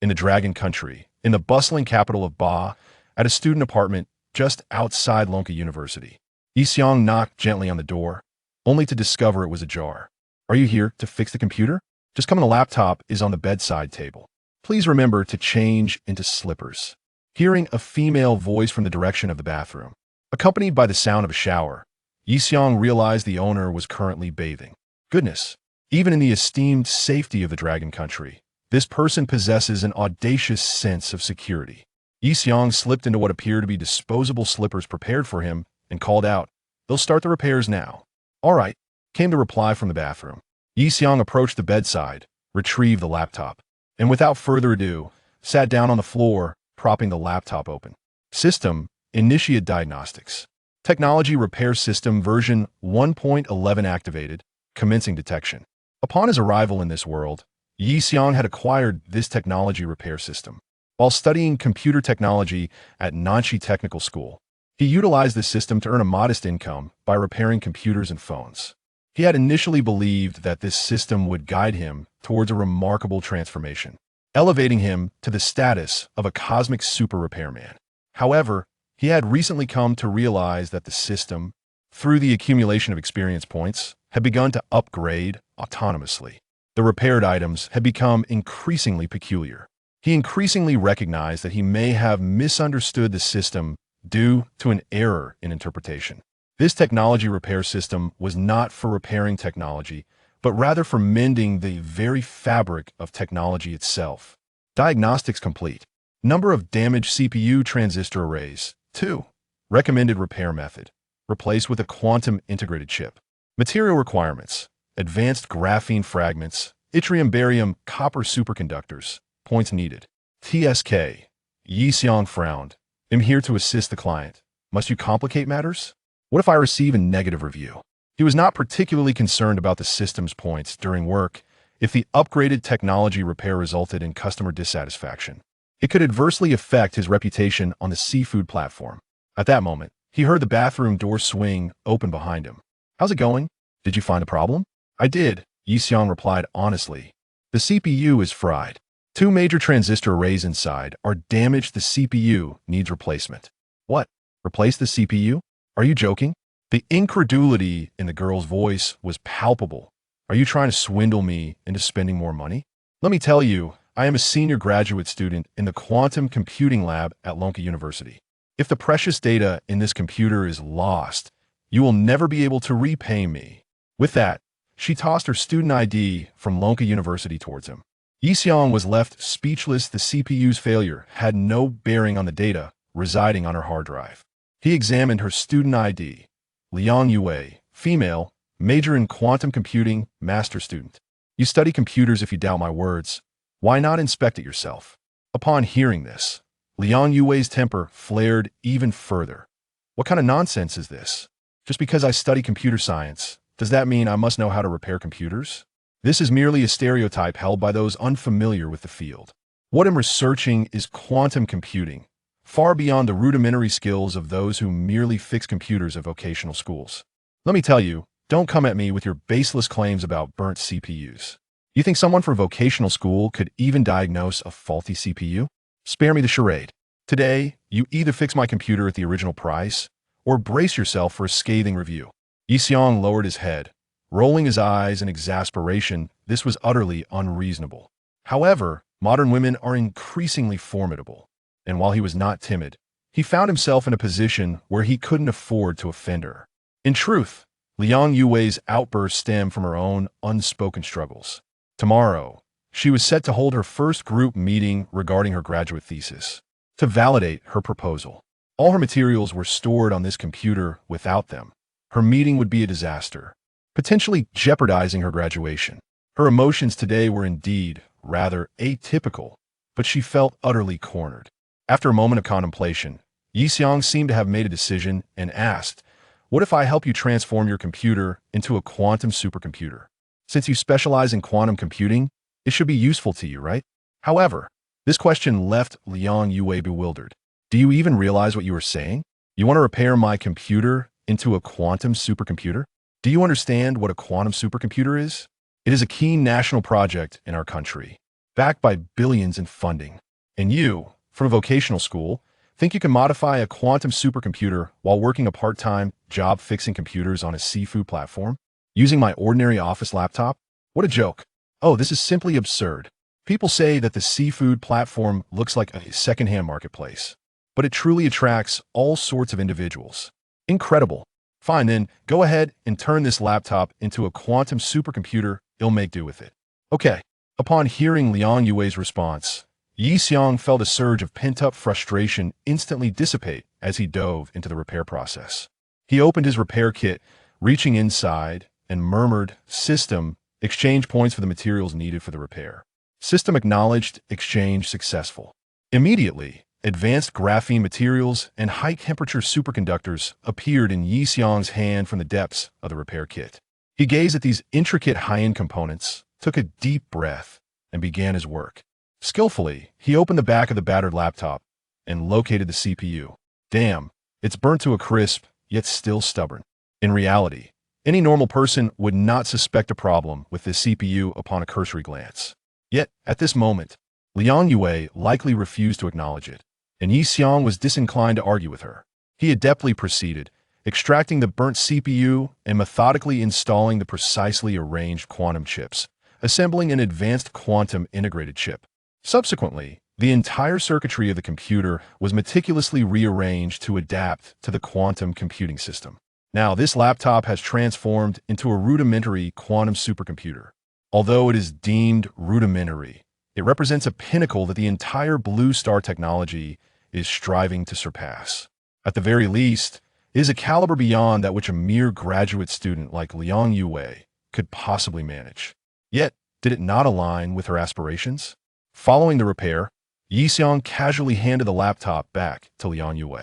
in the Dragon Country, in the bustling capital of Ba, at a student apartment just outside Lonka University. Yixiong knocked gently on the door, only to discover it was ajar. "Are you here to fix the computer? Just come on, the laptop is on the bedside table. Please remember to change into slippers." Hearing a female voice from the direction of the bathroom, accompanied by the sound of a shower, Yixiong realized the owner was currently bathing. Goodness, even in the esteemed safety of the Dragon Country, this person possesses an audacious sense of security. Yixiong slipped into what appeared to be disposable slippers prepared for him and called out, "They'll start the repairs now." "All right," came the reply from the bathroom. Yixiong approached the bedside, retrieved the laptop, and without further ado, sat down on the floor, propping the laptop open. System, Initiate Diagnostics. Technology Repair System version 1.11 activated, commencing detection. Upon his arrival in this world, Yixiong had acquired this technology repair system. While studying computer technology at Nanshi Technical School, he utilized this system to earn a modest income by repairing computers and phones. He had initially believed that this system would guide him towards a remarkable transformation, elevating him to the status of a cosmic super repairman. However, he had recently come to realize that the system, through the accumulation of experience points, had begun to upgrade autonomously. The repaired items had become increasingly peculiar. He increasingly recognized that he may have misunderstood the system due to an error in interpretation. This technology repair system was not for repairing technology, but rather for mending the very fabric of technology itself. Diagnostics complete. Number of damaged CPU transistor arrays, 2. Recommended repair method. Replace with a quantum integrated chip. Material requirements. Advanced graphene fragments, yttrium barium copper superconductors. Points needed. TSK. Yixiong frowned. "I'm here to assist the client. Must you complicate matters? What if I receive a negative review?" He was not particularly concerned about the system's points during work if the upgraded technology repair resulted in customer dissatisfaction. It could adversely affect his reputation on the seafood platform. At that moment, he heard the bathroom door swing open behind him. "How's it going? Did you find a problem?" "I did," Yixiong replied honestly. "The CPU is fried. 2 major transistor arrays inside are damaged. The CPU needs replacement." "What? Replace the CPU? Are you joking?" The incredulity in the girl's voice was palpable. "Are you trying to swindle me into spending more money? Let me tell you, I am a senior graduate student in the quantum computing lab at Lonka University. If the precious data in this computer is lost, you will never be able to repay me." With that, she tossed her student ID from Lonka University towards him. Yixiong was left speechless. The CPU's failure had no bearing on the data residing on her hard drive. He examined her student ID. Liang Yue, female, major in quantum computing, master student. "You study computers if you doubt my words. Why not inspect it yourself?" Upon hearing this, Liang Yue's temper flared even further. "What kind of nonsense is this? Just because I study computer science, does that mean I must know how to repair computers? This is merely a stereotype held by those unfamiliar with the field. What I'm researching is quantum computing, far beyond the rudimentary skills of those who merely fix computers at vocational schools. Let me tell you, don't come at me with your baseless claims about burnt CPUs. You think someone from vocational school could even diagnose a faulty CPU? Spare me the charade. Today, you either fix my computer at the original price, or brace yourself for a scathing review." Yixiong lowered his head, rolling his eyes in exasperation. This was utterly unreasonable. However, modern women are increasingly formidable, and while he was not timid, he found himself in a position where he couldn't afford to offend her. In truth, Liang Yue's outburst stemmed from her own unspoken struggles. Tomorrow, she was set to hold her first group meeting regarding her graduate thesis, to validate her proposal. All her materials were stored on this computer. Without them, her meeting would be a disaster, potentially jeopardizing her graduation. Her emotions today were indeed rather atypical, but she felt utterly cornered. After a moment of contemplation, Yixiong seemed to have made a decision and asked, "What if I help you transform your computer into a quantum supercomputer? Since you specialize in quantum computing, it should be useful to you, right?" However, this question left Liang Yue bewildered. "Do you even realize what you are saying? You want to repair my computer into a quantum supercomputer? Do you understand what a quantum supercomputer is? It is a key national project in our country. backed by billions in funding. And you, from a vocational school, think you can modify a quantum supercomputer while working a part-time job fixing computers on a seafood platform? Using my ordinary office laptop? What a joke. Oh, this is simply absurd. People say that the seafood platform looks like a secondhand marketplace, but it truly attracts all sorts of individuals. Incredible. Fine then, go ahead and turn this laptop into a quantum supercomputer. It'll make do with it. Okay. Upon hearing Liang Yue's response, Yi Xiong felt a surge of pent-up frustration instantly dissipate as he dove into the repair process. He opened his repair kit, reaching inside, and murmured, "System, exchange points for the materials needed for the repair." System acknowledged, exchange successful. Immediately, advanced graphene materials and high-temperature superconductors appeared in Yi Xiong's hand from the depths of the repair kit. He gazed at these intricate high-end components, took a deep breath, and began his work. Skillfully, he opened the back of the battered laptop and located the CPU. Damn, it's burnt to a crisp, yet still stubborn. In reality, any normal person would not suspect a problem with this CPU upon a cursory glance. Yet, at this moment, Liang Yue likely refused to acknowledge it, and Yi Xiong was disinclined to argue with her. He adeptly proceeded, extracting the burnt CPU and methodically installing the precisely arranged quantum chips, assembling an advanced quantum integrated chip. Subsequently, the entire circuitry of the computer was meticulously rearranged to adapt to the quantum computing system. Now, this laptop has transformed into a rudimentary quantum supercomputer. Although it is deemed rudimentary, it represents a pinnacle that the entire Blue Star technology is striving to surpass. At the very least, it is a caliber beyond that which a mere graduate student like Liang Yue could possibly manage. Yet, did it not align with her aspirations? Following the repair, Yi Xiong casually handed the laptop back to Liang Yue.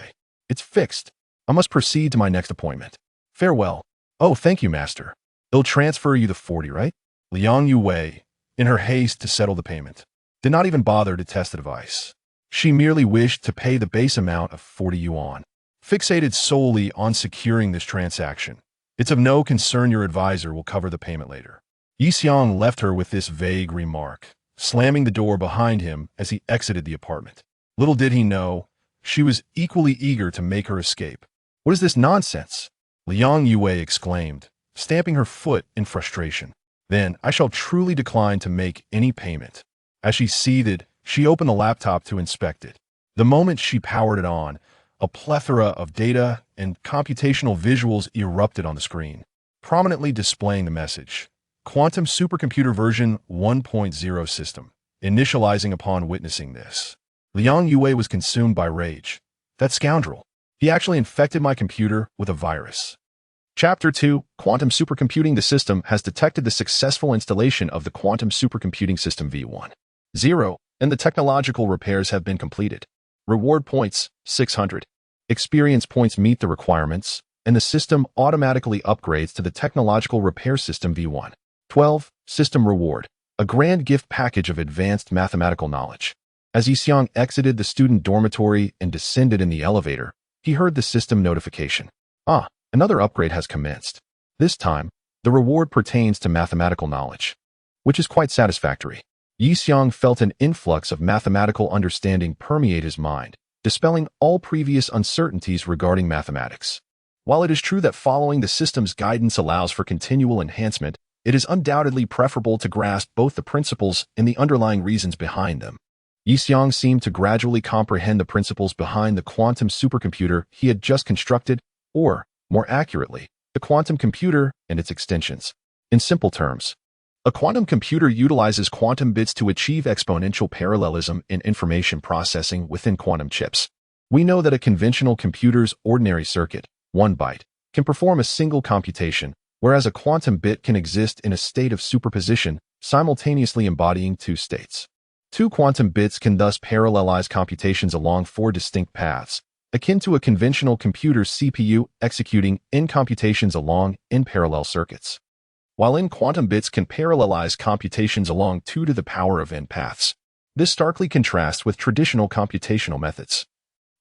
"It's fixed. I must proceed to my next appointment. Farewell." "Oh, thank you, master. It'll transfer you the 40, right?" Liang Yue, in her haste to settle the payment, did not even bother to test the device. She merely wished to pay the base amount of 40 yuan. Fixated solely on securing this transaction, it's of no concern your advisor will cover the payment later. Yi Xiong left her with this vague remark, slamming the door behind him as he exited the apartment. Little did he know, she was equally eager to make her escape. "What is this nonsense?" Liang Yue exclaimed, stamping her foot in frustration. "Then I shall truly decline to make any payment." As she seethed, she opened the laptop to inspect it. The moment she powered it on, a plethora of data and computational visuals erupted on the screen, prominently displaying the message, "Quantum Supercomputer version 1.0 system." Initializing upon witnessing this, Liang Yue was consumed by rage. That scoundrel. He actually infected my computer with a virus. Chapter 2, Quantum Supercomputing. The system has detected the successful installation of the Quantum Supercomputing System v1.0, and the technological repairs have been completed. Reward points, 600. Experience points meet the requirements, and the system automatically upgrades to the technological repair system v1.12. System reward, a grand gift package of advanced mathematical knowledge. As Yi Xiong exited the student dormitory and descended in the elevator, he heard the system notification. Another upgrade has commenced. This time, the reward pertains to mathematical knowledge, which is quite satisfactory. Yi Xiong felt an influx of mathematical understanding permeate his mind, dispelling all previous uncertainties regarding mathematics. While it is true that following the system's guidance allows for continual enhancement, it is undoubtedly preferable to grasp both the principles and the underlying reasons behind them. Yi Xiong seemed to gradually comprehend the principles behind the quantum supercomputer he had just constructed, or, more accurately, the quantum computer and its extensions. In simple terms, a quantum computer utilizes quantum bits to achieve exponential parallelism in information processing within quantum chips. We know that a conventional computer's ordinary circuit, 1 byte, can perform a single computation, whereas a quantum bit can exist in a state of superposition, simultaneously embodying 2 states. 2 quantum bits can thus parallelize computations along 4 distinct paths, akin to a conventional computer's CPU executing n computations along n parallel circuits. While n quantum bits can parallelize computations along 2 to the power of n paths. This starkly contrasts with traditional computational methods,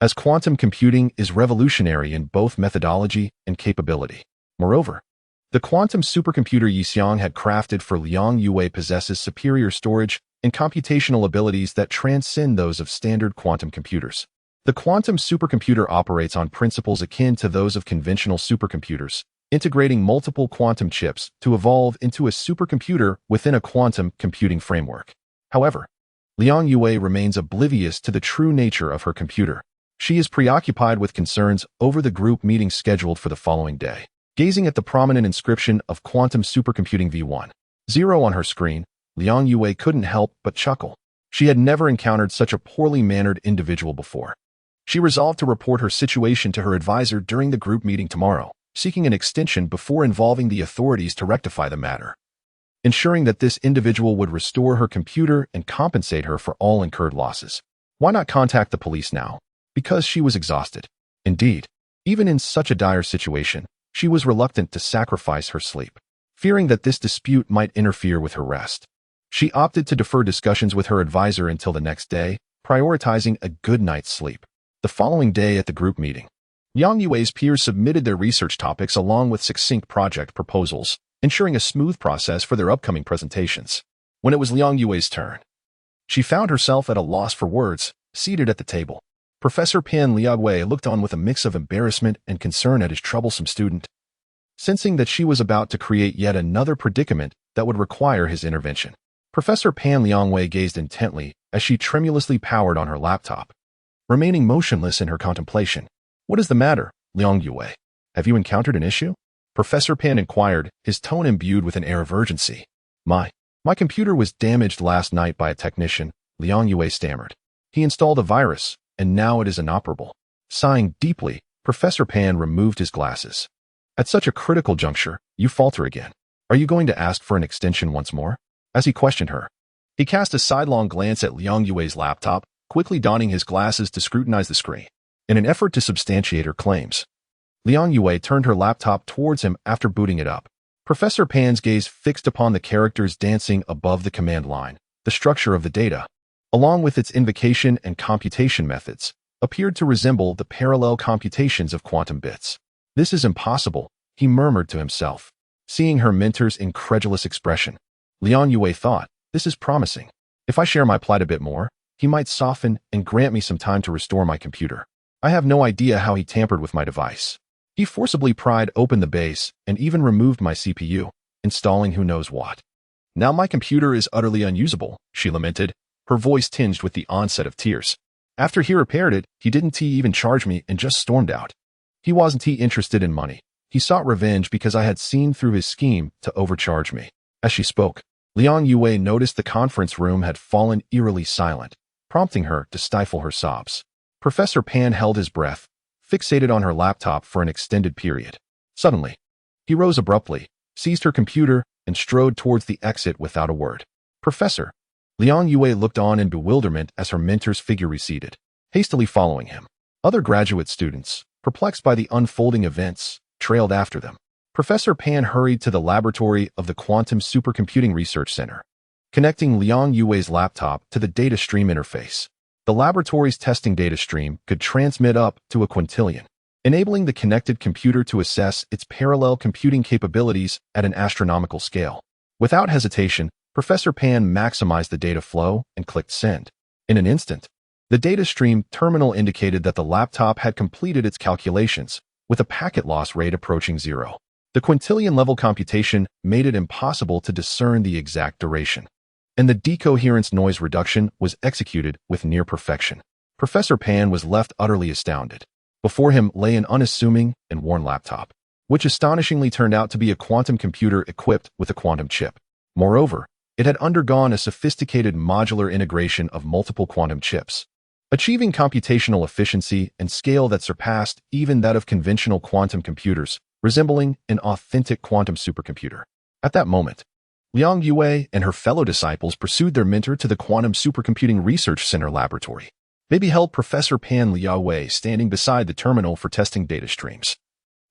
as quantum computing is revolutionary in both methodology and capability. Moreover, the quantum supercomputer Yi Xiong had crafted for Liang Yue possesses superior storage and computational abilities that transcend those of standard quantum computers. The quantum supercomputer operates on principles akin to those of conventional supercomputers, integrating multiple quantum chips to evolve into a supercomputer within a quantum computing framework. However, Liang Yue remains oblivious to the true nature of her computer. She is preoccupied with concerns over the group meeting scheduled for the following day. Gazing at the prominent inscription of Quantum Supercomputing V10 on her screen, Liang Yue couldn't help but chuckle. She had never encountered such a poorly mannered individual before. She resolved to report her situation to her advisor during the group meeting tomorrow, seeking an extension before involving the authorities to rectify the matter. Ensuring that this individual would restore her computer and compensate her for all incurred losses. Why not contact the police now? Because she was exhausted. Indeed, even in such a dire situation, she was reluctant to sacrifice her sleep, fearing that this dispute might interfere with her rest. She opted to defer discussions with her advisor until the next day, prioritizing a good night's sleep. The following day at the group meeting, Liang Yue's peers submitted their research topics along with succinct project proposals, ensuring a smooth process for their upcoming presentations. When it was Liang Yue's turn, she found herself at a loss for words, seated at the table. Professor Pan Liaowei looked on with a mix of embarrassment and concern at his troublesome student, sensing that she was about to create yet another predicament that would require his intervention. Professor Pan Liaowei gazed intently as she tremulously powered on her laptop, remaining motionless in her contemplation. "What is the matter, Liang Yue? Have you encountered an issue?" Professor Pan inquired, his tone imbued with an air of urgency. My computer was damaged last night by a technician," Liang Yue stammered. "He installed a virus, and now it is inoperable." Sighing deeply, Professor Pan removed his glasses. "At such a critical juncture, you falter again. Are you going to ask for an extension once more?" As he questioned her, he cast a sidelong glance at Liang Yue's laptop, quickly donning his glasses to scrutinize the screen. In an effort to substantiate her claims, Liang Yue turned her laptop towards him after booting it up. Professor Pan's gaze fixed upon the characters dancing above the command line. The structure of the data, along with its invocation and computation methods, appeared to resemble the parallel computations of quantum bits. "This is impossible," he murmured to himself. Seeing her mentor's incredulous expression, Liang Yue thought, "This is promising. If I share my plight a bit more, he might soften and grant me some time to restore my computer. I have no idea how he tampered with my device. He forcibly pried open the base and even removed my CPU, installing who knows what. Now my computer is utterly unusable," she lamented, her voice tinged with the onset of tears. "After he repaired it, he didn't even charge me and just stormed out. He wasn't interested in money. He sought revenge because I had seen through his scheme to overcharge me." As she spoke, Liang Yue noticed the conference room had fallen eerily silent, prompting her to stifle her sobs. Professor Pan held his breath, fixated on her laptop for an extended period. Suddenly, he rose abruptly, seized her computer, and strode towards the exit without a word. "Professor." Liang Yue looked on in bewilderment as her mentor's figure receded, hastily following him. Other graduate students, perplexed by the unfolding events, trailed after them. Professor Pan hurried to the laboratory of the Quantum Supercomputing Research Center, connecting Liang Yue's laptop to the data stream interface. The laboratory's testing data stream could transmit up to a quintillion, enabling the connected computer to assess its parallel computing capabilities at an astronomical scale. Without hesitation, Professor Pan maximized the data flow and clicked send. In an instant, the data stream terminal indicated that the laptop had completed its calculations, with a packet loss rate approaching 0. The quintillion-level computation made it impossible to discern the exact duration, and the decoherence noise reduction was executed with near perfection. Professor Pan was left utterly astounded. Before him lay an unassuming and worn laptop, which astonishingly turned out to be a quantum computer equipped with a quantum chip. Moreover, it had undergone a sophisticated modular integration of multiple quantum chips, achieving computational efficiency and scale that surpassed even that of conventional quantum computers, resembling an authentic quantum supercomputer. At that moment, Liang Yue and her fellow disciples pursued their mentor to the Quantum Supercomputing Research Center laboratory. They beheld Professor Pan Liaowei standing beside the terminal for testing data streams.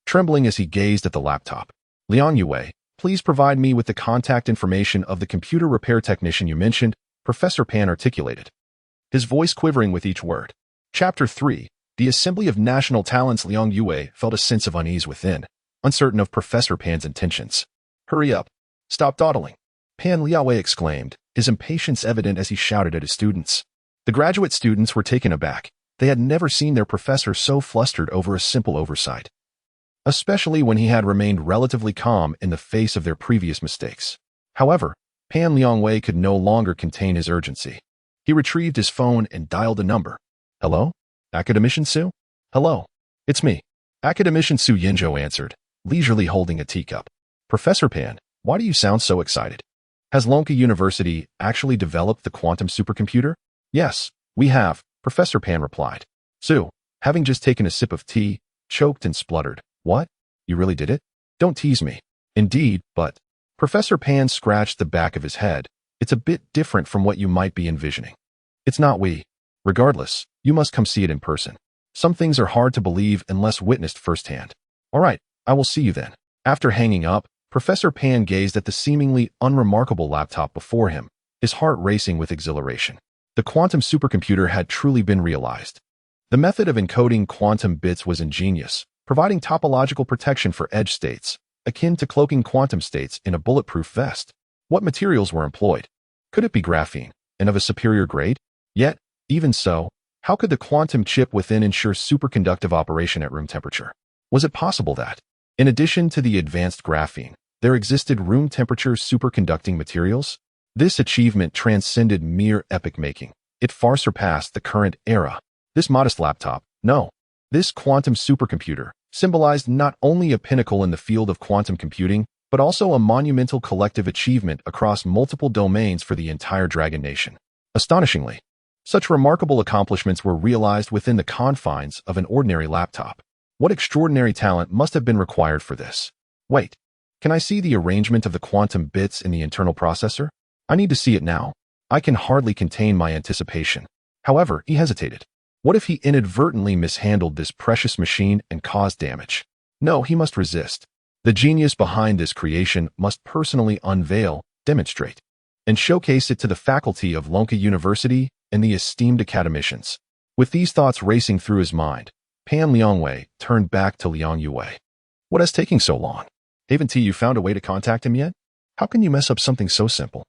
Trembling as he gazed at the laptop, "Liang Yue, please provide me with the contact information of the computer repair technician you mentioned," Professor Pan articulated, his voice quivering with each word. Chapter 3. The Assembly of National Talents. Liang Yue felt a sense of unease within, uncertain of Professor Pan's intentions. "Hurry up. Stop dawdling," Pan Liaowei exclaimed, his impatience evident as he shouted at his students. The graduate students were taken aback. They had never seen their professor so flustered over a simple oversight, especially when he had remained relatively calm in the face of their previous mistakes. However, Pan Liangwei could no longer contain his urgency. He retrieved his phone and dialed a number. Hello? Academician Su? Hello. It's me. Academician Su Yinzhou answered, leisurely holding a teacup. Professor Pan, why do you sound so excited? Has Lonka University actually developed the quantum supercomputer? Yes, we have, Professor Pan replied. Su, having just taken a sip of tea, choked and spluttered. What? You really did it? Don't tease me. Indeed, but... Professor Pan scratched the back of his head. It's a bit different from what you might be envisioning. It's not we. Regardless, you must come see it in person. Some things are hard to believe unless witnessed firsthand. All right, I will see you then. After hanging up, Professor Pan gazed at the seemingly unremarkable laptop before him, his heart racing with exhilaration. The quantum supercomputer had truly been realized. The method of encoding quantum bits was ingenious, providing topological protection for edge states, akin to cloaking quantum states in a bulletproof vest. What materials were employed? Could it be graphene, and of a superior grade? Yet, even so, how could the quantum chip within ensure superconductive operation at room temperature? Was it possible that, in addition to the advanced graphene, there existed room temperature superconducting materials? This achievement transcended mere epic-making. It far surpassed the current era. This modest laptop, no, this quantum supercomputer, symbolized not only a pinnacle in the field of quantum computing, but also a monumental collective achievement across multiple domains for the entire Dragon Nation. Astonishingly, such remarkable accomplishments were realized within the confines of an ordinary laptop. What extraordinary talent must have been required for this? Wait, can I see the arrangement of the quantum bits in the internal processor? I need to see it now. I can hardly contain my anticipation. However, he hesitated. What if he inadvertently mishandled this precious machine and caused damage? No, he must resist. The genius behind this creation must personally unveil, demonstrate, and showcase it to the faculty of Lonka University and the esteemed academicians. With these thoughts racing through his mind, Pan Liangwei turned back to Liang Yue. What is taking so long? Haven't you found a way to contact him yet? How can you mess up something so simple?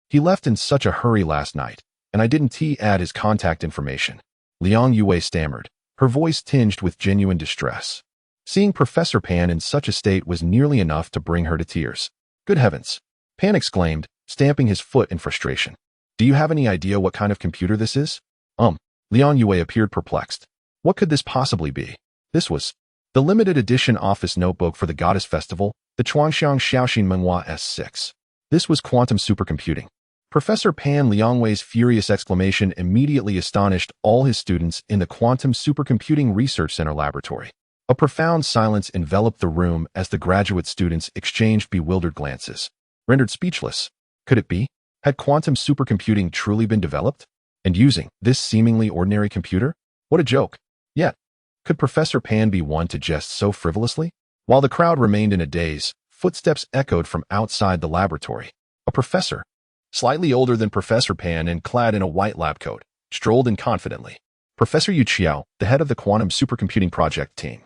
He left in such a hurry last night, and I didn't add his contact information. Liang Yue stammered, her voice tinged with genuine distress. Seeing Professor Pan in such a state was nearly enough to bring her to tears. Good heavens! Pan exclaimed, stamping his foot in frustration. Do you have any idea what kind of computer this is? Liang Yue appeared perplexed. What could this possibly be? This was the limited edition office notebook for the Goddess Festival, the Chuangxiang Xiaoxin Manhwa S6. This was quantum supercomputing. Professor Pan Liangwei's furious exclamation immediately astonished all his students in the Quantum Supercomputing Research Center laboratory. A profound silence enveloped the room as the graduate students exchanged bewildered glances. Rendered speechless, could it be? Had quantum supercomputing truly been developed? And using this seemingly ordinary computer? What a joke. Yet, could Professor Pan be one to jest so frivolously? While the crowd remained in a daze, footsteps echoed from outside the laboratory. A professor, slightly older than Professor Pan and clad in a white lab coat, strolled in confidently. Professor Yu Qiao, the head of the Quantum Supercomputing Project team,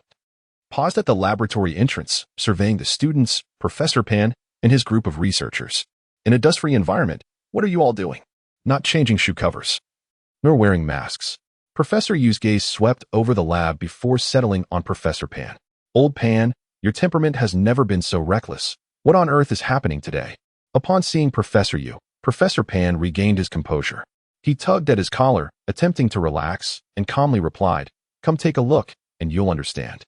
paused at the laboratory entrance, surveying the students, Professor Pan, and his group of researchers. In a dust-free environment, what are you all doing? Not changing shoe covers, nor wearing masks. Professor Yu's gaze swept over the lab before settling on Professor Pan. Old Pan, your temperament has never been so reckless. What on earth is happening today? Upon seeing Professor Yu, Professor Pan regained his composure. He tugged at his collar, attempting to relax, and calmly replied, "Come take a look, and you'll understand."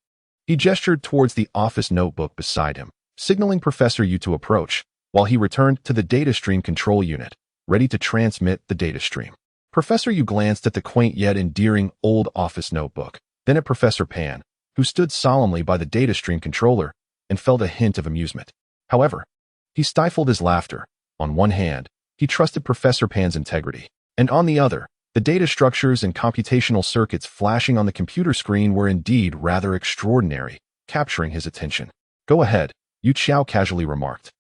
He gestured towards the office notebook beside him, signaling Professor Yu to approach, while he returned to the data stream control unit, ready to transmit the data stream. Professor Yu glanced at the quaint yet endearing old office notebook, then at Professor Pan, who stood solemnly by the data stream controller, and felt a hint of amusement. However, he stifled his laughter. On one hand, he trusted Professor Pan's integrity, and on the other, the data structures and computational circuits flashing on the computer screen were indeed rather extraordinary, capturing his attention. Go ahead, Yu Qiao casually remarked,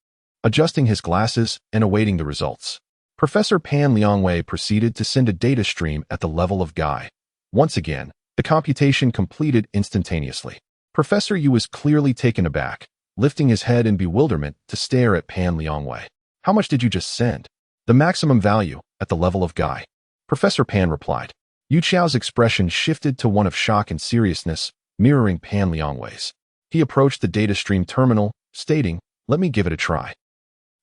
adjusting his glasses and awaiting the results. Professor Pan Liangwei proceeded to send a data stream at the level of Guy. Once again, the computation completed instantaneously. Professor Yu was clearly taken aback, lifting his head in bewilderment to stare at Pan Liangwei. How much did you just send? The maximum value, at the level of Guy. Professor Pan replied. Yu Qiao's expression shifted to one of shock and seriousness, mirroring Pan Liangwei's. He approached the data stream terminal, stating, "Let me give it a try."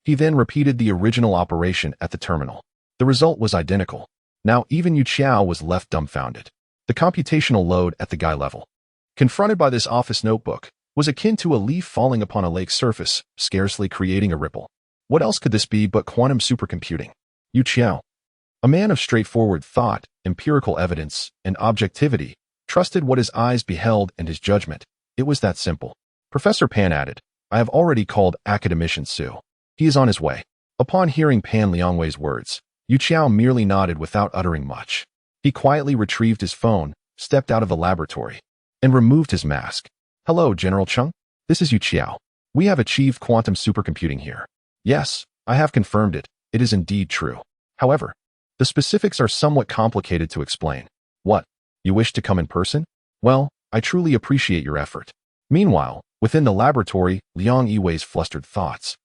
He then repeated the original operation at the terminal. The result was identical. Now even Yu Qiao was left dumbfounded. The computational load at the Guy level, confronted by this office notebook, was akin to a leaf falling upon a lake's surface, scarcely creating a ripple. What else could this be but quantum supercomputing? Yu Qiao, a man of straightforward thought, empirical evidence, and objectivity, trusted what his eyes beheld and his judgment. It was that simple. Professor Pan added, "I have already called academician Su. He is on his way." Upon hearing Pan Liangwei's words, Yu Qiao merely nodded without uttering much. He quietly retrieved his phone, stepped out of the laboratory, and removed his mask. "Hello, General Chung. This is Yu Qiao. We have achieved quantum supercomputing here. Yes, I have confirmed it. It is indeed true. However, the specifics are somewhat complicated to explain." "What? You wish to come in person? Well, I truly appreciate your effort." Meanwhile, within the laboratory, Liang Yiwei's flustered thoughts,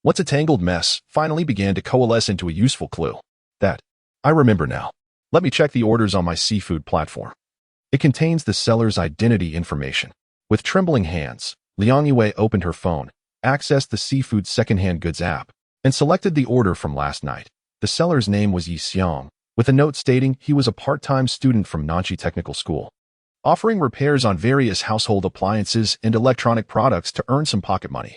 "What's a tangled mess?" finally began to coalesce into a useful clue. "That. I remember now. Let me check the orders on my seafood platform. It contains the seller's identity information." With trembling hands, Liang Yiwei opened her phone, accessed the seafood secondhand goods app, and selected the order from last night. The seller's name was Yi Xiang, with a note stating he was a part-time student from Nanchi Technical School, offering repairs on various household appliances and electronic products to earn some pocket money.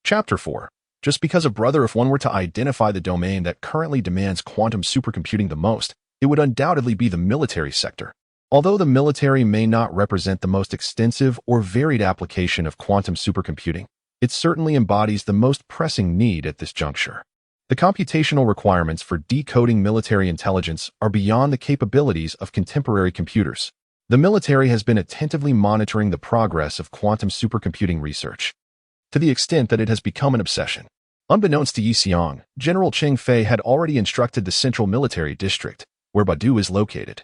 Chapter 4. Just because of brother, if one were to identify the domain that currently demands quantum supercomputing the most, it would undoubtedly be the military sector. Although the military may not represent the most extensive or varied application of quantum supercomputing, it certainly embodies the most pressing need at this juncture. The computational requirements for decoding military intelligence are beyond the capabilities of contemporary computers. The military has been attentively monitoring the progress of quantum supercomputing research, to the extent that it has become an obsession. Unbeknownst to Yi Xiang, General Cheng Fei had already instructed the Central Military District, where Badu is located,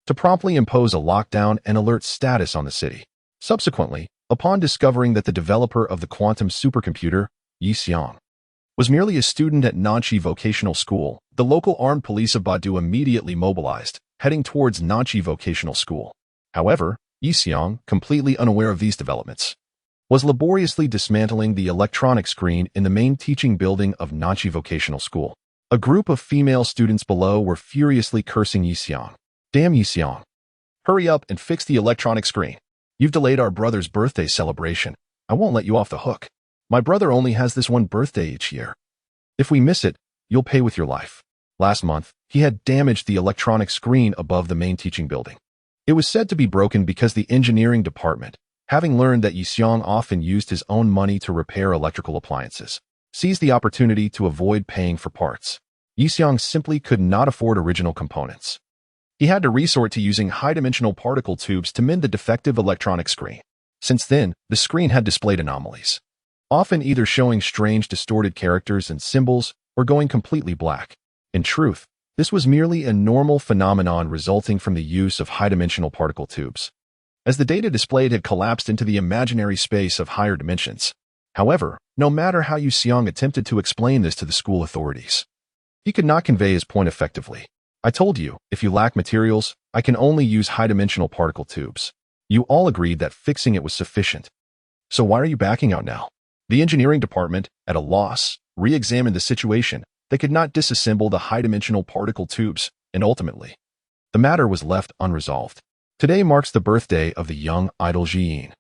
to promptly impose a lockdown and alert status on the city. Subsequently, upon discovering that the developer of the quantum supercomputer, Yi Xiang, was merely a student at Nanchi Vocational School, the local armed police of Badu immediately mobilized, heading towards Nanchi Vocational School. However, Yi Xiang, completely unaware of these developments, was laboriously dismantling the electronic screen in the main teaching building of Nanchi Vocational School. A group of female students below were furiously cursing Yi Xiang. "Damn Yi Xiang. Hurry up and fix the electronic screen. You've delayed our brother's birthday celebration. I won't let you off the hook. My brother only has this one birthday each year. If we miss it, you'll pay with your life." Last month, he had damaged the electronic screen above the main teaching building. It was said to be broken because the engineering department, having learned that Yi Xiang often used his own money to repair electrical appliances, seized the opportunity to avoid paying for parts. Yi Xiang simply could not afford original components. He had to resort to using high-dimensional particle tubes to mend the defective electronic screen. Since then, the screen had displayed anomalies, often either showing strange distorted characters and symbols or going completely black. In truth, this was merely a normal phenomenon resulting from the use of high-dimensional particle tubes, as the data displayed had collapsed into the imaginary space of higher dimensions. However, no matter how Yu Xiang attempted to explain this to the school authorities, he could not convey his point effectively. "I told you, if you lack materials, I can only use high-dimensional particle tubes." You all agreed that fixing it was sufficient. So why are you backing out now? The engineering department, at a loss, re-examined the situation. They could not disassemble the high-dimensional particle tubes, and ultimately, the matter was left unresolved. Today marks the birthday of the young idol Jiyin.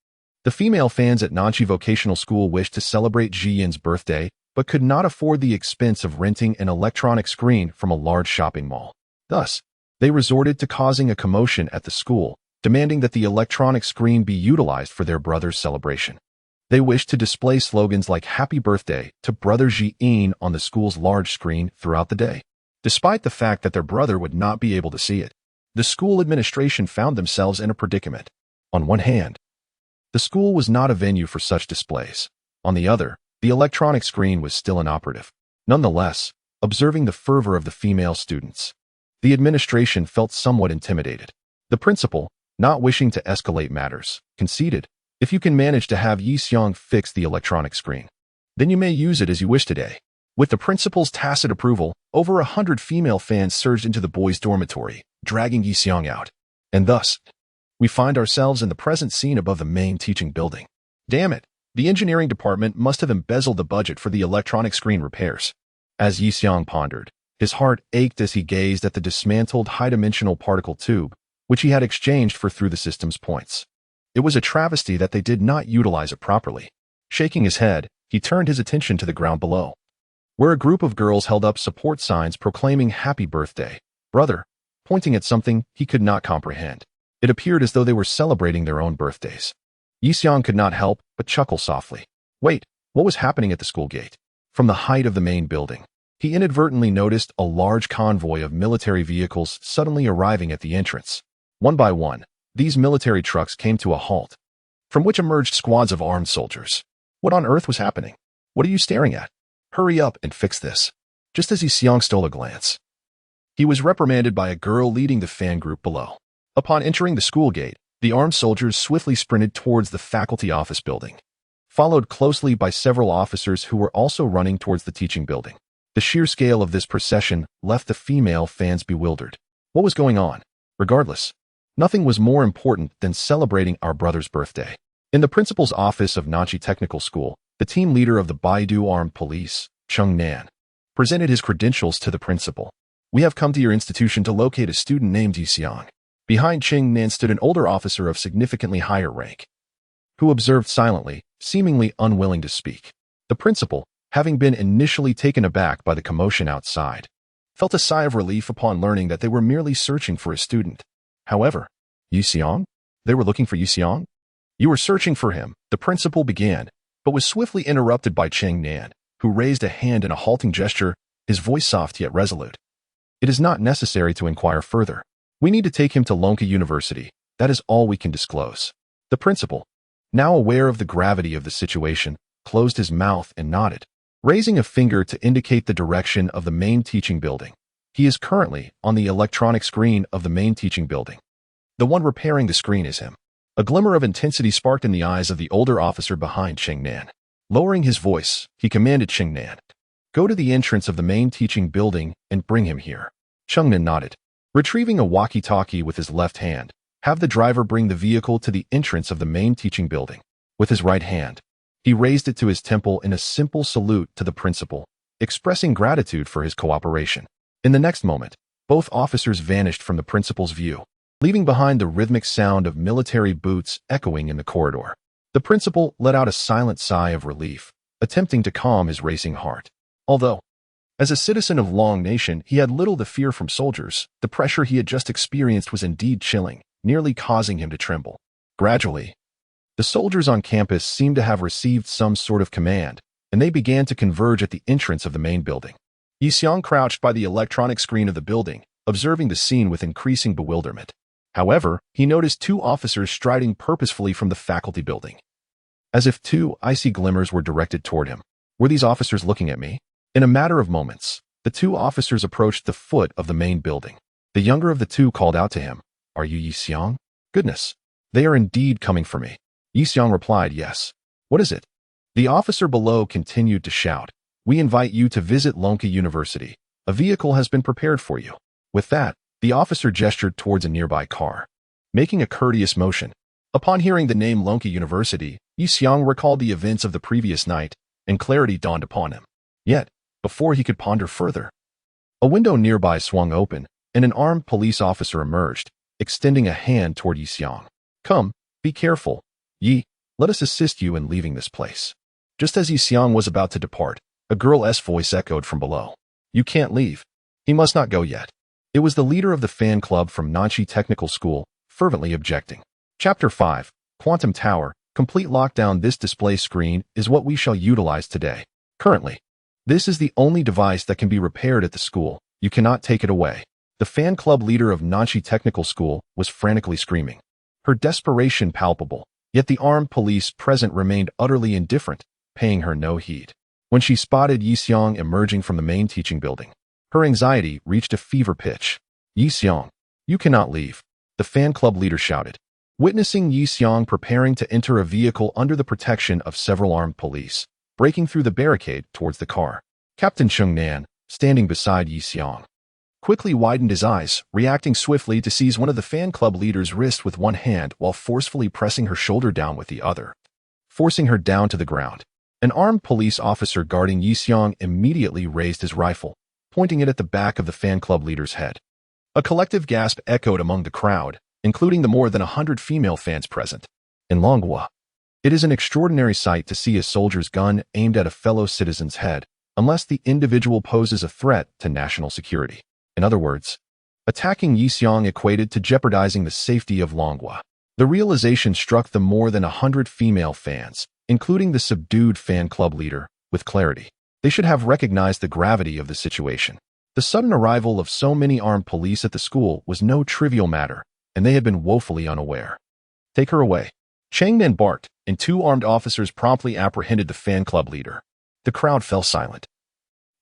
The female fans at Nanchi Vocational School wished to celebrate Jiyin's birthday, but could not afford the expense of renting an electronic screen from a large shopping mall. Thus, they resorted to causing a commotion at the school, demanding that the electronic screen be utilized for their brother's celebration. They wished to display slogans like "Happy Birthday" to Brother Jiyin on the school's large screen throughout the day. Despite the fact that their brother would not be able to see it, the school administration found themselves in a predicament. On one hand, the school was not a venue for such displays. On the other, the electronic screen was still inoperative. Nonetheless, observing the fervor of the female students, the administration felt somewhat intimidated. The principal, not wishing to escalate matters, conceded, "If you can manage to have Yi Xiang fix the electronic screen, then you may use it as you wish today." With the principal's tacit approval, over 100 female fans surged into the boys' dormitory, dragging Yi Xiang out. And thus, we find ourselves in the present scene above the main teaching building. Damn it, the engineering department must have embezzled the budget for the electronic screen repairs. As Yi Xiang pondered, his heart ached as he gazed at the dismantled high-dimensional particle tube, which he had exchanged for through the system's points. It was a travesty that they did not utilize it properly. Shaking his head, he turned his attention to the ground below, where a group of girls held up support signs proclaiming "Happy Birthday, Brother," pointing at something he could not comprehend. It appeared as though they were celebrating their own birthdays. Yi Xiang could not help but chuckle softly. Wait, what was happening at the school gate? From the height of the main building, he inadvertently noticed a large convoy of military vehicles suddenly arriving at the entrance. One by one, these military trucks came to a halt, from which emerged squads of armed soldiers. What on earth was happening? What are you staring at? Hurry up and fix this. Just as Yi Xiang stole a glance, he was reprimanded by a girl leading the fan group below. Upon entering the school gate, the armed soldiers swiftly sprinted towards the faculty office building, followed closely by several officers who were also running towards the teaching building. The sheer scale of this procession left the female fans bewildered. What was going on? Regardless, nothing was more important than celebrating our brother's birthday. In the principal's office of Nachi Technical School, the team leader of the Baidu Armed Police, Chung Nan, presented his credentials to the principal. We have come to your institution to locate a student named Yi Xiang. Behind Chung Nan stood an older officer of significantly higher rank, who observed silently, seemingly unwilling to speak. The principal, having been initially taken aback by the commotion outside, felt a sigh of relief upon learning that they were merely searching for a student. However, Yi Xiang? They were looking for Yi Xiang? You were searching for him, the principal began, but was swiftly interrupted by Chung Nan, who raised a hand in a halting gesture, his voice soft yet resolute. It is not necessary to inquire further. We need to take him to Lonka University. That is all we can disclose. The principal, now aware of the gravity of the situation, closed his mouth and nodded, raising a finger to indicate the direction of the main teaching building. He is currently on the electronic screen of the main teaching building. The one repairing the screen is him. A glimmer of intensity sparked in the eyes of the older officer behind Chung Nan. Lowering his voice, he commanded Chung Nan, "Go to the entrance of the main teaching building and bring him here." Chung Nan nodded. Retrieving a walkie-talkie with his left hand, have the driver bring the vehicle to the entrance of the main teaching building. With his right hand, he raised it to his temple in a simple salute to the principal, expressing gratitude for his cooperation. In the next moment, both officers vanished from the principal's view, leaving behind the rhythmic sound of military boots echoing in the corridor. The principal let out a silent sigh of relief, attempting to calm his racing heart. Although, as a citizen of Long Nation, he had little to fear from soldiers, the pressure he had just experienced was indeed chilling, nearly causing him to tremble. Gradually, the soldiers on campus seemed to have received some sort of command, and they began to converge at the entrance of the main building. Yi Xiang crouched by the electronic screen of the building, observing the scene with increasing bewilderment. However, he noticed two officers striding purposefully from the faculty building, as if two icy glimmers were directed toward him. Were these officers looking at me? In a matter of moments, the two officers approached the foot of the main building. The younger of the two called out to him, "Are you Yi Xiang? Goodness, they are indeed coming for me." Yi Xiang replied, "Yes." "What is it?" The officer below continued to shout, "We invite you to visit Lonka University. A vehicle has been prepared for you." With that, the officer gestured towards a nearby car, making a courteous motion. Upon hearing the name Lonka University, Yi Xiang recalled the events of the previous night, and clarity dawned upon him. Yet, before he could ponder further, a window nearby swung open, and an armed police officer emerged, extending a hand toward Yi Xiang. "Come, be careful, Yi. Let us assist you in leaving this place." Just as Yi Xiang was about to depart, a girl's voice echoed from below. "You can't leave. He must not go yet." It was the leader of the fan club from Nachi Technical School, fervently objecting. Chapter 5, Quantum Tower, Complete Lockdown. This display screen is what we shall utilize today. Currently, this is the only device that can be repaired at the school. You cannot take it away. The fan club leader of Nachi Technical School was frantically screaming, her desperation palpable, yet the armed police present remained utterly indifferent, paying her no heed. When she spotted Yi Xiang emerging from the main teaching building, her anxiety reached a fever pitch. "Yi Xiang, you cannot leave," the fan club leader shouted. Witnessing Yi Xiang preparing to enter a vehicle under the protection of several armed police, breaking through the barricade towards the car, Captain Chungnan, standing beside Yi Xiang, quickly widened his eyes, reacting swiftly to seize one of the fan club leader's wrist with one hand while forcefully pressing her shoulder down with the other, forcing her down to the ground. An armed police officer guarding Yi Xiang immediately raised his rifle, pointing it at the back of the fan club leader's head. A collective gasp echoed among the crowd, including the more than 100 female fans present. In manhwa, it is an extraordinary sight to see a soldier's gun aimed at a fellow citizen's head, unless the individual poses a threat to national security. In other words, attacking Yi Xiang equated to jeopardizing the safety of manhwa. The realization struck the more than 100 female fans, including the subdued fan club leader, with clarity. They should have recognized the gravity of the situation. The sudden arrival of so many armed police at the school was no trivial matter, and they had been woefully unaware. Take her away. Changnan barked, and 2 armed officers promptly apprehended the fan club leader. The crowd fell silent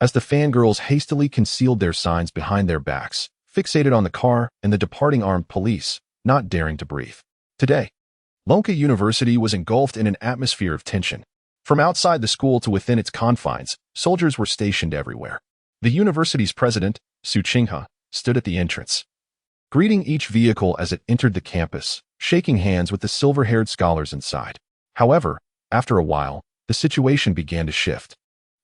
as the fangirls hastily concealed their signs behind their backs, fixated on the car and the departing armed police, not daring to breathe. Today, Lonka University was engulfed in an atmosphere of tension. From outside the school to within its confines, soldiers were stationed everywhere. The university's president, Su Qinghe, stood at the entrance, greeting each vehicle as it entered the campus, shaking hands with the silver-haired scholars inside. However, after a while, the situation began to shift.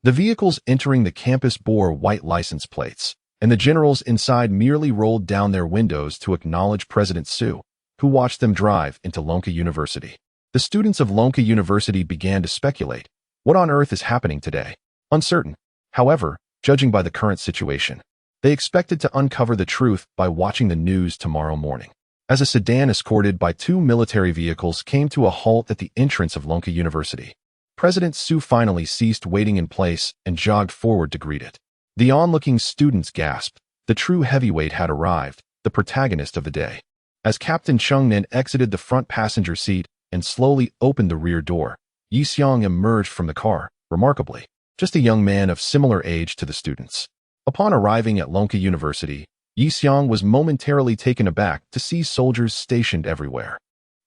The vehicles entering the campus bore white license plates, and the generals inside merely rolled down their windows to acknowledge President Su, who watched them drive into Lonka University. The students of Lonka University began to speculate, what on earth is happening today? Uncertain. However, judging by the current situation, they expected to uncover the truth by watching the news tomorrow morning. As a sedan escorted by 2 military vehicles came to a halt at the entrance of Lonka University, President Su finally ceased waiting in place and jogged forward to greet it. The onlooking students gasped. The true heavyweight had arrived, the protagonist of the day. As Captain Chungnan exited the front passenger seat and slowly opened the rear door, Yi Xiang emerged from the car, remarkably, just a young man of similar age to the students. Upon arriving at Lonka University, Yi Xiang was momentarily taken aback to see soldiers stationed everywhere.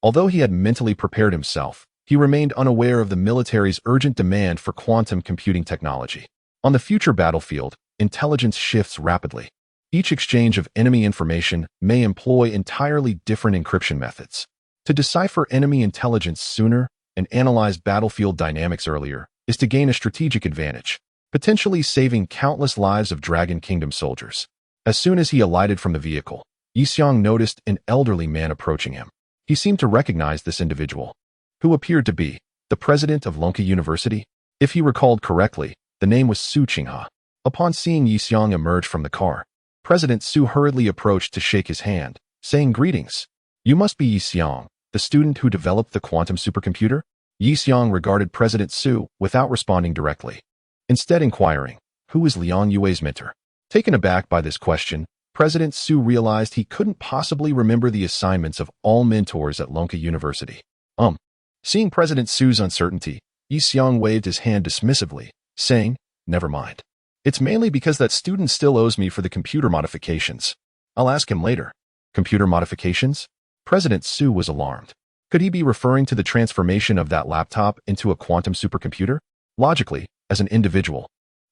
Although he had mentally prepared himself, he remained unaware of the military's urgent demand for quantum computing technology. On the future battlefield, intelligence shifts rapidly. Each exchange of enemy information may employ entirely different encryption methods. To decipher enemy intelligence sooner and analyze battlefield dynamics earlier is to gain a strategic advantage, potentially saving countless lives of Dragon Kingdom soldiers. As soon as he alighted from the vehicle, Yi Xiang noticed an elderly man approaching him. He seemed to recognize this individual, who appeared to be the president of Lonka University. If he recalled correctly, the name was Su Qinghe. Upon seeing Yi Xiang emerge from the car, President Su hurriedly approached to shake his hand, saying, "Greetings. You must be Yi Xiang, the student who developed the quantum supercomputer?" Yi Xiang regarded President Su without responding directly, instead inquiring, "Who is Liang Yue's mentor?" Taken aback by this question, President Su realized he couldn't possibly remember the assignments of all mentors at Lonka University. Seeing President Su's uncertainty, Yi Xiang waved his hand dismissively, saying, "Never mind. It's mainly because that student still owes me for the computer modifications. I'll ask him later." Computer modifications? President Su was alarmed. Could he be referring to the transformation of that laptop into a quantum supercomputer? Logically, as an individual,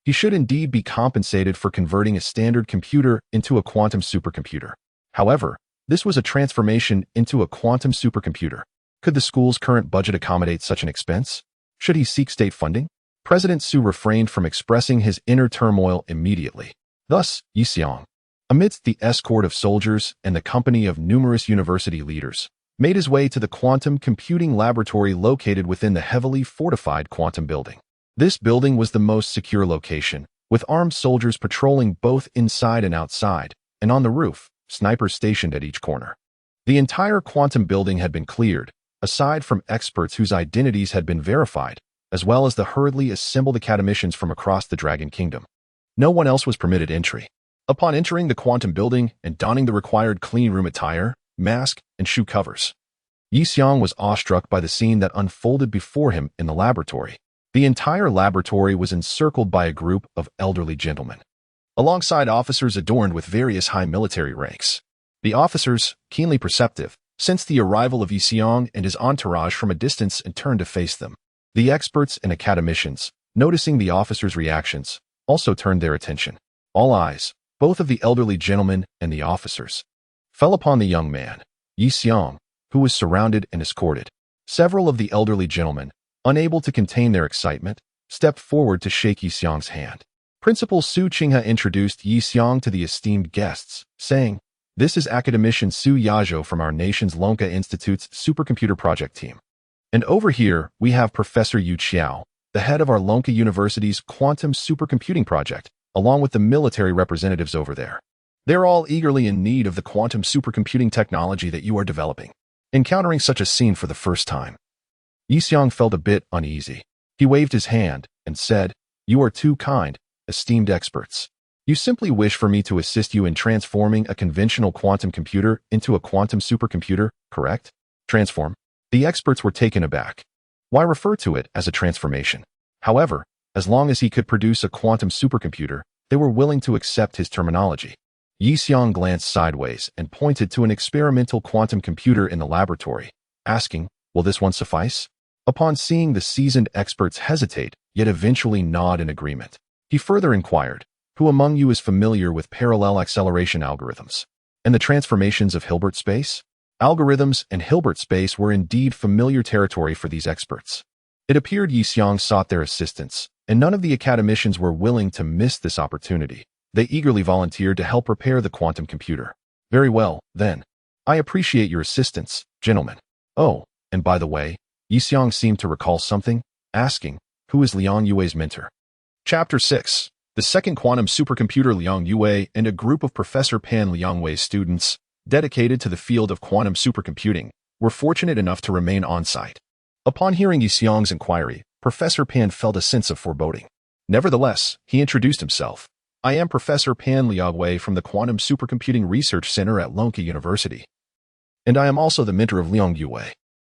he should indeed be compensated for converting a standard computer into a quantum supercomputer. However, this was a transformation into a quantum supercomputer. Could the school's current budget accommodate such an expense? Should he seek state funding? President Su refrained from expressing his inner turmoil immediately. Thus, Yi Xiang, amidst the escort of soldiers and the company of numerous university leaders, made his way to the quantum computing laboratory located within the heavily fortified quantum building. This building was the most secure location, with armed soldiers patrolling both inside and outside, and on the roof, snipers stationed at each corner. The entire quantum building had been cleared, aside from experts whose identities had been verified, as well as the hurriedly assembled academicians from across the Dragon Kingdom. No one else was permitted entry. Upon entering the quantum building and donning the required clean room attire, mask, and shoe covers, Yi Xiang was awestruck by the scene that unfolded before him in the laboratory. The entire laboratory was encircled by a group of elderly gentlemen, alongside officers adorned with various high military ranks. The officers, keenly perceptive, sensed the arrival of Yi Xiang and his entourage from a distance and turned to face them. The experts and academicians, noticing the officers' reactions, also turned their attention. All eyes, both of the elderly gentleman and the officers, fell upon the young man, Yi Xiong, who was surrounded and escorted. Several of the elderly gentlemen, unable to contain their excitement, stepped forward to shake Yi Xiong's hand. Principal Su Qinghe introduced Yi Xiong to the esteemed guests, saying, "This is academician Su Yazhou from our nation's Lonka Institute's supercomputer project team. And over here, we have Professor Yu Qiao, the head of our Lonka University's quantum supercomputing project, along with the military representatives over there. They're all eagerly in need of the quantum supercomputing technology that you are developing." Encountering such a scene for the first time, Yi Xiong felt a bit uneasy. He waved his hand and said, "You are too kind, esteemed experts. You simply wish for me to assist you in transforming a conventional quantum computer into a quantum supercomputer, correct?" Transform? The experts were taken aback. Why refer to it as a transformation? However, as long as he could produce a quantum supercomputer, they were willing to accept his terminology. Yi Xiong glanced sideways and pointed to an experimental quantum computer in the laboratory, asking, "Will this one suffice?" Upon seeing the seasoned experts hesitate, yet eventually nod in agreement, he further inquired, "Who among you is familiar with parallel acceleration algorithms and the transformations of Hilbert space?" Algorithms and Hilbert space were indeed familiar territory for these experts. It appeared Yi Xiong sought their assistance, and none of the academicians were willing to miss this opportunity. They eagerly volunteered to help repair the quantum computer. "Very well, then. I appreciate your assistance, gentlemen. Oh, and by the way," Yi Xiong seemed to recall something, asking, "Who is Liang Yue's mentor?" Chapter 6. The second quantum supercomputer Liang Yue and a group of Professor Pan Liangwei's students, dedicated to the field of quantum supercomputing, were fortunate enough to remain on-site. Upon hearing Yi Xiong's inquiry, Professor Pan felt a sense of foreboding. Nevertheless, he introduced himself. "I am Professor Pan Liangwei from the Quantum Supercomputing Research Center at Lonka University. And I am also the mentor of Liang Yue."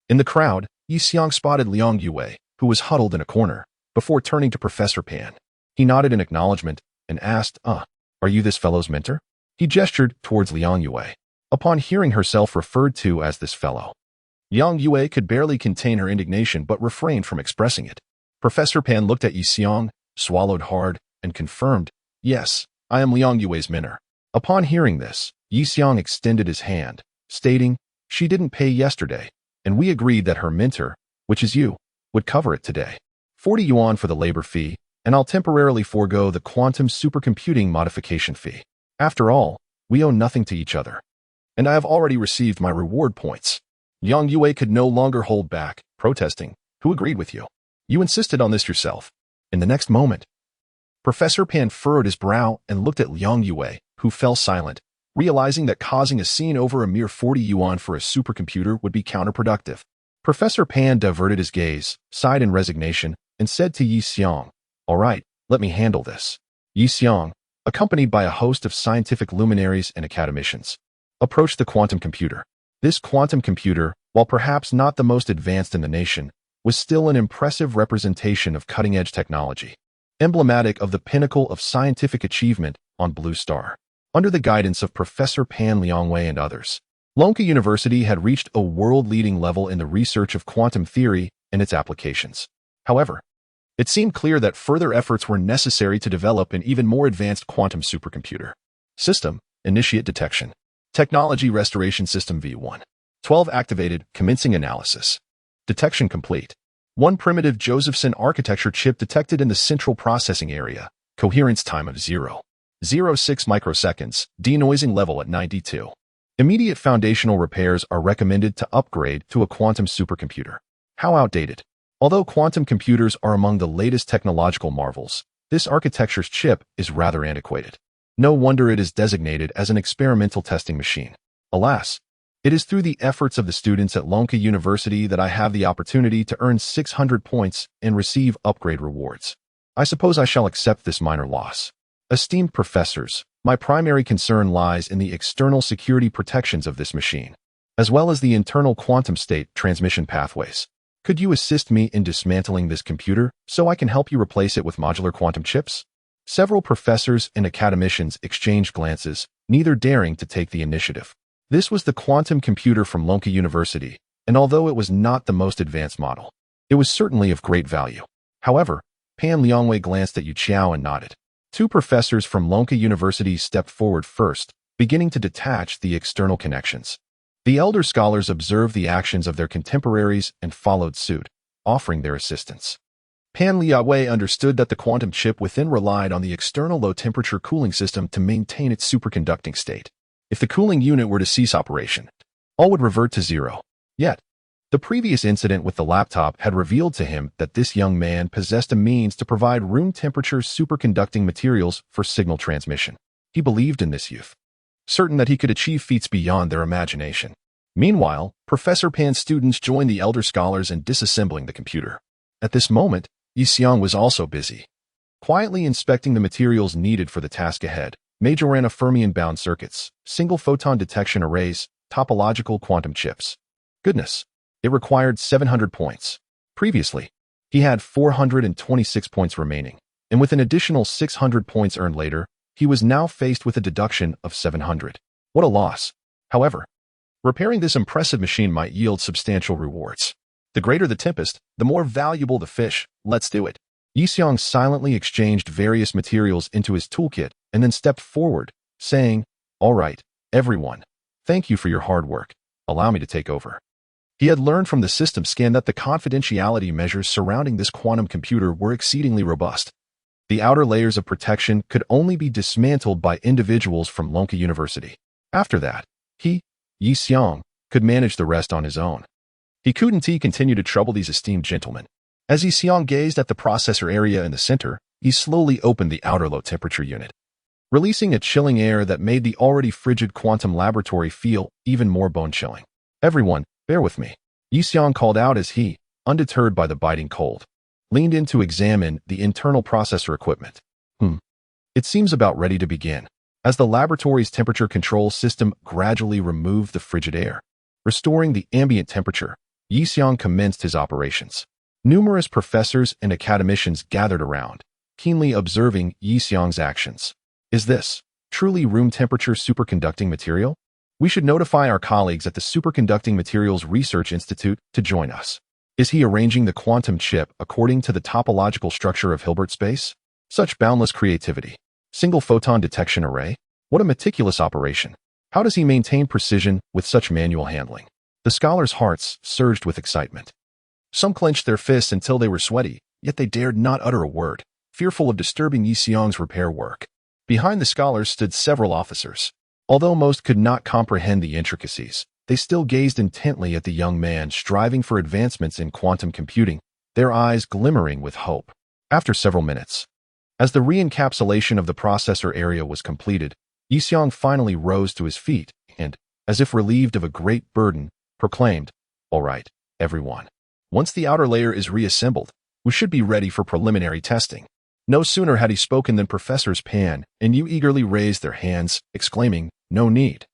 In the crowd, Yi Xiong spotted Liang Yue, who was huddled in a corner, before turning to Professor Pan. He nodded in acknowledgement and asked, "Are you this fellow's mentor?" He gestured towards Liang Yue. Upon hearing herself referred to as this fellow, Liang Yue could barely contain her indignation but refrained from expressing it. Professor Pan looked at Yi Xiong, swallowed hard, and confirmed, "Yes, I am Liang Yue's mentor." Upon hearing this, Yi Xiong extended his hand, stating, "She didn't pay yesterday, and we agreed that her mentor, which is you, would cover it today. 40 yuan for the labor fee, and I'll temporarily forego the quantum supercomputing modification fee. After all, we owe nothing to each other. And I have already received my reward points." Liang Yue could no longer hold back, protesting, "Who agreed with you? You insisted on this yourself." In the next moment, Professor Pan furrowed his brow and looked at Liang Yue, who fell silent, realizing that causing a scene over a mere 40 yuan for a supercomputer would be counterproductive. Professor Pan diverted his gaze, sighed in resignation, and said to Yi Xiong, "All right, let me handle this." Yi Xiong, accompanied by a host of scientific luminaries and academicians, approached the quantum computer. This quantum computer, while perhaps not the most advanced in the nation, was still an impressive representation of cutting-edge technology, emblematic of the pinnacle of scientific achievement on Blue Star. Under the guidance of Professor Pan Liangwei and others, Lonka University had reached a world-leading level in the research of quantum theory and its applications. However, it seemed clear that further efforts were necessary to develop an even more advanced quantum supercomputer. System, Initiate Detection. Technology Restoration System V1. 12 activated, commencing analysis. Detection complete. One primitive Josephson architecture chip detected in the central processing area. Coherence time of 0.06 microseconds. Denoising level at 92. Immediate foundational repairs are recommended to upgrade to a quantum supercomputer. How outdated. Although quantum computers are among the latest technological marvels, this architecture's chip is rather antiquated. No wonder it is designated as an experimental testing machine. Alas, it is through the efforts of the students at Lonka University that I have the opportunity to earn 600 points and receive upgrade rewards. I suppose I shall accept this minor loss. Esteemed professors, my primary concern lies in the external security protections of this machine, as well as the internal quantum state transmission pathways. Could you assist me in dismantling this computer so I can help you replace it with modular quantum chips? Several professors and academicians exchanged glances, neither daring to take the initiative. This was the quantum computer from Lonka University, and although it was not the most advanced model, it was certainly of great value. However, Pan Liangwei glanced at Yu Qiao and nodded. Two professors from Lonka University stepped forward first, beginning to detach the external connections. The elder scholars observed the actions of their contemporaries and followed suit, offering their assistance. Pan Liaowei understood that the quantum chip within relied on the external low-temperature cooling system to maintain its superconducting state. If the cooling unit were to cease operation, all would revert to zero. Yet, the previous incident with the laptop had revealed to him that this young man possessed a means to provide room-temperature superconducting materials for signal transmission. He believed in this youth, certain that he could achieve feats beyond their imagination. Meanwhile, Professor Pan's students joined the elder scholars in disassembling the computer. At this moment, Yixiang was also busy, quietly inspecting the materials needed for the task ahead: Majorana fermion-bound circuits, single-photon detection arrays, topological quantum chips. Goodness, it required 700 points. Previously, he had 426 points remaining, and with an additional 600 points earned later, he was now faced with a deduction of 700. What a loss. However, repairing this impressive machine might yield substantial rewards. The greater the tempest, the more valuable the fish. Let's do it. Yixiang silently exchanged various materials into his toolkit and then stepped forward, saying, "All right, everyone. Thank you for your hard work. Allow me to take over." He had learned from the system scan that the confidentiality measures surrounding this quantum computer were exceedingly robust. The outer layers of protection could only be dismantled by individuals from Lonka University. After that, he, Yixiang, could manage the rest on his own. He couldn't continue to trouble these esteemed gentlemen. As Yixiang gazed at the processor area in the center, he slowly opened the outer low-temperature unit, releasing a chilling air that made the already frigid quantum laboratory feel even more bone-chilling. "Everyone, bear with me," Yixiang called out as he, undeterred by the biting cold, leaned in to examine the internal processor equipment. It seems about ready to begin. As the laboratory's temperature control system gradually removed the frigid air, restoring the ambient temperature, Yixiang commenced his operations. Numerous professors and academicians gathered around, keenly observing Yixiang's actions. Is this truly room temperature superconducting material? We should notify our colleagues at the Superconducting Materials Research Institute to join us. Is he arranging the quantum chip according to the topological structure of Hilbert space? Such boundless creativity. Single photon detection array? What a meticulous operation. How does he maintain precision with such manual handling? The scholars' hearts surged with excitement. Some clenched their fists until they were sweaty, yet they dared not utter a word, fearful of disturbing Yixiang's repair work. Behind the scholars stood several officers. Although most could not comprehend the intricacies, they still gazed intently at the young man striving for advancements in quantum computing, their eyes glimmering with hope. After several minutes, as the re-encapsulation of the processor area was completed, Yixiang finally rose to his feet and, as if relieved of a great burden, proclaimed, "All right, everyone. Once the outer layer is reassembled, we should be ready for preliminary testing." No sooner had he spoken than Professors Pan and Yu eagerly raised their hands, exclaiming, "No need.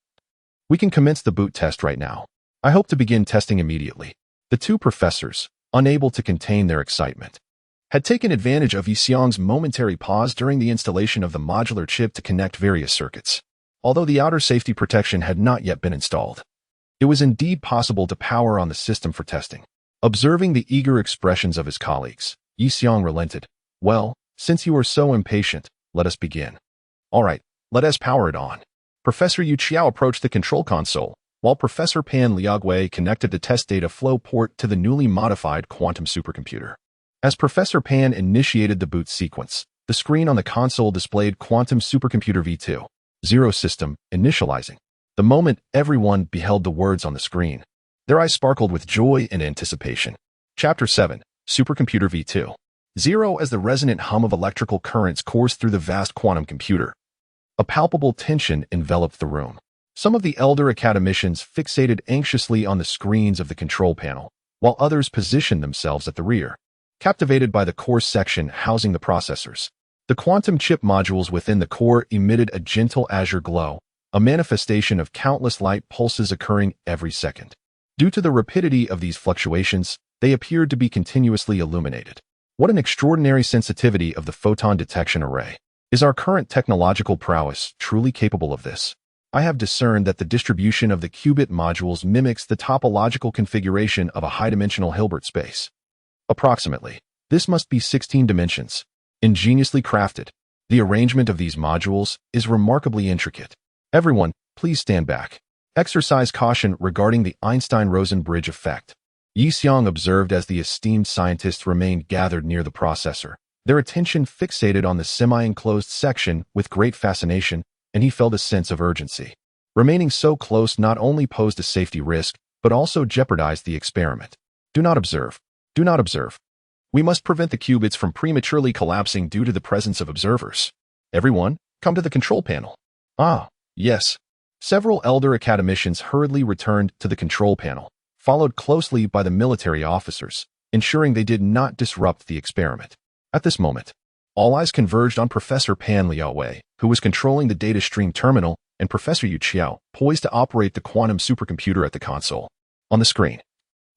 We can commence the boot test right now. I hope to begin testing immediately." The two professors, unable to contain their excitement, had taken advantage of Yixiang's momentary pause during the installation of the modular chip to connect various circuits. Although the outer safety protection had not yet been installed, it was indeed possible to power on the system for testing. Observing the eager expressions of his colleagues, Yixiang relented. "Well, since you are so impatient, let us begin." "All right, let us power it on." Professor Yu Qiao approached the control console, while Professor Pan Liaowei connected the test data flow port to the newly modified quantum supercomputer. As Professor Pan initiated the boot sequence, the screen on the console displayed Quantum Supercomputer V2, Zero System, initializing. The moment everyone beheld the words on the screen, their eyes sparkled with joy and anticipation. Chapter 7, Supercomputer V2. Zero. As the resonant hum of electrical currents coursed through the vast quantum computer, a palpable tension enveloped the room. Some of the elder academicians fixated anxiously on the screens of the control panel, while others positioned themselves at the rear, captivated by the core section housing the processors. The quantum chip modules within the core emitted a gentle azure glow, a manifestation of countless light pulses occurring every second. Due to the rapidity of these fluctuations, they appeared to be continuously illuminated. What an extraordinary sensitivity of the photon detection array. Is our current technological prowess truly capable of this? I have discerned that the distribution of the qubit modules mimics the topological configuration of a high-dimensional Hilbert space. Approximately, this must be 16 dimensions. Ingeniously crafted. The arrangement of these modules is remarkably intricate. Everyone, please stand back. Exercise caution regarding the Einstein-Rosen bridge effect. Yi Xiong observed as the esteemed scientists remained gathered near the processor, their attention fixated on the semi-enclosed section with great fascination, and he felt a sense of urgency. Remaining so close not only posed a safety risk, but also jeopardized the experiment. Do not observe. Do not observe. We must prevent the qubits from prematurely collapsing due to the presence of observers. Everyone, come to the control panel. Ah, yes. Several elder academicians hurriedly returned to the control panel, followed closely by the military officers, ensuring they did not disrupt the experiment. At this moment, all eyes converged on Professor Pan Liaowei, who was controlling the data stream terminal, and Professor Yu Qiao, poised to operate the quantum supercomputer at the console. On the screen,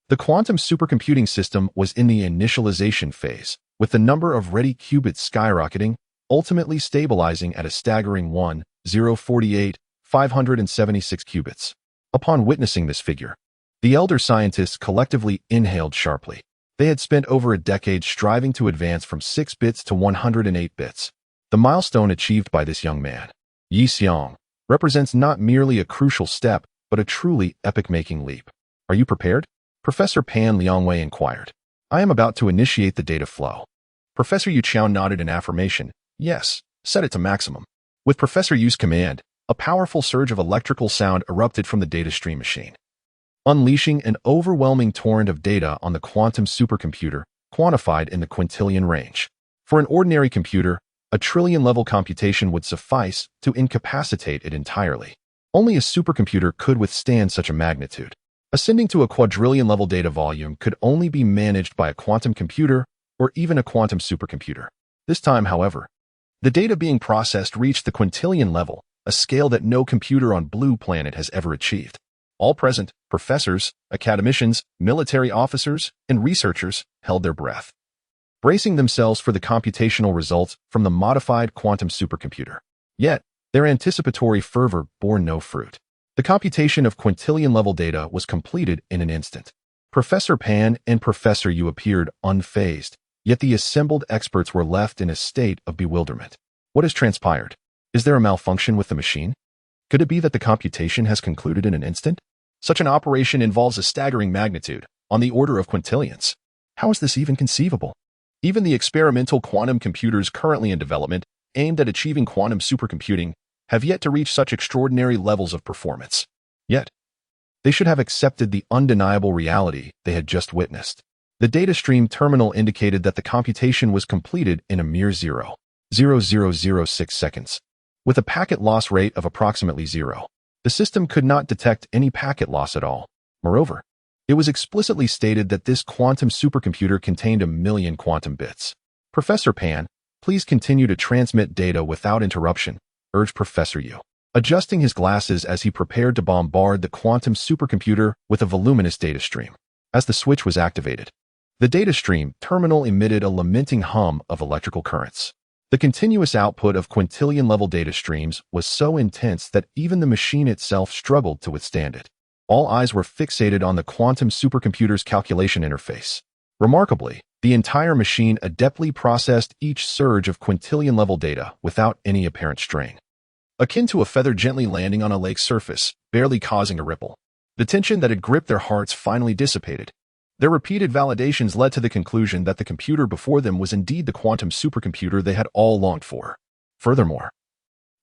the quantum supercomputing system was in the initialization phase, with the number of ready qubits skyrocketing, ultimately stabilizing at a staggering 1,048,576 qubits. Upon witnessing this figure, the elder scientists collectively inhaled sharply. They had spent over a decade striving to advance from 6 bits to 108 bits. The milestone achieved by this young man, Yi Xiong, represents not merely a crucial step, but a truly epic-making leap. Are you prepared? Professor Pan Liaowei inquired. I am about to initiate the data flow. Professor Yu Qiao nodded in affirmation. Yes, set it to maximum. With Professor Yu's command, a powerful surge of electrical sound erupted from the data stream machine, unleashing an overwhelming torrent of data on the quantum supercomputer, quantified in the quintillion range. For an ordinary computer, a trillion-level computation would suffice to incapacitate it entirely. Only a supercomputer could withstand such a magnitude. Ascending to a quadrillion-level data volume could only be managed by a quantum computer or even a quantum supercomputer. This time, however, the data being processed reached the quintillion level, a scale that no computer on Blue Planet has ever achieved. All present, professors, academicians, military officers, and researchers held their breath, bracing themselves for the computational results from the modified quantum supercomputer. Yet, their anticipatory fervor bore no fruit. The computation of quintillion-level data was completed in an instant. Professor Pan and Professor Yu appeared unfazed, yet the assembled experts were left in a state of bewilderment. What has transpired? Is there a malfunction with the machine? Could it be that the computation has concluded in an instant? Such an operation involves a staggering magnitude, on the order of quintillions. How is this even conceivable? Even the experimental quantum computers currently in development, aimed at achieving quantum supercomputing, have yet to reach such extraordinary levels of performance. Yet, they should have accepted the undeniable reality they had just witnessed. The data stream terminal indicated that the computation was completed in a mere 0.0006 seconds. With a packet loss rate of approximately 0, the system could not detect any packet loss at all. Moreover, it was explicitly stated that this quantum supercomputer contained 1,000,000 quantum bits. Professor Pan, please continue to transmit data without interruption, urged Professor Yu, adjusting his glasses as he prepared to bombard the quantum supercomputer with a voluminous data stream. As the switch was activated, the data stream terminal emitted a lamenting hum of electrical currents. The continuous output of quintillion-level data streams was so intense that even the machine itself struggled to withstand it. All eyes were fixated on the quantum supercomputer's calculation interface. Remarkably, the entire machine adeptly processed each surge of quintillion-level data without any apparent strain. Akin to a feather gently landing on a lake's surface, barely causing a ripple. The tension that had gripped their hearts finally dissipated. Their repeated validations led to the conclusion that the computer before them was indeed the quantum supercomputer they had all longed for. Furthermore,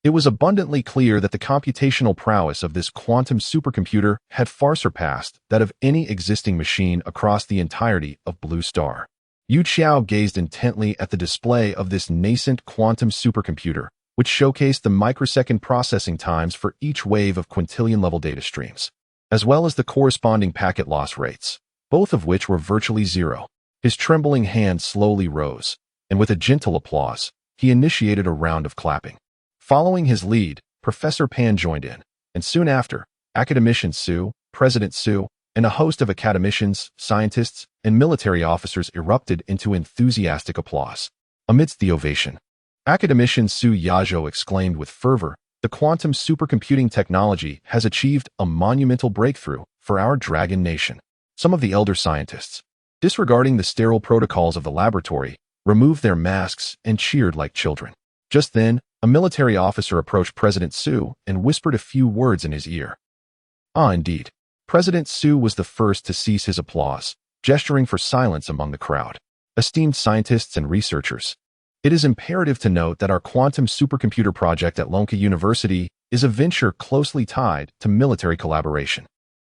it was abundantly clear that the computational prowess of this quantum supercomputer had far surpassed that of any existing machine across the entirety of Blue Star. Yu Qiao gazed intently at the display of this nascent quantum supercomputer, which showcased the microsecond processing times for each wave of quintillion-level data streams, as well as the corresponding packet loss rates, both of which were virtually 0. His trembling hand slowly rose, and with a gentle applause, he initiated a round of clapping. Following his lead, Professor Pan joined in, and soon after, Academician Su, President Su, and a host of academicians, scientists, and military officers erupted into enthusiastic applause. Amidst the ovation, Academician Su Yazhou exclaimed with fervor, "The quantum supercomputing technology has achieved a monumental breakthrough for our dragon nation." Some of the elder scientists, disregarding the sterile protocols of the laboratory, removed their masks and cheered like children. Just then, a military officer approached President Su and whispered a few words in his ear. Ah, indeed. President Su was the first to cease his applause, gesturing for silence among the crowd. Esteemed scientists and researchers, it is imperative to note that our quantum supercomputer project at Lonka University is a venture closely tied to military collaboration.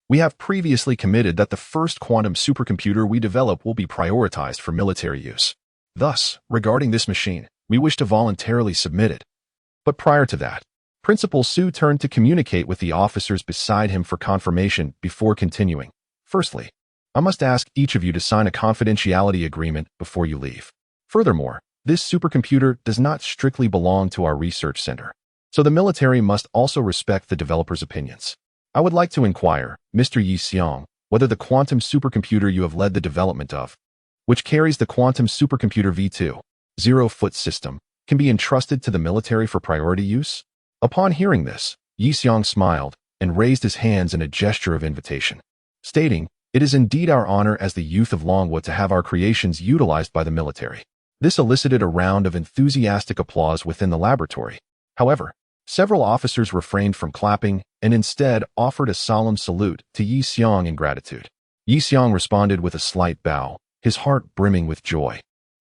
We have previously committed that the first quantum supercomputer we develop will be prioritized for military use. Thus, regarding this machine, we wish to voluntarily submit it. But prior to that, Principal Su turned to communicate with the officers beside him for confirmation before continuing. Firstly, I must ask each of you to sign a confidentiality agreement before you leave. Furthermore, this supercomputer does not strictly belong to our research center, so the military must also respect the developer's opinions. I would like to inquire, Mr. Yi Xiong, whether the quantum supercomputer you have led the development of, which carries the quantum supercomputer V2, 0-foot system, can be entrusted to the military for priority use? Upon hearing this, Yi Xiong smiled and raised his hands in a gesture of invitation, stating, "It is indeed our honor as the youth of Longwood to have our creations utilized by the military." This elicited a round of enthusiastic applause within the laboratory. However, several officers refrained from clapping and instead offered a solemn salute to Yi Xiong in gratitude. Yi Xiong responded with a slight bow, his heart brimming with joy.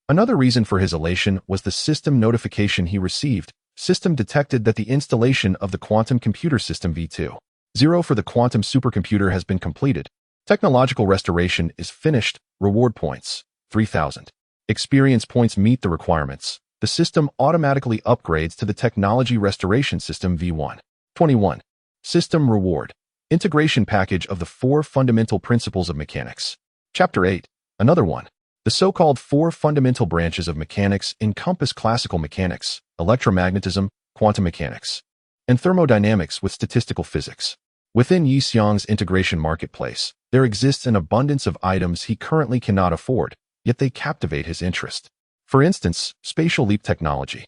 Another reason for his elation was the system notification he received. System detected that the installation of the quantum computer system V2.0 for the quantum supercomputer has been completed. Technological restoration is finished. Reward points, 3,000. Experience points meet the requirements. The system automatically upgrades to the technology restoration system V1.21. System reward. Integration package of the 4 fundamental principles of mechanics. Chapter 8. Another one. The so-called 4 fundamental branches of mechanics encompass classical mechanics, electromagnetism, quantum mechanics, and thermodynamics with statistical physics. Within Yi Xiong's integration marketplace, there exists an abundance of items he currently cannot afford, yet they captivate his interest. For instance, spatial leap technology,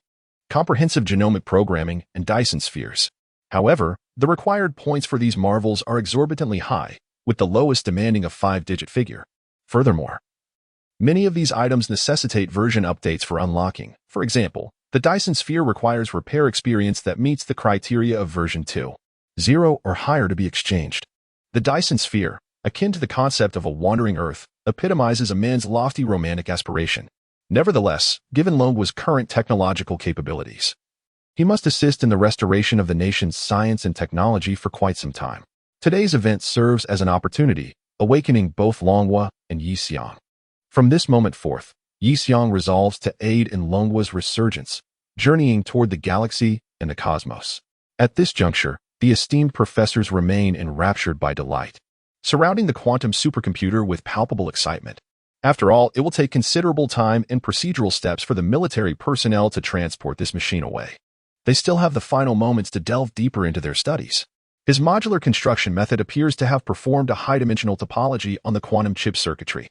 comprehensive genomic programming, and Dyson spheres. However, the required points for these marvels are exorbitantly high, with the lowest demanding a 5-digit figure. Furthermore, many of these items necessitate version updates for unlocking. For example, the Dyson sphere requires repair experience that meets the criteria of version 2.0 or higher to be exchanged. The Dyson sphere, akin to the concept of a wandering Earth, epitomizes a man's lofty romantic aspiration. Nevertheless, given Longwa's current technological capabilities, he must assist in the restoration of the nation's science and technology for quite some time. Today's event serves as an opportunity, awakening both Longwa and Yi Xiong. From this moment forth, Yi Xiong resolves to aid in Longwa's resurgence, journeying toward the galaxy and the cosmos. At this juncture, the esteemed professors remain enraptured by delight, surrounding the quantum supercomputer with palpable excitement. After all, it will take considerable time and procedural steps for the military personnel to transport this machine away. They still have the final moments to delve deeper into their studies. His modular construction method appears to have performed a high-dimensional topology on the quantum chip circuitry,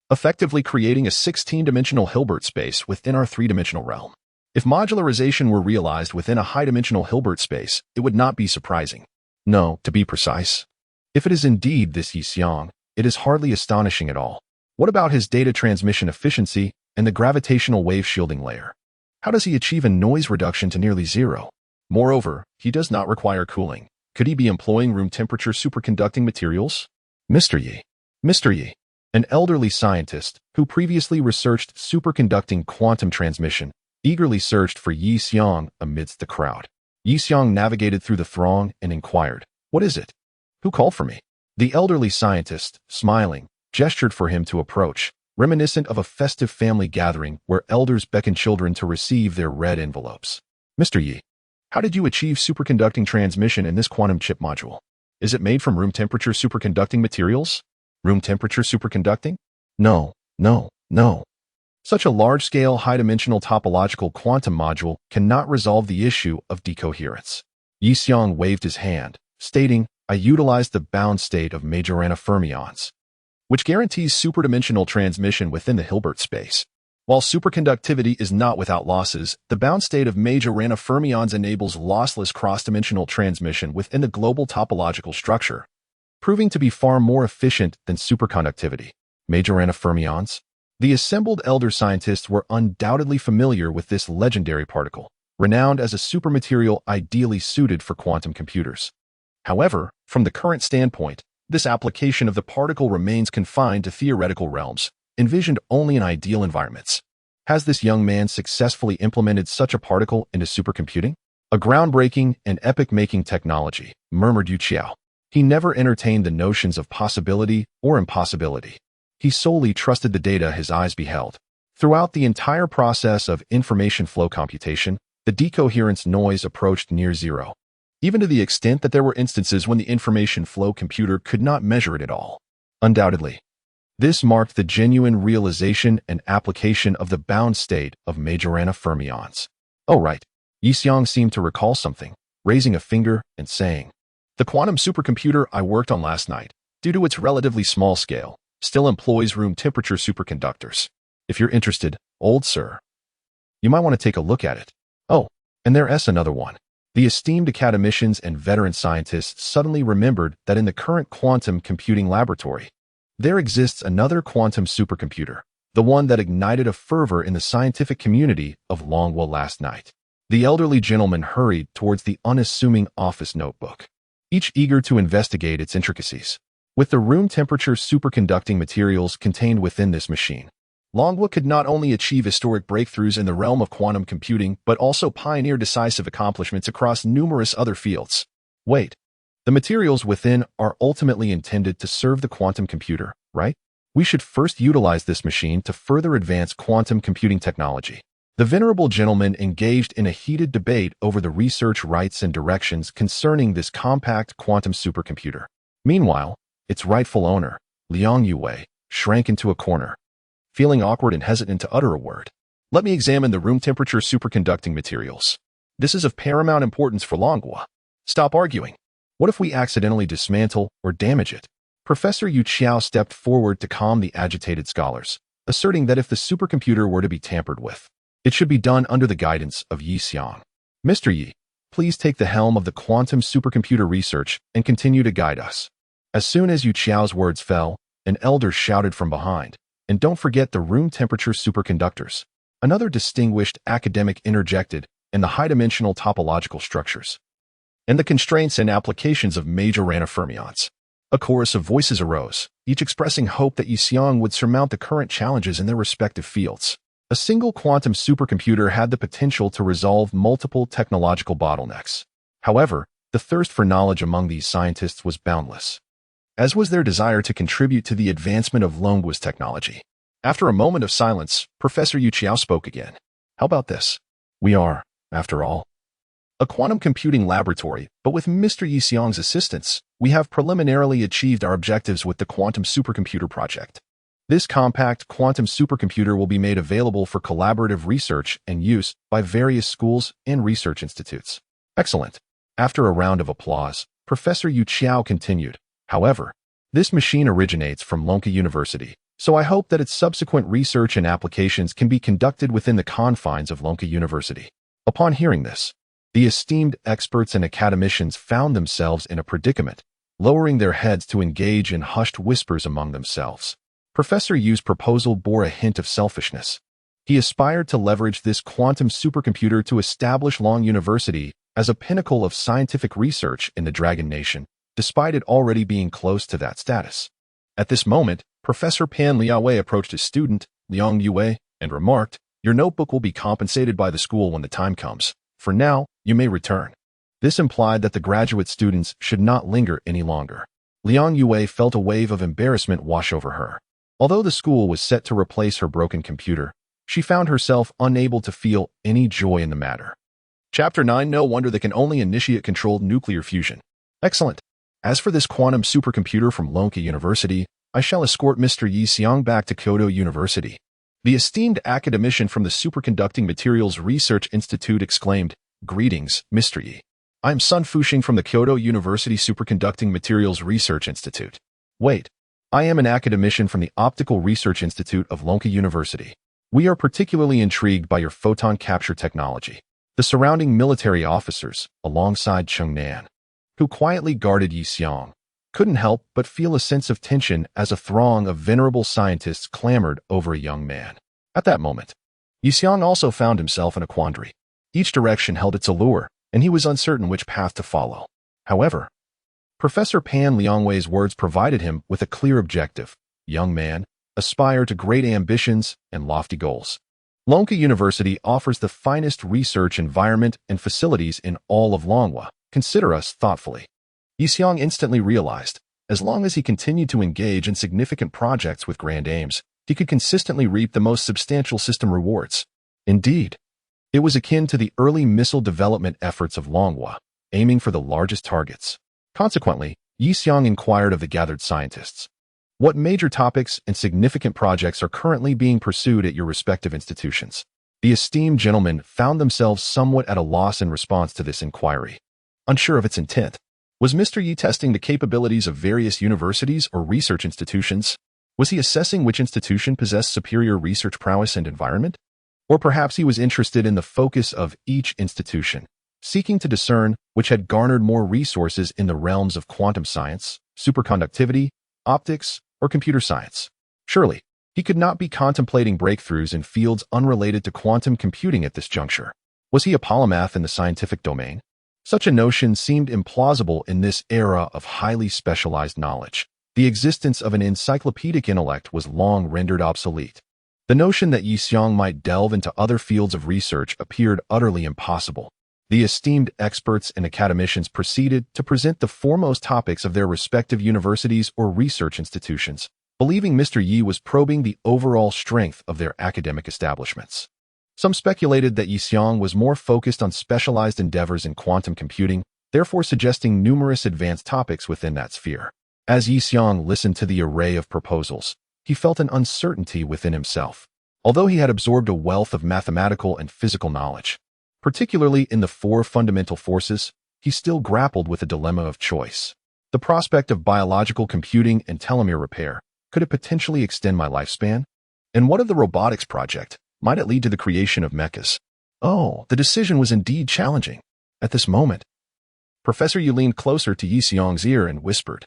effectively creating a 16-dimensional Hilbert space within our 3-dimensional realm. If modularization were realized within a high-dimensional Hilbert space, it would not be surprising. No, to be precise, if it is indeed this Yi Xiong, it is hardly astonishing at all. What about his data transmission efficiency and the gravitational wave shielding layer? How does he achieve a noise reduction to nearly 0? Moreover, he does not require cooling. Could he be employing room temperature superconducting materials? Mr. Yi, an elderly scientist who previously researched superconducting quantum transmission, eagerly searched for Yi Xiong amidst the crowd. Yi Xiong navigated through the throng and inquired, "What is it? Who called for me?" The elderly scientist, smiling, gestured for him to approach, reminiscent of a festive family gathering where elders beckon children to receive their red envelopes. "Mr. Yi, how did you achieve superconducting transmission in this quantum chip module? Is it made from room temperature superconducting materials?" Room temperature superconducting? No. Such a large-scale, high-dimensional topological quantum module cannot resolve the issue of decoherence. Yi Xiong waved his hand, stating, "I utilized the bound state of Majorana fermions, which guarantees superdimensional transmission within the Hilbert space. While superconductivity is not without losses, the bound state of Majorana fermions enables lossless cross-dimensional transmission within the global topological structure, proving to be far more efficient than superconductivity." Majorana fermions? The assembled elder scientists were undoubtedly familiar with this legendary particle. renowned as a supermaterial ideally suited for quantum computers. However, from the current standpoint, this application of the particle remains confined to theoretical realms, envisioned only in ideal environments. Has this young man successfully implemented such a particle into supercomputing? A groundbreaking and epic-making technology, murmured Yu Qiao. He never entertained the notions of possibility or impossibility. He solely trusted the data his eyes beheld. Throughout the entire process of information flow computation, the decoherence noise approached near zero, even to the extent that there were instances when the information flow computer could not measure it at all. Undoubtedly, this marked the genuine realization and application of the bound state of Majorana fermions. Oh right, Yixiang seemed to recall something, raising a finger and saying, "The quantum supercomputer I worked on last night, due to its relatively small scale, still employs room temperature superconductors. If you're interested, old sir, you might want to take a look at it." Oh, and there's another one. The esteemed academicians and veteran scientists suddenly remembered that in the current quantum computing laboratory, there exists another quantum supercomputer, the one that ignited a fervor in the scientific community of Longwa last night. The elderly gentleman hurried towards the unassuming office notebook, each eager to investigate its intricacies. With the room temperature superconducting materials contained within this machine, Longwa could not only achieve historic breakthroughs in the realm of quantum computing, but also pioneer decisive accomplishments across numerous other fields. Wait, the materials within are ultimately intended to serve the quantum computer, right? We should first utilize this machine to further advance quantum computing technology. The venerable gentleman engaged in a heated debate over the research rights and directions concerning this compact quantum supercomputer. Meanwhile, its rightful owner, Liang Yue, shrank into a corner, feeling awkward and hesitant to utter a word. Let me examine the room temperature superconducting materials. This is of paramount importance for Longwa. Stop arguing. What if we accidentally dismantle or damage it? Professor Yu Qiao stepped forward to calm the agitated scholars, asserting that if the supercomputer were to be tampered with, it should be done under the guidance of Yi Xiang. Mr. Yi, please take the helm of the quantum supercomputer research and continue to guide us. As soon as Yu Qiao's words fell, an elder shouted from behind, "And don't forget the room temperature superconductors." Another distinguished academic interjected, "and the high-dimensional topological structures, and the constraints and applications of Majorana fermions." A chorus of voices arose, each expressing hope that Yixiang would surmount the current challenges in their respective fields. A single quantum supercomputer had the potential to resolve multiple technological bottlenecks. However, the thirst for knowledge among these scientists was boundless, as was their desire to contribute to the advancement of Longwa's technology. After a moment of silence, Professor Yu Qiao spoke again. "How about this? We are, after all, a quantum computing laboratory, but with Mr. Yixiang's assistance, we have preliminarily achieved our objectives with the quantum supercomputer project. This compact quantum supercomputer will be made available for collaborative research and use by various schools and research institutes." Excellent. After a round of applause, Professor Yu Qiao continued, "However, this machine originates from Lonka University, so I hope that its subsequent research and applications can be conducted within the confines of Lonka University." Upon hearing this, the esteemed experts and academicians found themselves in a predicament, lowering their heads to engage in hushed whispers among themselves. Professor Yu's proposal bore a hint of selfishness. He aspired to leverage this quantum supercomputer to establish Long University as a pinnacle of scientific research in the Dragon Nation, despite it already being close to that status. At this moment, Professor Pan Liaowei approached his student, Liang Yue, and remarked, "Your notebook will be compensated by the school when the time comes. For now, you may return." This implied that the graduate students should not linger any longer. Liang Yue felt a wave of embarrassment wash over her. Although the school was set to replace her broken computer, she found herself unable to feel any joy in the matter. Chapter 9. No wonder they can only initiate controlled nuclear fusion. Excellent. As for this quantum supercomputer from Lonka University, I shall escort Mr. Yixiang back to Kyoto University. The esteemed academician from the Superconducting Materials Research Institute exclaimed, "Greetings, Mr. Yi. I am Sun Fuxing from the Kyoto University Superconducting Materials Research Institute." Wait. "I am an academician from the Optical Research Institute of Lonka University. We are particularly intrigued by your photon capture technology." The surrounding military officers, alongside Cheng Nan, who quietly guarded Yixiang, couldn't help but feel a sense of tension as a throng of venerable scientists clamored over a young man. At that moment, Yixiang also found himself in a quandary. Each direction held its allure, and he was uncertain which path to follow. However, Professor Pan Liangwei's words provided him with a clear objective. Young man, aspire to great ambitions and lofty goals. Lonka University offers the finest research environment and facilities in all of Longhua. Consider us thoughtfully. Yixiang instantly realized, as long as he continued to engage in significant projects with grand aims, he could consistently reap the most substantial system rewards. Indeed, it was akin to the early missile development efforts of Longhua, aiming for the largest targets. Consequently, Yixiang inquired of the gathered scientists, what major topics and significant projects are currently being pursued at your respective institutions? The esteemed gentlemen found themselves somewhat at a loss in response to this inquiry. Unsure of its intent, was Mr. Yi testing the capabilities of various universities or research institutions? Was he assessing which institution possessed superior research prowess and environment? Or perhaps he was interested in the focus of each institution, seeking to discern which had garnered more resources in the realms of quantum science, superconductivity, optics, or computer science. Surely, he could not be contemplating breakthroughs in fields unrelated to quantum computing at this juncture. Was he a polymath in the scientific domain? Such a notion seemed implausible in this era of highly specialized knowledge. The existence of an encyclopedic intellect was long rendered obsolete. The notion that Yixiang might delve into other fields of research appeared utterly impossible. The esteemed experts and academicians proceeded to present the foremost topics of their respective universities or research institutions, believing Mr. Yi was probing the overall strength of their academic establishments. Some speculated that Yixiang was more focused on specialized endeavors in quantum computing, therefore suggesting numerous advanced topics within that sphere. As Yixiang listened to the array of proposals, he felt an uncertainty within himself. Although he had absorbed a wealth of mathematical and physical knowledge, particularly in the four fundamental forces, he still grappled with a dilemma of choice. The prospect of biological computing and telomere repair, could it potentially extend my lifespan? And what of the robotics project? Might it lead to the creation of mechas? Oh, the decision was indeed challenging. At this moment, Professor Yu leaned closer to Yixiang's ear and whispered,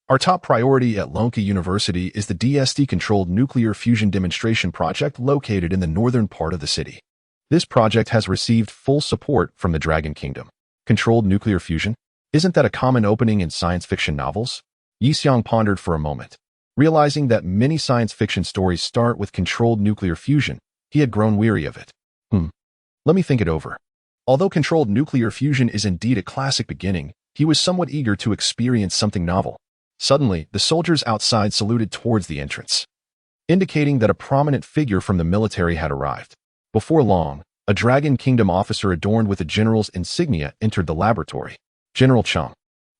our top priority at Lonka University is the DSD-controlled nuclear fusion demonstration project located in the northern part of the city. This project has received full support from the Dragon Kingdom. Controlled nuclear fusion? Isn't that a common opening in science fiction novels? Yixiang pondered for a moment. Realizing that many science fiction stories start with controlled nuclear fusion, he had grown weary of it. Let me think it over. Although controlled nuclear fusion is indeed a classic beginning, he was somewhat eager to experience something novel. Suddenly, the soldiers outside saluted towards the entrance, indicating that a prominent figure from the military had arrived. Before long, a Dragon Kingdom officer adorned with a general's insignia entered the laboratory. General Chung.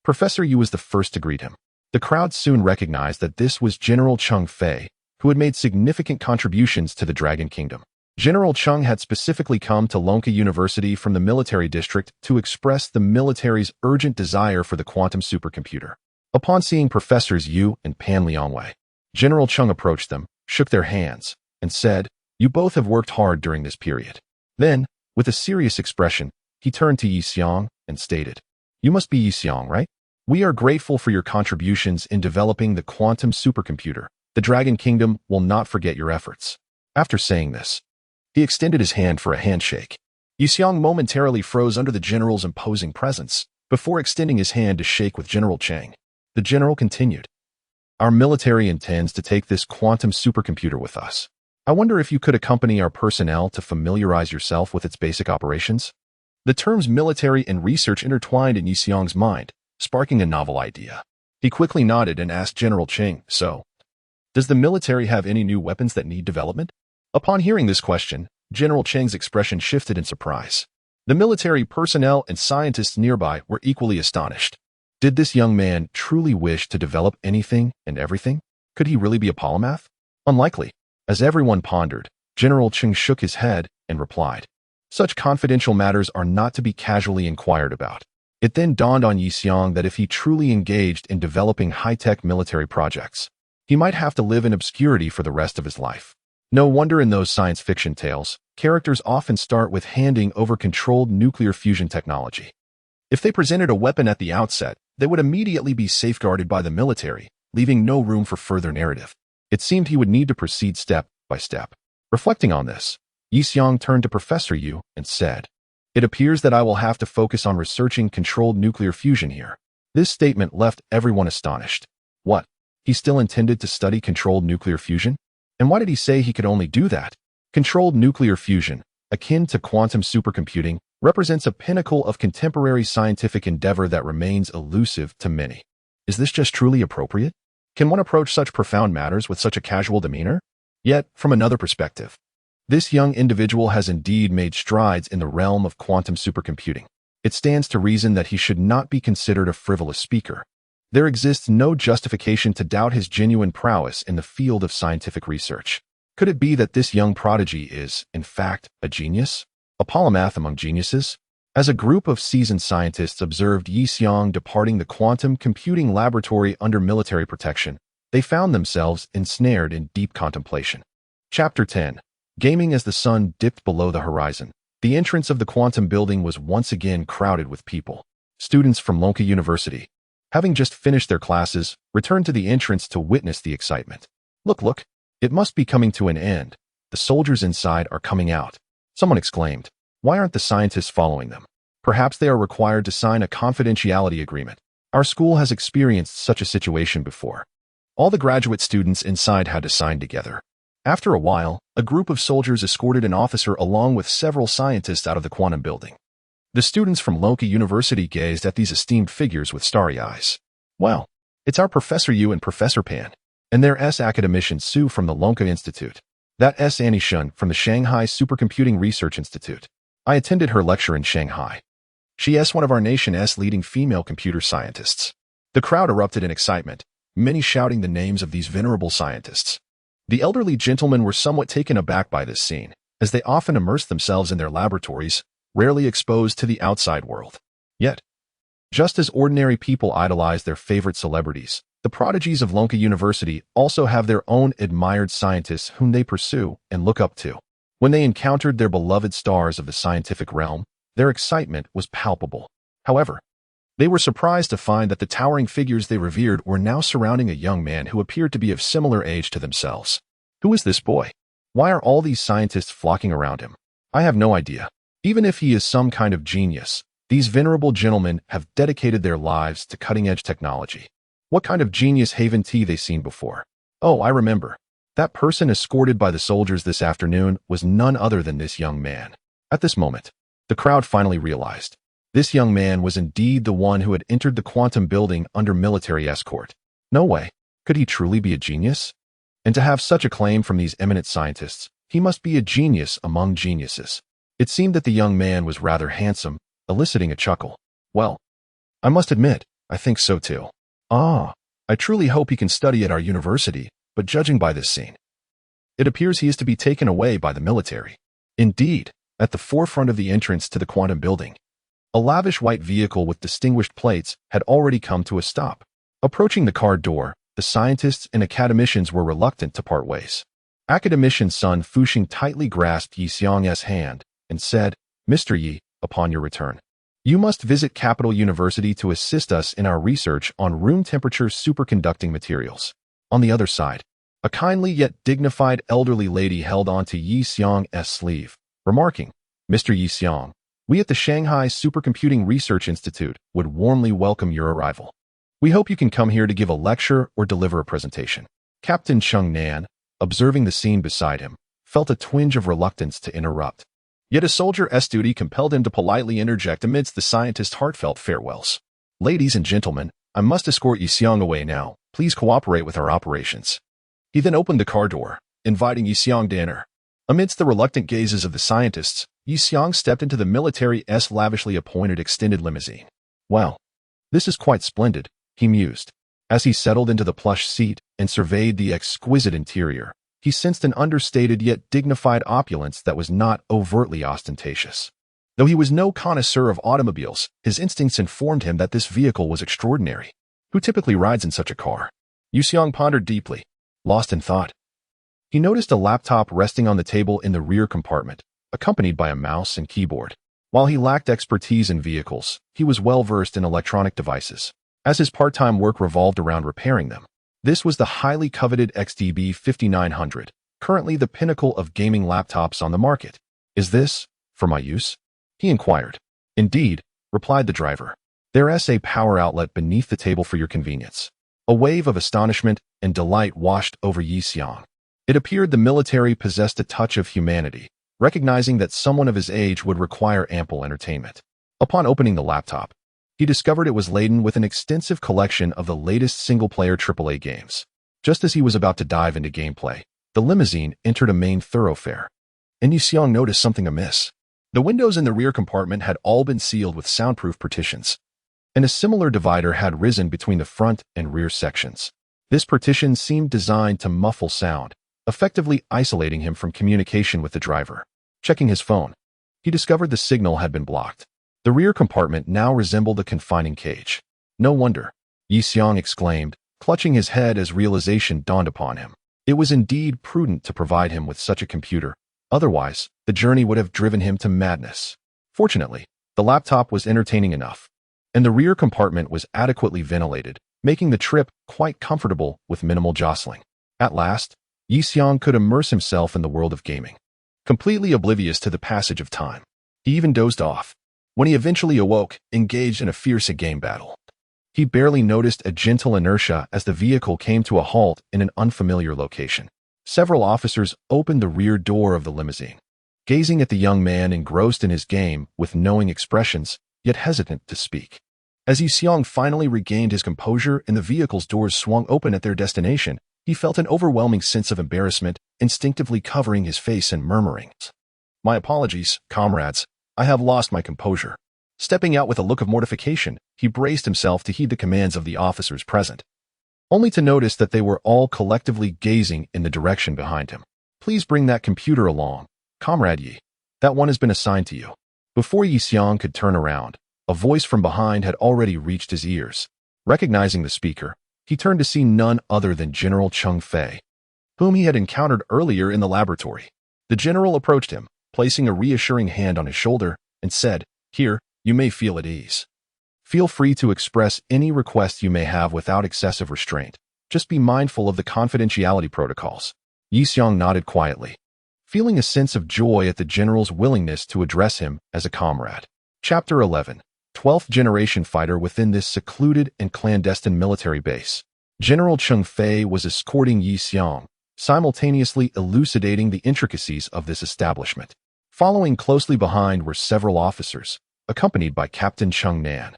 Professor Yu was the first to greet him. The crowd soon recognized that this was General Chung Fei, who had made significant contributions to the Dragon Kingdom. General Chung had specifically come to Lonka University from the military district to express the military's urgent desire for the quantum supercomputer. Upon seeing Professors Yu and Pan Liangwei, General Chung approached them, shook their hands, and said, you both have worked hard during this period. Then, with a serious expression, he turned to Yixiang and stated, you must be Yixiang, right? We are grateful for your contributions in developing the quantum supercomputer. The Dragon Kingdom will not forget your efforts. After saying this, he extended his hand for a handshake. Yixiang momentarily froze under the general's imposing presence, before extending his hand to shake with General Chang. The general continued, our military intends to take this quantum supercomputer with us. I wonder if you could accompany our personnel to familiarize yourself with its basic operations? The terms military and research intertwined in Yixiang's mind, sparking a novel idea. He quickly nodded and asked General Chang, so, does the military have any new weapons that need development? Upon hearing this question, General Chang's expression shifted in surprise. The military personnel and scientists nearby were equally astonished. Did this young man truly wish to develop anything and everything? Could he really be a polymath? Unlikely. As everyone pondered, General Cheng shook his head and replied, such confidential matters are not to be casually inquired about. It then dawned on Yixiang that if he truly engaged in developing high-tech military projects, he might have to live in obscurity for the rest of his life. No wonder in those science fiction tales, characters often start with handing over controlled nuclear fusion technology. If they presented a weapon at the outset, they would immediately be safeguarded by the military, leaving no room for further narrative. It seemed he would need to proceed step by step. Reflecting on this, Yixiang turned to Professor Yu and said, It appears that I will have to focus on researching controlled nuclear fusion here. This statement left everyone astonished. What? He still intended to study controlled nuclear fusion? And why did he say he could only do that? Controlled nuclear fusion, akin to quantum supercomputing, represents a pinnacle of contemporary scientific endeavor that remains elusive to many. Is this just truly appropriate? Can one approach such profound matters with such a casual demeanor? Yet, from another perspective, this young individual has indeed made strides in the realm of quantum supercomputing. It stands to reason that he should not be considered a frivolous speaker. There exists no justification to doubt his genuine prowess in the field of scientific research. Could it be that this young prodigy is, in fact, a genius? A polymath among geniuses? As a group of seasoned scientists observed Yi Xiong departing the quantum computing laboratory under military protection, they found themselves ensnared in deep contemplation. Chapter 10. Gaming as the sun dipped below the horizon. The entrance of the quantum building was once again crowded with people. Students from Lonka University, having just finished their classes, returned to the entrance to witness the excitement. Look, it must be coming to an end. The soldiers inside are coming out. Someone exclaimed. Why aren't the scientists following them? Perhaps they are required to sign a confidentiality agreement. Our school has experienced such a situation before. All the graduate students inside had to sign together. After a while, a group of soldiers escorted an officer along with several scientists out of the quantum building. The students from Lonka University gazed at these esteemed figures with starry eyes. Well, it's our Professor Yu and Professor Pan, and their academician Su from the Lonka Institute. That Annie Shun from the Shanghai Supercomputing Research Institute. I attended her lecture in Shanghai. She is one of our nation's leading female computer scientists. The crowd erupted in excitement, many shouting the names of these venerable scientists. The elderly gentlemen were somewhat taken aback by this scene, as they often immersed themselves in their laboratories, rarely exposed to the outside world. Yet, just as ordinary people idolize their favorite celebrities, the prodigies of Lonka University also have their own admired scientists whom they pursue and look up to. When they encountered their beloved stars of the scientific realm, their excitement was palpable. However, they were surprised to find that the towering figures they revered were now surrounding a young man who appeared to be of similar age to themselves. Who is this boy? Why are all these scientists flocking around him? I have no idea. Even if he is some kind of genius, these venerable gentlemen have dedicated their lives to cutting-edge technology. What kind of genius haven't they seen before? Oh, I remember. That person escorted by the soldiers this afternoon was none other than this young man. At this moment, the crowd finally realized. This young man was indeed the one who had entered the quantum building under military escort. No way. Could he truly be a genius? And to have such acclaim from these eminent scientists, he must be a genius among geniuses. It seemed that the young man was rather handsome, eliciting a chuckle. Well, I must admit, I think so too. I truly hope he can study at our university, but judging by this scene, it appears he is to be taken away by the military. Indeed, at the forefront of the entrance to the quantum building, a lavish white vehicle with distinguished plates had already come to a stop. Approaching the car door, the scientists and academicians were reluctant to part ways. Academician Sun Fuxing tightly grasped Yi Xiong's hand and said, Mr. Yi, upon your return, you must visit Capital University to assist us in our research on room-temperature superconducting materials. On the other side, a kindly yet dignified elderly lady held onto Yi Xiong's sleeve, remarking, Mr. Yi Xiong, we at the Shanghai Supercomputing Research Institute would warmly welcome your arrival. We hope you can come here to give a lecture or deliver a presentation. Captain Chung Nan, observing the scene beside him, felt a twinge of reluctance to interrupt. Yet a soldier's duty compelled him to politely interject amidst the scientist's heartfelt farewells. Ladies and gentlemen, I must escort Yi Xiong away now. Please cooperate with our operations. He then opened the car door, inviting Yi Xiong to enter. Amidst the reluctant gazes of the scientists, Yi Xiong stepped into the military's lavishly appointed extended limousine. Well, this is quite splendid, he mused. As he settled into the plush seat and surveyed the exquisite interior, he sensed an understated yet dignified opulence that was not overtly ostentatious. Though he was no connoisseur of automobiles, his instincts informed him that this vehicle was extraordinary. Who typically rides in such a car? Yi Xiong pondered deeply, lost in thought. He noticed a laptop resting on the table in the rear compartment, accompanied by a mouse and keyboard. While he lacked expertise in vehicles, he was well-versed in electronic devices, as his part-time work revolved around repairing them. This was the highly coveted XDB 5900, currently the pinnacle of gaming laptops on the market. Is this for my use? he inquired. Indeed, replied the driver. There's a power outlet beneath the table for your convenience. A wave of astonishment and delight washed over Yi Xiong. It appeared the military possessed a touch of humanity, recognizing that someone of his age would require ample entertainment. Upon opening the laptop, he discovered it was laden with an extensive collection of the latest single-player AAA games. Just as he was about to dive into gameplay, the limousine entered a main thoroughfare, and Yi Xiong noticed something amiss. The windows in the rear compartment had all been sealed with soundproof partitions, and a similar divider had risen between the front and rear sections. This partition seemed designed to muffle sound, effectively isolating him from communication with the driver. Checking his phone, he discovered the signal had been blocked. The rear compartment now resembled a confining cage. No wonder, Yi Xiong exclaimed, clutching his head as realization dawned upon him. It was indeed prudent to provide him with such a computer, otherwise, the journey would have driven him to madness. Fortunately, the laptop was entertaining enough, and the rear compartment was adequately ventilated, making the trip quite comfortable with minimal jostling. At last, Yi Xiong could immerse himself in the world of gaming, completely oblivious to the passage of time. He even dozed off. When he eventually awoke, engaged in a fierce game battle. He barely noticed a gentle inertia as the vehicle came to a halt in an unfamiliar location. Several officers opened the rear door of the limousine, gazing at the young man engrossed in his game with knowing expressions, yet hesitant to speak. As Yi Xiong finally regained his composure and the vehicle's doors swung open at their destination, he felt an overwhelming sense of embarrassment, instinctively covering his face and murmuring, "My apologies, comrades. I have lost my composure." Stepping out with a look of mortification, he braced himself to heed the commands of the officers present, only to notice that they were all collectively gazing in the direction behind him. "Please bring that computer along, Comrade Yi. That one has been assigned to you." Before Yi Xiong could turn around, a voice from behind had already reached his ears. Recognizing the speaker, he turned to see none other than General Cheng Fei, whom he had encountered earlier in the laboratory. The general approached him, placing a reassuring hand on his shoulder, and said, "Here, you may feel at ease. Feel free to express any requests you may have without excessive restraint. Just be mindful of the confidentiality protocols." Yi Xiong nodded quietly, feeling a sense of joy at the general's willingness to address him as a comrade. Chapter 11. 12th generation fighter within this secluded and clandestine military base. General Cheng Fei was escorting Yi Xiong, simultaneously elucidating the intricacies of this establishment. Following closely behind were several officers, accompanied by Captain Cheng Nan,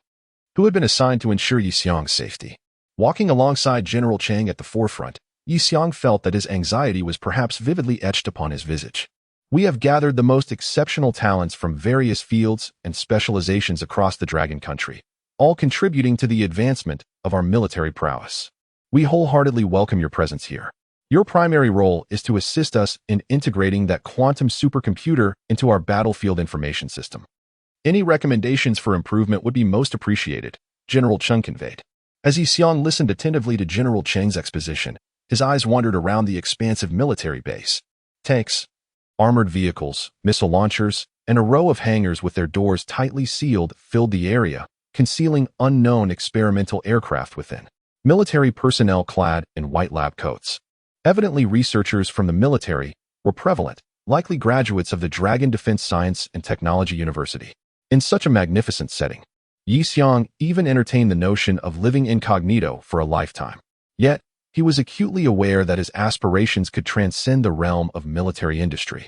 who had been assigned to ensure Yi Xiong's safety. Walking alongside General Cheng at the forefront, Yi Xiong felt that his anxiety was perhaps vividly etched upon his visage. "We have gathered the most exceptional talents from various fields and specializations across the Dragon Country, all contributing to the advancement of our military prowess. We wholeheartedly welcome your presence here. Your primary role is to assist us in integrating that quantum supercomputer into our battlefield information system. Any recommendations for improvement would be most appreciated," General Cheng conveyed. As Yi Xiong listened attentively to General Cheng's exposition, his eyes wandered around the expansive military base. Tanks, armored vehicles, missile launchers, and a row of hangars with their doors tightly sealed filled the area, concealing unknown experimental aircraft within. Military personnel clad in white lab coats, evidently researchers from the military, were prevalent, likely graduates of the Dragon Defense Science and Technology University. In such a magnificent setting, Yi Xiong even entertained the notion of living incognito for a lifetime. Yet, he was acutely aware that his aspirations could transcend the realm of military industry.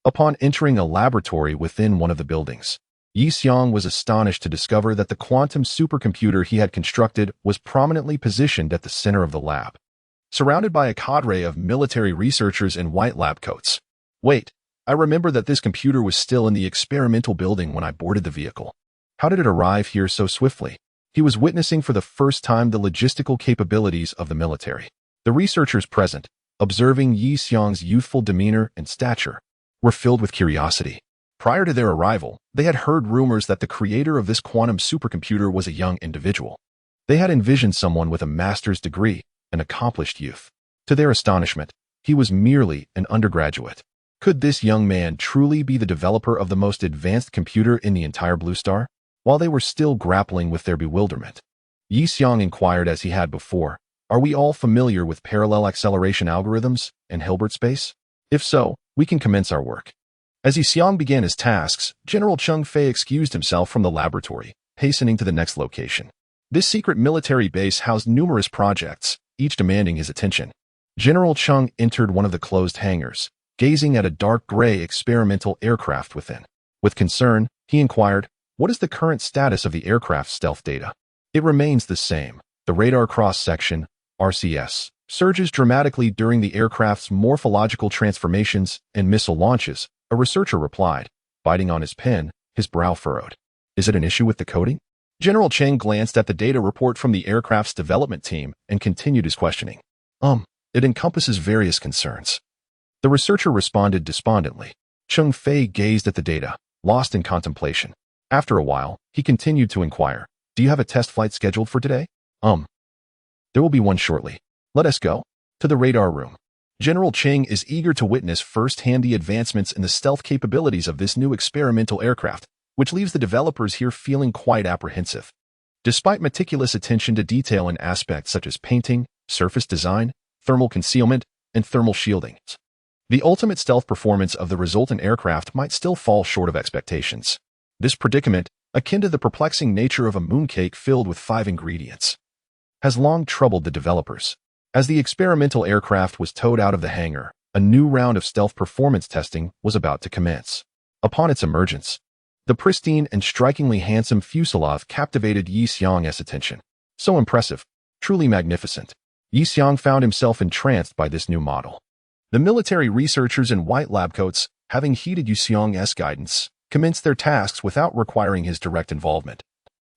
Upon entering a laboratory within one of the buildings, Yi Xiong was astonished to discover that the quantum supercomputer he had constructed was prominently positioned at the center of the lab, surrounded by a cadre of military researchers in white lab coats. "Wait, I remember that this computer was still in the experimental building when I boarded the vehicle. How did it arrive here so swiftly?" He was witnessing for the first time the logistical capabilities of the military. The researchers present, observing Yi Xiong's youthful demeanor and stature, were filled with curiosity. Prior to their arrival, they had heard rumors that the creator of this quantum supercomputer was a young individual. They had envisioned someone with a master's degree, an accomplished youth. To their astonishment, he was merely an undergraduate. Could this young man truly be the developer of the most advanced computer in the entire Blue Star? While they were still grappling with their bewilderment, Yi Xiong inquired as he had before, "Are we all familiar with parallel acceleration algorithms and Hilbert space? If so, we can commence our work." As Yi Xiang began his tasks, General Cheng Fei excused himself from the laboratory, hastening to the next location. This secret military base housed numerous projects, each demanding his attention. General Cheng entered one of the closed hangars, gazing at a dark gray experimental aircraft within. With concern, he inquired, "What is the current status of the aircraft's stealth data?" "It remains the same. The radar cross-section, RCS, surges dramatically during the aircraft's morphological transformations and missile launches," a researcher replied, biting on his pen, his brow furrowed. "Is it an issue with the coding?" General Cheng glanced at the data report from the aircraft's development team and continued his questioning. It encompasses various concerns." The researcher responded despondently. Cheng Fei gazed at the data, lost in contemplation. After a while, he continued to inquire, "Do you have a test flight scheduled for today?" There will be one shortly. Let us go." To the radar room. General Cheng is eager to witness firsthand the advancements in the stealth capabilities of this new experimental aircraft, which leaves the developers here feeling quite apprehensive. Despite meticulous attention to detail in aspects such as painting, surface design, thermal concealment, and thermal shielding, the ultimate stealth performance of the resultant aircraft might still fall short of expectations. This predicament, akin to the perplexing nature of a mooncake filled with 5 ingredients, has long troubled the developers. As the experimental aircraft was towed out of the hangar, a new round of stealth performance testing was about to commence. Upon its emergence, the pristine and strikingly handsome fuselage captivated Yi Xiang's attention. So impressive, truly magnificent. Yi Xiang found himself entranced by this new model. The military researchers in white lab coats, having heeded Yi Xiang's guidance, commenced their tasks without requiring his direct involvement,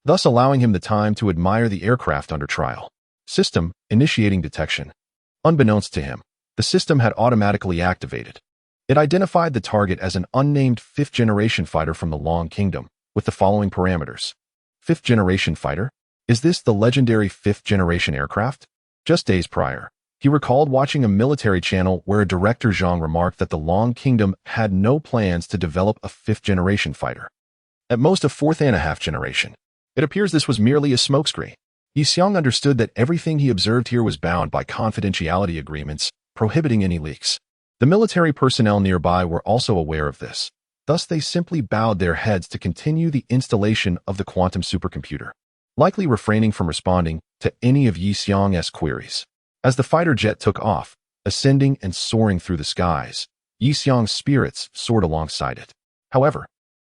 thus allowing him the time to admire the aircraft under trial. System, initiating detection. Unbeknownst to him, the system had automatically activated. It identified the target as an unnamed 5th-generation fighter from the Long Kingdom, with the following parameters. 5th-generation fighter? Is this the legendary 5th-generation aircraft? Just days prior, he recalled watching a military channel where a director Zhang remarked that the Long Kingdom had no plans to develop a 5th-generation fighter. At most a 4th-and-a-half generation. It appears this was merely a smokescreen. Yi Xiang understood that everything he observed here was bound by confidentiality agreements, prohibiting any leaks. The military personnel nearby were also aware of this. Thus they simply bowed their heads to continue the installation of the quantum supercomputer, likely refraining from responding to any of Yi Xiang's queries. As the fighter jet took off, ascending and soaring through the skies, Yi Xiang's spirits soared alongside it. However,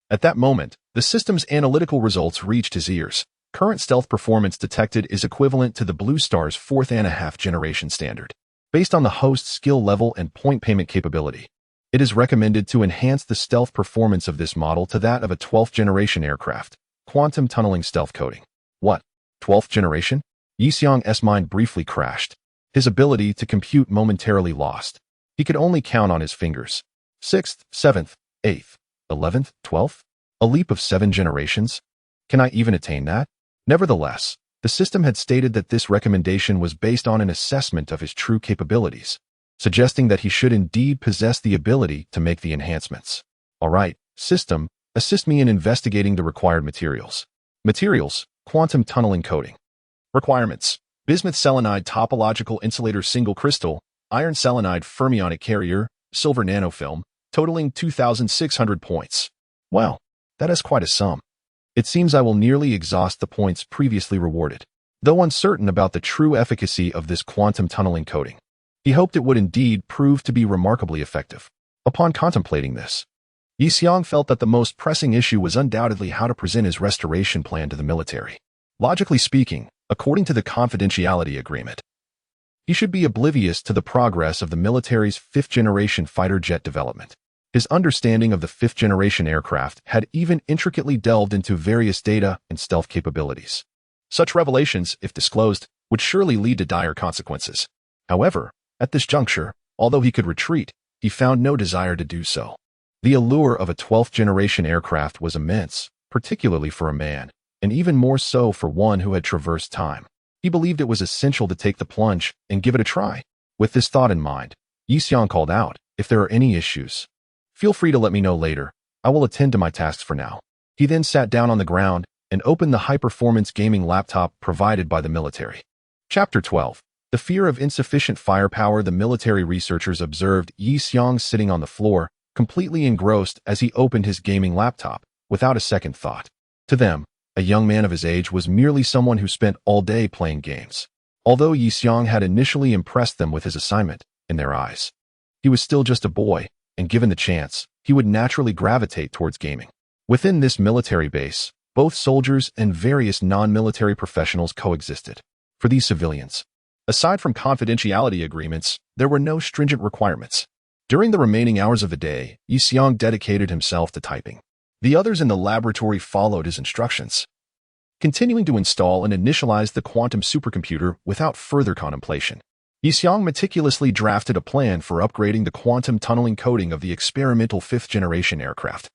at that moment, the system's analytical results reached his ears. Current stealth performance detected is equivalent to the Blue Star's 4th-and-a-half generation standard. Based on the host's skill level and point payment capability, it is recommended to enhance the stealth performance of this model to that of a 12th-generation aircraft. Quantum tunneling stealth coding. What? 12th generation? Yi Xiang's mind briefly crashed. His ability to compute momentarily lost. He could only count on his fingers. 6th, 7th, 8th, 11th, 12th? A leap of 7 generations? Can I even attain that? Nevertheless, the system had stated that this recommendation was based on an assessment of his true capabilities, suggesting that he should indeed possess the ability to make the enhancements. All right, system, assist me in investigating the required materials. Materials, quantum tunneling coding. Requirements: bismuth selenide topological insulator single crystal, iron selenide fermionic carrier, silver nanofilm, totaling 2,600 points. Wow, that is quite a sum. It seems I will nearly exhaust the points previously rewarded. Though uncertain about the true efficacy of this quantum tunneling coding, he hoped it would indeed prove to be remarkably effective. Upon contemplating this, Yi Xiang felt that the most pressing issue was undoubtedly how to present his restoration plan to the military. Logically speaking, according to the confidentiality agreement, he should be oblivious to the progress of the military's 5th-generation fighter jet development. His understanding of the 5th-generation aircraft had even intricately delved into various data and stealth capabilities. Such revelations, if disclosed, would surely lead to dire consequences. However, at this juncture, although he could retreat, he found no desire to do so. The allure of a 12th-generation aircraft was immense, particularly for a man, and even more so for one who had traversed time. He believed it was essential to take the plunge and give it a try. With this thought in mind, Yi Xiang called out, "If there are any issues, feel free to let me know later. I will attend to my tasks for now." He then sat down on the ground and opened the high-performance gaming laptop provided by the military. Chapter 12. The fear of insufficient firepower. The military researchers observed Yi Xiang sitting on the floor, completely engrossed as he opened his gaming laptop, without a second thought. To them, a young man of his age was merely someone who spent all day playing games. Although Yi Xiong had initially impressed them with his assignment, in their eyes, he was still just a boy, and given the chance, he would naturally gravitate towards gaming. Within this military base, both soldiers and various non-military professionals coexisted. For these civilians, aside from confidentiality agreements, there were no stringent requirements. During the remaining hours of the day, Yi Xiong dedicated himself to typing. The others in the laboratory followed his instructions, continuing to install and initialize the quantum supercomputer without further contemplation. Yi Xiong meticulously drafted a plan for upgrading the quantum tunneling coding of the experimental fifth-generation aircraft,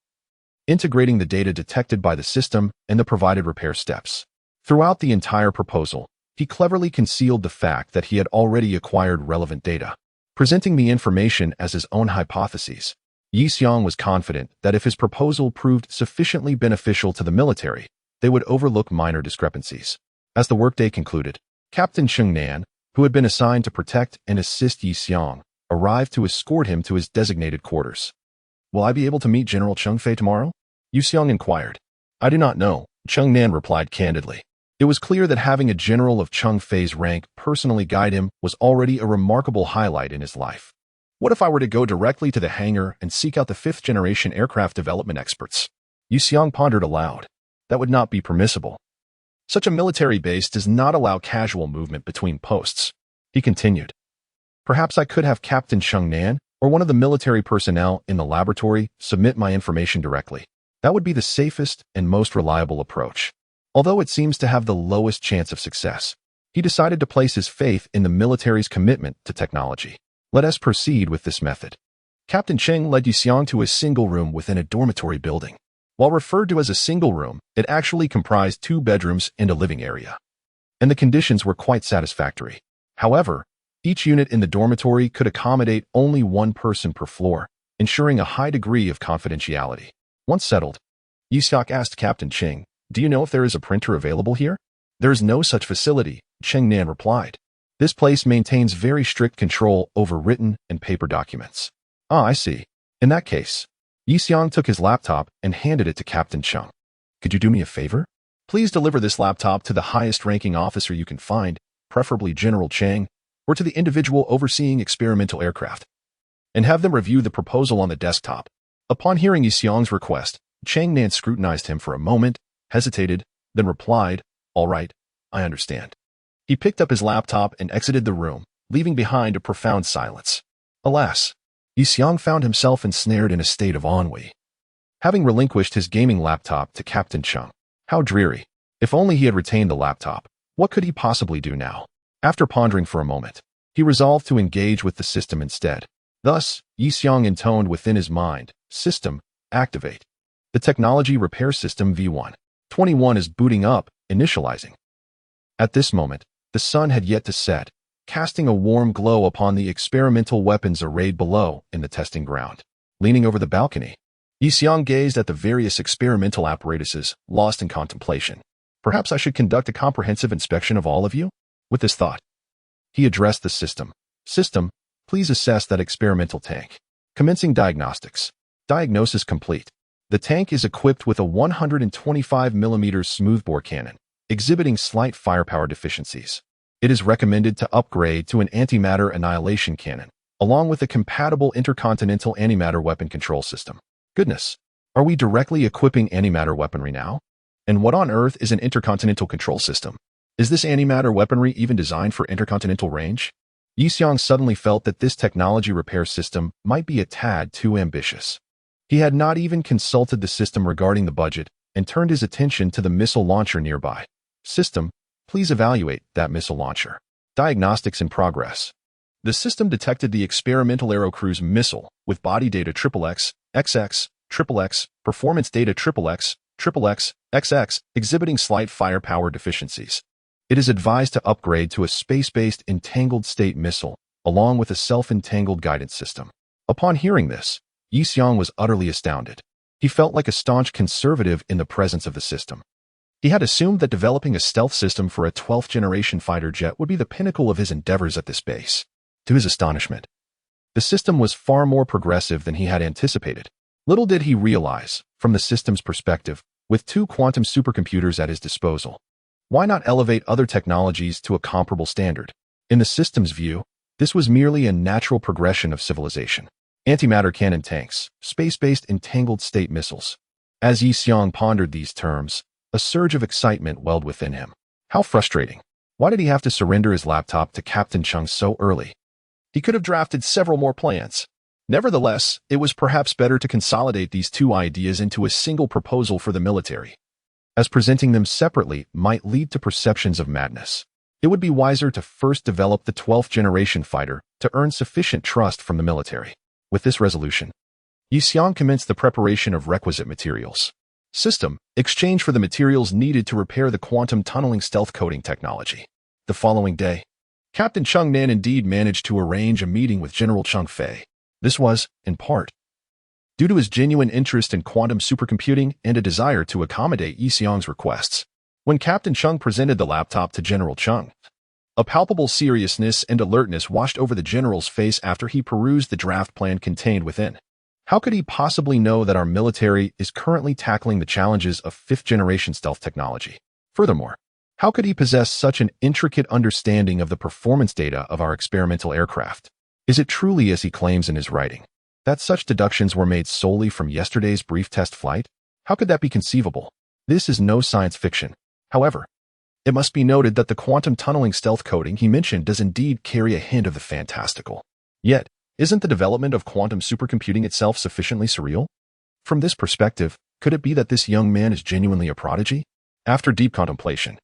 integrating the data detected by the system and the provided repair steps. Throughout the entire proposal, he cleverly concealed the fact that he had already acquired relevant data, presenting the information as his own hypotheses. Yi Xiong was confident that if his proposal proved sufficiently beneficial to the military, they would overlook minor discrepancies. As the workday concluded, Captain Cheng Nan, who had been assigned to protect and assist Yi Xiong, arrived to escort him to his designated quarters. "Will I be able to meet General Cheng Fei tomorrow?" Yi Xiong inquired. "I do not know," Cheng Nan replied candidly. It was clear that having a general of Cheng Fei's rank personally guide him was already a remarkable highlight in his life. What if I were to go directly to the hangar and seek out the fifth-generation aircraft development experts? Yi Xiong pondered aloud. That would not be permissible. Such a military base does not allow casual movement between posts. He continued. Perhaps I could have Captain Cheng Nan or one of the military personnel in the laboratory submit my information directly. That would be the safest and most reliable approach. Although it seems to have the lowest chance of success, he decided to place his faith in the military's commitment to technology. Let us proceed with this method. Captain Cheng led Yi Xiong to a single room within a dormitory building. While referred to as a single room, it actually comprised 2 bedrooms and a living area, and the conditions were quite satisfactory. However, each unit in the dormitory could accommodate only 1 person per floor, ensuring a high degree of confidentiality. Once settled, Yi Xiong asked Captain Cheng, "Do you know if there is a printer available here?" "There is no such facility," Cheng Nan replied. "This place maintains very strict control over written and paper documents." "Ah, I see. In that case," Yi Xiong took his laptop and handed it to Captain Cheng. "Could you do me a favor? Please deliver this laptop to the highest-ranking officer you can find, preferably General Cheng, or to the individual overseeing experimental aircraft, and have them review the proposal on the desktop." Upon hearing Yi Xiong's request, Cheng Nan scrutinized him for a moment, hesitated, then replied, "All right, I understand." He picked up his laptop and exited the room, leaving behind a profound silence. Alas, Yi Xiong found himself ensnared in a state of ennui, having relinquished his gaming laptop to Captain Cheng. How dreary. If only he had retained the laptop. What could he possibly do now? After pondering for a moment, he resolved to engage with the system instead. Thus, Yi Xiong intoned within his mind, "System, activate. The technology repair system V121 is booting up, initializing." At this moment, the sun had yet to set, casting a warm glow upon the experimental weapons arrayed below in the testing ground. Leaning over the balcony, Yi Xiong gazed at the various experimental apparatuses, lost in contemplation. "Perhaps I should conduct a comprehensive inspection of all of you?" With this thought, he addressed the system. "System, please assess that experimental tank. Commencing diagnostics. Diagnosis complete. The tank is equipped with a 125mm smoothbore cannon, exhibiting slight firepower deficiencies. It is recommended to upgrade to an antimatter annihilation cannon, along with a compatible intercontinental antimatter weapon control system." Goodness, are we directly equipping antimatter weaponry now? And what on earth is an intercontinental control system? Is this antimatter weaponry even designed for intercontinental range? Yi Xiong suddenly felt that this technology repair system might be a tad too ambitious. He had not even consulted the system regarding the budget and turned his attention to the missile launcher nearby. "System, please evaluate that missile launcher. Diagnostics in progress." The system detected the experimental Aerocruise missile with body data XXX, XX, XXX, performance data XXX, XXX, XX, exhibiting slight firepower deficiencies. It is advised to upgrade to a space-based entangled state missile, along with a self-entangled guidance system. Upon hearing this, Yi Xiong was utterly astounded. He felt like a staunch conservative in the presence of the system. He had assumed that developing a stealth system for a 12th-generation fighter jet would be the pinnacle of his endeavors at this base. To his astonishment, The system was far more progressive than he had anticipated. Little did he realize, from the system's perspective, with 2 quantum supercomputers at his disposal, why not elevate other technologies to a comparable standard? In the system's view, this was merely a natural progression of civilization. Antimatter cannon tanks, space-based entangled state missiles. As Yi Xiong pondered these terms, a surge of excitement welled within him. How frustrating. Why did he have to surrender his laptop to Captain Chung so early? He could have drafted several more plans. Nevertheless, it was perhaps better to consolidate these 2 ideas into a single proposal for the military, as presenting them separately might lead to perceptions of madness. It would be wiser to first develop the 12th generation fighter to earn sufficient trust from the military. With this resolution, Yi Xiong commenced the preparation of requisite materials. System, exchange for the materials needed to repair the quantum tunneling stealth coding technology. The following day, Captain Chung Nan indeed managed to arrange a meeting with General Chung Fei. This was, in part, due to his genuine interest in quantum supercomputing and a desire to accommodate Yi Xiong's requests. When Captain Chung presented the laptop to General Chung, a palpable seriousness and alertness washed over the general's face after he perused the draft plan contained within. How could he possibly know that our military is currently tackling the challenges of 5th-generation stealth technology? Furthermore, how could he possess such an intricate understanding of the performance data of our experimental aircraft? Is it truly as he claims in his writing, that such deductions were made solely from yesterday's brief test flight? How could that be conceivable? This is no science fiction. However, it must be noted that the quantum tunneling stealth coding he mentioned does indeed carry a hint of the fantastical. Yet, isn't the development of quantum supercomputing itself sufficiently surreal? From this perspective, could it be that this young man is genuinely a prodigy? After deep contemplation,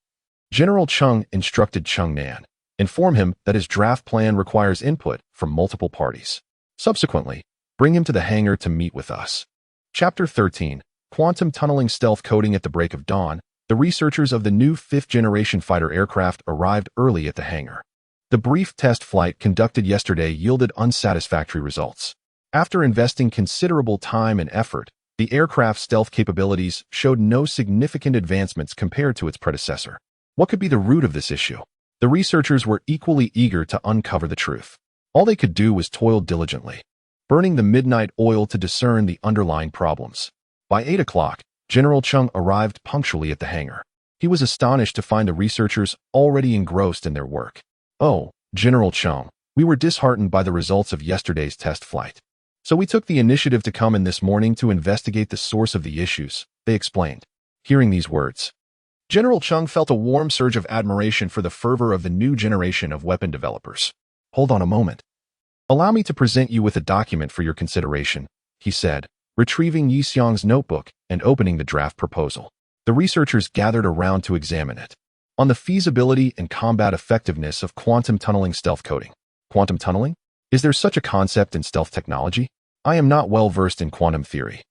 General Chung instructed Chung Nan, inform him that his draft plan requires input from multiple parties. Subsequently, bring him to the hangar to meet with us. Chapter 13, Quantum Tunneling Stealth Coding. At the break of dawn, the researchers of the new 5th-generation fighter aircraft arrived early at the hangar. The brief test flight conducted yesterday yielded unsatisfactory results. After investing considerable time and effort, the aircraft's stealth capabilities showed no significant advancements compared to its predecessor. What could be the root of this issue? The researchers were equally eager to uncover the truth. All they could do was toil diligently, burning the midnight oil to discern the underlying problems. By 8 o'clock, General Chung arrived punctually at the hangar. He was astonished to find the researchers already engrossed in their work. "Oh, General Chung, we were disheartened by the results of yesterday's test flight. So we took the initiative to come in this morning to investigate the source of the issues," they explained. Hearing these words, General Chung felt a warm surge of admiration for the fervor of the new generation of weapon developers. "Hold on a moment. Allow me to present you with a document for your consideration," he said, retrieving Yi Xiong's notebook and opening the draft proposal. The researchers gathered around to examine it. On the feasibility and combat effectiveness of quantum tunneling stealth coding. Quantum tunneling? Is there such a concept in stealth technology? I am not well versed in quantum theory,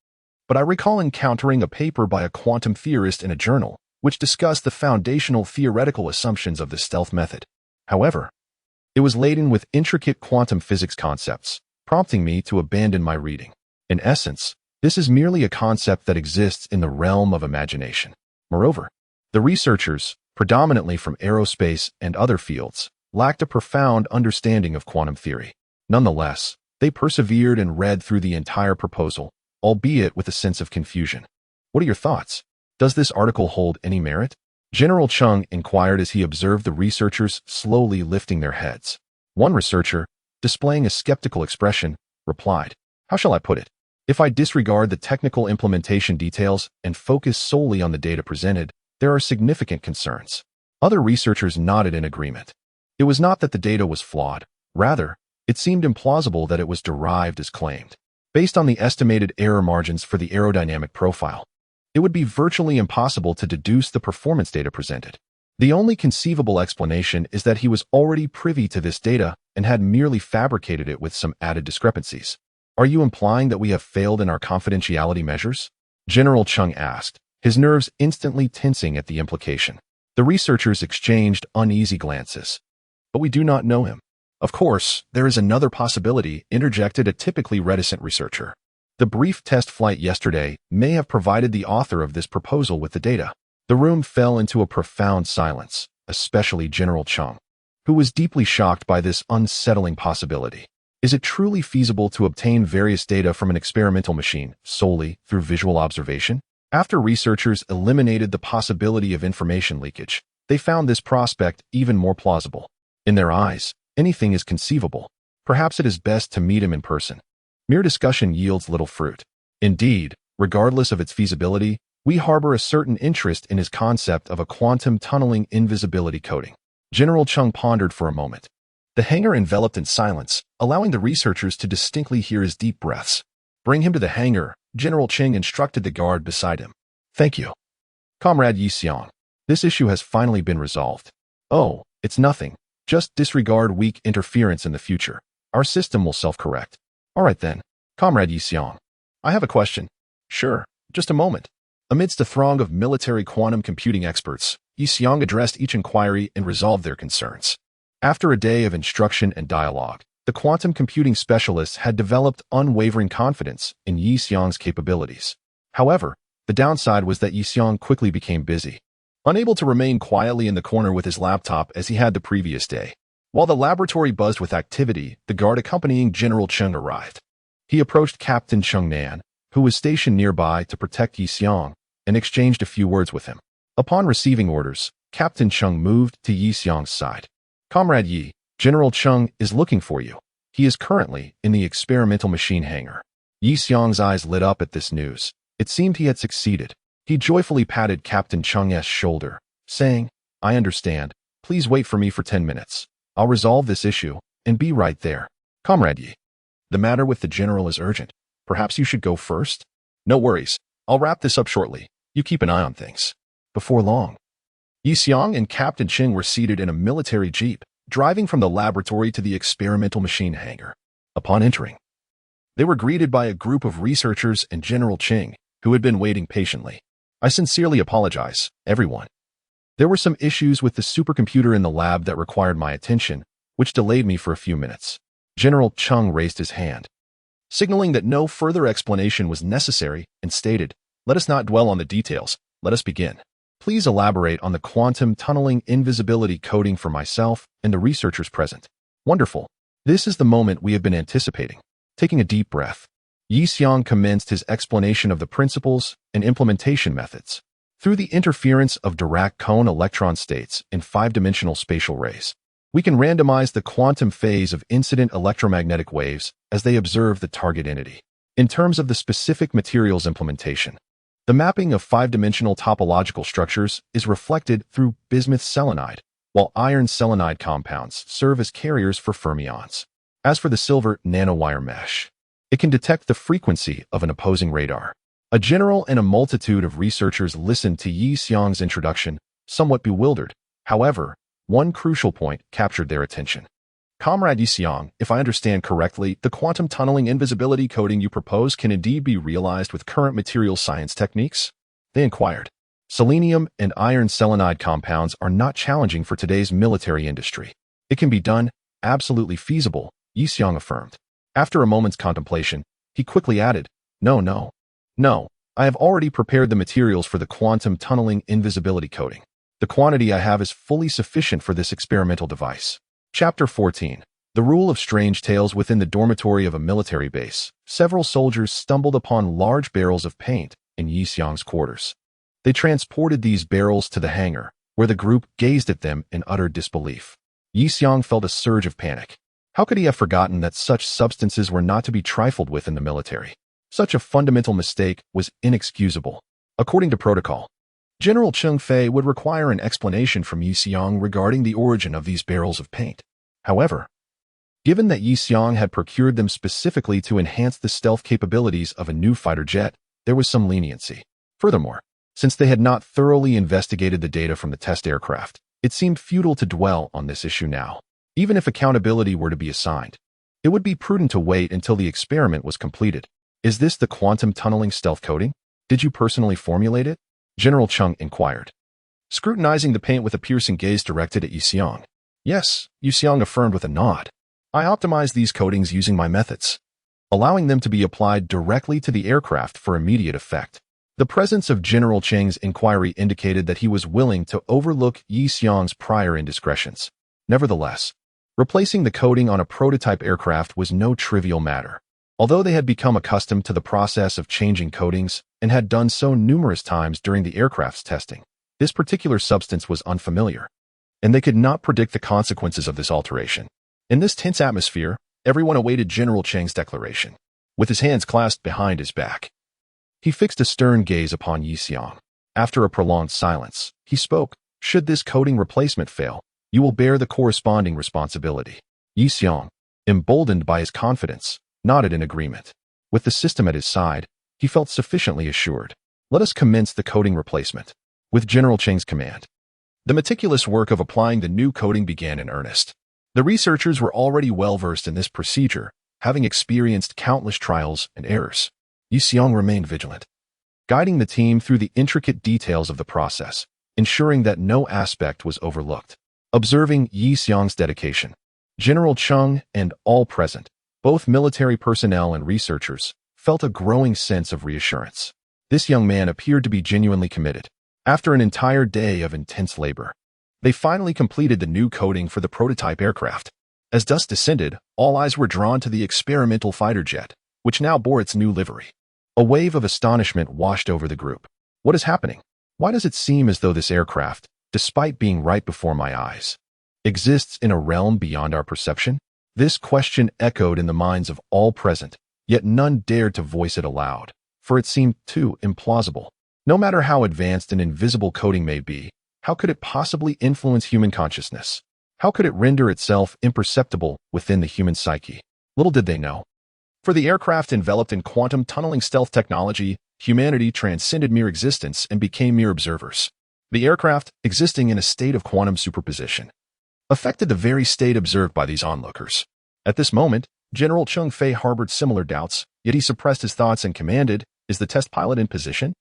but I recall encountering a paper by a quantum theorist in a journal, which discussed the foundational theoretical assumptions of the stealth method. However, it was laden with intricate quantum physics concepts, prompting me to abandon my reading. In essence, this is merely a concept that exists in the realm of imagination. Moreover, the researchers, predominantly from aerospace and other fields, lacked a profound understanding of quantum theory. Nonetheless, they persevered and read through the entire proposal, albeit with a sense of confusion. "What are your thoughts? Does this article hold any merit?" General Chung inquired as he observed the researchers slowly lifting their heads. One researcher, displaying a skeptical expression, replied, "How shall I put it? If I disregard the technical implementation details and focus solely on the data presented, there are significant concerns." Other researchers nodded in agreement. It was not that the data was flawed. Rather, it seemed implausible that it was derived as claimed. Based on the estimated error margins for the aerodynamic profile, it would be virtually impossible to deduce the performance data presented. The only conceivable explanation is that he was already privy to this data and had merely fabricated it with some added discrepancies. "Are you implying that we have failed in our confidentiality measures?" General Chung asked, his nerves instantly tensing at the implication. The researchers exchanged uneasy glances. "But we do not know him." "Of course, there is another possibility," interjected a typically reticent researcher. "The brief test flight yesterday may have provided the author of this proposal with the data." The room fell into a profound silence, especially General Chung, who was deeply shocked by this unsettling possibility. Is it truly feasible to obtain various data from an experimental machine solely through visual observation? After researchers eliminated the possibility of information leakage, they found this prospect even more plausible. In their eyes, anything is conceivable. Perhaps it is best to meet him in person. Mere discussion yields little fruit. Indeed, regardless of its feasibility, we harbor a certain interest in his concept of a quantum tunneling invisibility coating. General Chung pondered for a moment. The hangar enveloped in silence, allowing the researchers to distinctly hear his deep breaths. Bring him to the hangar, General Ching instructed the guard beside him. Thank you, Comrade Yi Xiang. This issue has finally been resolved. Oh, it's nothing. Just disregard weak interference in the future. Our system will self-correct. All right then, Comrade Yi Xiang. I have a question. Sure, just a moment. Amidst a throng of military quantum computing experts, Yi Xiang addressed each inquiry and resolved their concerns. After a day of instruction and dialogue, the quantum computing specialists had developed unwavering confidence in Yi Xiang's capabilities. However, the downside was that Yi Xiang quickly became busy, unable to remain quietly in the corner with his laptop as he had the previous day. While the laboratory buzzed with activity, the guard accompanying General Cheng arrived. He approached Captain Chung Nan, who was stationed nearby to protect Yi Xiang, and exchanged a few words with him. Upon receiving orders, Captain Chung moved to Yi Xiang's side. Comrade Yi, General Chung is looking for you. He is currently in the experimental machine hangar. Yi Xiang's eyes lit up at this news. It seemed he had succeeded. He joyfully patted Captain Cheng's shoulder, saying, I understand. Please wait for me for 10 minutes. I'll resolve this issue and be right there. Comrade Yi, the matter with the general is urgent. Perhaps you should go first? No worries. I'll wrap this up shortly. You keep an eye on things. Before long, Yi Xiang and Captain Ching were seated in a military jeep, driving from the laboratory to the experimental machine hangar. Upon entering, they were greeted by a group of researchers and General Ching, who had been waiting patiently. I sincerely apologize, everyone. There were some issues with the supercomputer in the lab that required my attention, which delayed me for a few minutes. General Chung raised his hand, signaling that no further explanation was necessary, and stated, Let us not dwell on the details. Let us begin. Please elaborate on the quantum tunneling invisibility coding for myself and the researchers present. Wonderful. This is the moment we have been anticipating. Taking a deep breath, Yi Xiang commenced his explanation of the principles and implementation methods. Through the interference of Dirac cone electron states in five-dimensional spatial rays, we can randomize the quantum phase of incident electromagnetic waves as they observe the target entity. In terms of the specific materials implementation, the mapping of five-dimensional topological structures is reflected through bismuth selenide, while iron selenide compounds serve as carriers for fermions. As for the silver nanowire mesh, it can detect the frequency of an opposing radar. A general and a multitude of researchers listened to Yi Xiang's introduction, somewhat bewildered. However, one crucial point captured their attention. Comrade Yi Xiang, if I understand correctly, the quantum tunneling invisibility coding you propose can indeed be realized with current material science techniques? They inquired. Selenium and iron selenide compounds are not challenging for today's military industry. It can be done, absolutely feasible, Yi Xiang affirmed. After a moment's contemplation, he quickly added, No, I have already prepared the materials for the quantum tunneling invisibility coding. The quantity I have is fully sufficient for this experimental device. Chapter 14. The Rule of Strange Tales. Within the dormitory of a military base, several soldiers stumbled upon large barrels of paint in Yi Xiang's quarters. They transported these barrels to the hangar, where the group gazed at them in utter disbelief. Yi Xiang felt a surge of panic. How could he have forgotten that such substances were not to be trifled with in the military? Such a fundamental mistake was inexcusable. According to protocol, General Cheng Fei would require an explanation from Yi Xiang regarding the origin of these barrels of paint. However, given that Yi Xiang had procured them specifically to enhance the stealth capabilities of a new fighter jet, there was some leniency. Furthermore, since they had not thoroughly investigated the data from the test aircraft, it seemed futile to dwell on this issue now. Even if accountability were to be assigned, it would be prudent to wait until the experiment was completed. Is this the quantum tunneling stealth coding? Did you personally formulate it? General Chung inquired, scrutinizing the paint with a piercing gaze directed at Yi Xiang. Yes, Yi Xiang affirmed with a nod. I optimized these coatings using my methods, allowing them to be applied directly to the aircraft for immediate effect. The presence of General Cheng's inquiry indicated that he was willing to overlook Yi Xiang's prior indiscretions. Nevertheless, Replacing the coating on a prototype aircraft was no trivial matter. Although they had become accustomed to the process of changing coatings and had done so numerous times during the aircraft's testing, this particular substance was unfamiliar, and they could not predict the consequences of this alteration. In this tense atmosphere, everyone awaited General Chang's declaration. With his hands clasped behind his back, he fixed a stern gaze upon Yi Xiong. After a prolonged silence, he spoke. Should this coating replacement fail, you will bear the corresponding responsibility. Yi Xiong, emboldened by his confidence, nodded in agreement. With the system at his side, he felt sufficiently assured. Let us commence the coating replacement. With General Chang's command, the meticulous work of applying the new coating began in earnest. The researchers were already well versed in this procedure, having experienced countless trials and errors. Yi Xiong remained vigilant, guiding the team through the intricate details of the process, ensuring that no aspect was overlooked. Observing Yi Xiong's dedication, General Cheng and all present, both military personnel and researchers, felt a growing sense of reassurance. This young man appeared to be genuinely committed. After an entire day of intense labor, they finally completed the new coating for the prototype aircraft. As dusk descended, all eyes were drawn to the experimental fighter jet, which now bore its new livery. A wave of astonishment washed over the group. What is happening? Why does it seem as though this aircraft, despite being right before my eyes, exists in a realm beyond our perception? This question echoed in the minds of all present, yet none dared to voice it aloud, for it seemed too implausible. No matter how advanced an invisible coating may be, how could it possibly influence human consciousness? How could it render itself imperceptible within the human psyche? Little did they know. For the aircraft enveloped in quantum tunneling stealth technology, humanity transcended mere existence and became mere observers. The aircraft, existing in a state of quantum superposition, affected the very state observed by these onlookers. At this moment, General Cheng Fei harbored similar doubts, yet he suppressed his thoughts and commanded, "Is the test pilot in position?"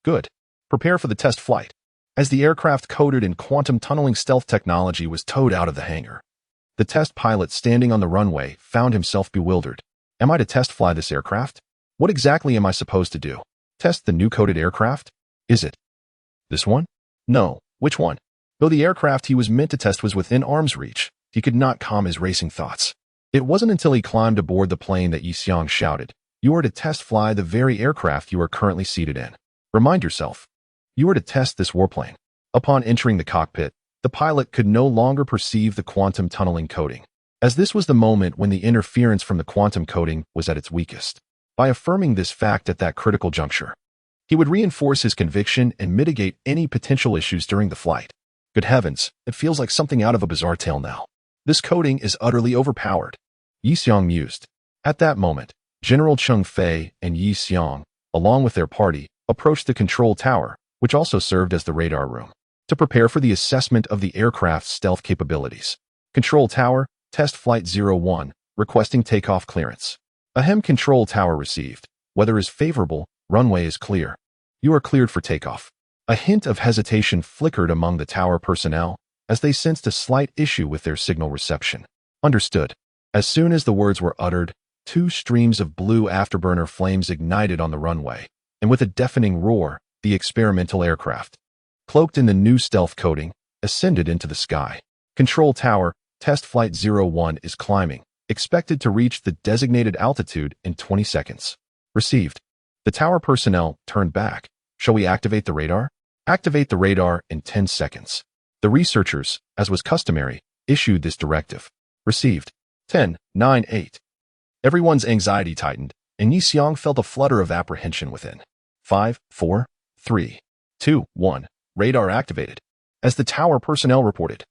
"Good. Prepare for the test flight." As the aircraft coated in quantum tunneling stealth technology was towed out of the hangar, the test pilot standing on the runway found himself bewildered. Am I to test fly this aircraft? What exactly am I supposed to do? Test the new coated aircraft? Is it this one? No. Which one? Though the aircraft he was meant to test was within arm's reach, he could not calm his racing thoughts. It wasn't until he climbed aboard the plane that Yi Xiong shouted, "You are to test fly the very aircraft you are currently seated in. Remind yourself. You are to test this warplane." Upon entering the cockpit, the pilot could no longer perceive the quantum tunneling coating, as this was the moment when the interference from the quantum coating was at its weakest. By affirming this fact at that critical juncture, he would reinforce his conviction and mitigate any potential issues during the flight. Good heavens, it feels like something out of a bizarre tale now. This coating is utterly overpowered, Yi Xiong mused. At that moment, General Cheng Fei and Yi Xiong, along with their party, approached the control tower, which also served as the radar room, to prepare for the assessment of the aircraft's stealth capabilities. Control tower, test flight 01, requesting takeoff clearance. Ahem. Control tower received. Weather is favorable, runway is clear. You are cleared for takeoff. A hint of hesitation flickered among the tower personnel as they sensed a slight issue with their signal reception. Understood. As soon as the words were uttered, two streams of blue afterburner flames ignited on the runway, and with a deafening roar, the experimental aircraft, cloaked in the new stealth coating, ascended into the sky. Control tower, test flight 01 is climbing, expected to reach the designated altitude in 20 seconds. Received. The tower personnel turned back. Shall we activate the radar? Activate the radar in 10 seconds. The researchers, as was customary, issued this directive. Received. 10, 9, 8. Everyone's anxiety tightened, and Yi Xiong felt a flutter of apprehension within. 5, 4, 3, 2, 1. Radar activated. As the tower personnel reported,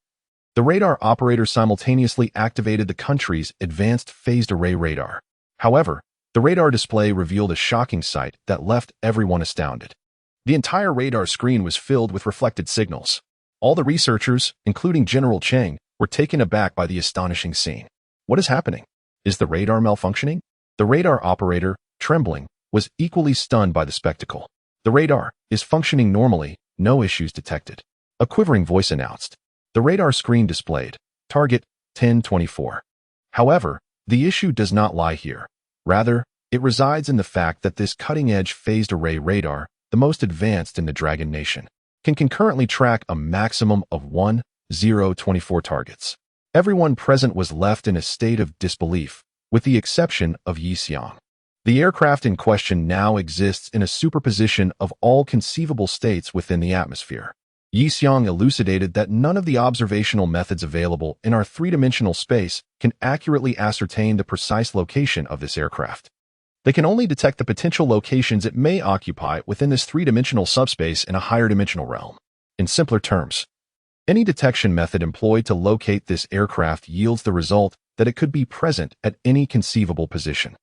the radar operator simultaneously activated the country's advanced phased array radar. However, the radar display revealed a shocking sight that left everyone astounded. The entire radar screen was filled with reflected signals. All the researchers, including General Cheng, were taken aback by the astonishing scene. What is happening? Is the radar malfunctioning? The radar operator, trembling, was equally stunned by the spectacle. The radar is functioning normally, no issues detected. A quivering voice announced. The radar screen displayed, target 1024. However, the issue does not lie here. Rather, it resides in the fact that this cutting-edge phased array radar, the most advanced in the Dragon Nation, can concurrently track a maximum of 1024 targets. Everyone present was left in a state of disbelief, with the exception of Yi Xiang. The aircraft in question now exists in a superposition of all conceivable states within the atmosphere. Yi Xiang elucidated that none of the observational methods available in our three-dimensional space can accurately ascertain the precise location of this aircraft. They can only detect the potential locations it may occupy within this three-dimensional subspace in a higher dimensional realm. In simpler terms, any detection method employed to locate this aircraft yields the result that it could be present at any conceivable position.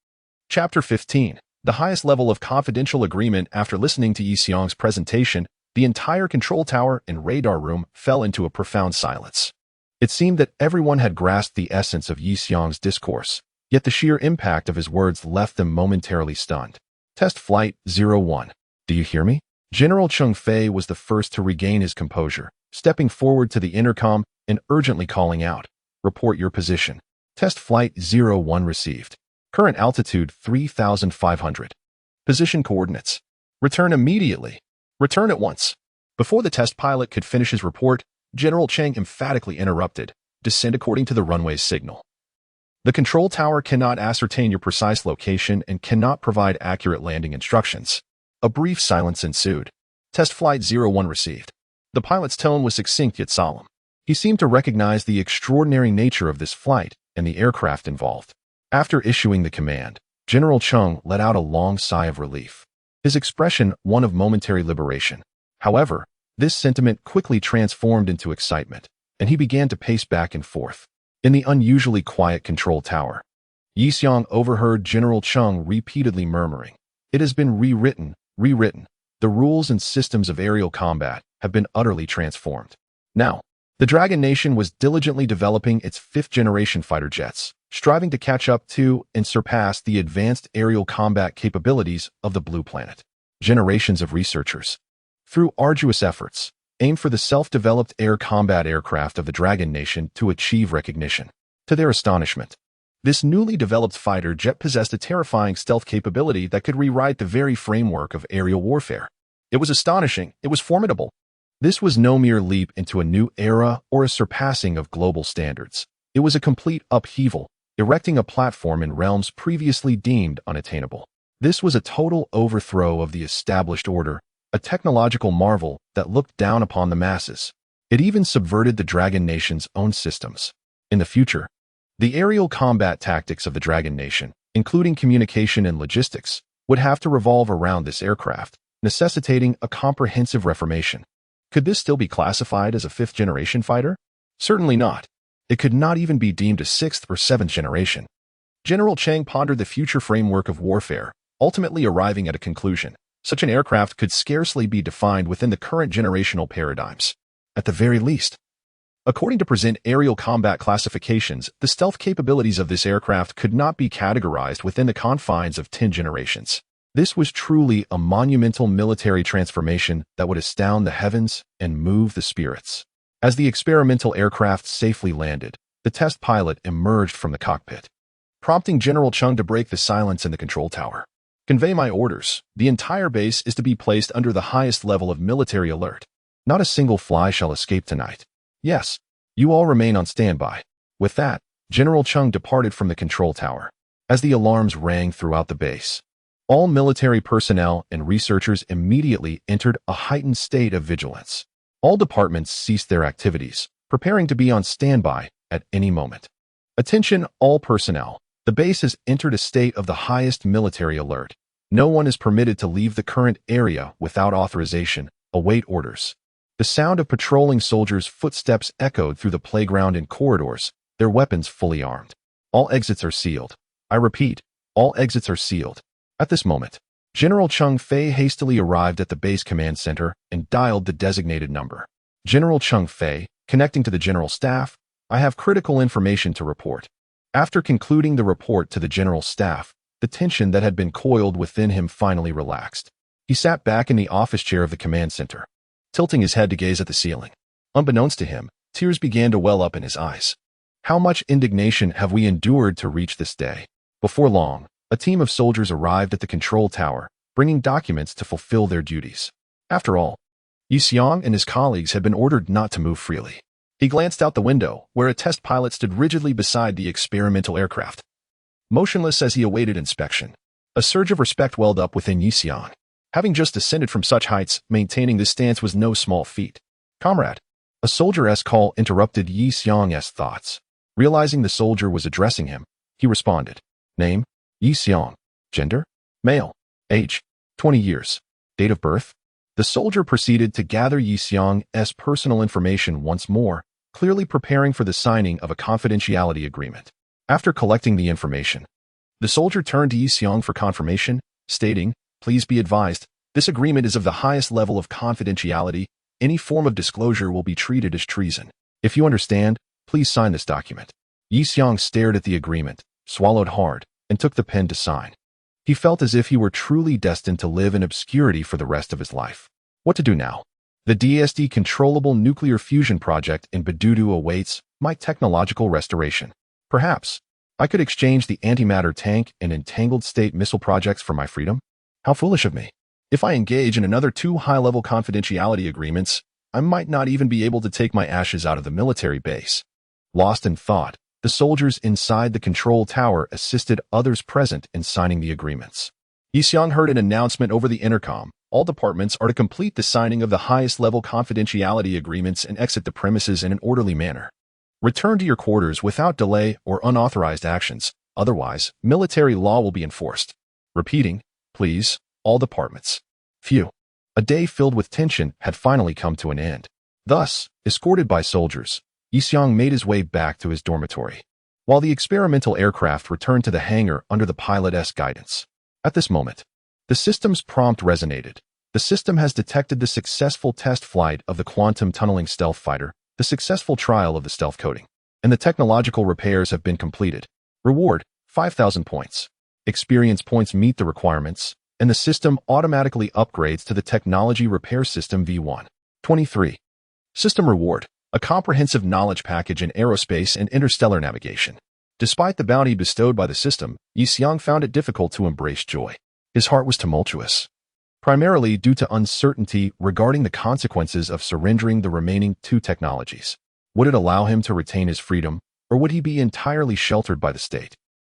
Chapter 15. The highest level of confidential agreement. After listening to Yi Xiang's presentation, the entire control tower and radar room fell into a profound silence. It seemed that everyone had grasped the essence of Yi Xiang's discourse, yet the sheer impact of his words left them momentarily stunned. Test Flight 01. Do you hear me? General Cheng Fei was the first to regain his composure, stepping forward to the intercom and urgently calling out, "Report your position. Test Flight 01 received. Current altitude 3,500. Position coordinates. Return immediately. Return at once." Before the test pilot could finish his report, General Cheng emphatically interrupted, "Descend according to the runway's signal. The control tower cannot ascertain your precise location and cannot provide accurate landing instructions." A brief silence ensued. Test Flight 01 received. The pilot's tone was succinct yet solemn. He seemed to recognize the extraordinary nature of this flight and the aircraft involved. After issuing the command, General Cheng let out a long sigh of relief, his expression one of momentary liberation. However, this sentiment quickly transformed into excitement, and he began to pace back and forth. In the unusually quiet control tower, Yi Xiang overheard General Cheng repeatedly murmuring, "It has been rewritten, rewritten. The rules and systems of aerial combat have been utterly transformed." Now, the Dragon Nation was diligently developing its fifth-generation fighter jets, striving to catch up to and surpass the advanced aerial combat capabilities of the Blue Planet. Generations of researchers, through arduous efforts, aimed for the self-developed air combat aircraft of the Dragon Nation to achieve recognition. To their astonishment, this newly developed fighter jet possessed a terrifying stealth capability that could rewrite the very framework of aerial warfare. It was astonishing. It was formidable. This was no mere leap into a new era or a surpassing of global standards. It was a complete upheaval, erecting a platform in realms previously deemed unattainable. This was a total overthrow of the established order, a technological marvel that looked down upon the masses. It even subverted the Dragon Nation's own systems. In the future, the aerial combat tactics of the Dragon Nation, including communication and logistics, would have to revolve around this aircraft, necessitating a comprehensive reformation. Could this still be classified as a fifth-generation fighter? Certainly not. It could not even be deemed a sixth or seventh generation. General Cheng pondered the future framework of warfare, ultimately arriving at a conclusion. Such an aircraft could scarcely be defined within the current generational paradigms. At the very least, according to present aerial combat classifications, the stealth capabilities of this aircraft could not be categorized within the confines of 10 generations. This was truly a monumental military transformation that would astound the heavens and move the spirits. As the experimental aircraft safely landed, the test pilot emerged from the cockpit, prompting General Cheng to break the silence in the control tower. "Convey my orders. The entire base is to be placed under the highest level of military alert. Not a single fly shall escape tonight. Yes, you all remain on standby." With that, General Cheng departed from the control tower. As the alarms rang throughout the base, all military personnel and researchers immediately entered a heightened state of vigilance. All departments ceased their activities, preparing to be on standby at any moment. "Attention, all personnel. The base has entered a state of the highest military alert. No one is permitted to leave the current area without authorization. Await orders." The sound of patrolling soldiers' footsteps echoed through the playground and corridors, their weapons fully armed. "All exits are sealed. I repeat, all exits are sealed." At this moment, General Cheng Fei hastily arrived at the base command center and dialed the designated number. "General Cheng Fei, connecting to the general staff, I have critical information to report." After concluding the report to the general staff, the tension that had been coiled within him finally relaxed. He sat back in the office chair of the command center, tilting his head to gaze at the ceiling. Unbeknownst to him, tears began to well up in his eyes. How much indignation have we endured to reach this day? Before long, a team of soldiers arrived at the control tower, bringing documents to fulfill their duties. After all, Yi Xiang and his colleagues had been ordered not to move freely. He glanced out the window, where a test pilot stood rigidly beside the experimental aircraft, motionless as he awaited inspection. A surge of respect welled up within Yi Xiong. Having just descended from such heights, maintaining this stance was no small feat. "Comrade," a soldier's call interrupted Yi Xiong's thoughts. Realizing the soldier was addressing him, he responded. "Name? Yi Xiong. Gender? Male. Age? 20 years. Date of birth?" The soldier proceeded to gather Yi Xiong's personal information once more, clearly preparing for the signing of a confidentiality agreement. After collecting the information, the soldier turned to Yi Xiong for confirmation, stating, "Please be advised, this agreement is of the highest level of confidentiality. Any form of disclosure will be treated as treason. If you understand, please sign this document." Yi Xiong stared at the agreement, swallowed hard, and took the pen to sign. He felt as if he were truly destined to live in obscurity for the rest of his life. What to do now? The DSD controllable nuclear fusion project in Bedudu awaits my technological restoration. Perhaps I could exchange the antimatter tank and entangled state missile projects for my freedom? How foolish of me. If I engage in another 2 high-level confidentiality agreements, I might not even be able to take my ashes out of the military base. Lost in thought, the soldiers inside the control tower assisted others present in signing the agreements. Yi Xiong heard an announcement over the intercom. All departments are to complete the signing of the highest level confidentiality agreements and exit the premises in an orderly manner. Return to your quarters without delay or unauthorized actions, otherwise, military law will be enforced. Repeating, please, all departments. Phew. A day filled with tension had finally come to an end. Thus, escorted by soldiers, Yi Xiong made his way back to his dormitory, while the experimental aircraft returned to the hangar under the pilot's guidance. At this moment, the system's prompt resonated. The system has detected the successful test flight of the quantum tunneling stealth fighter, the successful trial of the stealth coding, and the technological repairs have been completed. Reward, 5,000 points. Experience points meet the requirements, and the system automatically upgrades to the technology repair system V1. 23. System reward, a comprehensive knowledge package in aerospace and interstellar navigation. Despite the bounty bestowed by the system, Yi Xiong found it difficult to embrace joy. His heart was tumultuous, primarily due to uncertainty regarding the consequences of surrendering the remaining 2 technologies. Would it allow him to retain his freedom, or would he be entirely sheltered by the state?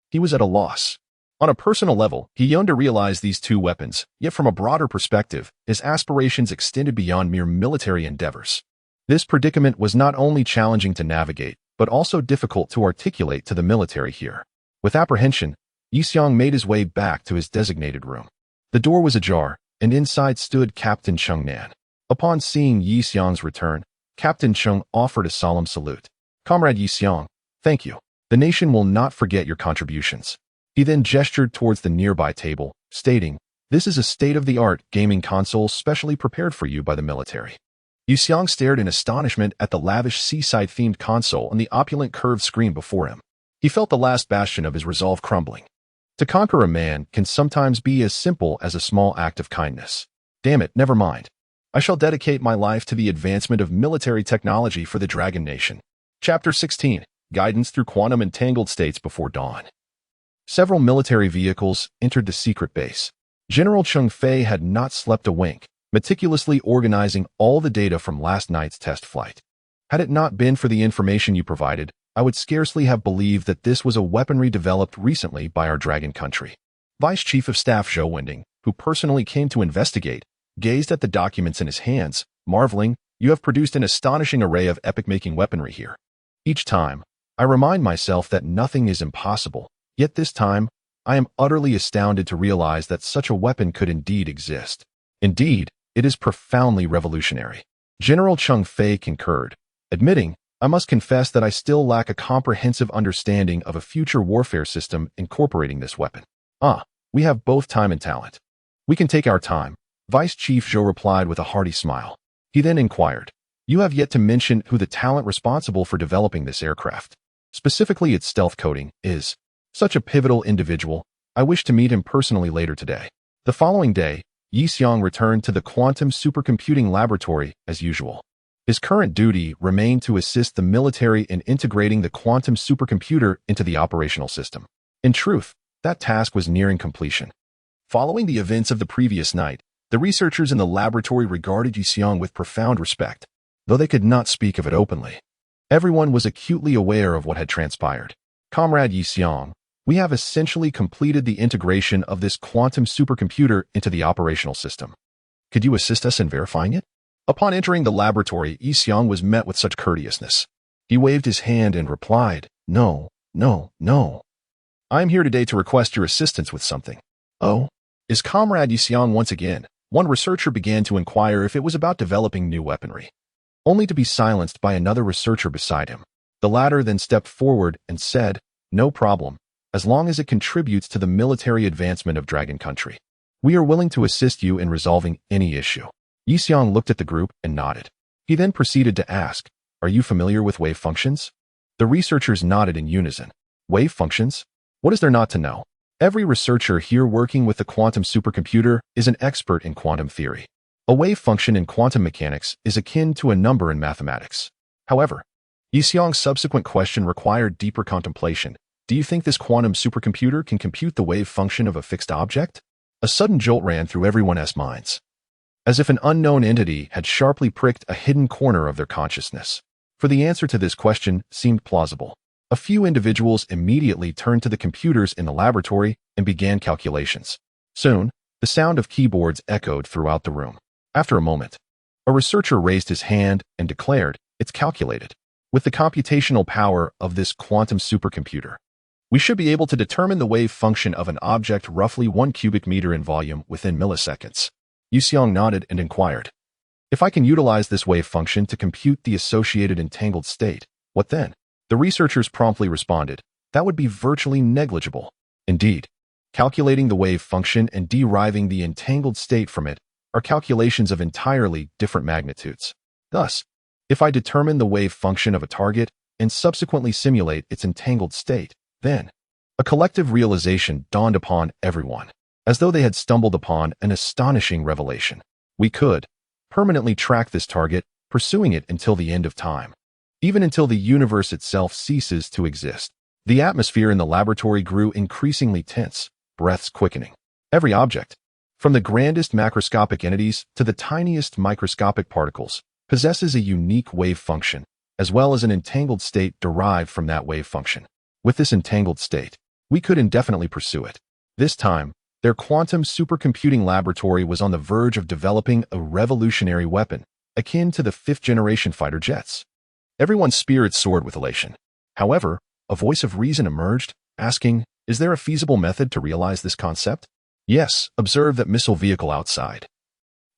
He was at a loss. On a personal level, he yearned to realize these 2 weapons, yet from a broader perspective, his aspirations extended beyond mere military endeavors. This predicament was not only challenging to navigate, but also difficult to articulate to the military here. With apprehension, Yi Xiong made his way back to his designated room. The door was ajar, and inside stood Captain Chung Nan. Upon seeing Yi Xiong's return, Captain Chung offered a solemn salute. "Comrade Yi Xiong, thank you. The nation will not forget your contributions." He then gestured towards the nearby table, stating, "This is a state-of-the-art gaming console specially prepared for you by the military." Yi Xiong stared in astonishment at the lavish seaside-themed console and the opulent curved screen before him. He felt the last bastion of his resolve crumbling. To conquer a man can sometimes be as simple as a small act of kindness. Damn it, never mind. I shall dedicate my life to the advancement of military technology for the Dragon Nation. Chapter 16. Guidance through quantum entangled states before dawn. Several military vehicles entered the secret base. General Chung Fei had not slept a wink, meticulously organizing all the data from last night's test flight. Had it not been for the information you provided, I would scarcely have believed that this was a weaponry developed recently by our dragon country. Vice Chief of Staff Zhou Wending, who personally came to investigate, gazed at the documents in his hands, marveling, "You have produced an astonishing array of epic-making weaponry here." Each time, I remind myself that nothing is impossible, yet this time, I am utterly astounded to realize that such a weapon could indeed exist. Indeed, it is profoundly revolutionary. General Chung Fei concurred, admitting, "I must confess that I still lack a comprehensive understanding of a future warfare system incorporating this weapon." We have both time and talent. "We can take our time," Vice Chief Zhou replied with a hearty smile. He then inquired, "You have yet to mention who the talent responsible for developing this aircraft, specifically its stealth coding, is. Such a pivotal individual. I wish to meet him personally later today." The following day, Yi Xiong returned to the quantum supercomputing laboratory as usual. His current duty remained to assist the military in integrating the quantum supercomputer into the operational system. In truth, that task was nearing completion. Following the events of the previous night, the researchers in the laboratory regarded Yi Xiong with profound respect, though they could not speak of it openly. Everyone was acutely aware of what had transpired. Comrade Yi Xiong, we have essentially completed the integration of this quantum supercomputer into the operational system. Could you assist us in verifying it? Upon entering the laboratory, Yi Xiong was met with such courteousness. He waved his hand and replied, No. I am here today to request your assistance with something. Oh? Is Comrade Yi Xiong once again? One researcher began to inquire if it was about developing new weaponry, only to be silenced by another researcher beside him. The latter then stepped forward and said, No problem, as long as it contributes to the military advancement of Dragon Country. We are willing to assist you in resolving any issue. Yi Xiong looked at the group and nodded. He then proceeded to ask, Are you familiar with wave functions? The researchers nodded in unison. Wave functions? What is there not to know? Every researcher here working with the quantum supercomputer is an expert in quantum theory. A wave function in quantum mechanics is akin to a number in mathematics. However, Yi Xiong's subsequent question required deeper contemplation. Do you think this quantum supercomputer can compute the wave function of a fixed object? A sudden jolt ran through everyone's minds, as if an unknown entity had sharply pricked a hidden corner of their consciousness. For the answer to this question seemed plausible. A few individuals immediately turned to the computers in the laboratory and began calculations. Soon, the sound of keyboards echoed throughout the room. After a moment, a researcher raised his hand and declared, It's calculated. With the computational power of this quantum supercomputer, we should be able to determine the wave function of an object roughly 1 cubic meter in volume within milliseconds. Yi Xiong nodded and inquired, If I can utilize this wave function to compute the associated entangled state, what then? The researchers promptly responded, That would be virtually negligible. Indeed, calculating the wave function and deriving the entangled state from it are calculations of entirely different magnitudes. Thus, if I determine the wave function of a target and subsequently simulate its entangled state, then a collective realization dawned upon everyone, as though they had stumbled upon an astonishing revelation. We could permanently track this target, pursuing it until the end of time, even until the universe itself ceases to exist. The atmosphere in the laboratory grew increasingly tense, breaths quickening. Every object, from the grandest macroscopic entities to the tiniest microscopic particles, possesses a unique wave function, as well as an entangled state derived from that wave function. With this entangled state, we could indefinitely pursue it. This time, their quantum supercomputing laboratory was on the verge of developing a revolutionary weapon, akin to the fifth-generation fighter jets. Everyone's spirits soared with elation. However, a voice of reason emerged, asking, Is there a feasible method to realize this concept? Yes, observe that missile vehicle outside.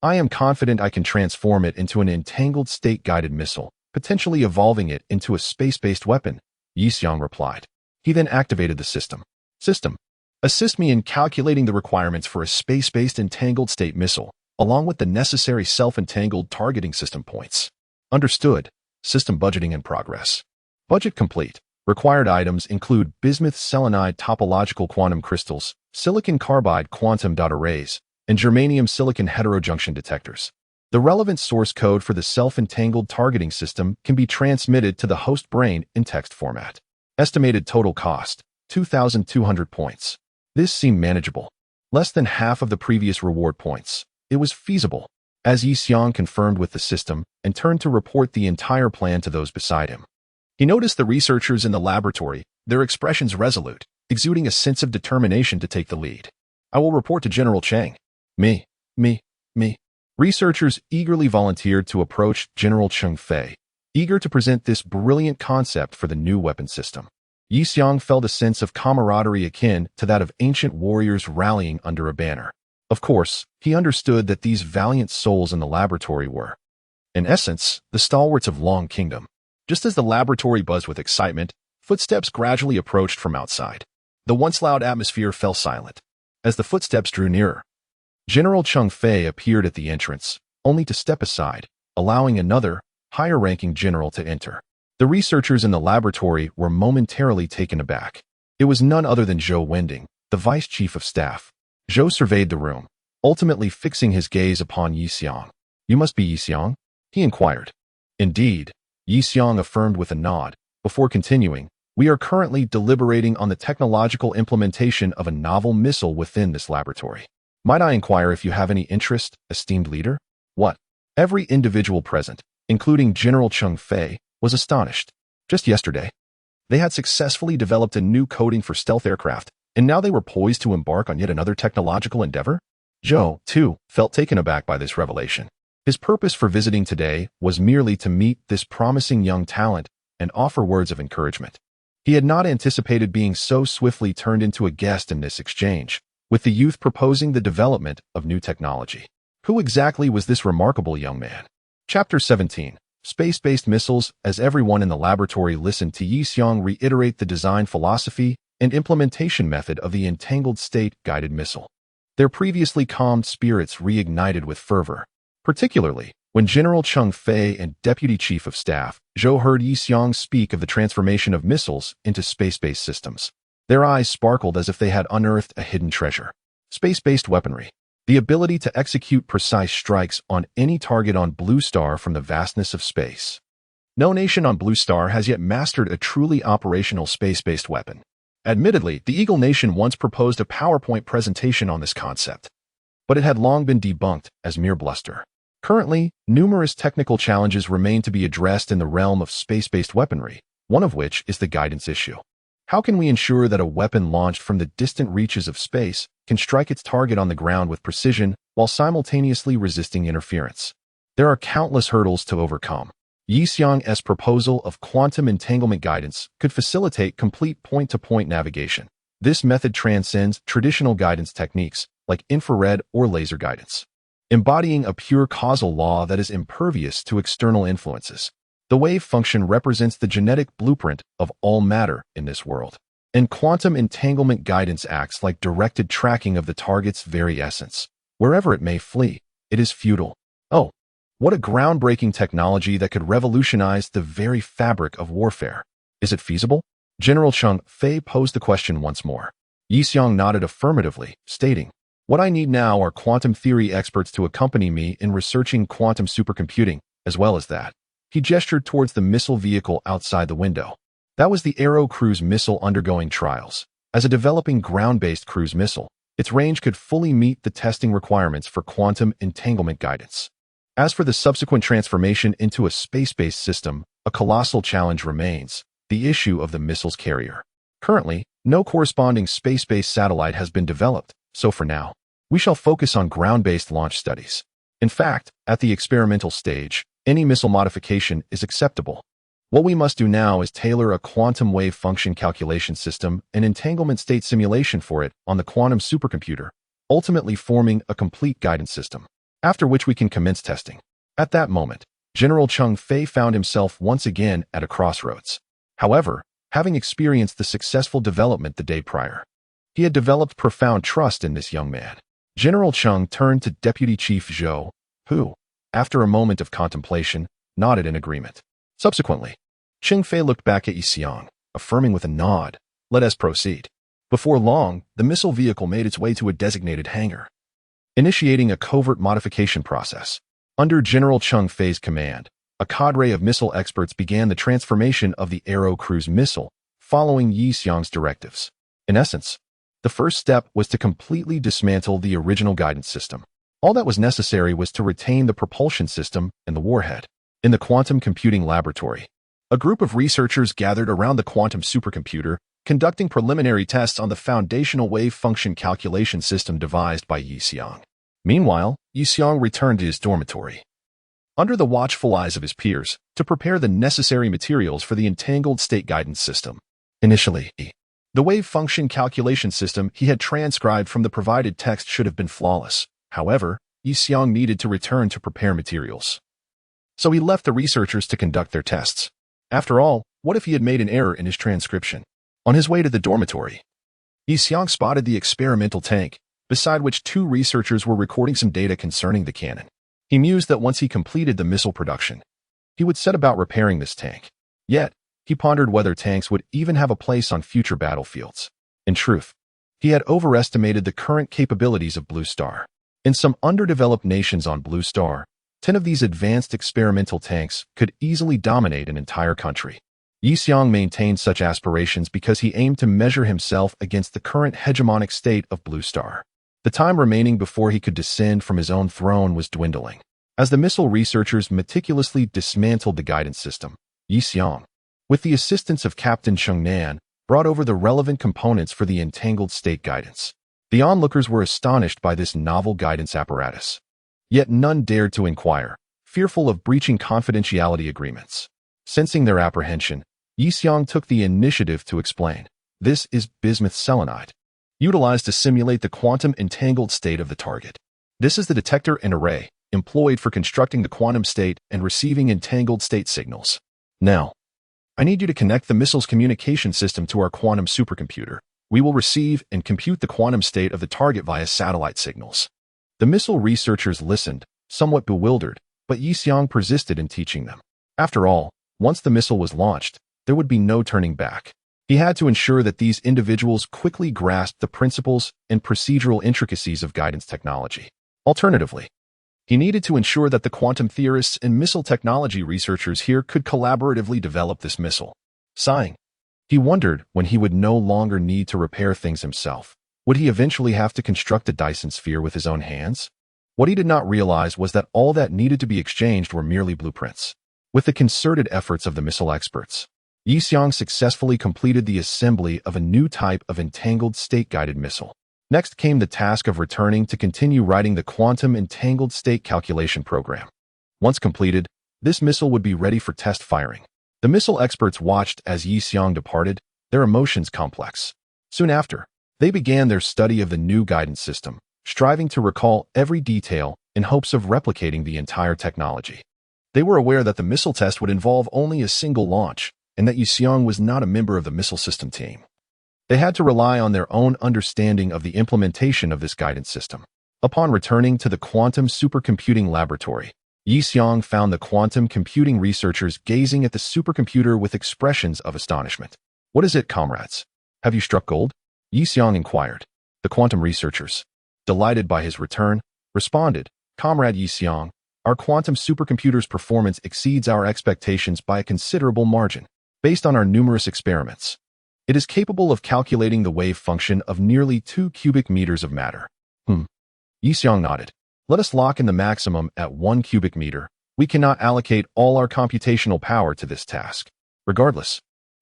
I am confident I can transform it into an entangled state-guided missile, potentially evolving it into a space-based weapon, Yi Xiong replied. He then activated the system. System, assist me in calculating the requirements for a space-based entangled state missile, along with the necessary self-entangled targeting system points. Understood. System budgeting in progress. Budget complete. Required items include bismuth selenide topological quantum crystals, silicon carbide quantum dot arrays, and germanium silicon heterojunction detectors. The relevant source code for the self-entangled targeting system can be transmitted to the host brain in text format. Estimated total cost, 2,200 points. This seemed manageable. Less than half of the previous reward points. It was feasible, as Yi Xiong confirmed with the system and turned to report the entire plan to those beside him. He noticed the researchers in the laboratory, their expressions resolute, exuding a sense of determination to take the lead. I will report to General Chang. Me. Researchers eagerly volunteered to approach General Cheng Fei, eager to present this brilliant concept for the new weapon system. Yi Xiong felt a sense of camaraderie akin to that of ancient warriors rallying under a banner. Of course, he understood that these valiant souls in the laboratory were, in essence, the stalwarts of Long Kingdom. Just as the laboratory buzzed with excitement, footsteps gradually approached from outside. The once loud atmosphere fell silent. As the footsteps drew nearer, General Cheng Fei appeared at the entrance, only to step aside, allowing another, higher-ranking general to enter. The researchers in the laboratory were momentarily taken aback. It was none other than Zhou Wending, the vice chief of staff. Zhou surveyed the room, ultimately fixing his gaze upon Yi Xiong. You must be Yi Xiong? He inquired. Indeed, Yi Xiong affirmed with a nod. Before continuing, we are currently deliberating on the technological implementation of a novel missile within this laboratory. Might I inquire if you have any interest, esteemed leader? What? Every individual present, including General Cheng Fei, was astonished. Just yesterday, they had successfully developed a new coating for stealth aircraft, and now they were poised to embark on yet another technological endeavor? Zhou, too, felt taken aback by this revelation. His purpose for visiting today was merely to meet this promising young talent and offer words of encouragement. He had not anticipated being so swiftly turned into a guest in this exchange, with the youth proposing the development of new technology. Who exactly was this remarkable young man? Chapter 17. Space-based missiles. As everyone in the laboratory listened to Yi Xiong reiterate the design philosophy and implementation method of the entangled state-guided missile, their previously calmed spirits reignited with fervor, particularly when General Cheng Fei and Deputy Chief of Staff Zhou heard Yi Xiong speak of the transformation of missiles into space-based systems. Their eyes sparkled as if they had unearthed a hidden treasure. Space-based weaponry. The ability to execute precise strikes on any target on Blue Star from the vastness of space. No nation on Blue Star has yet mastered a truly operational space-based weapon. Admittedly, the Eagle Nation once proposed a PowerPoint presentation on this concept, but it had long been debunked as mere bluster. Currently, numerous technical challenges remain to be addressed in the realm of space-based weaponry, one of which is the guidance issue. How can we ensure that a weapon launched from the distant reaches of space can strike its target on the ground with precision while simultaneously resisting interference? There are countless hurdles to overcome. Yi Xiong's proposal of quantum entanglement guidance could facilitate complete point-to-point navigation. This method transcends traditional guidance techniques like infrared or laser guidance, embodying a pure causal law that is impervious to external influences. The wave function represents the genetic blueprint of all matter in this world, and quantum entanglement guidance acts like directed tracking of the target's very essence. Wherever it may flee, it is futile. Oh, what a groundbreaking technology that could revolutionize the very fabric of warfare. Is it feasible? General Cheng Fei posed the question once more. Yi Xiong nodded affirmatively, stating, "What I need now are quantum theory experts to accompany me in researching quantum supercomputing, as well as that." He gestured towards the missile vehicle outside the window. That was the Aero Cruise missile undergoing trials. As a developing ground-based cruise missile, its range could fully meet the testing requirements for quantum entanglement guidance. As for the subsequent transformation into a space-based system, a colossal challenge remains: the issue of the missile's carrier. Currently, no corresponding space-based satellite has been developed, so for now, we shall focus on ground-based launch studies. In fact, at the experimental stage, any missile modification is acceptable. What we must do now is tailor a quantum wave function calculation system and entanglement state simulation for it on the quantum supercomputer, ultimately forming a complete guidance system, after which we can commence testing. At that moment, General Cheng Fei found himself once again at a crossroads. However, having experienced the successful development the day prior, he had developed profound trust in this young man. General Cheng turned to Deputy Chief Zhou, who, after a moment of contemplation, nodded in agreement. Subsequently, Cheng Fei looked back at Yi Xiong, affirming with a nod, "Let us proceed." Before long, the missile vehicle made its way to a designated hangar, initiating a covert modification process. Under General Cheng Fei's command, a cadre of missile experts began the transformation of the Aero Cruise missile, following Yi Xiong's directives. In essence, the first step was to completely dismantle the original guidance system. All that was necessary was to retain the propulsion system and the warhead. In the quantum computing laboratory, a group of researchers gathered around the quantum supercomputer, conducting preliminary tests on the foundational wave function calculation system devised by Yi Xiong. Meanwhile, Yi Xiong returned to his dormitory, under the watchful eyes of his peers, to prepare the necessary materials for the entangled state guidance system. Initially, the wave function calculation system he had transcribed from the provided text should have been flawless. However, Yi Xiong needed to return to prepare materials, so he left the researchers to conduct their tests. After all, what if he had made an error in his transcription? On his way to the dormitory, Yi Xiong spotted the experimental tank, beside which two researchers were recording some data concerning the cannon. He mused that once he completed the missile production, he would set about repairing this tank. Yet, he pondered whether tanks would even have a place on future battlefields. In truth, he had overestimated the current capabilities of Blue Star. In some underdeveloped nations on Blue Star, 10 of these advanced experimental tanks could easily dominate an entire country. Yi Xiong maintained such aspirations because he aimed to measure himself against the current hegemonic state of Blue Star. The time remaining before he could descend from his own throne was dwindling. As the missile researchers meticulously dismantled the guidance system, Yi Xiong, with the assistance of Captain Chengnan, brought over the relevant components for the entangled state guidance. The onlookers were astonished by this novel guidance apparatus. Yet none dared to inquire, fearful of breaching confidentiality agreements. Sensing their apprehension, Yixiang took the initiative to explain. This is bismuth selenide, utilized to simulate the quantum entangled state of the target. This is the detector and array employed for constructing the quantum state and receiving entangled state signals. Now, I need you to connect the missile's communication system to our quantum supercomputer. We will receive and compute the quantum state of the target via satellite signals. The missile researchers listened, somewhat bewildered, but Yixiang persisted in teaching them. After all, once the missile was launched, there would be no turning back. He had to ensure that these individuals quickly grasped the principles and procedural intricacies of guidance technology. Alternatively, he needed to ensure that the quantum theorists and missile technology researchers here could collaboratively develop this missile. Sighing, he wondered when he would no longer need to repair things himself. Would he eventually have to construct a Dyson sphere with his own hands? What he did not realize was that all that needed to be exchanged were merely blueprints. With the concerted efforts of the missile experts, Yixiang successfully completed the assembly of a new type of entangled state-guided missile. Next came the task of returning to continue writing the quantum entangled state calculation program. Once completed, this missile would be ready for test firing. The missile experts watched as Yixiang departed, their emotions complex. Soon after, they began their study of the new guidance system, striving to recall every detail in hopes of replicating the entire technology. They were aware that the missile test would involve only a single launch, and that Yixiang was not a member of the missile system team. They had to rely on their own understanding of the implementation of this guidance system. Upon returning to the quantum supercomputing laboratory, Yixiang found the quantum computing researchers gazing at the supercomputer with expressions of astonishment. "What is it, comrades? Have you struck gold?" Yixiang inquired. The quantum researchers, delighted by his return, responded, "Comrade Yixiang, our quantum supercomputer's performance exceeds our expectations by a considerable margin. Based on our numerous experiments, it is capable of calculating the wave function of nearly 2 cubic meters of matter." Yixiang nodded. "Let us lock in the maximum at 1 cubic meter. We cannot allocate all our computational power to this task. Regardless,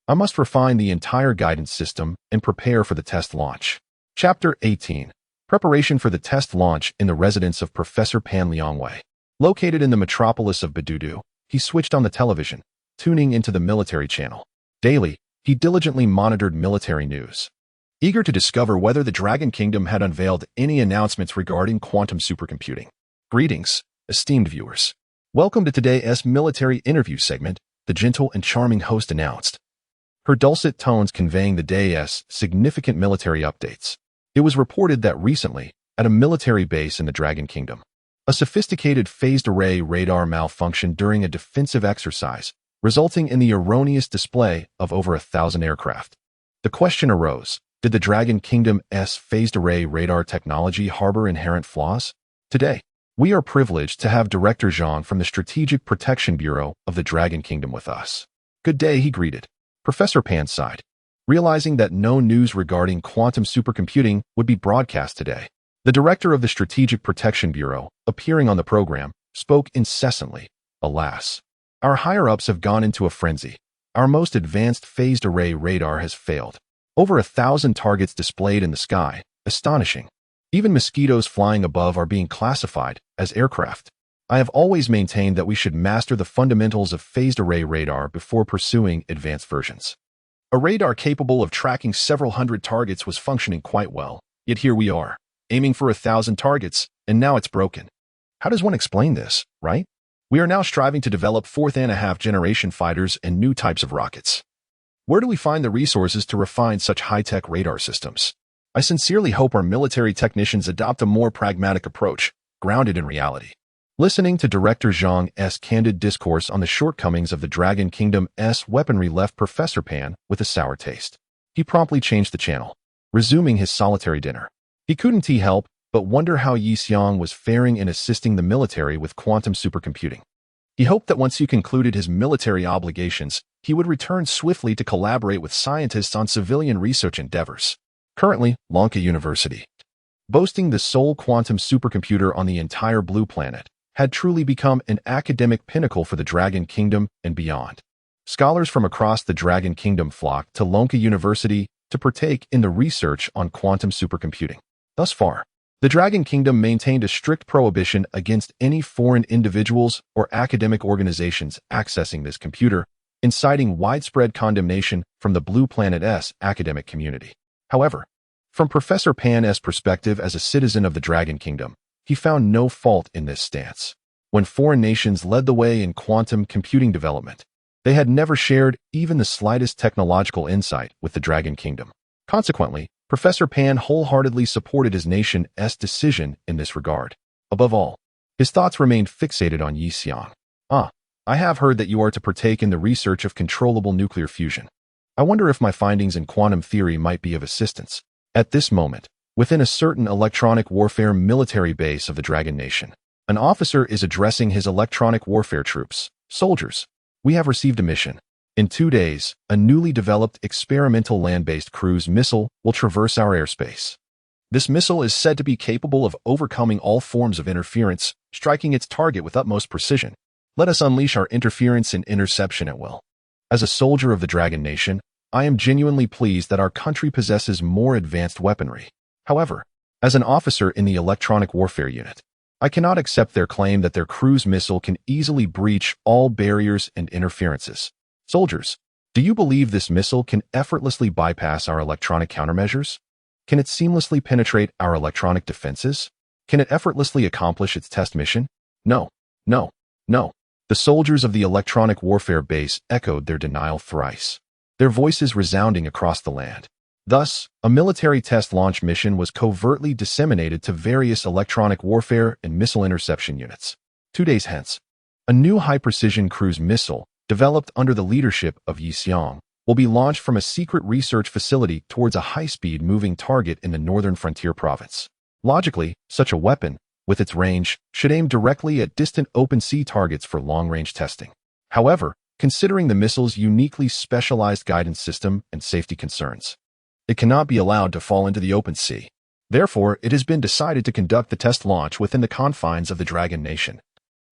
I must refine the entire guidance system and prepare for the test launch." Chapter 18. Preparation for the test launch in the residence of Professor Pan Liangwei. Located in the metropolis of Bedudu, he switched on the television, tuning into the military channel. Daily, he diligently monitored military news, eager to discover whether the Dragon Kingdom had unveiled any announcements regarding quantum supercomputing. Greetings, esteemed viewers. Welcome to today's military interview segment, the gentle and charming host announced, her dulcet tones conveying the day's significant military updates. It was reported that recently, at a military base in the Dragon Kingdom, a sophisticated phased array radar malfunctioned during a defensive exercise, resulting in the erroneous display of over 1,000 aircraft. The question arose, did the Dragon Kingdom's phased array radar technology harbor inherent flaws? Today, we are privileged to have Director Zhang from the Strategic Protection Bureau of the Dragon Kingdom with us. "Good day," he greeted. Professor Pan sighed, realizing that no news regarding quantum supercomputing would be broadcast today. The director of the Strategic Protection Bureau, appearing on the program, spoke incessantly. "Alas, our higher-ups have gone into a frenzy. Our most advanced phased array radar has failed. Over 1,000 targets displayed in the sky. Astonishing. Even mosquitoes flying above are being classified as aircraft. I have always maintained that we should master the fundamentals of phased array radar before pursuing advanced versions." A radar capable of tracking several hundred targets was functioning quite well, yet here we are, aiming for 1,000 targets, and now it's broken. How does one explain this, right? We are now striving to develop 4th-and-a-half generation fighters and new types of rockets. Where do we find the resources to refine such high-tech radar systems? I sincerely hope our military technicians adopt a more pragmatic approach, grounded in reality. Listening to Director Zhang's candid discourse on the shortcomings of the Dragon Kingdom's weaponry left Professor Pan with a sour taste. He promptly changed the channel, resuming his solitary dinner. He couldn't help but wonder how Yixiang was faring in assisting the military with quantum supercomputing. He hoped that once he concluded his military obligations, he would return swiftly to collaborate with scientists on civilian research endeavors. Currently, Lanka University, boasting the sole quantum supercomputer on the entire blue planet, had truly become an academic pinnacle for the Dragon Kingdom and beyond. Scholars from across the Dragon Kingdom flocked to Lonka University to partake in the research on quantum supercomputing. Thus far, the Dragon Kingdom maintained a strict prohibition against any foreign individuals or academic organizations accessing this computer, inciting widespread condemnation from the Blue Planet's academic community. However, from Professor Pan's perspective as a citizen of the Dragon Kingdom, he found no fault in this stance. When foreign nations led the way in quantum computing development, they had never shared even the slightest technological insight with the Dragon Kingdom. Consequently, Professor Pan wholeheartedly supported his nation's decision in this regard. Above all, his thoughts remained fixated on Yi Xiang. I have heard that you are to partake in the research of controllable nuclear fusion. I wonder if my findings in quantum theory might be of assistance. At this moment, within a certain electronic warfare military base of the Dragon Nation, an officer is addressing his electronic warfare troops. Soldiers, we have received a mission. In 2 days, a newly developed experimental land-based cruise missile will traverse our airspace. This missile is said to be capable of overcoming all forms of interference, striking its target with utmost precision. Let us unleash our interference and interception at will. As a soldier of the Dragon Nation, I am genuinely pleased that our country possesses more advanced weaponry. However, as an officer in the electronic warfare unit, I cannot accept their claim that their cruise missile can easily breach all barriers and interferences. Soldiers, do you believe this missile can effortlessly bypass our electronic countermeasures? Can it seamlessly penetrate our electronic defenses? Can it effortlessly accomplish its test mission? No, no, no. The soldiers of the electronic warfare base echoed their denial thrice, their voices resounding across the land. Thus, a military test launch mission was covertly disseminated to various electronic warfare and missile interception units. 2 days hence, a new high-precision cruise missile, developed under the leadership of Yi Xiang, will be launched from a secret research facility towards a high-speed moving target in the northern frontier province. Logically, such a weapon, with its range, should aim directly at distant open-sea targets for long-range testing. However, considering the missile's uniquely specialized guidance system and safety concerns, it cannot be allowed to fall into the open sea. Therefore, it has been decided to conduct the test launch within the confines of the Dragon Nation,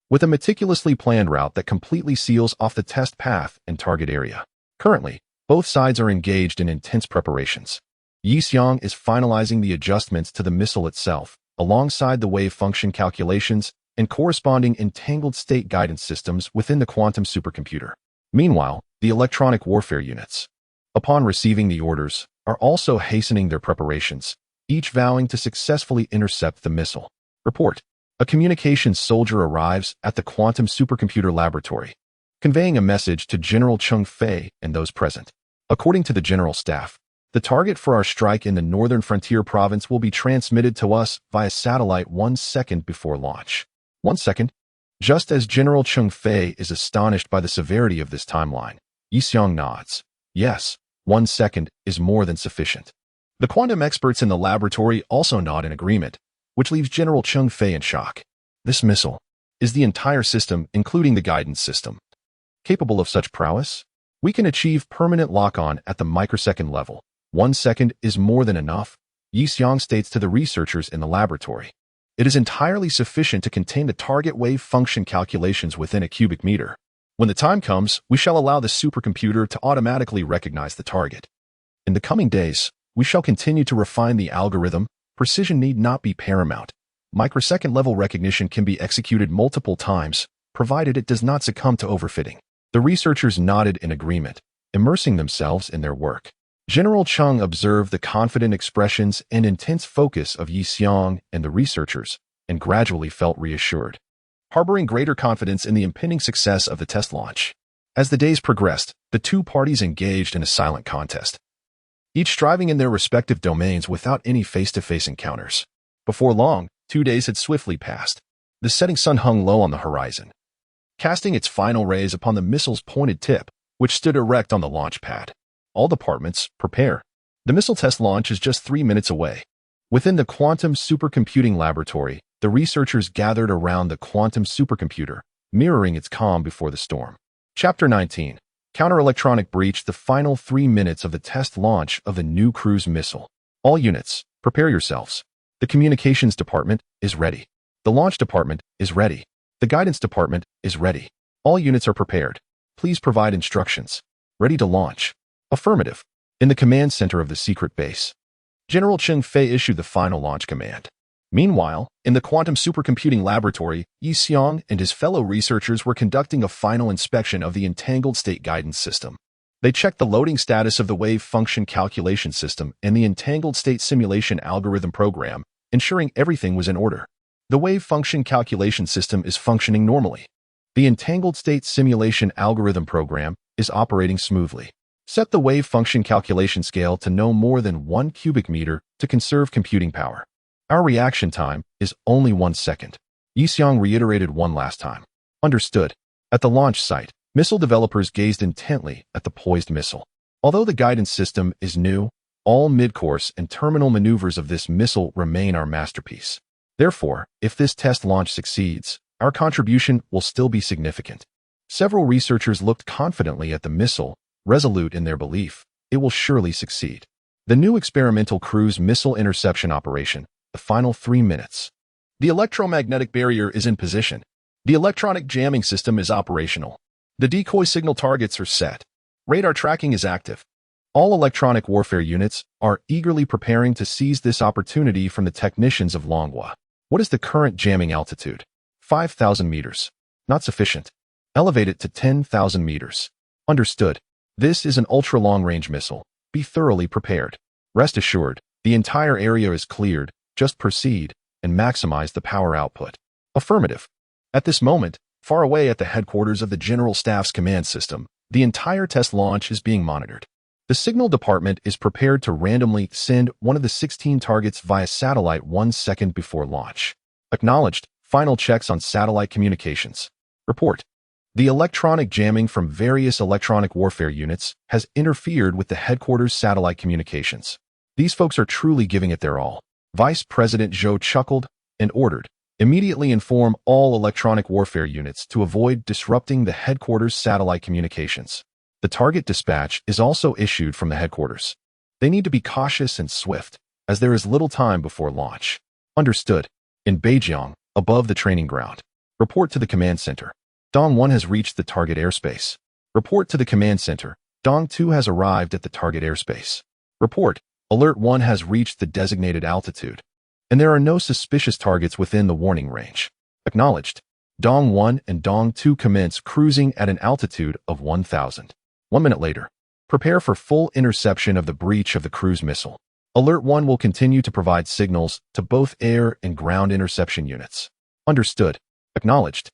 with a meticulously planned route that completely seals off the test path and target area. Currently, both sides are engaged in intense preparations. Yi Xiang is finalizing the adjustments to the missile itself, alongside the wave function calculations and corresponding entangled state guidance systems within the quantum supercomputer. Meanwhile, the electronic warfare units, upon receiving the orders, are also hastening their preparations, each vowing to successfully intercept the missile. Report. A communications soldier arrives at the quantum supercomputer laboratory, conveying a message to General Cheng Fei and those present. According to the general staff, the target for our strike in the northern frontier province will be transmitted to us via satellite 1 second before launch. 1 second? Just as General Cheng Fei is astonished by the severity of this timeline, Yi Xiang nods. Yes, 1 second is more than sufficient. The quantum experts in the laboratory also nod in agreement, which leaves General Cheng Fei in shock. This missile is the entire system, including the guidance system, capable of such prowess? We can achieve permanent lock-on at the microsecond level. 1 second is more than enough, Yi Xiang states to the researchers in the laboratory. It is entirely sufficient to contain the target wave function calculations within a cubic meter. When the time comes, we shall allow the supercomputer to automatically recognize the target. In the coming days, we shall continue to refine the algorithm. Precision need not be paramount. Microsecond-level recognition can be executed multiple times, provided it does not succumb to overfitting. The researchers nodded in agreement, immersing themselves in their work. General Cheng observed the confident expressions and intense focus of Yi Xiang and the researchers, and gradually felt reassured, harboring greater confidence in the impending success of the test launch. As the days progressed, the two parties engaged in a silent contest, each striving in their respective domains without any face-to-face encounters. Before long, 2 days had swiftly passed. The setting sun hung low on the horizon, casting its final rays upon the missile's pointed tip, which stood erect on the launch pad. All departments, prepare. The missile test launch is just 3 minutes away. Within the quantum supercomputing laboratory, the researchers gathered around the quantum supercomputer, mirroring its calm before the storm. Chapter 19. Counter-electronic breach. The final 3 minutes of the test launch of the new cruise missile. All units, prepare yourselves. The communications department is ready. The launch department is ready. The guidance department is ready. All units are prepared. Please provide instructions. Ready to launch. Affirmative. In the command center of the secret base, General Cheng Fei issued the final launch command. Meanwhile, in the quantum supercomputing laboratory, Yi Xiong and his fellow researchers were conducting a final inspection of the entangled state guidance system. They checked the loading status of the wave function calculation system and the entangled state simulation algorithm program, ensuring everything was in order. The wave function calculation system is functioning normally. The entangled state simulation algorithm program is operating smoothly. Set the wave function calculation scale to no more than 1 cubic meter to conserve computing power. Our reaction time is only 1 second. Yi Xiong reiterated one last time. Understood. At the launch site, missile developers gazed intently at the poised missile. Although the guidance system is new, all mid-course and terminal maneuvers of this missile remain our masterpiece. Therefore, if this test launch succeeds, our contribution will still be significant. Several researchers looked confidently at the missile, resolute in their belief it will surely succeed. The new experimental cruise missile interception operation, the final 3 minutes. The electromagnetic barrier is in position. The electronic jamming system is operational. The decoy signal targets are set. Radar tracking is active. All electronic warfare units are eagerly preparing to seize this opportunity from the technicians of Manhwa. What is the current jamming altitude? 5,000 meters. Not sufficient. Elevate it to 10,000 meters. Understood. This is an ultra-long-range missile. Be thoroughly prepared. Rest assured, the entire area is cleared. Just proceed and maximize the power output. Affirmative. At this moment, far away at the headquarters of the General Staff's command system, the entire test launch is being monitored. The signal department is prepared to randomly send one of the 16 targets via satellite 1 second before launch. Acknowledged. Final checks on satellite communications. Report. The electronic jamming from various electronic warfare units has interfered with the headquarters satellite communications. These folks are truly giving it their all. Vice President Zhou chuckled and ordered, immediately inform all electronic warfare units to avoid disrupting the headquarters satellite communications. The target dispatch is also issued from the headquarters. They need to be cautious and swift, as there is little time before launch. Understood. In Beijing, above the training ground. Report to the command center. Dong 1 has reached the target airspace. Report to the command center. Dong 2 has arrived at the target airspace. Report. Alert 1 has reached the designated altitude, and there are no suspicious targets within the warning range. Acknowledged. Dong 1 and Dong 2 commence cruising at an altitude of 1,000. 1 minute later. Prepare for full interception of the breach of the cruise missile. Alert 1 will continue to provide signals to both air and ground interception units. Understood. Acknowledged.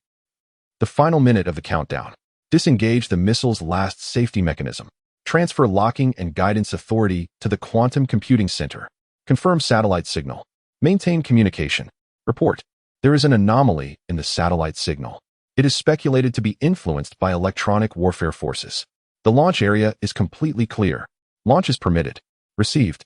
The final minute of the countdown. Disengage the missile's last safety mechanism. Transfer locking and guidance authority to the Quantum Computing Center. Confirm satellite signal. Maintain communication. Report. There is an anomaly in the satellite signal. It is speculated to be influenced by electronic warfare forces. The launch area is completely clear. Launch is permitted. Received.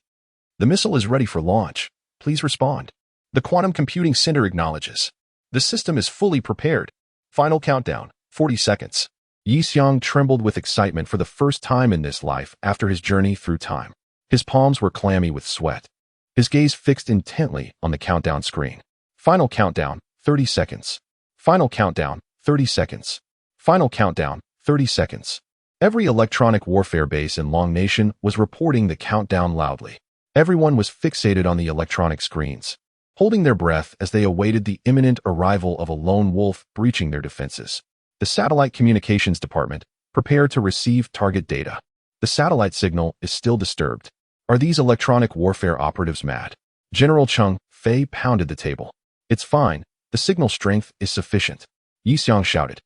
The missile is ready for launch. Please respond. The Quantum Computing Center acknowledges. The system is fully prepared. Final countdown, 40 seconds. Yi Xiong trembled with excitement for the first time in this life after his journey through time. His palms were clammy with sweat. His gaze fixed intently on the countdown screen. Final countdown, 30 seconds. Final countdown, 30 seconds. Final countdown, 30 seconds. Every electronic warfare base in Long Nation was reporting the countdown loudly. Everyone was fixated on the electronic screens, holding their breath as they awaited the imminent arrival of a lone wolf breaching their defenses. The Satellite Communications Department prepared to receive target data. The satellite signal is still disturbed. Are these electronic warfare operatives mad? General Cheng Fei pounded the table. It's fine. The signal strength is sufficient. Yi Xiong shouted.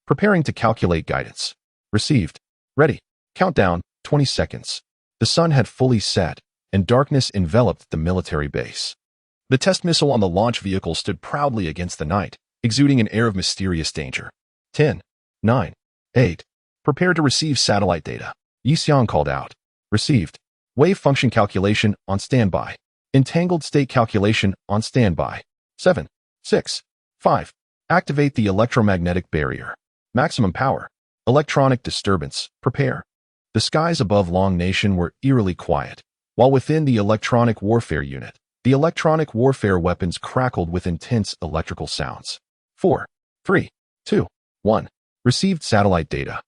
Preparing to calculate guidance. Received. Ready. Countdown, 20 seconds. The sun had fully set, and darkness enveloped the military base. The test missile on the launch vehicle stood proudly against the night, exuding an air of mysterious danger. 10, 9, 8. Prepare to receive satellite data. Yi Xiong called out. Received. Wave function calculation on standby. Entangled state calculation on standby. 7, 6, 5. Activate the electromagnetic barrier. Maximum power. Electronic disturbance. Prepare. The skies above Long Nation were eerily quiet, while within the electronic warfare unit, the electronic warfare weapons crackled with intense electrical sounds. 4, 3, 2, 1. Received satellite data.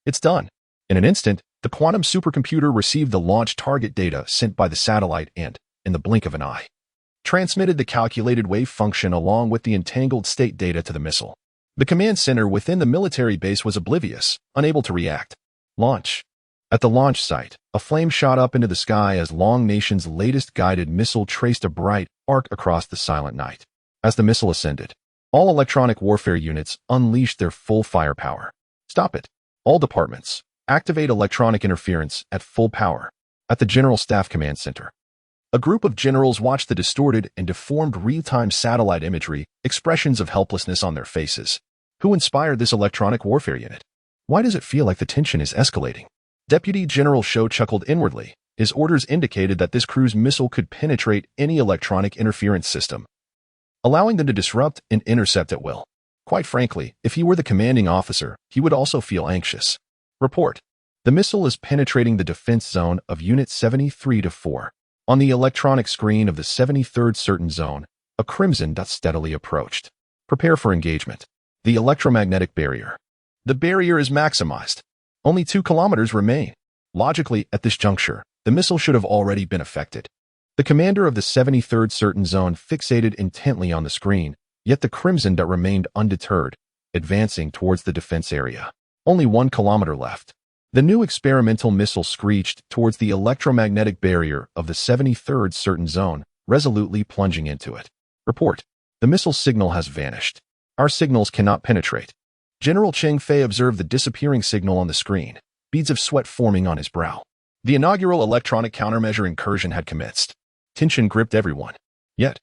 It's done. In an instant, the quantum supercomputer received the launch target data sent by the satellite and, in the blink of an eye, transmitted the calculated wave function along with the entangled state data to the missile. The command center within the military base was oblivious, unable to react. Launch. At the launch site, a flame shot up into the sky as Long Nation's latest guided missile traced a bright arc across the silent night. As the missile ascended, all electronic warfare units unleashed their full firepower. Stop it. All departments, activate electronic interference at full power. At the General Staff Command Center, a group of generals watched the distorted and deformed real-time satellite imagery, expressions of helplessness on their faces. Who inspired this electronic warfare unit? Why does it feel like the tension is escalating? Deputy General Shou chuckled inwardly. His orders indicated that this cruise missile could penetrate any electronic interference system, allowing them to disrupt and intercept at will. Quite frankly, if he were the commanding officer, he would also feel anxious. Report. The missile is penetrating the defense zone of Unit 73-4. On the electronic screen of the 73rd Certain Zone, a crimson dot steadily approached. Prepare for engagement. The electromagnetic barrier. The barrier is maximized. Only 2 kilometers remain. Logically, at this juncture, the missile should have already been affected. The commander of the 73rd Certain Zone fixated intently on the screen, yet the crimson dot remained undeterred, advancing towards the defense area. Only 1 kilometer left. The new experimental missile screeched towards the electromagnetic barrier of the 73rd Certain Zone, resolutely plunging into it. Report. The missile signal has vanished. Our signals cannot penetrate. General Cheng Fei observed the disappearing signal on the screen, beads of sweat forming on his brow. The inaugural electronic countermeasure incursion had commenced. Tension gripped everyone. Yet,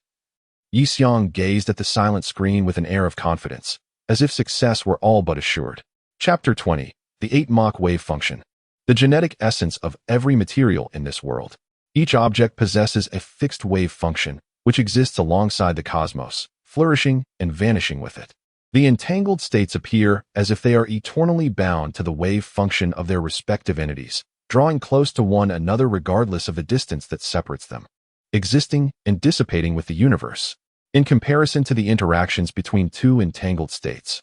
Yi Xiong gazed at the silent screen with an air of confidence, as if success were all but assured. Chapter 20. The 8 Mach wave function. The genetic essence of every material in this world. Each object possesses a fixed wave function, which exists alongside the cosmos, flourishing and vanishing with it. The entangled states appear as if they are eternally bound to the wave function of their respective entities, drawing close to one another regardless of the distance that separates them, existing and dissipating with the universe, in comparison to the interactions between 2 entangled states.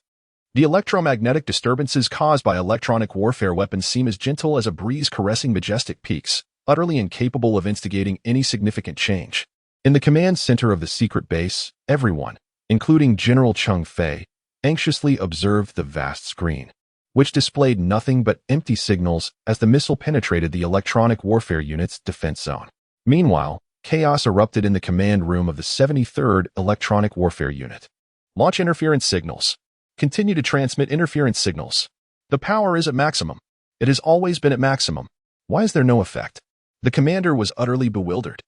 The electromagnetic disturbances caused by electronic warfare weapons seem as gentle as a breeze caressing majestic peaks, utterly incapable of instigating any significant change. In the command center of the secret base, everyone, including General Cheng Fei, anxiously observed the vast screen, which displayed nothing but empty signals as the missile penetrated the electronic warfare unit's defense zone. Meanwhile, chaos erupted in the command room of the 73rd Electronic Warfare Unit. Launch interference signals. Continue to transmit interference signals. The power is at maximum. It has always been at maximum. Why is there no effect? The commander was utterly bewildered.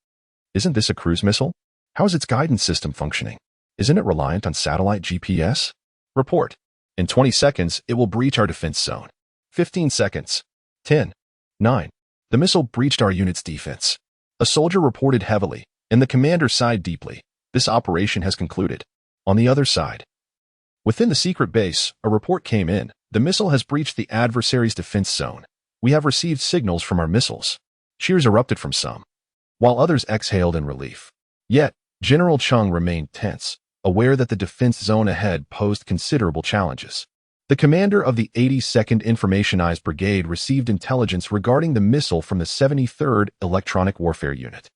Isn't this a cruise missile? How is its guidance system functioning? Isn't it reliant on satellite GPS? Report. In 20 seconds, it will breach our defense zone. 15 seconds. 10. 9. The missile breached our unit's defense. A soldier reported heavily, and the commander sighed deeply. This operation has concluded. On the other side, within the secret base, a report came in. The missile has breached the adversary's defense zone. We have received signals from our missiles. Cheers erupted from some, while others exhaled in relief. Yet, General Cheng remained tense, aware that the defense zone ahead posed considerable challenges. The commander of the 82nd Informationized Brigade received intelligence regarding the missile from the 73rd Electronic Warfare Unit.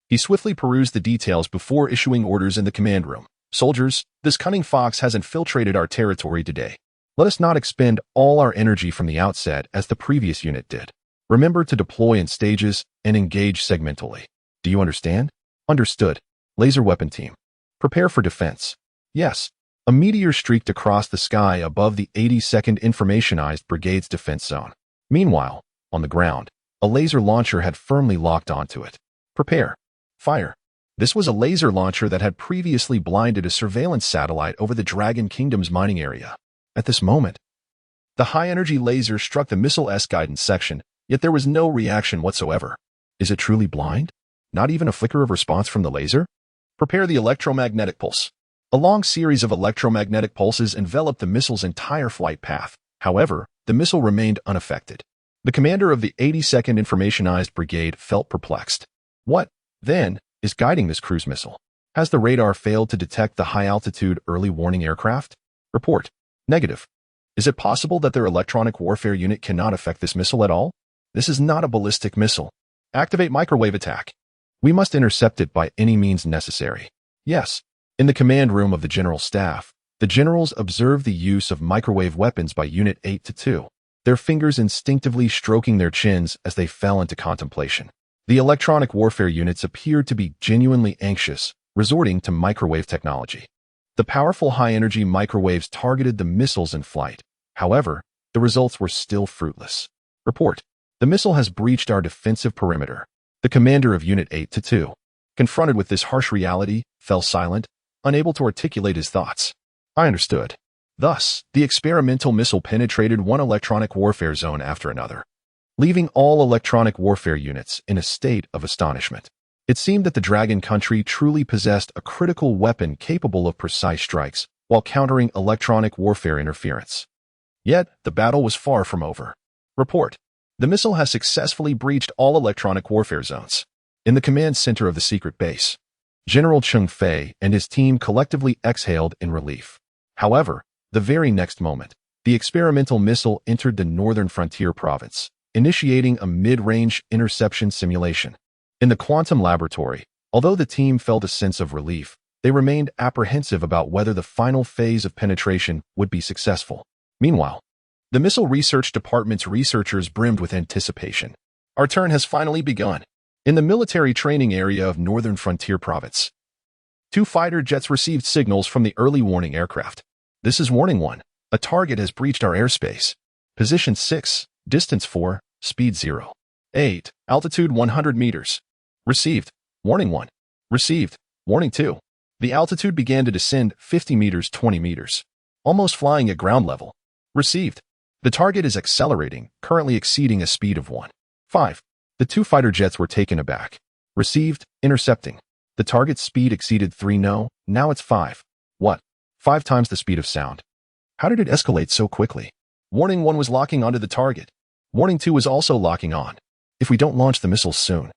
He swiftly perused the details before issuing orders in the command room. Soldiers, this cunning fox has infiltrated our territory today. Let us not expend all our energy from the outset as the previous unit did. Remember to deploy in stages and engage segmentally. Do you understand? Understood. Laser weapon team. Prepare for defense. Yes. A meteor streaked across the sky above the 82nd Informationized Brigade's defense zone. Meanwhile, on the ground, a laser launcher had firmly locked onto it. Prepare. Fire. This was a laser launcher that had previously blinded a surveillance satellite over the Dragon Kingdom's mining area. At this moment, the high-energy laser struck the missile-S guidance section, yet there was no reaction whatsoever. Is it truly blind? Not even a flicker of response from the laser? Prepare the electromagnetic pulse. A long series of electromagnetic pulses enveloped the missile's entire flight path. However, the missile remained unaffected. The commander of the 82nd Informationized Brigade felt perplexed. What, then, is guiding this cruise missile? Has the radar failed to detect the high-altitude early warning aircraft? Report. Negative. Is it possible that their electronic warfare unit cannot affect this missile at all? This is not a ballistic missile. Activate microwave attack. We must intercept it by any means necessary. Yes. In the command room of the General Staff, the generals observed the use of microwave weapons by Unit 8-2, their fingers instinctively stroking their chins as they fell into contemplation. The electronic warfare units appeared to be genuinely anxious, resorting to microwave technology. The powerful high-energy microwaves targeted the missiles in flight. However, the results were still fruitless. Report. The missile has breached our defensive perimeter. The commander of Unit 8-2, confronted with this harsh reality, fell silent, unable to articulate his thoughts. I understood. Thus, the experimental missile penetrated one electronic warfare zone after another, leaving all electronic warfare units in a state of astonishment. It seemed that the Dragon Country truly possessed a critical weapon capable of precise strikes while countering electronic warfare interference. Yet, the battle was far from over. Report. The missile has successfully breached all electronic warfare zones. In the command center of the secret base, General Chung Fei and his team collectively exhaled in relief. However, the very next moment, the experimental missile entered the northern frontier province, initiating a mid-range interception simulation. In the quantum laboratory, although the team felt a sense of relief, they remained apprehensive about whether the final phase of penetration would be successful. Meanwhile, the Missile Research Department's researchers brimmed with anticipation. Our turn has finally begun. In the military training area of Northern Frontier Province, 2 fighter jets received signals from the early warning aircraft. This is Warning 1. A target has breached our airspace. Position 6, distance 4, speed 0. 8, altitude 100 meters. Received. Warning 1. Received. Warning 2. The altitude began to descend 50 meters 20 meters, almost flying at ground level. Received. The target is accelerating, currently exceeding a speed of 1. 5. The 2 fighter jets were taken aback. Received. Intercepting. The target's speed exceeded 3. No, now it's 5. What? 5 times the speed of sound. How did it escalate so quickly? Warning 1 was locking onto the target. Warning 2 was also locking on. If we don't launch the missiles soon,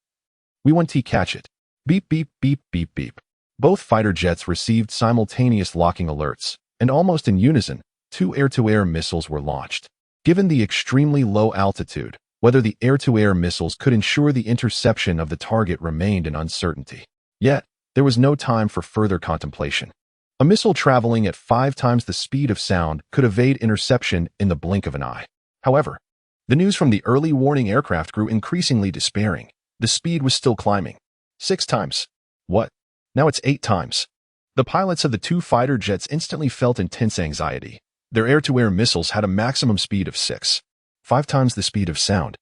we won't catch it. Beep, beep, beep, beep, beep. Both fighter jets received simultaneous locking alerts, and almost in unison, 2 air-to-air missiles were launched. Given the extremely low altitude, whether the air-to-air missiles could ensure the interception of the target remained an uncertainty. Yet, there was no time for further contemplation. A missile traveling at 5 times the speed of sound could evade interception in the blink of an eye. However, the news from the early warning aircraft grew increasingly despairing. The speed was still climbing. 6 times. What? Now it's 8 times. The pilots of the 2 fighter jets instantly felt intense anxiety. Their air-to-air missiles had a maximum speed of 5 times the speed of sound,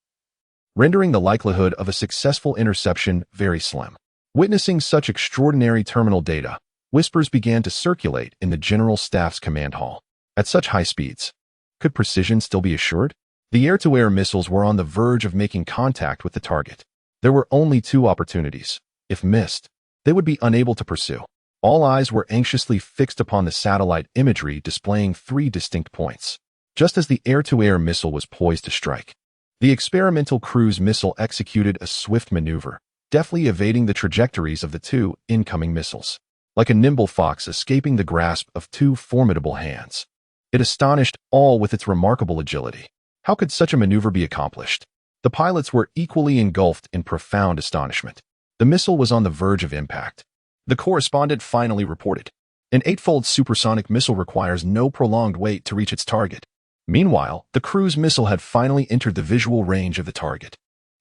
rendering the likelihood of a successful interception very slim. Witnessing such extraordinary terminal data, whispers began to circulate in the General Staff's command hall. At such high speeds, could precision still be assured? The air-to-air missiles were on the verge of making contact with the target. There were only 2 opportunities. If missed, they would be unable to pursue. All eyes were anxiously fixed upon the satellite imagery displaying 3 distinct points. Just as the air-to-air missile was poised to strike, the experimental cruise missile executed a swift maneuver, deftly evading the trajectories of the 2 incoming missiles. Like a nimble fox escaping the grasp of 2 formidable hands, it astonished all with its remarkable agility. How could such a maneuver be accomplished? The pilots were equally engulfed in profound astonishment. The missile was on the verge of impact. The correspondent finally reported. An 8-fold supersonic missile requires no prolonged wait to reach its target. Meanwhile, the cruise missile had finally entered the visual range of the target.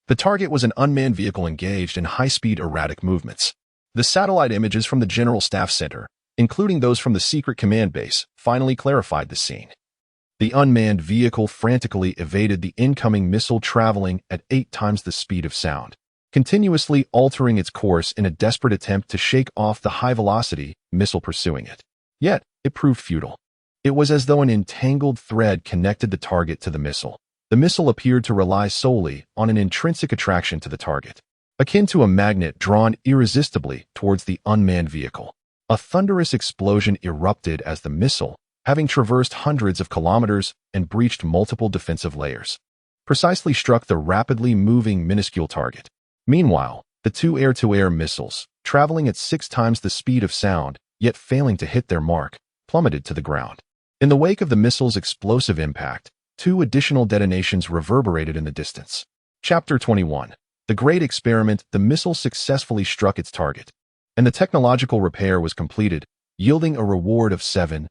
The target was an unmanned vehicle engaged in high-speed erratic movements. The satellite images from the General Staff Center, including those from the secret command base, finally clarified the scene. The unmanned vehicle frantically evaded the incoming missile traveling at 8 times the speed of sound, continuously altering its course in a desperate attempt to shake off the high-velocity missile pursuing it. Yet, it proved futile. It was as though an entangled thread connected the target to the missile. The missile appeared to rely solely on an intrinsic attraction to the target, akin to a magnet drawn irresistibly towards the unmanned vehicle. A thunderous explosion erupted as the missile, having traversed hundreds of kilometers and breached multiple defensive layers, precisely struck the rapidly moving minuscule target. Meanwhile, the 2 air-to-air missiles, traveling at 6 times the speed of sound, yet failing to hit their mark, plummeted to the ground. In the wake of the missile's explosive impact, 2 additional detonations reverberated in the distance. Chapter 21. The Great Experiment. The missile successfully struck its target, and the technological repair was completed, yielding a reward of 7,000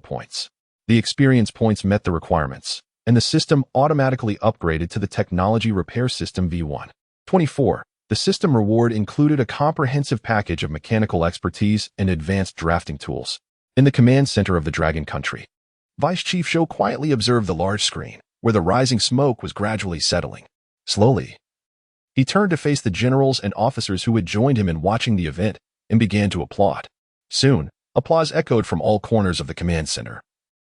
points. The experience points met the requirements, and the system automatically upgraded to the Technology Repair System V1. 24. The system reward included a comprehensive package of mechanical expertise and advanced drafting tools. In the command center of the Dragon Country, Vice Chief Zhou quietly observed the large screen, where the rising smoke was gradually settling. Slowly, he turned to face the generals and officers who had joined him in watching the event and began to applaud. Soon, applause echoed from all corners of the command center,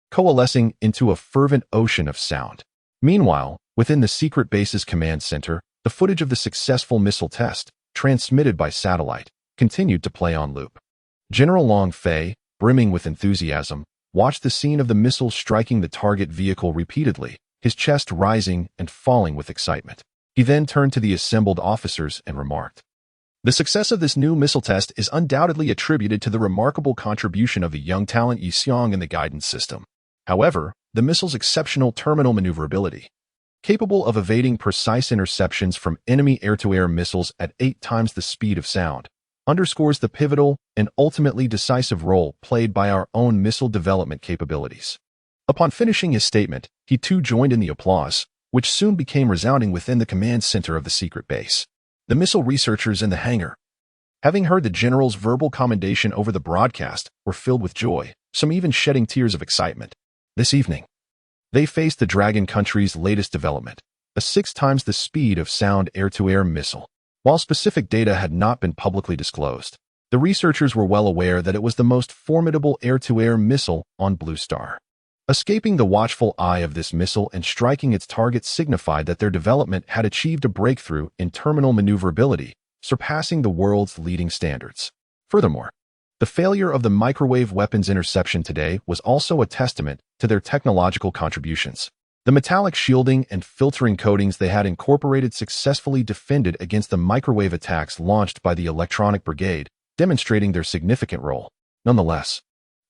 coalescing into a fervent ocean of sound. Meanwhile, within the secret base's command center, the footage of the successful missile test, transmitted by satellite, continued to play on loop. General Long Fei, brimming with enthusiasm, watched the scene of the missile striking the target vehicle repeatedly, his chest rising and falling with excitement. He then turned to the assembled officers and remarked, "The success of this new missile test is undoubtedly attributed to the remarkable contribution of the young talent Yi Xiong in the guidance system. However, the missile's exceptional terminal maneuverability, capable of evading precise interceptions from enemy air-to-air missiles at 8 times the speed of sound, underscores the pivotal and ultimately decisive role played by our own missile development capabilities." Upon finishing his statement, he too joined in the applause, which soon became resounding within the command center of the secret base. The missile researchers in the hangar, having heard the general's verbal commendation over the broadcast, were filled with joy, some even shedding tears of excitement. This evening, they faced the Dragon Country's latest development, a 6 times the speed of sound air-to-air missile. While specific data had not been publicly disclosed, the researchers were well aware that it was the most formidable air-to-air missile on Blue Star. Escaping the watchful eye of this missile and striking its target signified that their development had achieved a breakthrough in terminal maneuverability, surpassing the world's leading standards. Furthermore, the failure of the microwave weapons interception today was also a testament to their technological contributions. The metallic shielding and filtering coatings they had incorporated successfully defended against the microwave attacks launched by the Electronic Brigade, demonstrating their significant role. Nonetheless,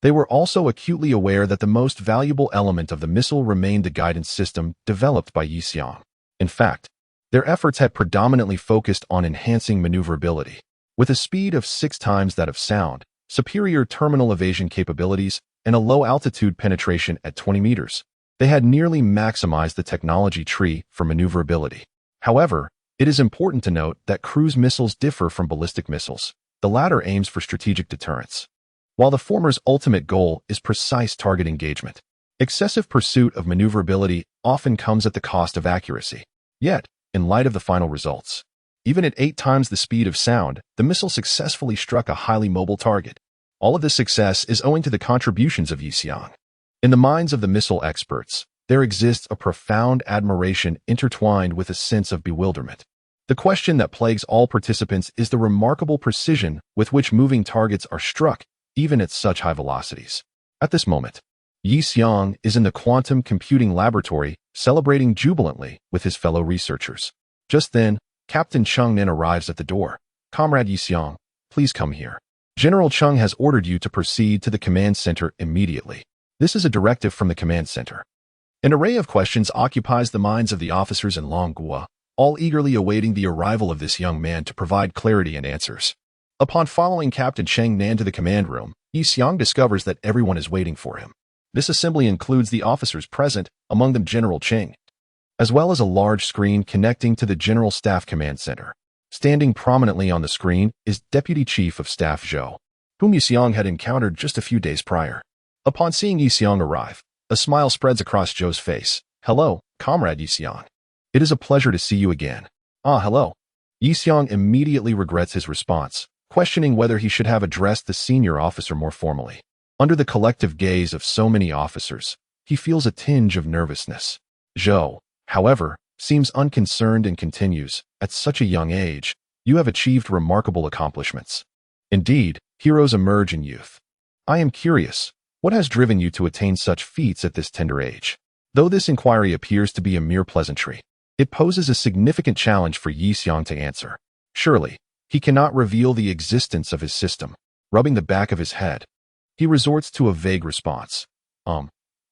they were also acutely aware that the most valuable element of the missile remained the guidance system developed by Yi Xiong. In fact, their efforts had predominantly focused on enhancing maneuverability. With a speed of 6 times that of sound, superior terminal evasion capabilities, and a low-altitude penetration at 20 meters, they had nearly maximized the technology tree for maneuverability. However, it is important to note that cruise missiles differ from ballistic missiles. The latter aims for strategic deterrence, while the former's ultimate goal is precise target engagement. Excessive pursuit of maneuverability often comes at the cost of accuracy. Yet, in light of the final results, even at 8 times the speed of sound, the missile successfully struck a highly mobile target. All of this success is owing to the contributions of Yi Xiong. In the minds of the missile experts, there exists a profound admiration intertwined with a sense of bewilderment. The question that plagues all participants is the remarkable precision with which moving targets are struck, even at such high velocities. At this moment, Yi Xiong is in the quantum computing laboratory, celebrating jubilantly with his fellow researchers. Just then, Captain Cheng Nin arrives at the door. "Comrade Yi Xiong, please come here. General Cheng has ordered you to proceed to the command center immediately." This is a directive from the command center. An array of questions occupies the minds of the officers in Longhua, all eagerly awaiting the arrival of this young man to provide clarity and answers. Upon following Captain Cheng Nan to the command room, Yi Xiong discovers that everyone is waiting for him. This assembly includes the officers present, among them General Cheng, as well as a large screen connecting to the General Staff Command Center. Standing prominently on the screen is Deputy Chief of Staff Zhou, whom Yi Xiong had encountered just a few days prior. Upon seeing Yi Xiong arrive, a smile spreads across Zhou's face. "Hello, Comrade Yi Xiong. It is a pleasure to see you again." "Ah, hello." Yi Xiong immediately regrets his response, questioning whether he should have addressed the senior officer more formally. Under the collective gaze of so many officers, he feels a tinge of nervousness. Zhou, however, seems unconcerned and continues, "At such a young age, you have achieved remarkable accomplishments. Indeed, heroes emerge in youth. I am curious, what has driven you to attain such feats at this tender age?" Though this inquiry appears to be a mere pleasantry, it poses a significant challenge for Yi Xiong to answer. Surely, he cannot reveal the existence of his system. Rubbing the back of his head, he resorts to a vague response.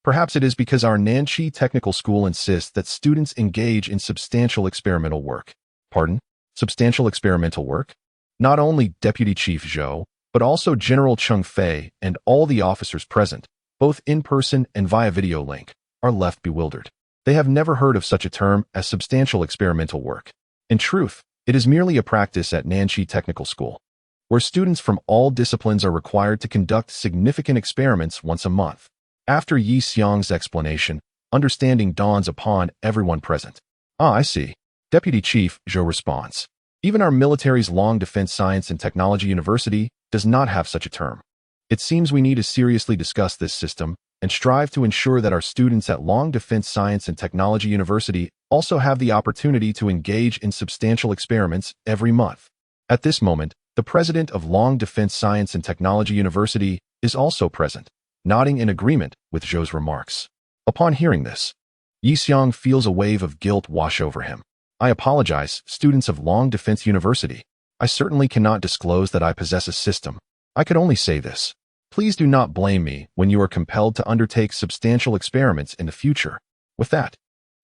Perhaps it is because our Nanchi Technical School insists that students engage in substantial experimental work. Pardon? Substantial experimental work? Not only Deputy Chief Zhou, but also General Cheng Fei and all the officers present, both in person and via video link, are left bewildered. They have never heard of such a term as substantial experimental work. In truth, it is merely a practice at Nanchi Technical School, where students from all disciplines are required to conduct significant experiments once a month. After Yi Xiang's explanation, understanding dawns upon everyone present. Ah, I see. Deputy Chief Zhou responds. Even our military's Long Defense Science and Technology University does not have such a term. It seems we need to seriously discuss this system and strive to ensure that our students at Long Defense Science and Technology University also have the opportunity to engage in substantial experiments every month. At this moment, the president of Long Defense Science and Technology University is also present, nodding in agreement with Zhou's remarks. Upon hearing this, Yi Xiang feels a wave of guilt wash over him. I apologize, students of Long Defense University. I certainly cannot disclose that I possess a system. I could only say this. Please do not blame me when you are compelled to undertake substantial experiments in the future. With that,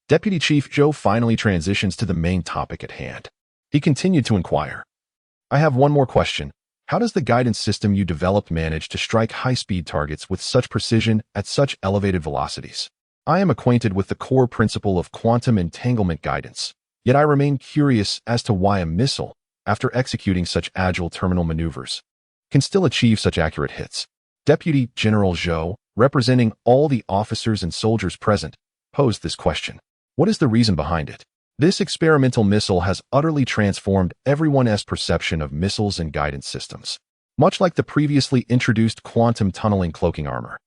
Deputy Chief Zhou finally transitions to the main topic at hand. He continued to inquire. I have one more question. How does the guidance system you developed manage to strike high-speed targets with such precision at such elevated velocities? I am acquainted with the core principle of quantum entanglement guidance. Yet I remain curious as to why a missile, after executing such agile terminal maneuvers, can still achieve such accurate hits. Deputy General Zhou, representing all the officers and soldiers present, posed this question. What is the reason behind it? This experimental missile has utterly transformed everyone's perception of missiles and guidance systems. Much like the previously introduced quantum tunneling cloaking armor,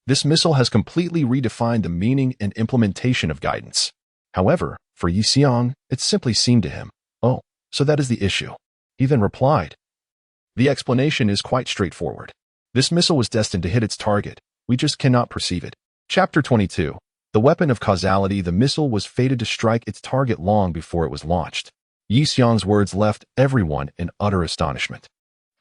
this missile has completely redefined the meaning and implementation of guidance. However, for Yi Xiang, it simply seemed to him, oh, so that is the issue. He then replied, the explanation is quite straightforward. This missile was destined to hit its target. We just cannot perceive it. Chapter 22. The weapon of causality. The missile was fated to strike its target long before it was launched. Yi Xiang's words left everyone in utter astonishment.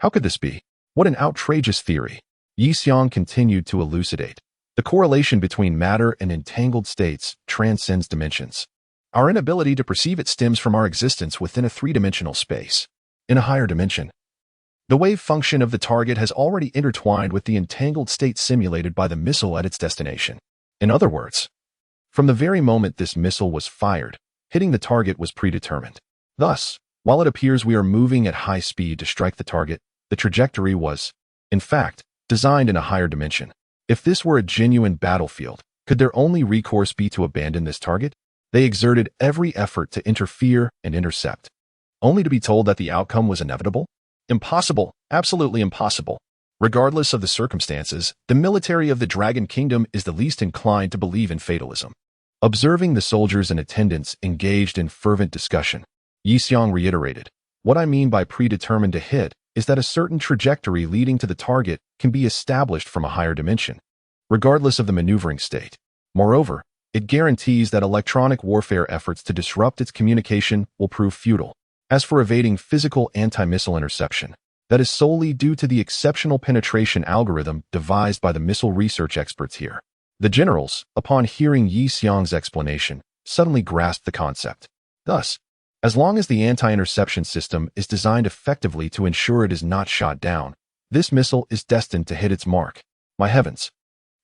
How could this be? What an outrageous theory. Yi Xiang continued to elucidate. The correlation between matter and entangled states transcends dimensions. Our inability to perceive it stems from our existence within a three-dimensional space. In a higher dimension, the wave function of the target has already intertwined with the entangled state simulated by the missile at its destination. In other words, from the very moment this missile was fired, hitting the target was predetermined. Thus, while it appears we are moving at high speed to strike the target, the trajectory was, in fact, designed in a higher dimension. If this were a genuine battlefield, could their only recourse be to abandon this target? They exerted every effort to interfere and intercept, only to be told that the outcome was inevitable? Impossible, absolutely impossible. Regardless of the circumstances, the military of the Dragon Kingdom is the least inclined to believe in fatalism. Observing the soldiers in attendance engaged in fervent discussion, Yi Xiang reiterated, what I mean by predetermined to hit is that a certain trajectory leading to the target can be established from a higher dimension, regardless of the maneuvering state. Moreover, it guarantees that electronic warfare efforts to disrupt its communication will prove futile. As for evading physical anti-missile interception, that is solely due to the exceptional penetration algorithm devised by the missile research experts here. The generals, upon hearing Yi Xiang's explanation, suddenly grasped the concept. Thus, as long as the anti-interception system is designed effectively to ensure it is not shot down, this missile is destined to hit its mark. My heavens!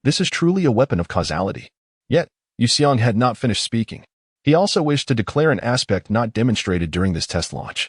This is truly a weapon of causality. Yet, Yi Xiang had not finished speaking. He also wished to declare an aspect not demonstrated during this test launch,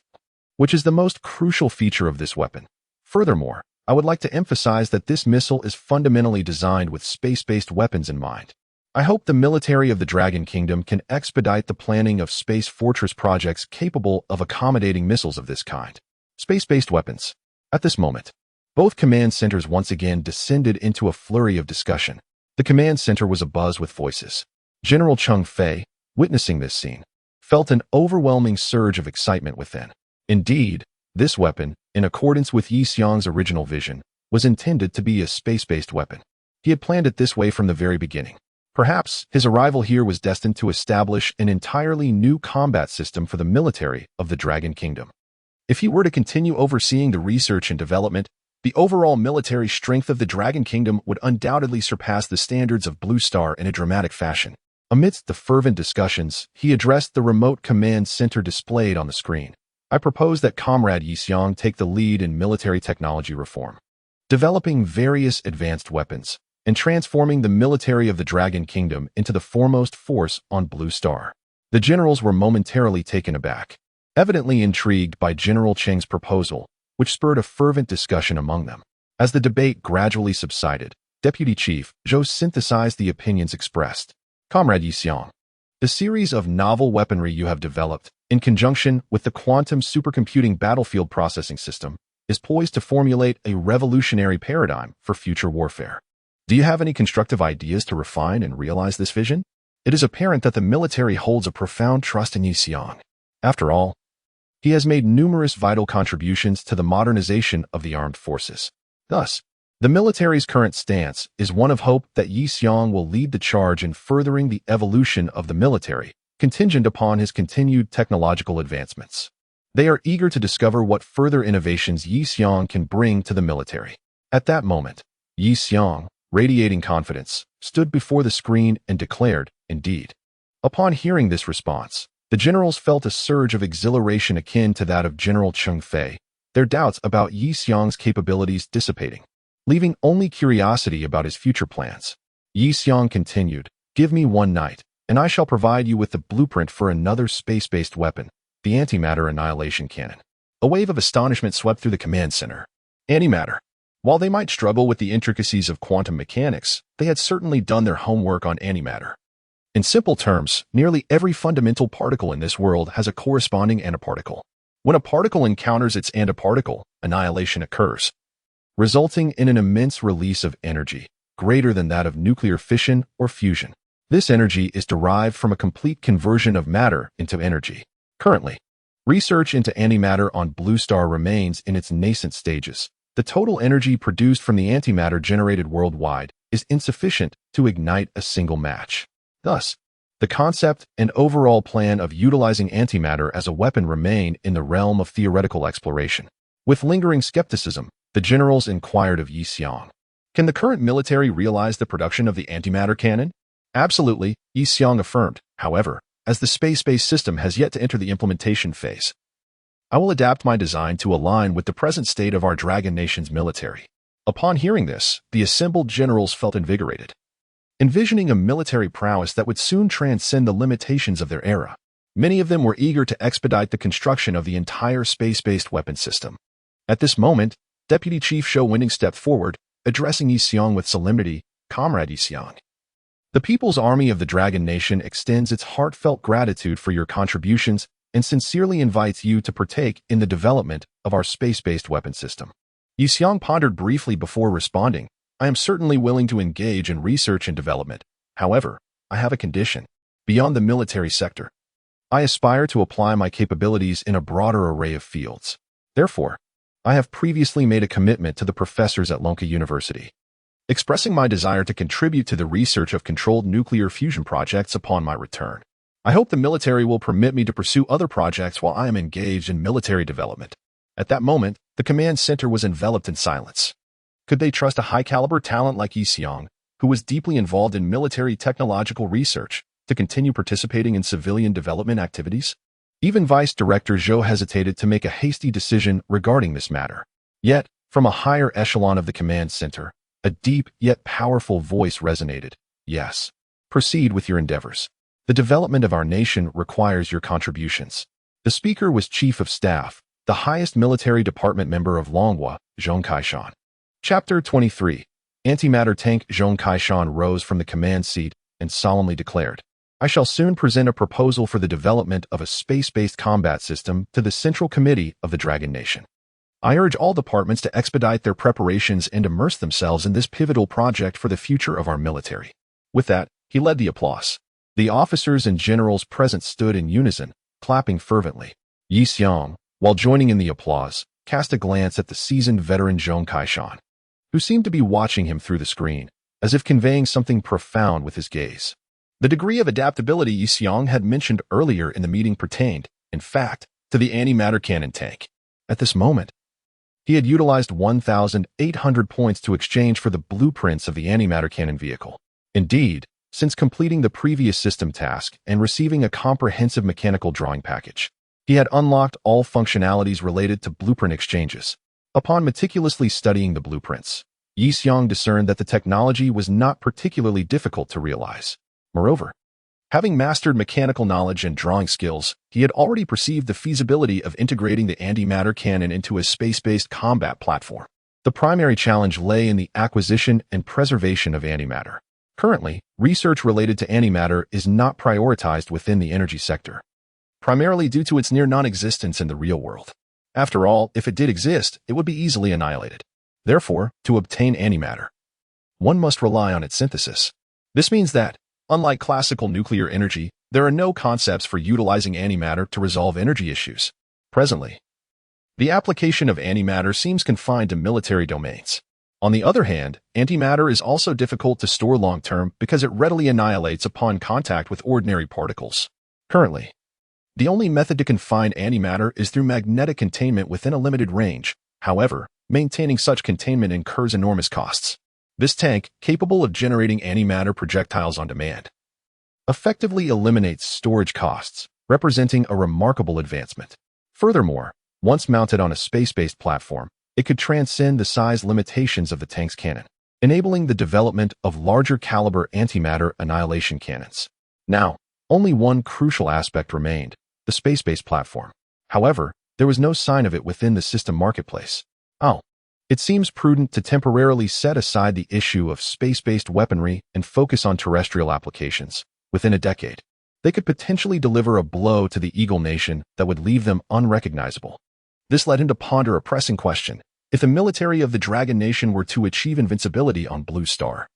which is the most crucial feature of this weapon. Furthermore, I would like to emphasize that this missile is fundamentally designed with space-based weapons in mind. I hope the military of the Dragon Kingdom can expedite the planning of space fortress projects capable of accommodating missiles of this kind. Space-based weapons. At this moment, both command centers once again descended into a flurry of discussion. The command center was abuzz with voices. General Cheng Fei, witnessing this scene, felt an overwhelming surge of excitement within. Indeed, this weapon, in accordance with Yi Xiang's original vision, was intended to be a space-based weapon. He had planned it this way from the very beginning. Perhaps his arrival here was destined to establish an entirely new combat system for the military of the Dragon Kingdom. If he were to continue overseeing the research and development, The overall military strength of the Dragon Kingdom would undoubtedly surpass the standards of Blue Star in a dramatic fashion. Amidst the fervent discussions, he addressed the remote command center displayed on the screen. I propose that Comrade Yixiong take the lead in military technology reform, developing various advanced weapons, and transforming the military of the Dragon Kingdom into the foremost force on Blue Star. The generals were momentarily taken aback, evidently intrigued by General Cheng's proposal, which spurred a fervent discussion among them. As the debate gradually subsided, Deputy Chief Zhou synthesized the opinions expressed. Comrade Yixiong, the series of novel weaponry you have developed, in conjunction with the quantum supercomputing battlefield processing system, is poised to formulate a revolutionary paradigm for future warfare. Do you have any constructive ideas to refine and realize this vision? It is apparent that the military holds a profound trust in Yixiong. After all, he has made numerous vital contributions to the modernization of the armed forces. Thus, the military's current stance is one of hope that Yixiong will lead the charge in furthering the evolution of the military, contingent upon his continued technological advancements. They are eager to discover what further innovations Yixiong can bring to the military. At that moment, Yixiong, radiating confidence, stood before the screen and declared, "Indeed." Upon hearing this response, the generals felt a surge of exhilaration akin to that of General Cheng Fei, their doubts about Yixiong's capabilities dissipating, leaving only curiosity about his future plans. Yixiong continued, "Give me one night, and I shall provide you with the blueprint for another space-based weapon, the antimatter annihilation cannon." A wave of astonishment swept through the command center. Antimatter. While they might struggle with the intricacies of quantum mechanics, they had certainly done their homework on antimatter. In simple terms, nearly every fundamental particle in this world has a corresponding antiparticle. When a particle encounters its antiparticle, annihilation occurs, resulting in an immense release of energy, greater than that of nuclear fission or fusion. This energy is derived from a complete conversion of matter into energy. Currently, research into antimatter on Blue Star remains in its nascent stages. The total energy produced from the antimatter generated worldwide is insufficient to ignite a single match. Thus, the concept and overall plan of utilizing antimatter as a weapon remain in the realm of theoretical exploration. With lingering skepticism, the generals inquired of Yixiong, "Can the current military realize the production of the antimatter cannon?" "Absolutely," Yixiong affirmed. "However, as the space-based system has yet to enter the implementation phase, I will adapt my design to align with the present state of our Dragon Nation's military." Upon hearing this, the assembled generals felt invigorated, envisioning a military prowess that would soon transcend the limitations of their era. Many of them were eager to expedite the construction of the entire space-based weapon system. At this moment, Deputy Chief Zhou Winding stepped forward, addressing Yixiong with solemnity. "Comrade Yixiong, the People's Army of the Dragon Nation extends its heartfelt gratitude for your contributions and sincerely invites you to partake in the development of our space-based weapon system." Yixiong pondered briefly before responding, "I am certainly willing to engage in research and development. However, I have a condition. Beyond the military sector, I aspire to apply my capabilities in a broader array of fields. Therefore, I have previously made a commitment to the professors at Lonka University, expressing my desire to contribute to the research of controlled nuclear fusion projects upon my return. I hope the military will permit me to pursue other projects while I am engaged in military development." At that moment, the command center was enveloped in silence. Could they trust a high-caliber talent like Yixiong, who was deeply involved in military technological research, to continue participating in civilian development activities? Even Vice Director Zhou hesitated to make a hasty decision regarding this matter. Yet, from a higher echelon of the command center, a deep yet powerful voice resonated. "Yes. Proceed with your endeavors. The development of our nation requires your contributions." The speaker was Chief of Staff, the highest military department member of Manhwa, Zhong Kaishan. Chapter 23. Antimatter Tank. Zhong Kaishan rose from the command seat and solemnly declared, "I shall soon present a proposal for the development of a space-based combat system to the Central Committee of the Dragon Nation. I urge all departments to expedite their preparations and immerse themselves in this pivotal project for the future of our military." With that, he led the applause. The officers and generals present stood in unison, clapping fervently. Yixiong, while joining in the applause, cast a glance at the seasoned veteran Zhong Kaishan, who seemed to be watching him through the screen, as if conveying something profound with his gaze. The degree of adaptability Yixiong had mentioned earlier in the meeting pertained, in fact, to the antimatter cannon tank. At this moment, He had utilized 1,800 points to exchange for the blueprints of the antimatter cannon vehicle. Indeed, since completing the previous system task and receiving a comprehensive mechanical drawing package, he had unlocked all functionalities related to blueprint exchanges. Upon meticulously studying the blueprints, Yi Xiong discerned that the technology was not particularly difficult to realize. Moreover, having mastered mechanical knowledge and drawing skills, he had already perceived the feasibility of integrating the antimatter cannon into a space-based combat platform. The primary challenge lay in the acquisition and preservation of antimatter. Currently, research related to antimatter is not prioritized within the energy sector, primarily due to its near non-existence in the real world. After all, if it did exist, it would be easily annihilated. Therefore, to obtain antimatter, one must rely on its synthesis. This means that, unlike classical nuclear energy, there are no concepts for utilizing antimatter to resolve energy issues. Presently, the application of antimatter seems confined to military domains. On the other hand, antimatter is also difficult to store long-term because it readily annihilates upon contact with ordinary particles. Currently, the only method to confine antimatter is through magnetic containment within a limited range. However, maintaining such containment incurs enormous costs. This tank, capable of generating antimatter projectiles on demand, effectively eliminates storage costs, representing a remarkable advancement. Furthermore, once mounted on a space-based platform, it could transcend the size limitations of the tank's cannon, enabling the development of larger caliber antimatter annihilation cannons. Now, only one crucial aspect remained: the space-based platform. However, there was no sign of it within the system marketplace. It seems prudent to temporarily set aside the issue of space-based weaponry and focus on terrestrial applications. Within a decade, they could potentially deliver a blow to the Eagle Nation that would leave them unrecognizable. This led him to ponder a pressing question: if the military of the Dragon Nation were to achieve invincibility on Blue Star,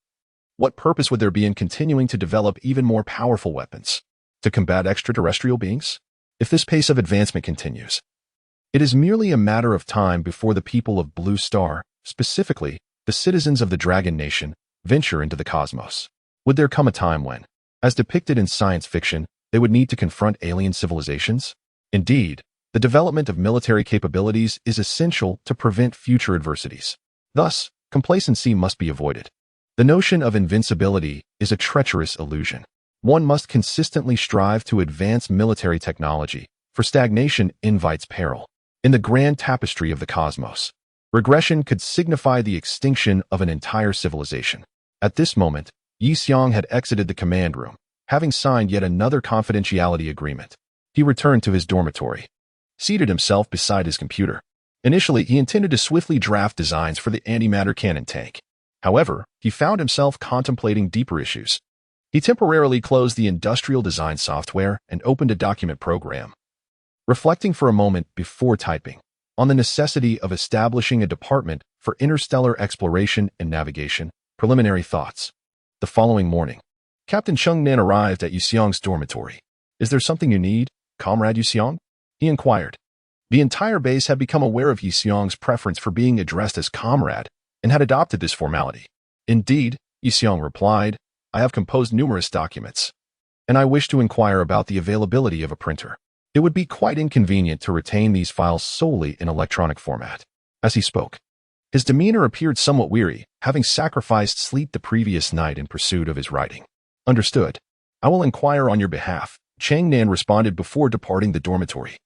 what purpose would there be in continuing to develop even more powerful weapons to combat extraterrestrial beings? If this pace of advancement continues, it is merely a matter of time before the people of Blue Star, specifically the citizens of the Dragon Nation, venture into the cosmos. Would there come a time when, as depicted in science fiction, they would need to confront alien civilizations? Indeed, the development of military capabilities is essential to prevent future adversities. Thus, complacency must be avoided. The notion of invincibility is a treacherous illusion. One must consistently strive to advance military technology, for stagnation invites peril. In the grand tapestry of the cosmos, regression could signify the extinction of an entire civilization. At this moment, Yi Xiong had exited the command room, having signed yet another confidentiality agreement. He returned to his dormitory, seated himself beside his computer. Initially, he intended to swiftly draft designs for the antimatter cannon tank. However, he found himself contemplating deeper issues. He temporarily closed the industrial design software and opened a document program, reflecting for a moment before typing on the necessity of establishing a department for interstellar exploration and navigation. Preliminary thoughts. The following morning, Captain Chung Nan arrived at Yi Xiong's dormitory. "Is there something you need, Comrade Yi Xiong?" he inquired. The entire base had become aware of Yi Xiong's preference for being addressed as comrade and had adopted this formality. "Indeed," Yi Xiong replied, "I have composed numerous documents, and I wish to inquire about the availability of a printer. It would be quite inconvenient to retain these files solely in electronic format." As he spoke, his demeanor appeared somewhat weary, having sacrificed sleep the previous night in pursuit of his writing. "Understood. I will inquire on your behalf," Chang Nan responded before departing the dormitory.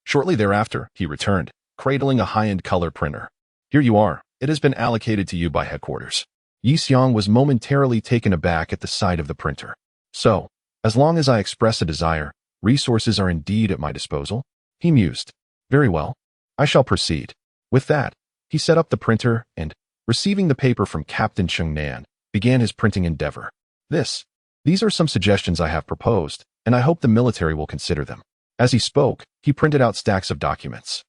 Shortly thereafter, he returned, cradling a high-end color printer. "Here you are. It has been allocated to you by headquarters." Yi Xiong was momentarily taken aback at the sight of the printer. "So, as long as I express a desire, resources are indeed at my disposal?" he mused. "Very well. I shall proceed." With that, he set up the printer and, receiving the paper from Captain Chung Nan, began his printing endeavor. These are some suggestions I have proposed, and I hope the military will consider them." As he spoke, he printed out stacks of documents,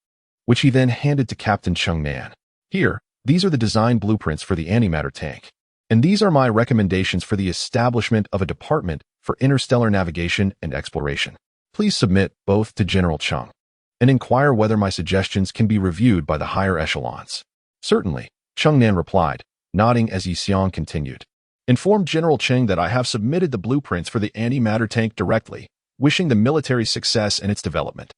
which he then handed to Captain Chung Nan. "Here, these are the design blueprints for the antimatter tank, and these are my recommendations for the establishment of a department for interstellar navigation and exploration. Please submit both to General Chung and inquire whether my suggestions can be reviewed by the higher echelons." "Certainly," Chung Nan replied, nodding as Yi Xiong continued. "Inform General Cheng that I have submitted the blueprints for the antimatter tank directly, wishing the military success in its development.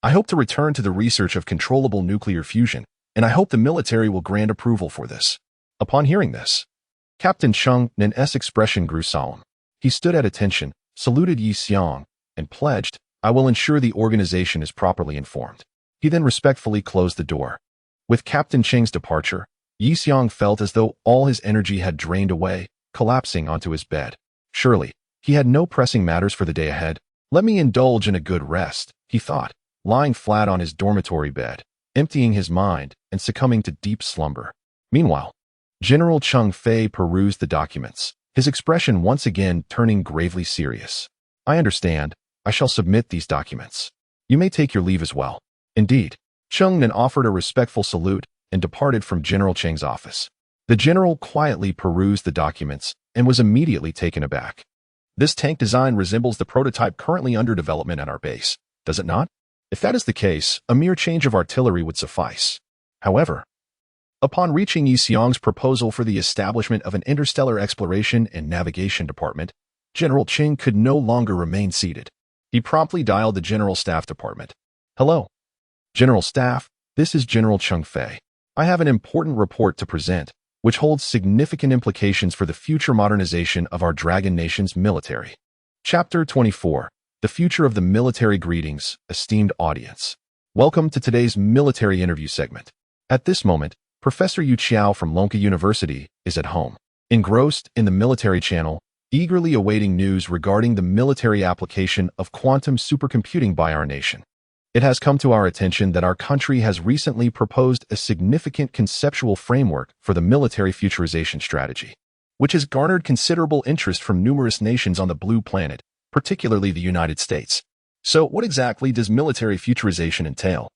I hope to return to the research of controllable nuclear fusion and I hope the military will grant approval for this." Upon hearing this, Captain Chung Nan's expression grew solemn. He stood at attention, saluted Yi Xiong, and pledged, "I will ensure the organization is properly informed." He then respectfully closed the door. With Captain Cheng's departure, Yi Xiong felt as though all his energy had drained away, collapsing onto his bed. Surely, he had no pressing matters for the day ahead. "Let me indulge in a good rest," he thought, lying flat on his dormitory bed, emptying his mind and succumbing to deep slumber. Meanwhile, General Chung Fei perused the documents, his expression once again turning gravely serious. "I understand. I shall submit these documents. You may take your leave as well." Indeed, Chung Nan offered a respectful salute and departed from General Cheng's office. The general quietly perused the documents and was immediately taken aback. "This tank design resembles the prototype currently under development at our base, does it not? If that is the case, a mere change of artillery would suffice." However, upon reaching Yi Xiong's proposal for the establishment of an interstellar exploration and navigation department, General Cheng could no longer remain seated. He promptly dialed the General Staff Department. "Hello, General Staff, this is General Chung Fei. I have an important report to present, which holds significant implications for the future modernization of our Dragon Nation's military." Chapter 24. The Future of the Military. Greetings, esteemed audience. Welcome to today's military interview segment. At this moment, Professor Yu Qiao from Lonka University is at home, engrossed in the military channel, eagerly awaiting news regarding the military application of quantum supercomputing by our nation. It has come to our attention that our country has recently proposed a significant conceptual framework for the military futurization strategy, which has garnered considerable interest from numerous nations on the blue planet, particularly the United States. So, what exactly does military futurization entail?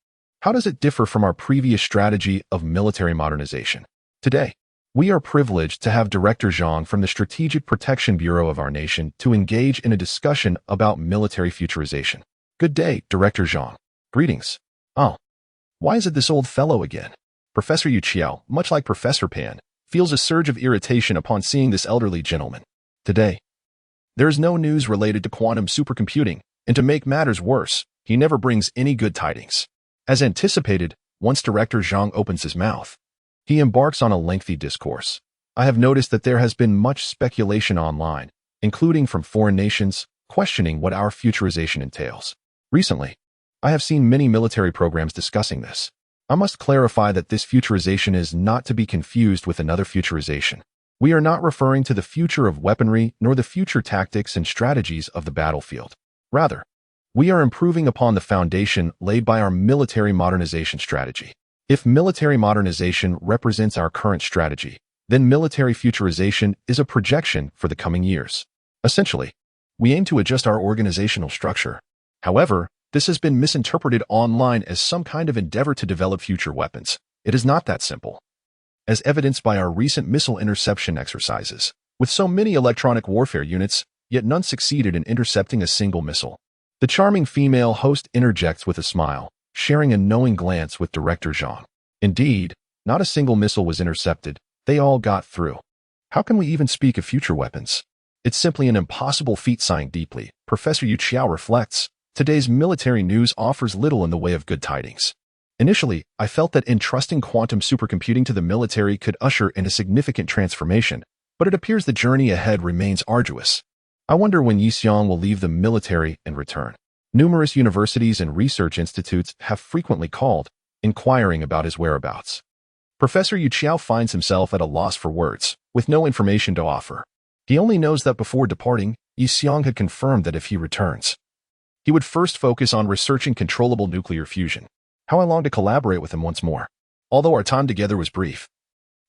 How does it differ from our previous strategy of military modernization? Today, we are privileged to have Director Zhang from the Strategic Protection Bureau of our nation to engage in a discussion about military futurization. Good day, Director Zhang. Greetings. "Oh, why is it this old fellow again?" Professor Yu Qiao, much like Professor Pan, feels a surge of irritation upon seeing this elderly gentleman. Today, there is no news related to quantum supercomputing, and to make matters worse, he never brings any good tidings. As anticipated, once Director Zhang opens his mouth, he embarks on a lengthy discourse. I have noticed that there has been much speculation online, including from foreign nations, questioning what our futurization entails. Recently, I have seen many military programs discussing this. I must clarify that this futurization is not to be confused with another futurization. We are not referring to the future of weaponry nor the future tactics and strategies of the battlefield. Rather, we are improving upon the foundation laid by our military modernization strategy. If military modernization represents our current strategy, then military futurization is a projection for the coming years. Essentially, we aim to adjust our organizational structure. However, this has been misinterpreted online as some kind of endeavor to develop future weapons. It is not that simple. As evidenced by our recent missile interception exercises, with so many electronic warfare units, yet none succeeded in intercepting a single missile. The charming female host interjects with a smile, sharing a knowing glance with Director Zhang. Indeed, not a single missile was intercepted. They all got through. How can we even speak of future weapons? It's simply an impossible feat. Sighing deeply, Professor Yu Qiao reflects. Today's military news offers little in the way of good tidings. Initially, I felt that entrusting quantum supercomputing to the military could usher in a significant transformation, but it appears the journey ahead remains arduous. I wonder when Yi Xiong will leave the military and return. Numerous universities and research institutes have frequently called, inquiring about his whereabouts. Professor Yu Qiao finds himself at a loss for words, with no information to offer. He only knows that before departing, Yi Xiong had confirmed that if he returns, he would first focus on researching controllable nuclear fusion. How I long to collaborate with him once more. Although our time together was brief,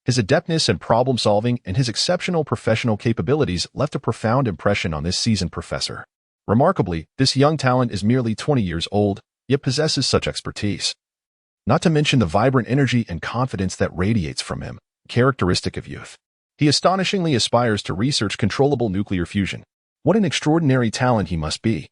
his adeptness in problem-solving and his exceptional professional capabilities left a profound impression on this seasoned professor. Remarkably, this young talent is merely 20 years old, yet possesses such expertise. Not to mention the vibrant energy and confidence that radiates from him, characteristic of youth. He astonishingly aspires to research controllable nuclear fusion. What an extraordinary talent he must be.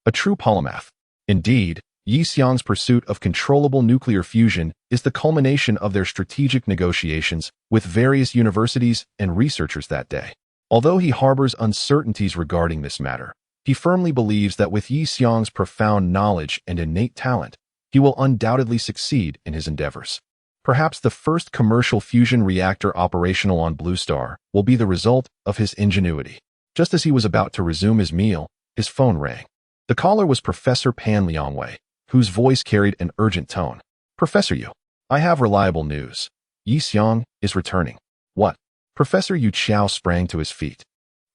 A true polymath. Indeed, Yi Xiong's pursuit of controllable nuclear fusion is the culmination of their strategic negotiations with various universities and researchers that day. Although he harbors uncertainties regarding this matter, he firmly believes that with Yi Xiong's profound knowledge and innate talent, he will undoubtedly succeed in his endeavors. Perhaps the first commercial fusion reactor operational on Blue Star will be the result of his ingenuity. Just as he was about to resume his meal, his phone rang. The caller was Professor Pan Liangwei, whose voice carried an urgent tone. Professor Yu, I have reliable news. Yi Xiong is returning. What? Professor Yu Qiao sprang to his feet.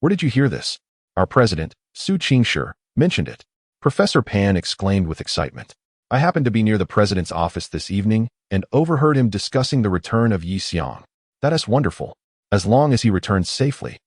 Where did you hear this? Our president, Su Qingshi, mentioned it. Professor Pan exclaimed with excitement. I happened to be near the president's office this evening and overheard him discussing the return of Yi Xiong. That is wonderful, as long as he returns safely.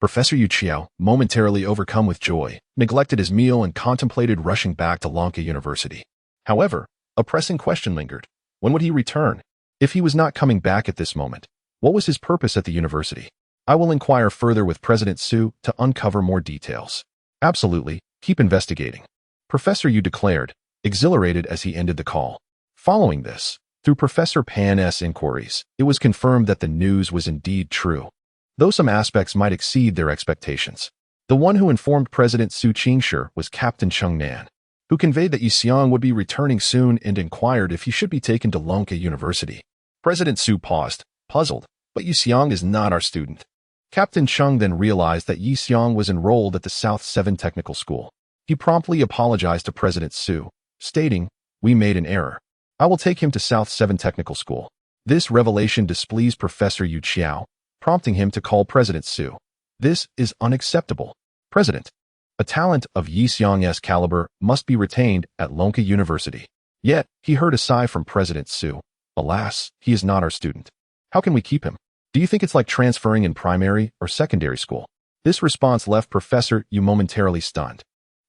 Professor Yu Qiao, momentarily overcome with joy, neglected his meal and contemplated rushing back to Lanka University. However, a pressing question lingered. When would he return? If he was not coming back at this moment, what was his purpose at the university? I will inquire further with President Su to uncover more details. Absolutely, keep investigating. Professor Yu declared, exhilarated as he ended the call. Following this, through Professor Pan's inquiries, it was confirmed that the news was indeed true, though some aspects might exceed their expectations. The one who informed President Su Qingshi was Captain Cheng Nan, who conveyed that Yi Xiong would be returning soon and inquired if he should be taken to Lanka University. President Su paused, puzzled, but Yi Xiong is not our student. Captain Cheng then realized that Yi Xiong was enrolled at the South 7 Technical School. He promptly apologized to President Su, stating, we made an error. I will take him to South 7 Technical School. This revelation displeased Professor Yu Qiao, prompting him to call President Su. This is unacceptable. President, a talent of Yi Xiong's caliber must be retained at Lanka University. Yet, he heard a sigh from President Su. Alas, he is not our student. How can we keep him? Do you think it's like transferring in primary or secondary school? This response left Professor Yu momentarily stunned.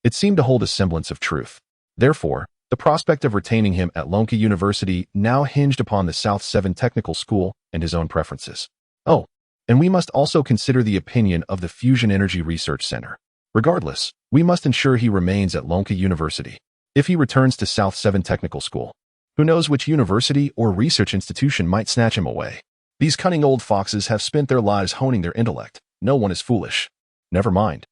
It seemed to hold a semblance of truth. Therefore, the prospect of retaining him at Lanka University now hinged upon the South 7 Technical School and his own preferences. Oh, and we must also consider the opinion of the Fusion Energy Research Center. Regardless, we must ensure he remains at Lanka University. If he returns to South 7 Technical School, who knows which university or research institution might snatch him away? These cunning old foxes have spent their lives honing their intellect. No one is foolish. Never mind.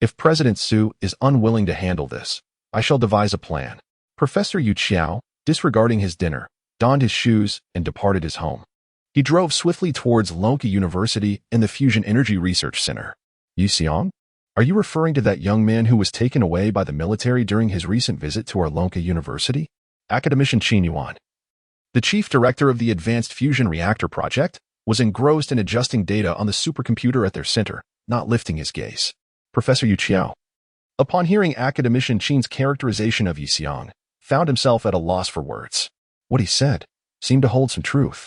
If President Su is unwilling to handle this, I shall devise a plan. Professor Yu Qiao, disregarding his dinner, donned his shoes and departed his home. He drove swiftly towards Lanka University and the Fusion Energy Research Center. Yi Xiong? Are you referring to that young man who was taken away by the military during his recent visit to our Lanka University? Academician Qin Yuan, the chief director of the Advanced Fusion Reactor Project, was engrossed in adjusting data on the supercomputer at their center, not lifting his gaze. Professor Yu Qiao, upon hearing Academician Qin's characterization of Yi Xiong, found himself at a loss for words. What he said seemed to hold some truth,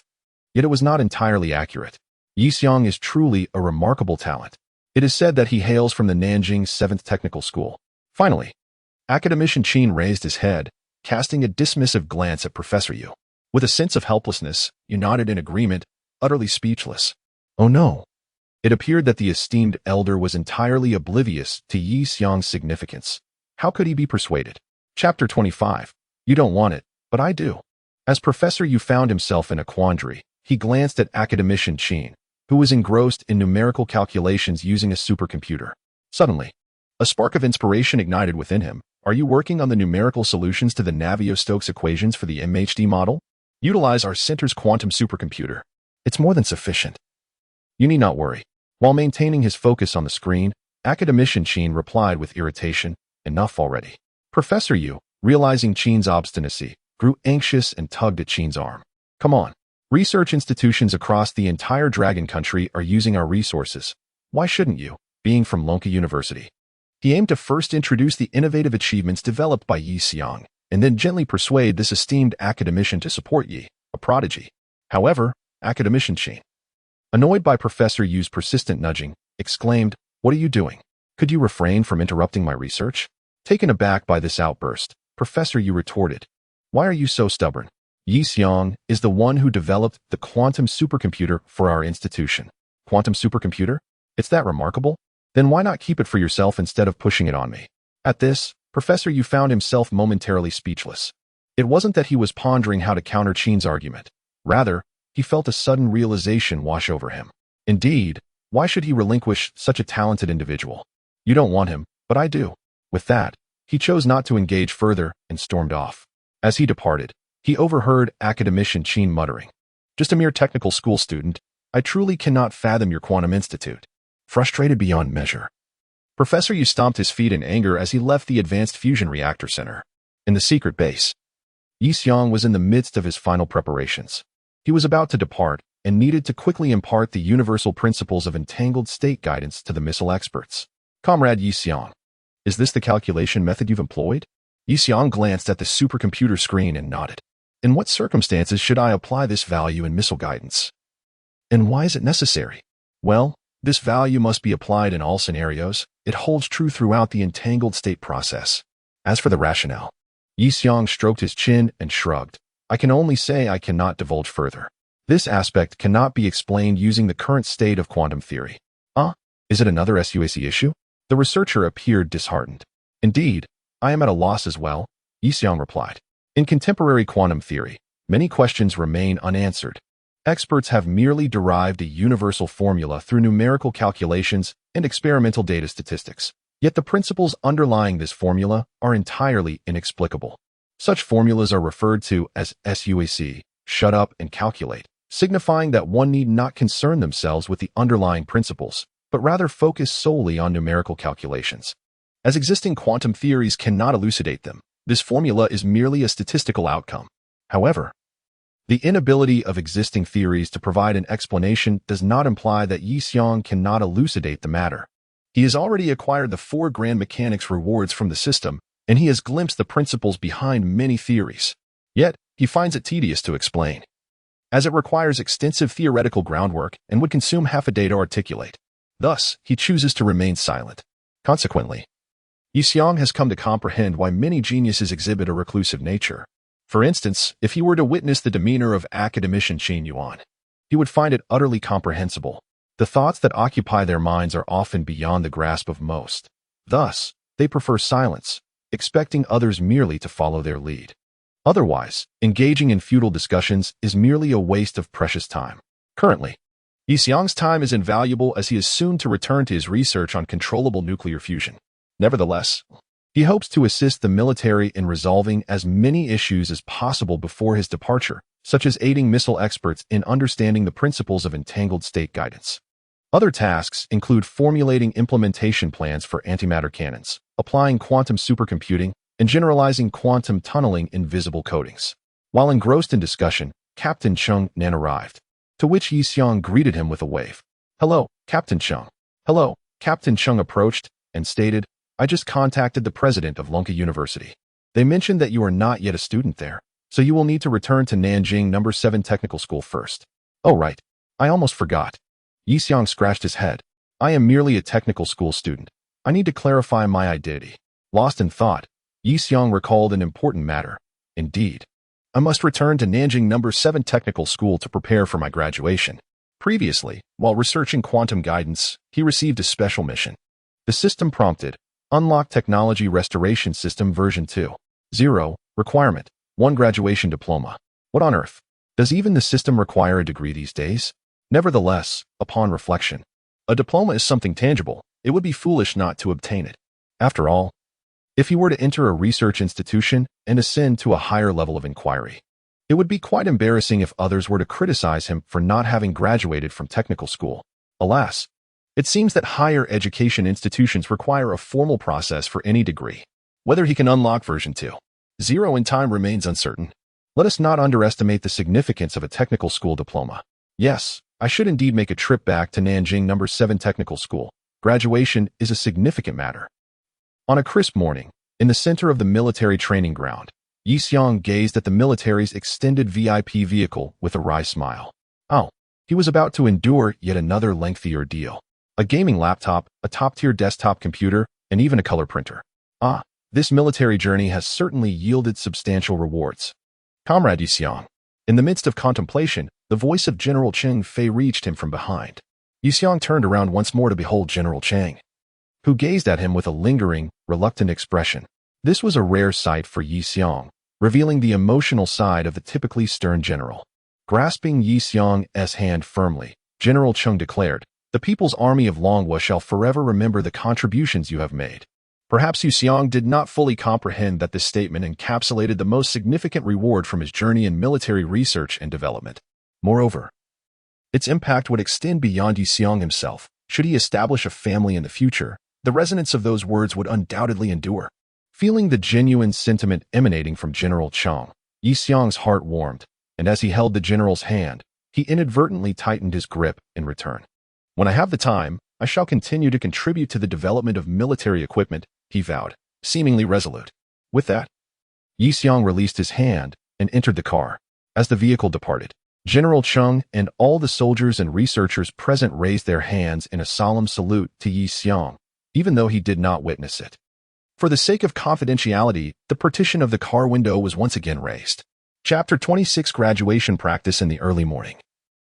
yet it was not entirely accurate. Yi Xiong is truly a remarkable talent. It is said that he hails from the Nanjing 7th Technical School. Finally, Academician Qin raised his head, casting a dismissive glance at Professor Yu. With a sense of helplessness, Yu nodded in agreement, utterly speechless. Oh no. It appeared that the esteemed elder was entirely oblivious to Yi Xiong's significance. How could he be persuaded? Chapter 25. You don't want it, but I do. As Professor Yu found himself in a quandary, he glanced at Academician Qin, who was engrossed in numerical calculations using a supercomputer. Suddenly, a spark of inspiration ignited within him. Are you working on the numerical solutions to the Navier-Stokes equations for the MHD model? Utilize our center's quantum supercomputer. It's more than sufficient. You need not worry. While maintaining his focus on the screen, Academician Qin replied with irritation, enough already. Professor Yu, realizing Qin's obstinacy, grew anxious and tugged at Qin's arm. Come on. Research institutions across the entire Dragon Country are using our resources. Why shouldn't you, being from Lanka University? He aimed to first introduce the innovative achievements developed by Yi Xiong, and then gently persuade this esteemed academician to support Yi, a prodigy. However, Academician Qin, annoyed by Professor Yu's persistent nudging, exclaimed, What are you doing? Could you refrain from interrupting my research? Taken aback by this outburst, Professor Yu retorted, Why are you so stubborn? Yi Xiong is the one who developed the quantum supercomputer for our institution. Quantum supercomputer? It's that remarkable? Then why not keep it for yourself instead of pushing it on me? At this, Professor Yu found himself momentarily speechless. It wasn't that he was pondering how to counter Qin's argument. Rather, he felt a sudden realization wash over him. Indeed, why should he relinquish such a talented individual? You don't want him, but I do. With that, he chose not to engage further and stormed off. As he departed, He overheard academician Chin muttering, "Just a mere technical school student. I truly cannot fathom your quantum institute." Frustrated beyond measure, Professor Yu stomped his feet in anger as he left the Advanced Fusion Reactor Center. In the secret base, Yi Xiong was in the midst of his final preparations. He was about to depart and needed to quickly impart the universal principles of entangled state guidance to the missile experts. "Comrade Yi Xiong, is this the calculation method you've employed?" Yi Xiong glanced at the supercomputer screen and nodded. "In what circumstances should I apply this value in missile guidance? And why is it necessary?" "Well, this value must be applied in all scenarios. It holds true throughout the entangled state process." As for the rationale, Yi Xiong stroked his chin and shrugged. "I can only say I cannot divulge further. This aspect cannot be explained using the current state of quantum theory." Is it another SUAC issue?" The researcher appeared disheartened. "Indeed, I am at a loss as well," Yi Xiong replied. "In contemporary quantum theory, many questions remain unanswered. Experts have merely derived a universal formula through numerical calculations and experimental data statistics. Yet the principles underlying this formula are entirely inexplicable. Such formulas are referred to as SUAC, shut up and calculate, signifying that one need not concern themselves with the underlying principles, but rather focus solely on numerical calculations. As existing quantum theories cannot elucidate them, this formula is merely a statistical outcome. However, the inability of existing theories to provide an explanation does not imply that Yi Xiong cannot elucidate the matter. He has already acquired the 4 grand mechanics rewards from the system, and he has glimpsed the principles behind many theories. Yet, he finds it tedious to explain, as it requires extensive theoretical groundwork and would consume half a day to articulate. Thus, he chooses to remain silent. Consequently, Yi Xiong has come to comprehend why many geniuses exhibit a reclusive nature. For instance, if he were to witness the demeanor of academician Qin Yuan, he would find it utterly comprehensible. The thoughts that occupy their minds are often beyond the grasp of most. Thus, they prefer silence, expecting others merely to follow their lead. Otherwise, engaging in futile discussions is merely a waste of precious time. Currently, Yi Xiong's time is invaluable as he is soon to return to his research on controllable nuclear fusion. Nevertheless, he hopes to assist the military in resolving as many issues as possible before his departure, such as aiding missile experts in understanding the principles of entangled state guidance. Other tasks include formulating implementation plans for antimatter cannons, applying quantum supercomputing, and generalizing quantum tunneling in visible coatings. While engrossed in discussion, Captain Chung Nan arrived, to which Yi Xiong greeted him with a wave. "Hello, Captain Chung." "Hello." Captain Chung approached and stated, "I just contacted the president of Lunka University. They mentioned that you are not yet a student there, so you will need to return to Nanjing No. 7 Technical School first." "Oh right, I almost forgot." Yi Xiong scratched his head. "I am merely a technical school student. I need to clarify my identity." Lost in thought, Yi Xiong recalled an important matter. "Indeed, I must return to Nanjing No. 7 Technical School to prepare for my graduation." Previously, while researching quantum guidance, he received a special mission. The system prompted, "Unlock Technology Restoration System version 2.0, requirement, 1 graduation diploma." What on earth? Does even the system require a degree these days? Nevertheless, upon reflection, a diploma is something tangible. It would be foolish not to obtain it. After all, if he were to enter a research institution and ascend to a higher level of inquiry, it would be quite embarrassing if others were to criticize him for not having graduated from technical school. Alas, it seems that higher education institutions require a formal process for any degree. Whether he can unlock version 2.0 in time remains uncertain. Let us not underestimate the significance of a technical school diploma. Yes, I should indeed make a trip back to Nanjing No. 7 Technical School. Graduation is a significant matter. On a crisp morning, in the center of the military training ground, Yi Xiong gazed at the military's extended VIP vehicle with a wry smile. Oh, he was about to endure yet another lengthy ordeal. A gaming laptop, a top-tier desktop computer, and even a color printer. This military journey has certainly yielded substantial rewards. "Comrade Yi Xiong." In the midst of contemplation, the voice of General Cheng Fei reached him from behind. Yi Xiong turned around once more to behold General Cheng, who gazed at him with a lingering, reluctant expression. This was a rare sight for Yi Xiong, revealing the emotional side of the typically stern general. Grasping Yi Xiong's hand firmly, General Cheng declared, "The People's Army of Longwa shall forever remember the contributions you have made." Perhaps Yu Xiong did not fully comprehend that this statement encapsulated the most significant reward from his journey in military research and development. Moreover, its impact would extend beyond Yu Xiong himself. Should he establish a family in the future, the resonance of those words would undoubtedly endure. Feeling the genuine sentiment emanating from General Chang, Yi Xiong's heart warmed, and as he held the general's hand, he inadvertently tightened his grip in return. When I have the time, I shall continue to contribute to the development of military equipment, he vowed, seemingly resolute. With that, Yi Xiong released his hand and entered the car. As the vehicle departed, General Cheng and all the soldiers and researchers present raised their hands in a solemn salute to Yi Xiong, even though he did not witness it. For the sake of confidentiality, the partition of the car window was once again raised. Chapter 26 Graduation Practice in the Early Morning.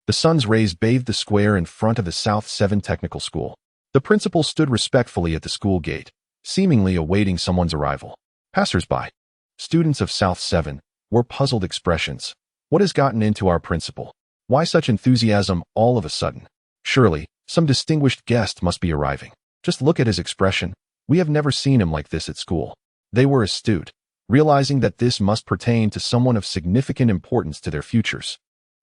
The sun's rays bathed the square in front of the South 7 Technical School. The principal stood respectfully at the school gate, seemingly awaiting someone's arrival. Passers-by, students of South 7, wore puzzled expressions. What has gotten into our principal? Why such enthusiasm all of a sudden? Surely, some distinguished guest must be arriving. Just look at his expression. We have never seen him like this at school. They were astute, realizing that this must pertain to someone of significant importance to their futures.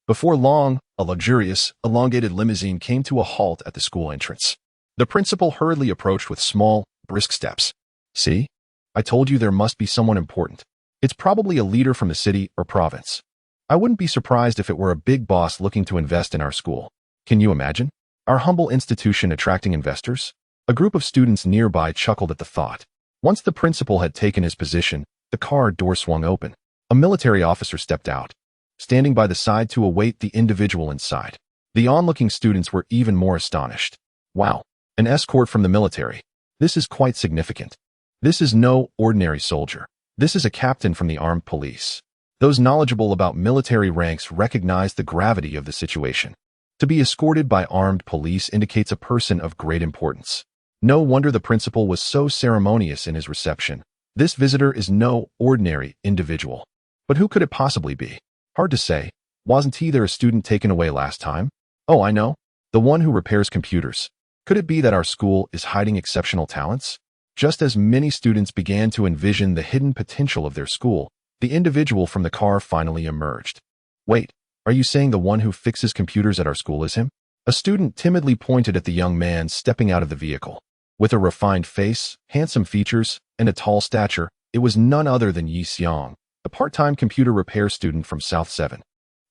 Before long, a luxurious, elongated limousine came to a halt at the school entrance. The principal hurriedly approached with small, brisk steps. See? I told you there must be someone important. It's probably a leader from the city or province. I wouldn't be surprised if it were a big boss looking to invest in our school. Can you imagine? Our humble institution attracting investors? A group of students nearby chuckled at the thought. Once the principal had taken his position, the car door swung open. A military officer stepped out, standing by the side to await the individual inside. The onlooking students were even more astonished. Wow, an escort from the military. This is quite significant. This is no ordinary soldier. This is a captain from the armed police. Those knowledgeable about military ranks recognize the gravity of the situation. To be escorted by armed police indicates a person of great importance. No wonder the principal was so ceremonious in his reception. This visitor is no ordinary individual. But who could it possibly be? Hard to say. Wasn't he there a student taken away last time? Oh, I know. The one who repairs computers. Could it be that our school is hiding exceptional talents? Just as many students began to envision the hidden potential of their school, the individual from the car finally emerged. Wait, are you saying the one who fixes computers at our school is him? A student timidly pointed at the young man stepping out of the vehicle. With a refined face, handsome features, and a tall stature, it was none other than Yi Xiong, a part-time computer repair student from South 7.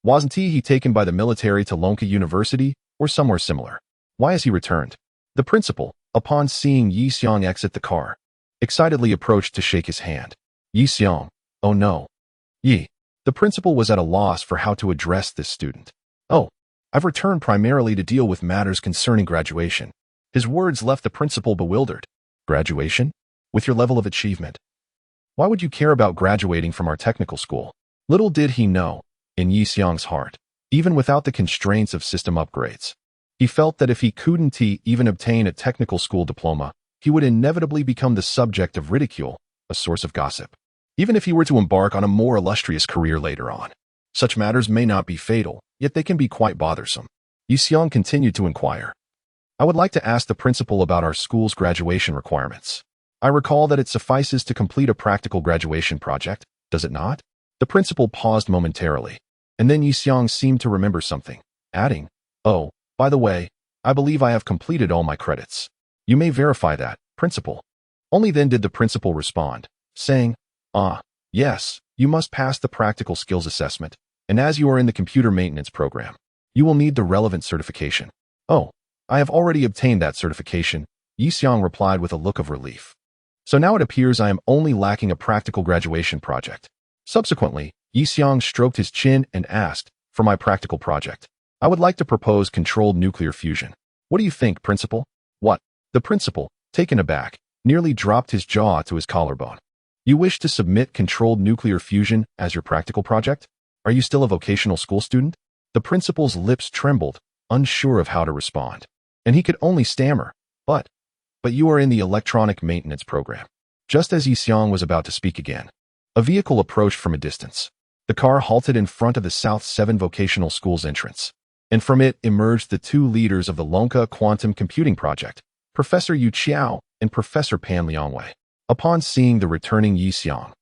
Wasn't he taken by the military to Lonka University or somewhere similar? Why has he returned? The principal, upon seeing Yi Xiong exit the car, excitedly approached to shake his hand. Yi Xiong, oh no. Yi. The principal was at a loss for how to address this student. Oh, I've returned primarily to deal with matters concerning graduation. His words left the principal bewildered. Graduation? With your level of achievement? Why would you care about graduating from our technical school? Little did he know, in Yi Xiong's heart, even without the constraints of system upgrades, he felt that if he couldn't even obtain a technical school diploma, he would inevitably become the subject of ridicule, a source of gossip. Even if he were to embark on a more illustrious career later on, such matters may not be fatal, yet they can be quite bothersome. Yi Xiong continued to inquire. I would like to ask the principal about our school's graduation requirements. I recall that it suffices to complete a practical graduation project, does it not? The principal paused momentarily, and then Yi Xiong seemed to remember something, adding, oh, by the way, I believe I have completed all my credits. You may verify that, principal. Only then did the principal respond, saying, yes, you must pass the practical skills assessment, and as you are in the computer maintenance program, you will need the relevant certification. Oh, I have already obtained that certification, Yi Xiong replied with a look of relief. So now it appears I am only lacking a practical graduation project. Subsequently, Yi Xiong stroked his chin and asked, for my practical project, I would like to propose controlled nuclear fusion. What do you think, principal? What? The principal, taken aback, nearly dropped his jaw to his collarbone. You wish to submit controlled nuclear fusion as your practical project? Are you still a vocational school student? The principal's lips trembled, unsure of how to respond. And he could only stammer, but you are in the electronic maintenance program. Just as Yi Xiong was about to speak again, a vehicle approached from a distance. The car halted in front of the South 7 Vocational School's entrance, and from it emerged the two leaders of the Lonka Quantum Computing Project, Professor Yu Qiao and Professor Pan Liangwei. Upon seeing the returning Yi Xiang,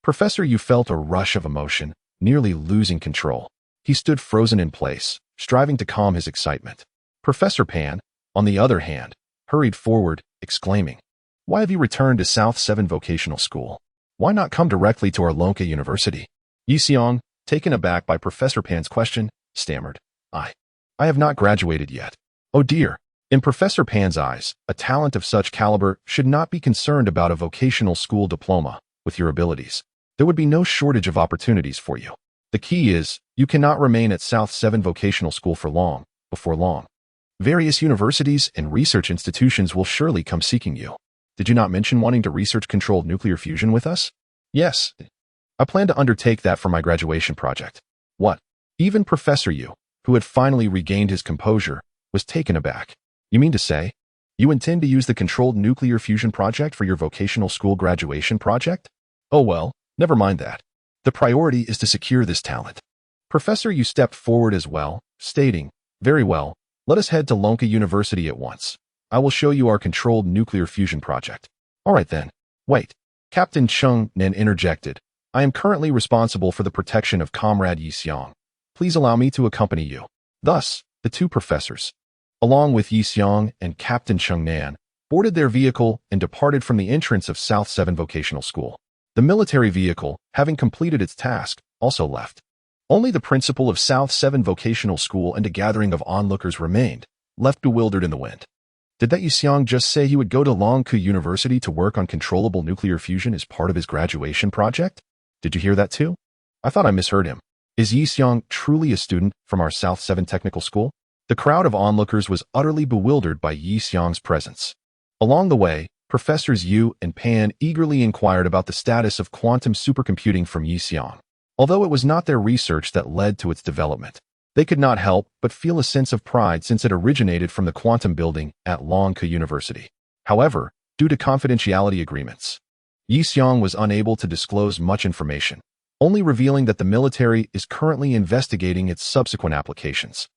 Professor Yu felt a rush of emotion, nearly losing control. He stood frozen in place, striving to calm his excitement. Professor Pan, on the other hand, hurried forward, exclaiming, "Why have you returned to South 7 Vocational School? Why not come directly to our Lonka University?" Yi Xiang, taken aback by Professor Pan's question, stammered, I have not graduated yet." Oh dear. In Professor Pan's eyes, a talent of such caliber should not be concerned about a vocational school diploma. With your abilities, there would be no shortage of opportunities for you. The key is, you cannot remain at South 7 Vocational School for long. Before long, various universities and research institutions will surely come seeking you. Did you not mention wanting to research controlled nuclear fusion with us? Yes. I plan to undertake that for my graduation project. What? Even Professor Yu, who had finally regained his composure, was taken aback. You mean to say, you intend to use the controlled nuclear fusion project for your vocational school graduation project? Oh well, never mind that. The priority is to secure this talent. Professor Yu stepped forward as well, stating, "Very well, let us head to Lonka University at once. I will show you our controlled nuclear fusion project." All right then. Wait. Captain Chung Nen interjected. "I am currently responsible for the protection of Comrade Yi Xiang. Please allow me to accompany you." Thus, the two professors, along with Yi Xiang and Captain Chung Nan, boarded their vehicle and departed from the entrance of South 7 Vocational School. The military vehicle, having completed its task, also left. Only the principal of South 7 Vocational School and a gathering of onlookers remained, left bewildered in the wind. Did that Yi Xiang just say he would go to Longku University to work on controllable nuclear fusion as part of his graduation project? Did you hear that too? I thought I misheard him. Is Yi Xiang truly a student from our South 7 Technical School? The crowd of onlookers was utterly bewildered by Yi Xiang's presence. Along the way, Professors Yu and Pan eagerly inquired about the status of quantum supercomputing from Yi Xiang. Although it was not their research that led to its development, they could not help but feel a sense of pride since it originated from the quantum building at Longku University. However, due to confidentiality agreements, Yi Xiang was unable to disclose much information, only revealing that the military is currently investigating its subsequent applications.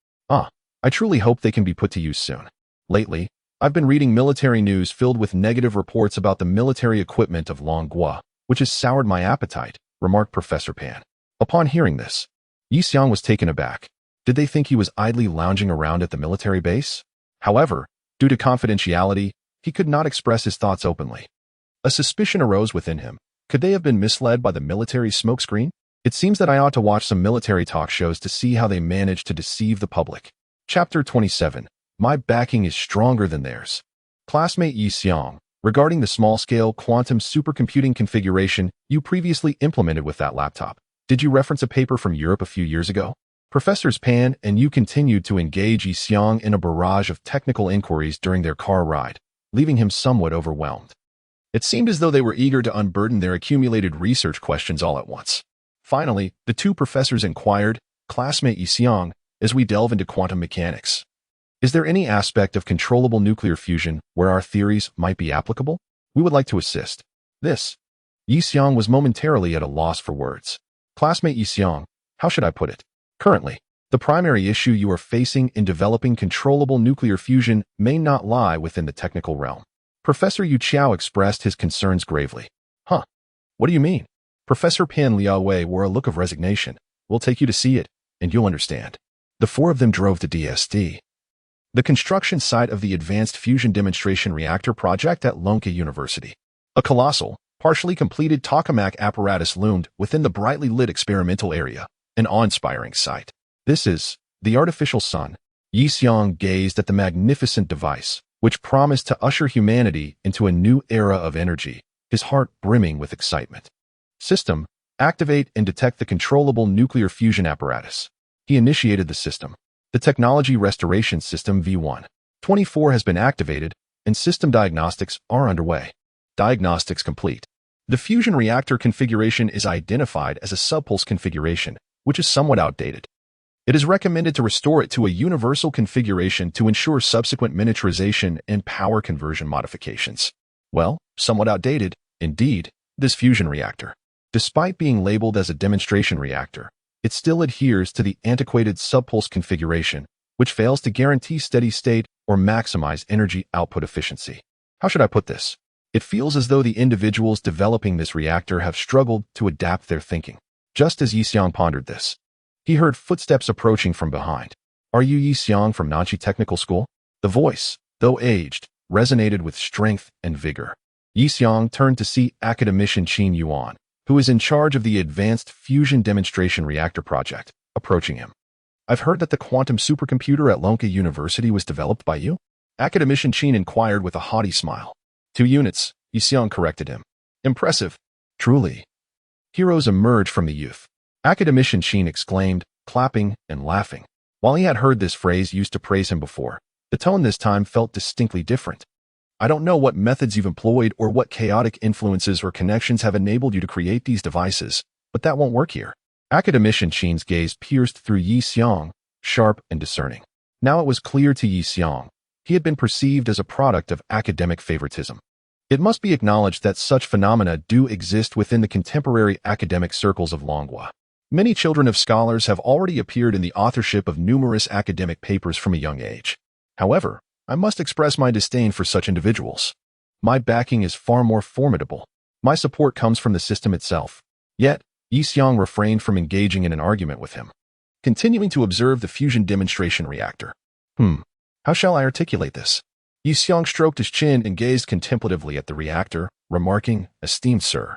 I truly hope they can be put to use soon. Lately, I've been reading military news filled with negative reports about the military equipment of Longhua, which has soured my appetite, remarked Professor Pan. Upon hearing this, Yi Xiang was taken aback. Did they think he was idly lounging around at the military base? However, due to confidentiality, he could not express his thoughts openly. A suspicion arose within him. Could they have been misled by the military's smokescreen? It seems that I ought to watch some military talk shows to see how they manage to deceive the public. Chapter 27. My backing is stronger than theirs. Classmate Yi Xiang, regarding the small-scale quantum supercomputing configuration you previously implemented with that laptop, did you reference a paper from Europe a few years ago? Professors Pan and Yu continued to engage Yi Xiang in a barrage of technical inquiries during their car ride, leaving him somewhat overwhelmed. It seemed as though they were eager to unburden their accumulated research questions all at once. Finally, the two professors inquired, "Classmate Yi Xiang, as we delve into quantum mechanics, is there any aspect of controllable nuclear fusion where our theories might be applicable? We would like to assist." Yi Xiang was momentarily at a loss for words. Classmate Yi Xiang, how should I put it? Currently, the primary issue you are facing in developing controllable nuclear fusion may not lie within the technical realm. Professor Yu Qiao expressed his concerns gravely. What do you mean? Professor Pan Liaowei wore a look of resignation. We'll take you to see it, and you'll understand. The four of them drove to DSD, the construction site of the Advanced Fusion Demonstration Reactor project at Lonka University. A colossal, partially completed tokamak apparatus loomed within the brightly lit experimental area, an awe-inspiring sight. This is the artificial sun. Yi Xiang gazed at the magnificent device, which promised to usher humanity into a new era of energy, his heart brimming with excitement. System, activate and detect the controllable nuclear fusion apparatus. He initiated the system. The Technology Restoration System V1-24 has been activated, and system diagnostics are underway. Diagnostics complete. The fusion reactor configuration is identified as a subpulse configuration, which is somewhat outdated. It is recommended to restore it to a universal configuration to ensure subsequent miniaturization and power conversion modifications. Well, somewhat outdated, indeed, this fusion reactor. Despite being labeled as a demonstration reactor, it still adheres to the antiquated subpulse configuration, which fails to guarantee steady state or maximize energy output efficiency. How should I put this? It feels as though the individuals developing this reactor have struggled to adapt their thinking. Just as Yixiang pondered this, he heard footsteps approaching from behind. Are you Yixiang from Nanchi Technical School? The voice, though aged, resonated with strength and vigor. Yixiang turned to see academician Qin Yuan, who is in charge of the Advanced Fusion Demonstration Reactor project, approaching him. I've heard that the quantum supercomputer at Lonka University was developed by you? Academician Qin inquired with a haughty smile. 2 units, Yixiang corrected him. Impressive. Truly. Heroes emerge from the youth. Academician Qin exclaimed, clapping and laughing. While he had heard this phrase used to praise him before, the tone this time felt distinctly different. I don't know what methods you've employed or what chaotic influences or connections have enabled you to create these devices, but that won't work here. Academician Qin's gaze pierced through Yixiang, sharp and discerning. Now it was clear to Yixiang. He had been perceived as a product of academic favoritism. It must be acknowledged that such phenomena do exist within the contemporary academic circles of Longhua. Many children of scholars have already appeared in the authorship of numerous academic papers from a young age. However, I must express my disdain for such individuals. My backing is far more formidable. My support comes from the system itself. Yet, Yixiang refrained from engaging in an argument with him, continuing to observe the fusion demonstration reactor. How shall I articulate this? Yixiang stroked his chin and gazed contemplatively at the reactor, remarking, Esteemed sir,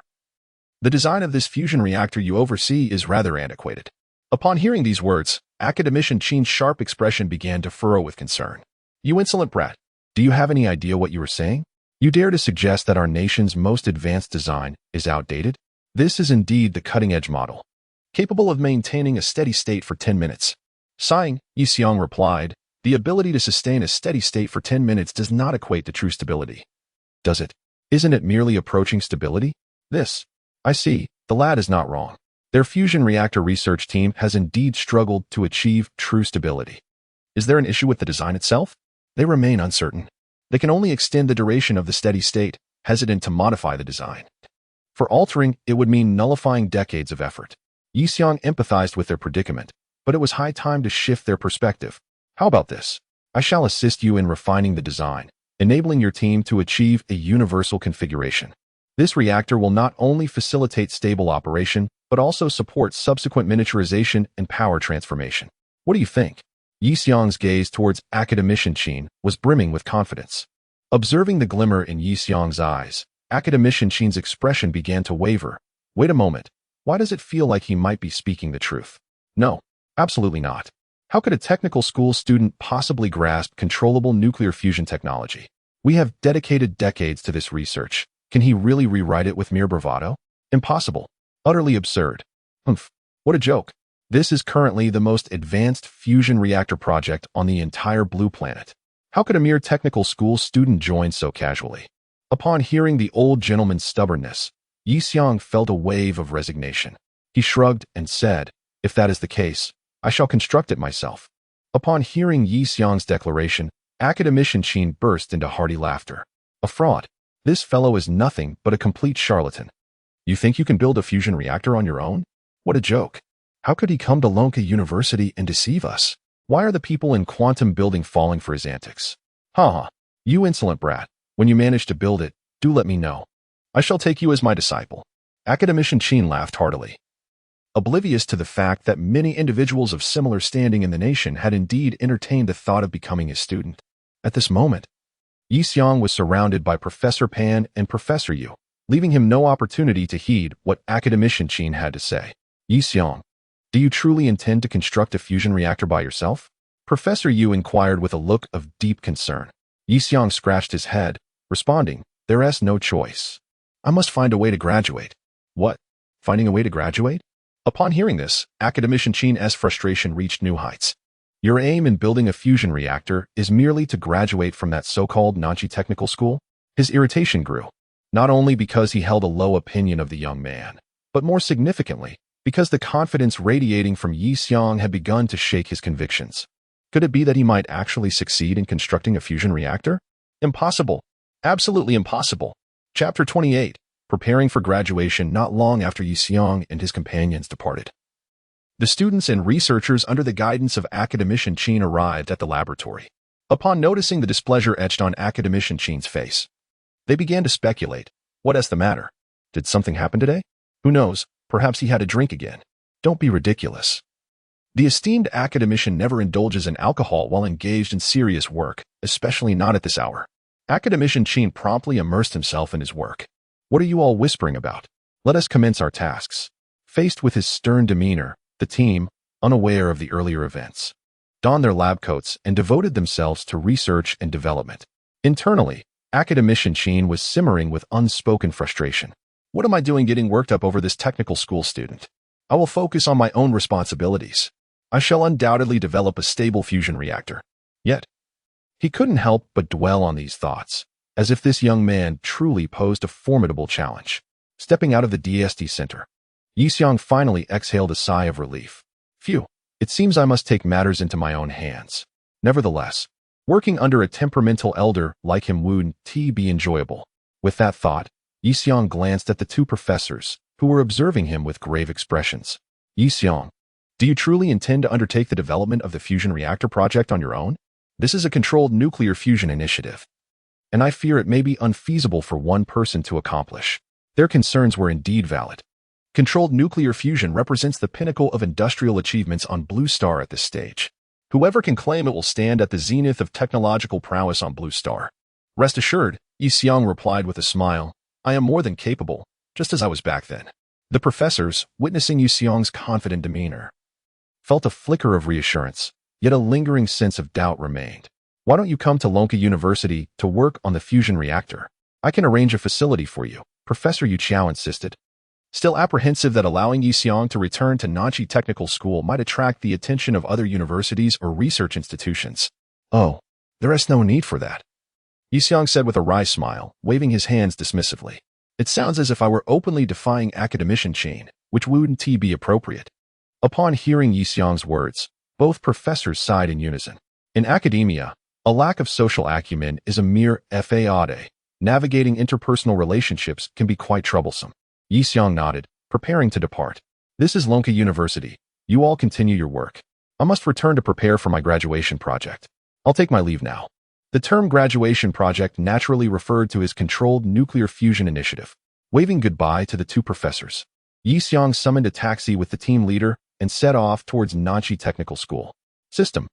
the design of this fusion reactor you oversee is rather antiquated. Upon hearing these words, Academician Qin's sharp expression began to furrow with concern. You insolent brat, do you have any idea what you are saying? You dare to suggest that our nation's most advanced design is outdated? This is indeed the cutting-edge model, capable of maintaining a steady state for 10 minutes. Sighing, Yixiang replied, the ability to sustain a steady state for 10 minutes does not equate to true stability. Does it? Isn't it merely approaching stability? I see, the lad is not wrong. Their fusion reactor research team has indeed struggled to achieve true stability. Is there an issue with the design itself? They remain uncertain. They can only extend the duration of the steady state, hesitant to modify the design. For altering, it would mean nullifying decades of effort. Yixiang empathized with their predicament, but it was high time to shift their perspective. How about this? I shall assist you in refining the design, enabling your team to achieve a universal configuration. This reactor will not only facilitate stable operation, but also support subsequent miniaturization and power transformation. What do you think? Yixiang's gaze towards Academician Qin was brimming with confidence. Observing the glimmer in Yixiang's eyes, Academician Qin's expression began to waver. Wait a moment. Why does it feel like he might be speaking the truth? No, absolutely not. How could a technical school student possibly grasp controllable nuclear fusion technology? We have dedicated decades to this research. Can he really rewrite it with mere bravado? Impossible. Utterly absurd. What a joke. This is currently the most advanced fusion reactor project on the entire blue planet. How could a mere technical school student join so casually? Upon hearing the old gentleman's stubbornness, Yixiang felt a wave of resignation. He shrugged and said, if that is the case, I shall construct it myself. Upon hearing Yixiang's declaration, Academician Qin burst into hearty laughter. A fraud. This fellow is nothing but a complete charlatan. You think you can build a fusion reactor on your own? What a joke. How could he come to Lonka University and deceive us? Why are the people in Quantum Building falling for his antics? You insolent brat. When you manage to build it, do let me know. I shall take you as my disciple. Academician Qin laughed heartily, oblivious to the fact that many individuals of similar standing in the nation had indeed entertained the thought of becoming his student. At this moment, Yixiang was surrounded by Professor Pan and Professor Yu, leaving him no opportunity to heed what Academician Qin had to say. Yixiang, do you truly intend to construct a fusion reactor by yourself? Professor Yu inquired with a look of deep concern. Yixiang scratched his head, responding, there's no choice. I must find a way to graduate. What? Finding a way to graduate? Upon hearing this, Academician Qin's frustration reached new heights. Your aim in building a fusion reactor is merely to graduate from that so-called Nanchi Technical School? His irritation grew, not only because he held a low opinion of the young man, but more significantly, because the confidence radiating from Yixiang had begun to shake his convictions. Could it be that he might actually succeed in constructing a fusion reactor? Impossible. Absolutely impossible. Chapter 28. Preparing for graduation not long after Yixiang and his companions departed. The students and researchers under the guidance of Academician Qin arrived at the laboratory. Upon noticing the displeasure etched on Academician Qin's face, They began to speculate. What's the matter? Did something happen today? Who knows, perhaps he had a drink again. Don't be ridiculous. The esteemed academician never indulges in alcohol while engaged in serious work, especially not at this hour. Academician Chin promptly immersed himself in his work. What are you all whispering about? Let us commence our tasks. Faced with his stern demeanor, the team, unaware of the earlier events, donned their lab coats and devoted themselves to research and development. Internally, academician Chin was simmering with unspoken frustration. What am I doing getting worked up over this technical school student? I will focus on my own responsibilities. I shall undoubtedly develop a stable fusion reactor. Yet, he couldn't help but dwell on these thoughts, as if this young man truly posed a formidable challenge. Stepping out of the DST center, Yixiang finally exhaled a sigh of relief. Phew, it seems I must take matters into my own hands. Nevertheless, working under a temperamental elder like him would be enjoyable. With that thought, Yixiang glanced at the two professors, who were observing him with grave expressions. Yixiang, do you truly intend to undertake the development of the fusion reactor project on your own? This is a controlled nuclear fusion initiative, and I fear it may be unfeasible for one person to accomplish. Their concerns were indeed valid. Controlled nuclear fusion represents the pinnacle of industrial achievements on Blue Star at this stage. Whoever can claim it will stand at the zenith of technological prowess on Blue Star. Rest assured, Yixiang replied with a smile, I am more than capable, just as I was back then. The professors, witnessing Yixiang's confident demeanor, felt a flicker of reassurance, yet a lingering sense of doubt remained. Why don't you come to Lonka University to work on the fusion reactor? I can arrange a facility for you, Professor Yu Qiao insisted. Still apprehensive that allowing Yixiang to return to Nanchi Technical School might attract the attention of other universities or research institutions. Oh, there is no need for that, Yixiang said with a wry smile, waving his hands dismissively. It sounds as if I were openly defying academician Chin, which wouldn't be appropriate. Upon hearing Yixiang's words, both professors sighed in unison. In academia, a lack of social acumen is a mere fade. Navigating interpersonal relationships can be quite troublesome. Yixiang nodded, preparing to depart. This is Lonka University. You all continue your work. I must return to prepare for my graduation project. I'll take my leave now. The term graduation project naturally referred to his controlled nuclear fusion initiative. Waving goodbye to the two professors, Yixiang summoned a taxi with the team leader and set off towards Nanchi Technical School. System,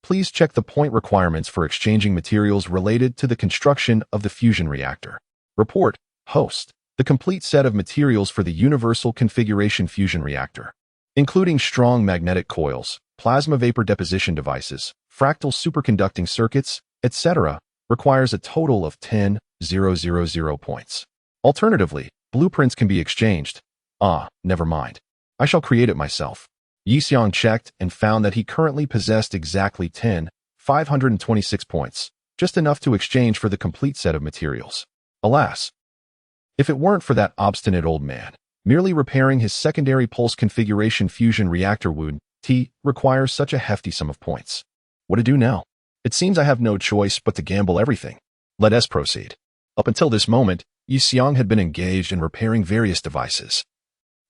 please check the point requirements for exchanging materials related to the construction of the fusion reactor. Report, host, the complete set of materials for the universal configuration fusion reactor, including strong magnetic coils, plasma vapor deposition devices, fractal superconducting circuits, etc., requires a total of 10,000 points. Alternatively, blueprints can be exchanged. Never mind. I shall create it myself. Yixiang checked and found that he currently possessed exactly 10,526 points, just enough to exchange for the complete set of materials. Alas, if it weren't for that obstinate old man, merely repairing his secondary pulse configuration fusion reactor would require such a hefty sum of points. What to do now? It seems I have no choice but to gamble everything. Let us proceed. Up until this moment, Yixiang had been engaged in repairing various devices.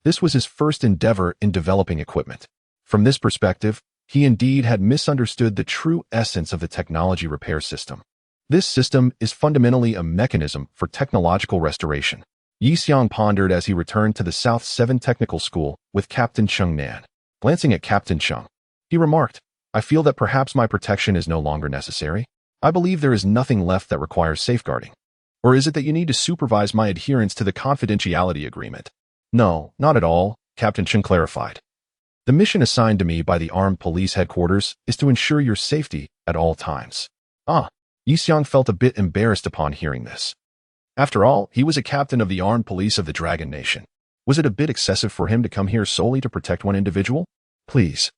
This was his first endeavor in developing equipment. From this perspective, he indeed had misunderstood the true essence of the technology repair system. This system is fundamentally a mechanism for technological restoration. Yixiang pondered as he returned to the South 7 Technical School with Captain Chung Nan. Glancing at Captain Chung, he remarked, I feel that perhaps my protection is no longer necessary. I believe there is nothing left that requires safeguarding. Or is it that you need to supervise my adherence to the confidentiality agreement? No, not at all, Captain Chen clarified. The mission assigned to me by the Armed Police Headquarters is to ensure your safety at all times. Yixiang felt a bit embarrassed upon hearing this. After all, he was a captain of the armed police of the Dragon Nation. Was it a bit excessive for him to come here solely to protect one individual? Please,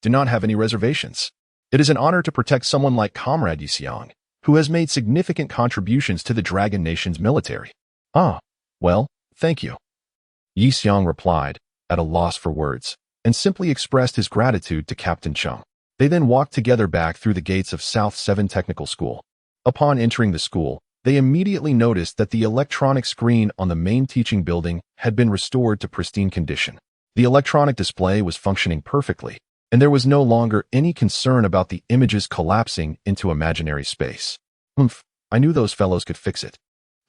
do not have any reservations. It is an honor to protect someone like Comrade Yixiang, who has made significant contributions to the Dragon Nation's military. Well, thank you. Yixiang replied, at a loss for words, and simply expressed his gratitude to Captain Chung. They then walked together back through the gates of South 7 Technical School. Upon entering the school, they immediately noticed that the electronic screen on the main teaching building had been restored to pristine condition. The electronic display was functioning perfectly, and there was no longer any concern about the images collapsing into imaginary space. I knew those fellows could fix it.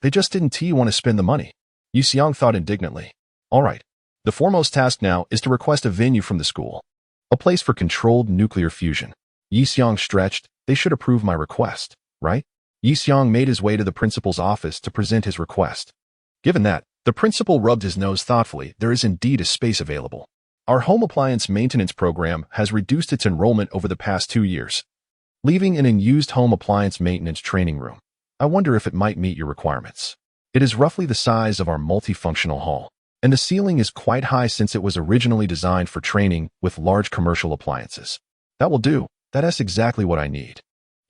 They just didn't want to spend the money. Yi Xiang thought indignantly. All right. The foremost task now is to request a venue from the school. A place for controlled nuclear fusion. Yi Xiang stretched. They should approve my request, right? Yi Xiang made his way to the principal's office to present his request. Given that, the principal rubbed his nose thoughtfully. There is indeed a space available. Our home appliance maintenance program has reduced its enrollment over the past 2 years, leaving an unused home appliance maintenance training room. I wonder if it might meet your requirements. It is roughly the size of our multifunctional hall, and the ceiling is quite high since it was originally designed for training with large commercial appliances. That will do. That's exactly what I need.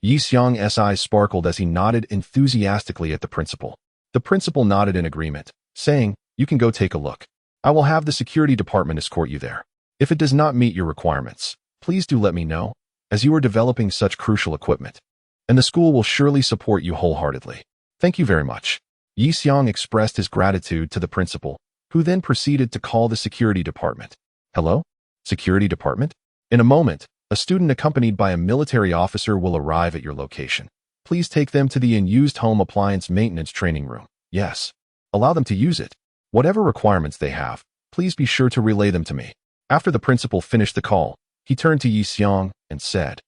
Yi Xiang's eyes sparkled as he nodded enthusiastically at the principal. The principal nodded in agreement, saying, "You can go take a look. I will have the security department escort you there. If it does not meet your requirements, please do let me know, as you are developing such crucial equipment, and the school will surely support you wholeheartedly. Thank you very much." Yi Xiang expressed his gratitude to the principal, who then proceeded to call the security department. Hello? Security department? In a moment, a student accompanied by a military officer will arrive at your location. Please take them to the unused home appliance maintenance training room. Yes. Allow them to use it. Whatever requirements they have, please be sure to relay them to me. After the principal finished the call, he turned to Yi Xiang and said,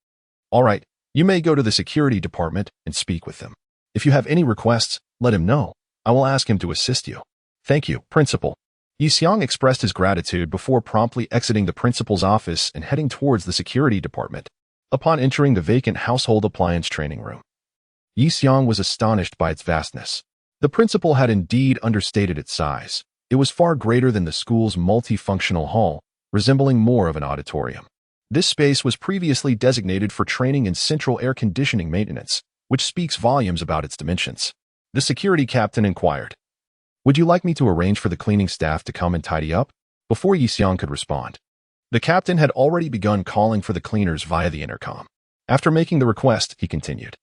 "All right, you may go to the security department and speak with them. If you have any requests, let him know. I will ask him to assist you." "Thank you, principal." Yi Xiang expressed his gratitude before promptly exiting the principal's office and heading towards the security department. Upon entering the vacant household appliance training room, Yi Xiang was astonished by its vastness. The principal had indeed understated its size. It was far greater than the school's multifunctional hall, resembling more of an auditorium. This space was previously designated for training in central air conditioning maintenance, which speaks volumes about its dimensions. The security captain inquired, "Would you like me to arrange for the cleaning staff to come and tidy up?" Before Yi Xiang could respond, the captain had already begun calling for the cleaners via the intercom. After making the request, he continued,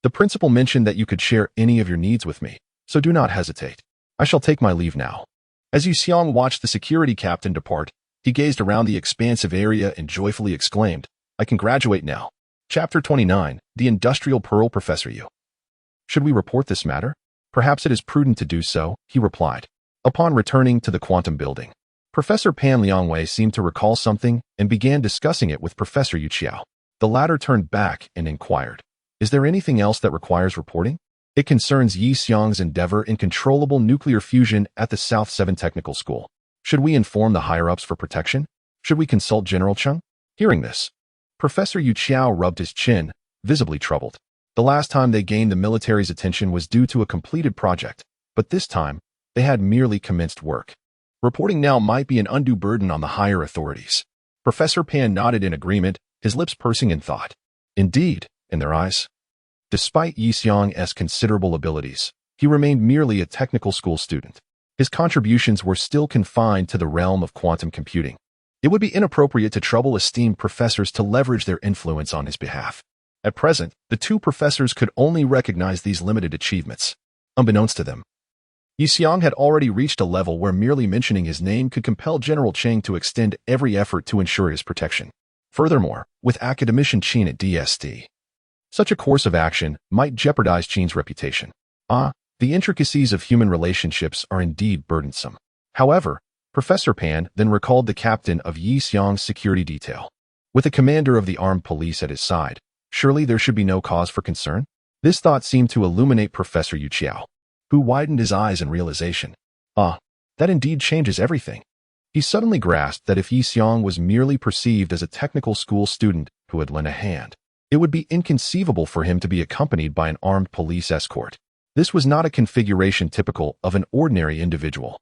"The principal mentioned that you could share any of your needs with me, so do not hesitate. I shall take my leave now." As Yi Xiang watched the security captain depart, he gazed around the expansive area and joyfully exclaimed, "I can graduate now." Chapter 29, The Industrial Pearl Professor Yu. "Should we report this matter?" "Perhaps it is prudent to do so," he replied. Upon returning to the quantum building, Professor Pan Liangwei seemed to recall something and began discussing it with Professor Yu Qiao. The latter turned back and inquired, "Is there anything else that requires reporting?" "It concerns Yi Xiang's endeavor in controllable nuclear fusion at the South 7 Technical School. Should we inform the higher-ups for protection? Should we consult General Cheng?" Hearing this, Professor Yu Qiao rubbed his chin, visibly troubled. The last time they gained the military's attention was due to a completed project, but this time, they had merely commenced work. Reporting now might be an undue burden on the higher authorities. Professor Pan nodded in agreement, his lips pursing in thought. Indeed, in their eyes, despite Yi Xiang's considerable abilities, he remained merely a technical school student. His contributions were still confined to the realm of quantum computing. It would be inappropriate to trouble esteemed professors to leverage their influence on his behalf. At present, the two professors could only recognize these limited achievements. Unbeknownst to them, Yi Xiang had already reached a level where merely mentioning his name could compel General Cheng to extend every effort to ensure his protection. Furthermore, with academician Qin at DST, such a course of action might jeopardize Qin's reputation. The intricacies of human relationships are indeed burdensome. However, Professor Pan then recalled the captain of Yi Xiang's security detail. With the commander of the armed police at his side, surely there should be no cause for concern? This thought seemed to illuminate Professor Yu Qiao, who widened his eyes in realization. That indeed changes everything. He suddenly grasped that if Yi Xiang was merely perceived as a technical school student who had lent a hand, it would be inconceivable for him to be accompanied by an armed police escort. This was not a configuration typical of an ordinary individual.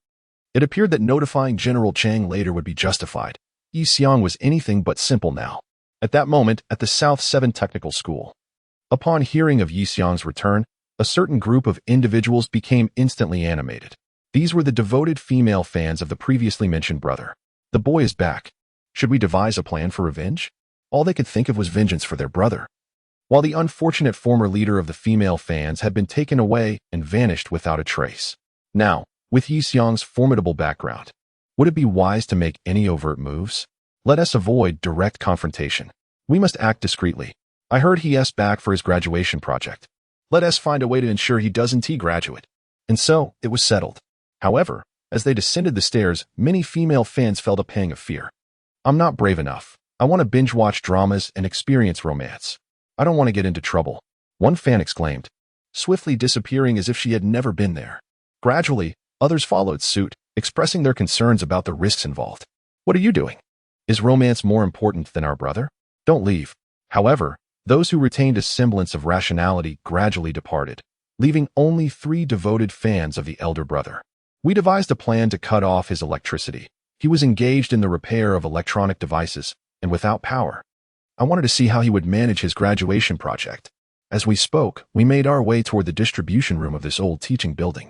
It appeared that notifying General Cheng later would be justified. Yi Xiang was anything but simple now. At that moment, at the South 7 Technical School, upon hearing of Yi Xiang's return, a certain group of individuals became instantly animated. These were the devoted female fans of the previously mentioned brother. The boy is back. Should we devise a plan for revenge? All they could think of was vengeance for their brother. While the unfortunate former leader of the female fans had been taken away and vanished without a trace. Now, with Yi Xiang's formidable background, would it be wise to make any overt moves? Let us avoid direct confrontation. We must act discreetly. I heard he is back for his graduation project. Let us find a way to ensure he doesn't graduate. And so, it was settled. However, as they descended the stairs, many female fans felt a pang of fear. I'm not brave enough. I want to binge-watch dramas and experience romance. I don't want to get into trouble, one fan exclaimed, swiftly disappearing as if she had never been there. Gradually, others followed suit, expressing their concerns about the risks involved. What are you doing? Is romance more important than our brother? Don't leave. However, those who retained a semblance of rationality gradually departed, leaving only 3 devoted fans of the elder brother. We devised a plan to cut off his electricity. He was engaged in the repair of electronic devices, and without power. I wanted to see how he would manage his graduation project. As we spoke, we made our way toward the distribution room of this old teaching building.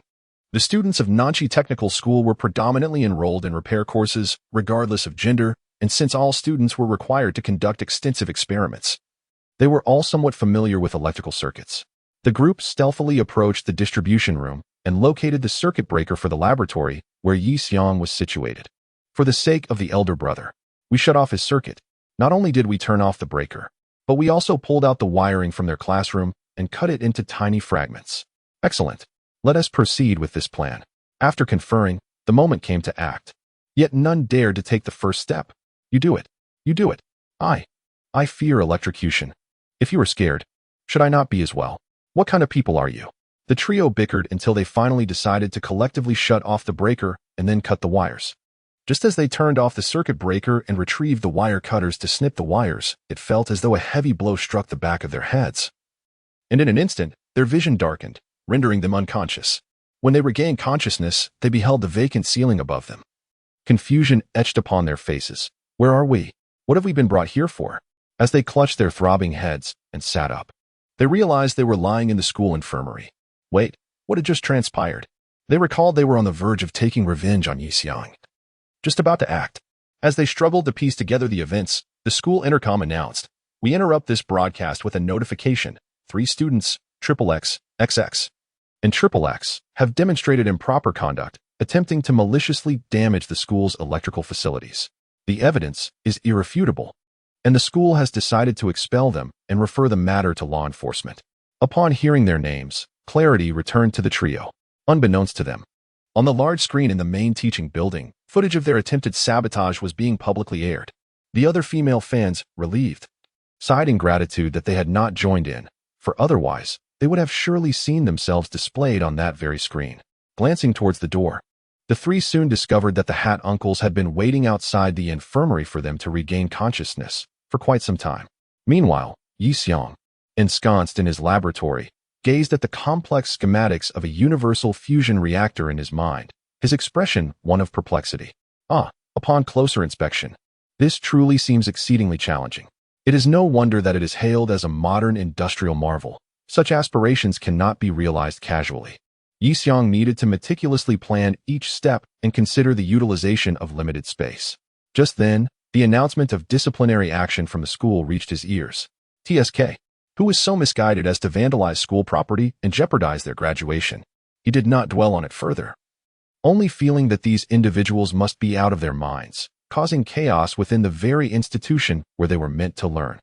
The students of Nanchi Technical School were predominantly enrolled in repair courses, regardless of gender, and since all students were required to conduct extensive experiments, they were all somewhat familiar with electrical circuits. The group stealthily approached the distribution room and located the circuit breaker for the laboratory where Yi Xiang was situated. For the sake of the elder brother, we shut off his circuit. Not only did we turn off the breaker, but we also pulled out the wiring from their classroom and cut it into tiny fragments. Excellent. Let us proceed with this plan. After conferring, the moment came to act. Yet none dared to take the first step. You do it. You do it. I fear electrocution. If you are scared, should I not be as well? What kind of people are you? The trio bickered until they finally decided to collectively shut off the breaker and then cut the wires. Just as they turned off the circuit breaker and retrieved the wire cutters to snip the wires, it felt as though a heavy blow struck the back of their heads. And in an instant, their vision darkened, rendering them unconscious. When they regained consciousness, they beheld the vacant ceiling above them. Confusion etched upon their faces. Where are we? What have we been brought here for? As they clutched their throbbing heads and sat up, they realized they were lying in the school infirmary. Wait, what had just transpired? They recalled they were on the verge of taking revenge on Yi Xiang. Just about to act. As they struggled to piece together the events, the school intercom announced, "We interrupt this broadcast with a notification. 3 students, XXX, XX, and XXX, have demonstrated improper conduct, attempting to maliciously damage the school's electrical facilities. The evidence is irrefutable, and the school has decided to expel them and refer the matter to law enforcement." Upon hearing their names, clarity returned to the trio. Unbeknownst to them, on the large screen in the main teaching building, footage of their attempted sabotage was being publicly aired. The other female fans, relieved, sighed in gratitude that they had not joined in, for otherwise, they would have surely seen themselves displayed on that very screen. Glancing towards the door, the 3 soon discovered that the Hat uncles had been waiting outside the infirmary for them to regain consciousness for quite some time. Meanwhile, Yi Xiang, ensconced in his laboratory, gazed at the complex schematics of a universal fusion reactor in his mind, his expression one of perplexity. Upon closer inspection, this truly seems exceedingly challenging. It is no wonder that it is hailed as a modern industrial marvel. Such aspirations cannot be realized casually. Yi Xiang needed to meticulously plan each step and consider the utilization of limited space. Just then, the announcement of disciplinary action from the school reached his ears. TSK, who was so misguided as to vandalize school property and jeopardize their graduation. He did not dwell on it further, only feeling that these individuals must be out of their minds, causing chaos within the very institution where they were meant to learn.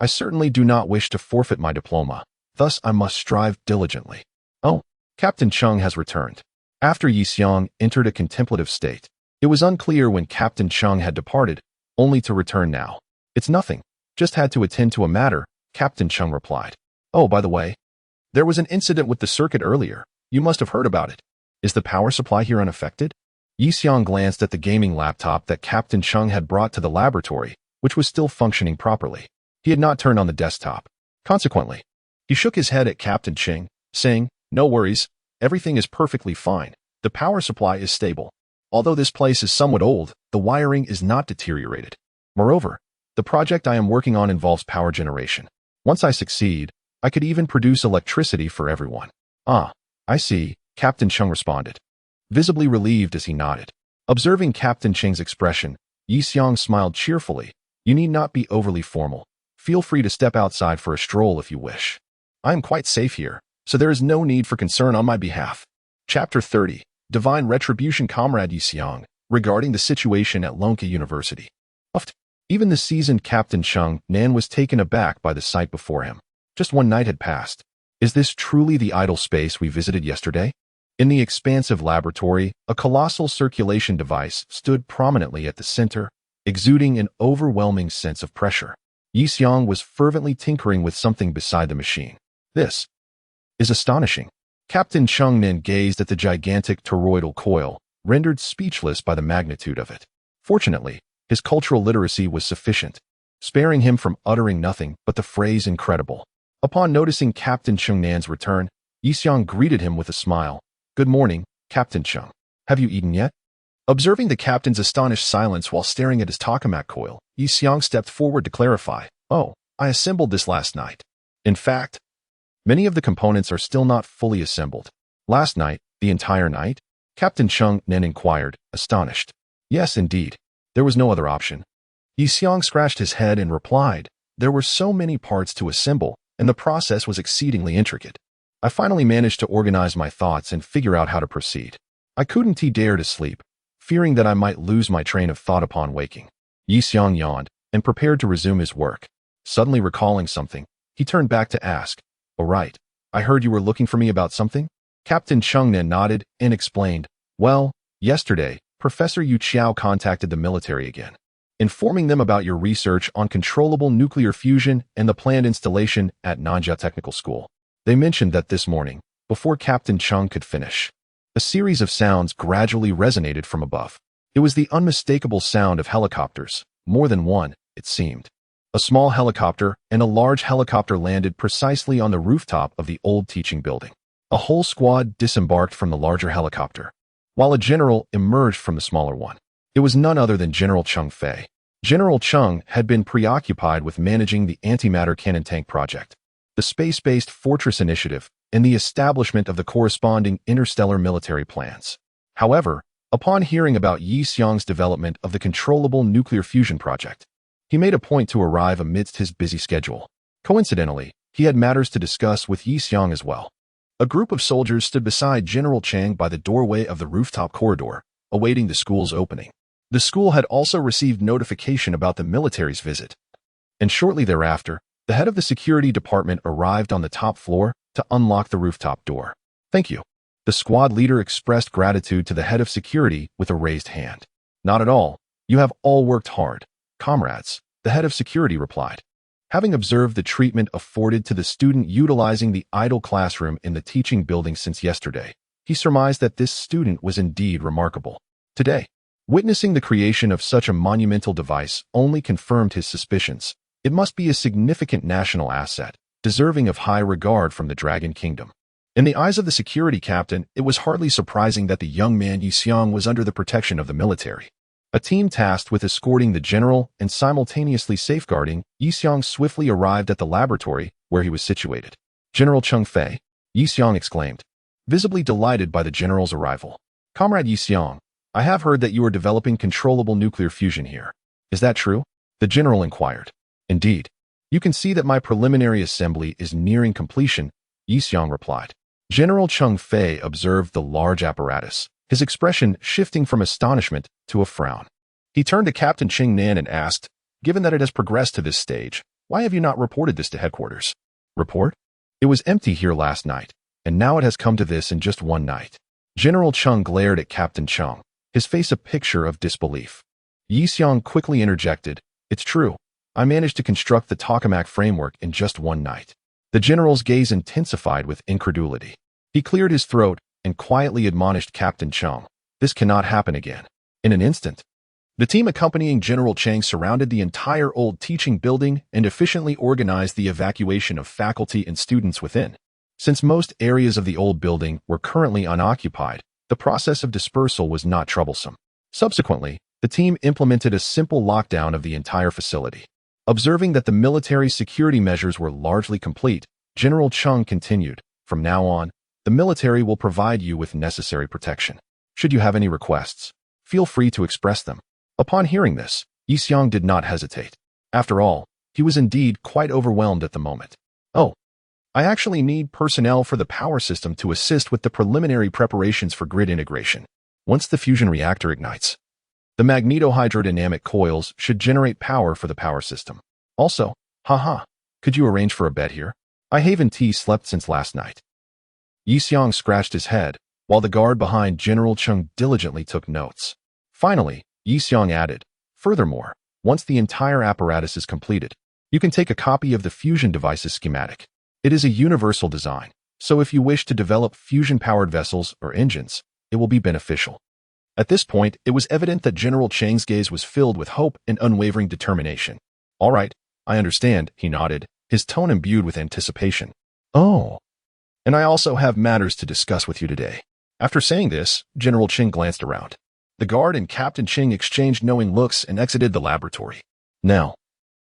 I certainly do not wish to forfeit my diploma, thus I must strive diligently. Oh, Captain Chung has returned. After Yi Xiang entered a contemplative state, it was unclear when Captain Chung had departed, only to return now. It's nothing, just had to attend to a matter, Captain Chung replied. Oh, by the way, there was an incident with the circuit earlier. You must have heard about it. Is the power supply here unaffected? Yi Xiang glanced at the gaming laptop that Captain Chung had brought to the laboratory, which was still functioning properly. He had not turned on the desktop. Consequently, he shook his head at Captain Chung, saying, "No worries, everything is perfectly fine. The power supply is stable. Although this place is somewhat old, the wiring is not deteriorated. Moreover, the project I am working on involves power generation. Once I succeed, I could even produce electricity for everyone." "Ah, I see," Captain Chung responded, visibly relieved as he nodded. Observing Captain Chung's expression, Yi Xiang smiled cheerfully. "You need not be overly formal. Feel free to step outside for a stroll if you wish. I am quite safe here, so there is no need for concern on my behalf." Chapter 30, Divine Retribution. Comrade Yi Xiang, regarding the situation at Lonka University. Even the seasoned Captain Chung Nan was taken aback by the sight before him. Just one night had passed. Is this truly the idle space we visited yesterday? In the expansive laboratory, a colossal circulation device stood prominently at the center, exuding an overwhelming sense of pressure. Yi-seong was fervently tinkering with something beside the machine. This is astonishing. Captain Chung-nin gazed at the gigantic toroidal coil, rendered speechless by the magnitude of it. Fortunately, his cultural literacy was sufficient, sparing him from uttering nothing but the phrase incredible. Upon noticing Captain Chung-nan's return, Yi-seong greeted him with a smile. "Good morning, Captain Chung. Have you eaten yet?" Observing the captain's astonished silence while staring at his tokamak coil, Yi-seong stepped forward to clarify. "Oh, I assembled this last night. In fact, many of the components are still not fully assembled." "Last night? The entire night?" Captain Chung-nin inquired, astonished. "Yes, indeed. There was no other option." Yi-seong scratched his head and replied, "There were so many parts to assemble, and the process was exceedingly intricate. I finally managed to organize my thoughts and figure out how to proceed. I couldn't dare to sleep, fearing that I might lose my train of thought upon waking." Yi-seong yawned and prepared to resume his work. Suddenly recalling something, he turned back to ask, "Oh right, I heard you were looking for me about something?" Captain Chung-nin nodded and explained, "Well, yesterday, Professor Yu Qiao contacted the military again, informing them about your research on controllable nuclear fusion and the planned installation at Nanja Technical School. They mentioned that this morning, before Captain Chung could finish, a series of sounds gradually resonated from above. It was the unmistakable sound of helicopters, more than one, it seemed. A small helicopter and a large helicopter landed precisely on the rooftop of the old teaching building. A whole squad disembarked from the larger helicopter, while a general emerged from the smaller one. It was none other than General Chung Fei. General Chung had been preoccupied with managing the antimatter cannon tank project, the space-based fortress initiative, and the establishment of the corresponding interstellar military plans. However, upon hearing about Yi-seong's development of the controllable nuclear fusion project, he made a point to arrive amidst his busy schedule. Coincidentally, he had matters to discuss with Yi-seong as well. A group of soldiers stood beside General Chang by the doorway of the rooftop corridor, awaiting the school's opening. The school had also received notification about the military's visit, and shortly thereafter, the head of the security department arrived on the top floor to unlock the rooftop door. "Thank you." The squad leader expressed gratitude to the head of security with a raised hand. "Not at all. You have all worked hard, comrades," the head of security replied. Having observed the treatment afforded to the student utilizing the idle classroom in the teaching building since yesterday, he surmised that this student was indeed remarkable. Today, witnessing the creation of such a monumental device only confirmed his suspicions. It must be a significant national asset, deserving of high regard from the Dragon Kingdom. In the eyes of the security captain, it was hardly surprising that the young man Yi-seong was under the protection of the military. A team tasked with escorting the general and simultaneously safeguarding Yi-seong swiftly arrived at the laboratory where he was situated. "General Chung Fei," Yi-seong exclaimed, visibly delighted by the general's arrival. "Comrade Yi-seong, I have heard that you are developing controllable nuclear fusion here. Is that true?" the general inquired. "Indeed. You can see that my preliminary assembly is nearing completion," Yi-seong replied. General Chung Fei observed the large apparatus, his expression shifting from astonishment to a frown. He turned to Captain Chung-nan and asked, "Given that it has progressed to this stage, why have you not reported this to headquarters?" "Report? It was empty here last night, and now it has come to this in just one night." General Chung glared at Captain Chung, his face a picture of disbelief. Yi-seong quickly interjected, "It's true. I managed to construct the tokamak framework in just one night." The general's gaze intensified with incredulity. He cleared his throat and quietly admonished Captain Chung, "This cannot happen again." In an instant, the team accompanying General Chang surrounded the entire old teaching building and efficiently organized the evacuation of faculty and students within. Since most areas of the old building were currently unoccupied, the process of dispersal was not troublesome. Subsequently, the team implemented a simple lockdown of the entire facility. Observing that the military security measures were largely complete, General Chung continued, "From now on, the military will provide you with necessary protection. Should you have any requests, feel free to express them." Upon hearing this, Yi-seong did not hesitate. After all, he was indeed quite overwhelmed at the moment. "Oh, I actually need personnel for the power system to assist with the preliminary preparations for grid integration. Once the fusion reactor ignites, the magnetohydrodynamic coils should generate power for the power system. Also, could you arrange for a bed here? I haven't slept since last night." Yi-seong scratched his head, while the guard behind General Chung diligently took notes. Finally, Yi Xiong added, "Furthermore, once the entire apparatus is completed, you can take a copy of the fusion device's schematic. It is a universal design, so if you wish to develop fusion-powered vessels or engines, it will be beneficial." At this point, it was evident that General Chang's gaze was filled with hope and unwavering determination. "All right, I understand," he nodded, his tone imbued with anticipation. "Oh, and I also have matters to discuss with you today." After saying this, General Ching glanced around. The guard and Captain Ching exchanged knowing looks and exited the laboratory. Now,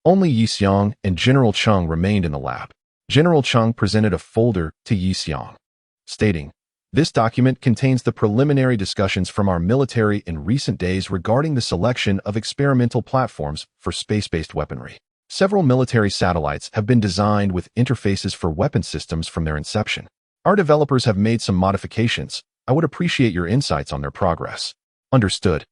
only Yi Xiong and General Chung remained in the lab. General Chung presented a folder to Yi Xiong, stating, "This document contains the preliminary discussions from our military in recent days regarding the selection of experimental platforms for space-based weaponry. Several military satellites have been designed with interfaces for weapon systems from their inception. Our developers have made some modifications. I would appreciate your insights on their progress." "Understood,"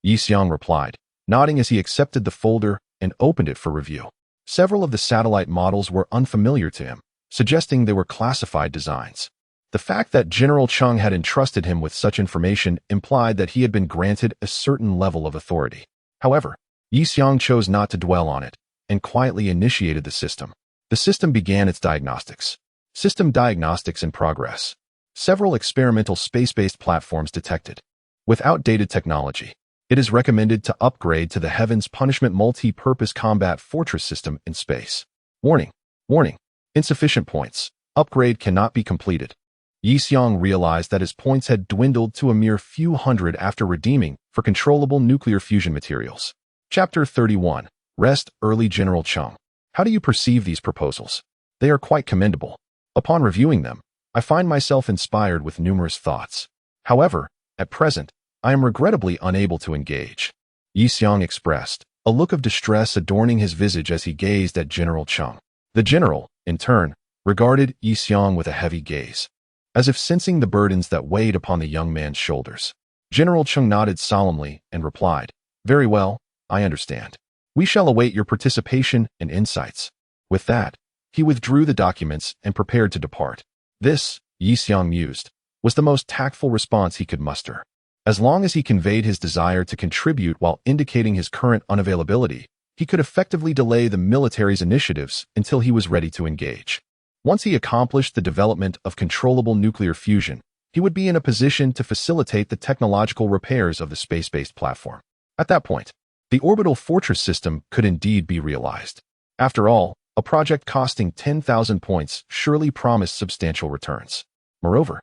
Yi Xiong replied, nodding as he accepted the folder and opened it for review. Several of the satellite models were unfamiliar to him, suggesting they were classified designs. The fact that General Chung had entrusted him with such information implied that he had been granted a certain level of authority. However, Yi Xiong chose not to dwell on it and quietly initiated the system. The system began its diagnostics. System diagnostics in progress. Several experimental space-based platforms detected. With outdated technology, it is recommended to upgrade to the Heaven's Punishment Multi-Purpose Combat Fortress system in space. Warning, warning, insufficient points. Upgrade cannot be completed. Yi Xiong realized that his points had dwindled to a mere few hundred after redeeming for controllable nuclear fusion materials. Chapter 31. Rest early. General Chung. How do you perceive these proposals? They are quite commendable. Upon reviewing them, I find myself inspired with numerous thoughts. However, at present, I am regrettably unable to engage. Yi Xiong expressed, a look of distress adorning his visage as he gazed at General Chung. The general, in turn, regarded Yi Xiong with a heavy gaze, as if sensing the burdens that weighed upon the young man's shoulders. General Chung nodded solemnly and replied, "Very well, I understand. We shall await your participation and insights." With that, he withdrew the documents and prepared to depart. This, Yi Xiong mused, was the most tactful response he could muster. As long as he conveyed his desire to contribute while indicating his current unavailability, he could effectively delay the military's initiatives until he was ready to engage. Once he accomplished the development of controllable nuclear fusion, he would be in a position to facilitate the technological repairs of the space-based platform. At that point, the orbital fortress system could indeed be realized. After all, a project costing 10,000 points surely promised substantial returns. Moreover,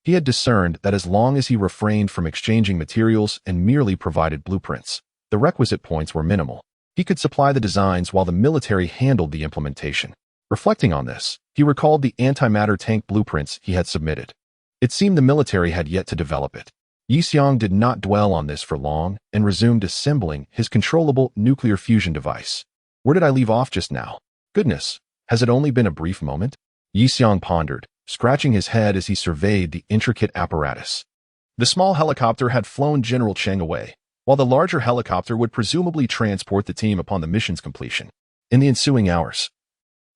he had discerned that as long as he refrained from exchanging materials and merely provided blueprints, the requisite points were minimal. He could supply the designs while the military handled the implementation. Reflecting on this, he recalled the antimatter tank blueprints he had submitted. It seemed the military had yet to develop it. Yi Xiong did not dwell on this for long and resumed assembling his controllable nuclear fusion device. Where did I leave off just now? Goodness, has it only been a brief moment? Yi Xiong pondered, scratching his head as he surveyed the intricate apparatus. The small helicopter had flown General Cheng away, while the larger helicopter would presumably transport the team upon the mission's completion. In the ensuing hours,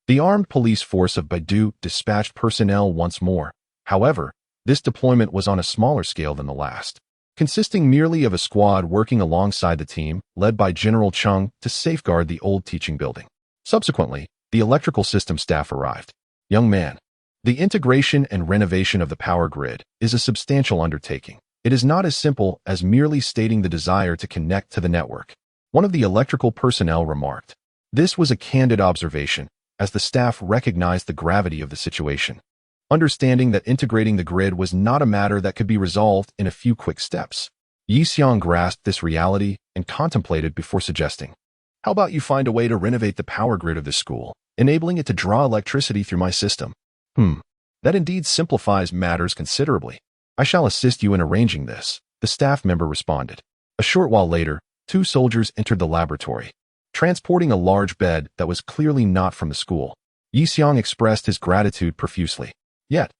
the armed police force of Baidu dispatched personnel once more. However, this deployment was on a smaller scale than the last, consisting merely of a squad working alongside the team, led by General Chung, to safeguard the old teaching building. Subsequently, the electrical system staff arrived. Young man, the integration and renovation of the power grid is a substantial undertaking. It is not as simple as merely stating the desire to connect to the network, one of the electrical personnel remarked. This was a candid observation, as the staff recognized the gravity of the situation, understanding that integrating the grid was not a matter that could be resolved in a few quick steps. Yi Xiong grasped this reality and contemplated before suggesting, "How about you find a way to renovate the power grid of this school, enabling it to draw electricity through my system?" That indeed simplifies matters considerably. I shall assist you in arranging this," the staff member responded. A short while later, 2 soldiers entered the laboratory, transporting a large bed that was clearly not from the school. Yi Xiong expressed his gratitude profusely. Yet,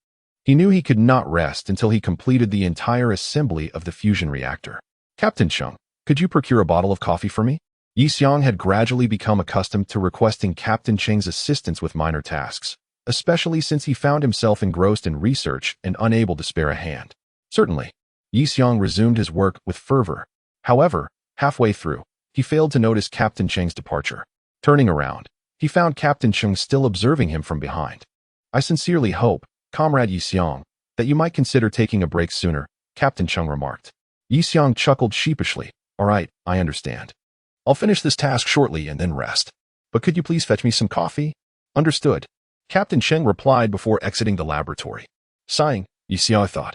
he knew he could not rest until he completed the entire assembly of the fusion reactor. "Captain Chung, could you procure a bottle of coffee for me?" Yi Xiong had gradually become accustomed to requesting Captain Cheng's assistance with minor tasks, especially since he found himself engrossed in research and unable to spare a hand. Certainly. Yi Xiong resumed his work with fervor. However, halfway through, he failed to notice Captain Cheng's departure. Turning around, he found Captain Cheng still observing him from behind. I sincerely hope, Comrade Yi Xiong, that you might consider taking a break sooner, Captain Cheng remarked. Yi Xiong chuckled sheepishly. All right, I understand. I'll finish this task shortly and then rest. But could you please fetch me some coffee? Understood. Captain Cheng replied before exiting the laboratory. Sighing, Yi Xiong thought.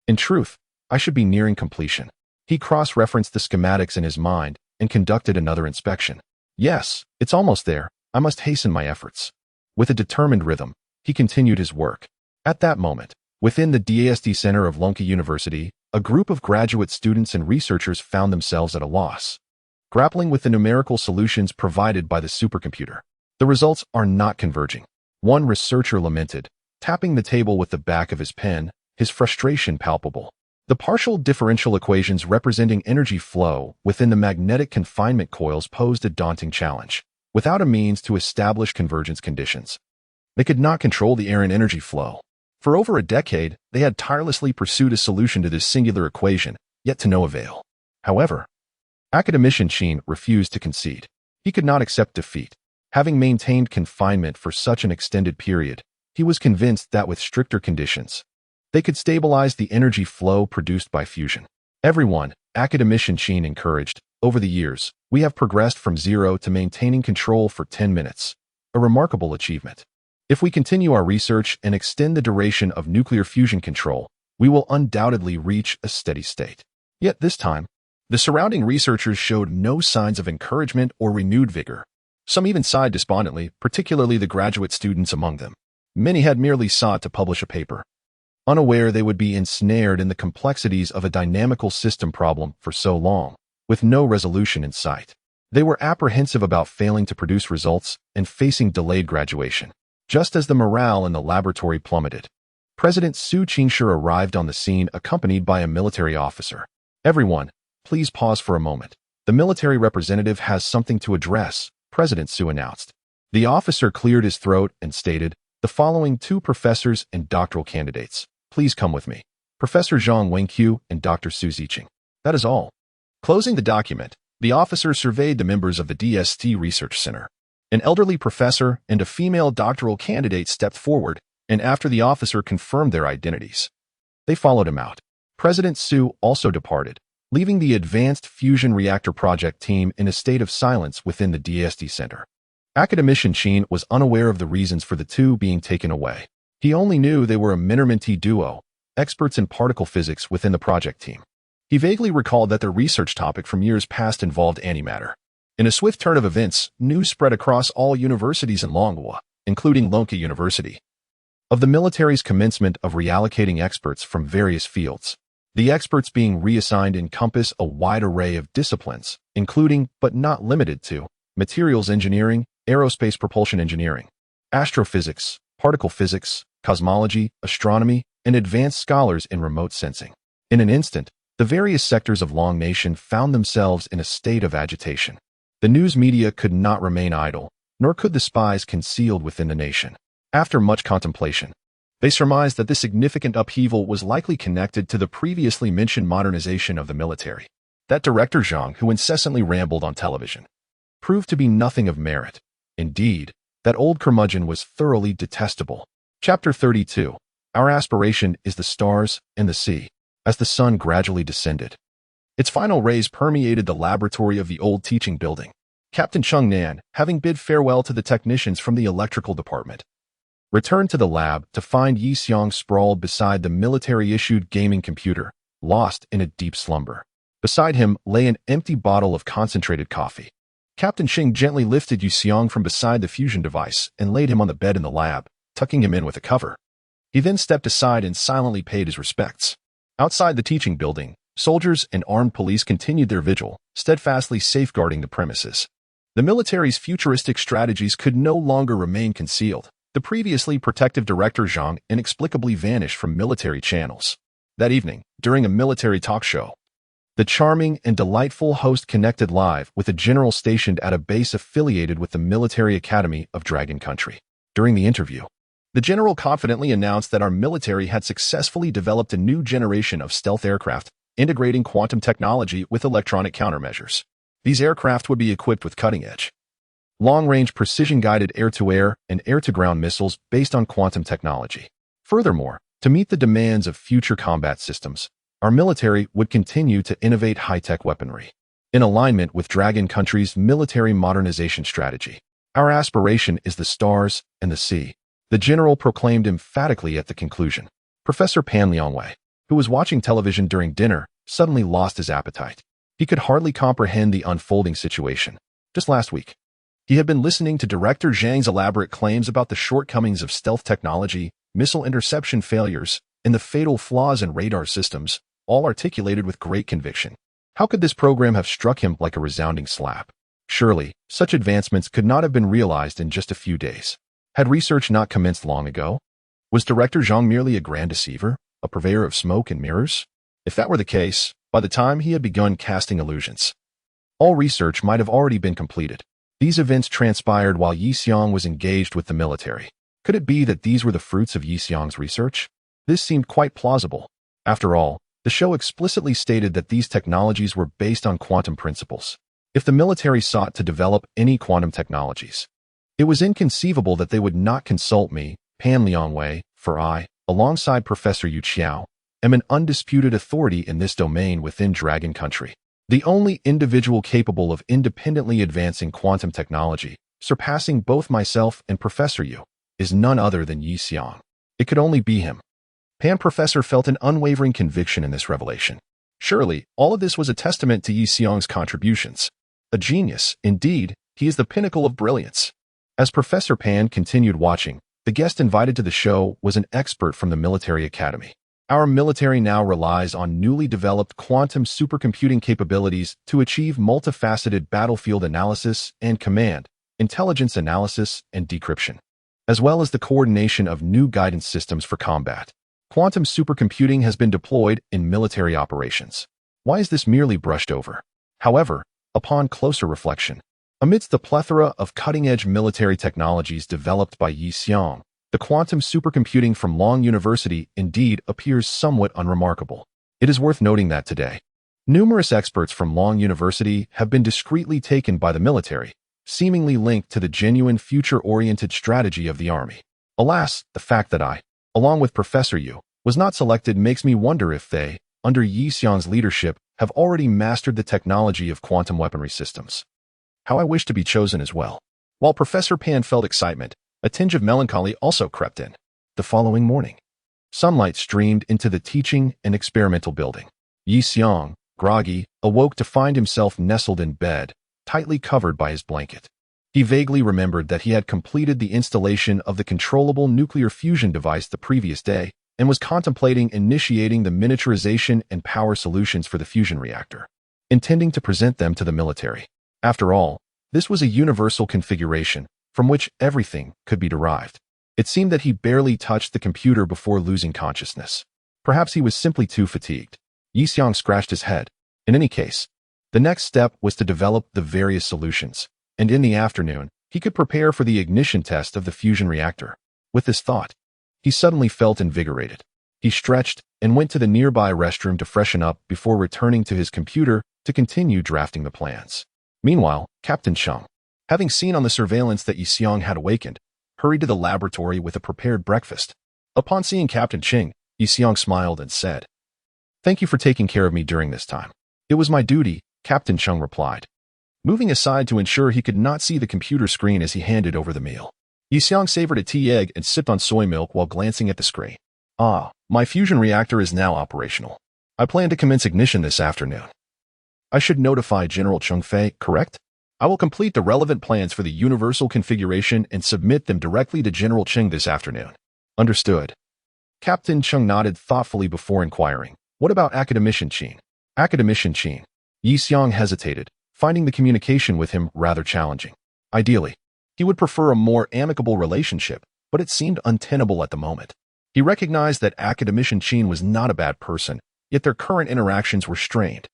In truth, I should be nearing completion. He cross-referenced the schematics in his mind and conducted another inspection. Yes, it's almost there. I must hasten my efforts. With a determined rhythm, he continued his work. At that moment, within the DASD Center of Lonka University, a group of graduate students and researchers found themselves at a loss, grappling with the numerical solutions provided by the supercomputer. The results are not converging. One researcher lamented, tapping the table with the back of his pen, his frustration palpable. The partial differential equations representing energy flow within the magnetic confinement coils posed a daunting challenge. Without a means to establish convergence conditions, they could not control the errant energy flow. For over a decade, they had tirelessly pursued a solution to this singular equation, yet to no avail. However, academician Sheen refused to concede. He could not accept defeat. Having maintained confinement for such an extended period, he was convinced that with stricter conditions, they could stabilize the energy flow produced by fusion. Everyone, academician Sheen encouraged, over the years, we have progressed from 0 to maintaining control for 10 minutes. A remarkable achievement. If we continue our research and extend the duration of nuclear fusion control, we will undoubtedly reach a steady state. Yet this time, the surrounding researchers showed no signs of encouragement or renewed vigor. Some even sighed despondently, particularly the graduate students among them. Many had merely sought to publish a paper, unaware they would be ensnared in the complexities of a dynamical system problem for so long, with no resolution in sight. They were apprehensive about failing to produce results and facing delayed graduation. Just as the morale in the laboratory plummeted, President Su Qingshi arrived on the scene accompanied by a military officer. Everyone, please pause for a moment. The military representative has something to address, President Su announced. The officer cleared his throat and stated, the following 2 professors and doctoral candidates. Please come with me. Professor Zhang Wenqiu and Dr. Su Ziqing. That is all. Closing the document, the officer surveyed the members of the DST Research Center. An elderly professor and a female doctoral candidate stepped forward, and after the officer confirmed their identities, they followed him out. President Su also departed, leaving the Advanced Fusion Reactor Project team in a state of silence within the DST Center. Academician Sheen was unaware of the reasons for the 2 being taken away. He only knew they were a Minerminty duo, experts in particle physics within the project team. He vaguely recalled that their research topic from years past involved antimatter. In a swift turn of events, news spread across all universities in Longhua, including Lonka University, of the military's commencement of reallocating experts from various fields. The experts being reassigned encompass a wide array of disciplines, including, but not limited to, materials engineering, aerospace propulsion engineering, astrophysics, particle physics, cosmology, astronomy, and advanced scholars in remote sensing. In an instant, the various sectors of Long Nation found themselves in a state of agitation. The news media could not remain idle, nor could the spies concealed within the nation. After much contemplation, they surmised that this significant upheaval was likely connected to the previously mentioned modernization of the military. That Director Zhang, who incessantly rambled on television, proved to be nothing of merit. Indeed, that old curmudgeon was thoroughly detestable. Chapter 32. Our aspiration is the stars and the sea. As the sun gradually descended, its final rays permeated the laboratory of the old teaching building. Captain Chung Nan, having bid farewell to the technicians from the electrical department, returned to the lab to find Yi Xiong sprawled beside the military-issued gaming computer, lost in a deep slumber. Beside him lay an empty bottle of concentrated coffee. Captain Xing gently lifted Yi Xiong from beside the fusion device and laid him on the bed in the lab, tucking him in with a cover. He then stepped aside and silently paid his respects. Outside the teaching building, soldiers and armed police continued their vigil, steadfastly safeguarding the premises. The military's futuristic strategies could no longer remain concealed. The previously protective Director Zhang inexplicably vanished from military channels. That evening, during a military talk show, the charming and delightful host connected live with a general stationed at a base affiliated with the Military Academy of Dragon Country. During the interview, The general confidently announced that our military had successfully developed a new generation of stealth aircraft, integrating quantum technology with electronic countermeasures. These aircraft would be equipped with cutting-edge, long-range precision-guided air-to-air and air-to-ground missiles based on quantum technology. Furthermore, to meet the demands of future combat systems, our military would continue to innovate high-tech weaponry. In alignment with Dragon Country's military modernization strategy, our aspiration is the stars and the sea, the general proclaimed emphatically at the conclusion. Professor Pan Liangwei, who was watching television during dinner, suddenly lost his appetite. He could hardly comprehend the unfolding situation. Just last week, he had been listening to Director Zhang's elaborate claims about the shortcomings of stealth technology, missile interception failures, and the fatal flaws in radar systems, all articulated with great conviction. How could this program have struck him like a resounding slap? Surely, such advancements could not have been realized in just a few days. Had research not commenced long ago? Was Director Zhang merely a grand deceiver, a purveyor of smoke and mirrors? If that were the case, by the time he had begun casting illusions, all research might have already been completed. These events transpired while Yi Xiong was engaged with the military. Could it be that these were the fruits of Yi Xiong's research? This seemed quite plausible. After all, the show explicitly stated that these technologies were based on quantum principles. If the military sought to develop any quantum technologies, it was inconceivable that they would not consult me, Pan Liangwei, for I, alongside Professor Yu Qiao, am an undisputed authority in this domain within Dragon Country. The only individual capable of independently advancing quantum technology, surpassing both myself and Professor Yu, is none other than Yi Xiong. It could only be him. Pan Professor felt an unwavering conviction in this revelation. Surely, all of this was a testament to Yi Xiong's contributions. A genius, indeed, he is the pinnacle of brilliance. As Professor Pan continued watching, the guest invited to the show was an expert from the military academy. Our military now relies on newly developed quantum supercomputing capabilities to achieve multifaceted battlefield analysis and command, intelligence analysis and decryption, as well as the coordination of new guidance systems for combat. Quantum supercomputing has been deployed in military operations. Why is this merely brushed over? However, upon closer reflection, amidst the plethora of cutting-edge military technologies developed by Yi Xiong, the quantum supercomputing from Long University indeed appears somewhat unremarkable. It is worth noting that today, numerous experts from Long University have been discreetly taken by the military, seemingly linked to the genuine future-oriented strategy of the army. Alas, the fact that I, along with Professor Yu, was not selected makes me wonder if they, under Yi Xiong's leadership, have already mastered the technology of quantum weaponry systems. How I wish to be chosen as well. While Professor Pan felt excitement, a tinge of melancholy also crept in. The following morning, sunlight streamed into the teaching and experimental building. Yi Xiong, groggy, awoke to find himself nestled in bed, tightly covered by his blanket. He vaguely remembered that he had completed the installation of the controllable nuclear fusion device the previous day and was contemplating initiating the miniaturization and power solutions for the fusion reactor, intending to present them to the military. After all, this was a universal configuration from which everything could be derived. It seemed that he barely touched the computer before losing consciousness. Perhaps he was simply too fatigued. Yi Xiong scratched his head. In any case, the next step was to develop the various solutions, and in the afternoon, he could prepare for the ignition test of the fusion reactor. With this thought, he suddenly felt invigorated. He stretched and went to the nearby restroom to freshen up before returning to his computer to continue drafting the plans. Meanwhile, Captain Cheng, having seen on the surveillance that Yi Xiong had awakened, hurried to the laboratory with a prepared breakfast. Upon seeing Captain Cheng, Yi Xiong smiled and said, "Thank you for taking care of me during this time." "It was my duty," Captain Cheng replied, moving aside to ensure he could not see the computer screen as he handed over the meal. Yi Xiong savored a tea egg and sipped on soy milk while glancing at the screen. "Ah, my fusion reactor is now operational. I plan to commence ignition this afternoon. I should notify General Cheng Fei, correct? I will complete the relevant plans for the universal configuration and submit them directly to General Cheng this afternoon." "Understood." Captain Cheng nodded thoughtfully before inquiring, "What about Academician Qin?" "Academician Qin." Yi Xiong hesitated, finding the communication with him rather challenging. Ideally, he would prefer a more amicable relationship, but it seemed untenable at the moment. He recognized that Academician Qin was not a bad person, yet their current interactions were strained.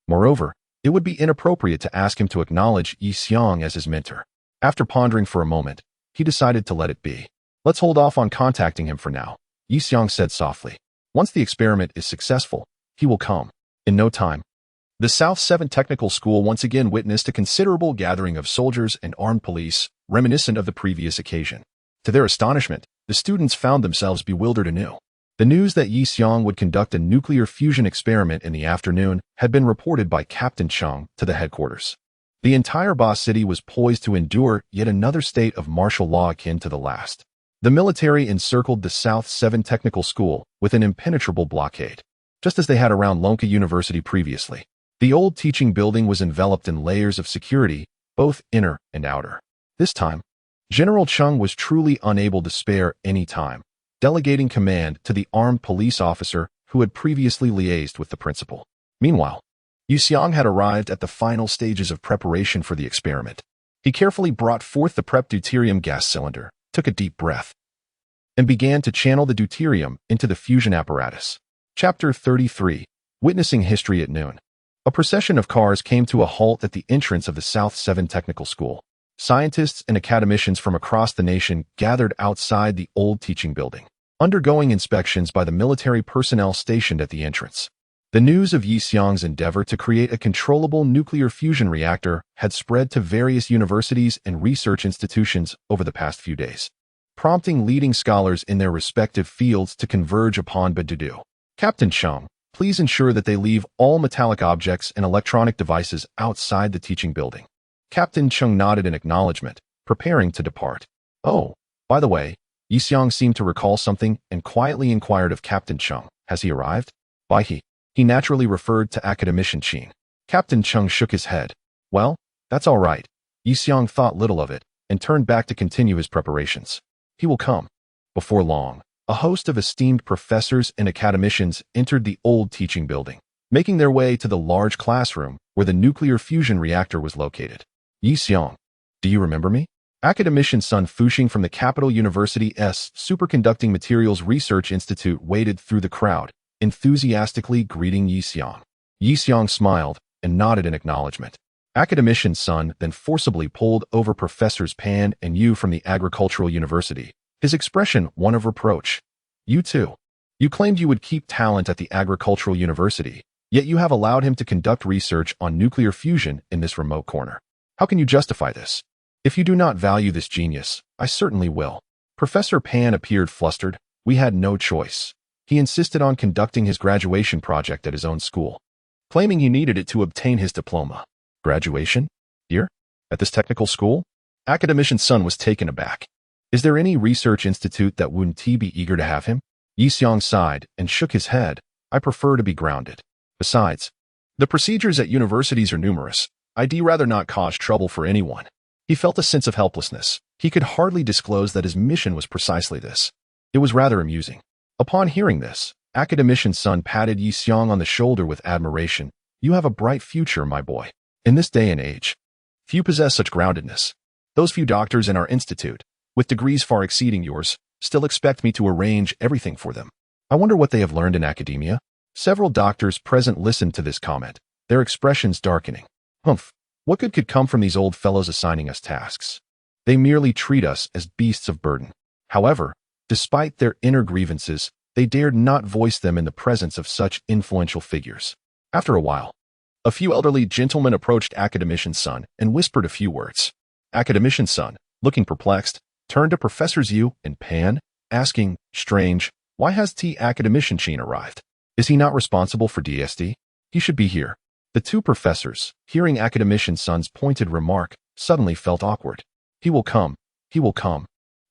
Moreover, it would be inappropriate to ask him to acknowledge Yi Xiong as his mentor. After pondering for a moment, he decided to let it be. Let's hold off on contacting him for now, Yi Xiang said softly. Once the experiment is successful, he will come. In no time, the South 7 Technical School once again witnessed a considerable gathering of soldiers and armed police, reminiscent of the previous occasion. To their astonishment, the students found themselves bewildered anew. The news that Yi Xiang would conduct a nuclear fusion experiment in the afternoon had been reported by Captain Cheng to the headquarters. The entire Ba city was poised to endure yet another state of martial law akin to the last. The military encircled the South 7 Technical School with an impenetrable blockade, just as they had around Lonka University previously. The old teaching building was enveloped in layers of security, both inner and outer. This time, General Cheng was truly unable to spare any time, delegating command to the armed police officer who had previously liaised with the principal. Meanwhile, Yi Xiang had arrived at the final stages of preparation for the experiment. He carefully brought forth the prepped deuterium gas cylinder, took a deep breath, and began to channel the deuterium into the fusion apparatus. Chapter 33, Witnessing History at Noon. A procession of cars came to a halt at the entrance of the South 7 Technical School. Scientists and academicians from across the nation gathered outside the old teaching building, undergoing inspections by the military personnel stationed at the entrance. The news of Yi Xiang's endeavor to create a controllable nuclear fusion reactor had spread to various universities and research institutions over the past few days, prompting leading scholars in their respective fields to converge upon Badudu. Captain Cheng, please ensure that they leave all metallic objects and electronic devices outside the teaching building. Captain Cheng nodded in acknowledgement, preparing to depart. Oh, by the way, Yi Xiang seemed to recall something and quietly inquired of Captain Cheng. Has he arrived? By he naturally referred to academician Qin. Captain Cheng shook his head. Well, that's all right. Yi Xiang thought little of it and turned back to continue his preparations. He will come. Before long, a host of esteemed professors and academicians entered the old teaching building, making their way to the large classroom where the nuclear fusion reactor was located. Yi Xiang, do you remember me? Academician Sun Fuxing from the Capital University's Superconducting Materials Research Institute waded through the crowd, enthusiastically greeting Yi Xiang. Yi Xiang smiled and nodded in acknowledgement. Academician Sun then forcibly pulled over Professors Pan and Yu from the Agricultural University, his expression one of reproach. You too. You claimed you would keep talent at the Agricultural University, yet you have allowed him to conduct research on nuclear fusion in this remote corner. How can you justify this? If you do not value this genius, I certainly will. Professor Pan appeared flustered. We had no choice. He insisted on conducting his graduation project at his own school, claiming he needed it to obtain his diploma. Graduation? Here? At this technical school? Academician Sun was taken aback. Is there any research institute that wouldn't be eager to have him? Yi Xiang sighed and shook his head. I prefer to be grounded. Besides, the procedures at universities are numerous. I'd rather not cause trouble for anyone. He felt a sense of helplessness. He could hardly disclose that his mission was precisely this. It was rather amusing. Upon hearing this, Academician Sun patted Yi Xiang on the shoulder with admiration. You have a bright future, my boy. In this day and age, few possess such groundedness. Those few doctors in our institute, with degrees far exceeding yours, still expect me to arrange everything for them. I wonder what they have learned in academia. Several doctors present listened to this comment, their expressions darkening. Humph, what good could come from these old fellows assigning us tasks? They merely treat us as beasts of burden. However, despite their inner grievances, they dared not voice them in the presence of such influential figures. After a while, a few elderly gentlemen approached Academician Sun and whispered a few words. Academician Sun, looking perplexed, turned to Professors Yu and Pan, asking, strange, why has Academician Qin arrived? Is he not responsible for DSD? He should be here. The two professors, hearing Academician Sun's pointed remark, suddenly felt awkward. He will come. He will come.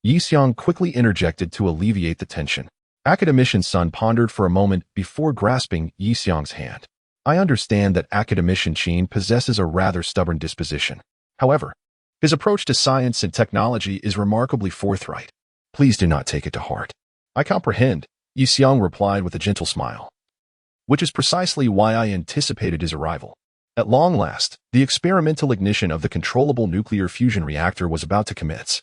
Yi Xiang quickly interjected to alleviate the tension. Academician Sun pondered for a moment before grasping Yi Xiang's hand. I understand that Academician Qin possesses a rather stubborn disposition. However, his approach to science and technology is remarkably forthright. Please do not take it to heart. I comprehend, Yi Xiang replied with a gentle smile. Which is precisely why I anticipated his arrival. At long last, the experimental ignition of the controllable nuclear fusion reactor was about to commence.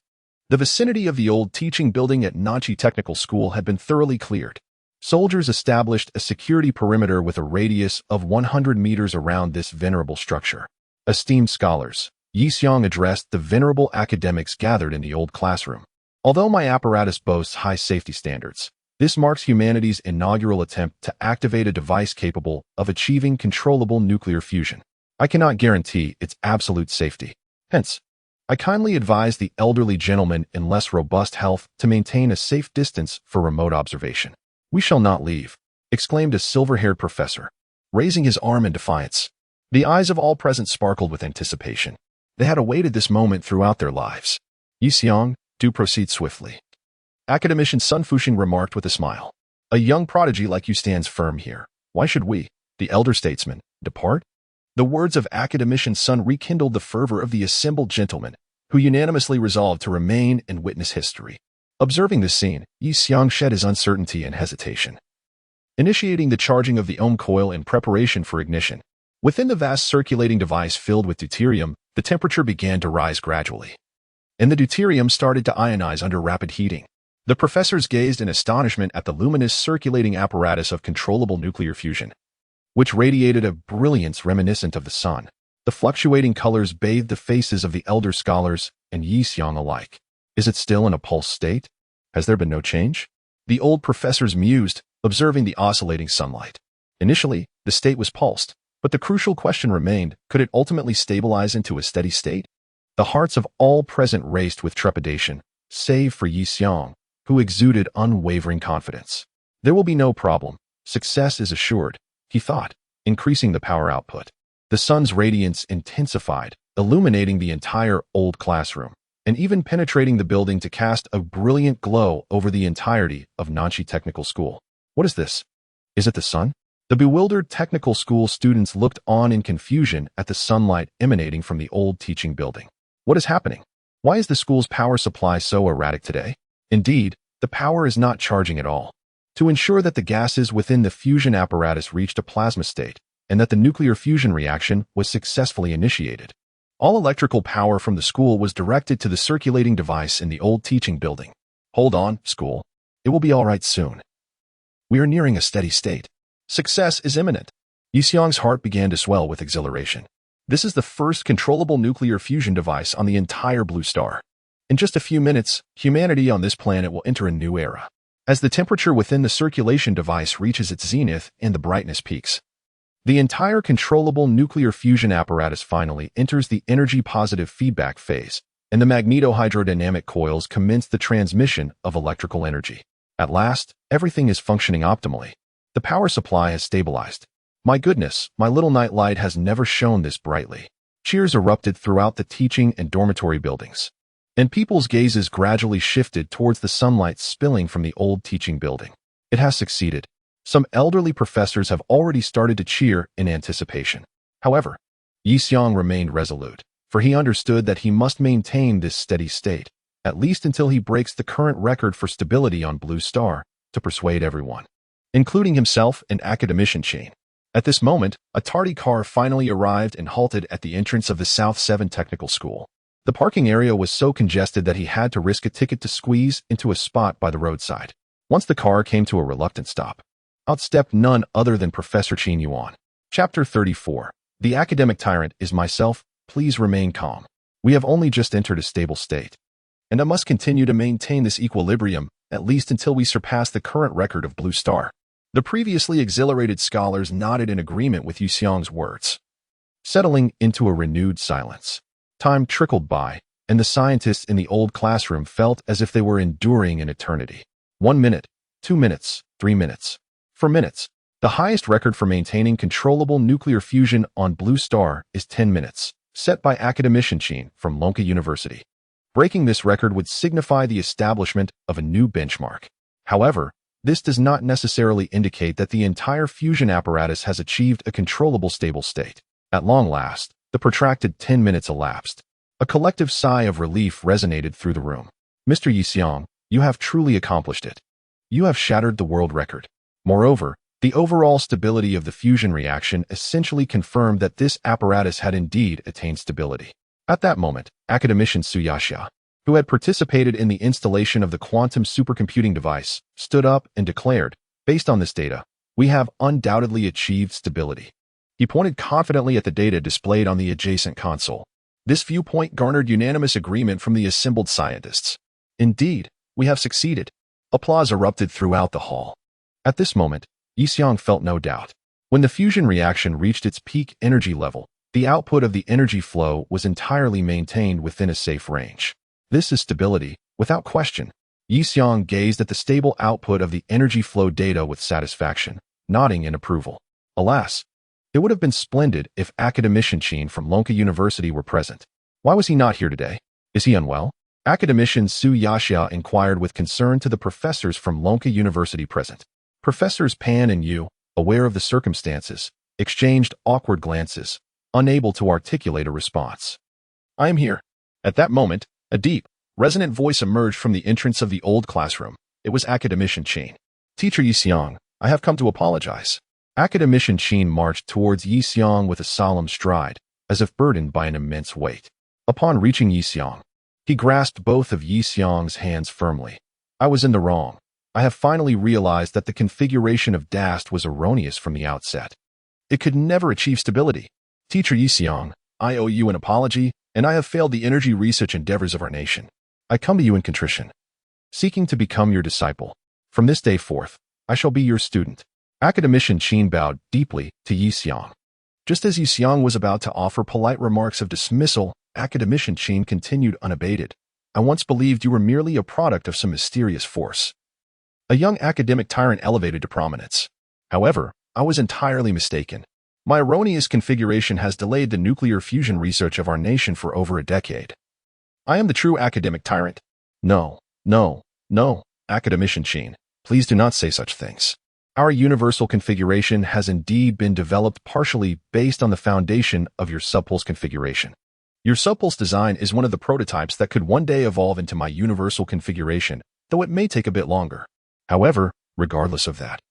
The vicinity of the old teaching building at Nanchi Technical School had been thoroughly cleared. Soldiers established a security perimeter with a radius of 100 meters around this venerable structure. Esteemed scholars, Yi Xiang addressed the venerable academics gathered in the old classroom. Although my apparatus boasts high safety standards, this marks humanity's inaugural attempt to activate a device capable of achieving controllable nuclear fusion. I cannot guarantee its absolute safety. Hence, I kindly advise the elderly gentleman in less robust health to maintain a safe distance for remote observation. We shall not leave, exclaimed a silver-haired professor, raising his arm in defiance. The eyes of all present sparkled with anticipation. They had awaited this moment throughout their lives. Yi Xiong, do proceed swiftly. Academician Sun Fuxing remarked with a smile. A young prodigy like you stands firm here. Why should we, the elder statesman, depart? The words of Academician Sun rekindled the fervor of the assembled gentlemen, who unanimously resolved to remain and witness history. Observing this scene, Yi Xiong shed his uncertainty and hesitation. Initiating the charging of the ohm coil in preparation for ignition. Within the vast circulating device filled with deuterium, the temperature began to rise gradually, and the deuterium started to ionize under rapid heating. The professors gazed in astonishment at the luminous circulating apparatus of controllable nuclear fusion, which radiated a brilliance reminiscent of the sun. The fluctuating colors bathed the faces of the elder scholars and Yi Xiong alike. Is it still in a pulse state? Has there been no change? The old professors mused, observing the oscillating sunlight. Initially, the state was pulsed, but the crucial question remained, could it ultimately stabilize into a steady state? The hearts of all present raced with trepidation, save for Yi Xiong, who exuded unwavering confidence. There will be no problem. Success is assured, he thought, increasing the power output. The sun's radiance intensified, illuminating the entire old classroom, and even penetrating the building to cast a brilliant glow over the entirety of Nanshi Technical School. What is this? Is it the sun? The bewildered technical school students looked on in confusion at the sunlight emanating from the old teaching building. What is happening? Why is the school's power supply so erratic today? Indeed, the power is not charging at all. To ensure that the gases within the fusion apparatus reached a plasma state, and that the nuclear fusion reaction was successfully initiated, all electrical power from the school was directed to the circulating device in the old teaching building. Hold on, school. It will be all right soon. We are nearing a steady state. Success is imminent. Yi Xiong's heart began to swell with exhilaration. This is the first controllable nuclear fusion device on the entire blue star. In just a few minutes, humanity on this planet will enter a new era. As the temperature within the circulation device reaches its zenith and the brightness peaks, the entire controllable nuclear fusion apparatus finally enters the energy-positive feedback phase, and the magnetohydrodynamic coils commence the transmission of electrical energy. At last, everything is functioning optimally. The power supply has stabilized. My goodness, my little night light has never shone this brightly. Cheers erupted throughout the teaching and dormitory buildings, and people's gazes gradually shifted towards the sunlight spilling from the old teaching building. It has succeeded. Some elderly professors have already started to cheer in anticipation. However, Yi Xiong remained resolute, for he understood that he must maintain this steady state, at least until he breaks the current record for stability on Blue Star, to persuade everyone, including himself and Academician Chain. At this moment, a tardy car finally arrived and halted at the entrance of the South 7 Technical School. The parking area was so congested that he had to risk a ticket to squeeze into a spot by the roadside. Once the car came to a reluctant stop, out stepped none other than Professor Qin Yuan. Chapter 34. The academic tyrant is myself. Please remain calm. We have only just entered a stable state, and I must continue to maintain this equilibrium, at least until we surpass the current record of Blue Star. The previously exhilarated scholars nodded in agreement with Yi Xiong's words, settling into a renewed silence. Time trickled by, and the scientists in the old classroom felt as if they were enduring an eternity. 1 minute, 2 minutes, 3 minutes. 4 minutes. The highest record for maintaining controllable nuclear fusion on Blue Star is 10 minutes, set by Academician Qin from Lonka University. Breaking this record would signify the establishment of a new benchmark. However, this does not necessarily indicate that the entire fusion apparatus has achieved a controllable stable state. At long last, the protracted 10 minutes elapsed. A collective sigh of relief resonated through the room. Mr. Yi Xiong, you have truly accomplished it. You have shattered the world record. Moreover, the overall stability of the fusion reaction essentially confirmed that this apparatus had indeed attained stability. At that moment, Academician Suyashia, who had participated in the installation of the quantum supercomputing device, stood up and declared, based on this data, we have undoubtedly achieved stability. He pointed confidently at the data displayed on the adjacent console. This viewpoint garnered unanimous agreement from the assembled scientists. Indeed, We have succeeded. Applause erupted throughout the hall. At this moment, Yixiang felt no doubt. When the fusion reaction reached its peak energy level, the output of the energy flow was entirely maintained within a safe range. This is stability, without question. Yixiang gazed at the stable output of the energy flow data with satisfaction, nodding in approval. Alas, it would have been splendid if Academician Qin from Lonka University were present. Why was he not here today? Is he unwell? Academician Su Yaxia inquired with concern to the professors from Lonka University present. Professors Pan and Yu, aware of the circumstances, exchanged awkward glances, unable to articulate a response. I am here. At that moment, a deep, resonant voice emerged from the entrance of the old classroom. It was Academician Qin. Teacher Yixiang, I have come to apologize. Academician Qin marched towards Yixiang with a solemn stride, as if burdened by an immense weight. Upon reaching Yixiang, he grasped both of Yixiang's hands firmly. I was in the wrong. I have finally realized that the configuration of DAST was erroneous from the outset. It could never achieve stability. Teacher Yixiang, I owe you an apology, and I have failed the energy research endeavors of our nation. I come to you in contrition, seeking to become your disciple. From this day forth, I shall be your student. Academician Qin bowed deeply to Yixiang. Just as Yixiang was about to offer polite remarks of dismissal, Academician Qin continued unabated. I once believed you were merely a product of some mysterious force. A young academic tyrant elevated to prominence. However, I was entirely mistaken. My erroneous configuration has delayed the nuclear fusion research of our nation for over a decade. I am the true academic tyrant. No, Academician Qin, please do not say such things. Our universal configuration has indeed been developed partially based on the foundation of your subpulse configuration. Your subpulse design is one of the prototypes that could one day evolve into my universal configuration, though it may take a bit longer. However, regardless of that,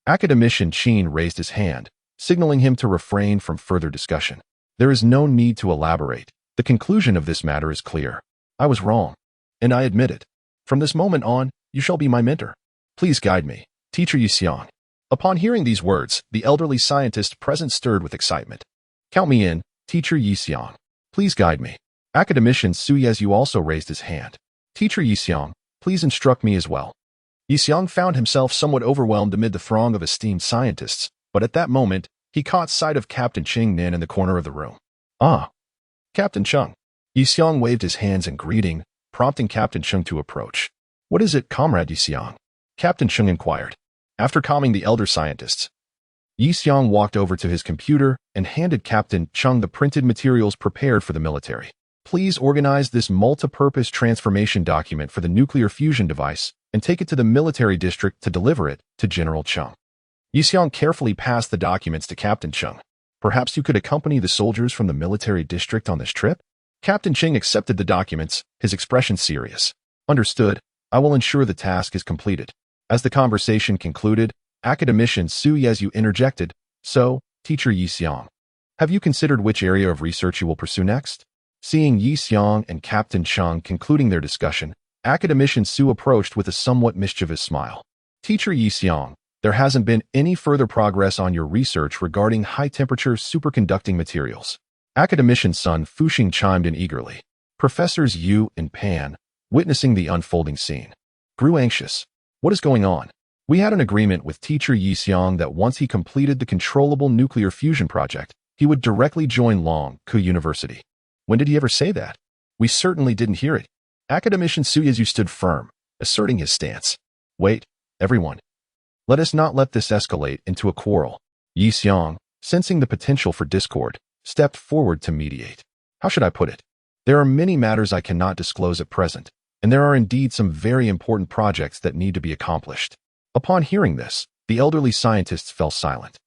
Academician Qin raised his hand, signaling him to refrain from further discussion. There is no need to elaborate. The conclusion of this matter is clear. I was wrong, and I admit it. From this moment on, you shall be my mentor. Please guide me, Teacher Yixiang. Upon hearing these words, the elderly scientist present stirred with excitement. Count me in, Teacher Yixiang. Please guide me. Academician Su Yazhu also raised his hand. Teacher Yixiang, please instruct me as well. Yixiang found himself somewhat overwhelmed amid the throng of esteemed scientists, but at that moment, he caught sight of Captain Cheng Nin in the corner of the room. Ah, Captain Cheng. Yixiang waved his hands in greeting, prompting Captain Cheng to approach. What is it, Comrade Yixiang? Captain Cheng inquired. After calming the elder scientists, Yixiang walked over to his computer and handed Captain Cheng the printed materials prepared for the military. Please organize this multi-purpose transformation document for the nuclear fusion device and take it to the military district to deliver it to General Cheng. Yixiang carefully passed the documents to Captain Cheng. Perhaps you could accompany the soldiers from the military district on this trip? Captain Cheng accepted the documents, his expression serious. Understood. I will ensure the task is completed. As the conversation concluded, Academician Su Yazhu interjected, So, Teacher Yixiang, have you considered which area of research you will pursue next? Seeing Yixiang and Captain Cheng concluding their discussion, Academician Su approached with a somewhat mischievous smile. Teacher Yixiang, there hasn't been any further progress on your research regarding high-temperature superconducting materials. Academician's son Fuxing chimed in eagerly. Professors Yu and Pan, witnessing the unfolding scene, grew anxious. What is going on? We had an agreement with Teacher Yixiang that once he completed the controllable nuclear fusion project, he would directly join Lonka University. When did he ever say that? We certainly didn't hear it. Academician Su Yazhu stood firm, asserting his stance. Wait, everyone. Let us not let this escalate into a quarrel. Yixiang, sensing the potential for discord, stepped forward to mediate. How should I put it? There are many matters I cannot disclose at present, and there are indeed some very important projects that need to be accomplished. Upon hearing this, the elderly scientists fell silent.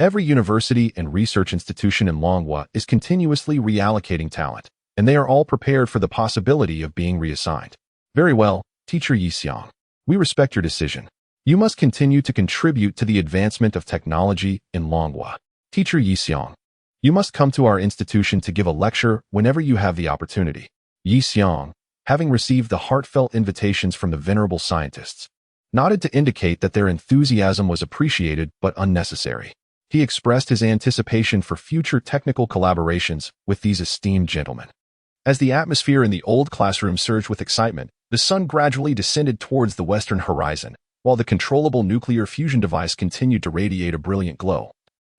Every university and research institution in Manhwa is continuously reallocating talent, and they are all prepared for the possibility of being reassigned. Very well, Teacher Yixiang. We respect your decision. You must continue to contribute to the advancement of technology in Manhwa. Teacher Yixiang, you must come to our institution to give a lecture whenever you have the opportunity. Yixiang, having received the heartfelt invitations from the venerable scientists, nodded to indicate that their enthusiasm was appreciated but unnecessary. He expressed his anticipation for future technical collaborations with these esteemed gentlemen. As the atmosphere in the old classroom surged with excitement, The sun gradually descended towards the western horizon, while the controllable nuclear fusion device continued to radiate a brilliant glow,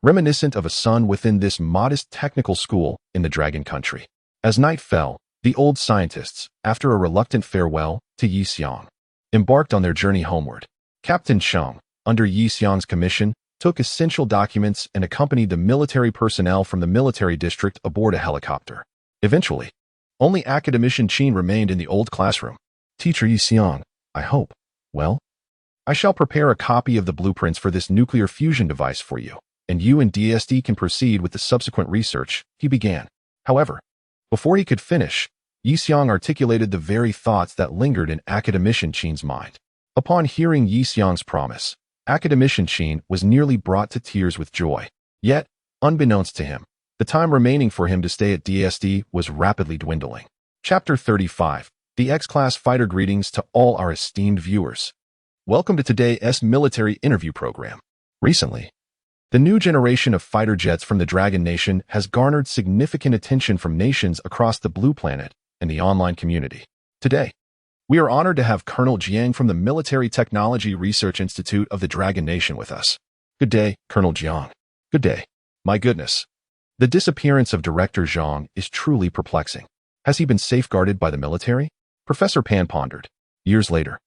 reminiscent of a sun within this modest technical school in the Dragon Country. As night fell, the old scientists, after a reluctant farewell to Yi Xiang, embarked on their journey homeward. Captain Cheng, under Yi Xiang's commission, took essential documents and accompanied the military personnel from the military district aboard a helicopter. Eventually, only Academician Qin remained in the old classroom. Teacher Yi Xiang, I hope. Well, I shall prepare a copy of the blueprints for this nuclear fusion device for you, and you and DSD can proceed with the subsequent research, he began. However, before he could finish, Yi Xiang articulated the very thoughts that lingered in Academician Qin's mind. Upon hearing Yi Xiang's promise, Academician Qin was nearly brought to tears with joy. Yet, unbeknownst to him, the time remaining for him to stay at DSD was rapidly dwindling. Chapter 35. The X-Class Fighter. Greetings to all our esteemed viewers. Welcome to today's military interview program. Recently, the new generation of fighter jets from the Dragon Nation has garnered significant attention from nations across the Blue Planet and the online community. Today, we are honored to have Colonel Jiang from the Military Technology Research Institute of the Dragon Nation with us. Good day, Colonel Jiang. Good day. My goodness. The disappearance of Director Zhang is truly perplexing. Has he been safeguarded by the military? Professor Pan pondered. Years later,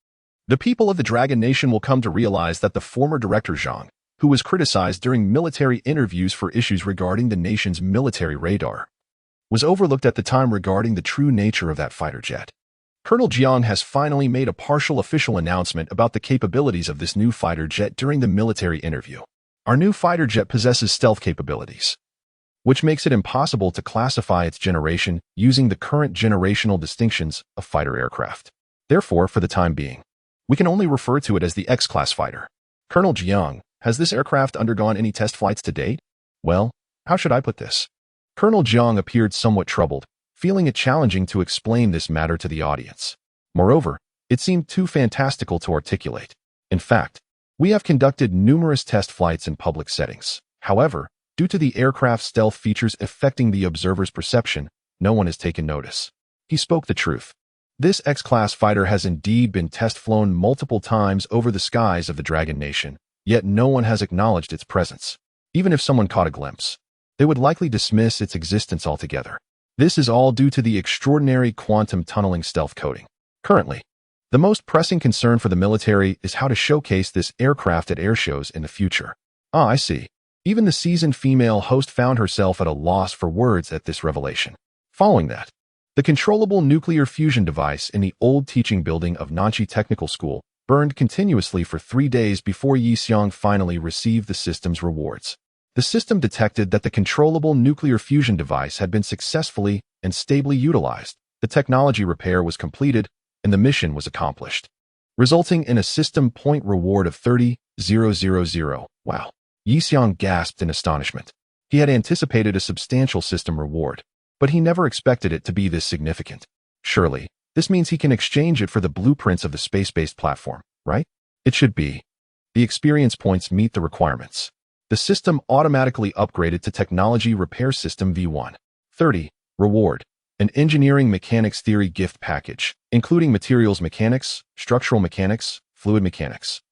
the people of the Dragon Nation will come to realize that the former Director Zhang, who was criticized during military interviews for issues regarding the nation's military radar, was overlooked at the time regarding the true nature of that fighter jet. Colonel Jiang has finally made a partial official announcement about the capabilities of this new fighter jet during the military interview. Our new fighter jet possesses stealth capabilities, which makes it impossible to classify its generation using the current generational distinctions of fighter aircraft. Therefore, for the time being, we can only refer to it as the X-Class fighter. Colonel Jiang, has this aircraft undergone any test flights to date? Well, how should I put this? Colonel Jiang appeared somewhat troubled, feeling it challenging to explain this matter to the audience. Moreover, it seemed too fantastical to articulate. In fact, we have conducted numerous test flights in public settings. However, due to the aircraft's stealth features affecting the observer's perception, no one has taken notice. He spoke the truth. This X-Class fighter has indeed been test-flown multiple times over the skies of the Dragon Nation, yet no one has acknowledged its presence. Even if someone caught a glimpse, they would likely dismiss its existence altogether. This is all due to the extraordinary quantum tunneling stealth coding. Currently, the most pressing concern for the military is how to showcase this aircraft at airshows in the future. I see. Even the seasoned female host found herself at a loss for words at this revelation. Following that, the controllable nuclear fusion device in the old teaching building of Nanchi Technical School burned continuously for 3 days before Yi Xiang finally received the system's rewards. The system detected that the controllable nuclear fusion device had been successfully and stably utilized. The technology repair was completed, and the mission was accomplished, resulting in a system point reward of 30,000. Wow. Yi Xiang gasped in astonishment. He had anticipated a substantial system reward, but he never expected it to be this significant. Surely, this means he can exchange it for the blueprints of the space-based platform, right? It should be. The experience points meet the requirements. The system automatically upgraded to Technology Repair System V1. 30. Reward. An engineering mechanics theory gift package, including materials mechanics, structural mechanics, fluid mechanics,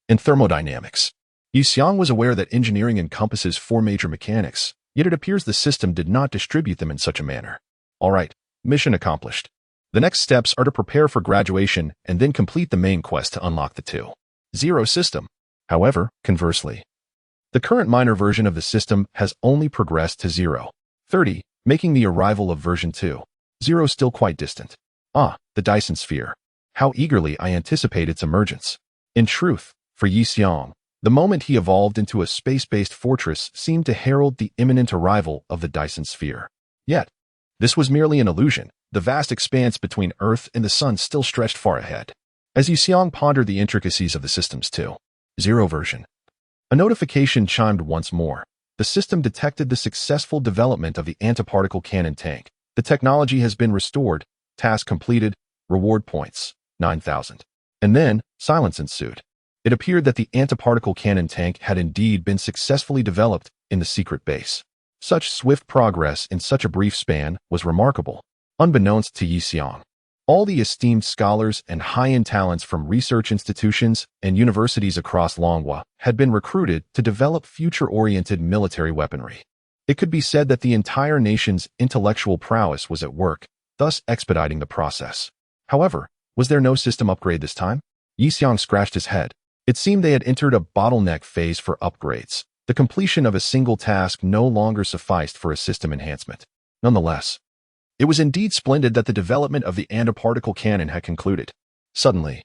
and thermodynamics. Yi Xiang was aware that engineering encompasses 4 major mechanics, yet it appears the system did not distribute them in such a manner. All right, mission accomplished. The next steps are to prepare for graduation and then complete the main quest to unlock the 2.0 system. However, conversely, the current minor version of the system has only progressed to 0.30, making the arrival of version 2.0 still quite distant. The Dyson Sphere. How eagerly I anticipate its emergence. In truth, for Yi Xiang, the moment he evolved into a space-based fortress seemed to herald the imminent arrival of the Dyson Sphere. Yet, this was merely an illusion. The vast expanse between Earth and the Sun still stretched far ahead. As Yi Xiang pondered the intricacies of the system's 2.0 version, a notification chimed once more. The system detected the successful development of the antiparticle cannon tank. The technology has been restored. Task completed. Reward points, 9,000. And then, silence ensued. It appeared that the antiparticle cannon tank had indeed been successfully developed in the secret base. Such swift progress in such a brief span was remarkable. Unbeknownst to Yi Xiang, All the esteemed scholars and high-end talents from research institutions and universities across Longwa had been recruited to develop future-oriented military weaponry. It could be said that the entire nation's intellectual prowess was at work, thus expediting the process. However, was there no system upgrade this time? Yixiang scratched his head. It seemed they had entered a bottleneck phase for upgrades. The completion of a single task no longer sufficed for a system enhancement. Nonetheless, it was indeed splendid that the development of the antiparticle cannon had concluded. Suddenly,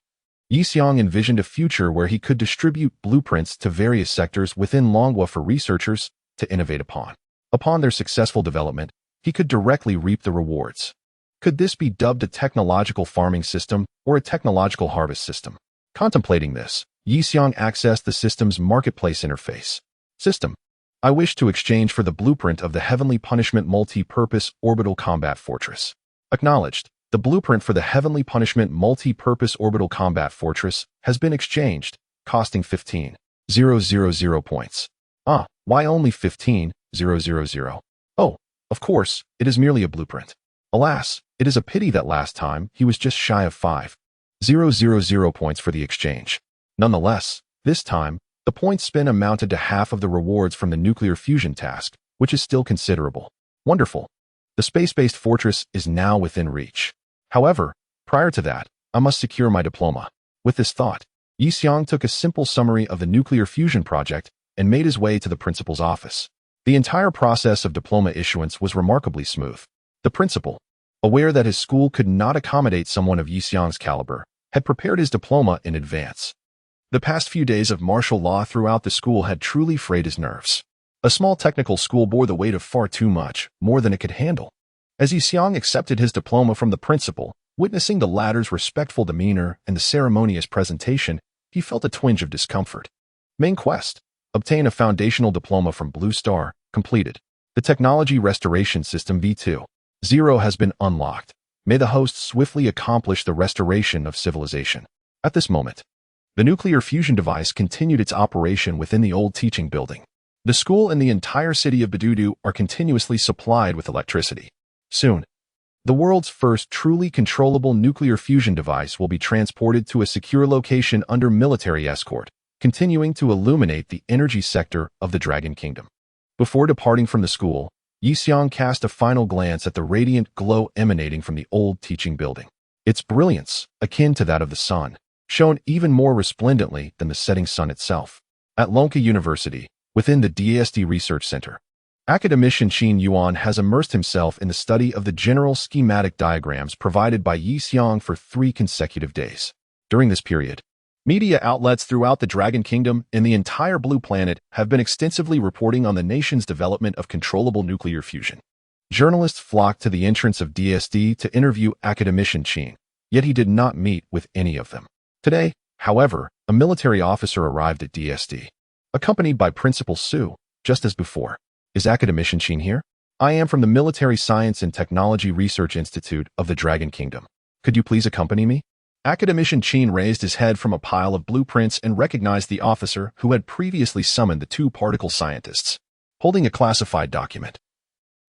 Yixiang envisioned a future where he could distribute blueprints to various sectors within Longwa for researchers to innovate upon. Upon their successful development, he could directly reap the rewards. Could this be dubbed a technological farming system or a technological harvest system? Contemplating this, Yixiang accessed the system's marketplace interface. System: I wish to exchange for the blueprint of the Heavenly Punishment Multi-Purpose Orbital Combat Fortress. Acknowledged. The blueprint for the Heavenly Punishment Multi-Purpose Orbital Combat Fortress has been exchanged, costing 15,000 points. Why only 15,000? Oh, of course, it is merely a blueprint. Alas, it is a pity that last time he was just shy of 5,000 points for the exchange. Nonetheless, this time, the point spin amounted to half of the rewards from the nuclear fusion task, which is still considerable. Wonderful. The space-based fortress is now within reach. However, prior to that, I must secure my diploma. With this thought, Yixiang took a simple summary of the nuclear fusion project and made his way to the principal's office. The entire process of diploma issuance was remarkably smooth. The principal, aware that his school could not accommodate someone of Yixiang's caliber, had prepared his diploma in advance. The past few days of martial law throughout the school had truly frayed his nerves. A small technical school bore the weight of far too much, more than it could handle. As Yixiang accepted his diploma from the principal, witnessing the latter's respectful demeanor and the ceremonious presentation, he felt a twinge of discomfort. Main quest: obtain a foundational diploma from Blue Star, completed. The Technology Restoration System V2.0 has been unlocked. May the host swiftly accomplish the restoration of civilization. At this moment, the nuclear fusion device continued its operation within the old teaching building. The school and the entire city of Badudu are continuously supplied with electricity. Soon, the world's first truly controllable nuclear fusion device will be transported to a secure location under military escort, continuing to illuminate the energy sector of the Dragon Kingdom. Before departing from the school, Yixiang cast a final glance at the radiant glow emanating from the old teaching building. Its brilliance, akin to that of the sun, shone even more resplendently than the setting sun itself. At Longka University, within the DSD Research Center, academician Qin Yuan has immersed himself in the study of the general schematic diagrams provided by Yixiang for 3 consecutive days. During this period, media outlets throughout the Dragon Kingdom and the entire Blue Planet have been extensively reporting on the nation's development of controllable nuclear fusion. Journalists flocked to the entrance of DSD to interview academician Qin, yet he did not meet with any of them. Today, however, a military officer arrived at DSD, accompanied by Principal Su, just as before. Is academician Qin here? I am from the Military Science and Technology Research Institute of the Dragon Kingdom. Could you please accompany me? Academician Qin raised his head from a pile of blueprints and recognized the officer who had previously summoned the 2 particle scientists, holding a classified document.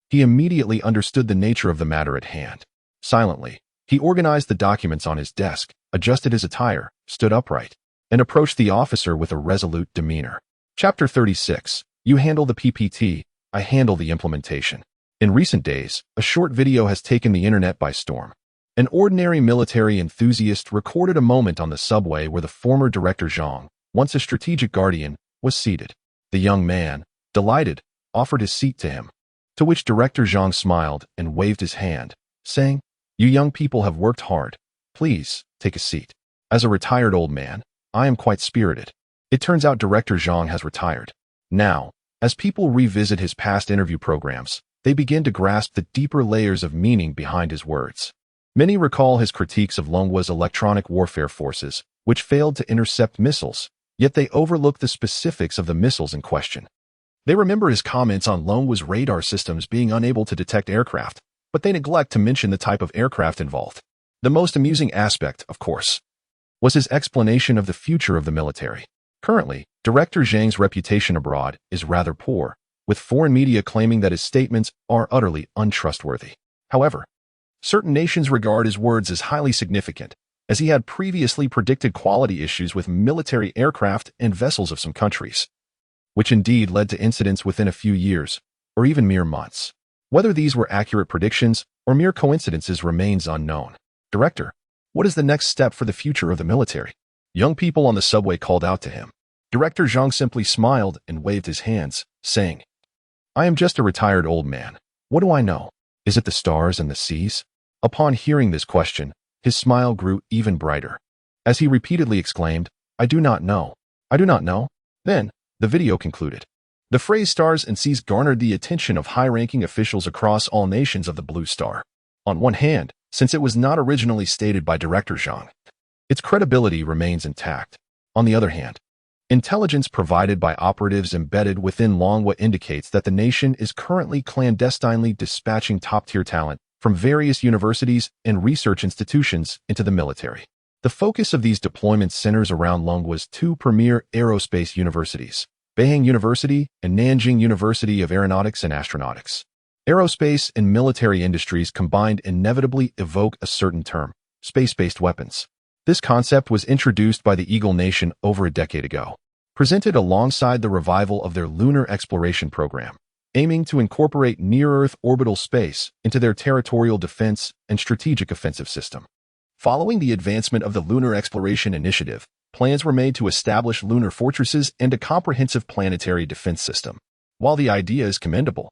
He immediately understood the nature of the matter at hand. Silently, he organized the documents on his desk, adjusted his attire, stood upright, and approached the officer with a resolute demeanor. Chapter 36. You handle the PPT, I handle the implementation. In recent days, a short video has taken the internet by storm. An ordinary military enthusiast recorded a moment on the subway where the former Director Zhang, once a strategic guardian, was seated. The young man, delighted, offered his seat to him, to which Director Zhang smiled and waved his hand, saying, "You young people have worked hard. Please, take a seat." As a retired old man, I am quite spirited. It turns out Director Zhang has retired. Now, as people revisit his past interview programs, they begin to grasp the deeper layers of meaning behind his words. Many recall his critiques of Longwa's electronic warfare forces, which failed to intercept missiles, yet they overlook the specifics of the missiles in question. They remember his comments on Longwa's radar systems being unable to detect aircraft, but they neglect to mention the type of aircraft involved. The most amusing aspect, of course, was his explanation of the future of the military. Currently, Director Zhang's reputation abroad is rather poor, with foreign media claiming that his statements are utterly untrustworthy. However, Certain nations regard his words as highly significant, as he had previously predicted quality issues with military aircraft and vessels of some countries, which indeed led to incidents within a few years, or even mere months. Whether these were accurate predictions or mere coincidences remains unknown. Director, what is the next step for the future of the military? Young people on the subway called out to him. Director Zhang simply smiled and waved his hands, saying, I am just a retired old man. What do I know? Is it the stars and the seas? Upon hearing this question, his smile grew even brighter. As he repeatedly exclaimed, I do not know. I do not know. Then, the video concluded. The phrase stars and seas garnered the attention of high-ranking officials across all nations of the Blue Star. On one hand, since it was not originally stated by Director Zhang, its credibility remains intact. On the other hand, intelligence provided by operatives embedded within manhwa indicates that the nation is currently clandestinely dispatching top-tier talent from various universities and research institutions into the military. The focus of these deployments centers around manhwa's two premier aerospace universities, Beihang University and Nanjing University of Aeronautics and Astronautics. Aerospace and military industries combined inevitably evoke a certain term, space-based weapons. This concept was introduced by the Eagle Nation over a decade ago, presented alongside the revival of their lunar exploration program, aiming to incorporate near-Earth orbital space into their territorial defense and strategic offensive system. Following the advancement of the Lunar Exploration Initiative, plans were made to establish lunar fortresses and a comprehensive planetary defense system. While the idea is commendable,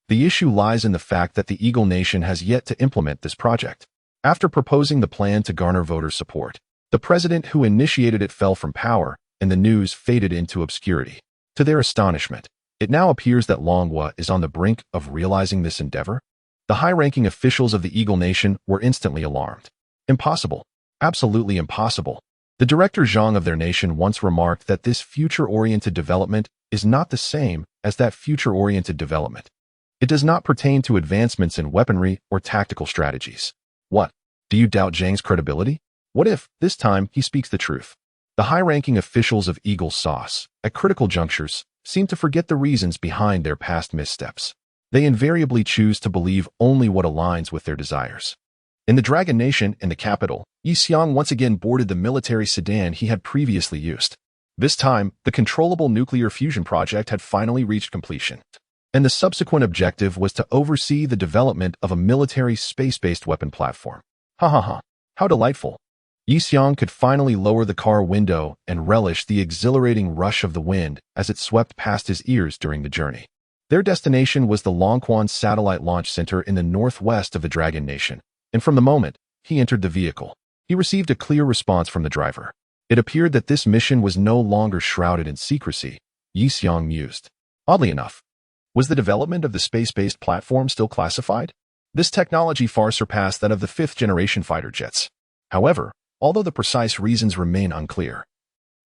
the issue lies in the fact that the Eagle Nation has yet to implement this project. After proposing the plan to garner voter support, the president who initiated it fell from power, and the news faded into obscurity. To their astonishment, it now appears that manhwa is on the brink of realizing this endeavor. The high-ranking officials of the Eagle Nation were instantly alarmed. Impossible. Absolutely impossible. The Director Zhang of their nation once remarked that this future-oriented development is not the same as that future-oriented development. It does not pertain to advancements in weaponry or tactical strategies. What? Do you doubt Zhang's credibility? What if, this time, he speaks the truth? The high-ranking officials of Eagle Sauce, at critical junctures, seem to forget the reasons behind their past missteps. They invariably choose to believe only what aligns with their desires. In the Dragon Nation, in the capital, Yi Xiang once again boarded the military sedan he had previously used. This time, the controllable nuclear fusion project had finally reached completion, and the subsequent objective was to oversee the development of a military space-based weapon platform. Ha ha ha, how delightful. Yi Xiang could finally lower the car window and relish the exhilarating rush of the wind as it swept past his ears during the journey. Their destination was the Longquan Satellite Launch Center in the northwest of the Dragon Nation, and from the moment he entered the vehicle, he received a clear response from the driver. It appeared that this mission was no longer shrouded in secrecy, Yi Xiang mused. Oddly enough, was the development of the space-based platform still classified? This technology far surpassed that of the fifth-generation fighter jets. However, although the precise reasons remain unclear,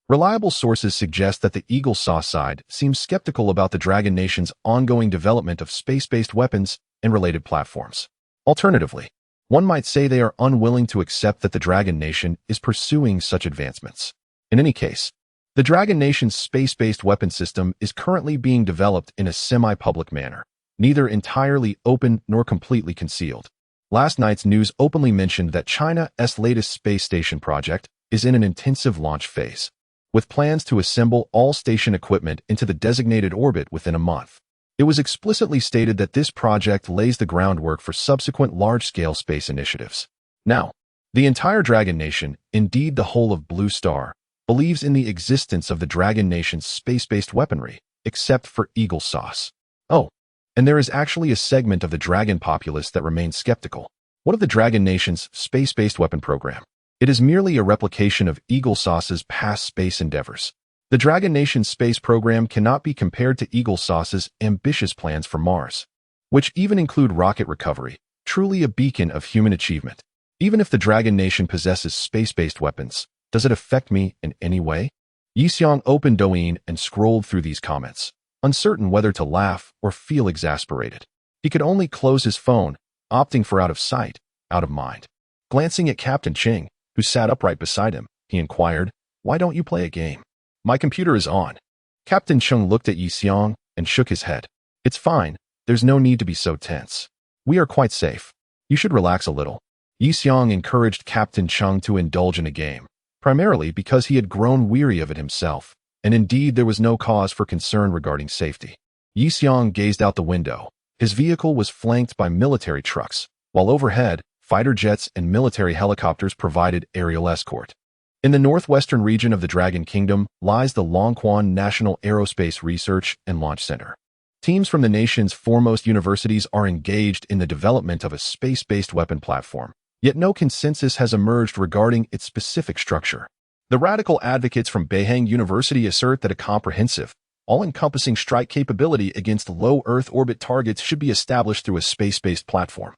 reliable sources suggest that the Eagle Sauce side seems skeptical about the Dragon Nation's ongoing development of space-based weapons and related platforms. Alternatively, one might say they are unwilling to accept that the Dragon Nation is pursuing such advancements. In any case, the Dragon Nation's space-based weapon system is currently being developed in a semi-public manner, neither entirely open nor completely concealed. Last night's news openly mentioned that China's latest space station project is in an intensive launch phase, with plans to assemble all station equipment into the designated orbit within a month. It was explicitly stated that this project lays the groundwork for subsequent large-scale space initiatives. Now, the entire Dragon Nation, indeed the whole of Blue Star, believes in the existence of the Dragon Nation's space-based weaponry, except for Eagle Sauce. Oh, and there is actually a segment of the Dragon populace that remains skeptical. What of the Dragon Nation's space-based weapon program? It is merely a replication of Eagle Sauce's past space endeavors. The Dragon Nation's space program cannot be compared to Eagle Sauce's ambitious plans for Mars, which even include rocket recovery, truly a beacon of human achievement. Even if the Dragon Nation possesses space-based weapons, does it affect me in any way? Yi Xiang opened Douyin and scrolled through these comments, uncertain whether to laugh or feel exasperated. He could only close his phone, opting for out of sight, out of mind. Glancing at Captain Ching, who sat upright beside him, he inquired, "Why don't you play a game?" "My computer is on." Captain Chung looked at Yi Xiang and shook his head. "It's fine. There's no need to be so tense. We are quite safe." You should relax a little. Yi Xiong encouraged Captain Chung to indulge in a game, primarily because he had grown weary of it himself, and indeed there was no cause for concern regarding safety. Yi Xiong gazed out the window. His vehicle was flanked by military trucks, while overhead, fighter jets and military helicopters provided aerial escort. In the northwestern region of the Dragon Kingdom lies the Longquan National Aerospace Research and Launch Center. Teams from the nation's foremost universities are engaged in the development of a space-based weapon platform, yet no consensus has emerged regarding its specific structure. The radical advocates from Beihang University assert that a comprehensive, all-encompassing strike capability against low Earth orbit targets should be established through a space-based platform,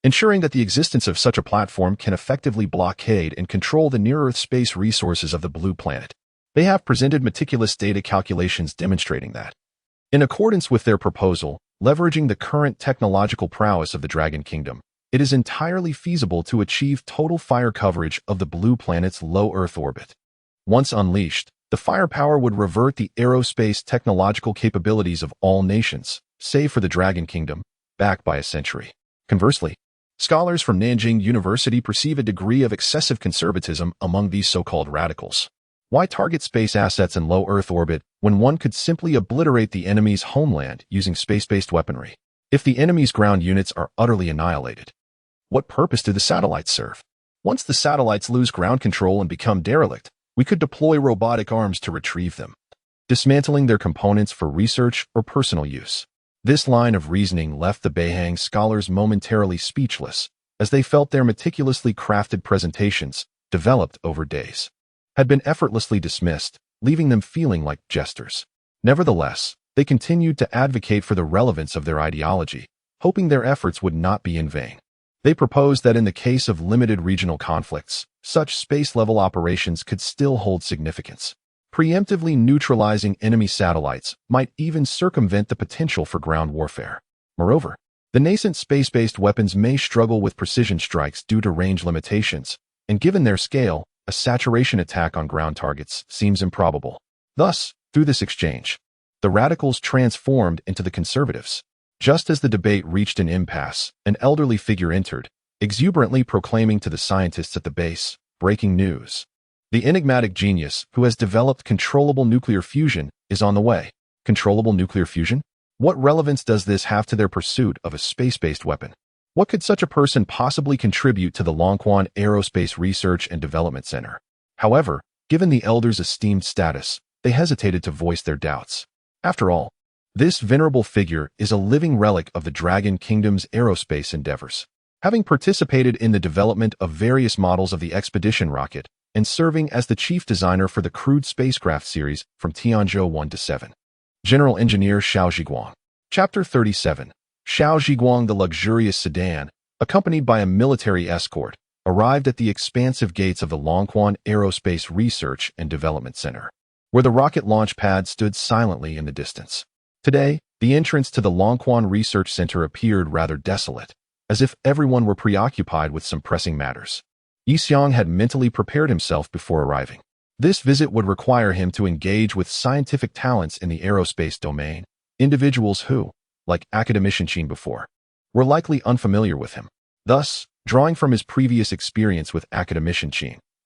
ensuring that the existence of such a platform can effectively blockade and control the near-Earth space resources of the Blue Planet. They have presented meticulous data calculations demonstrating that, in accordance with their proposal, leveraging the current technological prowess of the Dragon Kingdom, it is entirely feasible to achieve total fire coverage of the Blue Planet's low Earth orbit. Once unleashed, the firepower would revert the aerospace technological capabilities of all nations, save for the Dragon Kingdom, back by a century. Conversely, scholars from Nanjing University perceive a degree of excessive conservatism among these so-called radicals. Why target space assets in low Earth orbit when one could simply obliterate the enemy's homeland using space-based weaponry? If the enemy's ground units are utterly annihilated, what purpose do the satellites serve? Once the satellites lose ground control and become derelict, we could deploy robotic arms to retrieve them, dismantling their components for research or personal use. This line of reasoning left the Beihang scholars momentarily speechless, as they felt their meticulously crafted presentations, developed over days, had been effortlessly dismissed, leaving them feeling like jesters. Nevertheless, they continued to advocate for the relevance of their ideology, hoping their efforts would not be in vain. They proposed that in the case of limited regional conflicts, such space-level operations could still hold significance. Preemptively neutralizing enemy satellites might even circumvent the potential for ground warfare. Moreover, the nascent space-based weapons may struggle with precision strikes due to range limitations, and given their scale, a saturation attack on ground targets seems improbable. Thus, through this exchange, the radicals transformed into the conservatives. Just as the debate reached an impasse, an elderly figure entered, exuberantly proclaiming to the scientists at the base, breaking news. The enigmatic genius who has developed controllable nuclear fusion is on the way. Controllable nuclear fusion? What relevance does this have to their pursuit of a space-based weapon? What could such a person possibly contribute to the Longquan Aerospace Research and Development Center? However, given the elders' esteemed status, they hesitated to voice their doubts. After all, this venerable figure is a living relic of the Dragon Kingdom's aerospace endeavors, having participated in the development of various models of the expedition rocket and serving as the chief designer for the crewed spacecraft series from Tianzhou 1 to 7. General Engineer Xiao Zhiguang. Chapter 37. Xiao Zhiguang, the luxurious sedan, accompanied by a military escort, arrived at the expansive gates of the Longquan Aerospace Research and Development Center, where the rocket launch pad stood silently in the distance. Today, the entrance to the Longquan Research Center appeared rather desolate, as if everyone were preoccupied with some pressing matters. Yi Xiong had mentally prepared himself before arriving. This visit would require him to engage with scientific talents in the aerospace domain, individuals who, like academician before, were likely unfamiliar with him. Thus, drawing from his previous experience with academician,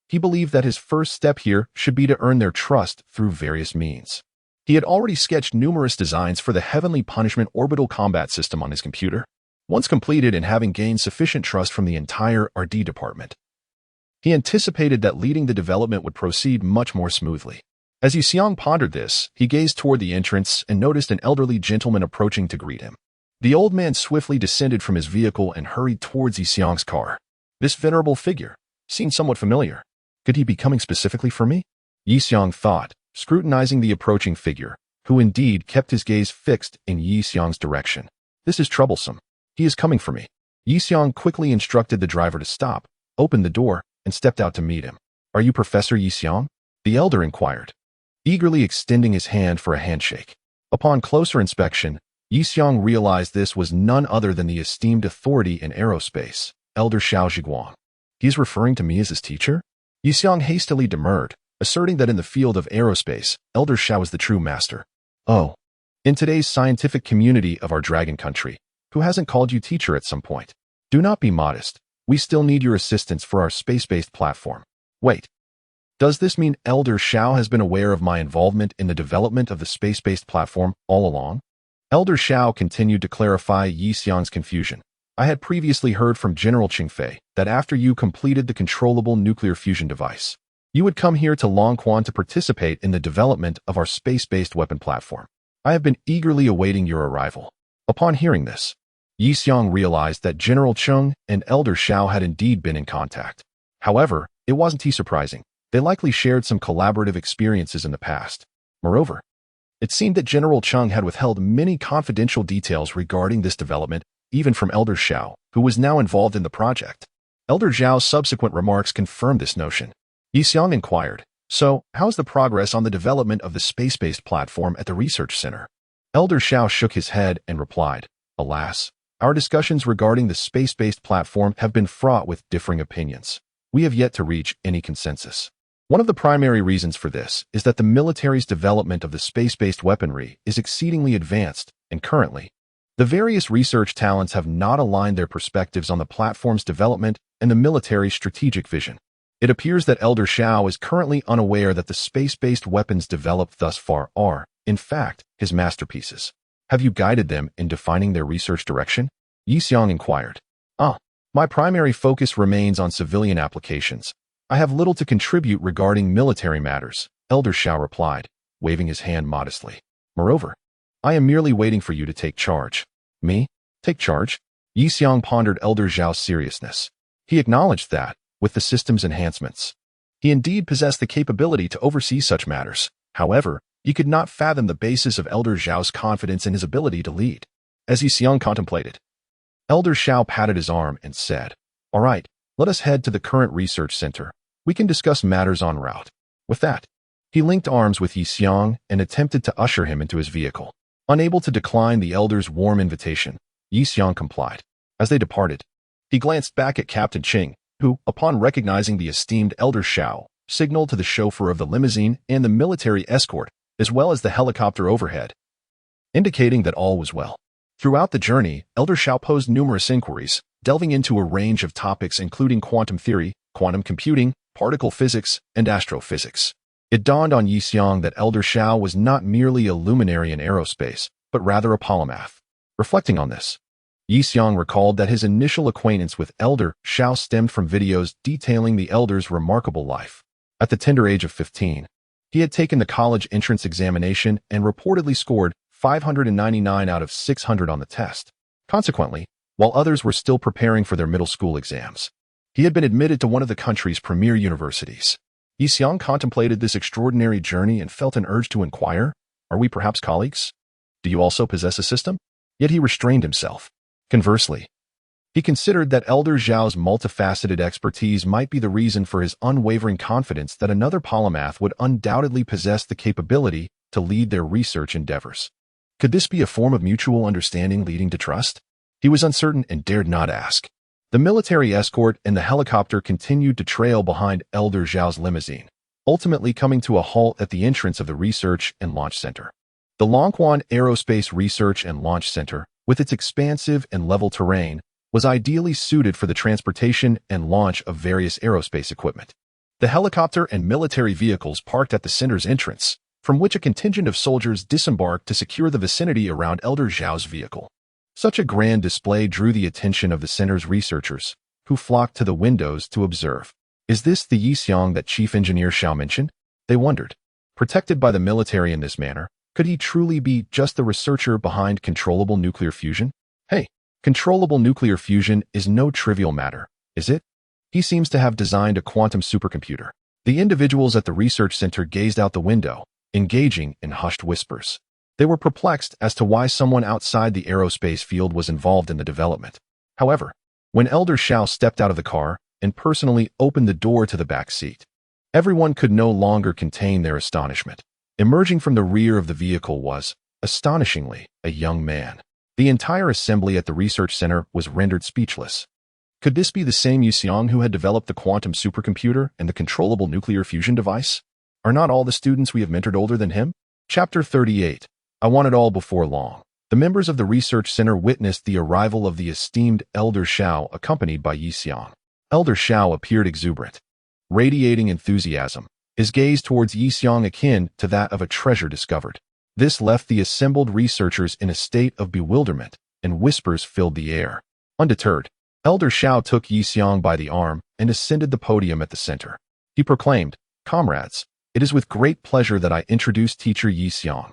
he believed that his first step here should be to earn their trust through various means. He had already sketched numerous designs for the Heavenly Punishment orbital combat system on his computer, once completed and having gained sufficient trust from the entire R&D department. He anticipated that leading the development would proceed much more smoothly. As Yi Xiong pondered this, he gazed toward the entrance and noticed an elderly gentleman approaching to greet him. The old man swiftly descended from his vehicle and hurried towards Yi Xiong's car. This venerable figure seemed somewhat familiar. Could he be coming specifically for me? Yi Xiong thought, scrutinizing the approaching figure, who indeed kept his gaze fixed in Yi Xiong's direction. This is troublesome. He is coming for me. Yi Xiong quickly instructed the driver to stop, opened the door, and stepped out to meet him. Are you Professor Yi Xiong? The elder inquired, eagerly extending his hand for a handshake. Upon closer inspection, Yi Xiong realized this was none other than the esteemed authority in aerospace, Elder Xiao Zhiguang. He is referring to me as his teacher? Yi Xiong hastily demurred, asserting that in the field of aerospace, Elder Xiao is the true master. Oh, in today's scientific community of our dragon country, who hasn't called you teacher at some point? Do not be modest. We still need your assistance for our space-based platform. Wait. Does this mean Elder Xiao has been aware of my involvement in the development of the space-based platform all along? Elder Xiao continued to clarify Yi Xiang's confusion. I had previously heard from General Qingfei that after you completed the controllable nuclear fusion device, you would come here to Longquan to participate in the development of our space-based weapon platform. I have been eagerly awaiting your arrival. Upon hearing this, Yi Xiang realized that General Cheng and Elder Xiao had indeed been in contact. However, it wasn't too surprising. They likely shared some collaborative experiences in the past. Moreover, it seemed that General Cheng had withheld many confidential details regarding this development, even from Elder Xiao, who was now involved in the project. Elder Zhao's subsequent remarks confirmed this notion. Yi Xiang inquired, "So, how's the progress on the development of the space-based platform at the research center?" Elder Xiao shook his head and replied, "Alas, our discussions regarding the space-based platform have been fraught with differing opinions. We have yet to reach any consensus. One of the primary reasons for this is that the military's development of the space-based weaponry is exceedingly advanced, and currently, the various research talents have not aligned their perspectives on the platform's development and the military's strategic vision. It appears that Elder Xiao is currently unaware that the space-based weapons developed thus far are, in fact, his masterpieces. Have you guided them in defining their research direction?" Yi Xiang inquired. My primary focus remains on civilian applications. I have little to contribute regarding military matters," Elder Xiao replied, waving his hand modestly. "Moreover, I am merely waiting for you to take charge." "Me? Take charge?" Yi Xiang pondered Elder Zhao's seriousness. He acknowledged that, with the system's enhancements, he indeed possessed the capability to oversee such matters. However, he could not fathom the basis of Elder Zhao's confidence in his ability to lead. As Yi Xiang contemplated, Elder Xiao patted his arm and said, "All right, let us head to the current research center. We can discuss matters en route." With that, he linked arms with Yi Xiang and attempted to usher him into his vehicle. Unable to decline the elder's warm invitation, Yi Xiang complied. As they departed, he glanced back at Captain Qing, who, upon recognizing the esteemed Elder Xiao, signaled to the chauffeur of the limousine and the military escort, as well as the helicopter overhead, indicating that all was well. Throughout the journey, Elder Xiao posed numerous inquiries, delving into a range of topics including quantum theory, quantum computing, particle physics, and astrophysics. It dawned on Yi Xiang that Elder Xiao was not merely a luminary in aerospace, but rather a polymath. Reflecting on this, Yi Xiang recalled that his initial acquaintance with Elder Xiao stemmed from videos detailing the elder's remarkable life. At the tender age of 15, he had taken the college entrance examination and reportedly scored 599 out of 600 on the test. Consequently, while others were still preparing for their middle school exams, he had been admitted to one of the country's premier universities. Yi Xiang contemplated this extraordinary journey and felt an urge to inquire, "Are we perhaps colleagues? Do you also possess a system?" Yet he restrained himself. Conversely, he considered that Elder Zhao's multifaceted expertise might be the reason for his unwavering confidence that another polymath would undoubtedly possess the capability to lead their research endeavors. Could this be a form of mutual understanding leading to trust? He was uncertain and dared not ask. The military escort and the helicopter continued to trail behind Elder Zhao's limousine, ultimately coming to a halt at the entrance of the Research and Launch Center. The Longquan Aerospace Research and Launch Center, with its expansive and level terrain, was ideally suited for the transportation and launch of various aerospace equipment. The helicopter and military vehicles parked at the center's entrance, from which a contingent of soldiers disembarked to secure the vicinity around Elder Zhao's vehicle. Such a grand display drew the attention of the center's researchers, who flocked to the windows to observe. "Is this the Yi Xiang that Chief Engineer Xiao mentioned?" they wondered. Protected by the military in this manner, could he truly be just the researcher behind controllable nuclear fusion? Hey, controllable nuclear fusion is no trivial matter, is it? He seems to have designed a quantum supercomputer. The individuals at the research center gazed out the window, engaging in hushed whispers. They were perplexed as to why someone outside the aerospace field was involved in the development. However, when Elder Xiao stepped out of the car and personally opened the door to the back seat, everyone could no longer contain their astonishment. Emerging from the rear of the vehicle was, astonishingly, a young man. The entire assembly at the research center was rendered speechless. Could this be the same Yi Xiang who had developed the quantum supercomputer and the controllable nuclear fusion device? Are not all the students we have mentored older than him? Chapter 38. I want it all before long. The members of the research center witnessed the arrival of the esteemed Elder Xiao accompanied by Yi Xiang. Elder Xiao appeared exuberant, radiating enthusiasm, his gaze towards Yi Xiang akin to that of a treasure discovered. This left the assembled researchers in a state of bewilderment, and whispers filled the air. Undeterred, Elder Xiao took Yi Xiang by the arm and ascended the podium at the center. He proclaimed, "Comrades, it is with great pleasure that I introduce teacher Yi Xiang,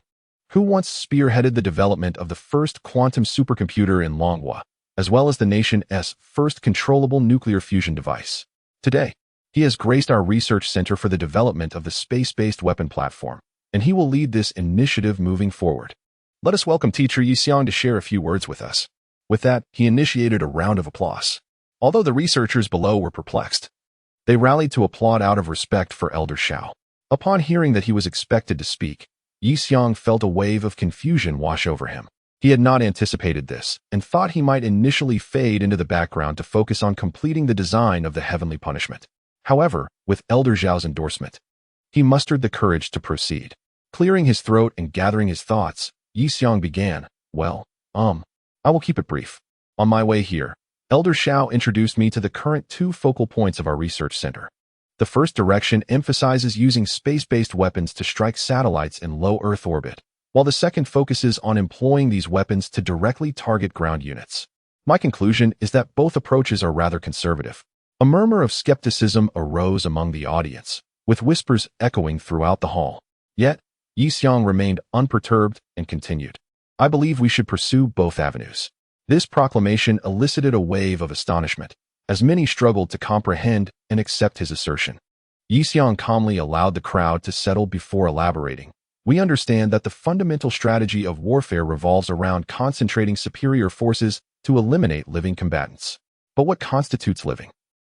who once spearheaded the development of the first quantum supercomputer in manhwa, as well as the nation's first controllable nuclear fusion device. Today, he has graced our research center for the development of the space-based weapon platform, and he will lead this initiative moving forward. Let us welcome teacher Yi Xiang to share a few words with us." With that, he initiated a round of applause. Although the researchers below were perplexed, they rallied to applaud out of respect for Elder Xiao. Upon hearing that he was expected to speak, Yi Xiang felt a wave of confusion wash over him. He had not anticipated this, and thought he might initially fade into the background to focus on completing the design of the heavenly punishment. However, with Elder Xiao's endorsement, he mustered the courage to proceed. Clearing his throat and gathering his thoughts, Yi Xiang began, I will keep it brief. On my way here, Elder Xiao introduced me to the current two focal points of our research center. The first direction emphasizes using space-based weapons to strike satellites in low Earth orbit, while the second focuses on employing these weapons to directly target ground units. My conclusion is that both approaches are rather conservative. A murmur of skepticism arose among the audience, with whispers echoing throughout the hall. Yet, Yi Xiang remained unperturbed and continued, "I believe we should pursue both avenues." This proclamation elicited a wave of astonishment, as many struggled to comprehend and accept his assertion. Yi Xiang calmly allowed the crowd to settle before elaborating. "We understand that the fundamental strategy of warfare revolves around concentrating superior forces to eliminate living combatants. But what constitutes living?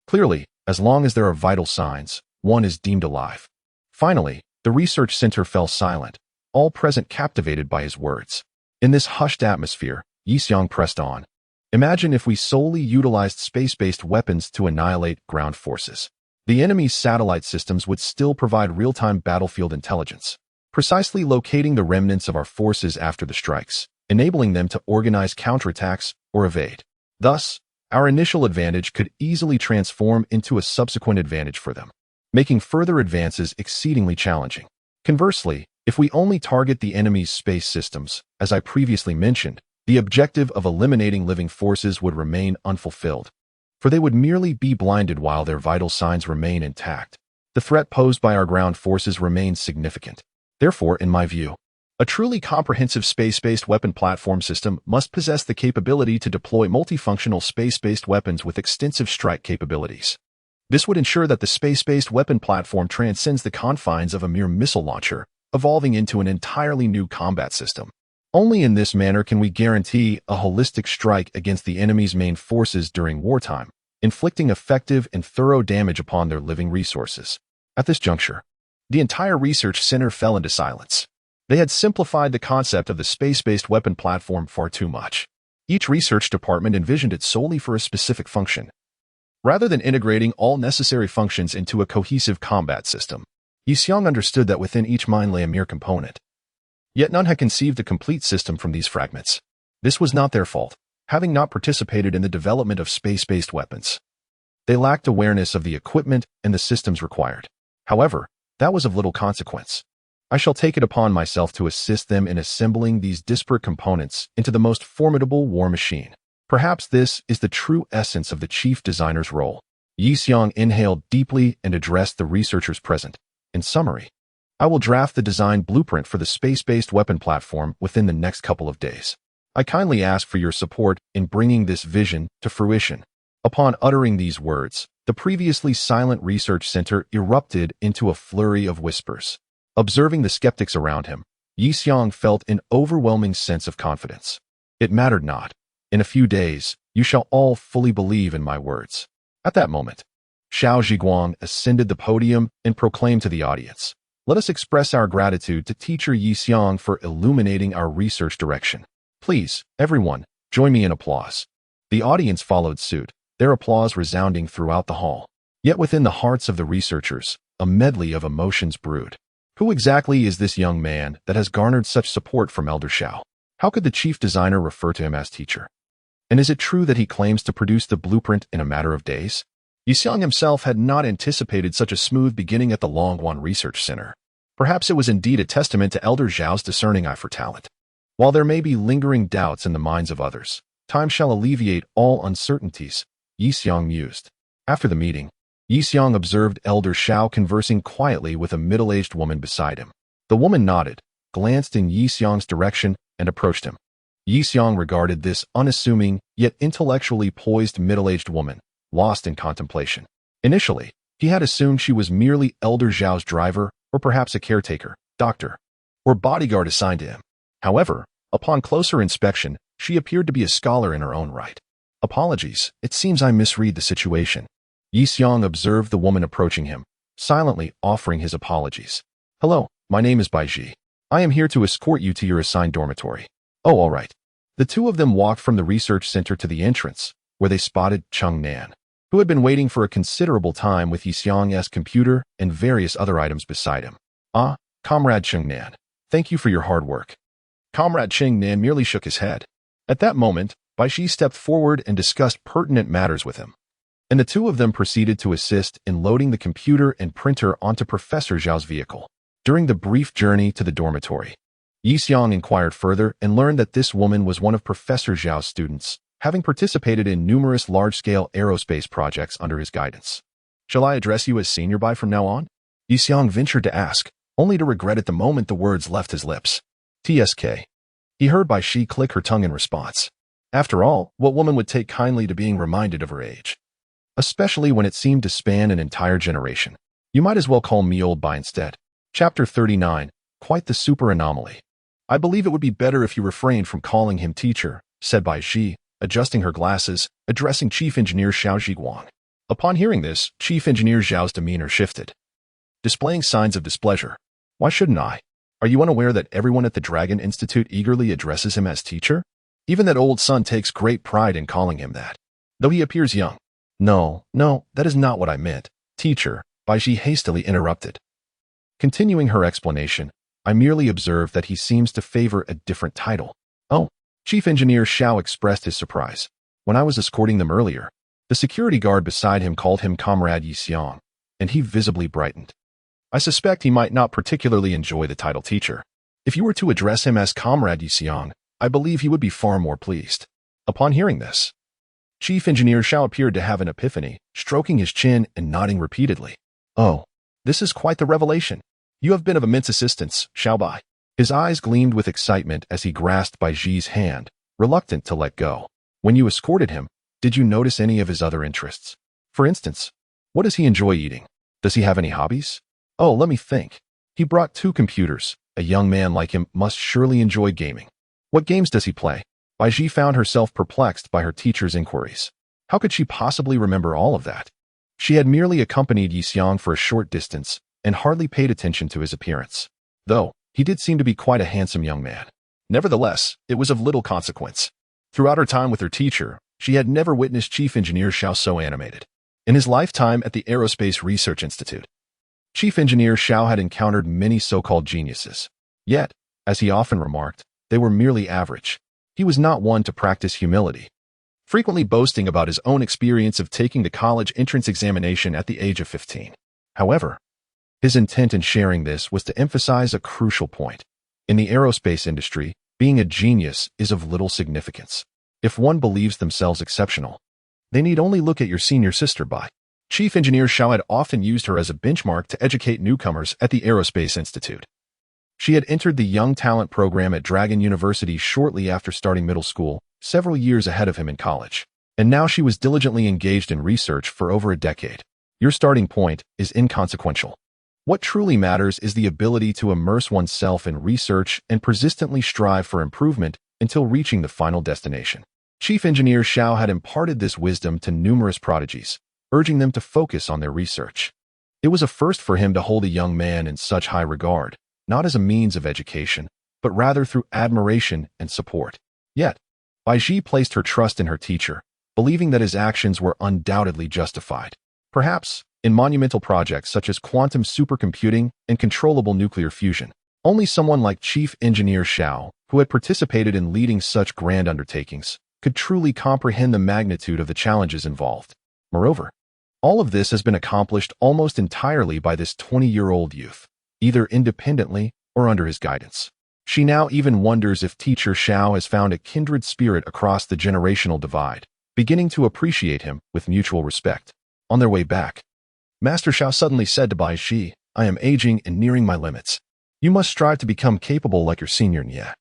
Clearly, as long as there are vital signs, one is deemed alive." Finally, the research center fell silent, all present captivated by his words. In this hushed atmosphere, Yi Xiang pressed on. "Imagine if we solely utilized space-based weapons to annihilate ground forces. The enemy's satellite systems would still provide real-time battlefield intelligence, precisely locating the remnants of our forces after the strikes, enabling them to organize counterattacks or evade. Thus, our initial advantage could easily transform into a subsequent advantage for them, making further advances exceedingly challenging. Conversely, if we only target the enemy's space systems, as I previously mentioned, the objective of eliminating living forces would remain unfulfilled, for they would merely be blinded while their vital signs remain intact. The threat posed by our ground forces remains significant. Therefore, in my view, a truly comprehensive space-based weapon platform system must possess the capability to deploy multifunctional space-based weapons with extensive strike capabilities. This would ensure that the space-based weapon platform transcends the confines of a mere missile launcher, evolving into an entirely new combat system. Only in this manner can we guarantee a holistic strike against the enemy's main forces during wartime, inflicting effective and thorough damage upon their living resources." At this juncture, the entire research center fell into silence. They had simplified the concept of the space-based weapon platform far too much. Each research department envisioned it solely for a specific function, rather than integrating all necessary functions into a cohesive combat system. Yi Xiang understood that within each mind lay a mere component. Yet none had conceived a complete system from these fragments. This was not their fault, having not participated in the development of space-based weapons. They lacked awareness of the equipment and the systems required. However, that was of little consequence. I shall take it upon myself to assist them in assembling these disparate components into the most formidable war machine. Perhaps this is the true essence of the chief designer's role. Yi Xiang inhaled deeply and addressed the researchers present. In summary, I will draft the design blueprint for the space-based weapon platform within the next couple of days. I kindly ask for your support in bringing this vision to fruition. Upon uttering these words, the previously silent research center erupted into a flurry of whispers. Observing the skeptics around him, Yi Xiang felt an overwhelming sense of confidence. It mattered not. In a few days, you shall all fully believe in my words. At that moment, Xiao Zhiguang ascended the podium and proclaimed to the audience, "Let us express our gratitude to teacher Yi Xiang for illuminating our research direction. Please, everyone, join me in applause." The audience followed suit, their applause resounding throughout the hall. Yet within the hearts of the researchers, a medley of emotions brewed. Who exactly is this young man that has garnered such support from Elder Xiao? How could the chief designer refer to him as teacher? And is it true that he claims to produce the blueprint in a matter of days? Yixiang himself had not anticipated such a smooth beginning at the Longwan Research Center. Perhaps it was indeed a testament to Elder Zhao's discerning eye for talent. While there may be lingering doubts in the minds of others, time shall alleviate all uncertainties, Yixiang mused. After the meeting, Yixiang observed Elder Zhao conversing quietly with a middle-aged woman beside him. The woman nodded, glanced in Yixiang's direction, and approached him. Yixiang regarded this unassuming, yet intellectually poised middle-aged woman, lost in contemplation. Initially, he had assumed she was merely Elder Zhao's driver, or perhaps a caretaker, doctor, or bodyguard assigned to him. However, upon closer inspection, she appeared to be a scholar in her own right. Apologies, it seems I misread the situation. Yixiang observed the woman approaching him, silently offering his apologies. Hello, my name is Baiji. I am here to escort you to your assigned dormitory. Oh, all right. The two of them walked from the research center to the entrance, where they spotted Cheng Nan, who had been waiting for a considerable time with Yixiang's computer and various other items beside him. Ah, Comrade Cheng Nan, thank you for your hard work. Comrade Cheng Nan merely shook his head. At that moment, Baiji stepped forward and discussed pertinent matters with him, and the two of them proceeded to assist in loading the computer and printer onto Professor Zhao's vehicle. During the brief journey to the dormitory, Yixiang inquired further and learned that this woman was one of Professor Zhao's students, having participated in numerous large-scale aerospace projects under his guidance. Shall I address you as Senior Bai from now on? Yixiang ventured to ask, only to regret at the moment the words left his lips. TSK. He heard Baiji click her tongue in response. After all, what woman would take kindly to being reminded of her age? Especially when it seemed to span an entire generation. You might as well call me Old Bai instead. Chapter 39. Quite the super anomaly. I believe it would be better if you refrained from calling him teacher, said Baiji, adjusting her glasses, addressing Chief Engineer Xiao Zhiguang. Upon hearing this, Chief Engineer Zhao's demeanor shifted, displaying signs of displeasure. Why shouldn't I? Are you unaware that everyone at the Dragon Institute eagerly addresses him as teacher? Even that old son takes great pride in calling him that, though he appears young. No, that is not what I meant. Teacher, Baiji hastily interrupted. Continuing her explanation, I merely observed that he seems to favor a different title. Oh, Chief Engineer Xiao expressed his surprise. When I was escorting them earlier, the security guard beside him called him Comrade Yixiang, and he visibly brightened. I suspect he might not particularly enjoy the title teacher. If you were to address him as Comrade Yixiang, I believe he would be far more pleased. Upon hearing this, Chief Engineer Xiao appeared to have an epiphany, stroking his chin and nodding repeatedly. Oh, this is quite the revelation. You have been of immense assistance, Xiao Bai. His eyes gleamed with excitement as he grasped Baiji's hand, reluctant to let go. When you escorted him, did you notice any of his other interests? For instance, what does he enjoy eating? Does he have any hobbies? Oh, let me think. He brought 2 computers. A young man like him must surely enjoy gaming. What games does he play? Baiji found herself perplexed by her teacher's inquiries. How could she possibly remember all of that? She had merely accompanied Yixiang for a short distance and hardly paid attention to his appearance, though he did seem to be quite a handsome young man. Nevertheless, it was of little consequence. Throughout her time with her teacher, she had never witnessed Chief Engineer Xiao so animated. In his lifetime at the Aerospace Research Institute, Chief Engineer Xiao had encountered many so-called geniuses. Yet, as he often remarked, they were merely average. He was not one to practice humility, frequently boasting about his own experience of taking the college entrance examination at the age of 15. However, his intent in sharing this was to emphasize a crucial point. In the aerospace industry, being a genius is of little significance. If one believes themselves exceptional, they need only look at your senior sister Bai. Chief Engineer Xiao had often used her as a benchmark to educate newcomers at the Aerospace Institute. She had entered the Young Talent program at Dragon University shortly after starting middle school, several years ahead of him in college. And now she was diligently engaged in research for over a decade. Your starting point is inconsequential. What truly matters is the ability to immerse oneself in research and persistently strive for improvement until reaching the final destination. Chief Engineer Xiao had imparted this wisdom to numerous prodigies, urging them to focus on their research. It was a first for him to hold a young man in such high regard, not as a means of education, but rather through admiration and support. Yet, Baiji placed her trust in her teacher, believing that his actions were undoubtedly justified. Perhaps, in monumental projects such as quantum supercomputing and controllable nuclear fusion, Only someone like Chief Engineer Xiao, who had participated in leading such grand undertakings, could truly comprehend the magnitude of the challenges involved. Moreover, all of this has been accomplished almost entirely by this 20-year-old youth, either independently or under his guidance. She now even wonders if Teacher Xiao has found a kindred spirit across the generational divide, beginning to appreciate him with mutual respect. On their way back, Master Xiao suddenly said to Bai Shi, "I am aging and nearing my limits. You must strive to become capable like your senior Nie,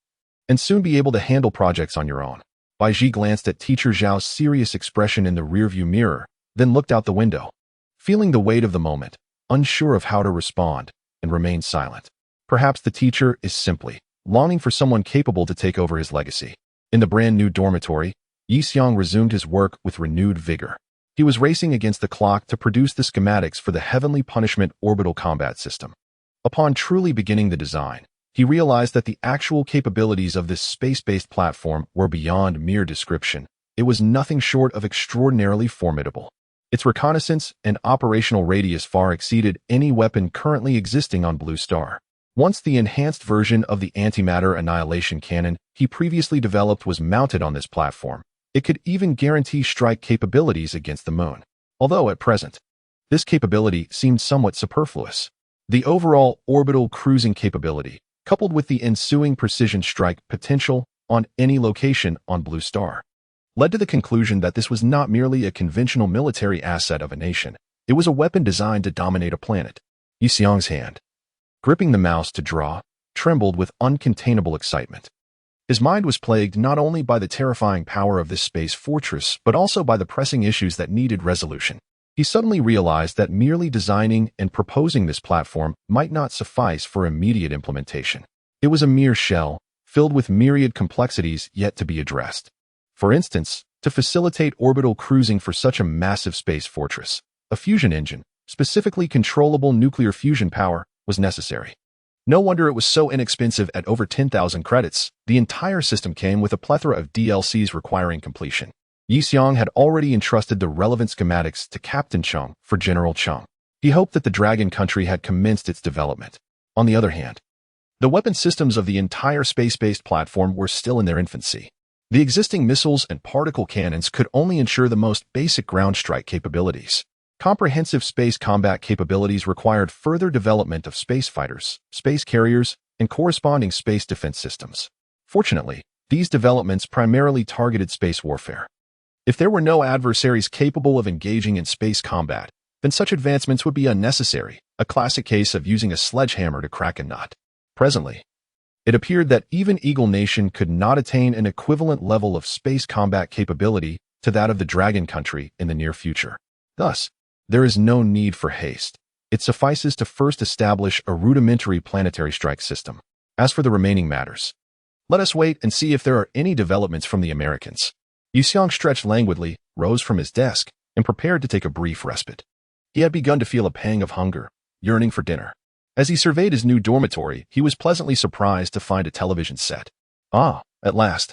and soon be able to handle projects on your own." Bai Shi glanced at Teacher Zhao's serious expression in the rearview mirror, then looked out the window, feeling the weight of the moment, unsure of how to respond, and remained silent. Perhaps the teacher is simply longing for someone capable to take over his legacy. In the brand-new dormitory, Yi Xiong resumed his work with renewed vigor. He was racing against the clock to produce the schematics for the Heavenly Punishment orbital combat system. Upon truly beginning the design, he realized that the actual capabilities of this space-based platform were beyond mere description. It was nothing short of extraordinarily formidable. Its reconnaissance and operational radius far exceeded any weapon currently existing on Blue Star. Once the enhanced version of the antimatter annihilation cannon he previously developed was mounted on this platform, it could even guarantee strike capabilities against the moon. Although at present, this capability seemed somewhat superfluous. The overall orbital cruising capability, coupled with the ensuing precision strike potential on any location on Blue Star, led to the conclusion that this was not merely a conventional military asset of a nation. It was a weapon designed to dominate a planet. Yi Xiong's hand, gripping the mouse to draw, trembled with uncontainable excitement. His mind was plagued not only by the terrifying power of this space fortress, but also by the pressing issues that needed resolution. He suddenly realized that merely designing and proposing this platform might not suffice for immediate implementation. It was a mere shell, filled with myriad complexities yet to be addressed. For instance, to facilitate orbital cruising for such a massive space fortress, a fusion engine, specifically controllable nuclear fusion power, was necessary. No wonder it was so inexpensive at over 10,000 credits. The entire system came with a plethora of DLCs requiring completion. Yi Xiong had already entrusted the relevant schematics to Captain Cheng for General Cheng. He hoped that the Dragon Country had commenced its development. On the other hand, the weapon systems of the entire space-based platform were still in their infancy. The existing missiles and particle cannons could only ensure the most basic ground strike capabilities. Comprehensive space combat capabilities required further development of space fighters, space carriers, and corresponding space defense systems. Fortunately, these developments primarily targeted space warfare. If there were no adversaries capable of engaging in space combat, then such advancements would be unnecessary, a classic case of using a sledgehammer to crack a nut. Presently, it appeared that even Eagle Nation could not attain an equivalent level of space combat capability to that of the Dragon Country in the near future. Thus, there is no need for haste. It suffices to first establish a rudimentary planetary strike system. As for the remaining matters, let us wait and see if there are any developments from the Americans. Yi Xiong stretched languidly, rose from his desk, and prepared to take a brief respite. He had begun to feel a pang of hunger, yearning for dinner. As he surveyed his new dormitory, he was pleasantly surprised to find a television set. Ah, at last.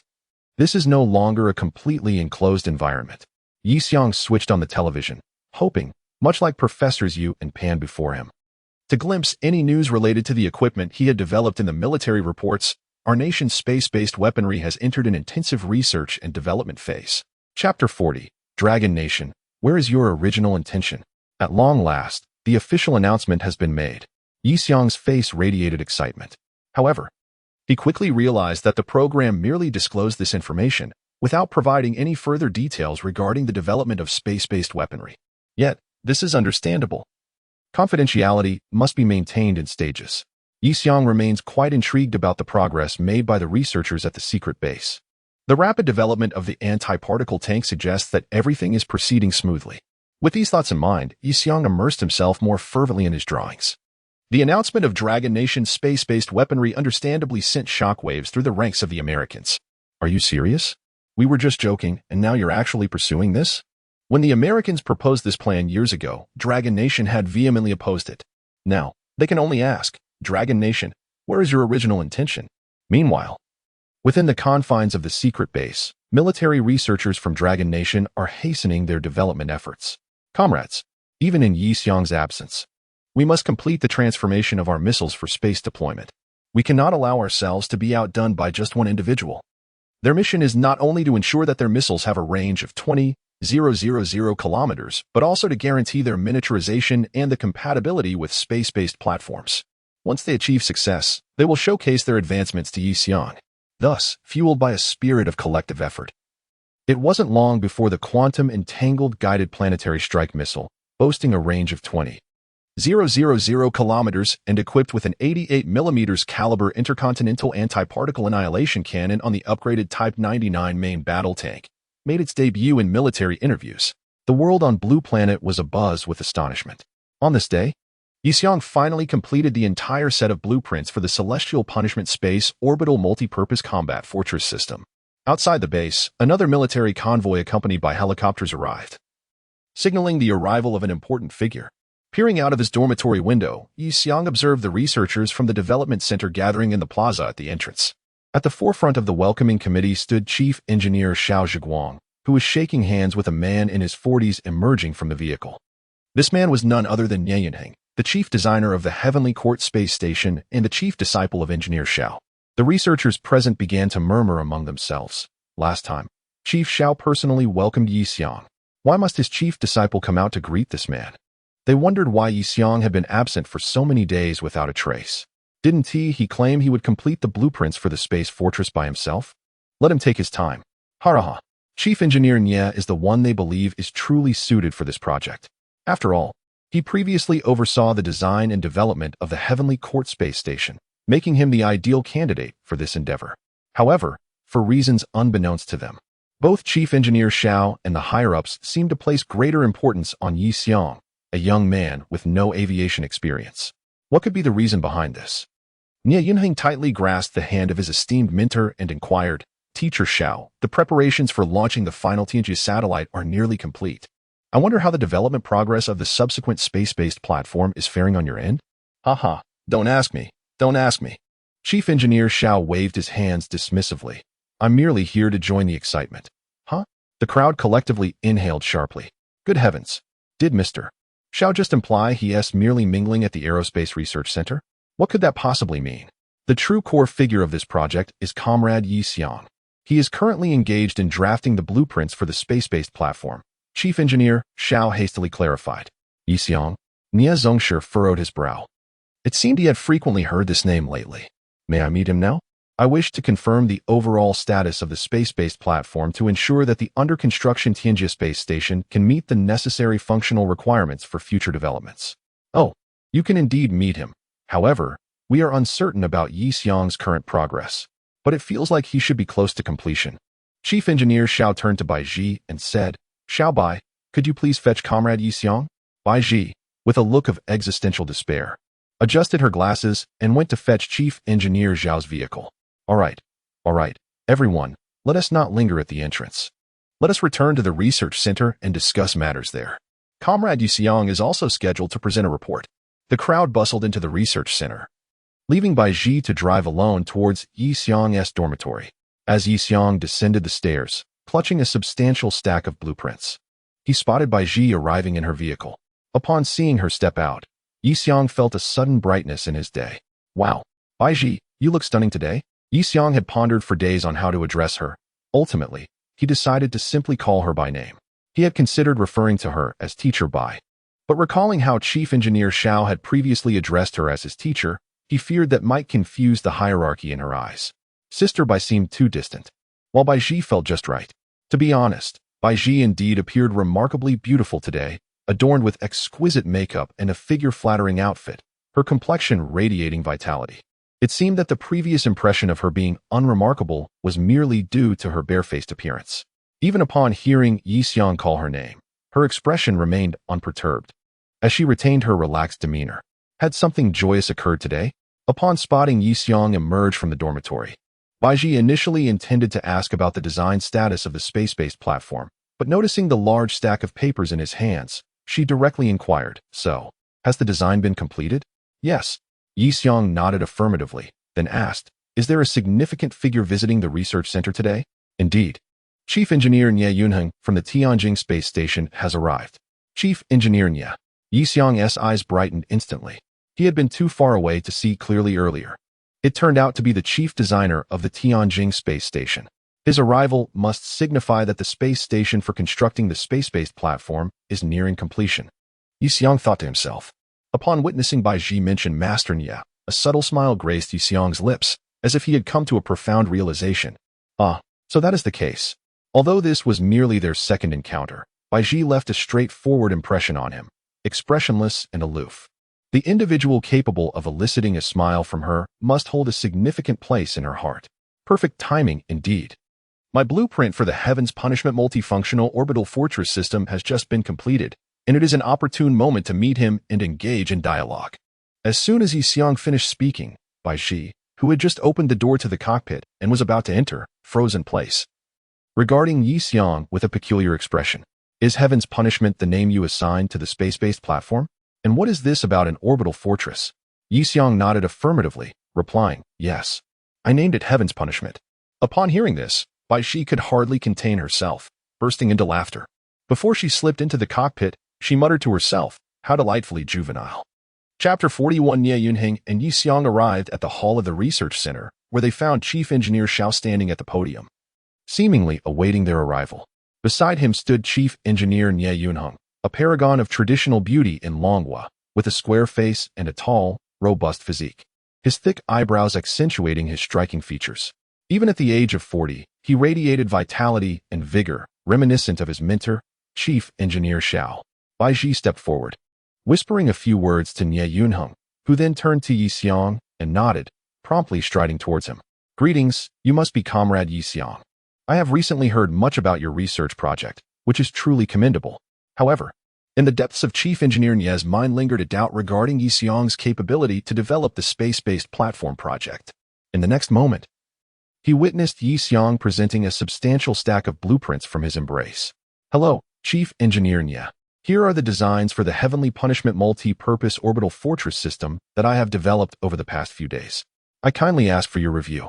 This is no longer a completely enclosed environment. Yi Xiong switched on the television, hoping, much like Professors Yu and Pan before him, to glimpse any news related to the equipment he had developed in the military reports. Our nation's space-based weaponry has entered an intensive research and development phase. Chapter 40, Dragon Nation, where is your original intention? At long last, the official announcement has been made. Yi Xiong's face radiated excitement. However, he quickly realized that the program merely disclosed this information without providing any further details regarding the development of space-based weaponry. Yet, this is understandable. Confidentiality must be maintained in stages. Yi Xiong remains quite intrigued about the progress made by the researchers at the secret base. The rapid development of the anti-particle tank suggests that everything is proceeding smoothly. With these thoughts in mind, Yi Xiong immersed himself more fervently in his drawings. The announcement of Dragon Nation's space-based weaponry understandably sent shockwaves through the ranks of the Americans. Are you serious? We were just joking, and now you're actually pursuing this? When the Americans proposed this plan years ago, Dragon Nation had vehemently opposed it. Now, they can only ask, Dragon Nation, where is your original intention? Meanwhile, within the confines of the secret base, military researchers from Dragon Nation are hastening their development efforts. Comrades, even in Yi Xiong's absence, we must complete the transformation of our missiles for space deployment. We cannot allow ourselves to be outdone by just one individual. Their mission is not only to ensure that their missiles have a range of 20,000 kilometers, but also to guarantee their miniaturization and the compatibility with space-based platforms. Once they achieve success, they will showcase their advancements to Yixiang, thus fueled by a spirit of collective effort. It wasn't long before the Quantum Entangled Guided Planetary Strike Missile, boasting a range of 20,000 kilometers and equipped with an 88mm caliber intercontinental anti-particle annihilation cannon on the upgraded Type 99 main battle tank, made its debut in military interviews. The world on Blue Planet was abuzz with astonishment. On this day, Yixiang finally completed the entire set of blueprints for the Celestial Punishment Space Orbital Multi-Purpose Combat Fortress System. Outside the base, another military convoy accompanied by helicopters arrived, signaling the arrival of an important figure. Peering out of his dormitory window, Yixiang observed the researchers from the development center gathering in the plaza at the entrance. At the forefront of the welcoming committee stood Chief Engineer Xiao Zhiguang, who was shaking hands with a man in his 40s emerging from the vehicle. This man was none other than Nie Yunheng, the chief designer of the Heavenly Court Space Station and the chief disciple of Engineer Xiao. The researchers present began to murmur among themselves. Last time, Chief Xiao personally welcomed Yixiang. Why must his chief disciple come out to greet this man? They wondered why Yixiang had been absent for so many days without a trace. Didn't he claim he would complete the blueprints for the space fortress by himself? Let him take his time. Haraha. Chief Engineer Nie is the one they believe is truly suited for this project. After all, he previously oversaw the design and development of the Heavenly Court Space Station, making him the ideal candidate for this endeavor. However, for reasons unbeknownst to them, both Chief Engineer Xiao and the higher-ups seemed to place greater importance on Yixiang, a young man with no aviation experience. What could be the reason behind this? Nie Yunheng tightly grasped the hand of his esteemed mentor and inquired, Teacher Xiao, the preparations for launching the final Tianjia satellite are nearly complete. I wonder how the development progress of the subsequent space-based platform is faring on your end? Haha, don't ask me. Don't ask me. Chief Engineer Xiao waved his hands dismissively. I'm merely here to join the excitement. Huh? The crowd collectively inhaled sharply. Good heavens. Did Mr. Xiao just imply he is merely mingling at the Aerospace Research Center? What could that possibly mean? The true core figure of this project is Comrade Yixiang. He is currently engaged in drafting the blueprints for the space-based platform. Chief Engineer Xiao hastily clarified. Yixiang? Nie Zongshi furrowed his brow. It seemed he had frequently heard this name lately. May I meet him now? I wish to confirm the overall status of the space-based platform to ensure that the under-construction Tianjia space station can meet the necessary functional requirements for future developments. Oh, you can indeed meet him. However, we are uncertain about Yixiang's current progress, but it feels like he should be close to completion. Chief Engineer Xiao turned to Bai Ji and said, Xiao Bai, could you please fetch Comrade Yixiang? Bai Ji, with a look of existential despair, adjusted her glasses and went to fetch Chief Engineer Zhao's vehicle. All right, everyone, let us not linger at the entrance. Let us return to the research center and discuss matters there. Comrade Yixiang is also scheduled to present a report. The crowd bustled into the research center, leaving Bai Ji to drive alone towards Yixiang's dormitory. As Yixiang descended the stairs, clutching a substantial stack of blueprints, he spotted Bai Ji arriving in her vehicle. Upon seeing her step out, Yixiang felt a sudden brightness in his day. Wow, Bai Ji, you look stunning today. Yixiang had pondered for days on how to address her. Ultimately, he decided to simply call her by name. He had considered referring to her as Teacher Bai, but recalling how Chief Engineer Xiao had previously addressed her as his teacher, he feared that might confuse the hierarchy in her eyes. Sister Bai seemed too distant, while Bai Ji felt just right. To be honest, Bai Ji indeed appeared remarkably beautiful today, adorned with exquisite makeup and a figure-flattering outfit, her complexion radiating vitality. It seemed that the previous impression of her being unremarkable was merely due to her barefaced appearance. Even upon hearing Yixiang call her name, her expression remained unperturbed, as she retained her relaxed demeanor. Had something joyous occurred today? Upon spotting Yixiang emerge from the dormitory, Bai Ji initially intended to ask about the design status of the space-based platform, but noticing the large stack of papers in his hands, she directly inquired, So, has the design been completed? Yes. Yixiang nodded affirmatively, then asked, Is there a significant figure visiting the research center today? Indeed. Chief Engineer Nie Yunheng from the Tianjin Space Station has arrived. Chief Engineer Nie. Yixiang's eyes brightened instantly. He had been too far away to see clearly earlier. It turned out to be the chief designer of the Tianjin space station. His arrival must signify that the space station for constructing the space-based platform is nearing completion. Yi Xiong thought to himself. Upon witnessing Bai Ji mention Master Nia, a subtle smile graced Yi Xiong's lips, as if he had come to a profound realization. Ah, so that is the case. Although this was merely their second encounter, Bai Ji left a straightforward impression on him, expressionless and aloof. The individual capable of eliciting a smile from her must hold a significant place in her heart. Perfect timing, indeed. My blueprint for the Heaven's Punishment multifunctional orbital fortress system has just been completed, and it is an opportune moment to meet him and engage in dialogue. As soon as Yi Xiong finished speaking, Bai Ji, who had just opened the door to the cockpit and was about to enter, froze in place. Regarding Yi Xiong with a peculiar expression, is Heaven's Punishment the name you assigned to the space-based platform? And what is this about an orbital fortress? Yi Xiong nodded affirmatively, replying, yes. I named it Heaven's Punishment. Upon hearing this, Bai Ji could hardly contain herself, bursting into laughter. Before she slipped into the cockpit, she muttered to herself, how delightfully juvenile. Chapter 41. Nie Yunheng and Yi Xiong arrived at the hall of the research center, where they found Chief Engineer Xiao standing at the podium, seemingly awaiting their arrival. Beside him stood Chief Engineer Nie Yunheng, a paragon of traditional beauty in manhwa, with a square face and a tall, robust physique, his thick eyebrows accentuating his striking features. Even at the age of 40, he radiated vitality and vigor, reminiscent of his mentor, Chief Engineer Xiao. Bai Ji stepped forward, whispering a few words to Nie Yunheng, who then turned to Yi Xiong and nodded, promptly striding towards him. Greetings, you must be Comrade Yi Xiong. I have recently heard much about your research project, which is truly commendable. However, in the depths of Chief Engineer Nie's mind lingered a doubt regarding Yi Xiong's capability to develop the space-based platform project. In the next moment, he witnessed Yi Xiong presenting a substantial stack of blueprints from his embrace. Hello, Chief Engineer Nie. Here are the designs for the Heavenly Punishment multi-purpose orbital fortress system that I have developed over the past few days. I kindly ask for your review.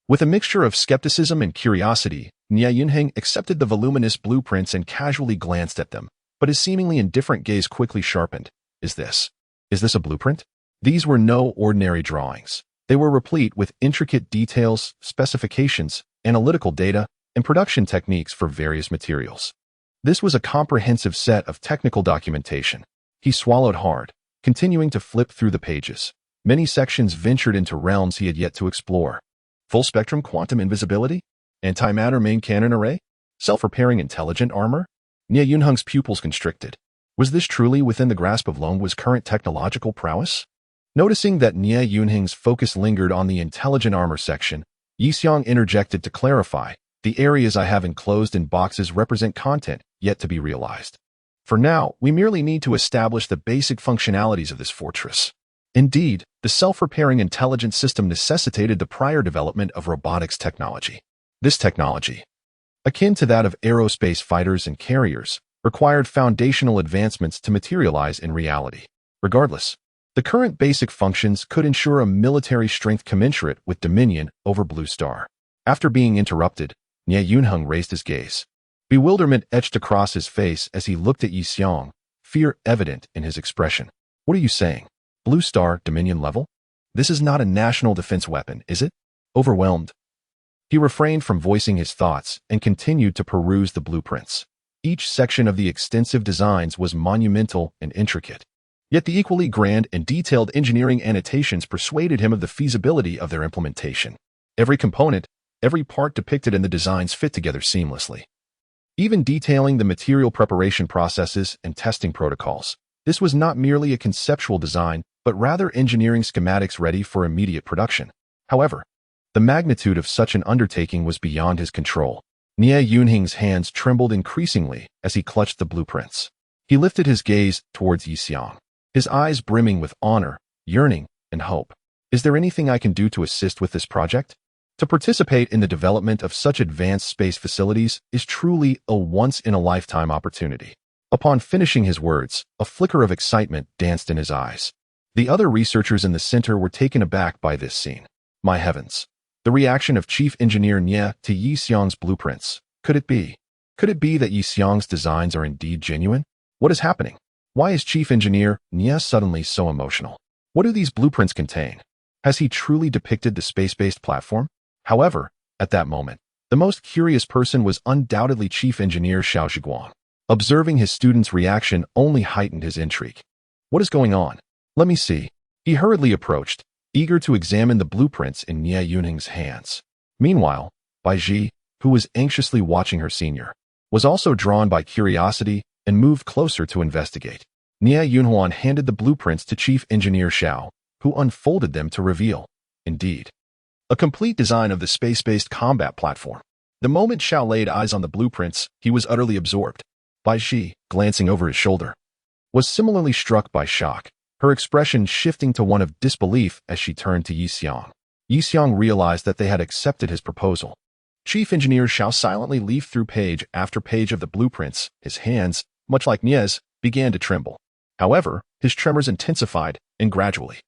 With a mixture of skepticism and curiosity, Nie Yunheng accepted the voluminous blueprints and casually glanced at them, but his seemingly indifferent gaze quickly sharpened. Is this a blueprint? These were no ordinary drawings. They were replete with intricate details, specifications, analytical data, and production techniques for various materials. This was a comprehensive set of technical documentation. He swallowed hard, continuing to flip through the pages. Many sections ventured into realms he had yet to explore. Full-spectrum quantum invisibility? Antimatter main cannon array? Self-repairing intelligent armor? Nie Yunheng's pupils constricted. Was this truly within the grasp of Longhwa's current technological prowess? Noticing that Nie Yunheng's focus lingered on the intelligent armor section, Yi Xiong interjected to clarify, the areas I have enclosed in boxes represent content yet to be realized. For now, we merely need to establish the basic functionalities of this fortress. Indeed, the self-repairing intelligence system necessitated the prior development of robotics technology. This technology, akin to that of aerospace fighters and carriers, required foundational advancements to materialize in reality. Regardless, the current basic functions could ensure a military strength commensurate with dominion over Blue Star. After being interrupted, Nie Yunheng raised his gaze. Bewilderment etched across his face as he looked at Yi Xiong, fear evident in his expression. What are you saying? Blue Star Dominion level? This is not a national defense weapon, is it? Overwhelmed, he refrained from voicing his thoughts and continued to peruse the blueprints. Each section of the extensive designs was monumental and intricate. Yet the equally grand and detailed engineering annotations persuaded him of the feasibility of their implementation. Every component, every part depicted in the designs fit together seamlessly. Even detailing the material preparation processes and testing protocols. This was not merely a conceptual design, but rather engineering schematics ready for immediate production. However, the magnitude of such an undertaking was beyond his control. Nie Yunheng's hands trembled increasingly as he clutched the blueprints. He lifted his gaze towards Yi Xiong, his eyes brimming with honor, yearning, and hope. Is there anything I can do to assist with this project? To participate in the development of such advanced space facilities is truly a once-in-a-lifetime opportunity. Upon finishing his words, a flicker of excitement danced in his eyes. The other researchers in the center were taken aback by this scene. My heavens! The reaction of Chief Engineer Nie to Yi Xiong's blueprints. Could it be? Could it be that Yi Xiong's designs are indeed genuine? What is happening? Why is Chief Engineer Nie suddenly so emotional? What do these blueprints contain? Has he truly depicted the space-based platform? However, at that moment, the most curious person was undoubtedly Chief Engineer Xiao Zhiguang. Observing his student's reaction only heightened his intrigue. What is going on? Let me see. He hurriedly approached, eager to examine the blueprints in Nie Yunheng's hands. Meanwhile, Bai Ji, who was anxiously watching her senior, was also drawn by curiosity and moved closer to investigate. Nie Yunhuan handed the blueprints to Chief Engineer Xiao, who unfolded them to reveal, indeed, a complete design of the space-based combat platform. The moment Xiao laid eyes on the blueprints, he was utterly absorbed. Bai Ji, glancing over his shoulder, was similarly struck by shock, her expression shifting to one of disbelief as she turned to Yi Xiang. Yi Xiang realized that they had accepted his proposal. Chief Engineer Xiao silently leafed through page after page of the blueprints. His hands, much like Nie's, began to tremble. However, his tremors intensified, and gradually,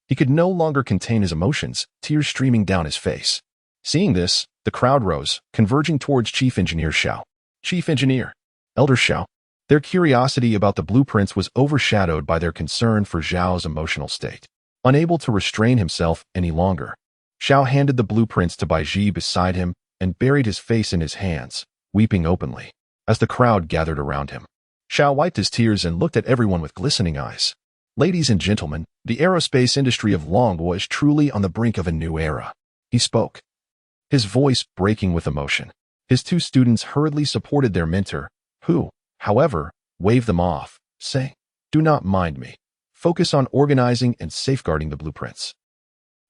he could no longer contain his emotions, tears streaming down his face. Seeing this, the crowd rose, converging towards Chief Engineer Xiao. Chief Engineer, Elder Xiao. Their curiosity about the blueprints was overshadowed by their concern for Zhao's emotional state. Unable to restrain himself any longer, Xiao handed the blueprints to Bai Ji beside him and buried his face in his hands, weeping openly. As the crowd gathered around him, Xiao wiped his tears and looked at everyone with glistening eyes. Ladies and gentlemen, the aerospace industry of Longwa is truly on the brink of a new era. He spoke, his voice breaking with emotion. His two students hurriedly supported their mentor, who, however, waved them off, saying, "Do not mind me. Focus on organizing and safeguarding the blueprints."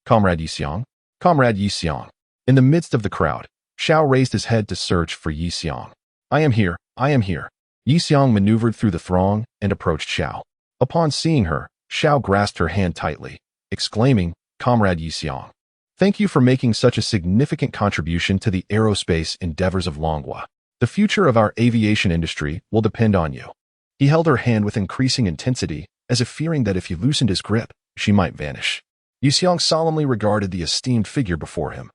Comrade Yi Xiang. Comrade Yi Xiang. In the midst of the crowd, Xiao raised his head to search for Yi Xiang. I am here. I am here." Yi Xiang maneuvered through the throng and approached Xiao. Upon seeing her, Xiao grasped her hand tightly, exclaiming, "Comrade Yi Xiang, thank you for making such a significant contribution to the aerospace endeavors of Longwa. The future of our aviation industry will depend on you." He held her hand with increasing intensity, as if fearing that if he loosened his grip, she might vanish. Yi Xiang solemnly regarded the esteemed figure before him,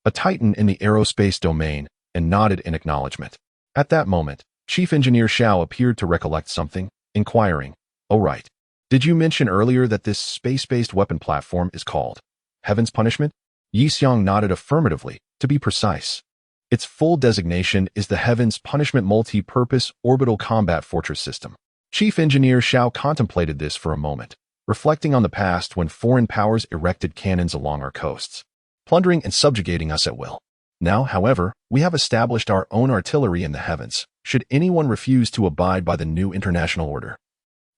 a titan in the aerospace domain, and nodded in acknowledgement. At that moment, Chief Engineer Xiao appeared to recollect something, inquiring, "Oh right. Did you mention earlier that this space-based weapon platform is called Heaven's Punishment?" Yi Xiang nodded affirmatively, to be precise. Its full designation is the Heaven's Punishment Multi-Purpose Orbital Combat Fortress System. Chief Engineer Xiao contemplated this for a moment, reflecting on the past when foreign powers erected cannons along our coasts, plundering and subjugating us at will. Now, however, we have established our own artillery in the heavens. Should anyone refuse to abide by the new international order,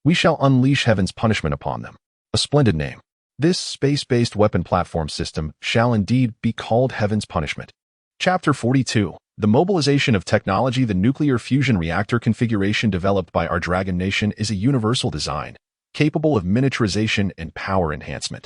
we shall unleash Heaven's punishment upon them. A splendid name. This space-based weapon platform system shall indeed be called Heaven's Punishment. Chapter 42. The mobilization of technology. The nuclear fusion reactor configuration developed by our Dragon Nation is a universal design, capable of miniaturization and power enhancement.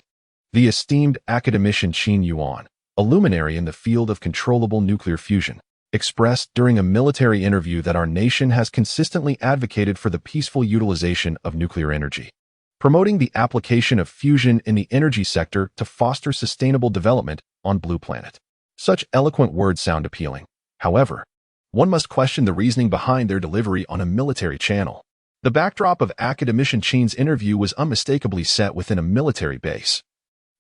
The esteemed academician Qin Yuan, a luminary in the field of controllable nuclear fusion, expressed during a military interview that our nation has consistently advocated for the peaceful utilization of nuclear energy, promoting the application of fusion in the energy sector to foster sustainable development on Blue Planet. Such eloquent words sound appealing. However, one must question the reasoning behind their delivery on a military channel. The backdrop of academician Qin's interview was unmistakably set within a military base,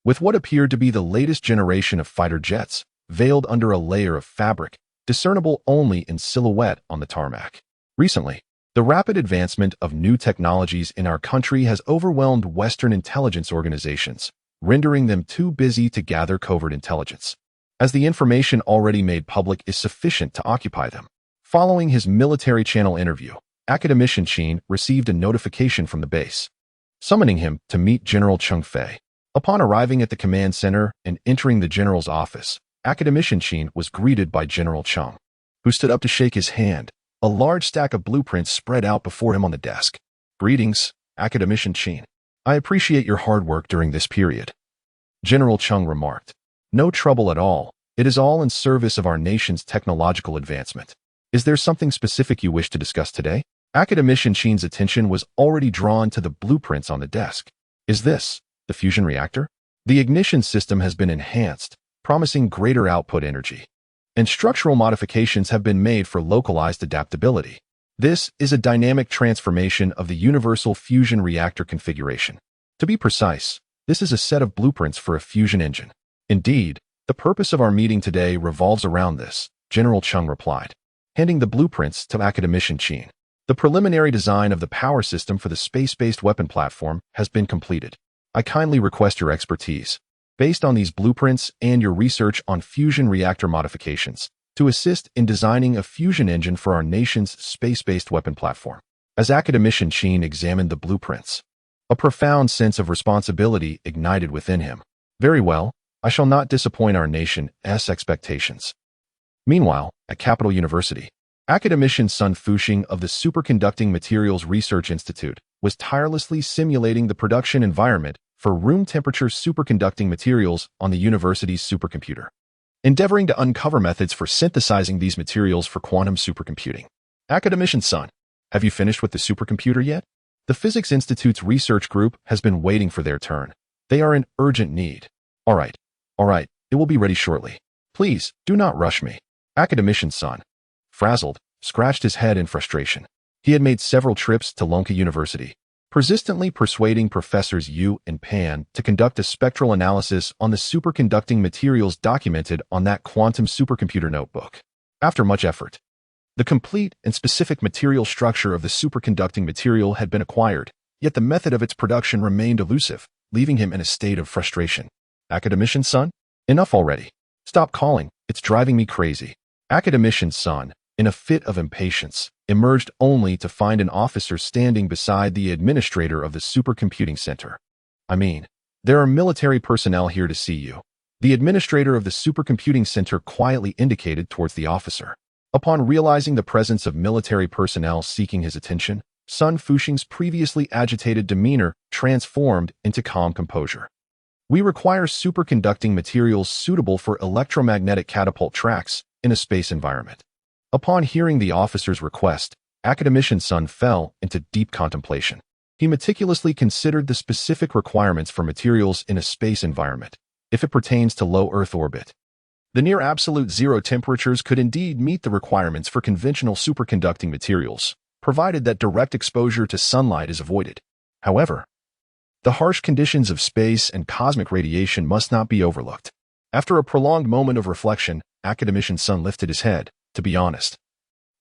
with what appeared to be the latest generation of fighter jets, veiled under a layer of fabric, discernible only in silhouette on the tarmac. Recently, the rapid advancement of new technologies in our country has overwhelmed Western intelligence organizations, rendering them too busy to gather covert intelligence, as the information already made public is sufficient to occupy them. Following his military channel interview, academician Qin received a notification from the base, summoning him to meet General Cheng Fei. Upon arriving at the command center and entering the general's office, academician Qin was greeted by General Cheng, who stood up to shake his hand. A large stack of blueprints spread out before him on the desk. "Greetings, academician Qin. I appreciate your hard work during this period," General Cheng remarked. "No trouble at all. It is all in service of our nation's technological advancement. Is there something specific you wish to discuss today?" Academician Qin's attention was already drawn to the blueprints on the desk. "Is this the fusion reactor? The ignition system has been enhanced, promising greater output energy, and structural modifications have been made for localized adaptability. This is a dynamic transformation of the universal fusion reactor configuration. To be precise, This is a set of blueprints for a fusion engine. Indeed, the purpose of our meeting today revolves around this, General Chung replied, handing the blueprints to Academician Chin. The preliminary design of the power system for the space-based weapon platform has been completed. I kindly request your expertise, based on these blueprints and your research on fusion reactor modifications, to assist in designing a fusion engine for our nation's space-based weapon platform. As Academician Chin examined the blueprints, a profound sense of responsibility ignited within him. Very well, I shall not disappoint our nation's expectations. Meanwhile, at Capital University, Academician Sun Fuxing of the Superconducting Materials Research Institute was tirelessly simulating the production environment for room-temperature superconducting materials on the university's supercomputer, endeavoring to uncover methods for synthesizing these materials for quantum supercomputing. Academician Sun, have you finished with the supercomputer yet? The Physics Institute's research group has been waiting for their turn. They are in urgent need. All right, it will be ready shortly. Please, do not rush me. Academician Sun, frazzled, scratched his head in frustration. He had made several trips to Lonka University, persistently persuading Professors Yu and Pan to conduct a spectral analysis on the superconducting materials documented on that quantum supercomputer notebook. After much effort, the complete and specific material structure of the superconducting material had been acquired, yet the method of its production remained elusive, leaving him in a state of frustration. Academician Sun, enough already. Stop calling, it's driving me crazy. Academician Sun, in a fit of impatience, emerged only to find an officer standing beside the administrator of the supercomputing center. I mean, there are military personnel here to see you. The administrator of the supercomputing center quietly indicated towards the officer. Upon realizing the presence of military personnel seeking his attention, Sun Fuxing's previously agitated demeanor transformed into calm composure. We require superconducting materials suitable for electromagnetic catapult tracks in a space environment. Upon hearing the officer's request, Academician Sun fell into deep contemplation. He meticulously considered the specific requirements for materials in a space environment, if it pertains to low Earth orbit. The near absolute zero temperatures could indeed meet the requirements for conventional superconducting materials, provided that direct exposure to sunlight is avoided. However, the harsh conditions of space and cosmic radiation must not be overlooked. After a prolonged moment of reflection, Academician Sun lifted his head. To be honest,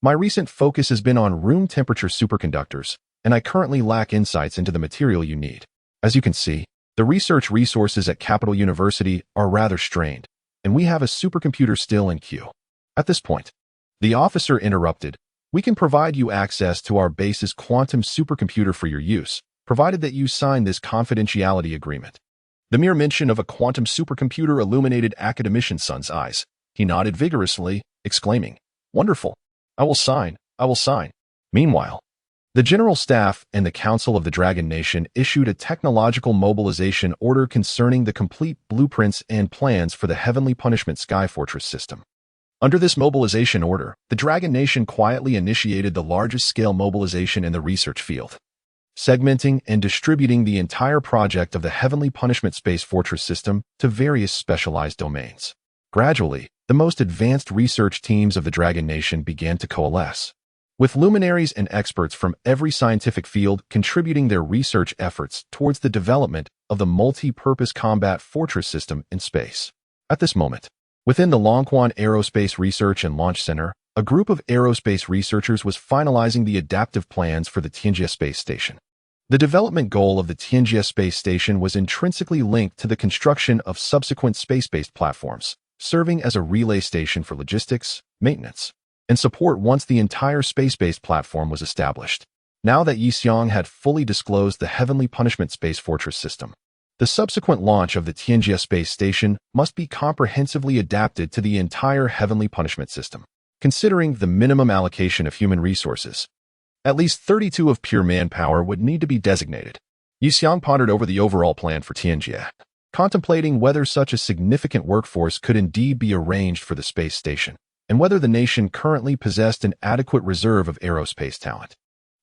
my recent focus has been on room temperature superconductors, and I currently lack insights into the material you need. As you can see, the research resources at Capital University are rather strained, and we have a supercomputer still in queue. At this point, the officer interrupted. We can provide you access to our base's quantum supercomputer for your use, provided that you sign this confidentiality agreement. The mere mention of a quantum supercomputer illuminated Academician Sun's eyes. He nodded vigorously, exclaiming, "Wonderful! I will sign. Meanwhile, the General Staff and the Council of the Dragon Nation issued a technological mobilization order concerning the complete blueprints and plans for the Heavenly Punishment Sky Fortress system. Under this mobilization order, the Dragon Nation quietly initiated the largest-scale mobilization in the research field, segmenting and distributing the entire project of the Heavenly Punishment Space Fortress system to various specialized domains. Gradually, the most advanced research teams of the Dragon Nation began to coalesce, with luminaries and experts from every scientific field contributing their research efforts towards the development of the multi-purpose combat fortress system in space. At this moment, within the Longquan Aerospace Research and Launch Center, a group of aerospace researchers was finalizing the adaptive plans for the Tianjia Space Station. The development goal of the Tianjia Space Station was intrinsically linked to the construction of subsequent space-based platforms, serving as a relay station for logistics, maintenance, and support once the entire space-based platform was established. Now that Yi Xiong had fully disclosed the Heavenly Punishment Space Fortress system, the subsequent launch of the Tianjia Space Station must be comprehensively adapted to the entire Heavenly Punishment system. Considering the minimum allocation of human resources, at least 32 of pure manpower would need to be designated. Yi Xiong pondered over the overall plan for Tianjia, contemplating whether such a significant workforce could indeed be arranged for the space station, and whether the nation currently possessed an adequate reserve of aerospace talent.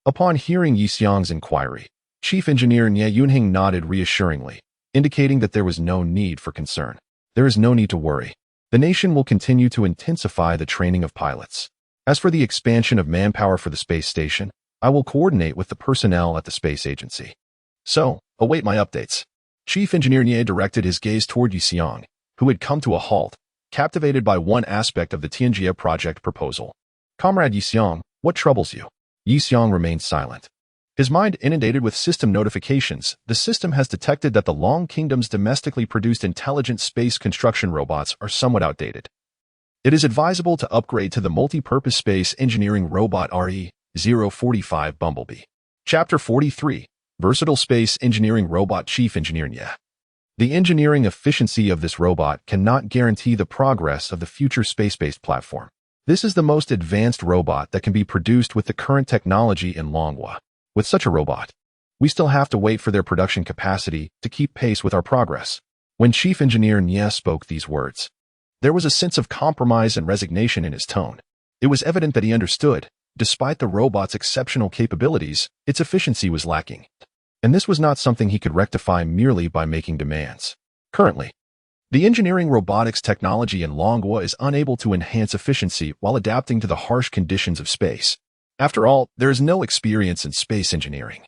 Upon hearing Yi Xiong's inquiry, Chief Engineer Nie Yunhing nodded reassuringly, indicating that there was no need for concern. There is no need to worry. The nation will continue to intensify the training of pilots. As for the expansion of manpower for the space station, I will coordinate with the personnel at the space agency. So, await my updates. Chief Engineer Nie directed his gaze toward Yi Xiong, who had come to a halt, captivated by one aspect of the Tianjia project proposal. Comrade Yi Xiong, what troubles you? Yi Xiong remained silent. His mind inundated with system notifications. The system has detected that the Long Kingdom's domestically produced intelligent space construction robots are somewhat outdated. It is advisable to upgrade to the multi-purpose space engineering robot RE-045 Bumblebee. Chapter 43, Versatile Space Engineering Robot Chief Engineer Nie. The engineering efficiency of this robot cannot guarantee the progress of the future space-based platform. This is the most advanced robot that can be produced with the current technology in manhwa. With such a robot, we still have to wait for their production capacity to keep pace with our progress. When Chief Engineer Nie spoke these words, there was a sense of compromise and resignation in his tone. It was evident that he understood, despite the robot's exceptional capabilities, its efficiency was lacking. And this was not something he could rectify merely by making demands. Currently, the engineering robotics technology in manhwa is unable to enhance efficiency while adapting to the harsh conditions of space. After all, there is no experience in space engineering,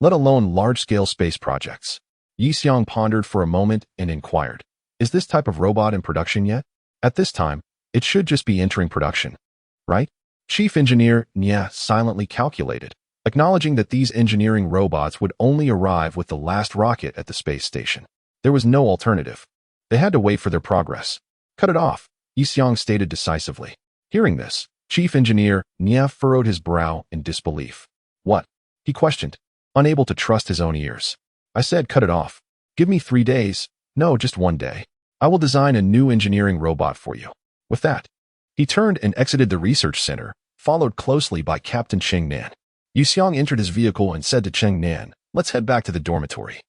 let alone large-scale space projects. Yi Xiong pondered for a moment and inquired, is this type of robot in production yet? At this time, it should just be entering production, right? Chief Engineer Nie silently calculated, acknowledging that these engineering robots would only arrive with the last rocket at the space station. There was no alternative. They had to wait for their progress. Cut it off, Yi Xiong stated decisively. Hearing this, Chief Engineer Nie furrowed his brow in disbelief. What? He questioned, unable to trust his own ears. I said cut it off. Give me 3 days. No, just 1 day. I will design a new engineering robot for you. With that, he turned and exited the research center, followed closely by Captain Cheng Nan. Yi Xiong entered his vehicle and said to Cheng Nan, let's head back to the dormitory.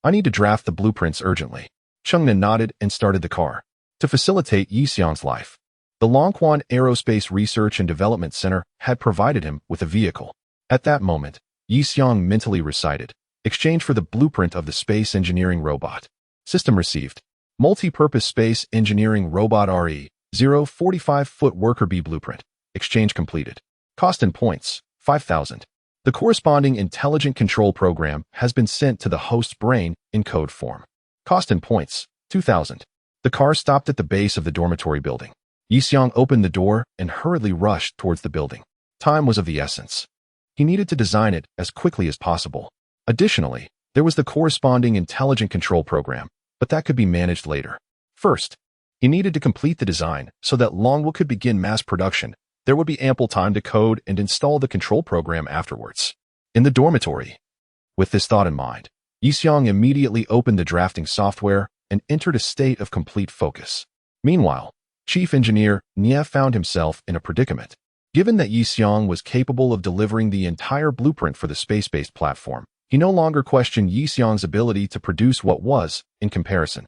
I need to draft the blueprints urgently. Cheng Nan nodded and started the car. To facilitate Yi Xiong's life, the Longquan Aerospace Research and Development Center had provided him with a vehicle. At that moment, Yi Xiong mentally recited, exchange for the blueprint of the space engineering robot. System received. Multi-purpose space engineering robot RE-045-foot worker B blueprint. Exchange completed. Cost and points, 5,000. The corresponding intelligent control program has been sent to the host's brain in code form. Cost and points, 2,000. The car stopped at the base of the dormitory building. Yi Xiong opened the door and hurriedly rushed towards the building. Time was of the essence. He needed to design it as quickly as possible. Additionally, there was the corresponding intelligent control program, but that could be managed later. First, he needed to complete the design so that manhwa could begin mass production. There would be ample time to code and install the control program afterwards. In the dormitory, with this thought in mind, Yi Xiong immediately opened the drafting software and entered a state of complete focus. Meanwhile, Chief Engineer Nie found himself in a predicament. Given that Yi Xiong was capable of delivering the entire blueprint for the space-based platform, he no longer questioned Yi Xiong's ability to produce what was, in comparison,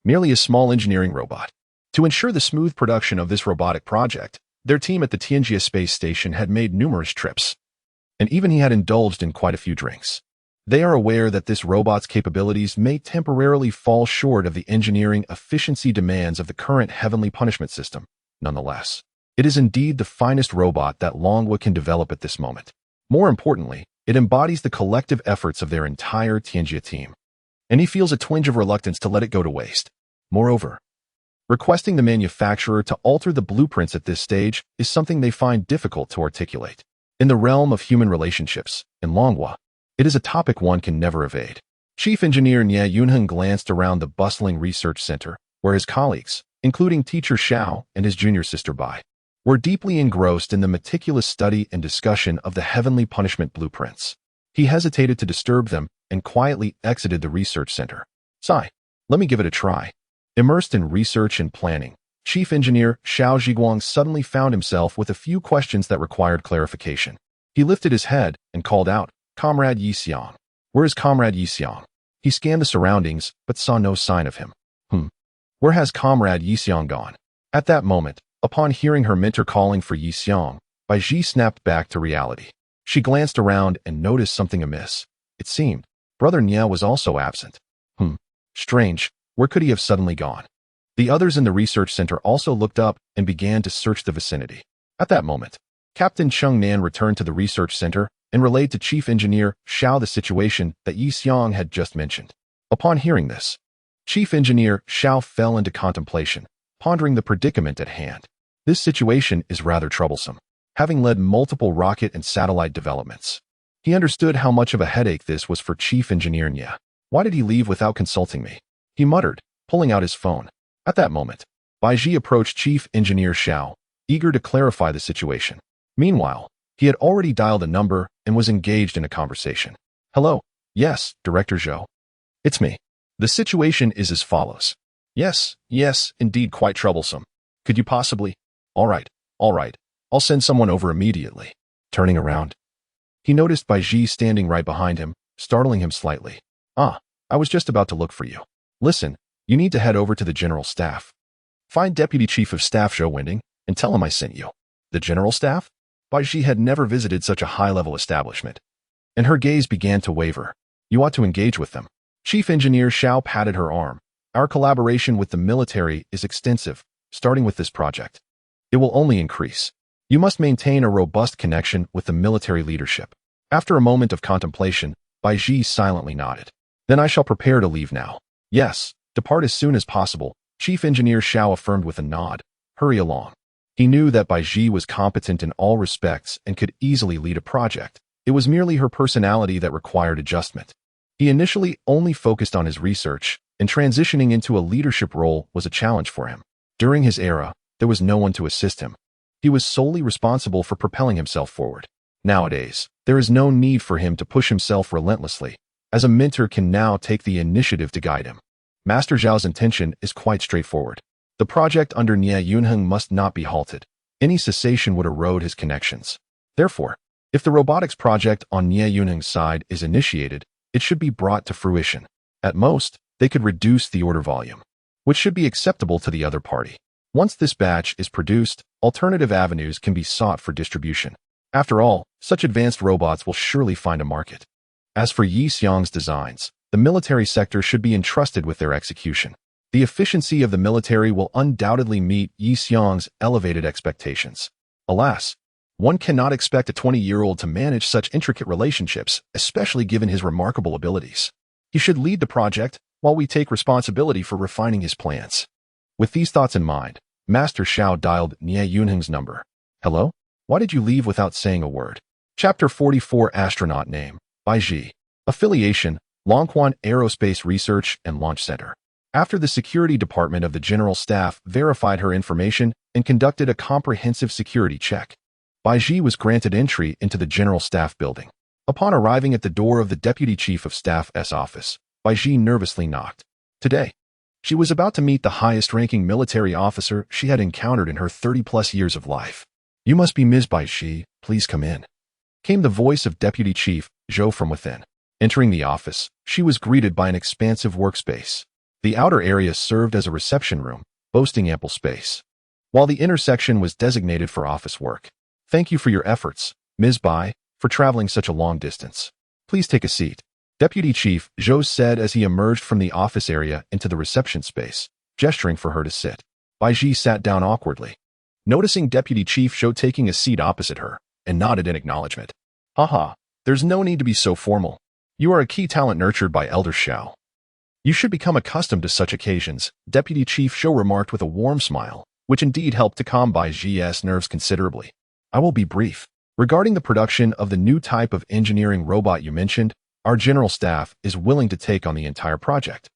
merely a small engineering robot. To ensure the smooth production of this robotic project, their team at the Tianjia space station had made numerous trips, and even he had indulged in quite a few drinks. They are aware that this robot's capabilities may temporarily fall short of the engineering efficiency demands of the current heavenly punishment system. Nonetheless, it is indeed the finest robot that manhwa can develop at this moment. More importantly, it embodies the collective efforts of their entire Tianjia team, and he feels a twinge of reluctance to let it go to waste. Moreover, requesting the manufacturer to alter the blueprints at this stage is something they find difficult to articulate. In the realm of human relationships, in manhwa, it is a topic one can never evade. Chief Engineer Nie Yunheng glanced around the bustling research center, where his colleagues, including Teacher Xiao and his junior sister Bai, were deeply engrossed in the meticulous study and discussion of the heavenly punishment blueprints. He hesitated to disturb them and quietly exited the research center. Sigh, let me give it a try. Immersed in research and planning, Chief Engineer Xiao Zhiguang suddenly found himself with a few questions that required clarification. He lifted his head and called out, Comrade Yi Xiong. Where is Comrade Yi Xiong? He scanned the surroundings, but saw no sign of him. Where has Comrade Yi Xiong gone? At that moment, upon hearing her mentor calling for Yi Xiong, Bai Ji snapped back to reality. She glanced around and noticed something amiss. It seemed, Brother Nie was also absent. Strange, where could he have suddenly gone? The others in the research center also looked up and began to search the vicinity. At that moment, Captain Cheng Nan returned to the research center and relayed to Chief Engineer Xiao the situation that Yi Xiong had just mentioned. Upon hearing this, Chief Engineer Xiao fell into contemplation, pondering the predicament at hand. This situation is rather troublesome, having led multiple rocket and satellite developments. He understood how much of a headache this was for Chief Engineer Nya. Why did he leave without consulting me? He muttered, pulling out his phone. At that moment, Bai Ji approached Chief Engineer Xiao, eager to clarify the situation. Meanwhile, he had already dialed a number and was engaged in a conversation. Hello. Yes, Director Zhou. It's me. The situation is as follows. Yes, indeed quite troublesome. Could you possibly? All right. I'll send someone over immediately. Turning around, he noticed Bai Ji standing right behind him, startling him slightly. I was just about to look for you. Listen, you need to head over to the General Staff. Find Deputy Chief of Staff Zhou Wending and tell him I sent you. The General Staff? Bai Ji had never visited such a high-level establishment, and her gaze began to waver. You ought to engage with them. Chief Engineer Xiao patted her arm. Our collaboration with the military is extensive, starting with this project. It will only increase. You must maintain a robust connection with the military leadership. After a moment of contemplation, Bai Ji silently nodded. Then I shall prepare to leave now. Yes, depart as soon as possible, Chief Engineer Xiao affirmed with a nod. Hurry along. He knew that Bai Ji was competent in all respects and could easily lead a project. It was merely her personality that required adjustment. He initially only focused on his research, and transitioning into a leadership role was a challenge for him. During his era, there was no one to assist him. He was solely responsible for propelling himself forward. Nowadays, there is no need for him to push himself relentlessly, as a mentor can now take the initiative to guide him. Master Zhao's intention is quite straightforward. The project under Nie Yunheng must not be halted. Any cessation would erode his connections. Therefore, if the robotics project on Nie Yunheng's side is initiated, it should be brought to fruition. At most, they could reduce the order volume, which should be acceptable to the other party. Once this batch is produced, alternative avenues can be sought for distribution. After all, such advanced robots will surely find a market. As for Yi Xiang's designs, the military sector should be entrusted with their execution. The efficiency of the military will undoubtedly meet Yi Xiang's elevated expectations. Alas, one cannot expect a 20-year-old to manage such intricate relationships, especially given his remarkable abilities. He should lead the project, while we take responsibility for refining his plans. With these thoughts in mind, Master Xiao dialed Nie Yunheng's number. Hello? Why did you leave without saying a word? Chapter 44 Astronaut Name, Bai Ji. Affiliation, Longquan Aerospace Research and Launch Center. After the security department of the General Staff verified her information and conducted a comprehensive security check, Bai Ji was granted entry into the General Staff building. Upon arriving at the door of the Deputy Chief of Staff's office, Bai Ji nervously knocked. Today, she was about to meet the highest-ranking military officer she had encountered in her 30-plus years of life. You must be Ms. Bai Ji, please come in. Came the voice of Deputy Chief Zhou from within. Entering the office, she was greeted by an expansive workspace. The outer area served as a reception room, boasting ample space, while the inner section was designated for office work. Thank you for your efforts, Ms. Bai, for traveling such a long distance. Please take a seat. Deputy Chief Zhou said as he emerged from the office area into the reception space, gesturing for her to sit. Bai Ji sat down awkwardly, noticing Deputy Chief Zhou taking a seat opposite her, and nodded in acknowledgement. Haha, there's no need to be so formal. You are a key talent nurtured by Elder Xiao. You should become accustomed to such occasions, Deputy Chief Zhou remarked with a warm smile, which indeed helped to calm Bai Ji's nerves considerably. I will be brief. Regarding the production of the new type of engineering robot you mentioned, our General Staff is willing to take on the entire project.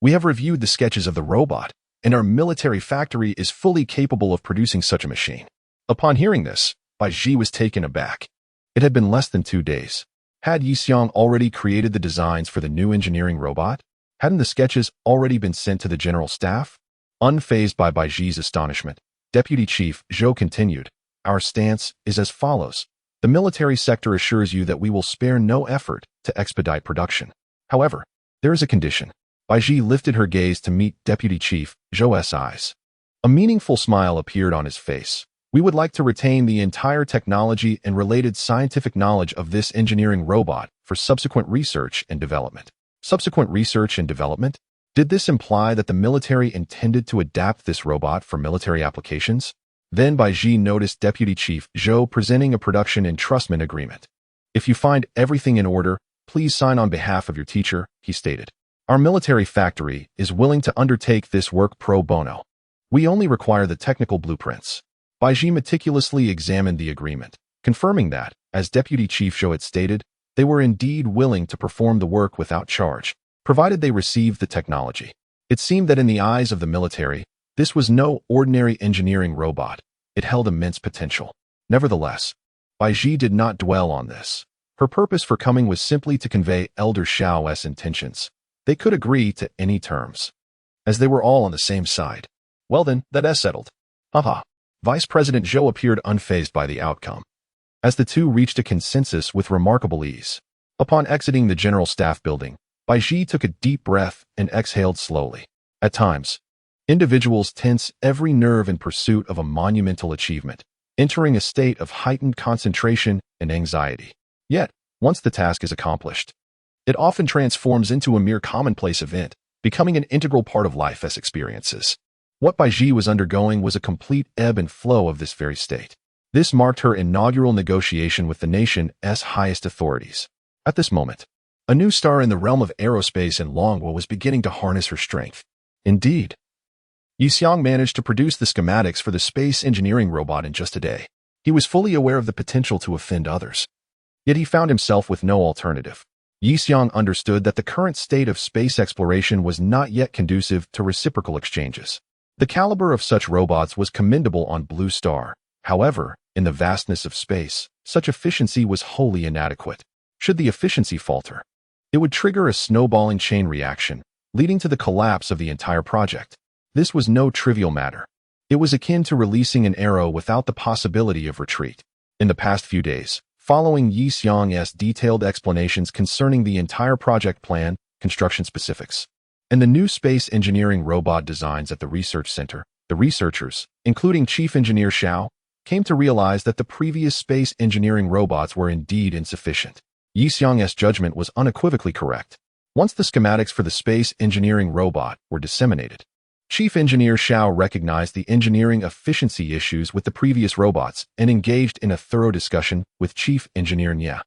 We have reviewed the sketches of the robot, and our military factory is fully capable of producing such a machine. Upon hearing this, Bai Ji was taken aback. It had been less than 2 days. Had Yi Xiang already created the designs for the new engineering robot? Hadn't the sketches already been sent to the General Staff? Unfazed by Bai Ji's astonishment, Deputy Chief Zhou continued, Our stance is as follows. The military sector assures you that we will spare no effort to expedite production. However, there is a condition. Bai Ji lifted her gaze to meet Deputy Chief Zhou's eyes. A meaningful smile appeared on his face. We would like to retain the entire technology and related scientific knowledge of this engineering robot for subsequent research and development. Subsequent research and development? Did this imply that the military intended to adapt this robot for military applications? Then Bai Ji noticed Deputy Chief Zhou presenting a production entrustment agreement. If you find everything in order, please sign on behalf of your teacher, he stated. Our military factory is willing to undertake this work pro bono. We only require the technical blueprints. Baiji meticulously examined the agreement, confirming that, as Deputy Chief Zhou had stated, they were indeed willing to perform the work without charge, provided they received the technology. It seemed that in the eyes of the military, this was no ordinary engineering robot. It held immense potential. Nevertheless, Baiji did not dwell on this. Her purpose for coming was simply to convey Elder Xiao's intentions. They could agree to any terms, as they were all on the same side. Well then, that's settled. Haha. Vice President Zhou appeared unfazed by the outcome, as the two reached a consensus with remarkable ease. Upon exiting the General Staff building, Baiji took a deep breath and exhaled slowly. At times, individuals tense every nerve in pursuit of a monumental achievement, entering a state of heightened concentration and anxiety. Yet, once the task is accomplished, it often transforms into a mere commonplace event, becoming an integral part of life as experiences. What Baiji was undergoing was a complete ebb and flow of this very state. This marked her inaugural negotiation with the nation's highest authorities. At this moment, a new star in the realm of aerospace and manhwa was beginning to harness her strength. Indeed, Yixiang managed to produce the schematics for the space engineering robot in just a day. He was fully aware of the potential to offend others. Yet he found himself with no alternative. Yixiang understood that the current state of space exploration was not yet conducive to reciprocal exchanges. The caliber of such robots was commendable on Blue Star. However, in the vastness of space, such efficiency was wholly inadequate. Should the efficiency falter, it would trigger a snowballing chain reaction, leading to the collapse of the entire project. This was no trivial matter. It was akin to releasing an arrow without the possibility of retreat. In the past few days, following Yixiang's detailed explanations concerning the entire project plan, construction specifics, and the new space engineering robot designs at the research center, the researchers, including Chief Engineer Xiao, came to realize that the previous space engineering robots were indeed insufficient. Yixiang's judgment was unequivocally correct. Once the schematics for the space engineering robot were disseminated, Chief Engineer Xiao recognized the engineering efficiency issues with the previous robots and engaged in a thorough discussion with Chief Engineer Nia,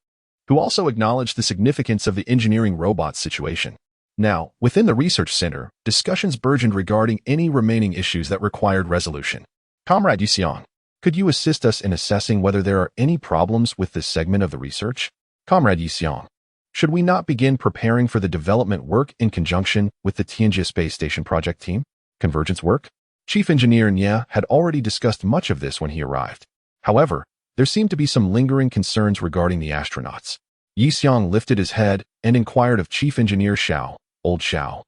who also acknowledged the significance of the engineering robot situation. Now, within the research center, discussions burgeoned regarding any remaining issues that required resolution. Comrade Yixiang, could you assist us in assessing whether there are any problems with this segment of the research? Comrade Yixiang, should we not begin preparing for the development work in conjunction with the Tianjia Space Station project team? Convergence work? Chief Engineer Nia had already discussed much of this when he arrived. However, there seemed to be some lingering concerns regarding the astronauts. Yixiang lifted his head and inquired of Chief Engineer Xiao, Old Xiao.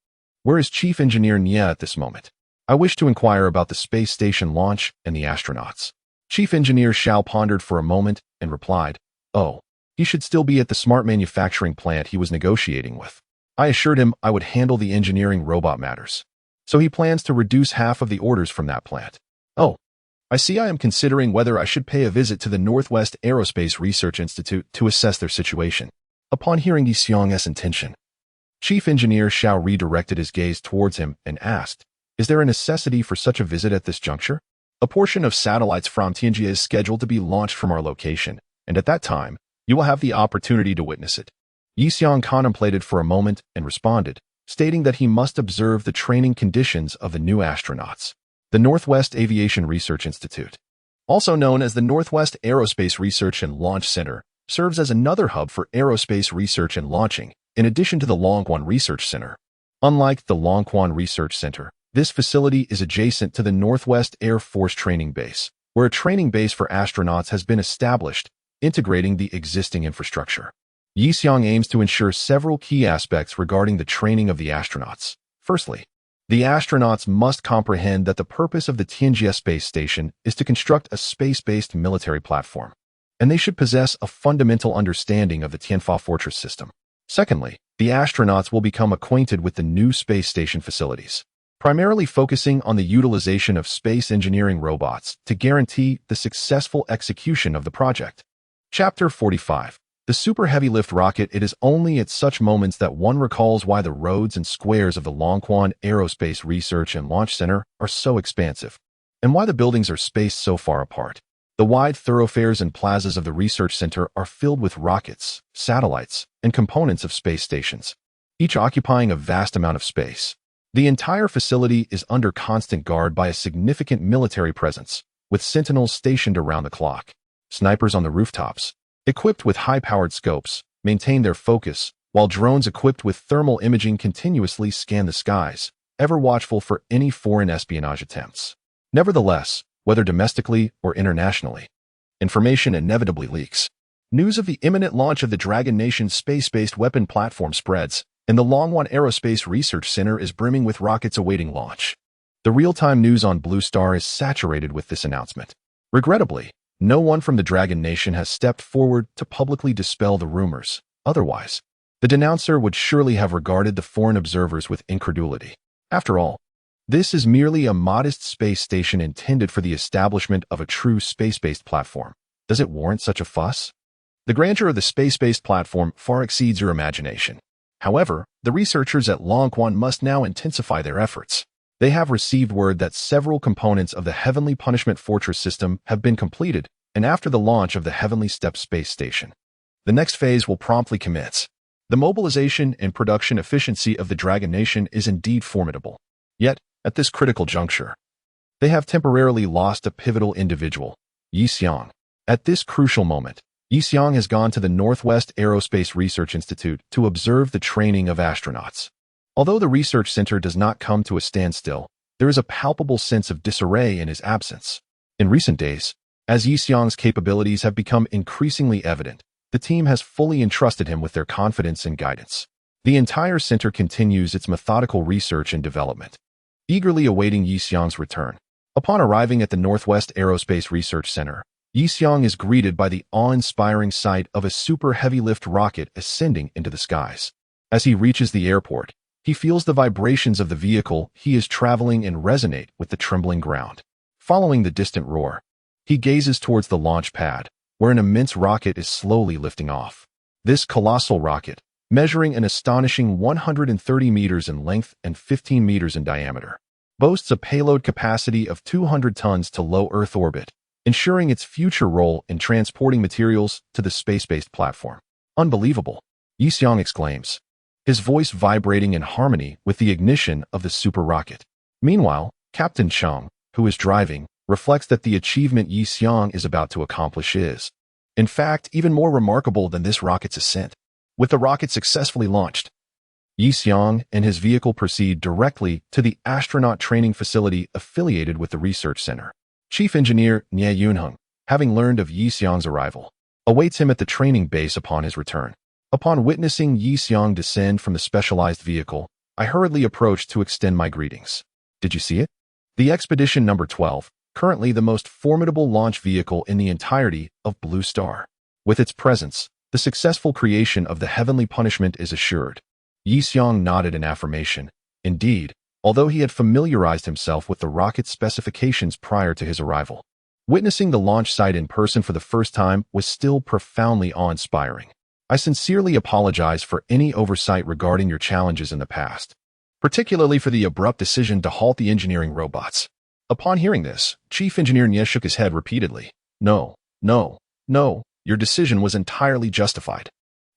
Where is Chief Engineer Nia at this moment? I wish to inquire about the space station launch and the astronauts. Chief Engineer Xiao pondered for a moment and replied, Oh, he should still be at the smart manufacturing plant he was negotiating with. I assured him I would handle the engineering robot matters. So he plans to reduce half of the orders from that plant. Oh, I see. I am considering whether I should pay a visit to the Northwest Aerospace Research Institute to assess their situation. Upon hearing Yixiang's intention, Chief Engineer Xiao redirected his gaze towards him and asked, Is there a necessity for such a visit at this juncture? A portion of satellites from Tianjia is scheduled to be launched from our location, and at that time, you will have the opportunity to witness it. Yixiang contemplated for a moment and responded, stating that he must observe the training conditions of the new astronauts. The Northwest Aviation Research Institute, also known as the Northwest Aerospace Research and Launch Center, serves as another hub for aerospace research and launching, in addition to the Longquan Research Center. Unlike the Longquan Research Center, this facility is adjacent to the Northwest Air Force Training Base, where a training base for astronauts has been established, integrating the existing infrastructure. Yixiang aims to ensure several key aspects regarding the training of the astronauts. Firstly, the astronauts must comprehend that the purpose of the Tianjia space station is to construct a space-based military platform, and they should possess a fundamental understanding of the Tianfa Fortress system. Secondly, the astronauts will become acquainted with the new space station facilities, primarily focusing on the utilization of space engineering robots to guarantee the successful execution of the project. Chapter 45. The Super Heavy Lift Rocket. It is only at such moments that one recalls why the roads and squares of the Longquan Aerospace Research and Launch Center are so expansive, and why the buildings are spaced so far apart. The wide thoroughfares and plazas of the research center are filled with rockets, satellites, and components of space stations. each occupying a vast amount of space. The entire facility is under constant guard by a significant military presence, with sentinels stationed around the clock. Snipers on the rooftops, equipped with high-powered scopes, maintain their focus, while drones equipped with thermal imaging continuously scan the skies, ever watchful for any foreign espionage attempts. Nevertheless, whether domestically or internationally, information inevitably leaks. News of the imminent launch of the Dragon Nation's space-based weapon platform spreads, and the Longwan Aerospace Research Center is brimming with rockets awaiting launch. The real-time news on Blue Star is saturated with this announcement. Regrettably, no one from the Dragon Nation has stepped forward to publicly dispel the rumors. Otherwise, the denouncer would surely have regarded the foreign observers with incredulity. After all, this is merely a modest space station intended for the establishment of a true space-based platform. Does it warrant such a fuss? The grandeur of the space-based platform far exceeds your imagination. However, the researchers at Longquan must now intensify their efforts. They have received word that several components of the Heavenly Punishment Fortress system have been completed, and after the launch of the Heavenly Step space station, the next phase will promptly commence. The mobilization and production efficiency of the Dragon Nation is indeed formidable. Yet, at this critical juncture, they have temporarily lost a pivotal individual, Yi Xiang. At this crucial moment, Yi Xiang has gone to the Northwest Aerospace Research Institute to observe the training of astronauts. Although the research center does not come to a standstill, there is a palpable sense of disarray in his absence. In recent days, as Yi Xiang's capabilities have become increasingly evident, the team has fully entrusted him with their confidence and guidance. The entire center continues its methodical research and development, eagerly awaiting Yi Xiang's return. Upon arriving at the Northwest Aerospace Research Center, Yi Xiang is greeted by the awe-inspiring sight of a super heavy-lift rocket ascending into the skies. As he reaches the airport, he feels the vibrations of the vehicle he is traveling and resonate with the trembling ground. Following the distant roar, he gazes towards the launch pad, where an immense rocket is slowly lifting off. This colossal rocket, measuring an astonishing 130 meters in length and 15 meters in diameter, boasts a payload capacity of 200 tons to low Earth orbit, ensuring its future role in transporting materials to the space-based platform. Unbelievable, Yi Xiang exclaims, his voice vibrating in harmony with the ignition of the super rocket. Meanwhile, Captain Cheng, who is driving, reflects that the achievement Yi Xiang is about to accomplish is, in fact, even more remarkable than this rocket's ascent. With the rocket successfully launched, Yi Xiang and his vehicle proceed directly to the astronaut training facility affiliated with the research center. Chief Engineer Nie Yunheng, having learned of Yi Xiang's arrival, awaits him at the training base upon his return. Upon witnessing Yi Xiang descend from the specialized vehicle, I hurriedly approached to extend my greetings. Did you see it? The Expedition Number 12, currently the most formidable launch vehicle in the entirety of Blue Star. With its presence, the successful creation of the Heavenly Punishment is assured. Yi Xiang nodded in affirmation. Indeed, although he had familiarized himself with the rocket's specifications prior to his arrival, witnessing the launch site in person for the first time was still profoundly awe-inspiring. I sincerely apologize for any oversight regarding your challenges in the past, particularly for the abrupt decision to halt the engineering robots. Upon hearing this, Chief Engineer Nie shook his head repeatedly. No, your decision was entirely justified.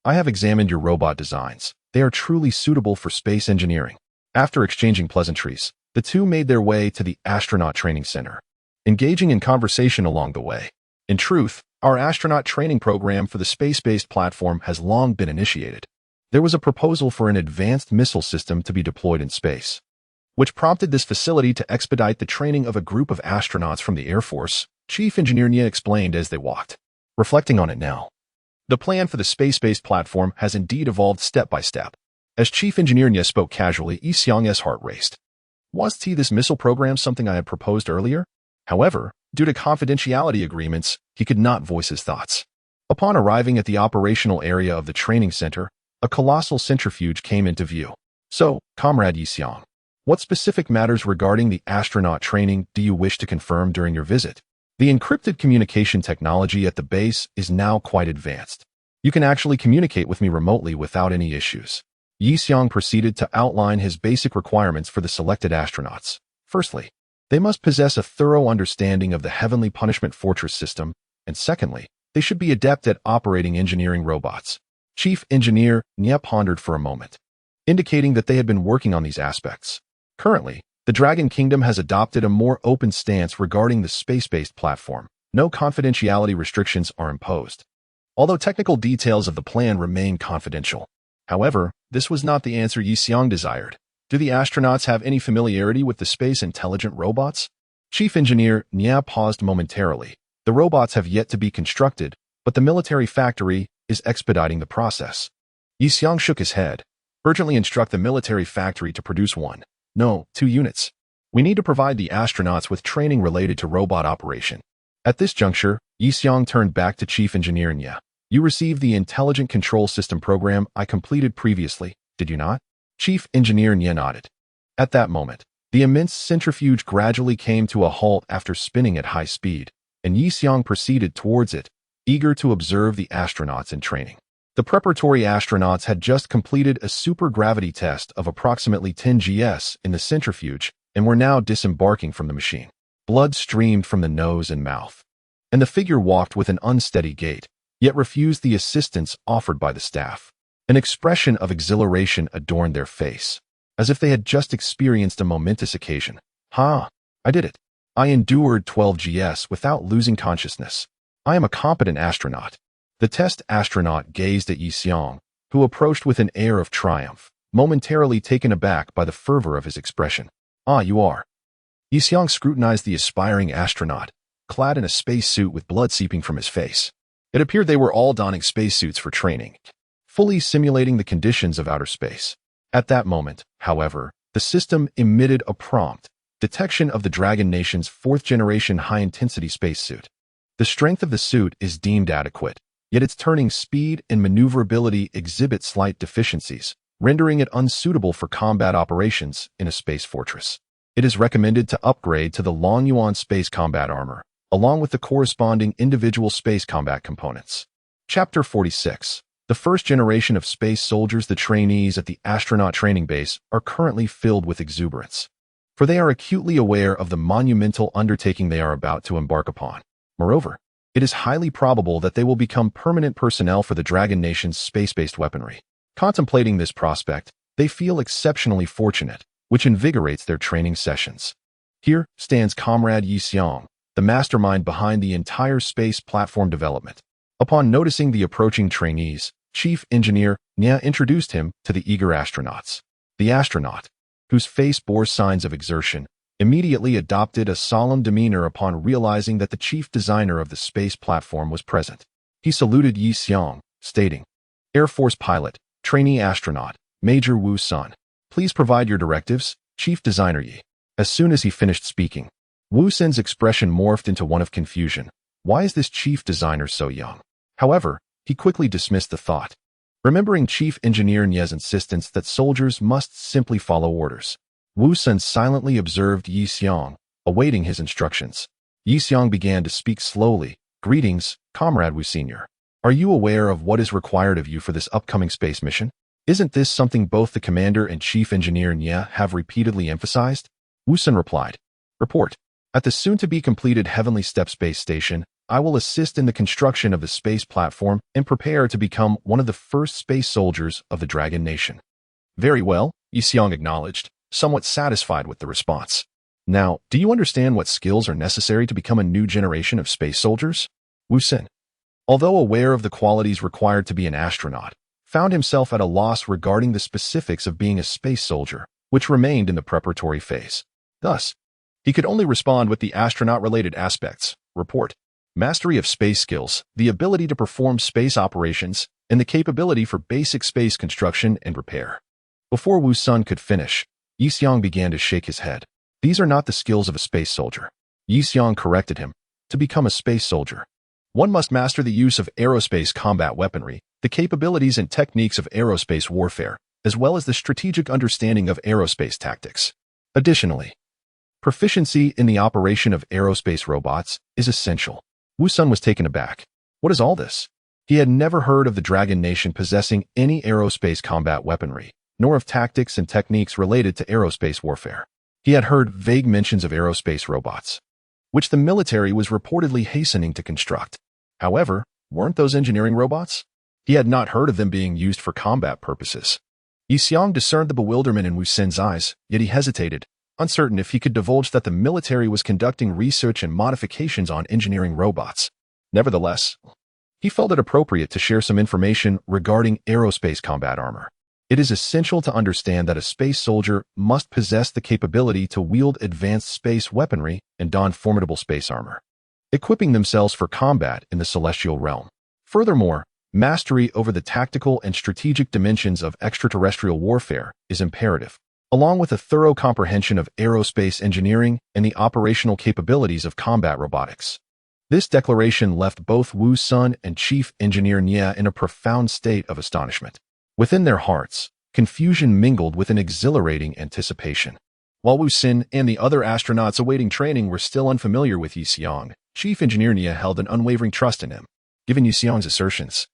I have examined your robot designs. They are truly suitable for space engineering. After exchanging pleasantries, the two made their way to the astronaut training center, engaging in conversation along the way. In truth, our astronaut training program for the space-based platform has long been initiated. There was a proposal for an advanced missile system to be deployed in space, which prompted this facility to expedite the training of a group of astronauts from the Air Force, Chief Engineer Nie explained as they walked. Reflecting on it now, the plan for the space-based platform has indeed evolved step by step. As Chief Engineer Nie spoke casually, Yi Xiang's heart raced. Was this missile program something I had proposed earlier? However, due to confidentiality agreements, he could not voice his thoughts. Upon arriving at the operational area of the training center, a colossal centrifuge came into view. So, Comrade Yi Xiang, what specific matters regarding the astronaut training do you wish to confirm during your visit? The encrypted communication technology at the base is now quite advanced. You can actually communicate with me remotely without any issues. Yi Xiang proceeded to outline his basic requirements for the selected astronauts. Firstly, they must possess a thorough understanding of the Heavenly Punishment Fortress system, and secondly, they should be adept at operating engineering robots. Chief Engineer Nie pondered for a moment. indicating that they had been working on these aspects. Currently, the Dragon Kingdom has adopted a more open stance regarding the space-based platform. No confidentiality restrictions are imposed, although technical details of the plan remain confidential. However, this was not the answer Yi Xiong desired. Do the astronauts have any familiarity with the space-intelligent robots? Chief Engineer Nia paused momentarily. The robots have yet to be constructed, but the military factory is expediting the process. Yi Xiong shook his head. Urgently instruct the military factory to produce 2 units. We need to provide the astronauts with training related to robot operation. At this juncture, Yi Xiong turned back to Chief Engineer Nia. You received the Intelligent Control System program I completed previously, did you not? Chief Engineer Nia nodded. At that moment, the immense centrifuge gradually came to a halt after spinning at high speed, and Yi Xiong proceeded towards it, eager to observe the astronauts in training. The preparatory astronauts had just completed a supergravity test of approximately 10 gs in the centrifuge and were now disembarking from the machine. Blood streamed from the nose and mouth, and the figure walked with an unsteady gait, yet refused the assistance offered by the staff. An expression of exhilaration adorned their face, as if they had just experienced a momentous occasion. I did it. I endured 12 gs without losing consciousness. I am a competent astronaut. The test astronaut gazed at Yi Xiong, who approached with an air of triumph, momentarily taken aback by the fervor of his expression. You are. Yi Xiong scrutinized the aspiring astronaut, clad in a spacesuit with blood seeping from his face. It appeared they were all donning spacesuits for training, fully simulating the conditions of outer space. At that moment, however, the system emitted a prompt: detection of the Dragon Nation's 4th-generation high-intensity spacesuit. The strength of the suit is deemed adequate, yet its turning speed and maneuverability exhibit slight deficiencies, rendering it unsuitable for combat operations in a space fortress. It is recommended to upgrade to the Longyuan space combat armor, along with the corresponding individual space combat components. Chapter 46. The first generation of space soldiers, the trainees at the astronaut training base, are currently filled with exuberance, for they are acutely aware of the monumental undertaking they are about to embark upon. Moreover, it is highly probable that they will become permanent personnel for the Dragon Nation's space-based weaponry. Contemplating this prospect, they feel exceptionally fortunate, which invigorates their training sessions. Here stands Comrade Yi Xiong, the mastermind behind the entire space platform development. Upon noticing the approaching trainees, Chief Engineer Nia introduced him to the eager astronauts. The astronaut, whose face bore signs of exertion, immediately adopted a solemn demeanor upon realizing that the chief designer of the space platform was present. He saluted Yi Xiong, stating, Air Force Pilot, Trainee Astronaut, Major Wu Sun. Please provide your directives, Chief Designer Yi. As soon as he finished speaking, Wu Sun's expression morphed into one of confusion. Why is this chief designer so young? However, he quickly dismissed the thought, remembering Chief Engineer Nia's insistence that soldiers must simply follow orders. Wu Sun silently observed Yi Xiong, awaiting his instructions. Yi Xiong began to speak slowly. Greetings, Comrade Wu Sr. Are you aware of what is required of you for this upcoming space mission? Isn't this something both the Commander and Chief Engineer Nia have repeatedly emphasized? Wu Sun replied. Report. At the soon-to-be-completed Heavenly Step Space Station, I will assist in the construction of the space platform and prepare to become one of the first space soldiers of the Dragon Nation. Very well, Yi Xiong acknowledged, somewhat satisfied with the response. Now, do you understand what skills are necessary to become a new generation of space soldiers? Wu Sun, although aware of the qualities required to be an astronaut, found himself at a loss regarding the specifics of being a space soldier, which remained in the preparatory phase. Thus, he could only respond with the astronaut-related aspects. Report. Mastery of space skills, the ability to perform space operations, and the capability for basic space construction and repair. Before Wu Sun could finish, Yi Xiong began to shake his head. These are not the skills of a space soldier. Yi Xiong corrected him. To become a space soldier, one must master the use of aerospace combat weaponry, the capabilities and techniques of aerospace warfare, as well as the strategic understanding of aerospace tactics. Additionally, proficiency in the operation of aerospace robots is essential. Wu Sun was taken aback. What is all this? He had never heard of the Dragon Nation possessing any aerospace combat weaponry, nor of tactics and techniques related to aerospace warfare. He had heard vague mentions of aerospace robots, which the military was reportedly hastening to construct. However, weren't those engineering robots? He had not heard of them being used for combat purposes. Yi Xiang discerned the bewilderment in Wu Xin's eyes, yet he hesitated, uncertain if he could divulge that the military was conducting research and modifications on engineering robots. Nevertheless, he felt it appropriate to share some information regarding aerospace combat armor. It is essential to understand that a space soldier must possess the capability to wield advanced space weaponry and don formidable space armor, equipping themselves for combat in the celestial realm. Furthermore, mastery over the tactical and strategic dimensions of extraterrestrial warfare is imperative, along with a thorough comprehension of aerospace engineering and the operational capabilities of combat robotics. This declaration left both Wu Sun and Chief Engineer Nye in a profound state of astonishment. Within their hearts, confusion mingled with an exhilarating anticipation. While Wu Xin and the other astronauts awaiting training were still unfamiliar with Yi Xiang, Chief Engineer Nye held an unwavering trust in him. Given Yi Xiang's assertions,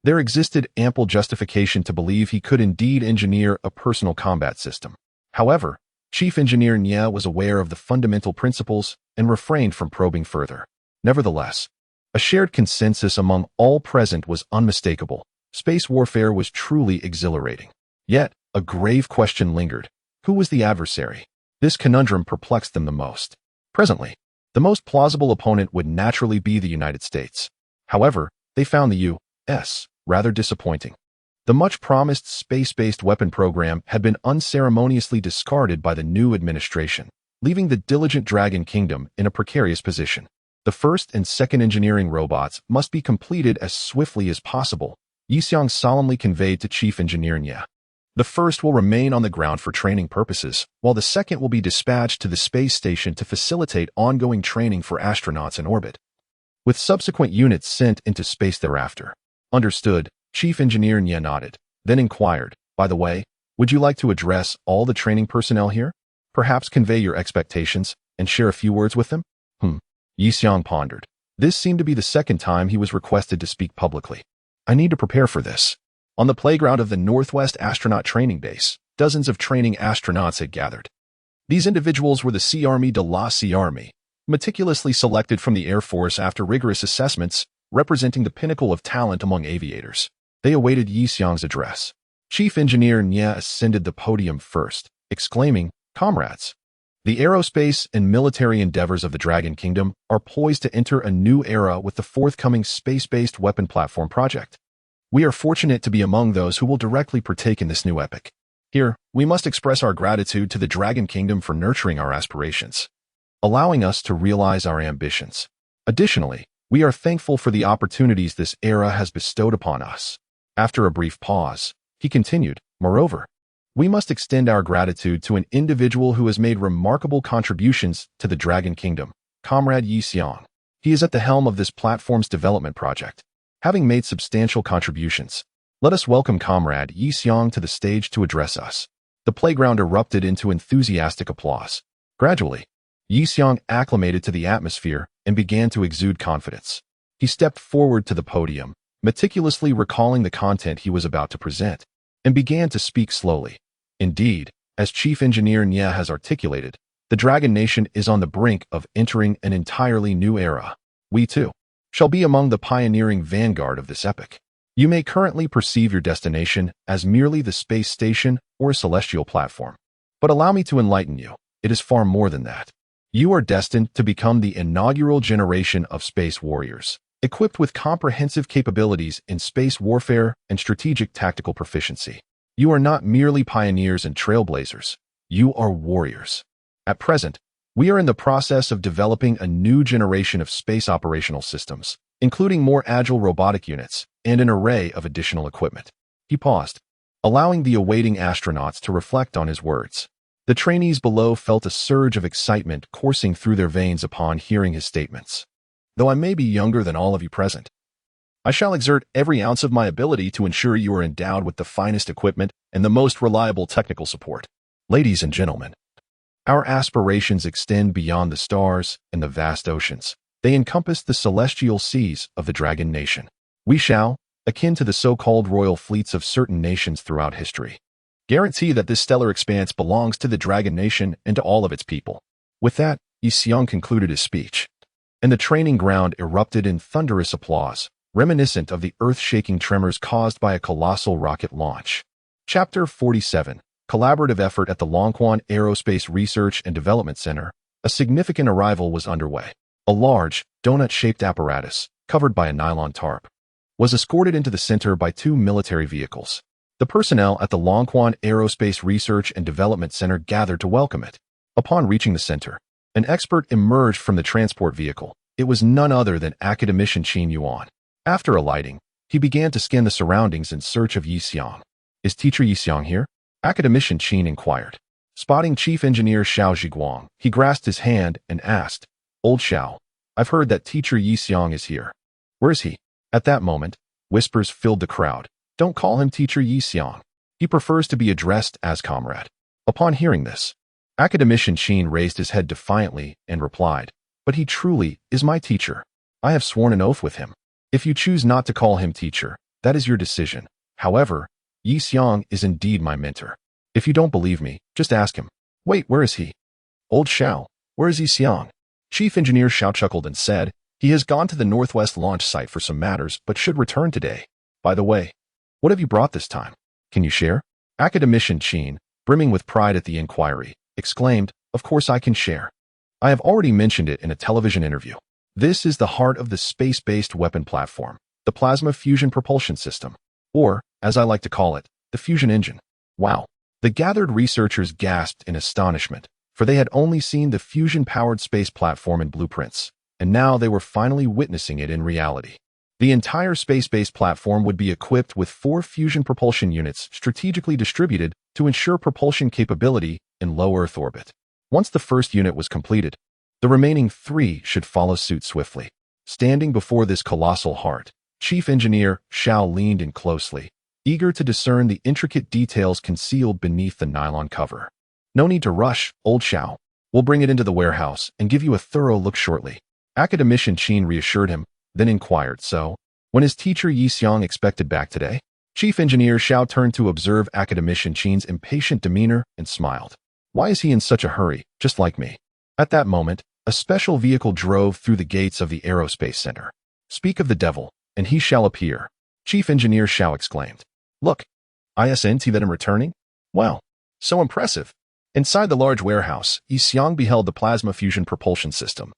there existed ample justification to believe he could indeed engineer a personal combat system. However, Chief Engineer Nye was aware of the fundamental principles and refrained from probing further. Nevertheless, a shared consensus among all present was unmistakable. Space warfare was truly exhilarating. Yet, a grave question lingered. Who was the adversary? This conundrum perplexed them the most. Presently, the most plausible opponent would naturally be the United States. However, they found the U.S. rather disappointing. The much-promised space-based weapon program had been unceremoniously discarded by the new administration, leaving the diligent Dragon Kingdom in a precarious position. The first and second engineering robots must be completed as swiftly as possible, Yi Xiang solemnly conveyed to Chief Engineer Nye. The first will remain on the ground for training purposes, while the second will be dispatched to the space station to facilitate ongoing training for astronauts in orbit, with subsequent units sent into space thereafter. Understood, Chief Engineer Nye nodded, then inquired, by the way, would you like to address all the training personnel here? Perhaps convey your expectations and share a few words with them? Yi Xiang pondered. This seemed to be the second time he was requested to speak publicly. I need to prepare for this. On the playground of the Northwest Astronaut Training Base, dozens of training astronauts had gathered. These individuals were the Sea Army de la Sea Army, meticulously selected from the Air Force after rigorous assessments, representing the pinnacle of talent among aviators. They awaited Yi Xiang's address. Chief Engineer Nye ascended the podium first, exclaiming, "Comrades, the aerospace and military endeavors of the Dragon Kingdom are poised to enter a new era with the forthcoming space-based weapon platform project. We are fortunate to be among those who will directly partake in this new epic. Here, we must express our gratitude to the Dragon Kingdom for nurturing our aspirations, allowing us to realize our ambitions. Additionally, we are thankful for the opportunities this era has bestowed upon us." After a brief pause, he continued, "Moreover, we must extend our gratitude to an individual who has made remarkable contributions to the Dragon Kingdom, Comrade Yi Xiang. He is at the helm of this platform's development project. Having made substantial contributions, let us welcome Comrade Yi Xiang to the stage to address us." The playground erupted into enthusiastic applause. Gradually, Yi Xiang acclimated to the atmosphere and began to exude confidence. He stepped forward to the podium, meticulously recalling the content he was about to present, and began to speak slowly. Indeed, as Chief Engineer Nye has articulated, the Dragon Nation is on the brink of entering an entirely new era. We, too, shall be among the pioneering vanguard of this epoch. You may currently perceive your destination as merely the space station or a celestial platform. But allow me to enlighten you, it is far more than that. You are destined to become the inaugural generation of space warriors, equipped with comprehensive capabilities in space warfare and strategic tactical proficiency. You are not merely pioneers and trailblazers. You are warriors. At present, we are in the process of developing a new generation of space operational systems, including more agile robotic units and an array of additional equipment. He paused, allowing the awaiting astronauts to reflect on his words. The trainees below felt a surge of excitement coursing through their veins upon hearing his statements. Though I may be younger than all of you present, I shall exert every ounce of my ability to ensure you are endowed with the finest equipment and the most reliable technical support. Ladies and gentlemen, our aspirations extend beyond the stars and the vast oceans. They encompass the celestial seas of the Dragon Nation. We shall, akin to the so-called royal fleets of certain nations throughout history, guarantee that this stellar expanse belongs to the Dragon Nation and to all of its people. With that, Yi Xiang concluded his speech, and the training ground erupted in thunderous applause, reminiscent of the earth-shaking tremors caused by a colossal rocket launch. Chapter 47. Collaborative effort at the Longquan Aerospace Research and Development Center. A significant arrival was underway. A large, donut-shaped apparatus, covered by a nylon tarp, was escorted into the center by 2 military vehicles. The personnel at the Longquan Aerospace Research and Development Center gathered to welcome it. Upon reaching the center, an expert emerged from the transport vehicle. It was none other than academician Qin Yuan. After alighting, he began to scan the surroundings in search of Yi Xiang. "Is Teacher Yi Xiang here?" Academician Qin inquired. Spotting Chief Engineer Xiao Zhiguang, he grasped his hand and asked, "Old Xiao, I've heard that Teacher Yi Xiang is here. Where is he?" At that moment, whispers filled the crowd. "Don't call him Teacher Yi Xiang. He prefers to be addressed as comrade." Upon hearing this, Academician Qin raised his head defiantly and replied, "But he truly is my teacher. I have sworn an oath with him. If you choose not to call him teacher, that is your decision. However, Yi Xiang is indeed my mentor. If you don't believe me, just ask him." "Wait, where is he?" "Old Xiao, where is Yi Xiang?" Chief Engineer Xiao chuckled and said, "He has gone to the Northwest launch site for some matters, but should return today. By the way, what have you brought this time? Can you share?" Academician Qin, brimming with pride at the inquiry, exclaimed, "Of course I can share. I have already mentioned it in a television interview. This is the heart of the space-based weapon platform, the Plasma Fusion Propulsion System, or, as I like to call it, the fusion engine." Wow! The gathered researchers gasped in astonishment, for they had only seen the fusion-powered space platform in blueprints, and now they were finally witnessing it in reality. The entire space-based platform would be equipped with 4 fusion propulsion units strategically distributed to ensure propulsion capability in low Earth orbit. Once the first unit was completed, the remaining 3 should follow suit swiftly. Standing before this colossal heart, Chief Engineer Xiao leaned in closely, eager to discern the intricate details concealed beneath the nylon cover. "No need to rush, Old Xiao. We'll bring it into the warehouse and give you a thorough look shortly." Academician Qin reassured him, then inquired, "So, when is Teacher Yi Xiang expected back today?" Chief Engineer Xiao turned to observe Academician Qin's impatient demeanor and smiled. "Why is he in such a hurry, just like me?" At that moment, a special vehicle drove through the gates of the Aerospace Center. "Speak of the devil, and he shall appear," Chief Engineer Xiao exclaimed. "Look, isn't that I'm returning? Wow, so impressive." Inside the large warehouse, Yi Xiang beheld the plasma fusion propulsion system,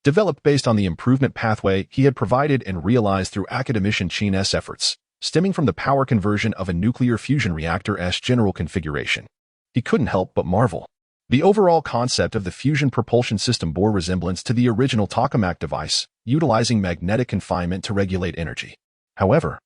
developed based on the improvement pathway he had provided and realized through Academician Qin's efforts, stemming from the power conversion of a nuclear fusion reactor's general configuration. He couldn't help but marvel. The overall concept of the fusion propulsion system bore resemblance to the original tokamak device, utilizing magnetic confinement to regulate energy. However,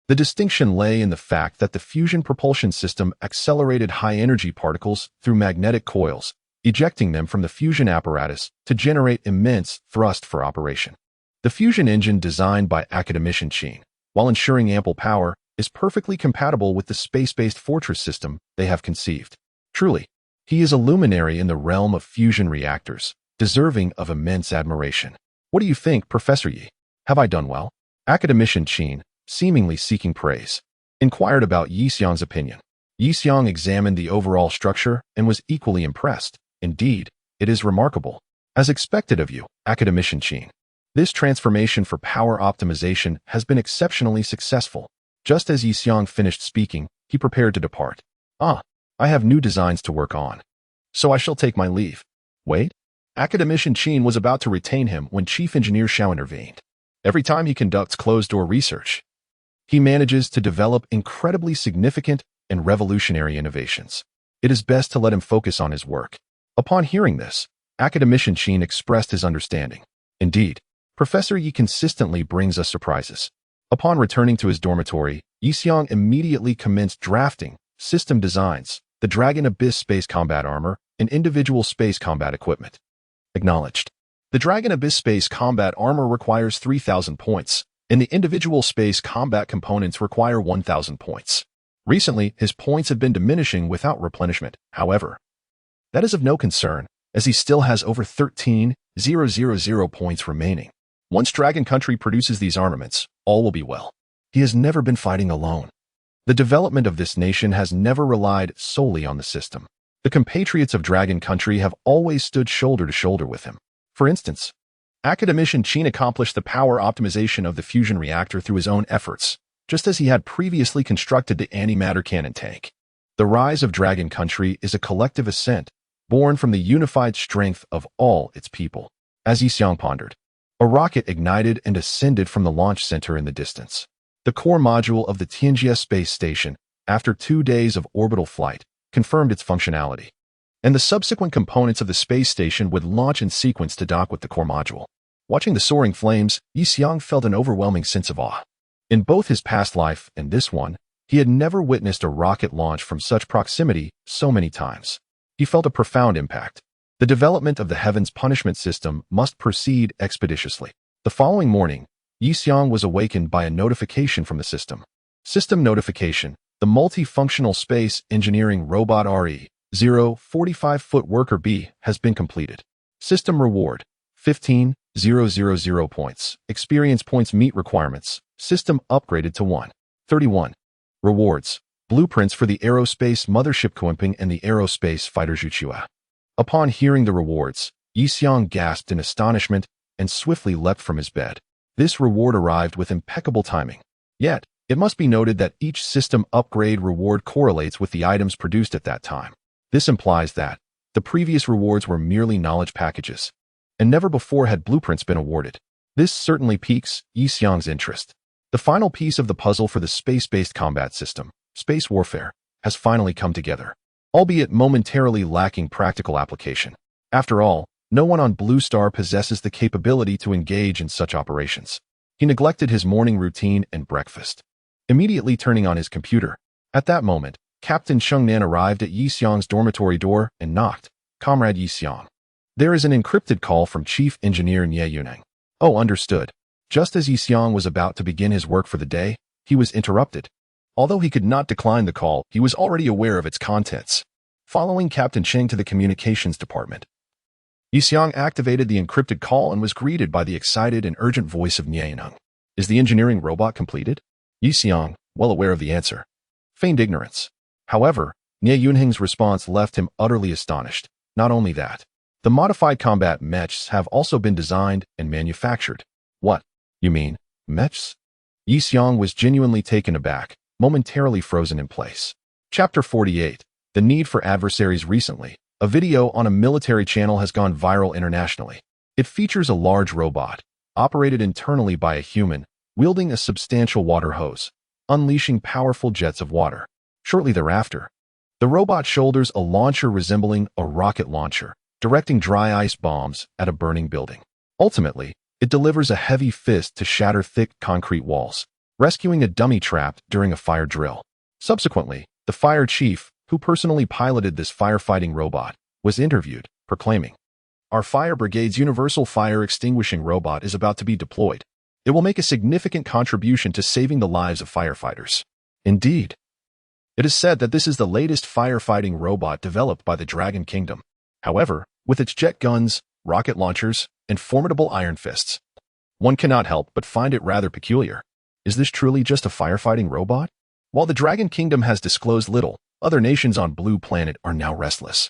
the distinction lay in the fact that the fusion propulsion system accelerated high-energy particles through magnetic coils, ejecting them from the fusion apparatus to generate immense thrust for operation. The fusion engine designed by Academician Qin, while ensuring ample power, is perfectly compatible with the space-based fortress system they have conceived. Truly, he is a luminary in the realm of fusion reactors, deserving of immense admiration. "What do you think, Professor Yi? Have I done well?" Academician Qin, seemingly seeking praise, inquired about Yi Xiang's opinion. Yi Xiang examined the overall structure and was equally impressed. "Indeed, it is remarkable. As expected of you, Academician Qin. This transformation for power optimization has been exceptionally successful." Just as Yi Xiang finished speaking, he prepared to depart. I have new designs to work on, so I shall take my leave." "Wait." Academician Qin was about to retain him when Chief Engineer Xiao intervened. "Every time he conducts closed-door research, he manages to develop incredibly significant and revolutionary innovations. It is best to let him focus on his work." Upon hearing this, Academician Qin expressed his understanding. "Indeed, Professor Yi consistently brings us surprises." Upon returning to his dormitory, Yi Xiang immediately commenced drafting system designs, the Dragon Abyss space combat armor, and individual space combat equipment. Acknowledged. The Dragon Abyss space combat armor requires 3,000 points, and the individual space combat components require 1,000 points. Recently, his points have been diminishing without replenishment, however. That is of no concern, as he still has over 13,000 points remaining. Once Dragon Country produces these armaments, all will be well. He has never been fighting alone. The development of this nation has never relied solely on the system. The compatriots of Dragon Country have always stood shoulder to shoulder with him. For instance, Academician Qin accomplished the power optimization of the fusion reactor through his own efforts, just as he had previously constructed the antimatter cannon tank. The rise of Dragon Country is a collective ascent, born from the unified strength of all its people. As Yi Xiang pondered, a rocket ignited and ascended from the launch center in the distance. The core module of the Tianjie space station, after 2 days of orbital flight, confirmed its functionality, and the subsequent components of the space station would launch in sequence to dock with the core module. Watching the soaring flames, Yi Xiang felt an overwhelming sense of awe. In both his past life and this one, he had never witnessed a rocket launch from such proximity so many times. He felt a profound impact. The development of the Heaven's punishment system must proceed expeditiously. The following morning, Yi Xiang was awakened by a notification from the system. System notification: the multifunctional space engineering robot RE 045-foot worker B has been completed. System reward: 15,000 points. Experience points meet requirements. System upgraded to 131. Rewards: blueprints for the aerospace mothership Kuimping and the aerospace fighter Zhuchua. Upon hearing the rewards, Yi Xiang gasped in astonishment and swiftly leapt from his bed. This reward arrived with impeccable timing. Yet, it must be noted that each system upgrade reward correlates with the items produced at that time. This implies that the previous rewards were merely knowledge packages, and never before had blueprints been awarded. This certainly piques Yi Xiang's interest. The final piece of the puzzle for the space-based combat system, space warfare, has finally come together, albeit momentarily lacking practical application. After all, no one on Blue Star possesses the capability to engage in such operations. He neglected his morning routine and breakfast, immediately turning on his computer. At that moment, Captain Chengnan arrived at Yi Xiang's dormitory door and knocked. "Comrade Yi Xiang, there is an encrypted call from Chief Engineer Nie Yuneng." "Oh, understood." Just as Yi Xiang was about to begin his work for the day, he was interrupted. Although he could not decline the call, he was already aware of its contents. Following Captain Cheng to the communications department, Yi Xiang activated the encrypted call and was greeted by the excited and urgent voice of Nie Yuneng. "Is the engineering robot completed?" Yi Xiang, well aware of the answer, feigned ignorance. However, Nie Yunheng's response left him utterly astonished. Not only that, the modified combat mechs have also been designed and manufactured. "What? You mean mechs?" Yi Xiang was genuinely taken aback, momentarily frozen in place. Chapter 48. The Need for Adversaries. Recently, a video on a military channel has gone viral internationally. It features a large robot, operated internally by a human, wielding a substantial water hose, unleashing powerful jets of water. Shortly thereafter, the robot shoulders a launcher resembling a rocket launcher, directing dry ice bombs at a burning building. Ultimately, it delivers a heavy fist to shatter thick concrete walls, rescuing a dummy trapped during a fire drill. Subsequently, the fire chief, who personally piloted this firefighting robot, was interviewed, proclaiming, "Our fire brigade's universal fire extinguishing robot is about to be deployed. It will make a significant contribution to saving the lives of firefighters." Indeed, it is said that this is the latest firefighting robot developed by the Dragon Kingdom. However, with its jet guns, rocket launchers, and formidable iron fists, one cannot help but find it rather peculiar. Is this truly just a firefighting robot? While the Dragon Kingdom has disclosed little, other nations on Blue Planet are now restless.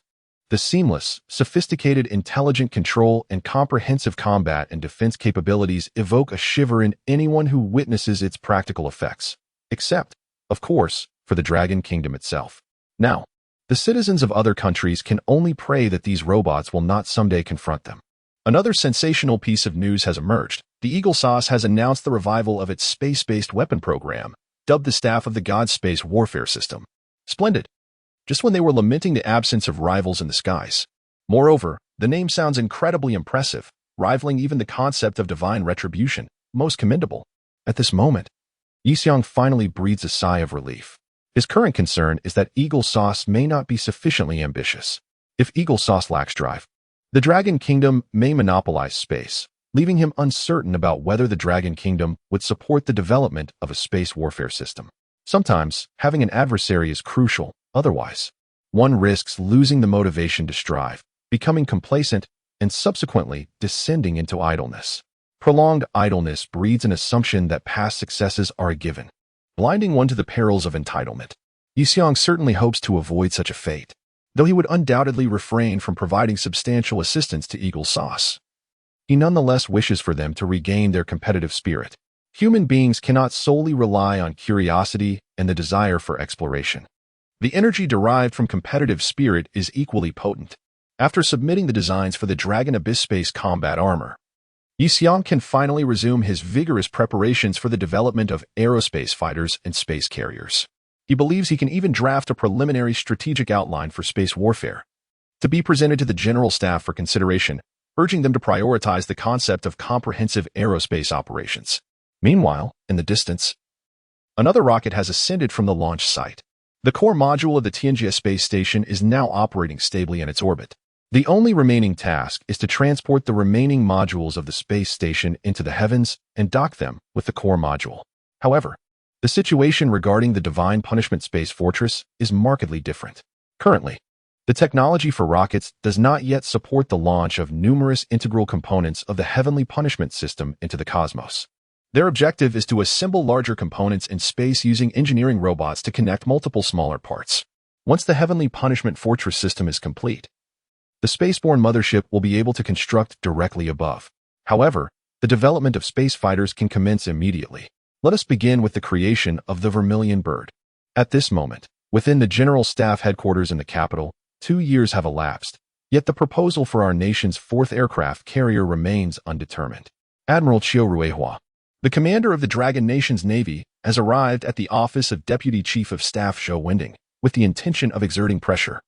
The seamless, sophisticated, intelligent control and comprehensive combat and defense capabilities evoke a shiver in anyone who witnesses its practical effects. Except, of course, for the Dragon Kingdom itself. Now, the citizens of other countries can only pray that these robots will not someday confront them. Another sensational piece of news has emerged. The Eagle Sauce has announced the revival of its space-based weapon program, dubbed the Staff of the Gods Space Warfare System. Splendid. Just when they were lamenting the absence of rivals in the skies. Moreover, the name sounds incredibly impressive, rivaling even the concept of divine retribution, most commendable. At this moment, Yi Xiang finally breathes a sigh of relief. His current concern is that Eagle Sauce may not be sufficiently ambitious. If Eagle Sauce lacks drive, the Dragon Kingdom may monopolize space, leaving him uncertain about whether the Dragon Kingdom would support the development of a space warfare system. Sometimes, having an adversary is crucial, otherwise, one risks losing the motivation to strive, becoming complacent, and subsequently descending into idleness. Prolonged idleness breeds an assumption that past successes are a given, blinding one to the perils of entitlement. Yi Xiang certainly hopes to avoid such a fate, though he would undoubtedly refrain from providing substantial assistance to Eagle Sauce. He nonetheless wishes for them to regain their competitive spirit. Human beings cannot solely rely on curiosity and the desire for exploration. The energy derived from competitive spirit is equally potent. After submitting the designs for the Dragon Abyss space combat armor, Yixiang can finally resume his vigorous preparations for the development of aerospace fighters and space carriers. He believes he can even draft a preliminary strategic outline for space warfare to be presented to the General Staff for consideration, urging them to prioritize the concept of comprehensive aerospace operations. Meanwhile, in the distance, another rocket has ascended from the launch site. The core module of the Tianjie space station is now operating stably in its orbit. The only remaining task is to transport the remaining modules of the space station into the heavens and dock them with the core module. However, the situation regarding the Divine Punishment Space Fortress is markedly different. Currently, the technology for rockets does not yet support the launch of numerous integral components of the Heavenly Punishment System into the cosmos. Their objective is to assemble larger components in space using engineering robots to connect multiple smaller parts. Once the Heavenly Punishment Fortress system is complete, the spaceborne mothership will be able to construct directly above. However, the development of space fighters can commence immediately. Let us begin with the creation of the Vermilion Bird. At this moment, within the General Staff headquarters in the capital, 2 years have elapsed, yet the proposal for our nation's 4th aircraft carrier remains undetermined. Admiral Qiu Ruihua, the commander of the Dragon Nation's Navy, has arrived at the office of Deputy Chief of Staff Zhou Wending with the intention of exerting pressure.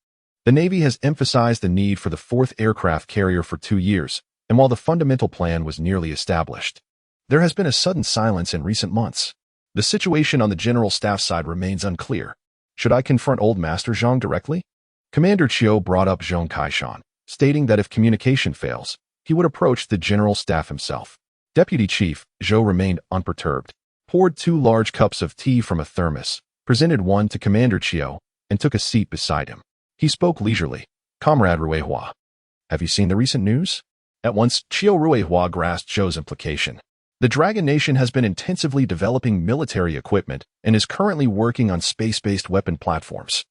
The Navy has emphasized the need for the 4th aircraft carrier for 2 years, and while the fundamental plan was nearly established, there has been a sudden silence in recent months. The situation on the General Staff side remains unclear. Should I confront Old Master Zhang directly? Commander Qiu brought up Zhong Kaishan, stating that if communication fails, he would approach the General Staff himself. Deputy Chief Zhou remained unperturbed, poured 2 large cups of tea from a thermos, presented one to Commander Qiu, and took a seat beside him. He spoke leisurely. Comrade Ruihua, have you seen the recent news? At once, Qiu Ruihua grasped Zhou's implication. The Dragon Nation has been intensively developing military equipment and is currently working on space-based weapon platforms,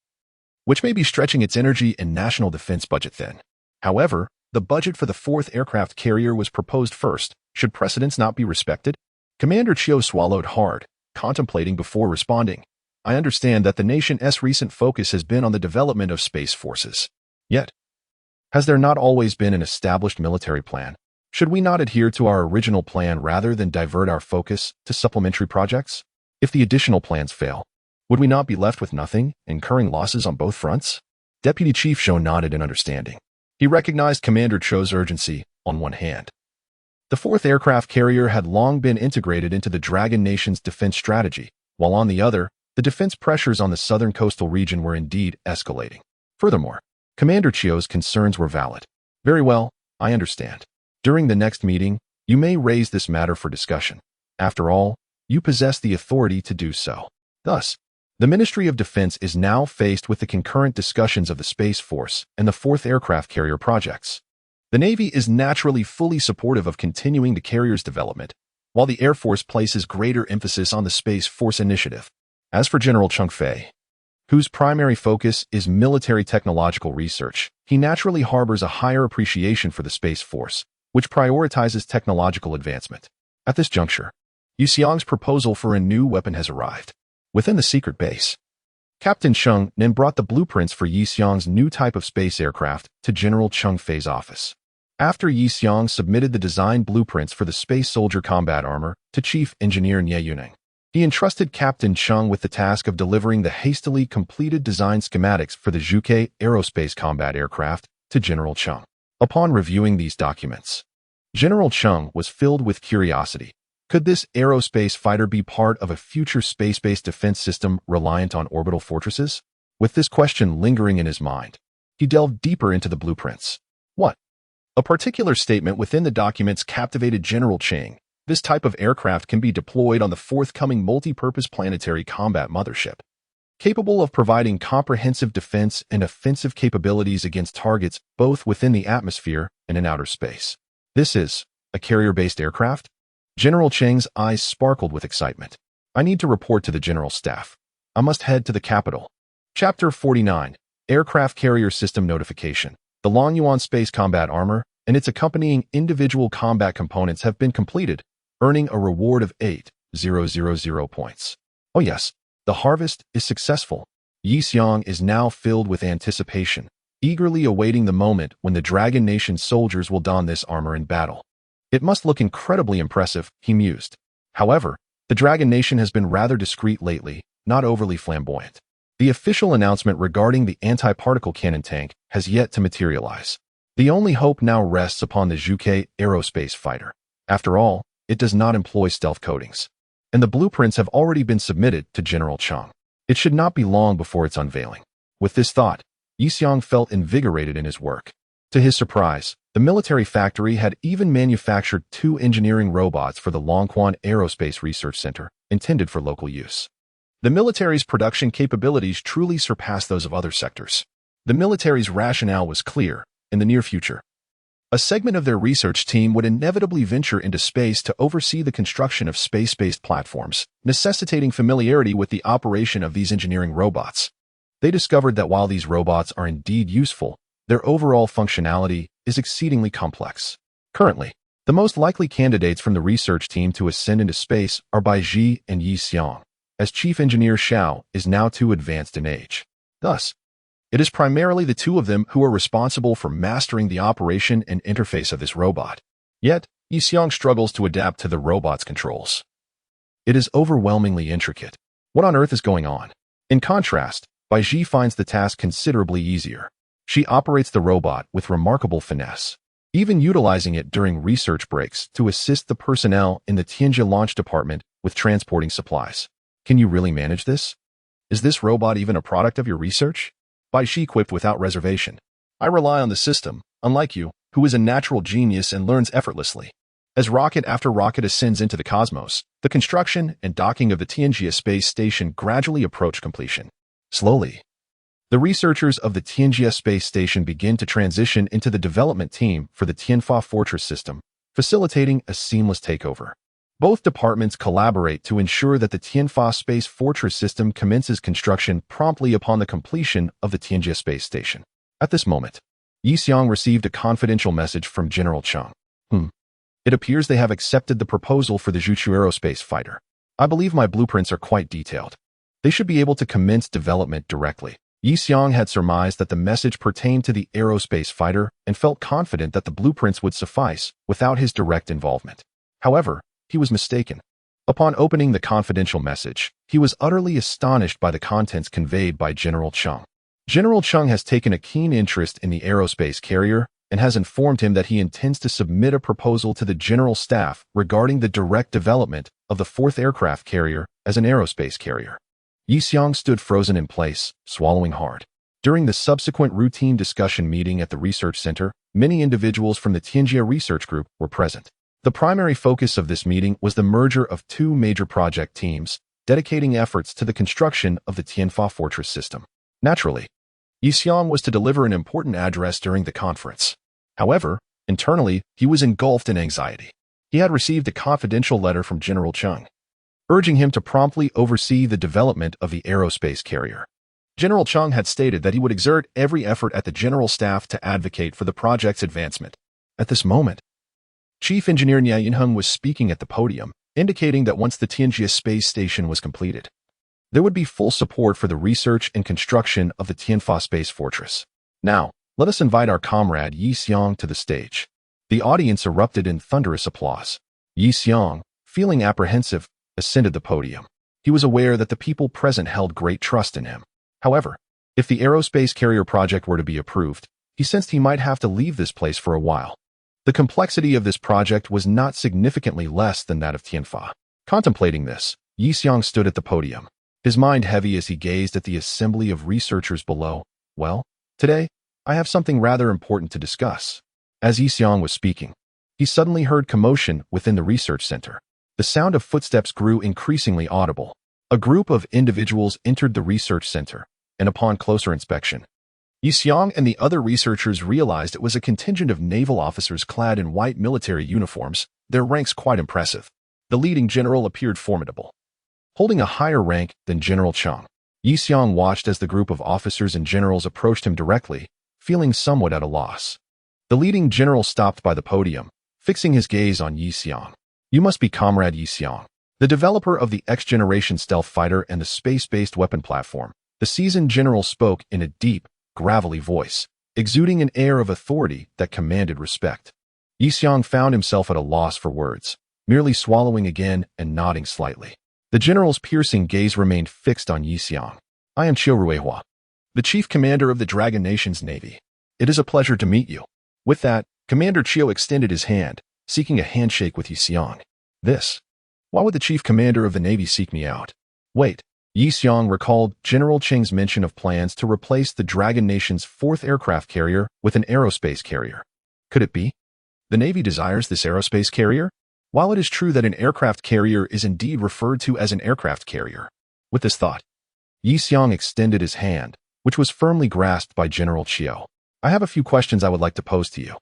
which may be stretching its energy and national defense budget thin. However, the budget for the 4th aircraft carrier was proposed first. Should precedents not be respected? Commander Qiu swallowed hard, contemplating before responding. I understand that the nation's recent focus has been on the development of space forces. Yet, has there not always been an established military plan? Should we not adhere to our original plan rather than divert our focus to supplementary projects? If the additional plans fail, would we not be left with nothing, incurring losses on both fronts? Deputy Chief Zhou nodded in understanding. He recognized Commander Qiu's urgency on one hand. The 4th aircraft carrier had long been integrated into the Dragon Nation's defense strategy, while on the other, the defense pressures on the southern coastal region were indeed escalating. Furthermore, Commander Qiu's concerns were valid. Very well, I understand. During the next meeting, you may raise this matter for discussion. After all, you possess the authority to do so. Thus, the Ministry of Defense is now faced with the concurrent discussions of the Space Force and the 4th aircraft carrier projects. The Navy is naturally fully supportive of continuing the carrier's development, while the Air Force places greater emphasis on the Space Force initiative. As for General Cheng Fei, whose primary focus is military technological research, he naturally harbors a higher appreciation for the Space Force, which prioritizes technological advancement. At this juncture, Yixiang's proposal for a new weapon has arrived. Within the secret base, Captain Cheng then brought the blueprints for Yixiang's new type of space aircraft to General Cheng Fei's office. After Yixiang submitted the design blueprints for the Space Soldier combat armor to Chief Engineer Nie Yuning, he entrusted Captain Cheng with the task of delivering the hastily completed design schematics for the Zhuke aerospace combat aircraft to General Cheng. Upon reviewing these documents, General Cheng was filled with curiosity. Could this aerospace fighter be part of a future space-based defense system reliant on orbital fortresses? With this question lingering in his mind, he delved deeper into the blueprints. What? A particular statement within the documents captivated General Cheng. This type of aircraft can be deployed on the forthcoming multi-purpose planetary combat mothership, capable of providing comprehensive defense and offensive capabilities against targets both within the atmosphere and in outer space. This is a carrier-based aircraft? General Cheng's eyes sparkled with excitement. I need to report to the General Staff. I must head to the capital. Chapter 49, Aircraft Carrier System Notification. The Longyuan Space Combat Armor and its accompanying individual combat components have been completed, earning a reward of 8 000 points. Oh yes, the harvest is successful. Yi Xiong is now filled with anticipation, eagerly awaiting the moment when the Dragon Nation soldiers will don this armor in battle. It must look incredibly impressive, he mused. However, the Dragon Nation has been rather discreet lately, not overly flamboyant. The official announcement regarding the anti-particle cannon tank has yet to materialize. The only hope now rests upon the Zhuke aerospace fighter. After all, it does not employ stealth coatings. And the blueprints have already been submitted to General Chang. It should not be long before its unveiling. With this thought, Yi Xiong felt invigorated in his work. To his surprise, the military factory had even manufactured 2 engineering robots for the Longquan Aerospace Research Center, intended for local use. The military's production capabilities truly surpassed those of other sectors. The military's rationale was clear. In the near future, a segment of their research team would inevitably venture into space to oversee the construction of space-based platforms, necessitating familiarity with the operation of these engineering robots. They discovered that while these robots are indeed useful, their overall functionality is exceedingly complex. Currently, the most likely candidates from the research team to ascend into space are Bai Ji and Yi Xiong, as Chief Engineer Xiao is now too advanced in age. Thus, it is primarily the 2 of them who are responsible for mastering the operation and interface of this robot. Yet, Yi Xiong struggles to adapt to the robot's controls. It is overwhelmingly intricate. What on earth is going on? In contrast, Bai Ji finds the task considerably easier. She operates the robot with remarkable finesse, even utilizing it during research breaks to assist the personnel in the Tianjia launch department with transporting supplies. Can you really manage this? Is this robot even a product of your research? Bai Ji quipped without reservation. I rely on the system, unlike you, who is a natural genius and learns effortlessly. As rocket after rocket ascends into the cosmos, the construction and docking of the Tianjia space station gradually approach completion. Slowly, the researchers of the Tianjia space station begin to transition into the development team for the Tianfa fortress system, facilitating a seamless takeover. Both departments collaborate to ensure that the Tianfa space fortress system commences construction promptly upon the completion of the Tianjia space station. At this moment, Yi Xiong received a confidential message from General Chang. It appears they have accepted the proposal for the Zhuchu aerospace fighter. I believe my blueprints are quite detailed. They should be able to commence development directly. Yi Xiong had surmised that the message pertained to the aerospace fighter and felt confident that the blueprints would suffice without his direct involvement. However, he was mistaken. Upon opening the confidential message, he was utterly astonished by the contents conveyed by General Chang. General Chang has taken a keen interest in the aerospace carrier and has informed him that he intends to submit a proposal to the General Staff regarding the direct development of the 4th aircraft carrier as an aerospace carrier. Yi Xiong stood frozen in place, swallowing hard. During the subsequent routine discussion meeting at the research center, many individuals from the Tianjia research group were present. The primary focus of this meeting was the merger of 2 major project teams, dedicating efforts to the construction of the Tianfa fortress system. Naturally, Yi Xiong was to deliver an important address during the conference. However, internally, he was engulfed in anxiety. He had received a confidential letter from General Chang, urging him to promptly oversee the development of the aerospace carrier. General Chang had stated that he would exert every effort at the General Staff to advocate for the project's advancement. At this moment, Chief Engineer Nia Yinheng was speaking at the podium, indicating that once the Tianjia space station was completed, there would be full support for the research and construction of the Tianfa space fortress. Now, let us invite our comrade Yi Xiong to the stage. The audience erupted in thunderous applause. Yi Xiong, feeling apprehensive, ascended the podium. He was aware that the people present held great trust in him. However, if the aerospace carrier project were to be approved, he sensed he might have to leave this place for a while. The complexity of this project was not significantly less than that of Tianfa. Contemplating this, Yi Xiong stood at the podium, his mind heavy as he gazed at the assembly of researchers below. Well, today, I have something rather important to discuss. As Yi Xiong was speaking, he suddenly heard commotion within the research center. The sound of footsteps grew increasingly audible. A group of individuals entered the research center, and upon closer inspection, Yi Xiong and the other researchers realized it was a contingent of naval officers clad in white military uniforms, their ranks quite impressive. The leading general appeared formidable, holding a higher rank than General Chang. Yi Xiong watched as the group of officers and generals approached him directly, feeling somewhat at a loss. The leading general stopped by the podium, fixing his gaze on Yi Xiong. You must be Comrade Yi Xiong. the developer of the X-Generation stealth fighter and the space-based weapon platform. The seasoned general spoke in a deep, gravelly voice, exuding an air of authority that commanded respect. Yi Xiong found himself at a loss for words, merely swallowing again and nodding slightly. The general's piercing gaze remained fixed on Yi Xiong. I am Chiu Ruihua, the chief commander of the Dragon Nation's Navy. It is a pleasure to meet you. With that, Commander Chiu extended his hand, seeking a handshake with Yi Xiong. Why would the chief commander of the Navy seek me out? Wait. Yi Xiong recalled General Cheng's mention of plans to replace the Dragon Nation's 4th aircraft carrier with an aerospace carrier. Could it be? The Navy desires this aerospace carrier? While it is true that an aircraft carrier is indeed referred to as an aircraft carrier. With this thought, Yi Xiong extended his hand, which was firmly grasped by General Chiu. I have a few questions I would like to pose to you.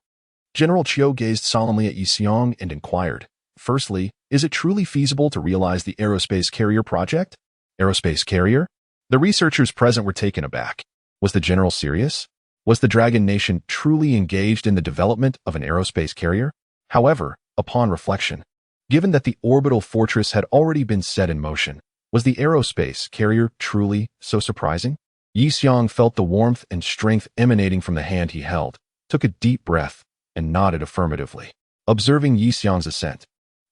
General Chiu gazed solemnly at Yi Xiong and inquired, firstly, is it truly feasible to realize the aerospace carrier project? Aerospace carrier? The researchers present were taken aback. Was the general serious? Was the Dragon Nation truly engaged in the development of an aerospace carrier? However, upon reflection, given that the orbital fortress had already been set in motion, was the aerospace carrier truly so surprising? Yi Xiong felt the warmth and strength emanating from the hand he held, took a deep breath, and nodded affirmatively. Observing Yi Xiong's assent,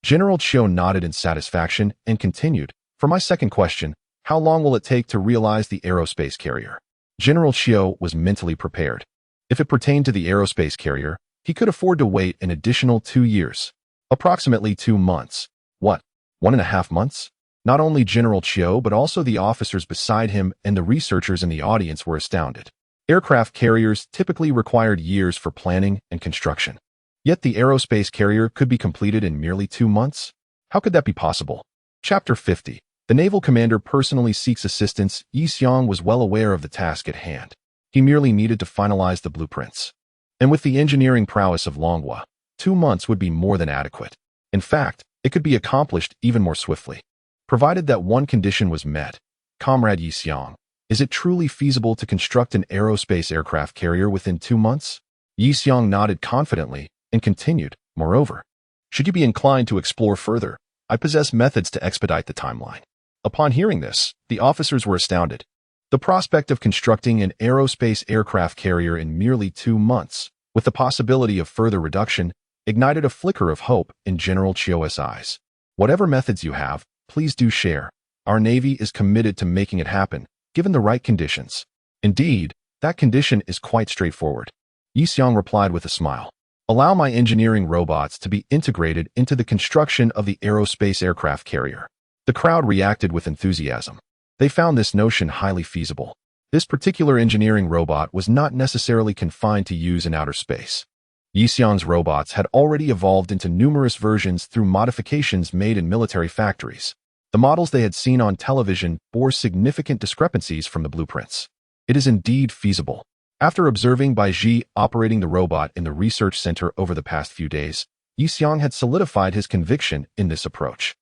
General Chiu nodded in satisfaction and continued, for my second question, how long will it take to realize the aerospace carrier? General Chiu was mentally prepared. If it pertained to the aerospace carrier, he could afford to wait an additional 2 years. Approximately 2 months. What? 1.5 months? Not only General Chiu but also the officers beside him and the researchers in the audience were astounded. Aircraft carriers typically required years for planning and construction. Yet the aerospace carrier could be completed in merely 2 months? How could that be possible? Chapter 50. The naval commander personally seeks assistance. Yi Xiong was well aware of the task at hand. He merely needed to finalize the blueprints. And with the engineering prowess of manhwa, 2 months would be more than adequate. In fact, it could be accomplished even more swiftly. Provided that one condition was met. Comrade Yi Xiong, is it truly feasible to construct an aerospace aircraft carrier within 2 months? Yi Xiong nodded confidently and continued, moreover, should you be inclined to explore further, I possess methods to expedite the timeline. Upon hearing this, the officers were astounded. The prospect of constructing an aerospace aircraft carrier in merely 2 months, with the possibility of further reduction, ignited a flicker of hope in General Chiu's eyes. Whatever methods you have, please do share. Our Navy is committed to making it happen, given the right conditions. Indeed, that condition is quite straightforward. Yi Xiong replied with a smile. Allow my engineering robots to be integrated into the construction of the aerospace aircraft carrier. The crowd reacted with enthusiasm. They found this notion highly feasible. This particular engineering robot was not necessarily confined to use in outer space. Yi Xiong's robots had already evolved into numerous versions through modifications made in military factories. The models they had seen on television bore significant discrepancies from the blueprints. It is indeed feasible. After observing Bai Ji operating the robot in the research center over the past few days, Yi Xiong had solidified his conviction in this approach.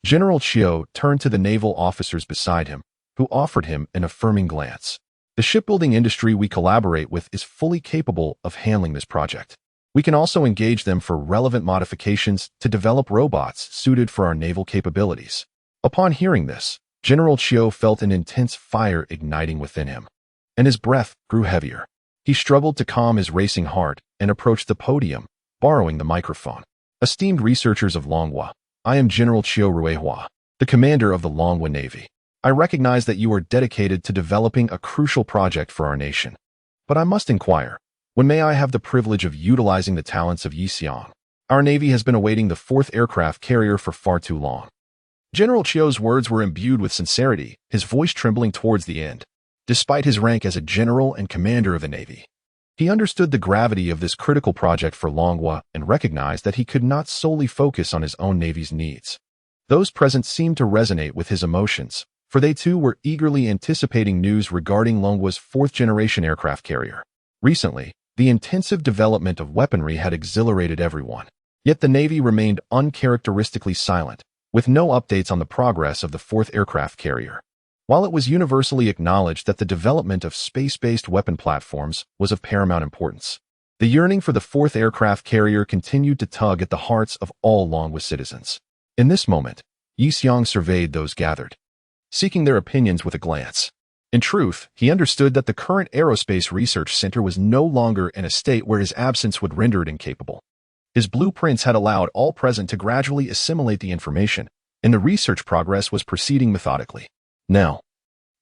General Chiu turned to the naval officers beside him, who offered him an affirming glance. The shipbuilding industry we collaborate with is fully capable of handling this project. We can also engage them for relevant modifications to develop robots suited for our naval capabilities. Upon hearing this, General Chiu felt an intense fire igniting within him, and his breath grew heavier. He struggled to calm his racing heart and approached the podium, borrowing the microphone. Esteemed researchers of manhwa, I am General Chiu Ruihua, the commander of the manhwa Navy. I recognize that you are dedicated to developing a crucial project for our nation. But I must inquire, when may I have the privilege of utilizing the talents of Yi Xiong? Our Navy has been awaiting the 4th aircraft carrier for far too long. General Chiu's words were imbued with sincerity, his voice trembling towards the end. Despite his rank as a general and commander of the Navy, he understood the gravity of this critical project for manhwa and recognized that he could not solely focus on his own Navy's needs. Those present seemed to resonate with his emotions, for they too were eagerly anticipating news regarding manhwa's 4th-generation aircraft carrier. Recently, the intensive development of weaponry had exhilarated everyone. Yet the Navy remained uncharacteristically silent, with no updates on the progress of the 4th aircraft carrier. While it was universally acknowledged that the development of space-based weapon platforms was of paramount importance, the yearning for the 4th aircraft carrier continued to tug at the hearts of all manhwa citizens. In this moment, Yi Xiong surveyed those gathered, seeking their opinions with a glance. In truth, he understood that the current Aerospace Research Center was no longer in a state where his absence would render it incapable. His blueprints had allowed all present to gradually assimilate the information, and the research progress was proceeding methodically. Now,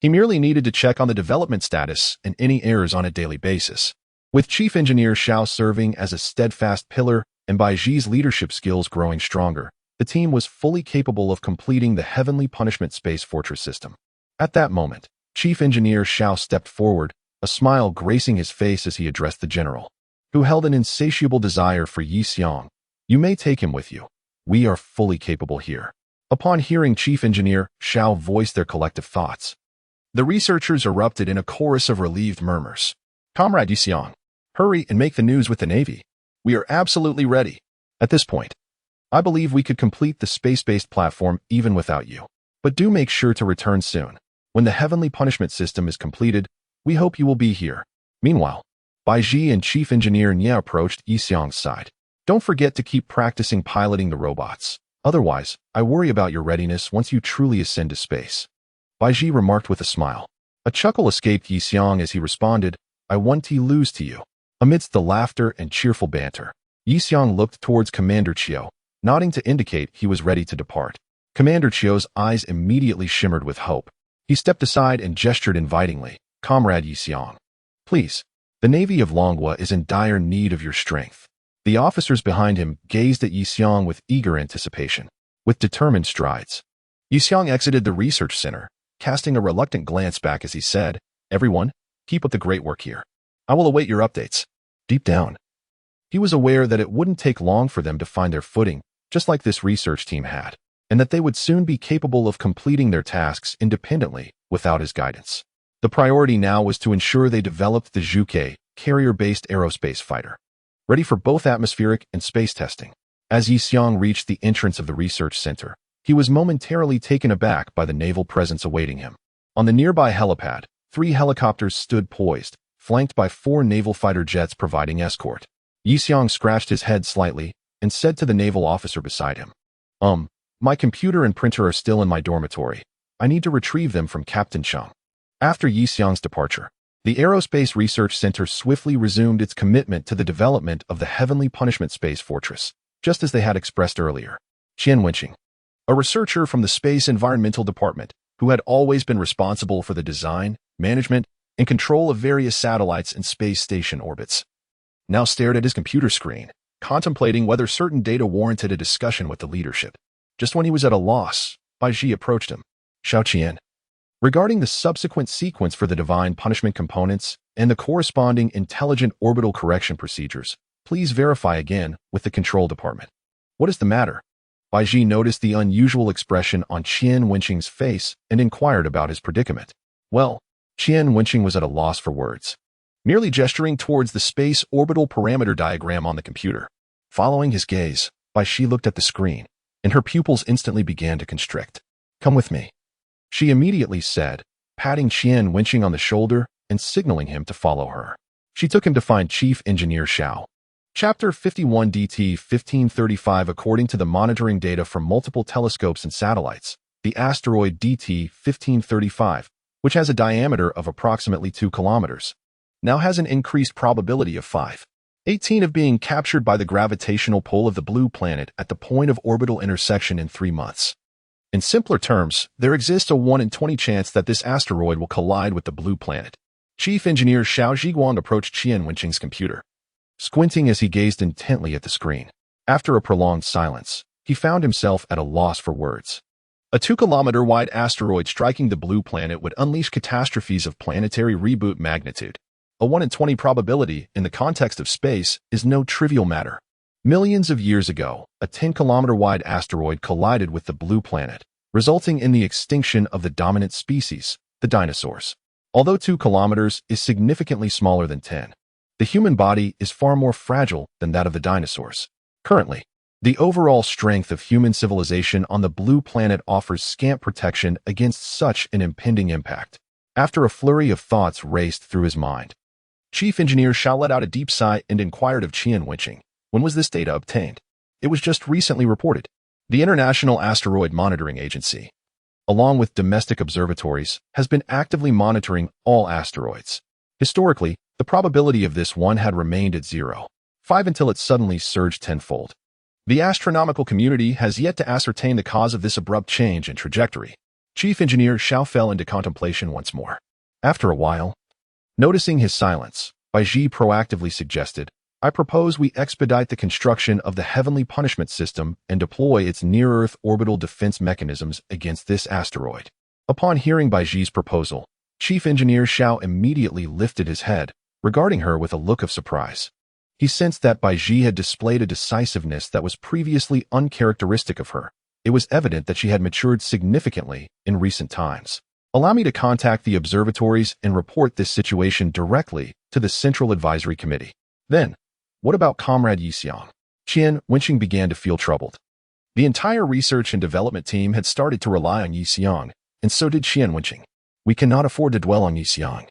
he merely needed to check on the development status and any errors on a daily basis. With Chief Engineer Xiao serving as a steadfast pillar and Baiji's leadership skills growing stronger, the team was fully capable of completing the Heavenly Punishment Space Fortress system. At that moment, Chief Engineer Xiao stepped forward, a smile gracing his face as he addressed the general, who held an insatiable desire for Yi Xiong. You may take him with you. We are fully capable here. Upon hearing Chief Engineer Xiao voice their collective thoughts, the researchers erupted in a chorus of relieved murmurs. Comrade Yi Xiong, hurry and make the news with the Navy. We are absolutely ready. At this point, I believe we could complete the space-based platform even without you. But do make sure to return soon. When the Heavenly Punishment System is completed, we hope you will be here. Meanwhile, Baiji and Chief Engineer Nia approached Yi Xiong's side. Don't forget to keep practicing piloting the robots. Otherwise, I worry about your readiness once you truly ascend to space. Baiji remarked with a smile. A chuckle escaped Yi Xiong as he responded, I want to lose to you. Amidst the laughter and cheerful banter, Yi Xiong looked towards Commander Chiu, nodding to indicate he was ready to depart. Commander Chiu's eyes immediately shimmered with hope. He stepped aside and gestured invitingly. Comrade Yi Xiong, please. The Navy of Longwa is in dire need of your strength. The officers behind him gazed at Yi Xiong with eager anticipation. With determined strides, Yi Xiong exited the research center, casting a reluctant glance back as he said, Everyone, keep up the great work here. I will await your updates. Deep down, he was aware that it wouldn't take long for them to find their footing, just like this research team had, and that they would soon be capable of completing their tasks independently without his guidance. The priority now was to ensure they developed the Zhuke, carrier-based aerospace fighter, ready for both atmospheric and space testing. As Yi Xiong reached the entrance of the research center, he was momentarily taken aback by the naval presence awaiting him. On the nearby helipad, 3 helicopters stood poised, flanked by 4 naval fighter jets providing escort. Yi Xiong scratched his head slightly and said to the naval officer beside him, My computer and printer are still in my dormitory. I need to retrieve them from Captain Chung. After Yi Xiong's departure, the Aerospace Research Center swiftly resumed its commitment to the development of the Heavenly Punishment Space Fortress, just as they had expressed earlier. Qian Wenqing, a researcher from the Space Environmental Department, who had always been responsible for the design, management, and control of various satellites and space station orbits, now stared at his computer screen, contemplating whether certain data warranted a discussion with the leadership. Just when he was at a loss, Baiji approached him. Xiao Qian, regarding the subsequent sequence for the divine punishment components and the corresponding intelligent orbital correction procedures, please verify again with the control department. What is the matter? Baiji noticed the unusual expression on Qian Wenqing's face and inquired about his predicament. Well, Qian Wenqing was at a loss for words, merely gesturing towards the space orbital parameter diagram on the computer. Following his gaze, Baiji looked at the screen, and her pupils instantly began to constrict. Come with me, she immediately said, patting Qian Wenqing on the shoulder and signaling him to follow her. She took him to find Chief Engineer Xiao. Chapter 51 DT 1535. According to the monitoring data from multiple telescopes and satellites, the asteroid DT 1535, which has a diameter of approximately 2 kilometers, now has an increased probability of 5/18 of being captured by the gravitational pull of the blue planet at the point of orbital intersection in 3 months. In simpler terms, there exists a 1 in 20 chance that this asteroid will collide with the blue planet. Chief Engineer Xiao Zhiguang approached Qian Wenqing's computer, squinting as he gazed intently at the screen. After a prolonged silence, he found himself at a loss for words. A 2-kilometer-wide asteroid striking the blue planet would unleash catastrophes of planetary reboot magnitude. A 1 in 20 probability in the context of space is no trivial matter. Millions of years ago, a 10-kilometer-wide asteroid collided with the blue planet, resulting in the extinction of the dominant species, the dinosaurs. Although 2 kilometers is significantly smaller than 10, the human body is far more fragile than that of the dinosaurs. Currently, the overall strength of human civilization on the blue planet offers scant protection against such an impending impact. After a flurry of thoughts raced through his mind, Chief Engineer Xiao let out a deep sigh and inquired of Qian Wenqing, when was this data obtained? It was just recently reported. The International Asteroid Monitoring Agency, along with domestic observatories, has been actively monitoring all asteroids. Historically, the probability of this one had remained at 0.5 until it suddenly surged tenfold. The astronomical community has yet to ascertain the cause of this abrupt change in trajectory. Chief Engineer Xiao fell into contemplation once more. After a while, noticing his silence, Baiji proactively suggested, "I propose we expedite the construction of the Heavenly Punishment System and deploy its near-Earth orbital defense mechanisms against this asteroid." Upon hearing Baiji's proposal, Chief Engineer Xiao immediately lifted his head, regarding her with a look of surprise. He sensed that Baiji had displayed a decisiveness that was previously uncharacteristic of her. It was evident that she had matured significantly in recent times. "Allow me to contact the observatories and report this situation directly to the Central Advisory Committee." Then, what about Comrade Yixiang? Qian Wenqing began to feel troubled. The entire research and development team had started to rely on Yixiang, and so did Qian Wenqing. "We cannot afford to dwell on Yixiang.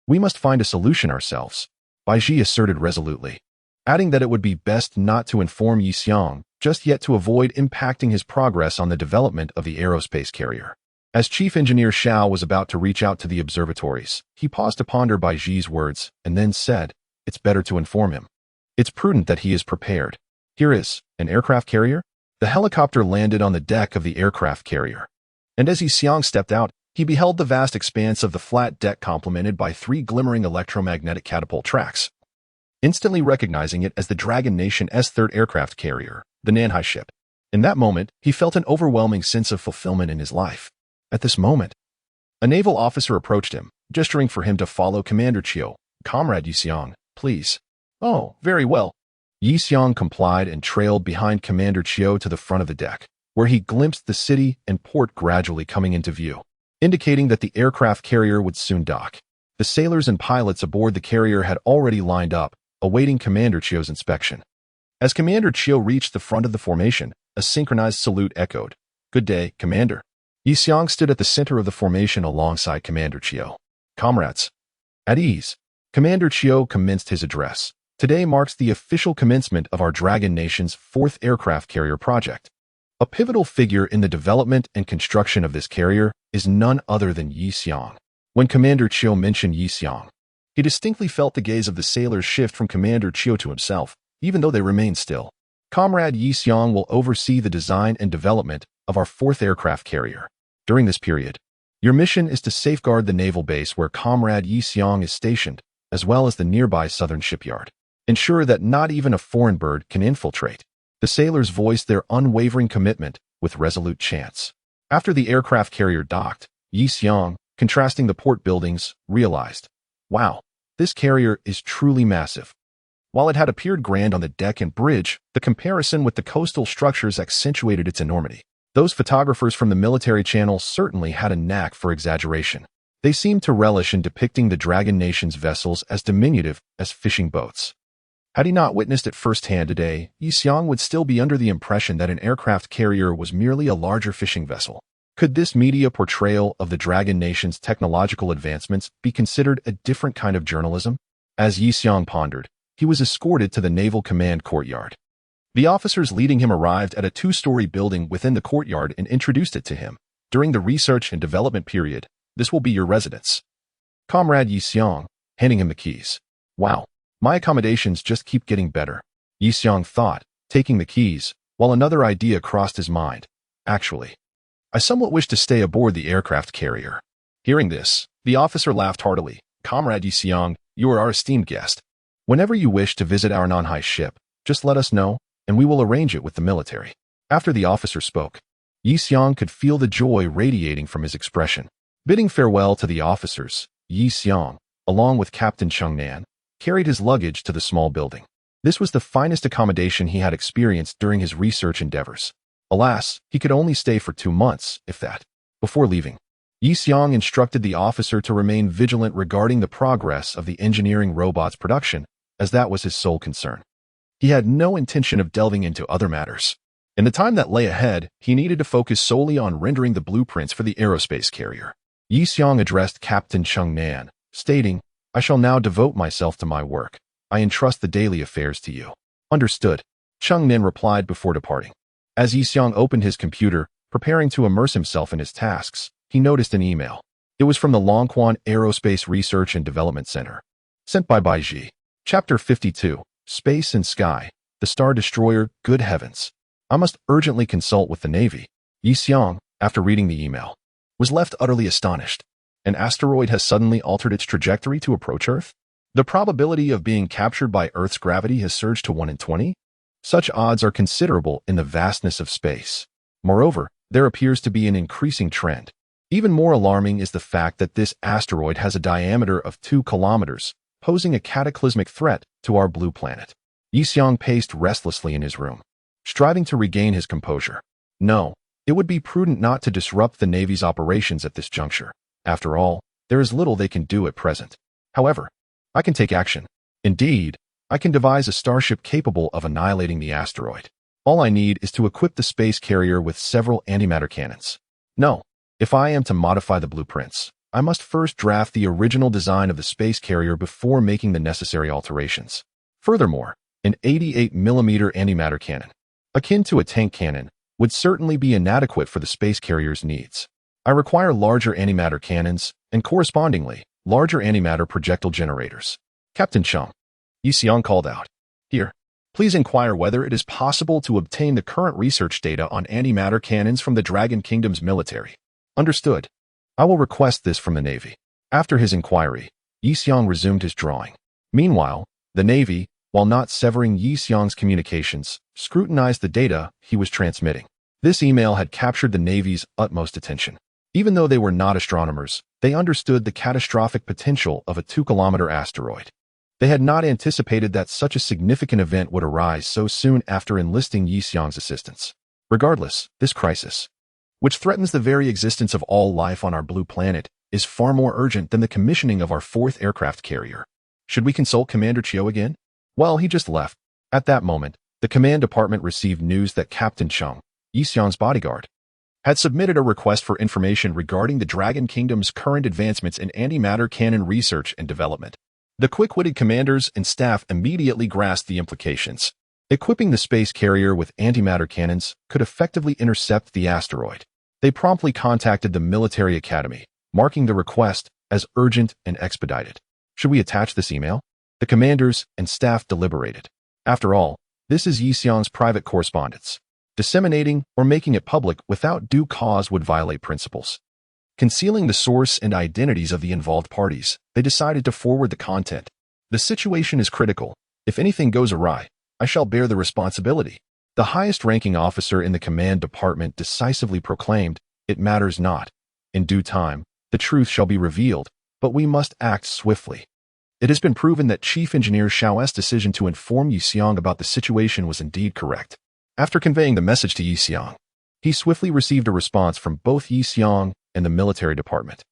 We must find a solution ourselves," Baiji asserted resolutely, adding that it would be best not to inform Yixiang just yet to avoid impacting his progress on the development of the aerospace carrier. As Chief Engineer Xiao was about to reach out to the observatories, he paused to ponder Baiji's words and then said, "It's better to inform him. It's prudent that he is prepared. Here is an aircraft carrier." The helicopter landed on the deck of the aircraft carrier, and as Yixiang stepped out, he beheld the vast expanse of the flat deck complemented by 3 glimmering electromagnetic catapult tracks. Instantly recognizing it as the Dragon Nation's third aircraft carrier, the Nanhai ship. In that moment, he felt an overwhelming sense of fulfillment in his life. At this moment, a naval officer approached him, gesturing for him to follow Commander Chiu. "Comrade Yixiang, please." "Oh, very well." Yixiang complied and trailed behind Commander Chiu to the front of the deck, where he glimpsed the city and port gradually coming into view, indicating that the aircraft carrier would soon dock. The sailors and pilots aboard the carrier had already lined up, awaiting Commander Chiu's inspection. As Commander Chiu reached the front of the formation, a synchronized salute echoed. "Good day, Commander." Yixiang stood at the center of the formation alongside Commander Chiu. "Comrades, at ease." Commander Chiu commenced his address. "Today marks the official commencement of our Dragon Nation's 4th aircraft carrier project. A pivotal figure in the development and construction of this carrier is none other than Yixiang." When Commander Chiu mentioned Yixiang, he distinctly felt the gaze of the sailors shift from Commander Chiu to himself, even though they remained still. "Comrade Yixiang will oversee the design and development of our 4th aircraft carrier. During this period, your mission is to safeguard the naval base where Comrade Yixiang is stationed, as well as the nearby southern shipyard. Ensure that not even a foreign bird can infiltrate." The sailors voiced their unwavering commitment with resolute chants. After the aircraft carrier docked, Yixiang, contrasting the port buildings, realized, "Wow, this carrier is truly massive." While it had appeared grand on the deck and bridge, the comparison with the coastal structures accentuated its enormity. Those photographers from the military channel certainly had a knack for exaggeration. They seemed to relish in depicting the Dragon Nation's vessels as diminutive as fishing boats. Had he not witnessed it firsthand today, Yixiang would still be under the impression that an aircraft carrier was merely a larger fishing vessel. Could this media portrayal of the Dragon Nation's technological advancements be considered a different kind of journalism? As Yixiang pondered, he was escorted to the Naval Command courtyard. The officers leading him arrived at a 2-story building within the courtyard and introduced it to him. "During the research and development period, this will be your residence." Comrade Yixiang, handing him the keys. "Wow, my accommodations just keep getting better," Yixiang thought, taking the keys, while another idea crossed his mind. "Actually, I somewhat wish to stay aboard the aircraft carrier." Hearing this, the officer laughed heartily. "Comrade Yixiang, you are our esteemed guest. Whenever you wish to visit our Nanhai ship, just let us know, and we will arrange it with the military." After the officer spoke, Yixiang could feel the joy radiating from his expression. Bidding farewell to the officers, Yixiang, along with Captain Chengnan, carried his luggage to the small building. This was the finest accommodation he had experienced during his research endeavors. Alas, he could only stay for 2 months, if that. Before leaving, Yixiang instructed the officer to remain vigilant regarding the progress of the engineering robot's production, as that was his sole concern. He had no intention of delving into other matters. In the time that lay ahead, he needed to focus solely on rendering the blueprints for the aerospace carrier. Yixiang addressed Captain Chengnan, stating, "I shall now devote myself to my work. I entrust the daily affairs to you." "Understood," Chengnan replied before departing. As Yixiang opened his computer, preparing to immerse himself in his tasks, he noticed an email. It was from the Longquan Aerospace Research and Development Center. Sent by Baiji. Chapter 52. Space and Sky. The Star Destroyer, Good Heavens. I must urgently consult with the Navy. Yixiang, after reading the email, was left utterly astonished. An asteroid has suddenly altered its trajectory to approach Earth? The probability of being captured by Earth's gravity has surged to 1 in 20? Such odds are considerable in the vastness of space. Moreover, there appears to be an increasing trend. Even more alarming is the fact that this asteroid has a diameter of 2 kilometers, posing a cataclysmic threat to our blue planet. Yixiang paced restlessly in his room, striving to regain his composure. No, it would be prudent not to disrupt the Navy's operations at this juncture. After all, there is little they can do at present. However, I can take action. Indeed, I can devise a starship capable of annihilating the asteroid. All I need is to equip the space carrier with several antimatter cannons. No, if I am to modify the blueprints, I must first draft the original design of the space carrier before making the necessary alterations. Furthermore, an 88mm antimatter cannon, akin to a tank cannon, would certainly be inadequate for the space carrier's needs. I require larger antimatter cannons and, correspondingly, larger antimatter projectile generators. Captain Chung, Yixiang called out. Here, please inquire whether it is possible to obtain the current research data on antimatter cannons from the Dragon Kingdom's military. Understood. I will request this from the Navy. After his inquiry, Yixiang resumed his drawing. Meanwhile, the Navy, while not severing Yixiang's communications, scrutinized the data he was transmitting. This email had captured the Navy's utmost attention. Even though they were not astronomers, they understood the catastrophic potential of a 2-kilometer asteroid. They had not anticipated that such a significant event would arise so soon after enlisting Yixiang's assistance. Regardless, this crisis, which threatens the very existence of all life on our blue planet, is far more urgent than the commissioning of our 4th aircraft carrier. Should we consult Commander Chiu again? Well, he just left. At that moment, the command department received news that Captain Chung, Yixiang's bodyguard, had submitted a request for information regarding the Dragon Kingdom's current advancements in antimatter cannon research and development. The quick-witted commanders and staff immediately grasped the implications. Equipping the space carrier with antimatter cannons could effectively intercept the asteroid. They promptly contacted the military academy, marking the request as urgent and expedited. Should we attach this email? The commanders and staff deliberated. After all, this is Yixiang's private correspondence. Disseminating or making it public without due cause would violate principles. Concealing the source and identities of the involved parties, they decided to forward the content. The situation is critical. If anything goes awry, I shall bear the responsibility. The highest-ranking officer in the command department decisively proclaimed, "It matters not. In due time, the truth shall be revealed, but we must act swiftly." It has been proven that Chief Engineer Xiao's decision to inform Yixiang about the situation was indeed correct. After conveying the message to Yixiang, he swiftly received a response from both Yixiang and the military department.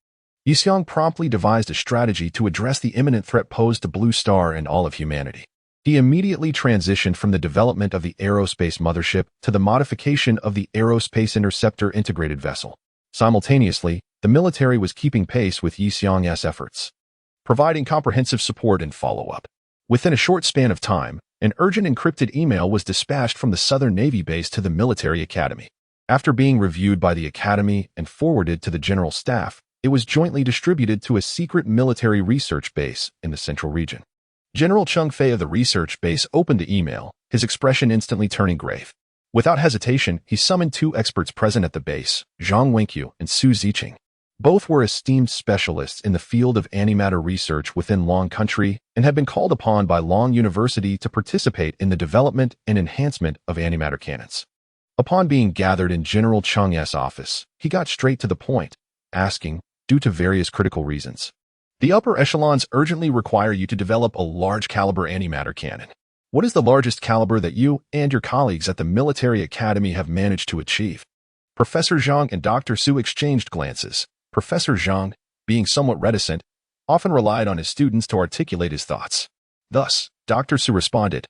Yixiang promptly devised a strategy to address the imminent threat posed to Blue Star and all of humanity. He immediately transitioned from the development of the aerospace mothership to the modification of the aerospace interceptor integrated vessel. Simultaneously, the military was keeping pace with Yixiang's efforts, providing comprehensive support and follow-up. Within a short span of time, an urgent encrypted email was dispatched from the Southern Navy base to the military academy. After being reviewed by the academy and forwarded to the general staff, it was jointly distributed to a secret military research base in the central region. General Chung Fei of the research base opened the email, his expression instantly turning grave. Without hesitation, he summoned 2 experts present at the base, Zhang Wenqiu and Su Ziqing. Both were esteemed specialists in the field of antimatter research within Long Country and had been called upon by Long University to participate in the development and enhancement of antimatter cannons. Upon being gathered in General Chung's office, he got straight to the point, asking, due to various critical reasons, "The upper echelons urgently require you to develop a large-caliber antimatter cannon. What is the largest caliber that you and your colleagues at the military academy have managed to achieve?" Professor Zhang and Dr. Su exchanged glances. Professor Zhang, being somewhat reticent, often relied on his students to articulate his thoughts. Thus, Dr. Su responded,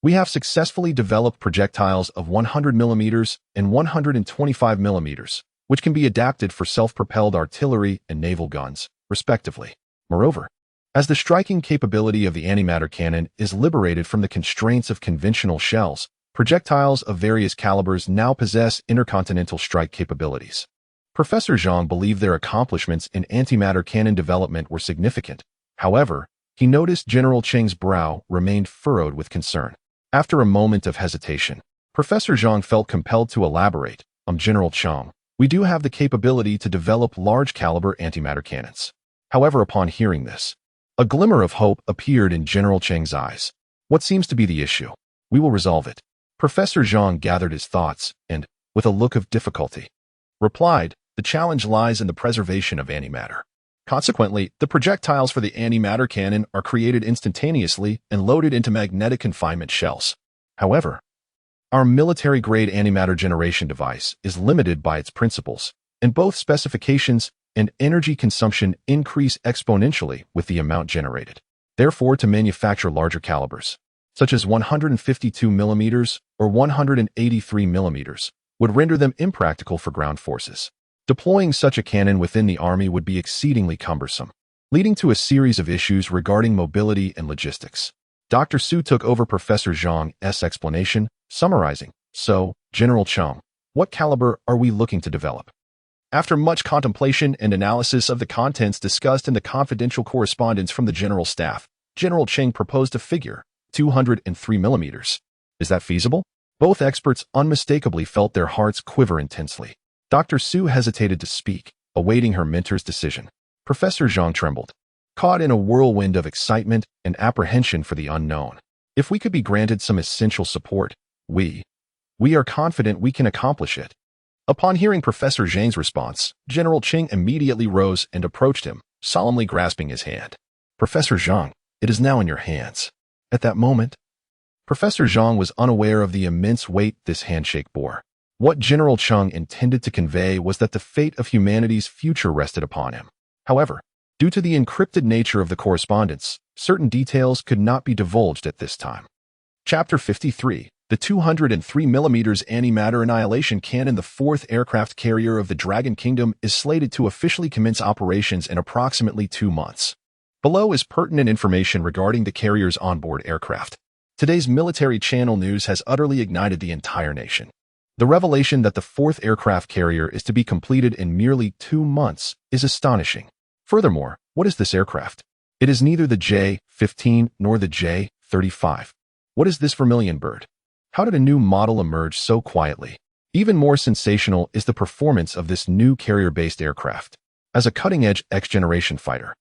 "We have successfully developed projectiles of 100mm and 125mm, which can be adapted for self-propelled artillery and naval guns, respectively. Moreover, as the striking capability of the antimatter cannon is liberated from the constraints of conventional shells, Projectiles of various calibers now possess intercontinental strike capabilities. Professor Zhang believed their accomplishments in antimatter cannon development were significant. However, he noticed General Cheng's brow remained furrowed with concern. After a moment of hesitation, Professor Zhang felt compelled to elaborate. General Cheng, we do have the capability to develop large-caliber antimatter cannons. However, upon hearing this, a glimmer of hope appeared in General Cheng's eyes. What seems to be the issue? We will resolve it. Professor Zhang gathered his thoughts and, with a look of difficulty, replied, the challenge lies in the preservation of antimatter. Consequently, the projectiles for the antimatter cannon are created instantaneously and loaded into magnetic confinement shells. However, our military-grade antimatter generation device is limited by its principles, and both specifications and energy consumption increase exponentially with the amount generated. Therefore, to manufacture larger calibers, such as 152 mm or 183 mm, would render them impractical for ground forces. Deploying such a cannon within the army would be exceedingly cumbersome, leading to a series of issues regarding mobility and logistics. Dr. Su took over Professor Zhang's explanation, summarizing, so, General Cheng, what caliber are we looking to develop? After much contemplation and analysis of the contents discussed in the confidential correspondence from the General Staff, General Cheng proposed a figure, 203 mm. Is that feasible? Both experts unmistakably felt their hearts quiver intensely. Dr. Su hesitated to speak, awaiting her mentor's decision. Professor Zhang trembled, caught in a whirlwind of excitement and apprehension for the unknown. If we could be granted some essential support, we are confident we can accomplish it. Upon hearing Professor Zhang's response, General Cheng immediately rose and approached him, solemnly grasping his hand. Professor Zhang, it is now in your hands. At that moment, Professor Zhang was unaware of the immense weight this handshake bore. What General Cheng intended to convey was that the fate of humanity's future rested upon him. However, due to the encrypted nature of the correspondence, certain details could not be divulged at this time. Chapter 53. The 203 mm antimatter annihilation cannon, the fourth aircraft carrier of the Dragon Kingdom, is slated to officially commence operations in approximately 2 months. Below is pertinent information regarding the carrier's onboard aircraft. Today's military channel news has utterly ignited the entire nation. The revelation that the fourth aircraft carrier is to be completed in merely 2 months is astonishing. Furthermore, what is this aircraft? It is neither the J-15 nor the J-35. What is this vermilion bird? How did a new model emerge so quietly? Even more sensational is the performance of this new carrier-based aircraft. As a cutting-edge X-generation fighter,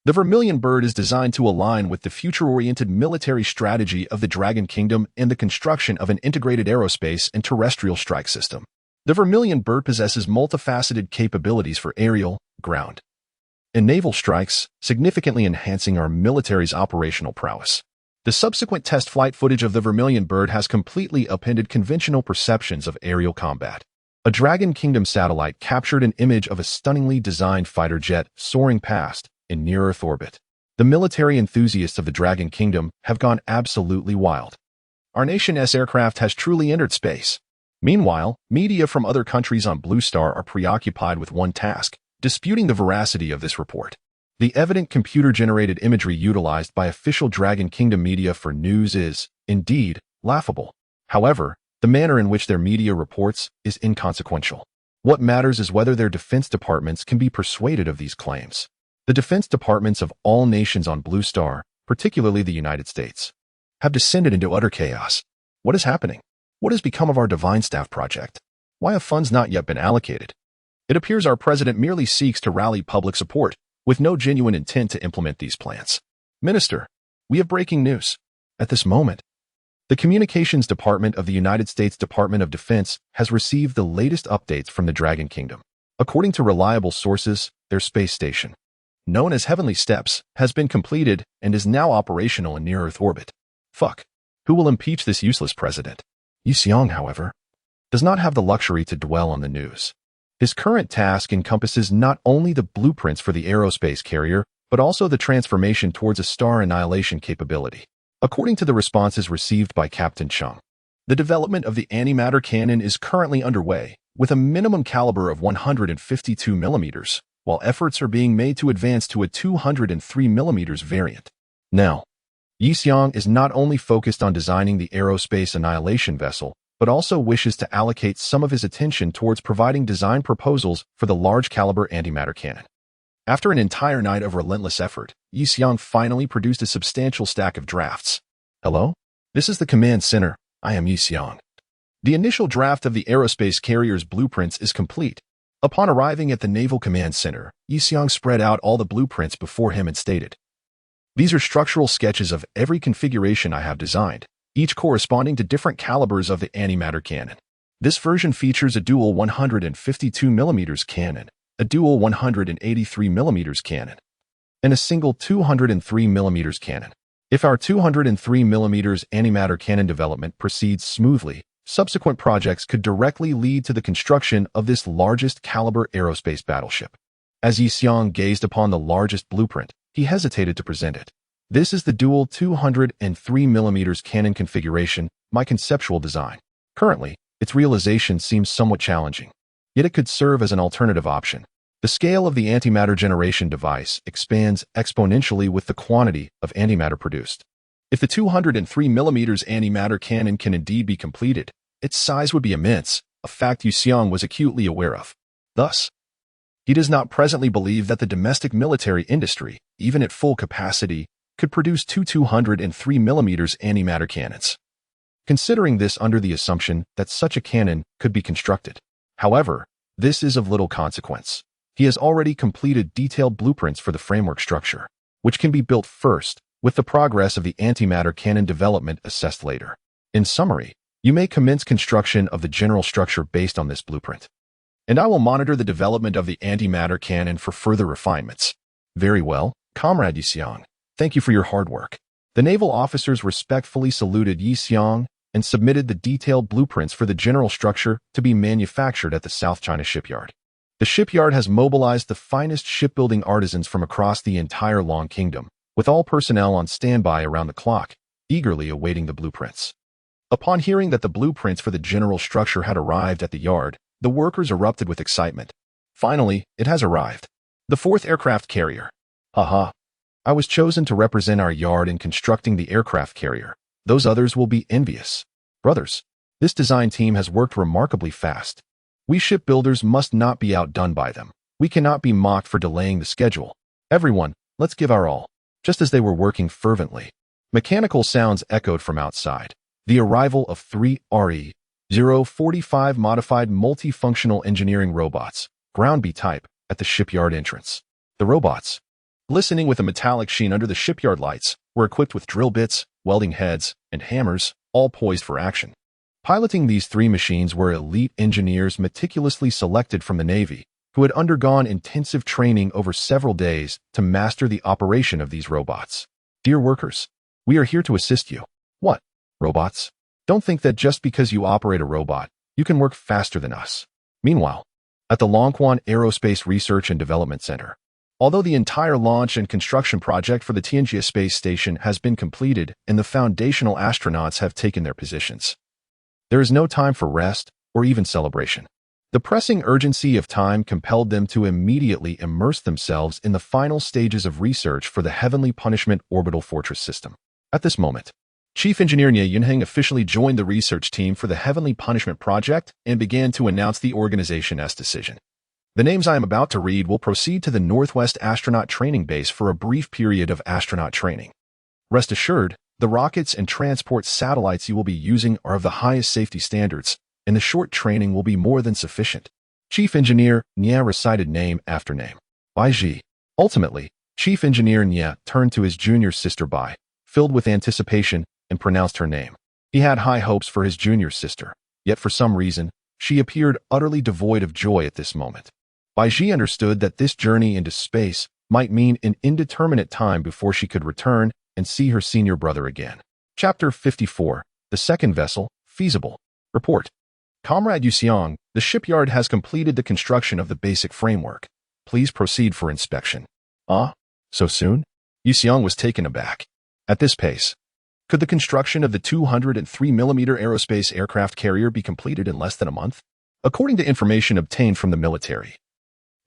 the vermilion bird is designed to align with the future-oriented military strategy of the Dragon Kingdom and the construction of an integrated aerospace and terrestrial strike system. The vermilion bird possesses multifaceted capabilities for aerial, ground, and naval strikes, significantly enhancing our military's operational prowess. The subsequent test flight footage of the vermilion bird has completely upended conventional perceptions of aerial combat. A Dragon Kingdom satellite captured an image of a stunningly designed fighter jet soaring past in near-Earth orbit. The military enthusiasts of the Dragon Kingdom have gone absolutely wild. Our nation's aircraft has truly entered space. Meanwhile, media from other countries on Blue Star are preoccupied with one task, disputing the veracity of this report. The evident computer-generated imagery utilized by official Dragon Kingdom media for news is, indeed, laughable. However, the manner in which their media reports is inconsequential. What matters is whether their defense departments can be persuaded of these claims. The defense departments of all nations on Blue Star, particularly the United States, have descended into utter chaos. What is happening? What has become of our Divine Staff project? Why have funds not yet been allocated? It appears our president merely seeks to rally public support, with no genuine intent to implement these plans. Minister, we have breaking news. At this moment, the Communications Department of the United States Department of Defense has received the latest updates from the Dragon Kingdom. According to reliable sources, their space station, known as Heavenly Steps, has been completed and is now operational in near-Earth orbit. Fuck. Who will impeach this useless president? Yi Xiong, however, does not have the luxury to dwell on the news. His current task encompasses not only the blueprints for the aerospace carrier, but also the transformation towards a star annihilation capability. According to the responses received by Captain Chung, the development of the antimatter cannon is currently underway, with a minimum caliber of 152 mm, while efforts are being made to advance to a 203 mm variant. Now, Yi Xiong is not only focused on designing the aerospace annihilation vessel, but also wishes to allocate some of his attention towards providing design proposals for the large-caliber antimatter cannon. After an entire night of relentless effort, Yi Xiong finally produced a substantial stack of drafts. Hello? This is the command center. I am Yi Xiong. The initial draft of the aerospace carrier's blueprints is complete. Upon arriving at the Naval Command Center, Yi Xiong spread out all the blueprints before him and stated, "These are structural sketches of every configuration I have designed, each corresponding to different calibers of the antimatter cannon. This version features a dual 152mm cannon, a dual 183mm cannon, and a single 203mm cannon. If our 203mm antimatter cannon development proceeds smoothly, subsequent projects could directly lead to the construction of this largest caliber aerospace battleship." As Yi Xiong gazed upon the largest blueprint, he hesitated to present it. "This is the dual 203mm cannon configuration, my conceptual design. Currently, its realization seems somewhat challenging, yet it could serve as an alternative option. The scale of the antimatter generation device expands exponentially with the quantity of antimatter produced. If the 203mm antimatter cannon can indeed be completed, its size would be immense, a fact Yi Xiong was acutely aware of. Thus, he does not presently believe that the domestic military industry, even at full capacity, could produce two 203mm antimatter cannons. Considering this under the assumption that such a cannon could be constructed. However, this is of little consequence. He has already completed detailed blueprints for the framework structure, which can be built first, with the progress of the antimatter cannon development assessed later. In summary, you may commence construction of the general structure based on this blueprint. And I will monitor the development of the antimatter cannon for further refinements." "Very well, Comrade Yi Xiong. Thank you for your hard work." The naval officers respectfully saluted Yi Xiong and submitted the detailed blueprints for the general structure to be manufactured at the South China shipyard. The shipyard has mobilized the finest shipbuilding artisans from across the entire Long Kingdom, with all personnel on standby around the clock, eagerly awaiting the blueprints. Upon hearing that the blueprints for the general structure had arrived at the yard, the workers erupted with excitement. Finally, it has arrived. The 4th aircraft carrier. Haha. I was chosen to represent our yard in constructing the aircraft carrier. Those others will be envious. Brothers, this design team has worked remarkably fast. We shipbuilders must not be outdone by them. We cannot be mocked for delaying the schedule. Everyone, let's give our all." Just as they were working fervently, mechanical sounds echoed from outside. The arrival of 3 RE-045 modified multifunctional engineering robots, Ground B type, at the shipyard entrance. The robots, glistening with a metallic sheen under the shipyard lights, were equipped with drill bits, welding heads, and hammers, all poised for action. Piloting these 3 machines were elite engineers meticulously selected from the Navy, who had undergone intensive training over several days to master the operation of these robots. "Dear workers, we are here to assist you." "What? Robots? Don't think that just because you operate a robot, you can work faster than us." Meanwhile, at the Longquan Aerospace Research and Development Center, although the entire launch and construction project for the Tianjia Space Station has been completed and the foundational astronauts have taken their positions, there is no time for rest or even celebration. The pressing urgency of time compelled them to immediately immerse themselves in the final stages of research for the Heavenly Punishment Orbital Fortress System. At this moment, Chief Engineer Nie Yunheng officially joined the research team for the Heavenly Punishment Project and began to announce the organization's decision. "The names I am about to read will proceed to the Northwest Astronaut Training Base for a brief period of astronaut training. Rest assured, the rockets and transport satellites you will be using are of the highest safety standards, and the short training will be more than sufficient." Chief Engineer Nie recited name after name. Bai Ji. Ultimately, Chief Engineer Nie turned to his junior sister Bai, filled with anticipation, and pronounced her name. He had high hopes for his junior sister, yet for some reason, she appeared utterly devoid of joy at this moment. Bai Ji understood that this journey into space might mean an indeterminate time before she could return and see her senior brother again. Chapter 54. The Second Vessel, Feasible. Report. Comrade Yi Xiong, the shipyard has completed the construction of the basic framework. Please proceed for inspection. Ah? So soon? Yi Xiong was taken aback. At this pace, could the construction of the 203mm aerospace aircraft carrier be completed in less than a month? According to information obtained from the military,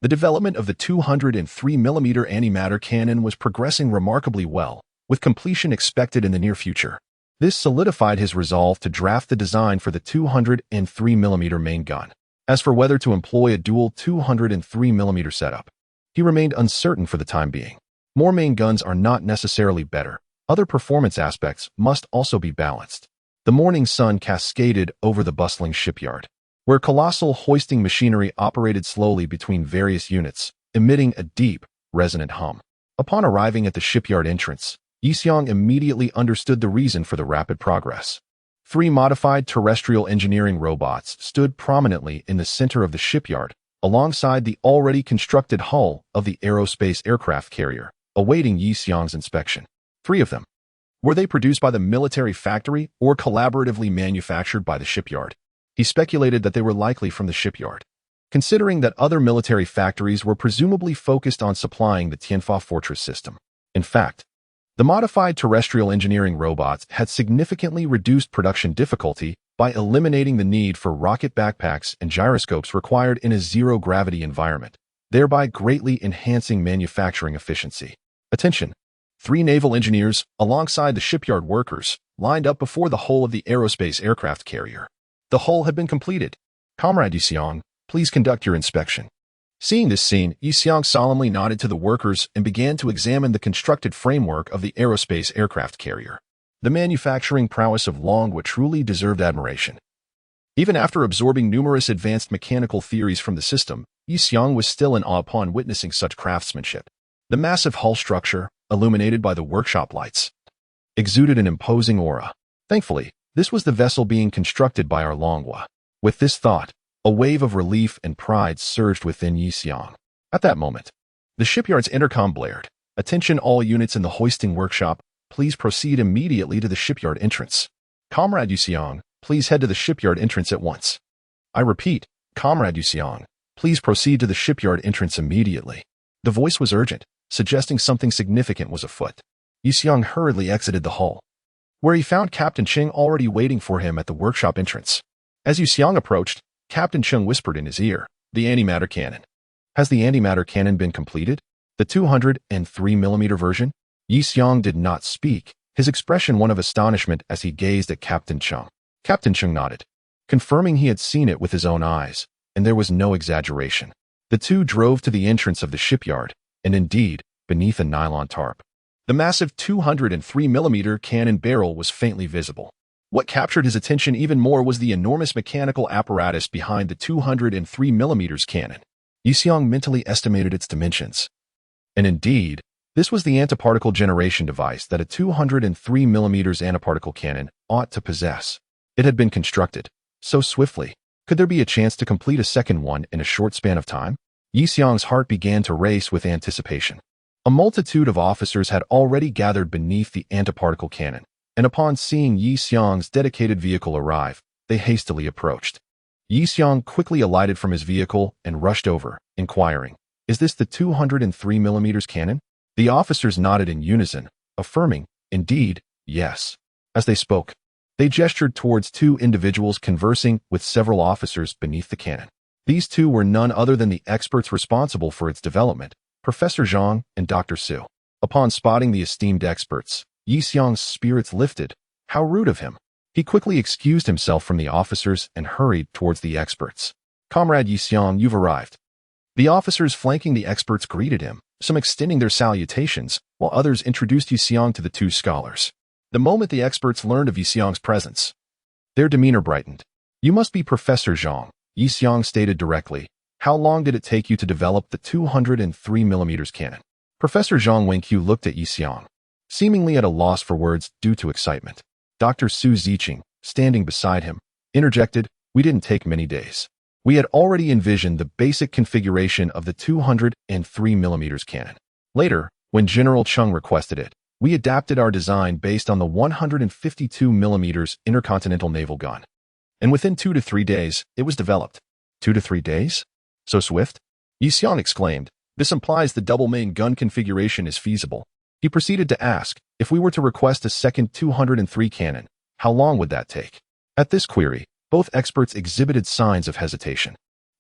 the development of the 203mm antimatter cannon was progressing remarkably well, with completion expected in the near future. This solidified his resolve to draft the design for the 203mm main gun. As for whether to employ a dual 203mm setup, he remained uncertain for the time being. More main guns are not necessarily better. Other performance aspects must also be balanced. The morning sun cascaded over the bustling shipyard, where colossal hoisting machinery operated slowly between various units, emitting a deep, resonant hum. Upon arriving at the shipyard entrance, Yixiang immediately understood the reason for the rapid progress. 3 modified terrestrial engineering robots stood prominently in the center of the shipyard, alongside the already constructed hull of the aerospace aircraft carrier, awaiting Yixiang's inspection. 3 of them. Were they produced by the military factory or collaboratively manufactured by the shipyard? He speculated that they were likely from the shipyard, considering that other military factories were presumably focused on supplying the Tianfa fortress system. In fact, the modified terrestrial engineering robots had significantly reduced production difficulty by eliminating the need for rocket backpacks and gyroscopes required in a zero-gravity environment, thereby greatly enhancing manufacturing efficiency. Attention! 3 naval engineers, alongside the shipyard workers, lined up before the hull of the aerospace aircraft carrier. The hull had been completed. Comrade Yixiang, please conduct your inspection. Seeing this scene, Yixiang solemnly nodded to the workers and began to examine the constructed framework of the aerospace aircraft carrier. The manufacturing prowess of Longhua truly deserved admiration. Even after absorbing numerous advanced mechanical theories from the system, Yixiang was still in awe upon witnessing such craftsmanship. The massive hull structure, illuminated by the workshop lights, exuded an imposing aura. Thankfully, this was the vessel being constructed by our Longhua. With this thought, a wave of relief and pride surged within Yixiang. At that moment, the shipyard's intercom blared. Attention all units in the hoisting workshop, please proceed immediately to the shipyard entrance. Comrade Yixiang, please head to the shipyard entrance at once. I repeat, Comrade Yixiang, please proceed to the shipyard entrance immediately. The voice was urgent, suggesting something significant was afoot. Yixiang hurriedly exited the hull, where he found Captain Cheng already waiting for him at the workshop entrance. As Yixiang approached, Captain Cheng whispered in his ear, "The antimatter cannon. Has the antimatter cannon been completed? The 203mm version?" Yixiang did not speak, his expression one of astonishment as he gazed at Captain Cheng. Captain Cheng nodded, confirming he had seen it with his own eyes, and there was no exaggeration. The two drove to the entrance of the shipyard, and indeed, beneath a nylon tarp, the massive 203mm cannon barrel was faintly visible. What captured his attention even more was the enormous mechanical apparatus behind the 203mm cannon. Yixiang mentally estimated its dimensions. And indeed, this was the antiparticle generation device that a 203mm antiparticle cannon ought to possess. It had been constructed so swiftly. Could there be a chance to complete a second one in a short span of time? Yixiang's heart began to race with anticipation. A multitude of officers had already gathered beneath the antiparticle cannon, and upon seeing Yixiang's dedicated vehicle arrive, they hastily approached. Yixiang quickly alighted from his vehicle and rushed over, inquiring, "Is this the 203mm cannon?" The officers nodded in unison, affirming, "Indeed, yes." As they spoke, they gestured towards 2 individuals conversing with several officers beneath the cannon. These 2 were none other than the experts responsible for its development, Professor Zhang and Dr. Su. Upon spotting the esteemed experts, Yixiang's spirits lifted. How rude of him! He quickly excused himself from the officers and hurried towards the experts. "Comrade Yixiang, you've arrived." The officers flanking the experts greeted him, some extending their salutations, while others introduced Yixiang to the 2 scholars. The moment the experts learned of Yixiang's presence, their demeanor brightened. "You must be Professor Zhang," Yixiang stated directly. "How long did it take you to develop the 203mm cannon?" Professor Zhang Wenqiu looked at Yixiang, seemingly at a loss for words due to excitement. Dr. Su Ziqing, standing beside him, interjected, "We didn't take many days. We had already envisioned the basic configuration of the 203mm cannon. Later, when General Cheng requested it, we adapted our design based on the 152mm intercontinental naval gun. And within 2 to 3 days, it was developed." 2 to 3 days? So swift? Yixiang exclaimed. This implies the double main gun configuration is feasible. He proceeded to ask, if we were to request a second 203 cannon, how long would that take? At this query, both experts exhibited signs of hesitation.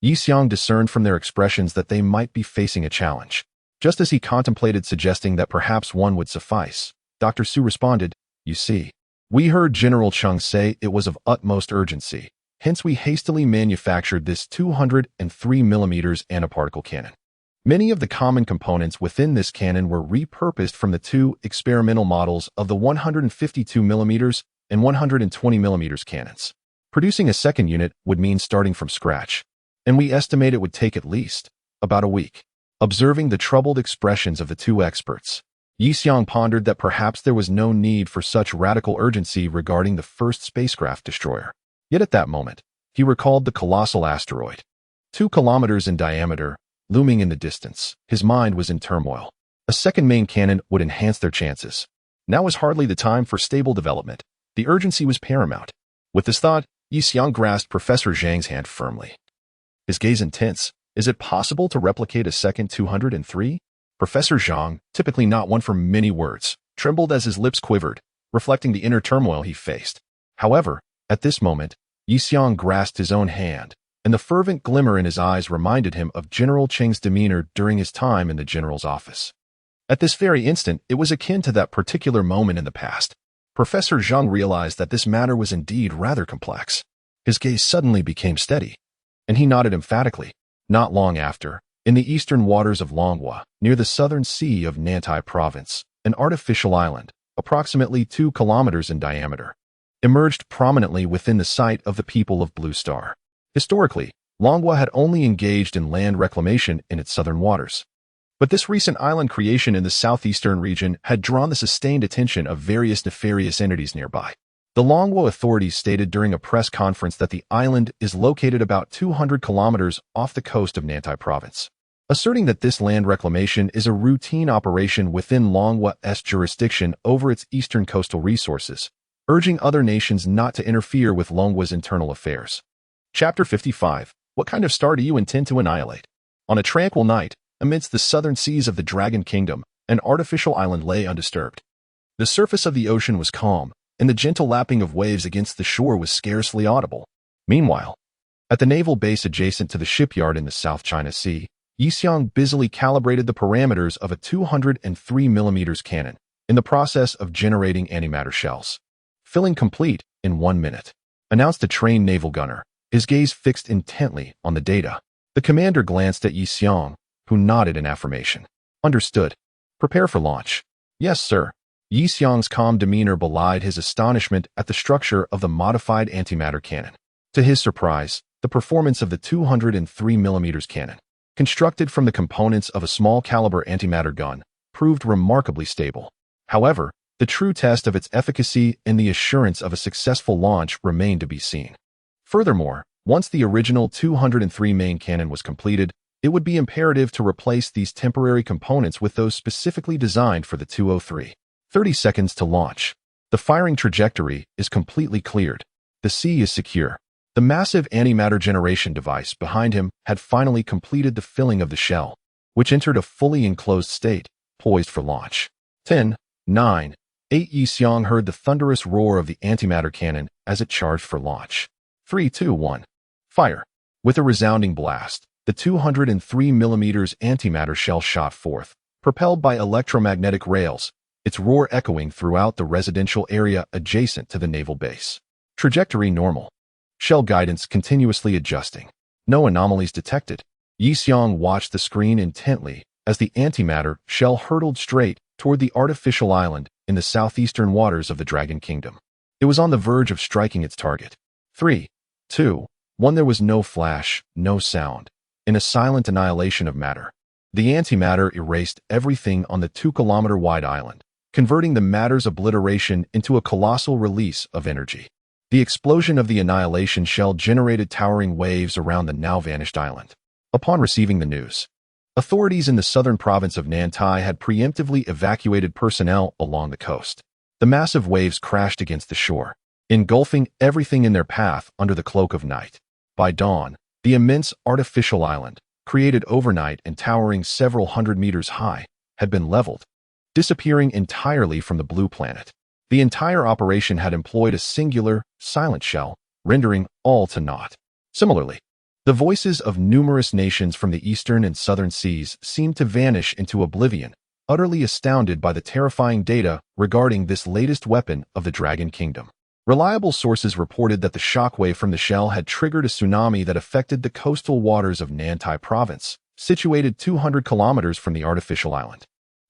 Yixiang discerned from their expressions that they might be facing a challenge. Just as he contemplated suggesting that perhaps one would suffice, Dr. Su responded, "You see, we heard General Chung say it was of utmost urgency. Hence we hastily manufactured this 203mm antiparticle cannon. Many of the common components within this cannon were repurposed from the two experimental models of the 152mm and 120mm cannons. Producing a second unit would mean starting from scratch, and we estimate it would take at least about a week." Observing the troubled expressions of the two experts, Yi Xiang pondered that perhaps there was no need for such radical urgency regarding the first spacecraft destroyer. Yet at that moment, he recalled the colossal asteroid, 2 kilometers in diameter, looming in the distance. His mind was in turmoil. A second main cannon would enhance their chances. Now was hardly the time for stable development. The urgency was paramount. With this thought, Yi Xiang grasped Professor Zhang's hand firmly. His gaze intense. "Is it possible to replicate a second 203? Professor Zhang, typically not one for many words, trembled as his lips quivered, reflecting the inner turmoil he faced. However, at this moment, Yi Xiang grasped his own hand, and the fervent glimmer in his eyes reminded him of General Cheng's demeanor during his time in the general's office. At this very instant, it was akin to that particular moment in the past. Professor Zhang realized that this matter was indeed rather complex. His gaze suddenly became steady, and he nodded emphatically. Not long after, in the eastern waters of Manhwa, near the southern sea of Nantai Province, an artificial island, approximately 2 kilometers in diameter, emerged prominently within the sight of the people of Blue Star. Historically, Manhwa had only engaged in land reclamation in its southern waters. But this recent island creation in the southeastern region had drawn the sustained attention of various nefarious entities nearby. The Manhwa authorities stated during a press conference that the island is located about 200 kilometers off the coast of Nantai Province, asserting that this land reclamation is a routine operation within Manhwa's jurisdiction over its eastern coastal resources, urging other nations not to interfere with Manhwa's internal affairs. Chapter 55. What kind of star do you intend to annihilate? On a tranquil night, amidst the southern seas of the Dragon Kingdom, an artificial island lay undisturbed. The surface of the ocean was calm, and the gentle lapping of waves against the shore was scarcely audible. Meanwhile, at the naval base adjacent to the shipyard in the South China Sea, Yi Xiang busily calibrated the parameters of a 203mm cannon, in the process of generating antimatter shells. "Filling complete in 1 minute," announced a trained naval gunner, his gaze fixed intently on the data. The commander glanced at Yi Xiang, who nodded in affirmation. "Understood. Prepare for launch." "Yes, sir." Yi Xiang's calm demeanor belied his astonishment at the structure of the modified antimatter cannon. To his surprise, the performance of the 203mm cannon, constructed from the components of a small-caliber antimatter gun, proved remarkably stable. However, the true test of its efficacy and the assurance of a successful launch remained to be seen. Furthermore, once the original 203 main cannon was completed, it would be imperative to replace these temporary components with those specifically designed for the 203. 30 seconds to launch. The firing trajectory is completely cleared. The sea is secure. The massive antimatter generation device behind him had finally completed the filling of the shell, which entered a fully enclosed state, poised for launch. 10, 9, 8. Yi Xiang heard the thunderous roar of the antimatter cannon as it charged for launch. 3, 2, 1. Fire. With a resounding blast, the 203mm antimatter shell shot forth, propelled by electromagnetic rails, its roar echoing throughout the residential area adjacent to the naval base. Trajectory normal. Shell guidance continuously adjusting. No anomalies detected. Yi Xiang watched the screen intently as the antimatter shell hurtled straight toward the artificial island in the southeastern waters of the Dragon Kingdom. It was on the verge of striking its target. 3, 2, 1. There was no flash, no sound. In a silent annihilation of matter, the antimatter erased everything on the 2-kilometer-wide island, converting the matter's obliteration into a colossal release of energy. The explosion of the annihilation shell generated towering waves around the now-vanished island. Upon receiving the news, authorities in the southern province of Nantai had preemptively evacuated personnel along the coast. The massive waves crashed against the shore, engulfing everything in their path under the cloak of night. By dawn, the immense artificial island, created overnight and towering several hundred meters high, had been leveled, disappearing entirely from the blue planet. The entire operation had employed a singular, silent shell, rendering all to naught. Similarly, the voices of numerous nations from the eastern and southern seas seemed to vanish into oblivion, utterly astounded by the terrifying data regarding this latest weapon of the Dragon Kingdom. Reliable sources reported that the shockwave from the shell had triggered a tsunami that affected the coastal waters of Nantai Province, situated 200 kilometers from the artificial island.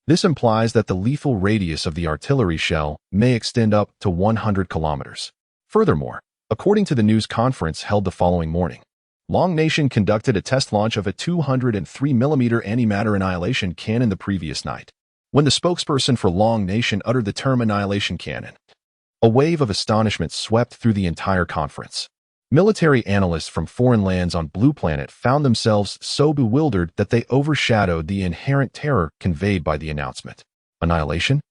This implies that the lethal radius of the artillery shell may extend up to 100 kilometers. Furthermore, according to the news conference held the following morning, Long Nation conducted a test launch of a 203mm antimatter annihilation cannon the previous night. When the spokesperson for Long Nation uttered the term annihilation cannon, a wave of astonishment swept through the entire conference. Military analysts from foreign lands on Blue Planet found themselves so bewildered that they overshadowed the inherent terror conveyed by the announcement. Annihilation?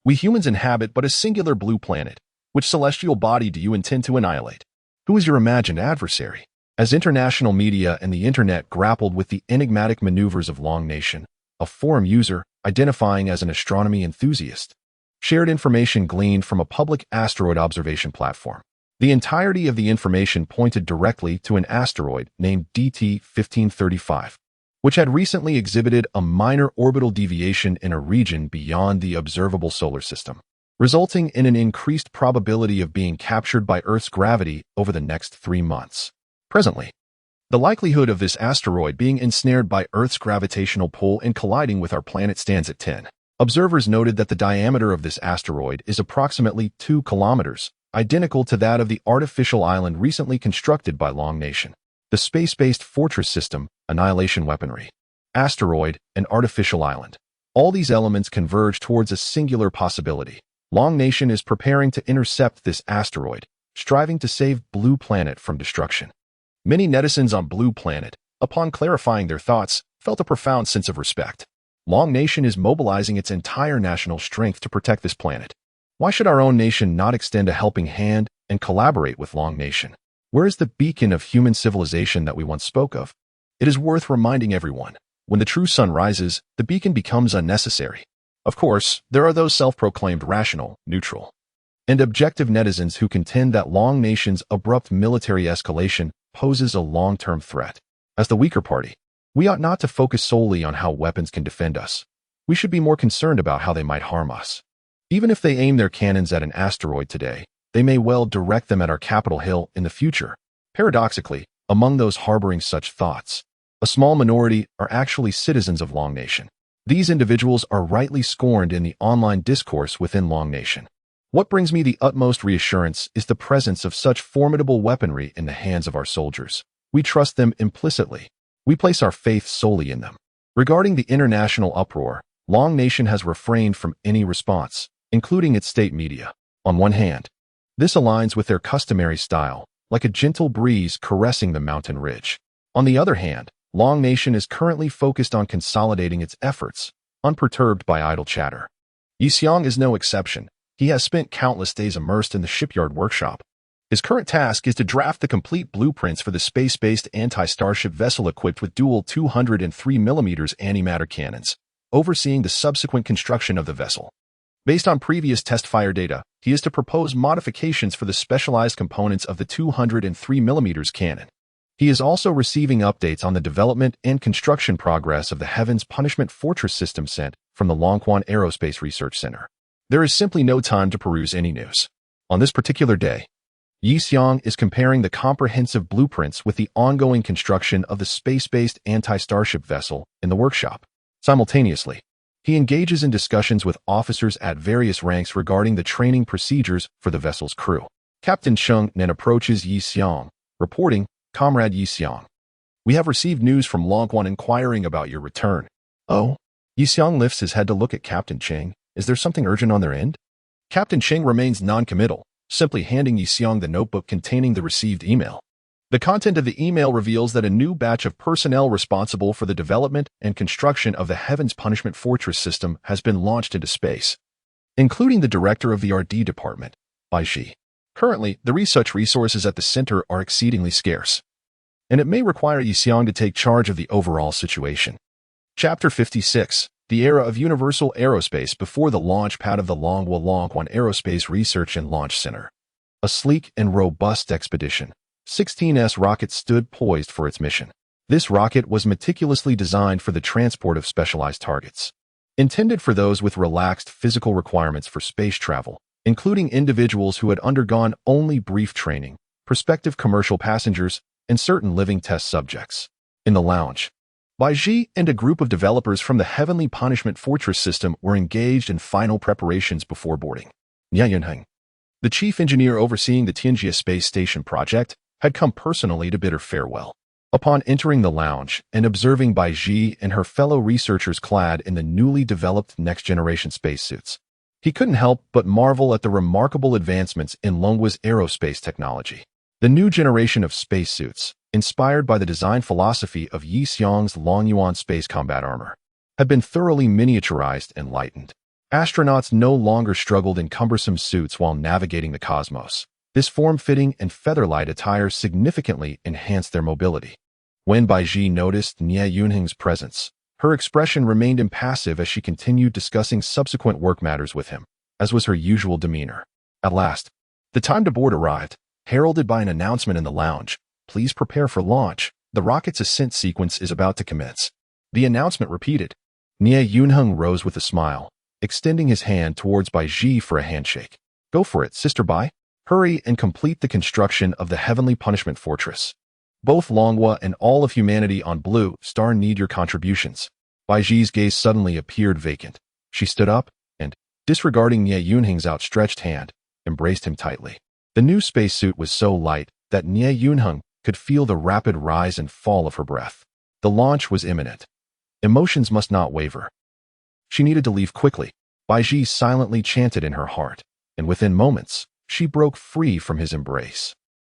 We humans inhabit but a singular blue planet. Which celestial body do you intend to annihilate? Who is your imagined adversary? As international media and the internet grappled with the enigmatic maneuvers of Long Nation, a forum user, identifying as an astronomy enthusiast, shared information gleaned from a public asteroid observation platform. The entirety of the information pointed directly to an asteroid named DT-1535, which had recently exhibited a minor orbital deviation in a region beyond the observable solar system, resulting in an increased probability of being captured by Earth's gravity over the next 3 months. Presently, the likelihood of this asteroid being ensnared by Earth's gravitational pull and colliding with our planet stands at 10. Observers noted that the diameter of this asteroid is approximately 2 kilometers, identical to that of the artificial island recently constructed by Long Nation. The space-based fortress system, annihilation weaponry, asteroid, and artificial island. All these elements converge towards a singular possibility. Long Nation is preparing to intercept this asteroid, striving to save Blue Planet from destruction. Many netizens on Blue Planet, upon clarifying their thoughts, felt a profound sense of respect. Long Nation is mobilizing its entire national strength to protect this planet. Why should our own nation not extend a helping hand and collaborate with Long Nation? Where is the beacon of human civilization that we once spoke of? It is worth reminding everyone, when the true sun rises, the beacon becomes unnecessary. Of course, there are those self-proclaimed rational, neutral, and objective netizens who contend that Long Nation's abrupt military escalation poses a long-term threat. As the weaker party, we ought not to focus solely on how weapons can defend us. We should be more concerned about how they might harm us. Even if they aim their cannons at an asteroid today, they may well direct them at our Capitol Hill in the future. Paradoxically, among those harboring such thoughts, a small minority are actually citizens of Long Nation. These individuals are rightly scorned in the online discourse within Long Nation. What brings me the utmost reassurance is the presence of such formidable weaponry in the hands of our soldiers. We trust them implicitly. We place our faith solely in them. Regarding the international uproar, Long Nation has refrained from any response, including its state media. On one hand, this aligns with their customary style, like a gentle breeze caressing the mountain ridge. On the other hand, Long Nation is currently focused on consolidating its efforts, unperturbed by idle chatter. Yixiong is no exception. He has spent countless days immersed in the shipyard workshop. His current task is to draft the complete blueprints for the space-based anti-starship vessel equipped with dual 203mm antimatter cannons, overseeing the subsequent construction of the vessel. Based on previous test-fire data, he is to propose modifications for the specialized components of the 203mm cannon. He is also receiving updates on the development and construction progress of the Heaven's Punishment Fortress system sent from the Longquan Aerospace Research Center. There is simply no time to peruse any news. On this particular day, Yixiong is comparing the comprehensive blueprints with the ongoing construction of the space-based anti-starship vessel in the workshop. Simultaneously, he engages in discussions with officers at various ranks regarding the training procedures for the vessel's crew. Captain Chung then approaches Yixiong, reporting, "Comrade Yixiong, we have received news from Longquan inquiring about your return." "Oh?" Yixiong lifts his head to look at Captain Cheng. Is there something urgent on their end? Captain Cheng remains non-committal, simply handing Yixiong the notebook containing the received email. The content of the email reveals that a new batch of personnel responsible for the development and construction of the Heaven's Punishment Fortress system has been launched into space, including the director of the RD department, Bai Shi. Currently, the research resources at the center are exceedingly scarce, and it may require Yixiong to take charge of the overall situation. Chapter 56. The Era of Universal Aerospace before the launch pad of the Longquan Aerospace Research and Launch Center. A sleek and robust expedition, 16S rocket stood poised for its mission. This rocket was meticulously designed for the transport of specialized targets. intended for those with relaxed physical requirements for space travel, including individuals who had undergone only brief training, prospective commercial passengers, and certain living test subjects. In the lounge, Baiji and a group of developers from the Heavenly Punishment Fortress system were engaged in final preparations before boarding. Nie Yunheng, the chief engineer overseeing the Tianjia space station project, had come personally to bid her farewell. Upon entering the lounge and observing Baiji and her fellow researchers clad in the newly developed next-generation spacesuits, he couldn't help but marvel at the remarkable advancements in Longhwa's aerospace technology. The new generation of spacesuits, inspired by the design philosophy of Yi Xiong's Longyuan space combat armor, had been thoroughly miniaturized and lightened. Astronauts no longer struggled in cumbersome suits while navigating the cosmos. This form-fitting and feather-light attire significantly enhanced their mobility. When Baiji noticed Nie Yunheng's presence, her expression remained impassive as she continued discussing subsequent work matters with him, as was her usual demeanor. At last, the time to board arrived, heralded by an announcement in the lounge. Please prepare for launch. The rocket's ascent sequence is about to commence. The announcement repeated. Nie Yunheng rose with a smile, extending his hand towards Baiji for a handshake. Go for it, Sister Bai. Hurry and complete the construction of the Heavenly Punishment Fortress. Both Longhwa and all of humanity on Blue Star need your contributions. Baiji's gaze suddenly appeared vacant. She stood up and, disregarding Nie Yunheng's outstretched hand, embraced him tightly. The new spacesuit was so light that Nie Yunheng could feel the rapid rise and fall of her breath. The launch was imminent. Emotions must not waver. She needed to leave quickly. Baiji silently chanted in her heart, and within moments, she broke free from his embrace,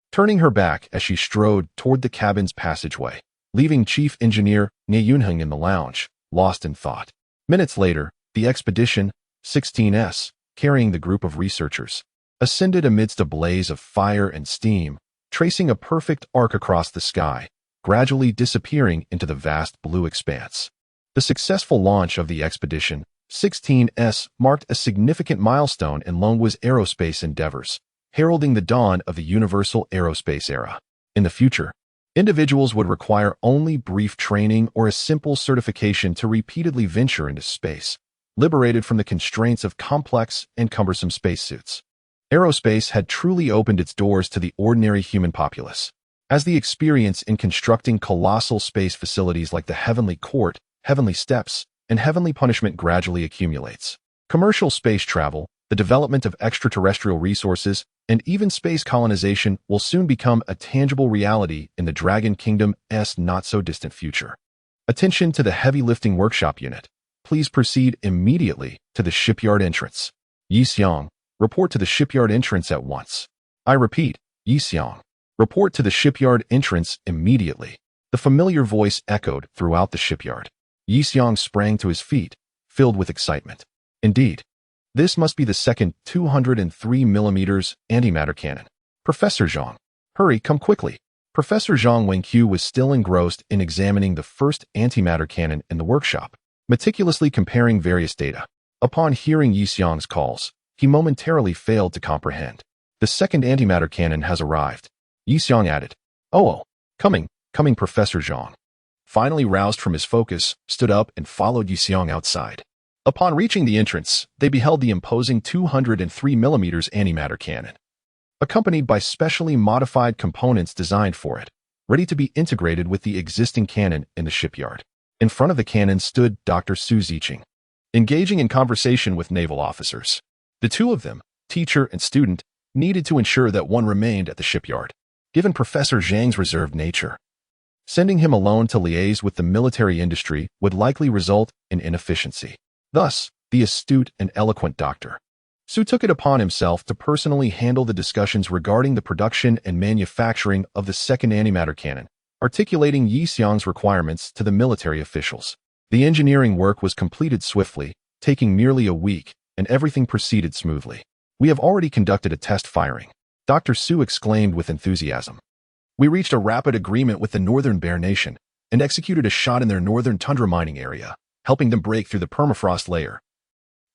turning her back as she strode toward the cabin's passageway, leaving Chief Engineer Nie Yunheng in the lounge, lost in thought. Minutes later, the Expedition 16S, carrying the group of researchers, ascended amidst a blaze of fire and steam, tracing a perfect arc across the sky, gradually disappearing into the vast blue expanse. The successful launch of the Expedition 16S marked a significant milestone in Longhwa's aerospace endeavors, heralding the dawn of the universal aerospace era. In the future, individuals would require only brief training or a simple certification to repeatedly venture into space, liberated from the constraints of complex and cumbersome spacesuits. Aerospace had truly opened its doors to the ordinary human populace. As the experience in constructing colossal space facilities like the Heavenly Court, Heavenly Steps, and Heavenly Punishment gradually accumulates, commercial space travel, the development of extraterrestrial resources, and even space colonization will soon become a tangible reality in the Dragon Kingdom's not-so-distant future. Attention to the Heavy Lifting Workshop Unit. Please proceed immediately to the shipyard entrance. Yi Xiong, report to the shipyard entrance at once. I repeat, Yi Xiong, report to the shipyard entrance immediately. The familiar voice echoed throughout the shipyard. Yi Xiong sprang to his feet, filled with excitement. Indeed, this must be the second 203mm antimatter cannon. Professor Zhang, hurry, come quickly. Professor Zhang Wenqiu was still engrossed in examining the first antimatter cannon in the workshop, meticulously comparing various data. Upon hearing Yi Xiong's calls, he momentarily failed to comprehend. The second antimatter cannon has arrived. Yi Xiong added. Oh, coming, Professor Zhang. Finally roused from his focus, stood up and followed Yi Xiong outside. Upon reaching the entrance, they beheld the imposing 203mm antimatter cannon, accompanied by specially modified components designed for it, ready to be integrated with the existing cannon in the shipyard. In front of the cannon stood Dr. Su Ziqing, engaging in conversation with naval officers. The two of them, teacher and student, needed to ensure that one remained at the shipyard, given Professor Zhang's reserved nature. Sending him alone to liaise with the military industry would likely result in inefficiency. Thus, the astute and eloquent Dr. Su took it upon himself to personally handle the discussions regarding the production and manufacturing of the second antimatter cannon, articulating Yi Xiong's requirements to the military officials. The engineering work was completed swiftly, taking merely a week, and everything proceeded smoothly. We have already conducted a test firing, Dr. Su exclaimed with enthusiasm. We reached a rapid agreement with the Northern Bear Nation and executed a shot in their northern tundra mining area, helping them break through the permafrost layer,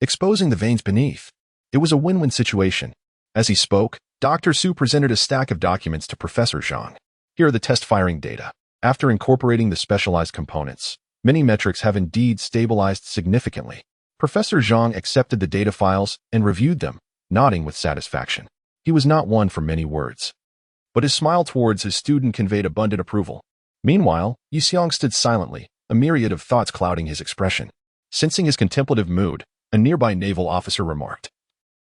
exposing the veins beneath. It was a win-win situation. As he spoke, Dr. Su presented a stack of documents to Professor Zhang. Here are the test firing data. After incorporating the specialized components, many metrics have indeed stabilized significantly. Professor Zhang accepted the data files and reviewed them, nodding with satisfaction. He was not one for many words, but his smile towards his student conveyed abundant approval. Meanwhile, Yixiang stood silently, a myriad of thoughts clouding his expression. Sensing his contemplative mood, a nearby naval officer remarked,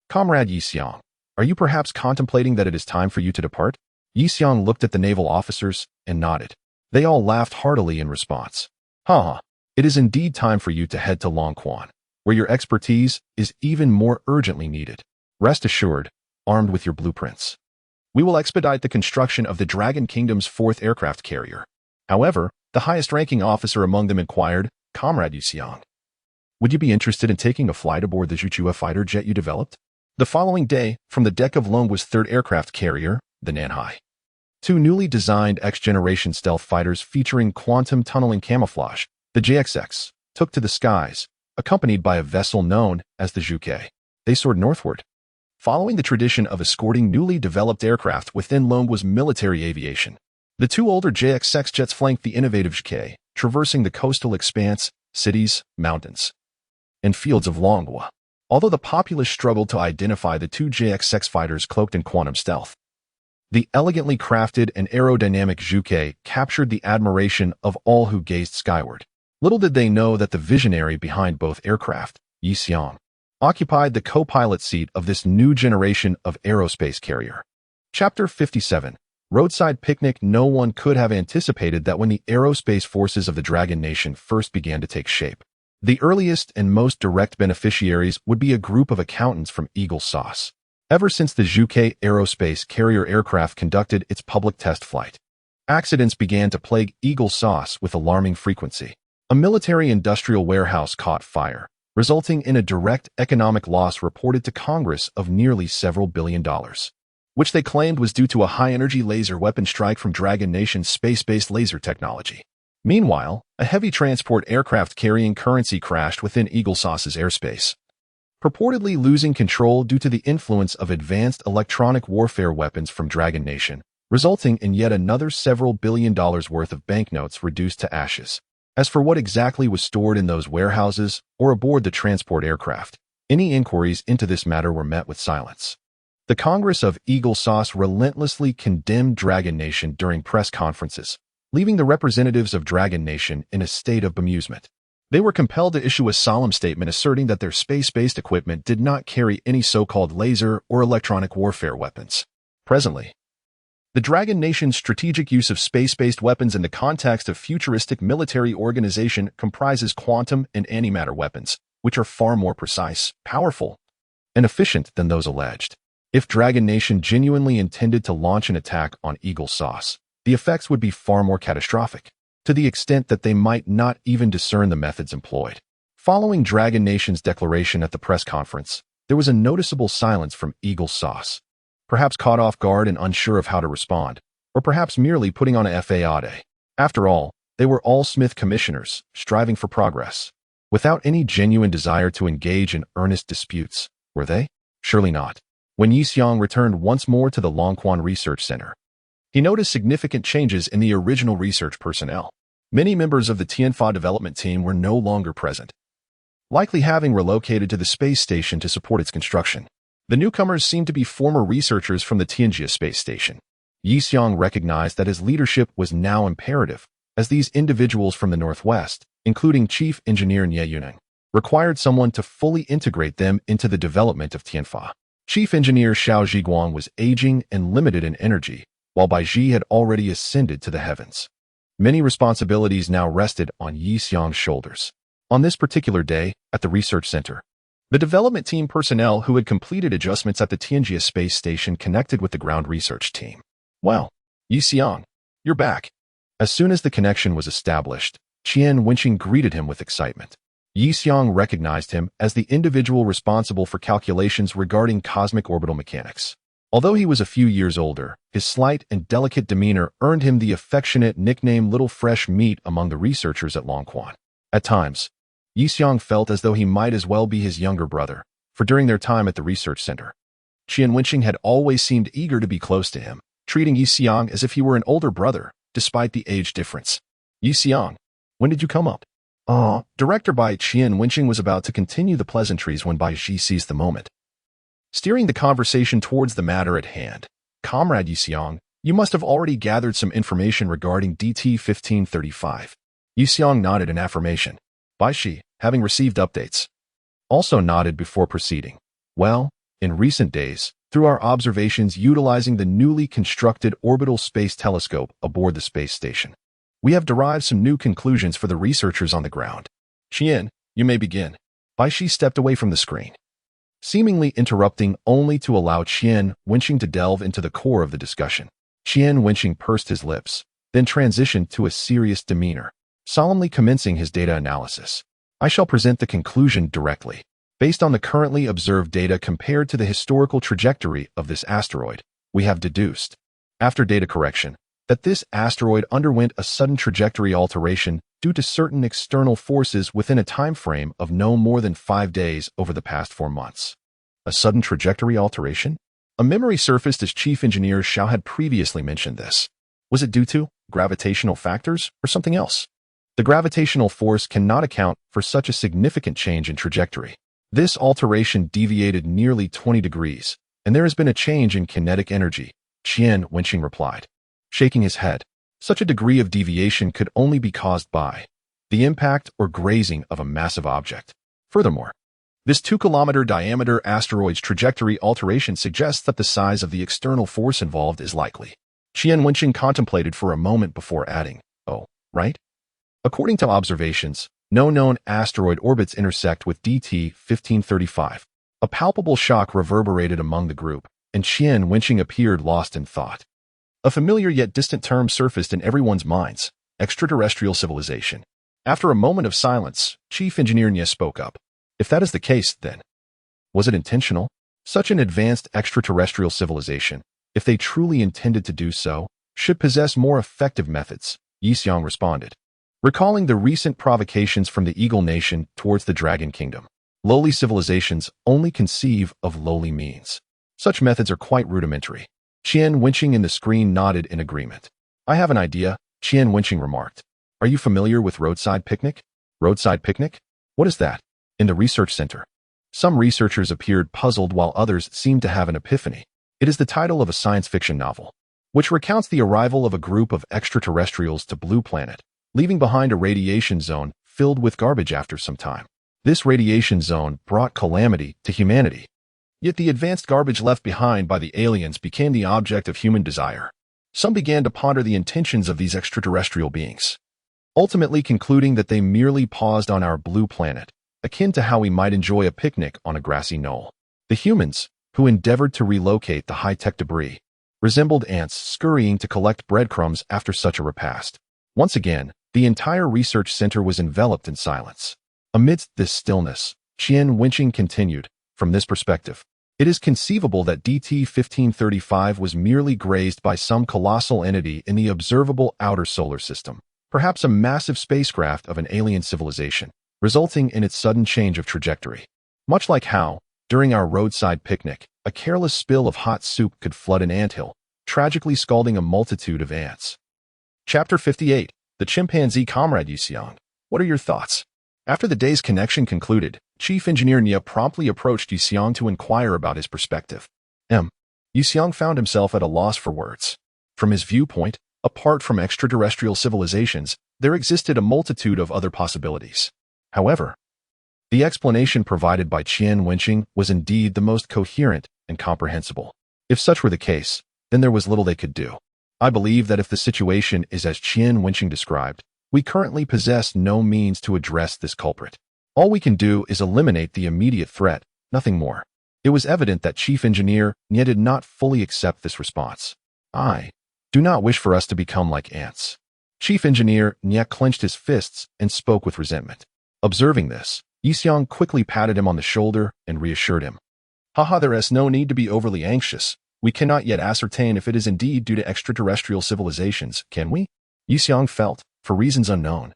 "Comrade Yixiang, are you perhaps contemplating that it is time for you to depart?" Yixiang looked at the naval officers and nodded. They all laughed heartily in response. "Haha, it is indeed time for you to head to Longquan, where your expertise is even more urgently needed. Rest assured, armed with your blueprints, we will expedite the construction of the Dragon Kingdom's 4th aircraft carrier." However, the highest-ranking officer among them inquired, "Comrade Yixiang, would you be interested in taking a flight aboard the Zhuchua fighter jet you developed?" The following day, from the deck of Longquan's 3rd aircraft carrier, the Nanhai, 2 newly designed X-generation stealth fighters featuring quantum tunneling camouflage, the JXX, took to the skies, accompanied by a vessel known as the Zhuke. They soared northward, following the tradition of escorting newly developed aircraft within Longquan's military aviation. The 2 older JXX jets flanked the innovative Zhuke, traversing the coastal expanse, cities, mountains, and fields of Longquan. Although the populace struggled to identify the 2 JXX fighters cloaked in quantum stealth, the elegantly crafted and aerodynamic Zhuke captured the admiration of all who gazed skyward. Little did they know that the visionary behind both aircraft, Yixiang, occupied the co-pilot seat of this new generation of aerospace carrier. Chapter 57. Roadside Picnic. No one could have anticipated that when the aerospace forces of the Dragon Nation first began to take shape, the earliest and most direct beneficiaries would be a group of accountants from Eagle Sauce. Ever since the Zhuke aerospace carrier aircraft conducted its public test flight, accidents began to plague Eagle Sauce with alarming frequency. A military-industrial warehouse caught fire, resulting in a direct economic loss reported to Congress of nearly several $billion, which they claimed was due to a high-energy laser weapon strike from Dragon Nation's space-based laser technology. Meanwhile, a heavy transport aircraft carrying currency crashed within Eagle Sauce's airspace, purportedly losing control due to the influence of advanced electronic warfare weapons from Dragon Nation, resulting in yet another several $1 billion worth of banknotes reduced to ashes. As for what exactly was stored in those warehouses or aboard the transport aircraft, any inquiries into this matter were met with silence. The Congress of Eagle Sauce relentlessly condemned Dragon Nation during press conferences, leaving the representatives of Dragon Nation in a state of bemusement. They were compelled to issue a solemn statement asserting that their space-based equipment did not carry any so-called laser or electronic warfare weapons. Presently, the Dragon Nation's strategic use of space-based weapons in the context of futuristic military organization comprises quantum and antimatter weapons, which are far more precise, powerful, and efficient than those alleged. If Dragon Nation genuinely intended to launch an attack on Eagle Sauce, the effects would be far more catastrophic, to the extent that they might not even discern the methods employed. Following Dragon Nation's declaration at the press conference, there was a noticeable silence from Eagle Sauce, perhaps caught off guard and unsure of how to respond, or perhaps merely putting on a fade. After all, they were all Smith commissioners, striving for progress, without any genuine desire to engage in earnest disputes, were they? Surely not. When Yixiang returned once more to the Longquan Research Center, he noticed significant changes in the original research personnel. Many members of the Tianfa development team were no longer present, likely having relocated to the space station to support its construction. The newcomers seemed to be former researchers from the Tianjia space station. Yixiang recognized that his leadership was now imperative, as these individuals from the Northwest, including Chief Engineer Nie Yuning, required someone to fully integrate them into the development of Tianfa. Chief Engineer Xiao Zhiguang was aging and limited in energy, while Bai Ji had already ascended to the heavens. Many responsibilities now rested on Yixiang's shoulders. On this particular day, at the research center, the development team personnel who had completed adjustments at the Tianjia space station connected with the ground research team. "Well, Yixiang, you're back." As soon as the connection was established, Qian Wenqing greeted him with excitement. Yixiang recognized him as the individual responsible for calculations regarding cosmic orbital mechanics. Although he was a few years older, his slight and delicate demeanor earned him the affectionate nickname Little Fresh Meat among the researchers at Longquan. At times, Yixiang felt as though he might as well be his younger brother, for during their time at the research center, Qian Wenqing had always seemed eager to be close to him, treating Yixiang as if he were an older brother, despite the age difference. "Yixiang, when did you come up?" Director Bai Qian Wenqing was about to continue the pleasantries when Bai Ji seized the moment, steering the conversation towards the matter at hand. Comrade Yixiang, you must have already gathered some information regarding DT-1535. Yixiang nodded in affirmation. Bai Shi, having received updates, also nodded before proceeding. Well, in recent days, through our observations utilizing the newly constructed orbital space telescope aboard the space station, we have derived some new conclusions for the researchers on the ground. Qian, you may begin. Bai Shi stepped away from the screen, seemingly interrupting only to allow Qian Wenqing to delve into the core of the discussion. Qian Wenqing pursed his lips, then transitioned to a serious demeanor, solemnly commencing his data analysis. I shall present the conclusion directly. Based on the currently observed data compared to the historical trajectory of this asteroid, we have deduced, after data correction, that this asteroid underwent a sudden trajectory alteration due to certain external forces within a time frame of no more than 5 days over the past 4 months. A sudden trajectory alteration? A memory surfaced as Chief Engineer Xiao had previously mentioned this. Was it due to gravitational factors or something else? The gravitational force cannot account for such a significant change in trajectory. This alteration deviated nearly 20 degrees, and there has been a change in kinetic energy, Qian Wenqing replied, shaking his head. Such a degree of deviation could only be caused by the impact or grazing of a massive object. Furthermore, this 2-kilometer diameter asteroid's trajectory alteration suggests that the size of the external force involved is likely. Qian Wenqing contemplated for a moment before adding, oh, right? According to observations, no known asteroid orbits intersect with DT-1535. A palpable shock reverberated among the group, and Qian Wenqing appeared lost in thought. A familiar yet distant term surfaced in everyone's minds, extraterrestrial civilization. After a moment of silence, Chief Engineer Nia spoke up. If that is the case, then, was it intentional? Such an advanced extraterrestrial civilization, if they truly intended to do so, should possess more effective methods, Yixiang responded, recalling the recent provocations from the Eagle Nation towards the Dragon Kingdom. Lowly civilizations only conceive of lowly means. Such methods are quite rudimentary. Qian Wenqing in the screen nodded in agreement. I have an idea, Qian Wenqing remarked. Are you familiar with roadside picnic? Roadside picnic? What is that? In the research center. Some researchers appeared puzzled while others seemed to have an epiphany. It is the title of a science fiction novel, which recounts the arrival of a group of extraterrestrials to Blue Planet, leaving behind a radiation zone filled with garbage after some time. This radiation zone brought calamity to humanity. Yet the advanced garbage left behind by the aliens became the object of human desire. Some began to ponder the intentions of these extraterrestrial beings, ultimately concluding that they merely paused on our blue planet, akin to how we might enjoy a picnic on a grassy knoll. The humans, who endeavored to relocate the high-tech debris, resembled ants scurrying to collect breadcrumbs after such a repast. Once again, the entire research center was enveloped in silence. Amidst this stillness, Qian Wenqing continued, from this perspective, it is conceivable that DT-1535 was merely grazed by some colossal entity in the observable outer solar system, perhaps a massive spacecraft of an alien civilization, resulting in its sudden change of trajectory. Much like how, during our roadside picnic, a careless spill of hot soup could flood an anthill, tragically scalding a multitude of ants. Chapter 58. The Chimpanzee Comrade Yixiang. What are your thoughts? After the day's connection concluded, Chief Engineer Nia promptly approached Yixiang to inquire about his perspective. Yixiang found himself at a loss for words. From his viewpoint, apart from extraterrestrial civilizations, there existed a multitude of other possibilities. However, the explanation provided by Qian Wenqing was indeed the most coherent and comprehensible. If such were the case, then there was little they could do. I believe that if the situation is as Qian Wenqing described, we currently possess no means to address this culprit. All we can do is eliminate the immediate threat, nothing more. It was evident that Chief Engineer Nia did not fully accept this response. I do not wish for us to become like ants. Chief Engineer Nia clenched his fists and spoke with resentment. Observing this, Yixiang quickly patted him on the shoulder and reassured him. Haha, there is no need to be overly anxious. We cannot yet ascertain if it is indeed due to extraterrestrial civilizations, can we? Yixiang felt, for reasons unknown,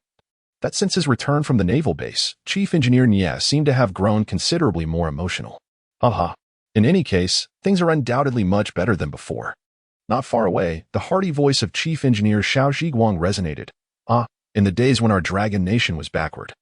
that since his return from the naval base, Chief Engineer Nia seemed to have grown considerably more emotional. Haha. In any case, things are undoubtedly much better than before. Not far away, the hearty voice of Chief Engineer Xiao Zhiguang resonated. In the days when our Dragon Nation was backward,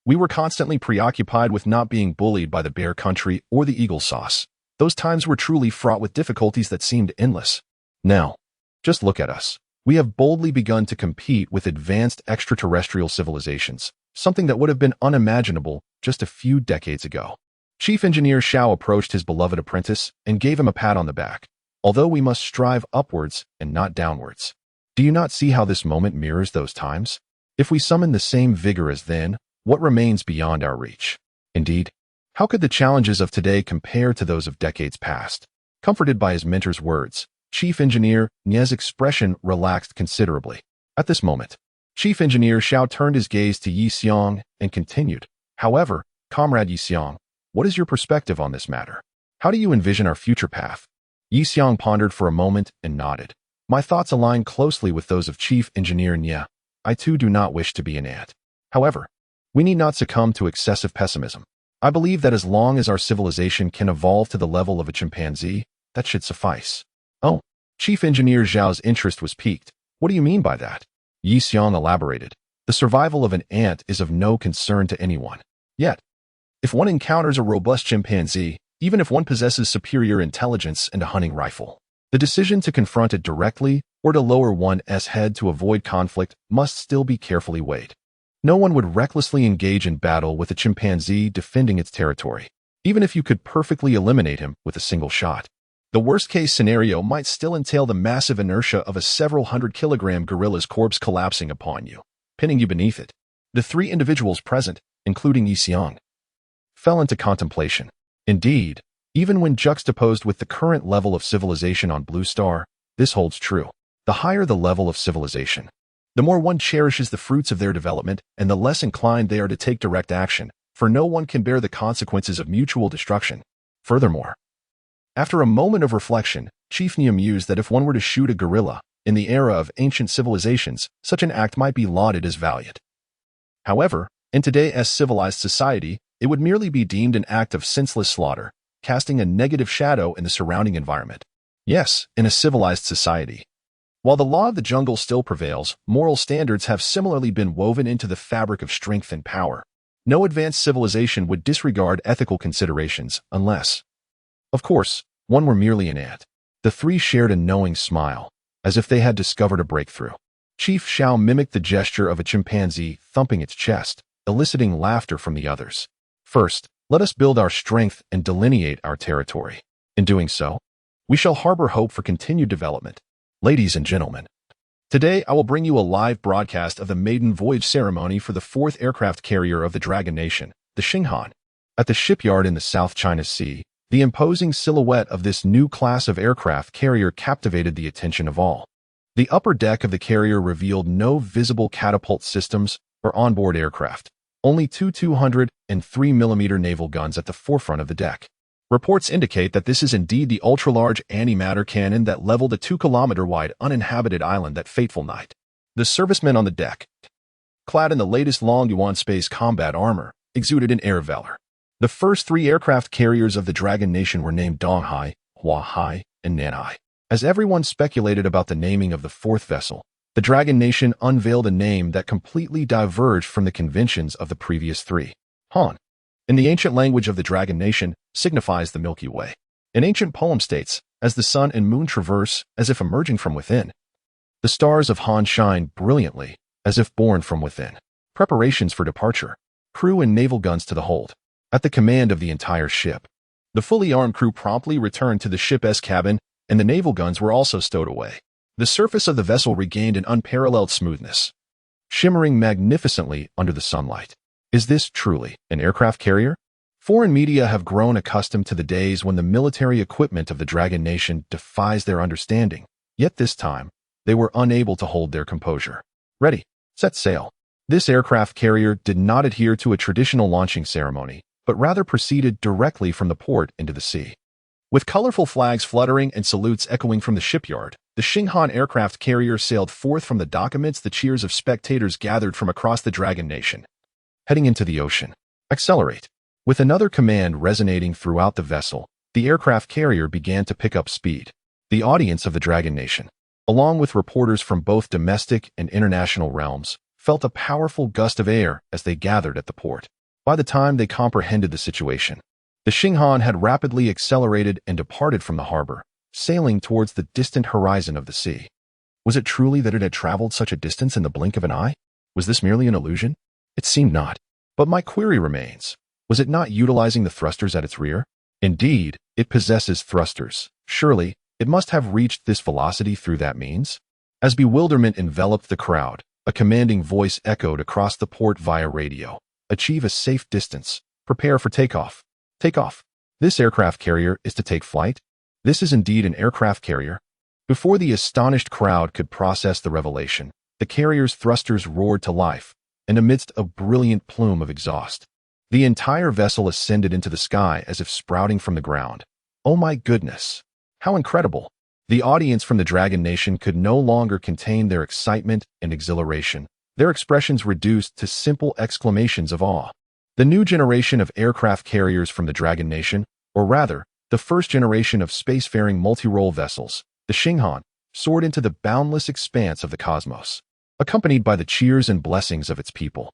We were constantly preoccupied with not being bullied by the bear country or the eagle sauce. Those times were truly fraught with difficulties that seemed endless. Now, just look at us. We have boldly begun to compete with advanced extraterrestrial civilizations, something that would have been unimaginable just a few decades ago. Chief Engineer Xiao approached his beloved apprentice and gave him a pat on the back. Although we must strive upwards and not downwards. Do you not see how this moment mirrors those times? If we summon the same vigor as then, what remains beyond our reach? Indeed, how could the challenges of today compare to those of decades past? Comforted by his mentor's words, Chief Engineer Nie's expression relaxed considerably. At this moment, Chief Engineer Xiao turned his gaze to Yi Xiong and continued, "However, Comrade Yi Xiong, what is your perspective on this matter? How do you envision our future path?" Yi Xiong pondered for a moment and nodded. "My thoughts align closely with those of Chief Engineer Nie. I too do not wish to be an ant. However, we need not succumb to excessive pessimism. I believe that as long as our civilization can evolve to the level of a chimpanzee, that should suffice." "Oh." Chief Engineer Zhao's interest was piqued. "What do you mean by that?" Yi Xiong elaborated. "The survival of an ant is of no concern to anyone. Yet, if one encounters a robust chimpanzee, even if one possesses superior intelligence and a hunting rifle, the decision to confront it directly or to lower one's head to avoid conflict must still be carefully weighed. No one would recklessly engage in battle with a chimpanzee defending its territory, even if you could perfectly eliminate him with a single shot. The worst-case scenario might still entail the massive inertia of a several hundred-kilogram gorilla's corpse collapsing upon you, pinning you beneath it." The three individuals present, including Yi Xiong, fell into contemplation. Indeed, even when juxtaposed with the current level of civilization on Blue Star, this holds true. The higher the level of civilization, the more one cherishes the fruits of their development and the less inclined they are to take direct action, for no one can bear the consequences of mutual destruction. Furthermore, after a moment of reflection, Chief Nie mused that if one were to shoot a gorilla, in the era of ancient civilizations, such an act might be lauded as valiant. However, in today's civilized society, it would merely be deemed an act of senseless slaughter, casting a negative shadow in the surrounding environment. Yes, in a civilized society. While the law of the jungle still prevails, moral standards have similarly been woven into the fabric of strength and power. No advanced civilization would disregard ethical considerations unless, of course, one were merely an ant. The three shared a knowing smile, as if they had discovered a breakthrough. Chief Xiao mimicked the gesture of a chimpanzee thumping its chest, eliciting laughter from the others. "First, let us build our strength and delineate our territory. In doing so, we shall harbor hope for continued development. Ladies and gentlemen, today I will bring you a live broadcast of the maiden voyage ceremony for the fourth aircraft carrier of the Dragon Nation, the Xinghan. At the shipyard in the South China Sea, the imposing silhouette of this new class of aircraft carrier captivated the attention of all. The upper deck of the carrier revealed no visible catapult systems or onboard aircraft, only two 203mm naval guns at the forefront of the deck. Reports indicate that this is indeed the ultra-large antimatter cannon that leveled a 2-kilometer-wide uninhabited island that fateful night. The servicemen on the deck, clad in the latest Long Yuan space combat armor, exuded an air of valor. The first three aircraft carriers of the Dragon Nation were named Donghai, Huahai, and Nanhai. As everyone speculated about the naming of the fourth vessel, the Dragon Nation unveiled a name that completely diverged from the conventions of the previous three. Han, in the ancient language of the Dragon Nation, signifies the Milky Way. An ancient poem states, "As the sun and moon traverse, as if emerging from within, the stars of Han shine brilliantly, as if born from within." Preparations for departure. Crew and naval guns to the hold. At the command of the entire ship, the fully armed crew promptly returned to the ship's cabin, and the naval guns were also stowed away. The surface of the vessel regained an unparalleled smoothness, shimmering magnificently under the sunlight. Is this truly an aircraft carrier? Foreign media have grown accustomed to the days when the military equipment of the Dragon Nation defies their understanding, yet this time, they were unable to hold their composure. Ready, set sail. This aircraft carrier did not adhere to a traditional launching ceremony, but rather proceeded directly from the port into the sea. With colorful flags fluttering and salutes echoing from the shipyard, the Xinghan aircraft carrier sailed forth from the dock amidst the cheers of spectators gathered from across the Dragon Nation. Heading into the ocean. Accelerate. With another command resonating throughout the vessel, the aircraft carrier began to pick up speed. The audience of the Dragon Nation, along with reporters from both domestic and international realms, felt a powerful gust of air as they gathered at the port. By the time they comprehended the situation, the Xinghan had rapidly accelerated and departed from the harbor, sailing towards the distant horizon of the sea. Was it truly that it had traveled such a distance in the blink of an eye? Was this merely an illusion? It seemed not. But my query remains. Was it not utilizing the thrusters at its rear? Indeed, it possesses thrusters. Surely, it must have reached this velocity through that means? As bewilderment enveloped the crowd, a commanding voice echoed across the port via radio. Achieve a safe distance. Prepare for takeoff. Takeoff. This aircraft carrier is to take flight? This is indeed an aircraft carrier. Before the astonished crowd could process the revelation, the carrier's thrusters roared to life, and amidst a brilliant plume of exhaust, the entire vessel ascended into the sky as if sprouting from the ground. Oh my goodness! How incredible! The audience from the Dragon Nation could no longer contain their excitement and exhilaration, their expressions reduced to simple exclamations of awe. The new generation of aircraft carriers from the Dragon Nation, or rather, the first generation of spacefaring multi-role vessels, the Xinghan, soared into the boundless expanse of the cosmos, accompanied by the cheers and blessings of its people.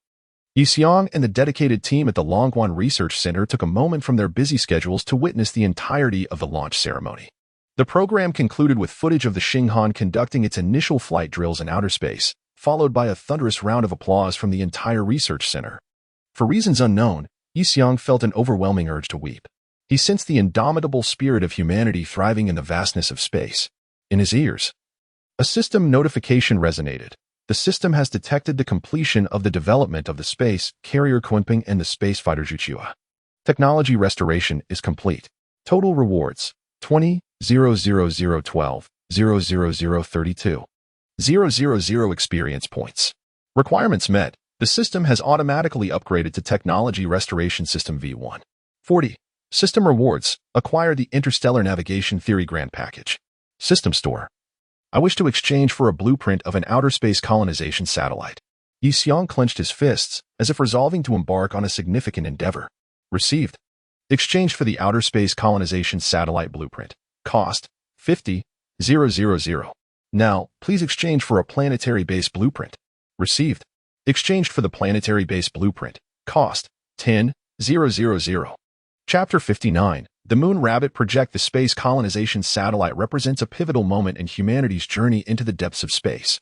Yixiang and the dedicated team at the Longguan Research Center took a moment from their busy schedules to witness the entirety of the launch ceremony. The program concluded with footage of the Xinghan conducting its initial flight drills in outer space, followed by a thunderous round of applause from the entire research center. For reasons unknown, Yixiang felt an overwhelming urge to weep. He sensed the indomitable spirit of humanity thriving in the vastness of space. In his ears, a system notification resonated. The system has detected the completion of the development of the space carrier Kunping and the space fighter Zhuqiu. Technology restoration is complete. Total rewards: 20, 00012, 00032. 000 experience points. Requirements met. The system has automatically upgraded to Technology Restoration System V1. 40. System rewards. Acquire the Interstellar Navigation Theory Grand Package. System store. I wish to exchange for a blueprint of an outer space colonization satellite. Yixiang clenched his fists, as if resolving to embark on a significant endeavor. Received. Exchange for the outer space colonization satellite blueprint. Cost: 50,000. Now, please exchange for a planetary base blueprint. Received. Exchanged for the planetary base blueprint. Cost: 10,000. Chapter 59. The Moon Rabbit Project. The space colonization satellite represents a pivotal moment in humanity's journey into the depths of space.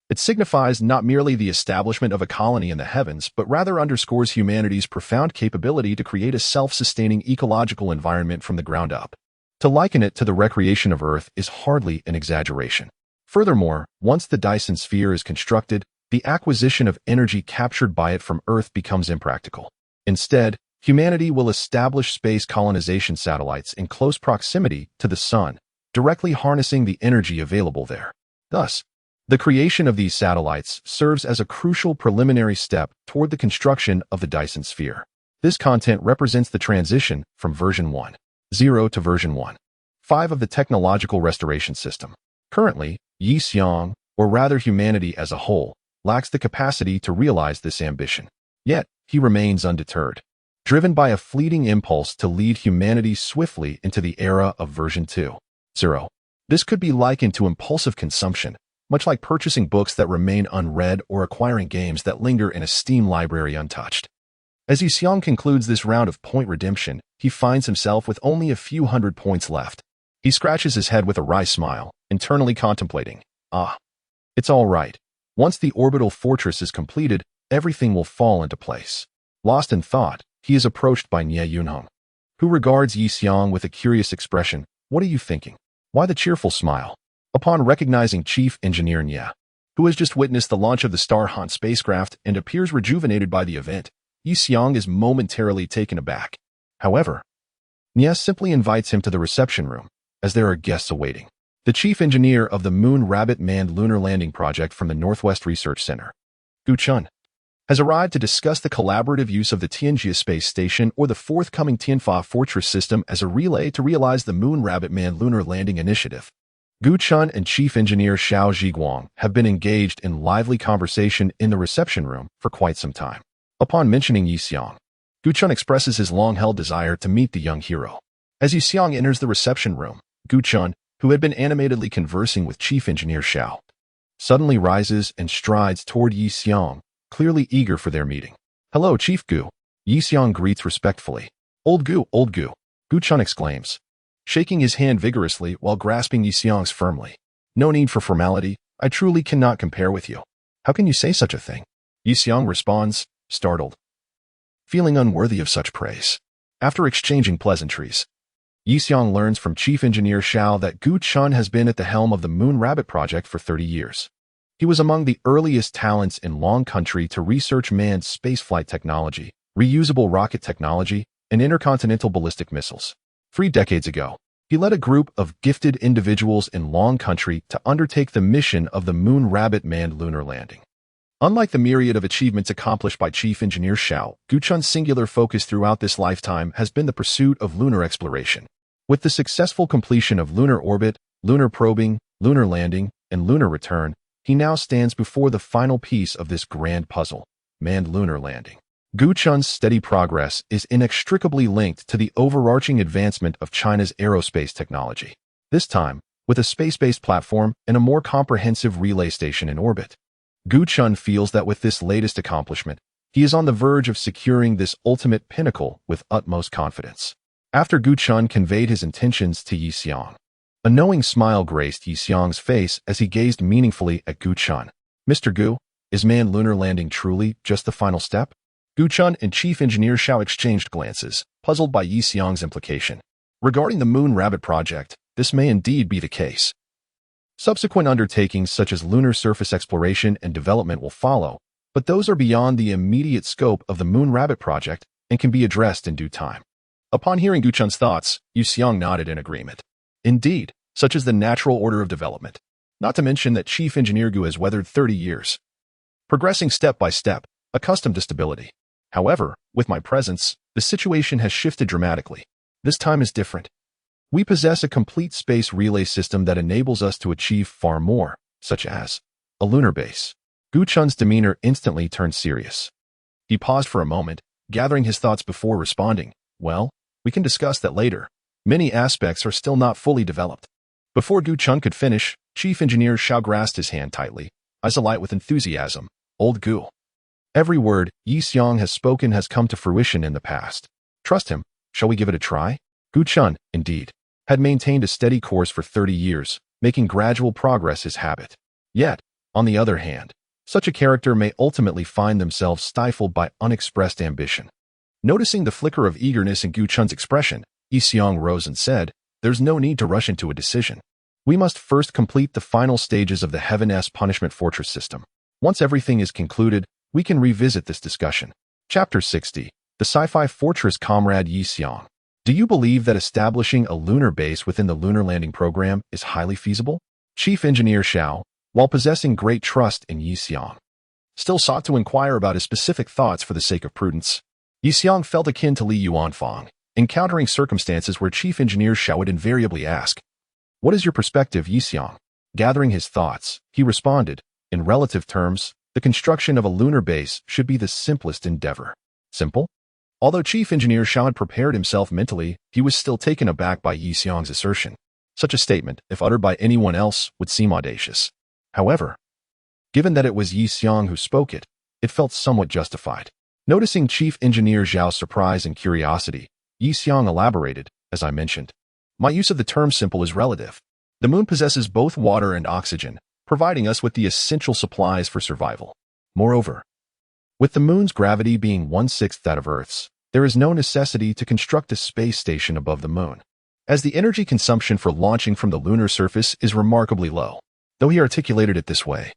It signifies not merely the establishment of a colony in the heavens, but rather underscores humanity's profound capability to create a self-sustaining ecological environment from the ground up. To liken it to the recreation of Earth is hardly an exaggeration. Furthermore, once the Dyson sphere is constructed, the acquisition of energy captured by it from Earth becomes impractical. Instead, humanity will establish space colonization satellites in close proximity to the Sun, directly harnessing the energy available there. Thus, the creation of these satellites serves as a crucial preliminary step toward the construction of the Dyson sphere. This content represents the transition from version 1.0 to version 1.5 of the technological restoration system. Currently, Yixiang, or rather humanity as a whole, lacks the capacity to realize this ambition. Yet, he remains undeterred, driven by a fleeting impulse to lead humanity swiftly into the era of version 2.0. This could be likened to impulsive consumption, much like purchasing books that remain unread or acquiring games that linger in a Steam library untouched. As Yixiang concludes this round of point redemption, he finds himself with only a few hundred points left. He scratches his head with a wry smile, internally contemplating, it's all right. Once the orbital fortress is completed, everything will fall into place. Lost in thought, he is approached by Nie Yunhong, who regards Yixiang with a curious expression. What are you thinking? Why the cheerful smile? Upon recognizing Chief Engineer Nie, who has just witnessed the launch of the Starhunt spacecraft and appears rejuvenated by the event, Yixiang is momentarily taken aback. However, Nie simply invites him to the reception room, as there are guests awaiting. The chief engineer of the Moon Rabbit Manned Lunar Landing Project from the Northwest Research Center, Gu Chun, has arrived to discuss the collaborative use of the Tianjia Space Station or the forthcoming Tianfa Fortress system as a relay to realize the Moon Rabbit Manned Lunar Landing Initiative. Gu Chun and Chief Engineer Xiao Zhiguang have been engaged in lively conversation in the reception room for quite some time. Upon mentioning Yixiang, Gu Chun expresses his long-held desire to meet the young hero. As Yixiang enters the reception room, Gu Chun, who had been animatedly conversing with Chief Engineer Xiao, suddenly rises and strides toward Yixiang, clearly eager for their meeting. Hello, Chief Gu. Yi Xiang greets respectfully. Old Gu, old Gu, Gu Chun exclaims, shaking his hand vigorously while grasping Yi Xiang's firmly. No need for formality, I truly cannot compare with you. How can you say such a thing? Yi Xiang responds, startled, feeling unworthy of such praise. After exchanging pleasantries, Yi Xiang learns from Chief Engineer Xiao that Gu Chun has been at the helm of the Moon Rabbit project for 30 years. He was among the earliest talents in Long Country to research manned spaceflight technology, reusable rocket technology, and intercontinental ballistic missiles. 3 decades ago, he led a group of gifted individuals in Long Country to undertake the mission of the Moon Rabbit manned lunar landing. Unlike the myriad of achievements accomplished by Chief Engineer Xiao, Gu Chun's singular focus throughout this lifetime has been the pursuit of lunar exploration. With the successful completion of lunar orbit, lunar probing, lunar landing, and lunar return, he now stands before the final piece of this grand puzzle, manned lunar landing. Gu Chun's steady progress is inextricably linked to the overarching advancement of China's aerospace technology. This time, with a space-based platform and a more comprehensive relay station in orbit. Gu Chun feels that with this latest accomplishment, he is on the verge of securing this ultimate pinnacle with utmost confidence. After Gu Chun conveyed his intentions to Yi Xiang, a knowing smile graced Yi Xiang's face as he gazed meaningfully at Gu Chun. Mr. Gu, is manned lunar landing truly just the final step? Gu Chun and Chief Engineer Xiao exchanged glances, puzzled by Yi Xiang's implication. Regarding the Moon Rabbit project, this may indeed be the case. Subsequent undertakings such as lunar surface exploration and development will follow, but those are beyond the immediate scope of the Moon Rabbit project and can be addressed in due time. Upon hearing Gu Chun's thoughts, Yi Xiang nodded in agreement. Indeed, such is the natural order of development. Not to mention that Chief Engineer Gu has weathered 30 years, progressing step by step, accustomed to stability. However, with my presence, the situation has shifted dramatically. This time is different. We possess a complete space relay system that enables us to achieve far more, such as a lunar base. Gu Chun's demeanor instantly turned serious. He paused for a moment, gathering his thoughts before responding. Well, we can discuss that later. Many aspects are still not fully developed. Before Gu Chun could finish, Chief Engineer Xiao grasped his hand tightly, eyes alight with enthusiasm. Old Gu. Every word Yi Xiang has spoken has come to fruition in the past. Trust him. Shall we give it a try? Gu Chun, indeed, had maintained a steady course for 30 years, making gradual progress his habit. Yet, on the other hand, such a character may ultimately find themselves stifled by unexpressed ambition. Noticing the flicker of eagerness in Gu Chun's expression, Yi Xiang rose and said, there's no need to rush into a decision. We must first complete the final stages of the Heaven-S Punishment Fortress system. Once everything is concluded, we can revisit this discussion. Chapter 60. The Sci-Fi Fortress Comrade Yi Xiang. Do you believe that establishing a lunar base within the lunar landing program is highly feasible? Chief Engineer Xiao, while possessing great trust in Yi Xiang, still sought to inquire about his specific thoughts for the sake of prudence. Yi Xiang felt akin to Li Yuanfang, encountering circumstances where Chief Engineer Xiao would invariably ask, what is your perspective, Yi Xiang? Gathering his thoughts, he responded, in relative terms, the construction of a lunar base should be the simplest endeavor. Simple? Although Chief Engineer Xiao had prepared himself mentally, he was still taken aback by Yi Xiang's assertion. Such a statement, if uttered by anyone else, would seem audacious. However, given that it was Yi Xiang who spoke it, it felt somewhat justified. Noticing Chief Engineer Xiao's surprise and curiosity, Yi Xiang elaborated, as I mentioned. My use of the term simple is relative. The moon possesses both water and oxygen, providing us with the essential supplies for survival. Moreover, with the moon's gravity being 1/6 that of Earth's, there is no necessity to construct a space station above the moon, as the energy consumption for launching from the lunar surface is remarkably low. Though he articulated it this way,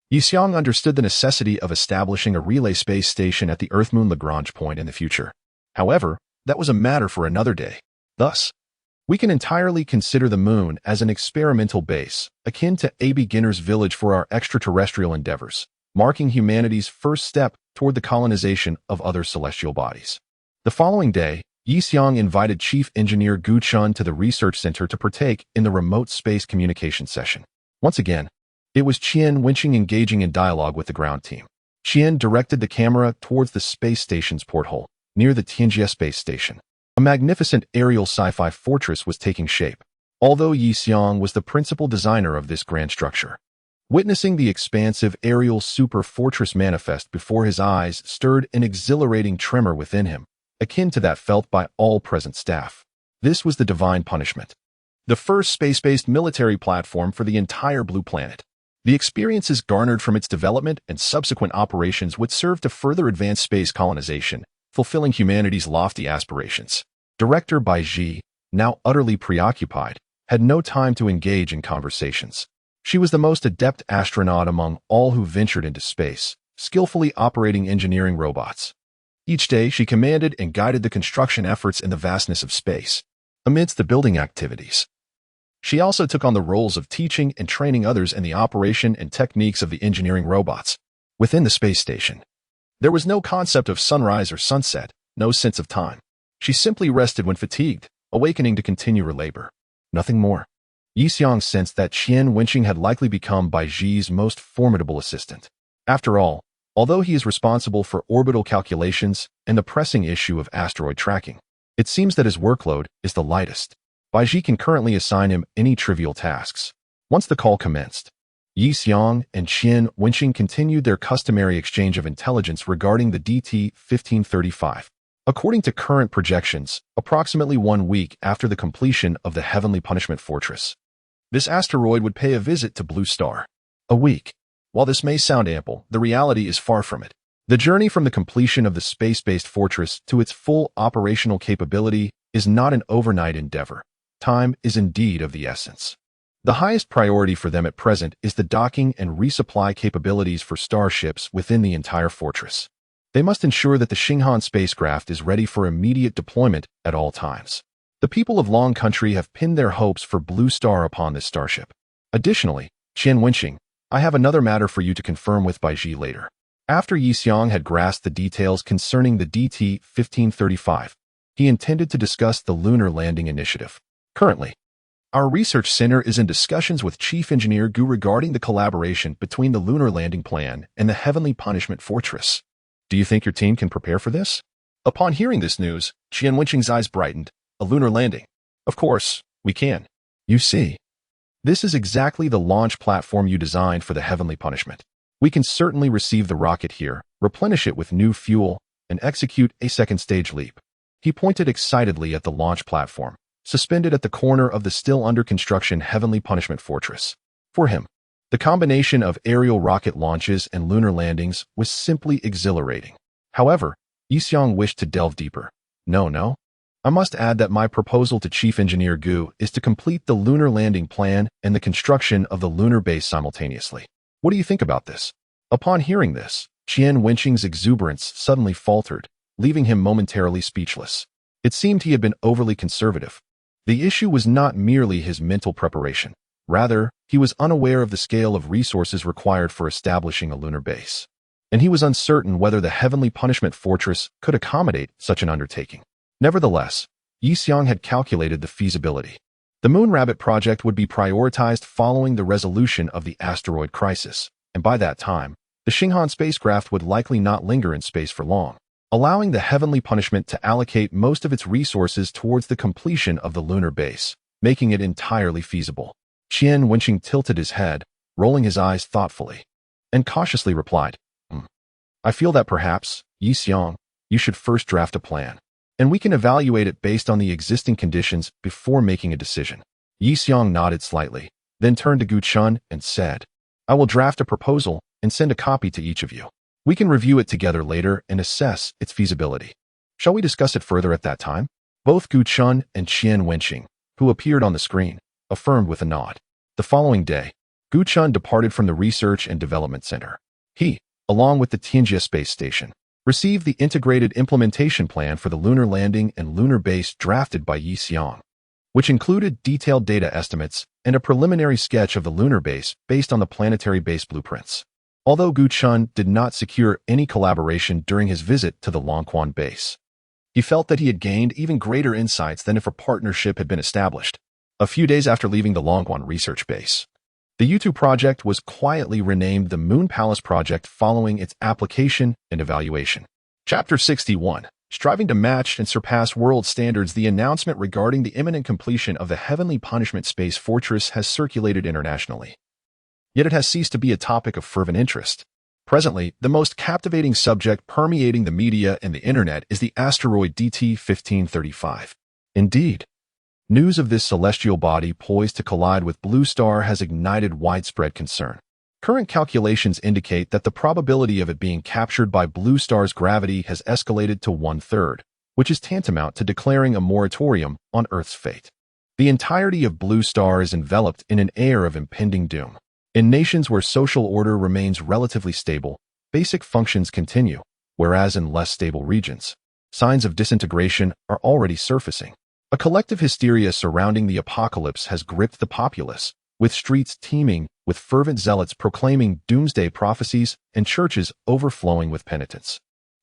Yi Xiang understood the necessity of establishing a relay space station at the Earth-Moon Lagrange point in the future. However, that was a matter for another day. Thus, we can entirely consider the moon as an experimental base, akin to a beginner's village for our extraterrestrial endeavors, marking humanity's first step toward the colonization of other celestial bodies. The following day, Yi Xiang invited Chief Engineer Gu Chun to the research center to partake in the remote space communication session. Once again, it was Qian Wenqing engaging in dialogue with the ground team. Qian directed the camera towards the space station's porthole, near the Tianjie space station. A magnificent aerial sci-fi fortress was taking shape, although Yi Xiang was the principal designer of this grand structure. Witnessing the expansive aerial super fortress manifest before his eyes stirred an exhilarating tremor within him, akin to that felt by all present staff. This was the divine punishment. The first space-based military platform for the entire blue planet. The experiences garnered from its development and subsequent operations would serve to further advance space colonization, fulfilling humanity's lofty aspirations. Director Bai Ji, now utterly preoccupied, had no time to engage in conversations. She was the most adept astronaut among all who ventured into space, skillfully operating engineering robots. Each day, she commanded and guided the construction efforts in the vastness of space. Amidst the building activities, she also took on the roles of teaching and training others in the operation and techniques of the engineering robots. Within the space station, there was no concept of sunrise or sunset, no sense of time. She simply rested when fatigued, awakening to continue her labor. Nothing more. Yi Xiang sensed that Qian Wenqing had likely become Bai Ji's most formidable assistant. After all, although he is responsible for orbital calculations and the pressing issue of asteroid tracking, it seems that his workload is the lightest. Bai Ji can currently assign him any trivial tasks. Once the call commenced, Yi Xiang and Qian Wenqing continued their customary exchange of intelligence regarding the DT-1535. According to current projections, approximately 1 week after the completion of the Heavenly Punishment Fortress, this asteroid would pay a visit to Blue Star. A week. While this may sound ample, the reality is far from it. The journey from the completion of the space-based fortress to its full operational capability is not an overnight endeavor. Time is indeed of the essence. The highest priority for them at present is the docking and resupply capabilities for starships within the entire fortress. They must ensure that the Xinghan spacecraft is ready for immediate deployment at all times. The people of Long Country have pinned their hopes for Blue Star upon this starship. Additionally, Qian Wenqing, I have another matter for you to confirm with Bai Ji later. After Yi Xiang had grasped the details concerning the DT-1535, he intended to discuss the lunar landing initiative. Currently, our research center is in discussions with Chief Engineer Gu regarding the collaboration between the lunar landing plan and the Heavenly Punishment Fortress. Do you think your team can prepare for this? Upon hearing this news, Qian Wenqing's eyes brightened. A lunar landing. Of course, we can. You see, this is exactly the launch platform you designed for the Heavenly Punishment. We can certainly receive the rocket here, replenish it with new fuel, and execute a second stage leap. He pointed excitedly at the launch platform, suspended at the corner of the still under construction Heavenly Punishment Fortress. For him, the combination of aerial rocket launches and lunar landings was simply exhilarating. However, Yi Xiang wished to delve deeper. No. I must add that my proposal to Chief Engineer Gu is to complete the lunar landing plan and the construction of the lunar base simultaneously. What do you think about this? Upon hearing this, Qian Wenqing's exuberance suddenly faltered, leaving him momentarily speechless. It seemed he had been overly conservative. The issue was not merely his mental preparation. Rather, he was unaware of the scale of resources required for establishing a lunar base. And he was uncertain whether the Heavenly Punishment Fortress could accommodate such an undertaking. Nevertheless, Yi Xiang had calculated the feasibility. The Moon Rabbit project would be prioritized following the resolution of the asteroid crisis, and by that time, the Xinghan spacecraft would likely not linger in space for long, allowing the Heavenly Punishment to allocate most of its resources towards the completion of the lunar base, making it entirely feasible. Qian Wenqing tilted his head, rolling his eyes thoughtfully, and cautiously replied, I feel that perhaps, Yi Xiang, you should first draft a plan, and we can evaluate it based on the existing conditions before making a decision. Yi Xiang nodded slightly, then turned to Gu Chun and said, I will draft a proposal and send a copy to each of you. We can review it together later and assess its feasibility. Shall we discuss it further at that time? Both Gu Chun and Qian Wenqing, who appeared on the screen, affirmed with a nod. The following day, Gu Chun departed from the Research and Development Center. He, along with the Tianjie Space Station, received the integrated implementation plan for the lunar landing and lunar base drafted by Yi Xiang, which included detailed data estimates and a preliminary sketch of the lunar base based on the planetary base blueprints. Although Gu Chun did not secure any collaboration during his visit to the Longquan base, he felt that he had gained even greater insights than if a partnership had been established. A few days after leaving the Longquan research base, the U2 project was quietly renamed the Moon Palace Project following its application and evaluation. Chapter 61. Striving to match and surpass world standards, the announcement regarding the imminent completion of the Heavenly Punishment Space Fortress has circulated internationally. yet it has ceased to be a topic of fervent interest. Presently, the most captivating subject permeating the media and the internet is the asteroid DT-1535. Indeed, news of this celestial body poised to collide with Blue Star has ignited widespread concern. Current calculations indicate that the probability of it being captured by Blue Star's gravity has escalated to 1/3, which is tantamount to declaring a moratorium on Earth's fate. The entirety of Blue Star is enveloped in an air of impending doom. In nations where social order remains relatively stable, basic functions continue, whereas in less stable regions, signs of disintegration are already surfacing. A collective hysteria surrounding the apocalypse has gripped the populace, with streets teeming with fervent zealots proclaiming doomsday prophecies and churches overflowing with penitence.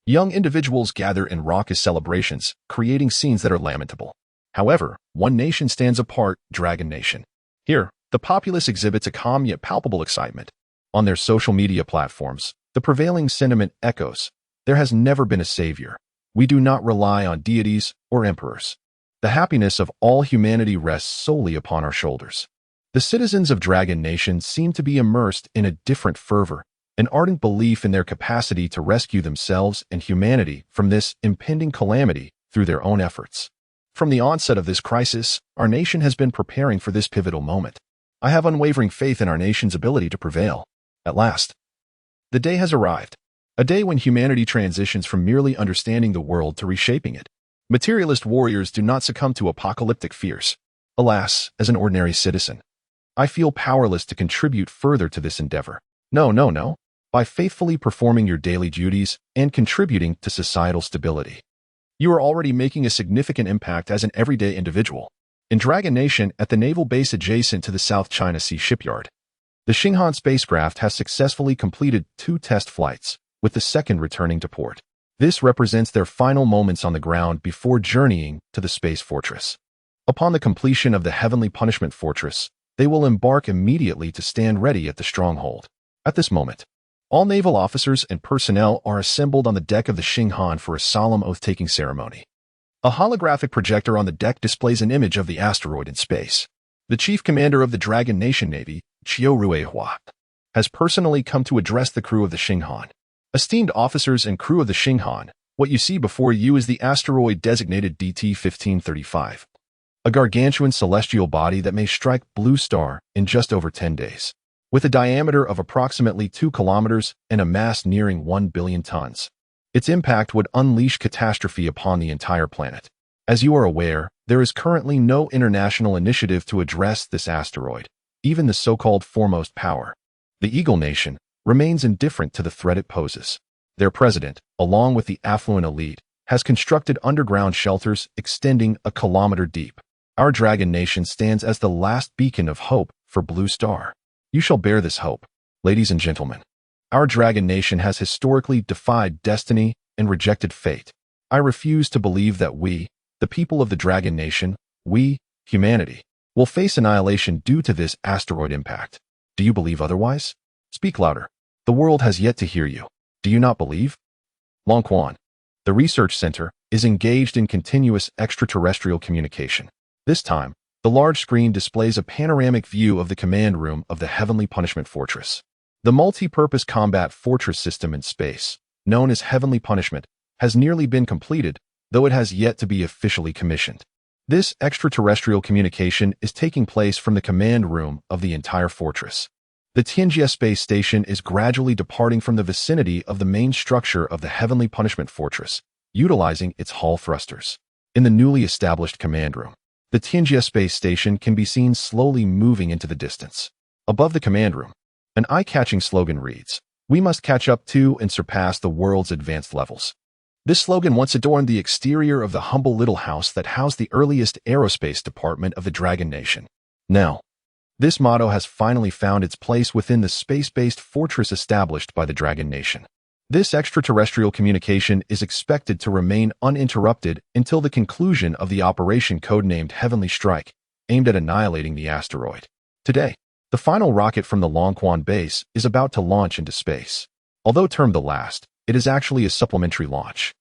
Young individuals gather in raucous celebrations, creating scenes that are lamentable. However, one nation stands apart: Dragon Nation. Here, the populace exhibits a calm yet palpable excitement. On their social media platforms, the prevailing sentiment echoes: there has never been a savior. We do not rely on deities or emperors. The happiness of all humanity rests solely upon our shoulders. The citizens of Dragon Nation seem to be immersed in a different fervor, an ardent belief in their capacity to rescue themselves and humanity from this impending calamity through their own efforts. From the onset of this crisis, our nation has been preparing for this pivotal moment. I have unwavering faith in our nation's ability to prevail. At last, the day has arrived, a day when humanity transitions from merely understanding the world to reshaping it. Materialist warriors do not succumb to apocalyptic fears. Alas, as an ordinary citizen, I feel powerless to contribute further to this endeavor. No. By faithfully performing your daily duties and contributing to societal stability, you are already making a significant impact as an everyday individual. In Dragon Nation, at the naval base adjacent to the South China Sea shipyard, the Xinghan spacecraft has successfully completed 2 test flights, with the second returning to port. This represents their final moments on the ground before journeying to the space fortress. Upon the completion of the Heavenly Punishment Fortress, they will embark immediately to stand ready at the stronghold. At this moment, all naval officers and personnel are assembled on the deck of the Xinghan for a solemn oath-taking ceremony. A holographic projector on the deck displays an image of the asteroid in space. The chief commander of the Dragon Nation Navy, Chiu Ruihua, has personally come to address the crew of the Xinghan. Esteemed officers and crew of the Xinghan, what you see before you is the asteroid designated DT-1535. A gargantuan celestial body that may strike Blue Star in just over 10 days. With a diameter of approximately 2 kilometers and a mass nearing 1 billion tons. Its impact would unleash catastrophe upon the entire planet. As you are aware, there is currently no international initiative to address this asteroid. Even the so-called foremost power, the Eagle Nation, remains indifferent to the threat it poses. Their president, along with the affluent elite, has constructed underground shelters extending a kilometer deep. Our Dragon Nation stands as the last beacon of hope for Blue Star. You shall bear this hope, ladies and gentlemen. Our Dragon Nation has historically defied destiny and rejected fate. I refuse to believe that we, the people of the Dragon Nation, we, humanity, will face annihilation due to this asteroid impact. Do you believe otherwise? Speak louder. The world has yet to hear you. Do you not believe? Longquan, the research center, is engaged in continuous extraterrestrial communication. This time, the large screen displays a panoramic view of the command room of the Heavenly Punishment Fortress. The multi-purpose combat fortress system in space, known as Heavenly Punishment, has nearly been completed, though it has yet to be officially commissioned. This extraterrestrial communication is taking place from the command room of the entire fortress. The Tianjie space station is gradually departing from the vicinity of the main structure of the Heavenly Punishment Fortress, utilizing its hull thrusters. In the newly established command room, the Tianjie space station can be seen slowly moving into the distance. Above the command room, an eye-catching slogan reads, "We must catch up to and surpass the world's advanced levels." This slogan once adorned the exterior of the humble little house that housed the earliest aerospace department of the Dragon Nation. Now, this motto has finally found its place within the space-based fortress established by the Dragon Nation. This extraterrestrial communication is expected to remain uninterrupted until the conclusion of the operation codenamed Heavenly Strike, aimed at annihilating the asteroid. Today, the final rocket from the Longquan base is about to launch into space. Although termed the last, it is actually a supplementary launch.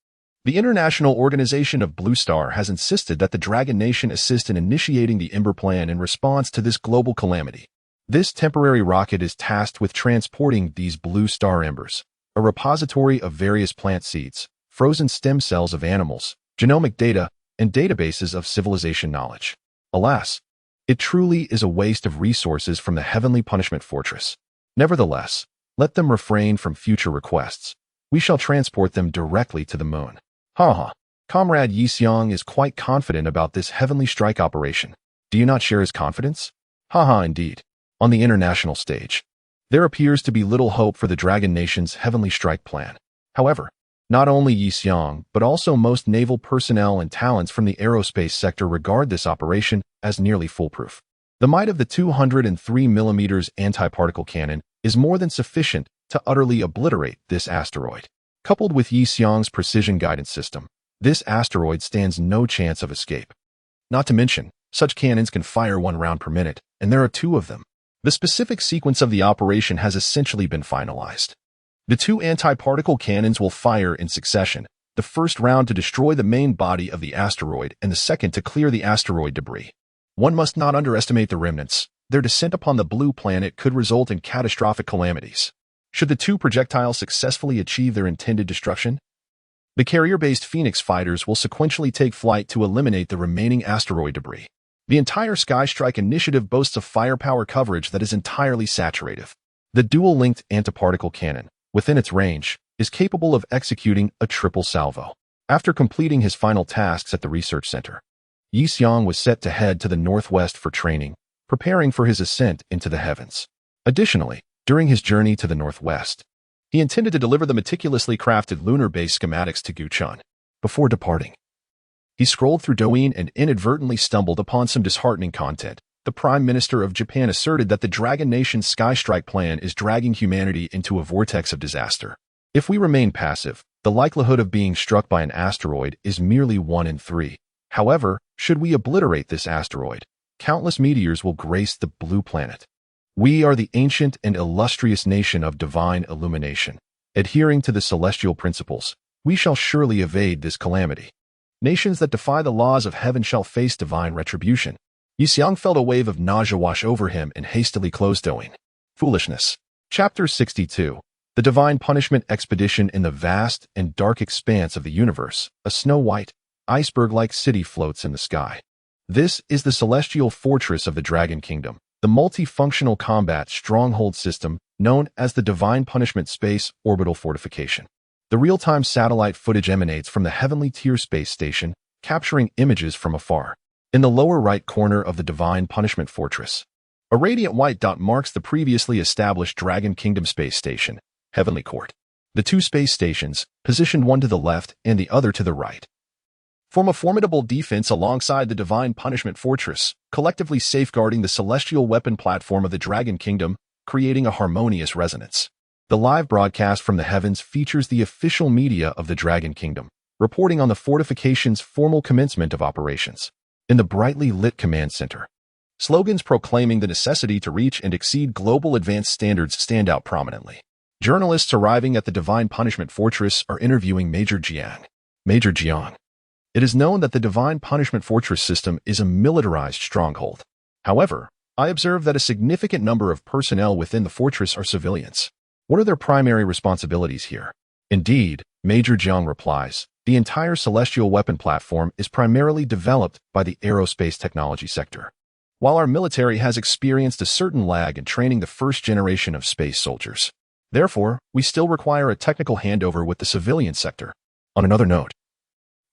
The International Organization of Blue Star has insisted that the Dragon Nation assist in initiating the Ember Plan in response to this global calamity. This temporary rocket is tasked with transporting these blue star embers, a repository of various plant seeds, frozen stem cells of animals, genomic data, and databases of civilization knowledge. Alas, it truly is a waste of resources from the heavenly punishment fortress. Nevertheless, let them refrain from future requests. We shall transport them directly to the moon. Haha. Comrade Yixiang is quite confident about this heavenly strike operation. Do you not share his confidence? Haha, indeed. On the international stage, there appears to be little hope for the Dragon Nation's heavenly strike plan. However, not only Yixiang, but also most naval personnel and talents from the aerospace sector regard this operation as nearly foolproof. The might of the 203mm anti-particle cannon is more than sufficient to utterly obliterate this asteroid. Coupled with Yixiang's precision guidance system, this asteroid stands no chance of escape. Not to mention, such cannons can fire 1 round per minute, and there are 2 of them. The specific sequence of the operation has essentially been finalized. The 2 anti-particle cannons will fire in succession, the first round to destroy the main body of the asteroid and the second to clear the asteroid debris. One must not underestimate the remnants. Their descent upon the blue planet could result in catastrophic calamities. Should the 2 projectiles successfully achieve their intended destruction, the carrier-based Phoenix fighters will sequentially take flight to eliminate the remaining asteroid debris. The entire Sky Strike initiative boasts a firepower coverage that is entirely saturated. The dual-linked antiparticle cannon, within its range, is capable of executing a triple salvo. After completing his final tasks at the research center, Yixiang was set to head to the northwest for training, preparing for his ascent into the heavens. Additionally, during his journey to the northwest, he intended to deliver the meticulously crafted lunar-based schematics to Guchun. Before departing, he scrolled through Douyin and inadvertently stumbled upon some disheartening content. The Prime Minister of Japan asserted that the Dragon Nation's Sky Strike plan is dragging humanity into a vortex of disaster. If we remain passive, the likelihood of being struck by an asteroid is merely 1 in 3. However, should we obliterate this asteroid, countless meteors will grace the blue planet. We are the ancient and illustrious nation of divine illumination. Adhering to the celestial principles, we shall surely evade this calamity. Nations that defy the laws of heaven shall face divine retribution. Yixiang felt a wave of nausea wash over him and hastily closed Douyin. Foolishness. Chapter 62. The Divine Punishment Expedition. In the vast and dark expanse of the universe, a snow-white, iceberg-like city floats in the sky. This is the celestial fortress of the Dragon Kingdom, the multifunctional combat stronghold system known as the Divine Punishment Space Orbital Fortification. The real-time satellite footage emanates from the Heavenly Tier Space Station, capturing images from afar. In the lower right corner of the Divine Punishment Fortress, a radiant white dot marks the previously established Dragon Kingdom Space Station, Heavenly Court. The 2 space stations, positioned one to the left and the other to the right, form a formidable defense alongside the Divine Punishment Fortress, collectively safeguarding the celestial weapon platform of the Dragon Kingdom, creating a harmonious resonance. The live broadcast from the heavens features the official media of the Dragon Kingdom, reporting on the fortification's formal commencement of operations. In the brightly lit command center, slogans proclaiming the necessity to reach and exceed global advanced standards stand out prominently. Journalists arriving at the Divine Punishment Fortress are interviewing Major Jiang. Major Jiang. It is known that the Divine Punishment Fortress system is a militarized stronghold. However, I observe that a significant number of personnel within the fortress are civilians. What are their primary responsibilities here? Indeed, Major Jiang replies, the entire celestial weapon platform is primarily developed by the aerospace technology sector. While our military has experienced a certain lag in training the first generation of space soldiers, therefore, we still require a technical handover with the civilian sector. On another note,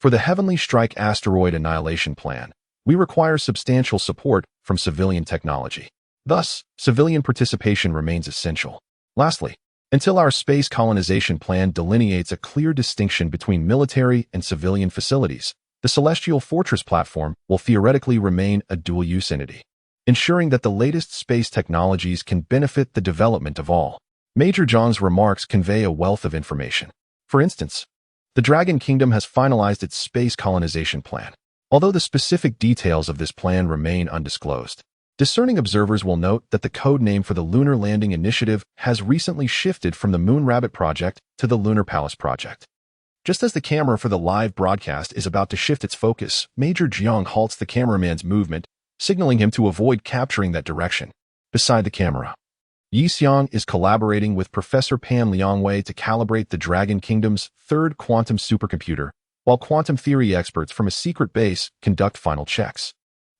for the Heavenly Strike Asteroid Annihilation Plan, we require substantial support from civilian technology. Thus, civilian participation remains essential. Lastly, until our space colonization plan delineates a clear distinction between military and civilian facilities, the Celestial Fortress platform will theoretically remain a dual-use entity, ensuring that the latest space technologies can benefit the development of all. Major Jiang's remarks convey a wealth of information. For instance, the Dragon Kingdom has finalized its space colonization plan, although the specific details of this plan remain undisclosed. Discerning observers will note that the code name for the Lunar Landing Initiative has recently shifted from the Moon Rabbit Project to the Lunar Palace Project. Just as the camera for the live broadcast is about to shift its focus, Major Jiang halts the cameraman's movement, signaling him to avoid capturing that direction. Beside the camera, Yi Xiang is collaborating with Professor Pan Liangwei to calibrate the Dragon Kingdom's third quantum supercomputer, while quantum theory experts from a secret base conduct final checks.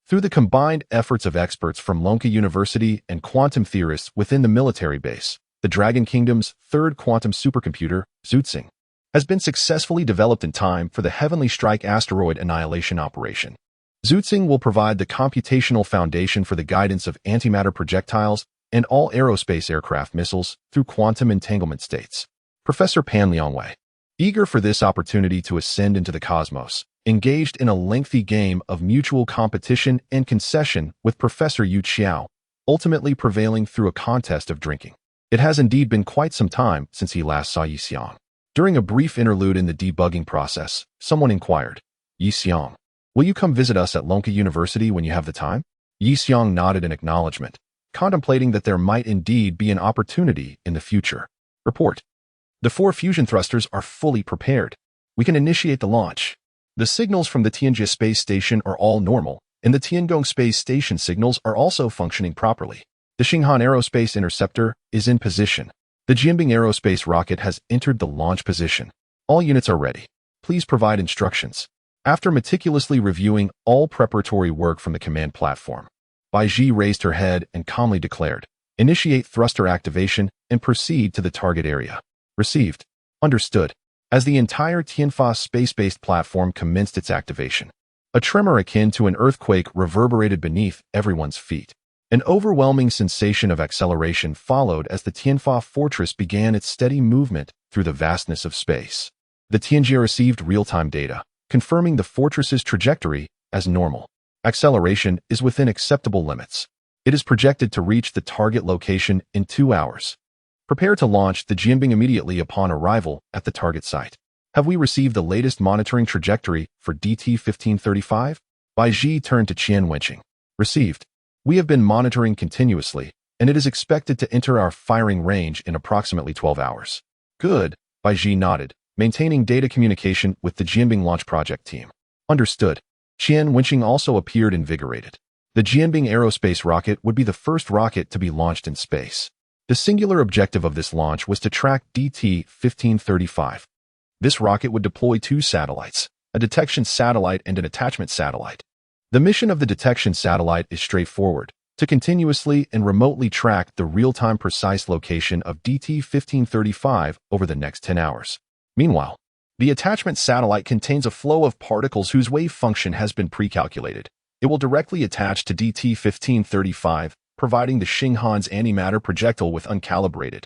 Through the combined efforts of experts from Lonka University and quantum theorists within the military base, the Dragon Kingdom's third quantum supercomputer, Zuxing, has been successfully developed in time for the Heavenly Strike asteroid annihilation operation. Zuxing will provide the computational foundation for the guidance of antimatter projectiles and all aerospace aircraft missiles through quantum entanglement states. Professor Pan Liangwei, eager for this opportunity to ascend into the cosmos, engaged in a lengthy game of mutual competition and concession with Professor Yu Xiao, ultimately prevailing through a contest of drinking. It has indeed been quite some time since he last saw Yi Xiang. During a brief interlude in the debugging process, someone inquired, "Yi Xiang, will you come visit us at Lonka University when you have the time?" Yi Xiang nodded in acknowledgement, contemplating that there might indeed be an opportunity in the future. Report. The 4 fusion thrusters are fully prepared. We can initiate the launch. The signals from the Tianjie space station are all normal, and the Tiangong space station signals are also functioning properly. The Xinghan Aerospace Interceptor is in position. The Jianbing Aerospace rocket has entered the launch position. All units are ready. Please provide instructions. After meticulously reviewing all preparatory work from the command platform, Bai Ji raised her head and calmly declared, "Initiate thruster activation and proceed to the target area." Received. Understood. As the entire Tianfa space-based platform commenced its activation, a tremor akin to an earthquake reverberated beneath everyone's feet. An overwhelming sensation of acceleration followed as the Tianfa fortress began its steady movement through the vastness of space. The Tianjie received real-time data, confirming the fortress's trajectory as normal. Acceleration is within acceptable limits. It is projected to reach the target location in 2 hours. Prepare to launch the Jianbing immediately upon arrival at the target site. Have we received the latest monitoring trajectory for DT-1535? Bai Ji turned to Qian Wenqing. Received. We have been monitoring continuously, and it is expected to enter our firing range in approximately 12 hours. Good, Bai Ji nodded, maintaining data communication with the Jianbing launch project team. Understood. Qian Wenqing also appeared invigorated. The Jianbing aerospace rocket would be the first rocket to be launched in space. The singular objective of this launch was to track DT-1535. This rocket would deploy 2 satellites, a detection satellite and an attachment satellite. The mission of the detection satellite is straightforward, to continuously and remotely track the real-time precise location of DT-1535 over the next 10 hours. Meanwhile, the attachment satellite contains a flow of particles whose wave function has been pre-calculated. It will directly attach to DT-1535, providing the Xinghan's antimatter projectile with uncalibrated,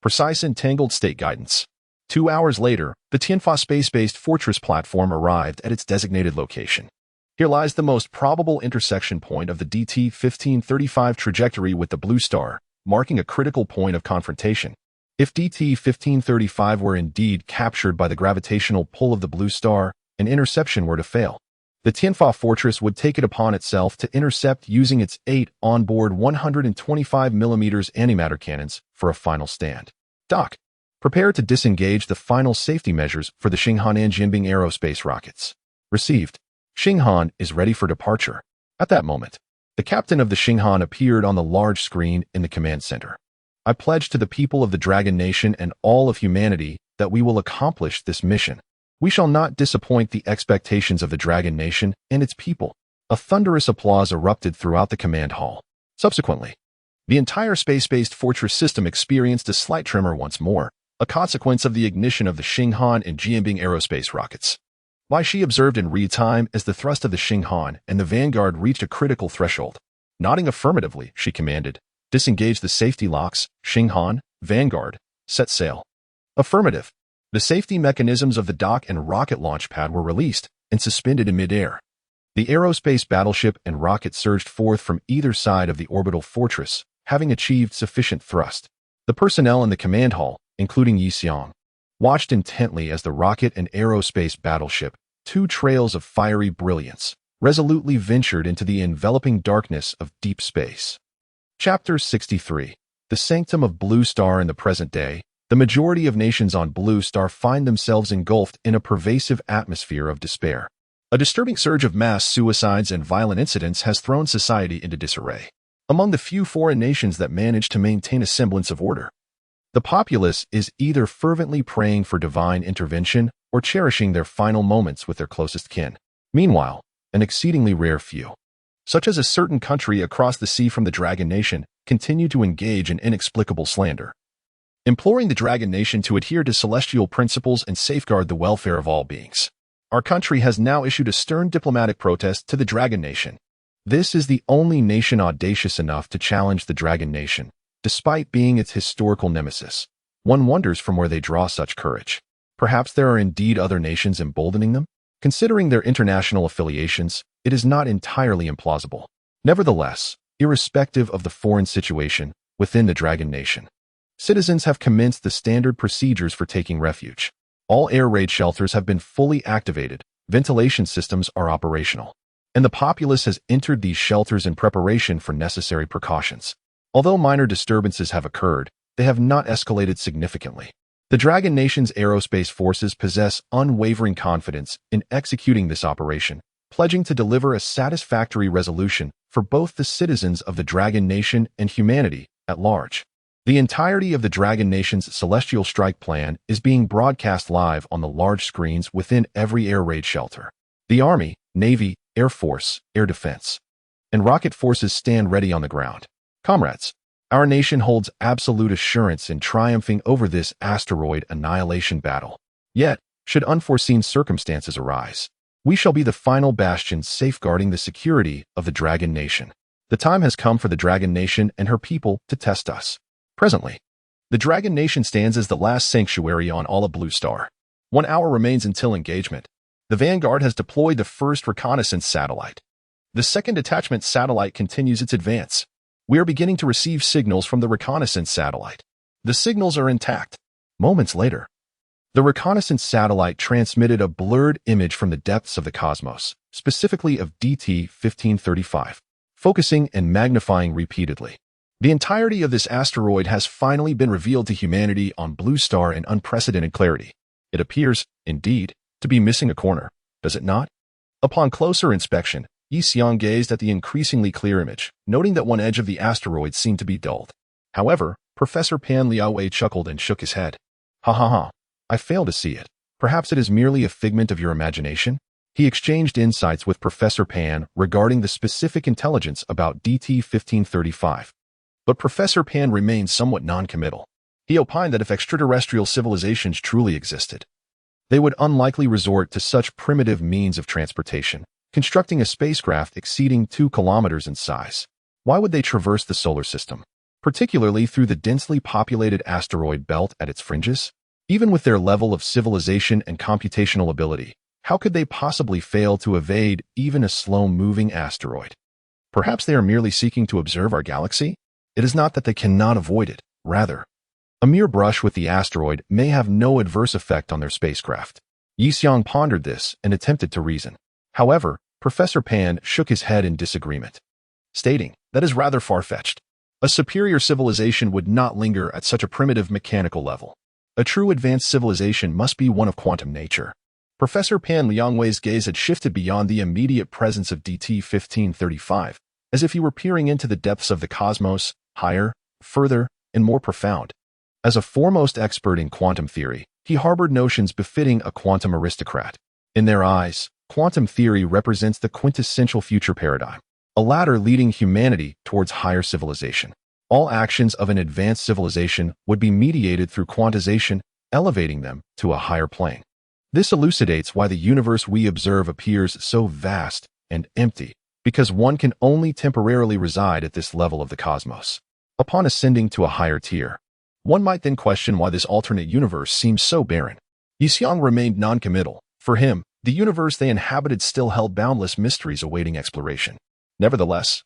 precise entangled state guidance. 2 hours later, the Tianfa space-based fortress platform arrived at its designated location. Here lies the most probable intersection point of the DT-1535 trajectory with the blue star, marking a critical point of confrontation. If DT-1535 were indeed captured by the gravitational pull of the blue star, and interception were to fail, the Tianfa fortress would take it upon itself to intercept using its 8 onboard 125mm antimatter cannons for a final stand. Doc, prepare to disengage the final safety measures for the Xinghan and Jianbing aerospace rockets. Received. Xinghan is ready for departure. At that moment, the captain of the Xinghan appeared on the large screen in the command center. I pledge to the people of the Dragon Nation and all of humanity that we will accomplish this mission. We shall not disappoint the expectations of the Dragon Nation and its people. A thunderous applause erupted throughout the command hall. Subsequently, the entire space-based fortress system experienced a slight tremor once more, a consequence of the ignition of the Xinghan and Jianbing aerospace rockets. Bai Shi observed in real time as the thrust of the Xinghan and the Vanguard reached a critical threshold. Nodding affirmatively, she commanded, "Disengage the safety locks, Xinghan, Vanguard, set sail." Affirmative. The safety mechanisms of the dock and rocket launch pad were released and suspended in midair. The aerospace battleship and rocket surged forth from either side of the orbital fortress, having achieved sufficient thrust. The personnel in the command hall, including Yi Xiang, watched intently as the rocket and aerospace battleship, 2 trails of fiery brilliance, resolutely ventured into the enveloping darkness of deep space. Chapter 63. The Sanctum of Blue Star. In the present day, the majority of nations on Blue Star find themselves engulfed in a pervasive atmosphere of despair. A disturbing surge of mass suicides and violent incidents has thrown society into disarray. among the few foreign nations that manage to maintain a semblance of order. The populace is either fervently praying for divine intervention or cherishing their final moments with their closest kin. Meanwhile, an exceedingly rare few, such as a certain country across the sea from the Dragon Nation, continue to engage in inexplicable slander, imploring the Dragon Nation to adhere to celestial principles and safeguard the welfare of all beings. Our country has now issued a stern diplomatic protest to the Dragon Nation. This is the only nation audacious enough to challenge the Dragon Nation, despite being its historical nemesis. One wonders from where they draw such courage. Perhaps there are indeed other nations emboldening them? Considering their international affiliations, it is not entirely implausible. Nevertheless, irrespective of the foreign situation within the Dragon Nation, citizens have commenced the standard procedures for taking refuge. All air raid shelters have been fully activated, ventilation systems are operational, and the populace has entered these shelters in preparation for necessary precautions. Although minor disturbances have occurred, they have not escalated significantly. The Dragon Nation's aerospace forces possess unwavering confidence in executing this operation, pledging to deliver a satisfactory resolution for both the citizens of the Dragon Nation and humanity at large. The entirety of the Dragon Nation's Celestial Strike Plan is being broadcast live on the large screens within every air raid shelter. The Army, Navy, Air Force, Air Defense, and rocket forces stand ready on the ground. Comrades, our nation holds absolute assurance in triumphing over this asteroid annihilation battle. Yet, should unforeseen circumstances arise, we shall be the final bastion safeguarding the security of the Dragon Nation. The time has come for the Dragon Nation and her people to test us. Presently, the Dragon Nation stands as the last sanctuary on all of Blue Star. 1 hour remains until engagement. The Vanguard has deployed the first reconnaissance satellite. The second detachment satellite continues its advance. We are beginning to receive signals from the reconnaissance satellite. The signals are intact. Moments later, the reconnaissance satellite transmitted a blurred image from the depths of the cosmos, specifically of DT-1535, focusing and magnifying repeatedly. The entirety of this asteroid has finally been revealed to humanity on Blue Star in unprecedented clarity. It appears, indeed, to be missing a corner, does it not? Upon closer inspection, Yi Xiang gazed at the increasingly clear image, noting that one edge of the asteroid seemed to be dulled. However, Professor Pan Liaowei chuckled and shook his head. Ha ha ha, I fail to see it. Perhaps it is merely a figment of your imagination? He exchanged insights with Professor Pan regarding the specific intelligence about DT-1535. But Professor Pan remained somewhat non-committal. He opined that if extraterrestrial civilizations truly existed, they would unlikely resort to such primitive means of transportation, constructing a spacecraft exceeding 2 kilometers in size. Why would they traverse the solar system, particularly through the densely populated asteroid belt at its fringes? Even with their level of civilization and computational ability, how could they possibly fail to evade even a slow-moving asteroid? Perhaps they are merely seeking to observe our galaxy? It is not that they cannot avoid it. Rather, a mere brush with the asteroid may have no adverse effect on their spacecraft. Yi Xiang pondered this and attempted to reason. However, Professor Pan shook his head in disagreement, stating, "That is rather far-fetched. A superior civilization would not linger at such a primitive mechanical level. A true advanced civilization must be one of quantum nature." Professor Pan Liangwei's gaze had shifted beyond the immediate presence of DT-1535, as if he were peering into the depths of the cosmos, higher, further, and more profound. As a foremost expert in quantum theory, he harbored notions befitting a quantum aristocrat. In their eyes, quantum theory represents the quintessential future paradigm, a ladder leading humanity towards higher civilization. All actions of an advanced civilization would be mediated through quantization, elevating them to a higher plane. This elucidates why the universe we observe appears so vast and empty, because one can only temporarily reside at this level of the cosmos. Upon ascending to a higher tier, one might then question why this alternate universe seems so barren. Yi Xiang remained non-committal. For him, the universe they inhabited still held boundless mysteries awaiting exploration. Nevertheless,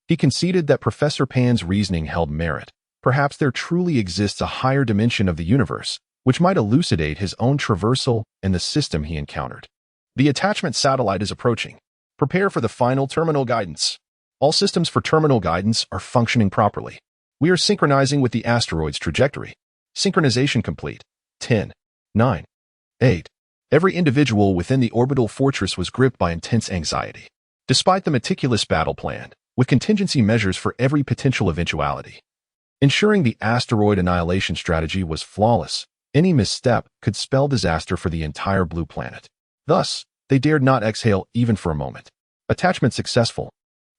he conceded that Professor Pan's reasoning held merit. Perhaps there truly exists a higher dimension of the universe, which might elucidate his own traversal and the system he encountered. The attachment satellite is approaching. Prepare for the final terminal guidance. All systems for terminal guidance are functioning properly. We are synchronizing with the asteroid's trajectory. Synchronization complete. 10, 9, 8. Every individual within the orbital fortress was gripped by intense anxiety. Despite the meticulous battle plan, with contingency measures for every potential eventuality. Ensuring the asteroid annihilation strategy was flawless, any misstep could spell disaster for the entire blue planet. Thus, they dared not exhale even for a moment. Attachment successful.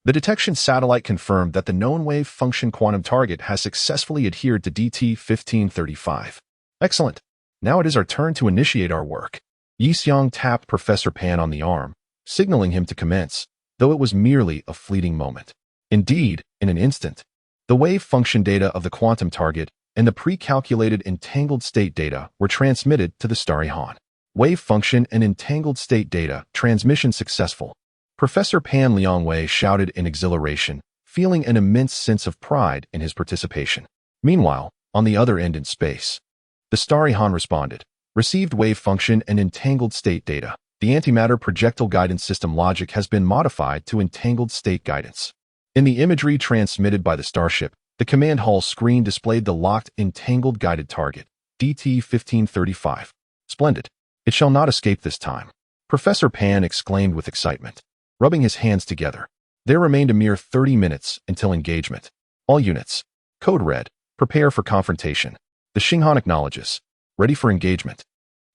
The detection satellite confirmed that the known wave function quantum target has successfully adhered to DT-1535. Excellent. Now it is our turn to initiate our work. Yi-seong tapped Professor Pan on the arm, signaling him to commence, though it was merely a fleeting moment. Indeed, in an instant, the wave function data of the quantum target and the pre-calculated entangled state data were transmitted to the starry Han. Wave function and entangled state data transmission successful. Professor Pan Liangwei shouted in exhilaration, feeling an immense sense of pride in his participation. Meanwhile, on the other end in space, the starry Han responded, received wave function and entangled state data. The antimatter projectile guidance system logic has been modified to entangled state guidance. In the imagery transmitted by the starship, the command hull screen displayed the locked entangled guided target, DT-1535. Splendid. It shall not escape this time. Professor Pan exclaimed with excitement, rubbing his hands together. There remained a mere 30 minutes until engagement. All units. Code red. Prepare for confrontation. The Xinghan acknowledges. Ready for engagement.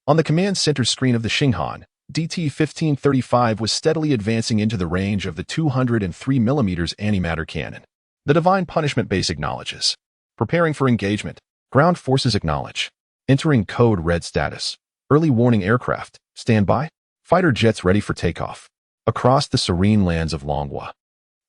On the command center screen of the Xinghan, DT-1535 was steadily advancing into the range of the 203mm antimatter cannon. The Divine Punishment Base acknowledges. Preparing for engagement. Ground forces acknowledge. Entering code red status. Early warning aircraft. Stand by. Fighter jets ready for takeoff. Across the serene lands of Longwa,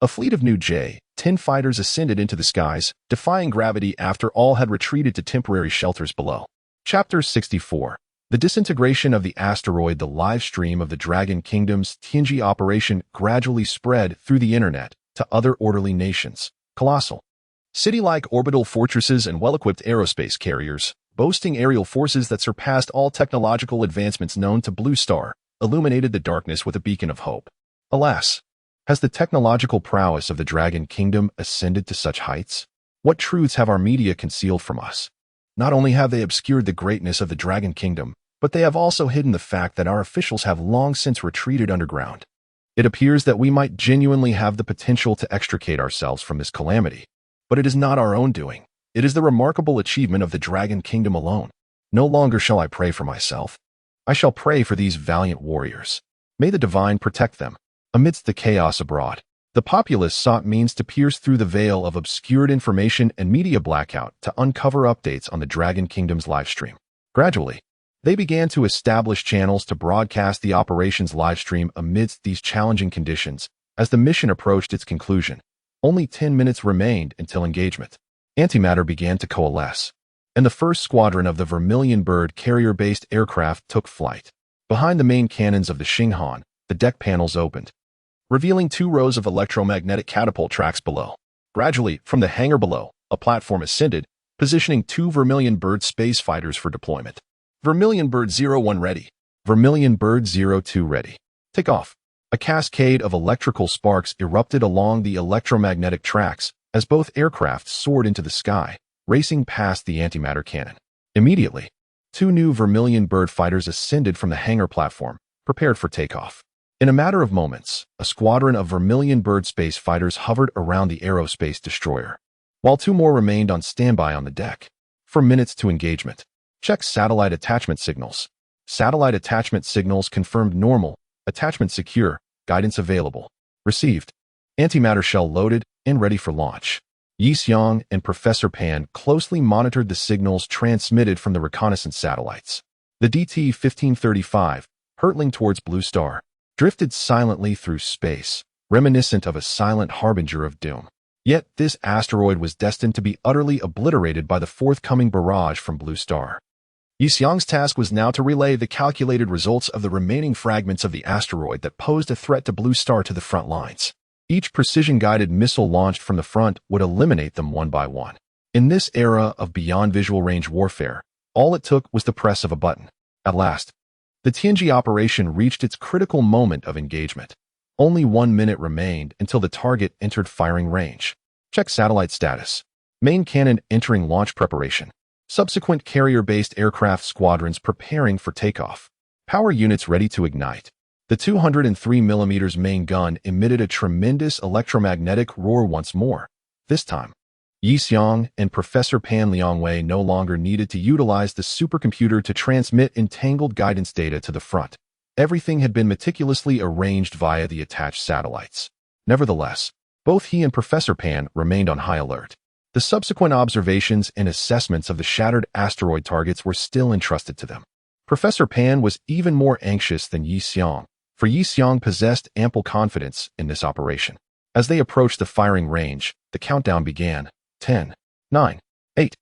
a fleet of new J-10 fighters ascended into the skies, defying gravity after all had retreated to temporary shelters below. Chapter 64. The disintegration of the asteroid. The live stream of the Dragon Kingdom's Tianji operation gradually spread through the internet to other orderly nations. Colossal, city-like orbital fortresses and well-equipped aerospace carriers, boasting aerial forces that surpassed all technological advancements known to Blue Star, illuminated the darkness with a beacon of hope. Alas, has the technological prowess of the Dragon Kingdom ascended to such heights? What truths have our media concealed from us? Not only have they obscured the greatness of the Dragon Kingdom, but they have also hidden the fact that our officials have long since retreated underground. It appears that we might genuinely have the potential to extricate ourselves from this calamity, but it is not our own doing. It is the remarkable achievement of the Dragon Kingdom alone. No longer shall I pray for myself. I shall pray for these valiant warriors. May the divine protect them. Amidst the chaos abroad, the populace sought means to pierce through the veil of obscured information and media blackout to uncover updates on the Dragon Kingdom's livestream. Gradually, they began to establish channels to broadcast the operation's livestream amidst these challenging conditions. As the mission approached its conclusion, only 10 minutes remained until engagement. Antimatter began to coalesce, and the first squadron of the Vermilion Bird carrier-based aircraft took flight. Behind the main cannons of the Xinghan, the deck panels opened, revealing 2 rows of electromagnetic catapult tracks below. Gradually, from the hangar below, a platform ascended, positioning 2 Vermilion Bird space fighters for deployment. Vermilion Bird 01 ready. Vermilion Bird 02 ready. Take off. A cascade of electrical sparks erupted along the electromagnetic tracks as both aircraft soared into the sky, racing past the antimatter cannon. Immediately, 2 new Vermilion Bird fighters ascended from the hangar platform, prepared for takeoff. In a matter of moments, a squadron of Vermilion Bird space fighters hovered around the aerospace destroyer, while 2 more remained on standby on the deck. For minutes to engagement. Check satellite attachment signals. Satellite attachment signals confirmed normal, attachment secure, guidance available. Received. Antimatter shell loaded and ready for launch. Yi-seong and Professor Pan closely monitored the signals transmitted from the reconnaissance satellites. The DT-1535, hurtling towards Blue Star, drifted silently through space, reminiscent of a silent harbinger of doom. Yet this asteroid was destined to be utterly obliterated by the forthcoming barrage from Blue Star. Yi-seong's task was now to relay the calculated results of the remaining fragments of the asteroid that posed a threat to Blue Star to the front lines. Each precision-guided missile launched from the front would eliminate them one by one. In this era of beyond visual range warfare, all it took was the press of a button. At last, the Tianji operation reached its critical moment of engagement. Only 1 minute remained until the target entered firing range. Check satellite status. Main cannon entering launch preparation. Subsequent carrier-based aircraft squadrons preparing for takeoff. Power units ready to ignite. The 203mm main gun emitted a tremendous electromagnetic roar once more. This time, Yi Xiong and Professor Pan Liangwei no longer needed to utilize the supercomputer to transmit entangled guidance data to the front. Everything had been meticulously arranged via the attached satellites. Nevertheless, both he and Professor Pan remained on high alert. The subsequent observations and assessments of the shattered asteroid targets were still entrusted to them. Professor Pan was even more anxious than Yi Xiong, for Yi Xiong possessed ample confidence in this operation. As they approached the firing range, the countdown began. 10, 9, 8.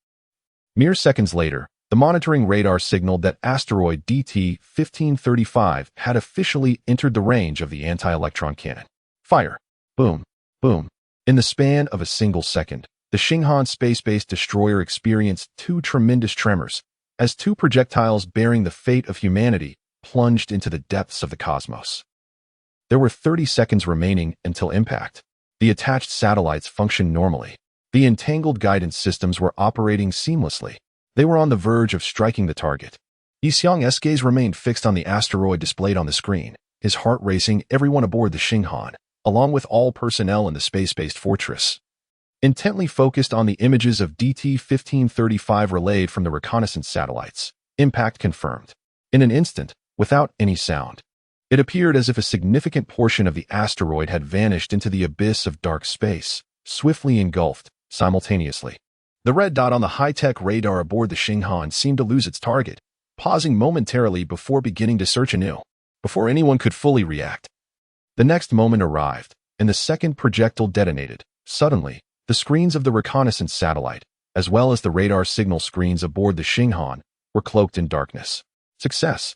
Mere seconds later, the monitoring radar signaled that asteroid DT-1535 had officially entered the range of the anti-electron cannon. Fire. Boom. Boom. In the span of a single second, the Xinghan space-based destroyer experienced two tremendous tremors, as two projectiles bearing the fate of humanity plunged into the depths of the cosmos. There were 30 seconds remaining until impact. The attached satellites functioned normally. The entangled guidance systems were operating seamlessly. They were on the verge of striking the target. Yi Xiong's gaze remained fixed on the asteroid displayed on the screen, his heart racing, everyone aboard the Xinghan, along with all personnel in the space-based fortress, intently focused on the images of DT-1535 relayed from the reconnaissance satellites. Impact confirmed. In an instant, without any sound, it appeared as if a significant portion of the asteroid had vanished into the abyss of dark space, swiftly engulfed, simultaneously. The red dot on the high-tech radar aboard the Xinghan seemed to lose its target, pausing momentarily before beginning to search anew, before anyone could fully react. The next moment arrived, and the second projectile detonated. Suddenly, the screens of the reconnaissance satellite, as well as the radar signal screens aboard the Xinghan, were cloaked in darkness. Success.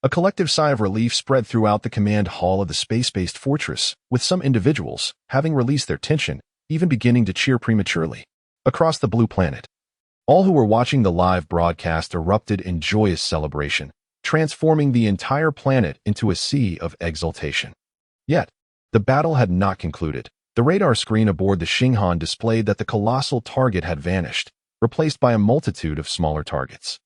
A collective sigh of relief spread throughout the command hall of the space-based fortress, with some individuals, having released their tension, even beginning to cheer prematurely. Across the blue planet, all who were watching the live broadcast erupted in joyous celebration, transforming the entire planet into a sea of exultation. Yet, the battle had not concluded. The radar screen aboard the Xinghan displayed that the colossal target had vanished, replaced by a multitude of smaller targets.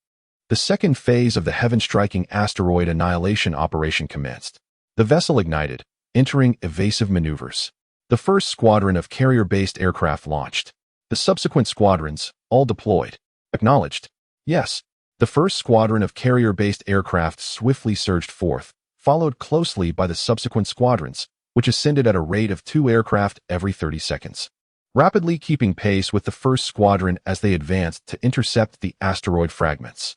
The second phase of the heaven-striking asteroid annihilation operation commenced. The vessel ignited, entering evasive maneuvers. The first squadron of carrier-based aircraft launched. The subsequent squadrons, all deployed. Acknowledged. Yes, the first squadron of carrier-based aircraft swiftly surged forth, followed closely by the subsequent squadrons, which ascended at a rate of 2 aircraft every 30 seconds, rapidly keeping pace with the first squadron as they advanced to intercept the asteroid fragments.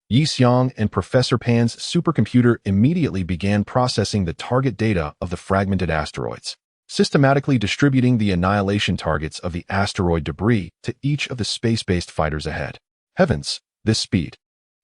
Yi Xiong and Professor Pan's supercomputer immediately began processing the target data of the fragmented asteroids, systematically distributing the annihilation targets of the asteroid debris to each of the space-based fighters ahead. Heavens, this speed!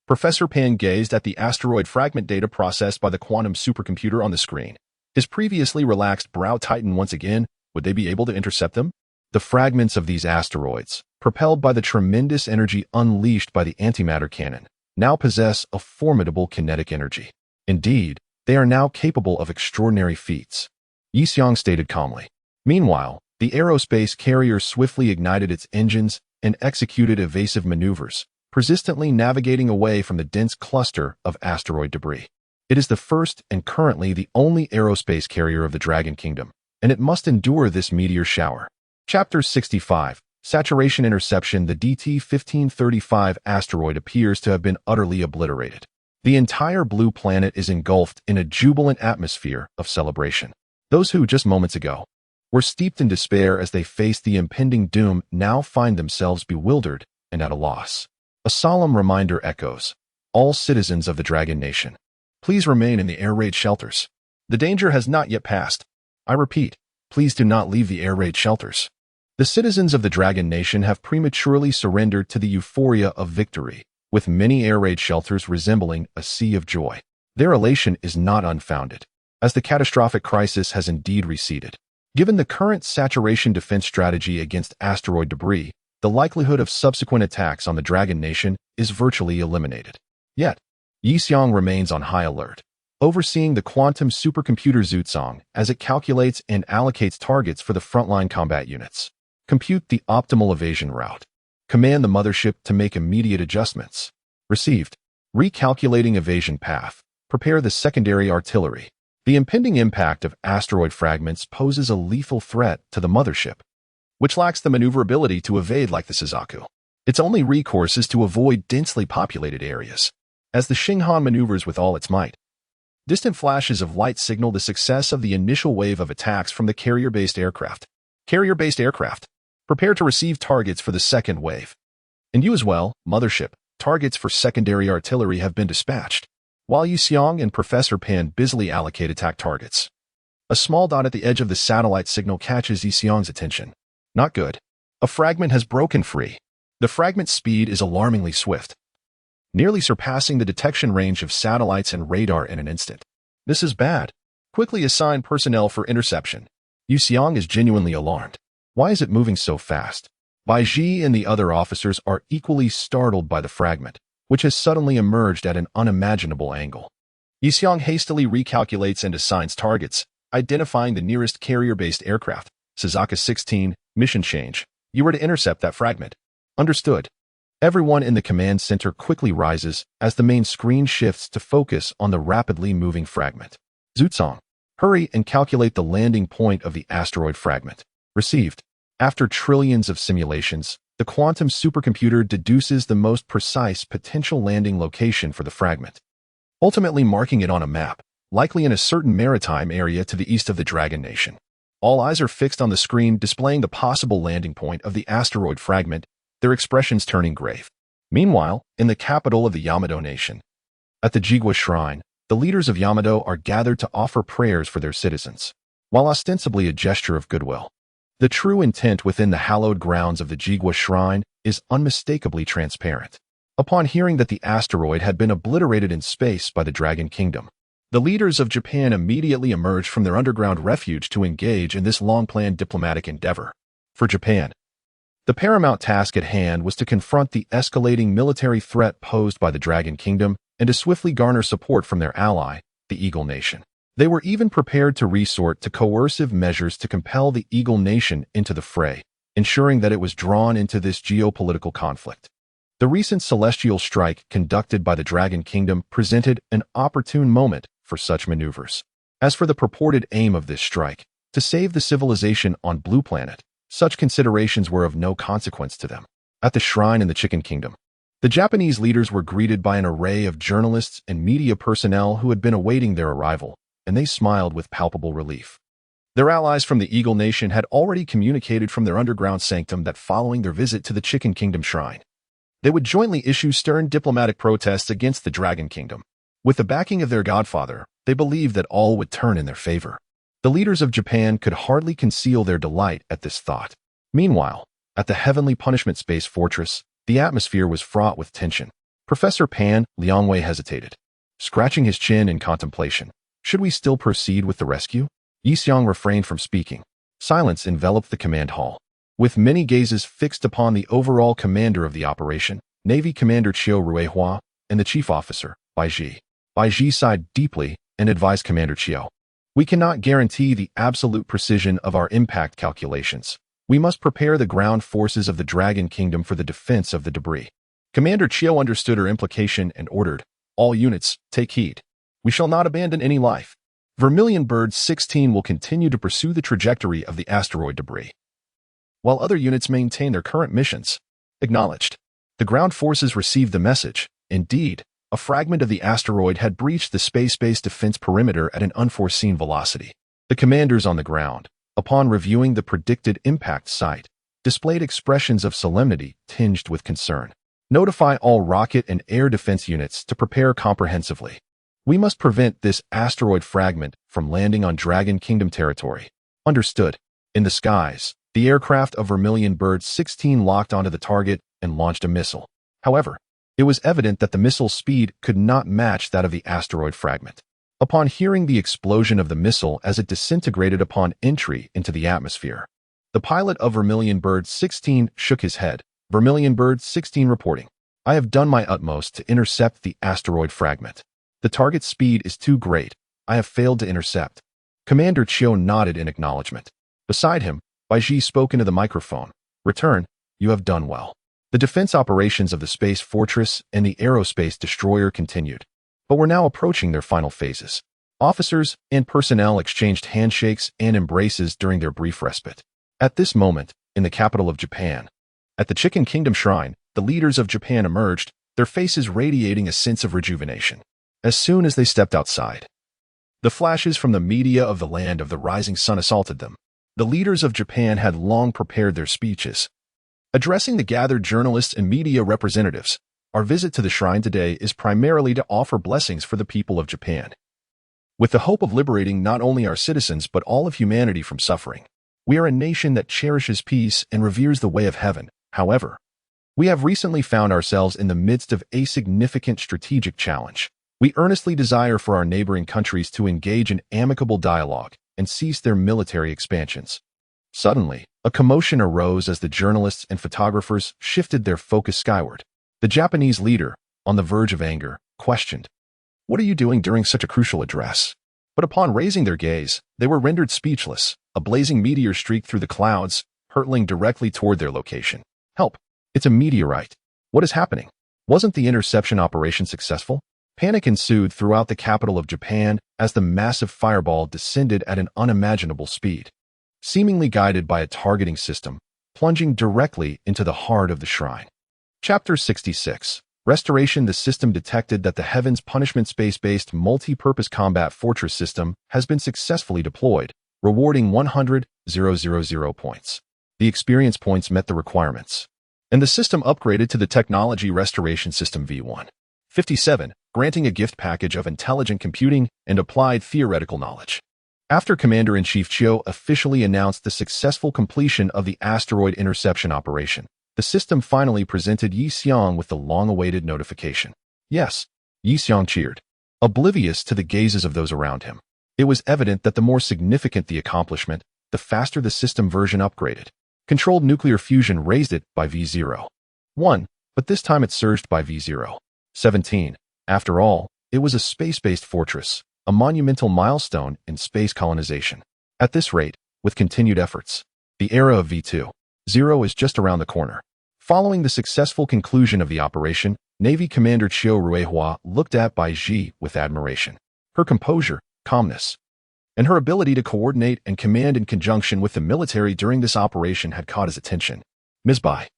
Professor Pan gazed at the asteroid fragment data processed by the quantum supercomputer on the screen. His previously relaxed brow tightened once again. Would they be able to intercept them? The fragments of these asteroids, propelled by the tremendous energy unleashed by the antimatter cannon, now possess a formidable kinetic energy. Indeed, they are now capable of extraordinary feats, Yi Xiong stated calmly. Meanwhile, the aerospace carrier swiftly ignited its engines and executed evasive maneuvers, persistently navigating away from the dense cluster of asteroid debris. It is the first and currently the only aerospace carrier of the Dragon Kingdom, and it must endure this meteor shower. Chapter 65. Saturation Interception. The DT-1535 asteroid appears to have been utterly obliterated. The entire blue planet is engulfed in a jubilant atmosphere of celebration. Those who, just moments ago, were steeped in despair as they faced the impending doom now find themselves bewildered and at a loss. A solemn reminder echoes. All citizens of the Dragon Nation, please remain in the air raid shelters. The danger has not yet passed. I repeat, please do not leave the air raid shelters. The citizens of the Dragon Nation have prematurely surrendered to the euphoria of victory, with many air raid shelters resembling a sea of joy. Their elation is not unfounded, as the catastrophic crisis has indeed receded. Given the current saturation defense strategy against asteroid debris, the likelihood of subsequent attacks on the Dragon Nation is virtually eliminated. Yet, Yi Xiong remains on high alert, overseeing the quantum supercomputer Zhutsong as it calculates and allocates targets for the frontline combat units. Compute the optimal evasion route. Command the mothership to make immediate adjustments. Received. Recalculating evasion path. Prepare the secondary artillery. The impending impact of asteroid fragments poses a lethal threat to the mothership, which lacks the maneuverability to evade like the Suzaku. Its only recourse is to avoid densely populated areas, as the Xinghan maneuvers with all its might. Distant flashes of light signal the success of the initial wave of attacks from the carrier-based aircraft. Carrier-based aircraft, prepare to receive targets for the second wave. And you as well, mothership, targets for secondary artillery have been dispatched, while Yi Xiong and Professor Pan busily allocate attack targets. A small dot at the edge of the satellite signal catches Yi Xiong's attention. Not good. A fragment has broken free. The fragment's speed is alarmingly swift, nearly surpassing the detection range of satellites and radar in an instant. This is bad. Quickly assign personnel for interception. Yi Xiong is genuinely alarmed. Why is it moving so fast? Bai Ji and the other officers are equally startled by the fragment, which has suddenly emerged at an unimaginable angle. Yi Xiong hastily recalculates and assigns targets, identifying the nearest carrier-based aircraft. Suzaku 16, mission change. You were to intercept that fragment. Understood. Everyone in the command center quickly rises as the main screen shifts to focus on the rapidly moving fragment. Zhucong, hurry and calculate the landing point of the asteroid fragment. Received. After trillions of simulations, the quantum supercomputer deduces the most precise potential landing location for the fragment, ultimately marking it on a map, likely in a certain maritime area to the east of the Dragon Nation. All eyes are fixed on the screen displaying the possible landing point of the asteroid fragment, their expressions turning grave. Meanwhile, in the capital of the Yamato Nation, at the Jigwa Shrine, the leaders of Yamato are gathered to offer prayers for their citizens, while ostensibly a gesture of goodwill. The true intent within the hallowed grounds of the Jigwa Shrine is unmistakably transparent. Upon hearing that the asteroid had been obliterated in space by the Dragon Kingdom, the leaders of Japan immediately emerged from their underground refuge to engage in this long-planned diplomatic endeavor. For Japan, the paramount task at hand was to confront the escalating military threat posed by the Dragon Kingdom and to swiftly garner support from their ally, the Eagle Nation. They were even prepared to resort to coercive measures to compel the Eagle Nation into the fray, ensuring that it was drawn into this geopolitical conflict. The recent celestial strike conducted by the Dragon Kingdom presented an opportune moment for such maneuvers. As for the purported aim of this strike, to save the civilization on Blue Planet, such considerations were of no consequence to them. At the shrine in the Chicken Kingdom, the Japanese leaders were greeted by an array of journalists and media personnel who had been awaiting their arrival, and they smiled with palpable relief. Their allies from the Eagle Nation had already communicated from their underground sanctum that following their visit to the Chicken Kingdom shrine, they would jointly issue stern diplomatic protests against the Dragon Kingdom. With the backing of their godfather, they believed that all would turn in their favor. The leaders of Japan could hardly conceal their delight at this thought. Meanwhile, at the Heavenly Punishment Space Fortress, the atmosphere was fraught with tension. Professor Pan Liangwei hesitated, scratching his chin in contemplation. Should we still proceed with the rescue? Yi Xiong refrained from speaking. Silence enveloped the command hall, with many gazes fixed upon the overall commander of the operation, Navy Commander Chiu Ruihua, and the chief officer, Bai Ji. Bai Ji sighed deeply and advised Commander Chiu. We cannot guarantee the absolute precision of our impact calculations. We must prepare the ground forces of the Dragon Kingdom for the defense of the debris. Commander Chiu understood her implication and ordered, all units, take heed. We shall not abandon any life. Vermilion Bird 16 will continue to pursue the trajectory of the asteroid debris, while other units maintain their current missions. Acknowledged. The ground forces received the message. Indeed, a fragment of the asteroid had breached the space-based defense perimeter at an unforeseen velocity. The commanders on the ground, upon reviewing the predicted impact site, displayed expressions of solemnity tinged with concern. Notify all rocket and air defense units to prepare comprehensively. We must prevent this asteroid fragment from landing on Dragon Kingdom territory. Understood. In the skies, the aircraft of Vermilion Bird 16 locked onto the target and launched a missile. However, it was evident that the missile's speed could not match that of the asteroid fragment. Upon hearing the explosion of the missile as it disintegrated upon entry into the atmosphere, the pilot of Vermilion Bird 16 shook his head. Vermilion Bird 16 reporting. I have done my utmost to intercept the asteroid fragment. The target speed is too great. I have failed to intercept. Commander Chiu nodded in acknowledgement. Beside him, Bai Ji spoke into the microphone. Return, you have done well. The defense operations of the space fortress and the aerospace destroyer continued, but were now approaching their final phases. Officers and personnel exchanged handshakes and embraces during their brief respite. At this moment, in the capital of Japan, at the Chicken Kingdom Shrine, the leaders of Japan emerged, their faces radiating a sense of rejuvenation. As soon as they stepped outside, the flashes from the media of the land of the rising sun assaulted them. The leaders of Japan had long prepared their speeches. Addressing the gathered journalists and media representatives, our visit to the shrine today is primarily to offer blessings for the people of Japan, with the hope of liberating not only our citizens but all of humanity from suffering. We are a nation that cherishes peace and reveres the way of heaven. However, we have recently found ourselves in the midst of a significant strategic challenge. We earnestly desire for our neighboring countries to engage in amicable dialogue and cease their military expansions. Suddenly, a commotion arose as the journalists and photographers shifted their focus skyward. The Japanese leader, on the verge of anger, questioned, "What are you doing during such a crucial address?" But upon raising their gaze, they were rendered speechless. A blazing meteor streaked through the clouds, hurtling directly toward their location. "Help! It's a meteorite. What is happening? Wasn't the interception operation successful?" Panic ensued throughout the capital of Japan as the massive fireball descended at an unimaginable speed, seemingly guided by a targeting system, plunging directly into the heart of the shrine. Chapter 66. Restoration. The system detected that the Heaven's Punishment space-based multi-purpose combat fortress system has been successfully deployed, rewarding 100,000 points. The experience points met the requirements, and the system upgraded to the Technology Restoration System V1. 57, granting a gift package of intelligent computing and applied theoretical knowledge. After Commander-in-Chief Chiyo officially announced the successful completion of the asteroid interception operation, the system finally presented Yi Xiong with the long-awaited notification. Yes, Yi Xiong cheered, oblivious to the gazes of those around him. It was evident that the more significant the accomplishment, the faster the system version upgraded. Controlled nuclear fusion raised it by V0.1, but this time it surged by V0.17. After all, it was a space-based fortress, a monumental milestone in space colonization. At this rate, with continued efforts, the era of V2.0 is just around the corner. Following the successful conclusion of the operation, Navy Commander Chiyo Ruehua looked at Bai Ji with admiration. Her composure, calmness, and her ability to coordinate and command in conjunction with the military during this operation had caught his attention. "Ms. Bai,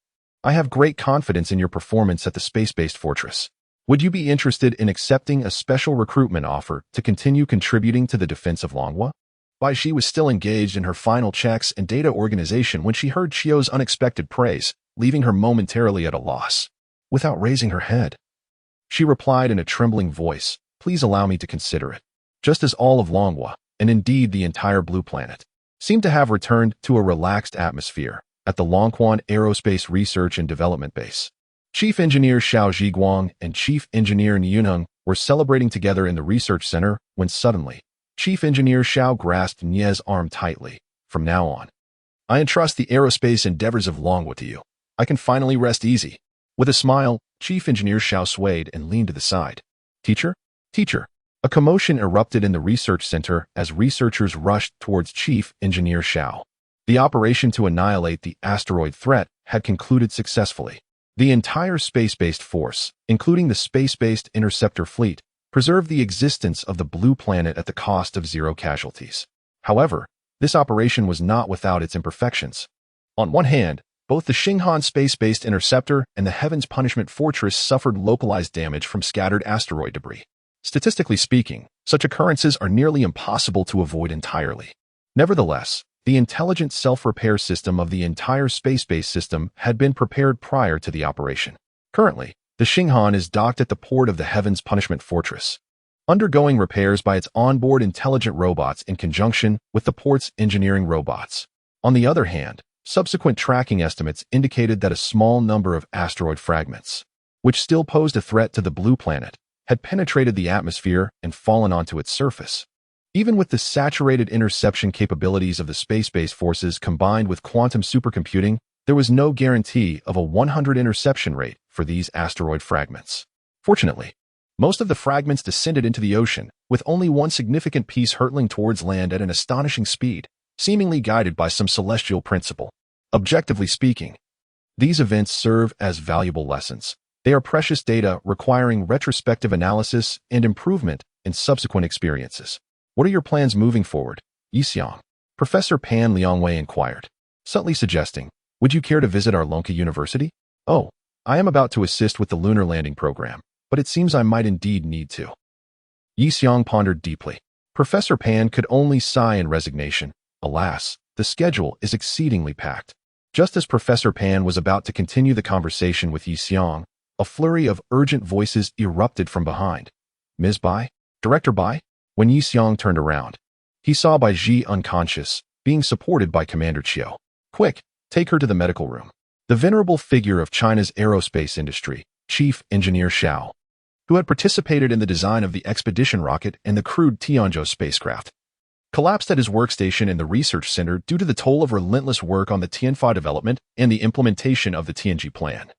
I have great confidence in your performance at the space-based fortress. Would you be interested in accepting a special recruitment offer to continue contributing to the defense of Longwa?" Bai Ji was still engaged in her final checks and data organization when she heard Chiyo's unexpected praise, leaving her momentarily at a loss. Without raising her head, she replied in a trembling voice, "Please allow me to consider it." Just as all of Longwa, and indeed the entire Blue Planet, seemed to have returned to a relaxed atmosphere at the Longquan Aerospace Research and Development Base. Chief Engineer Xiao Zhiguang and Chief Engineer Nyunheng were celebrating together in the research center when suddenly, Chief Engineer Xiao grasped Nie's arm tightly. "From now on, I entrust the aerospace endeavors of Longwa to you. I can finally rest easy." With a smile, Chief Engineer Xiao swayed and leaned to the side. "Teacher? Teacher!" A commotion erupted in the research center as researchers rushed towards Chief Engineer Xiao. The operation to annihilate the asteroid threat had concluded successfully. The entire space-based force, including the space-based interceptor fleet, preserved the existence of the Blue Planet at the cost of 0 casualties. However, this operation was not without its imperfections. On one hand, both the Xinghan space-based interceptor and the Heaven's Punishment Fortress suffered localized damage from scattered asteroid debris. Statistically speaking, such occurrences are nearly impossible to avoid entirely. Nevertheless, the intelligent self-repair system of the entire space-based system had been prepared prior to the operation. Currently, the Xinghan is docked at the port of the Heaven's Punishment Fortress, undergoing repairs by its onboard intelligent robots in conjunction with the port's engineering robots. On the other hand, subsequent tracking estimates indicated that a small number of asteroid fragments, which still posed a threat to the Blue Planet, had penetrated the atmosphere and fallen onto its surface. Even with the saturated interception capabilities of the space-based forces combined with quantum supercomputing, there was no guarantee of a 100 interception rate for these asteroid fragments. Fortunately, most of the fragments descended into the ocean, with only one significant piece hurtling towards land at an astonishing speed, seemingly guided by some celestial principle. Objectively speaking, these events serve as valuable lessons. They are precious data requiring retrospective analysis and improvement in subsequent experiences. What are your plans moving forward, Yixiang? Professor Pan Liangwei inquired, subtly suggesting, would you care to visit our Lonka University? Oh, I am about to assist with the lunar landing program, but it seems I might indeed need to. Yixiang pondered deeply. Professor Pan could only sigh in resignation. Alas, the schedule is exceedingly packed. Just as Professor Pan was about to continue the conversation with Yixiang, a flurry of urgent voices erupted from behind. Ms. Bai? Director Bai? When Yixiang turned around, he saw Bai Ji unconscious, being supported by Commander Chiu. Quick, take her to the medical room. The venerable figure of China's aerospace industry, Chief Engineer Xiao, who had participated in the design of the expedition rocket and the crewed Tianzhou spacecraft, collapsed at his workstation in the research center due to the toll of relentless work on the Tianfa development and the implementation of the Tianji plan.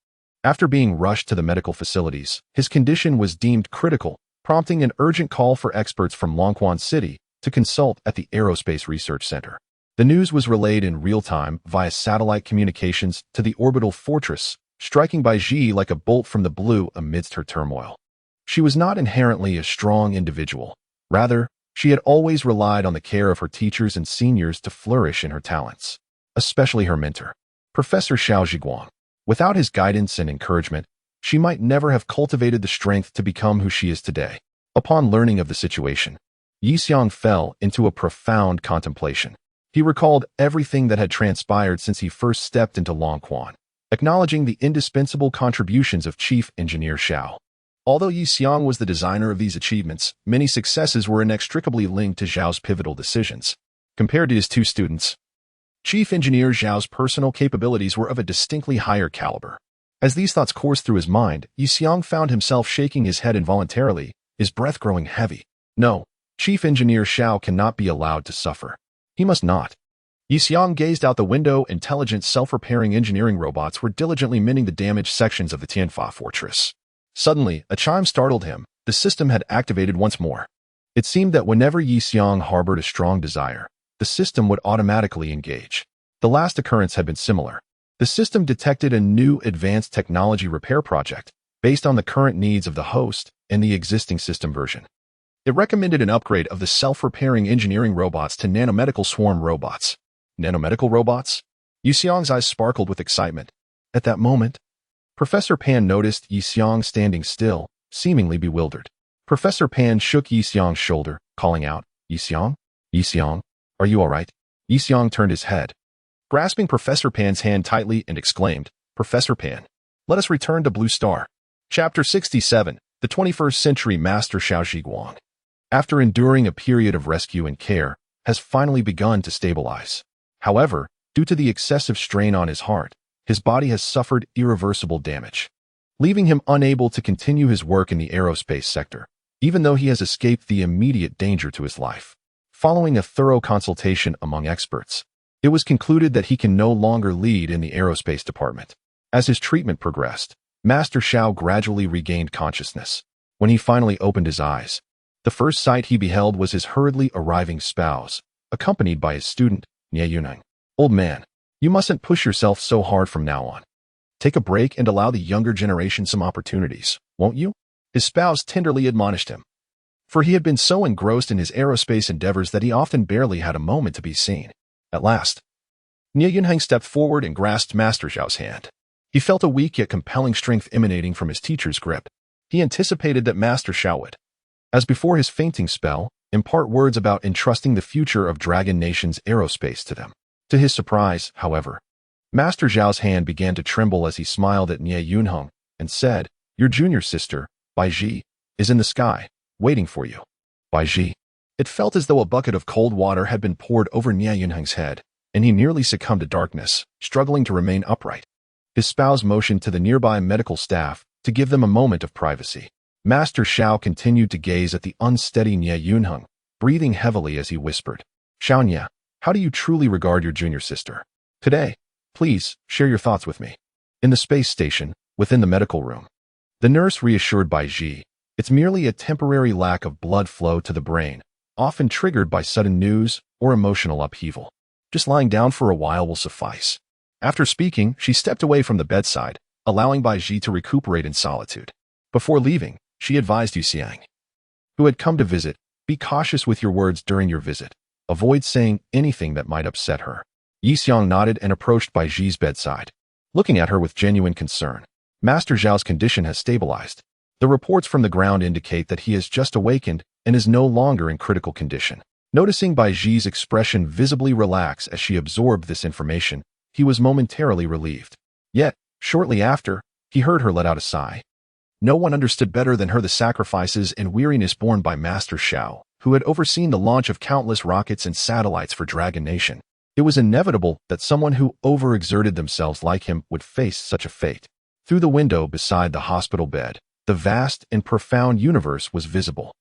After being rushed to the medical facilities, his condition was deemed critical, prompting an urgent call for experts from Longquan City to consult at the Aerospace Research Center. The news was relayed in real time via satellite communications to the orbital fortress, striking Bai Ji like a bolt from the blue amidst her turmoil. She was not inherently a strong individual. Rather, she had always relied on the care of her teachers and seniors to flourish in her talents, especially her mentor, Professor Xiao Zhiguang. Without his guidance and encouragement, she might never have cultivated the strength to become who she is today. Upon learning of the situation, Yixiang fell into a profound contemplation. He recalled everything that had transpired since he first stepped into Longquan, acknowledging the indispensable contributions of Chief Engineer Xiao. Although Yixiang was the designer of these achievements, many successes were inextricably linked to Zhao's pivotal decisions. Compared to his two students, Chief Engineer Zhao's personal capabilities were of a distinctly higher caliber. As these thoughts coursed through his mind, Yixiang found himself shaking his head involuntarily, his breath growing heavy. No, Chief Engineer Xiao cannot be allowed to suffer. He must not. Yixiang gazed out the window. Intelligent self-repairing engineering robots were diligently mending the damaged sections of the Tianfa fortress. Suddenly, a chime startled him. The system had activated once more. It seemed that whenever Yixiang harbored a strong desire, the system would automatically engage. The last occurrence had been similar. The system detected a new advanced technology repair project based on the current needs of the host and the existing system version. It recommended an upgrade of the self-repairing engineering robots to nanomedical swarm robots. Nanomedical robots? Yixiang's eyes sparkled with excitement. At that moment, Professor Pan noticed Yixiang standing still, seemingly bewildered. Professor Pan shook Yixiang's shoulder, calling out, Yixiang? Yixiang, are you all right? Yixiang turned his head, grasping Professor Pan's hand tightly, and exclaimed, Professor Pan, let us return to Blue Star. Chapter 67, The 21st Century Master Xiao Zhiguang, after enduring a period of rescue and care, has finally begun to stabilize. However, due to the excessive strain on his heart, his body has suffered irreversible damage, leaving him unable to continue his work in the aerospace sector, even though he has escaped the immediate danger to his life. Following a thorough consultation among experts, it was concluded that he can no longer lead in the aerospace department. As his treatment progressed, Master Xiao gradually regained consciousness. When he finally opened his eyes, the first sight he beheld was his hurriedly arriving spouse, accompanied by his student, Nie Yunheng. Old man, you mustn't push yourself so hard from now on. Take a break and allow the younger generation some opportunities, won't you? His spouse tenderly admonished him, for he had been so engrossed in his aerospace endeavors that he often barely had a moment to be seen. At last, Nie Yunheng stepped forward and grasped Master Xiao's hand. He felt a weak yet compelling strength emanating from his teacher's grip. He anticipated that Master Xiao would, as before his fainting spell, impart words about entrusting the future of Dragon Nation's aerospace to them. To his surprise, however, Master Zhao's hand began to tremble as he smiled at Nie Yunheng and said, Your junior sister, Bai Ji, is in the sky, waiting for you. Bai Ji. It felt as though a bucket of cold water had been poured over Nie Yunheng's head, and he nearly succumbed to darkness, struggling to remain upright. His spouse motioned to the nearby medical staff to give them a moment of privacy. Master Xiao continued to gaze at the unsteady Nie Yunheng, breathing heavily as he whispered, Xiao Nie, how do you truly regard your junior sister? Today, please, share your thoughts with me. In the space station, within the medical room, the nurse reassured Bai Ji, it's merely a temporary lack of blood flow to the brain, often triggered by sudden news or emotional upheaval. Just lying down for a while will suffice. After speaking, she stepped away from the bedside, allowing Bai Ji to recuperate in solitude. Before leaving, she advised Yixiang, who had come to visit, Be cautious with your words during your visit. Avoid saying anything that might upset her. Yixiang nodded and approached Bai Ji's bedside, looking at her with genuine concern. Master Zhao's condition has stabilized. The reports from the ground indicate that he has just awakened and is no longer in critical condition. Noticing Bai Ji's expression visibly relax as she absorbed this information, he was momentarily relieved. Yet, shortly after, he heard her let out a sigh. No one understood better than her the sacrifices and weariness borne by Master Zhao, who had overseen the launch of countless rockets and satellites for Dragon Nation. It was inevitable that someone who overexerted themselves like him would face such a fate. Through the window beside the hospital bed, the vast and profound universe was visible.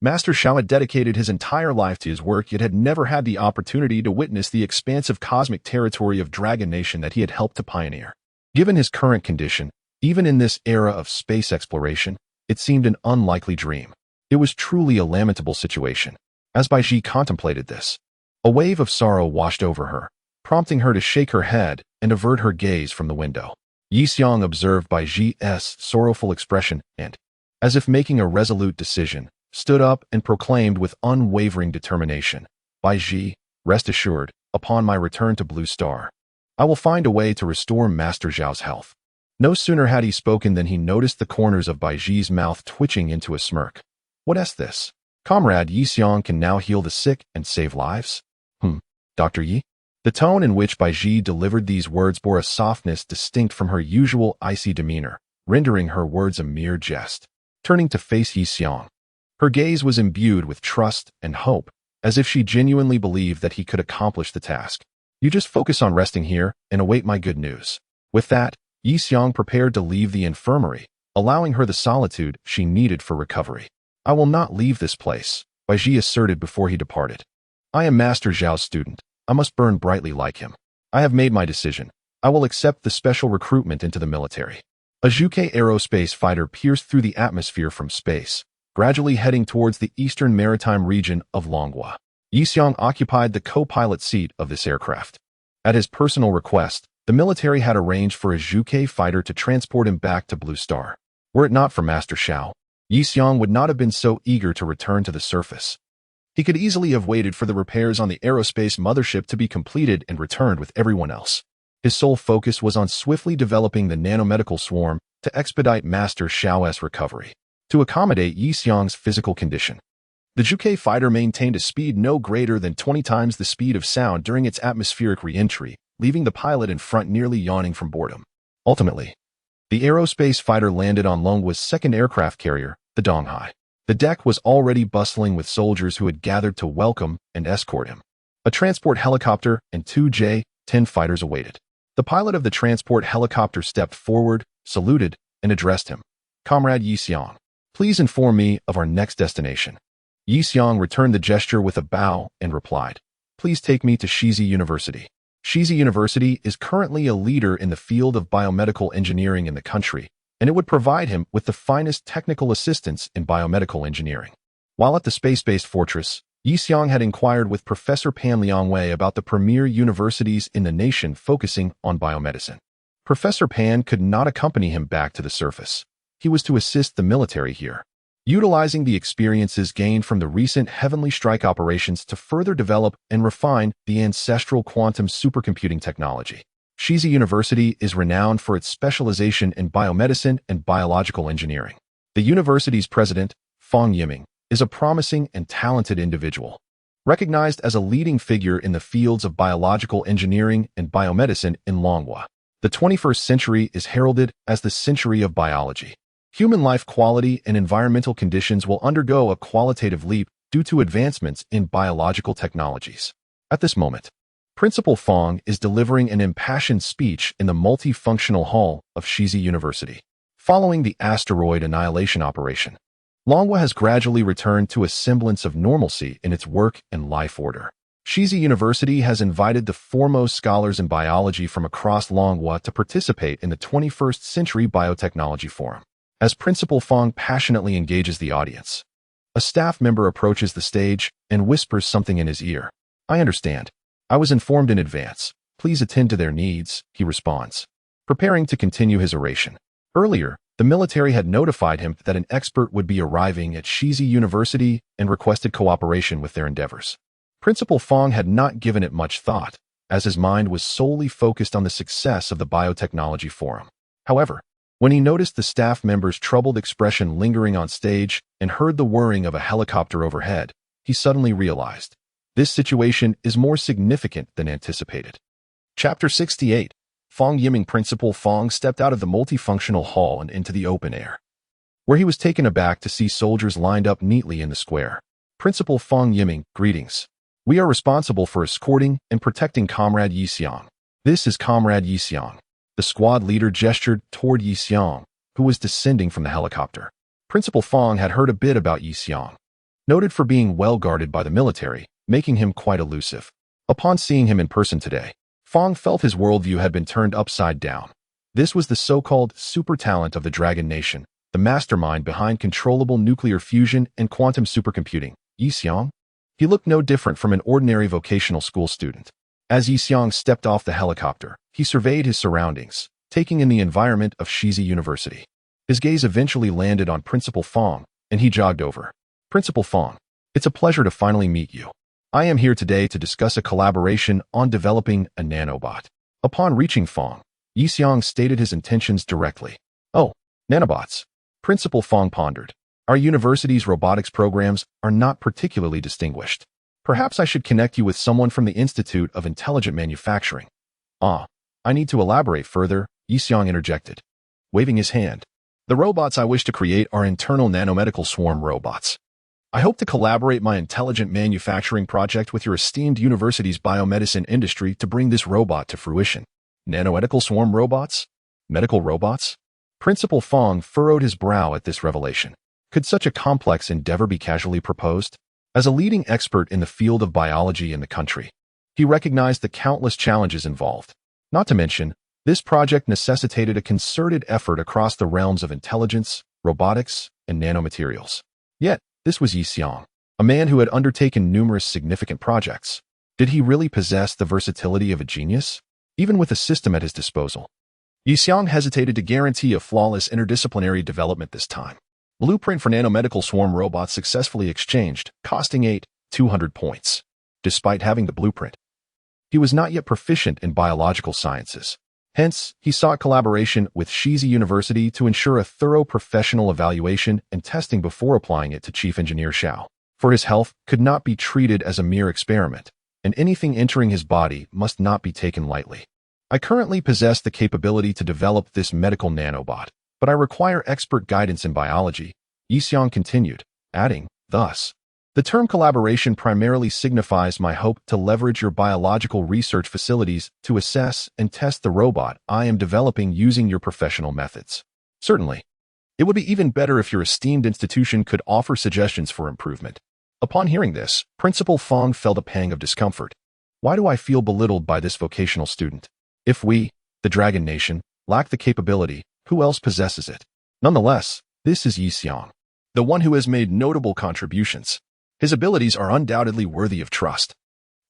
Master Zhao had dedicated his entire life to his work, yet had never had the opportunity to witness the expansive cosmic territory of Dragon Nation that he had helped to pioneer. Given his current condition, even in this era of space exploration, it seemed an unlikely dream. It was truly a lamentable situation. As Bai Ji contemplated this, a wave of sorrow washed over her, prompting her to shake her head and avert her gaze from the window. Yixiang observed Bai Ji's sorrowful expression and, as if making a resolute decision, stood up and proclaimed with unwavering determination, "Bai Ji, rest assured, upon my return to Blue Star, I will find a way to restore Master Zhao's health." No sooner had he spoken than he noticed the corners of Bai Ji's mouth twitching into a smirk. "What is this? Comrade Yixiang can now heal the sick and save lives? Dr. Yi?" The tone in which Bai Ji delivered these words bore a softness distinct from her usual icy demeanor, rendering her words a mere jest. Turning to face Yixiang, her gaze was imbued with trust and hope, as if she genuinely believed that he could accomplish the task. "You just focus on resting here and await my good news." With that, Yixiang prepared to leave the infirmary, allowing her the solitude she needed for recovery. "I will not leave this place," Bai Ji asserted before he departed. "I am Master Zhao's student. I must burn brightly like him. I have made my decision. I will accept the special recruitment into the military." A Zhuke aerospace fighter pierced through the atmosphere from space, gradually heading towards the eastern maritime region of Manhwa. Yixiang occupied the co-pilot seat of this aircraft. At his personal request, the military had arranged for a Zhuke fighter to transport him back to Blue Star. Were it not for Master Zhao, Yixiang would not have been so eager to return to the surface. He could easily have waited for the repairs on the aerospace mothership to be completed and returned with everyone else. His sole focus was on swiftly developing the nanomedical swarm to expedite Master Zhao's recovery. To accommodate Yixiang's physical condition, the Zhuke fighter maintained a speed no greater than 20 times the speed of sound during its atmospheric re-entry, leaving the pilot in front nearly yawning from boredom. Ultimately, the aerospace fighter landed on Longwa's second aircraft carrier, the Donghai. The deck was already bustling with soldiers who had gathered to welcome and escort him. A transport helicopter and two J-10 fighters awaited. The pilot of the transport helicopter stepped forward, saluted, and addressed him. "Comrade Yixiang, please inform me of our next destination." Yixiang returned the gesture with a bow and replied, "Please take me to Shizi University." Shizi University is currently a leader in the field of biomedical engineering in the country, and it would provide him with the finest technical assistance in biomedical engineering. While at the space-based fortress, Yixiang had inquired with Professor Pan Liangwei about the premier universities in the nation focusing on biomedicine. Professor Pan could not accompany him back to the surface. He was to assist the military here, utilizing the experiences gained from the recent Heavenly Strike operations to further develop and refine the ancestral quantum supercomputing technology. Shizi University is renowned for its specialization in biomedicine and biological engineering. The university's president, Fang Yiming, is a promising and talented individual. Recognized as a leading figure in the fields of biological engineering and biomedicine in Longwa, the 21st century is heralded as the century of biology. Human life quality and environmental conditions will undergo a qualitative leap due to advancements in biological technologies. At this moment, Principal Fang is delivering an impassioned speech in the multifunctional hall of Shizi University. Following the asteroid annihilation operation, Longwa has gradually returned to a semblance of normalcy in its work and life order. Shizi University has invited the foremost scholars in biology from across Longwa to participate in the 21st Century Biotechnology Forum. As Principal Fang passionately engages the audience, a staff member approaches the stage and whispers something in his ear. "I understand. I was informed in advance. Please attend to their needs," he responds, preparing to continue his oration. Earlier, The military had notified him that an expert would be arriving at Shizi University and requested cooperation with their endeavors. Principal Fong had not given it much thought, as his mind was solely focused on the success of the biotechnology forum. However, when he noticed the staff member's troubled expression lingering on stage and heard the whirring of a helicopter overhead, he suddenly realized, this situation is more significant than anticipated. Chapter 68. Fong Yiming. Principal Fong stepped out of the multifunctional hall and into the open air, where he was taken aback to see soldiers lined up neatly in the square. Principal Fong Yiming, greetings. We are responsible for escorting and protecting Comrade Yi Xiang. This is Comrade Yi Xiang. The squad leader gestured toward Yi Xiang, who was descending from the helicopter. Principal Fong had heard a bit about Yi Xiang, noted for being well guarded by the military, making him quite elusive. Upon seeing him in person today, Fong felt his worldview had been turned upside down. This was the so-called super talent of the Dragon Nation, the mastermind behind controllable nuclear fusion and quantum supercomputing. Yi Xiang? He looked no different from an ordinary vocational school student. As Yi Xiang stepped off the helicopter, he surveyed his surroundings, taking in the environment of Shizi University. His gaze eventually landed on Principal Fong, and he jogged over. Principal Fong, it's a pleasure to finally meet you. I am here today to discuss a collaboration on developing a nanobot. Upon reaching Fong, Yi Xiang stated his intentions directly. Oh, nanobots. Principal Fong pondered. Our university's robotics programs are not particularly distinguished. Perhaps I should connect you with someone from the Institute of Intelligent Manufacturing. I need to elaborate further, Yi Xiang interjected, waving his hand. The robots I wish to create are internal nanomedical swarm robots. I hope to collaborate my intelligent manufacturing project with your esteemed university's biomedicine industry to bring this robot to fruition. Nanoedical swarm robots? Medical robots? Principal Fong furrowed his brow at this revelation. Could such a complex endeavor be casually proposed? As a leading expert in the field of biology in the country, he recognized the countless challenges involved. Not to mention, this project necessitated a concerted effort across the realms of intelligence, robotics, and nanomaterials. Yet, this was Yi Xiang, a man who had undertaken numerous significant projects. Did he really possess the versatility of a genius, even with a system at his disposal? Yi Xiang hesitated to guarantee a flawless interdisciplinary development this time. Blueprint for nanomedical swarm robots successfully exchanged, costing 200 points. Despite having the blueprint, he was not yet proficient in biological sciences. Hence, he sought collaboration with Shizi University to ensure a thorough professional evaluation and testing before applying it to Chief Engineer Xiao. For his health could not be treated as a mere experiment, and anything entering his body must not be taken lightly. I currently possess the capability to develop this medical nanobot, but I require expert guidance in biology, Yi Xiang continued, adding, thus, the term collaboration primarily signifies my hope to leverage your biological research facilities to assess and test the robot I am developing using your professional methods. Certainly, it would be even better if your esteemed institution could offer suggestions for improvement. Upon hearing this, Principal Fong felt a pang of discomfort. Why do I feel belittled by this vocational student? If we, the Dragon Nation, lack the capability, who else possesses it? Nonetheless, this is Yi Xiang, the one who has made notable contributions. His abilities are undoubtedly worthy of trust.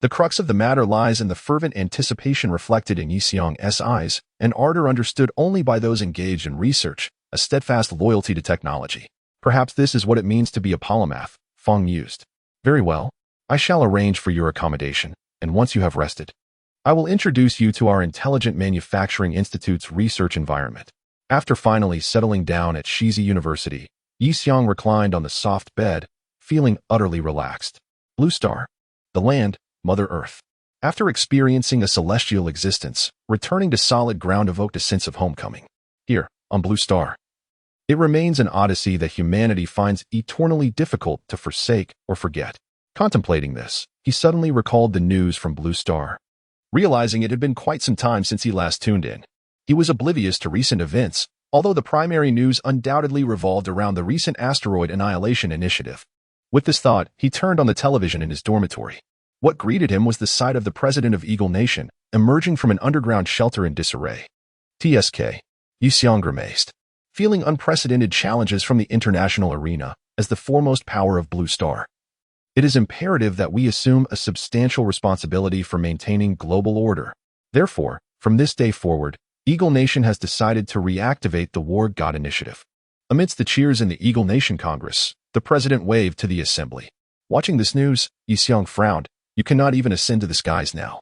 The crux of the matter lies in the fervent anticipation reflected in Yi Xiang's eyes, an ardor understood only by those engaged in research, a steadfast loyalty to technology. Perhaps this is what it means to be a polymath, Fong mused. Very well, I shall arrange for your accommodation, and once you have rested, I will introduce you to our Intelligent Manufacturing Institute's research environment. After finally settling down at Shizi University, Yi Xiang reclined on the soft bed, feeling utterly relaxed. Blue Star, the land, Mother Earth. After experiencing a celestial existence, returning to solid ground evoked a sense of homecoming. Here, on Blue Star, it remains an odyssey that humanity finds eternally difficult to forsake or forget. Contemplating this, he suddenly recalled the news from Blue Star. Realizing it had been quite some time since he last tuned in, he was oblivious to recent events, although the primary news undoubtedly revolved around the recent asteroid annihilation initiative. With this thought, he turned on the television in his dormitory. What greeted him was the sight of the president of Eagle Nation, emerging from an underground shelter in disarray. TSK. Yi Xiang grimaced, feeling unprecedented challenges from the international arena as the foremost power of Blue Star. It is imperative that we assume a substantial responsibility for maintaining global order. Therefore, from this day forward, Eagle Nation has decided to reactivate the War God Initiative. Amidst the cheers in the Eagle Nation Congress, the president waved to the assembly. Watching this news, Yixiong frowned. You cannot even ascend to the skies now.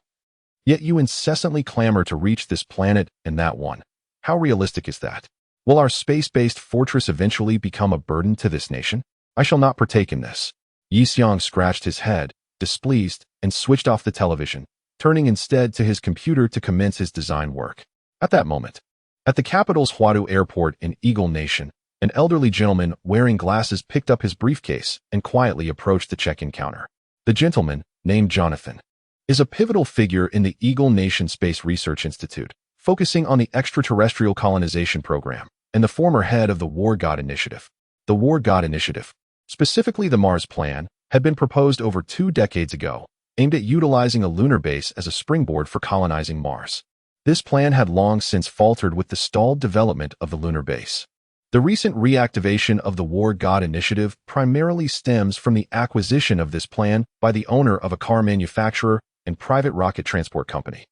Yet you incessantly clamor to reach this planet and that one. How realistic is that? Will our space-based fortress eventually become a burden to this nation? I shall not partake in this. Yixiong scratched his head, displeased, and switched off the television, turning instead to his computer to commence his design work. At that moment, at the capital's Huadu Airport in Eagle Nation, an elderly gentleman wearing glasses picked up his briefcase and quietly approached the check-in counter. The gentleman, named Jonathan, is a pivotal figure in the Eagle Nation Space Research Institute, focusing on the extraterrestrial colonization program, and the former head of the War God Initiative. The War God Initiative, specifically the Mars Plan, had been proposed over 2 decades ago, aimed at utilizing a lunar base as a springboard for colonizing Mars. This plan had long since faltered with the stalled development of the lunar base. The recent reactivation of the War God Initiative primarily stems from the acquisition of this plan by the owner of a car manufacturer and private rocket transport company,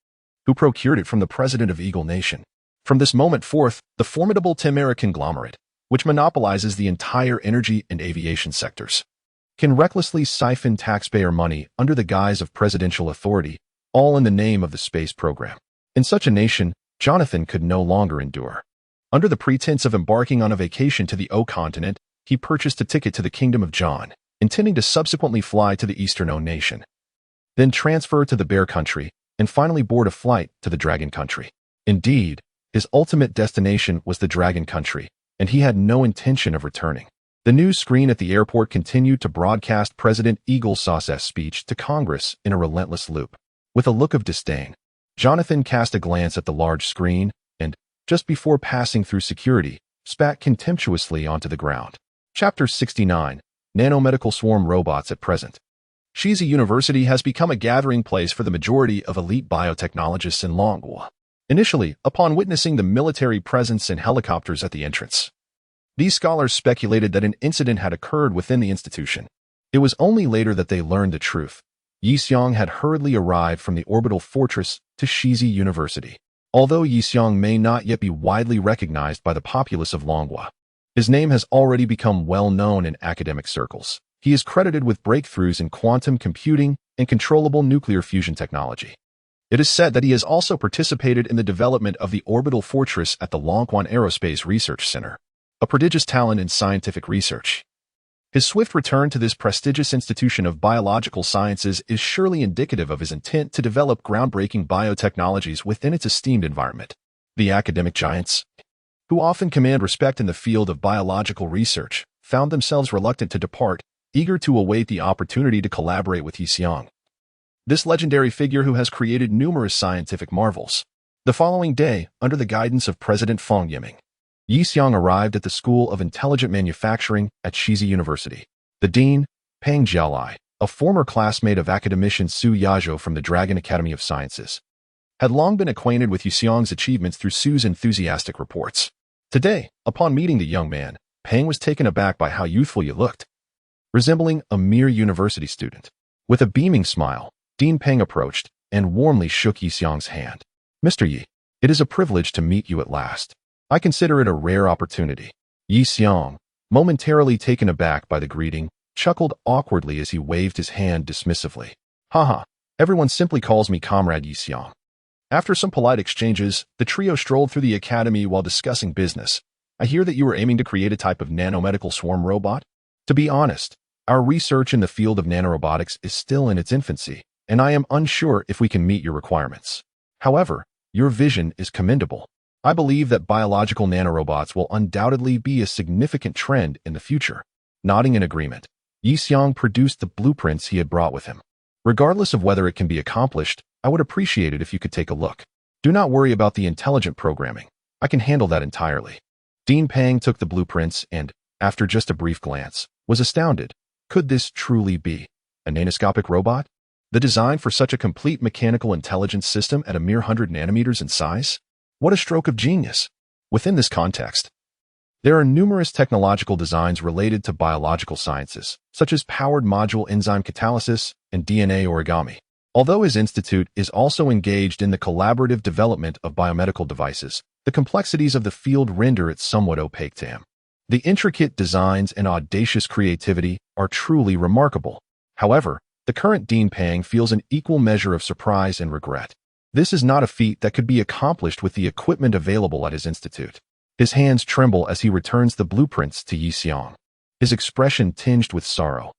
who procured it from the president of Eagle Nation. From this moment forth, the formidable Temera conglomerate, which monopolizes the entire energy and aviation sectors, can recklessly siphon taxpayer money under the guise of presidential authority, all in the name of the space program. In such a nation, Jonathan could no longer endure. Under the pretense of embarking on a vacation to the O continent, he purchased a ticket to the Kingdom of John, intending to subsequently fly to the Eastern O nation, then transfer to the Bear Country, and finally board a flight to the Dragon Country. Indeed, his ultimate destination was the Dragon Country, and he had no intention of returning. The news screen at the airport continued to broadcast President Eagle Sauce's speech to Congress in a relentless loop. With a look of disdain, Jonathan cast a glance at the large screen, and, just before passing through security, spat contemptuously onto the ground. Chapter 69. Nanomedical Swarm Robots at Present. Shizi University has become a gathering place for the majority of elite biotechnologists in Longwa. Initially, upon witnessing the military presence in helicopters at the entrance, these scholars speculated that an incident had occurred within the institution. It was only later that they learned the truth. Yixiong had hurriedly arrived from the orbital fortress to Shizi University. Although Yixiong may not yet be widely recognized by the populace of Longwa, his name has already become well known in academic circles. He is credited with breakthroughs in quantum computing and controllable nuclear fusion technology. It is said that he has also participated in the development of the orbital fortress at the Longquan Aerospace Research Center, a prodigious talent in scientific research. His swift return to this prestigious institution of biological sciences is surely indicative of his intent to develop groundbreaking biotechnologies within its esteemed environment. The academic giants, who often command respect in the field of biological research, found themselves reluctant to depart, eager to await the opportunity to collaborate with Yixiong, this legendary figure who has created numerous scientific marvels. The following day, under the guidance of President Feng Yiming, Yixiong arrived at the School of Intelligent Manufacturing at Shizi University. The dean, Peng Jiaolai, a former classmate of academician Su Yazhou from the Dragon Academy of Sciences, had long been acquainted with Yixiong's achievements through Su's enthusiastic reports. Today, upon meeting the young man, Peng was taken aback by how youthful he looked, resembling a mere university student. With a beaming smile, Dean Peng approached and warmly shook Yixiong's hand. "Mr. Yi, it is a privilege to meet you at last. I consider it a rare opportunity." Yixiong, momentarily taken aback by the greeting, chuckled awkwardly as he waved his hand dismissively. "Haha, everyone simply calls me Comrade Yixiong." After some polite exchanges, the trio strolled through the academy while discussing business. "I hear that you are aiming to create a type of nanomedical swarm robot?" To be honest, our research in the field of nanorobotics is still in its infancy, and I am unsure if we can meet your requirements. However, your vision is commendable. I believe that biological nanorobots will undoubtedly be a significant trend in the future. Nodding in agreement, Yixiong produced the blueprints he had brought with him. "Regardless of whether it can be accomplished, I would appreciate it if you could take a look. Do not worry about the intelligent programming. I can handle that entirely." Dean Peng took the blueprints and, after just a brief glance, was astounded. Could this truly be a nanoscopic robot? The design for such a complete mechanical intelligence system at a mere 100 nanometers in size? What a stroke of genius! Within this context, there are numerous technological designs related to biological sciences, such as powered module enzyme catalysis and DNA origami. Although his institute is also engaged in the collaborative development of biomedical devices, the complexities of the field render it somewhat opaque to him. The intricate designs and audacious creativity are truly remarkable. However, the current Dean Pang feels an equal measure of surprise and regret. This is not a feat that could be accomplished with the equipment available at his institute. His hands tremble as he returns the blueprints to Yi Xiong, his expression tinged with sorrow.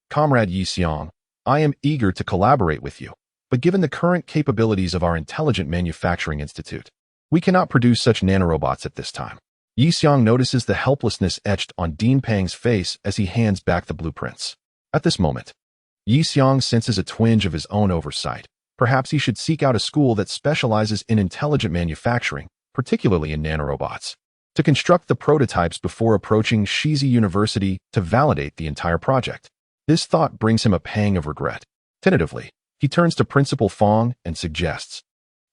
Comrade Yi Xiong, I am eager to collaborate with you, but given the current capabilities of our Intelligent Manufacturing Institute, we cannot produce such nanorobots at this time. Yi Xiong notices the helplessness etched on Dean Pang's face as he hands back the blueprints. At this moment, Yi Xiong senses a twinge of his own oversight. Perhaps he should seek out a school that specializes in intelligent manufacturing, particularly in nanorobots, to construct the prototypes before approaching Shizi University to validate the entire project. This thought brings him a pang of regret. Tentatively, he turns to Principal Fong and suggests,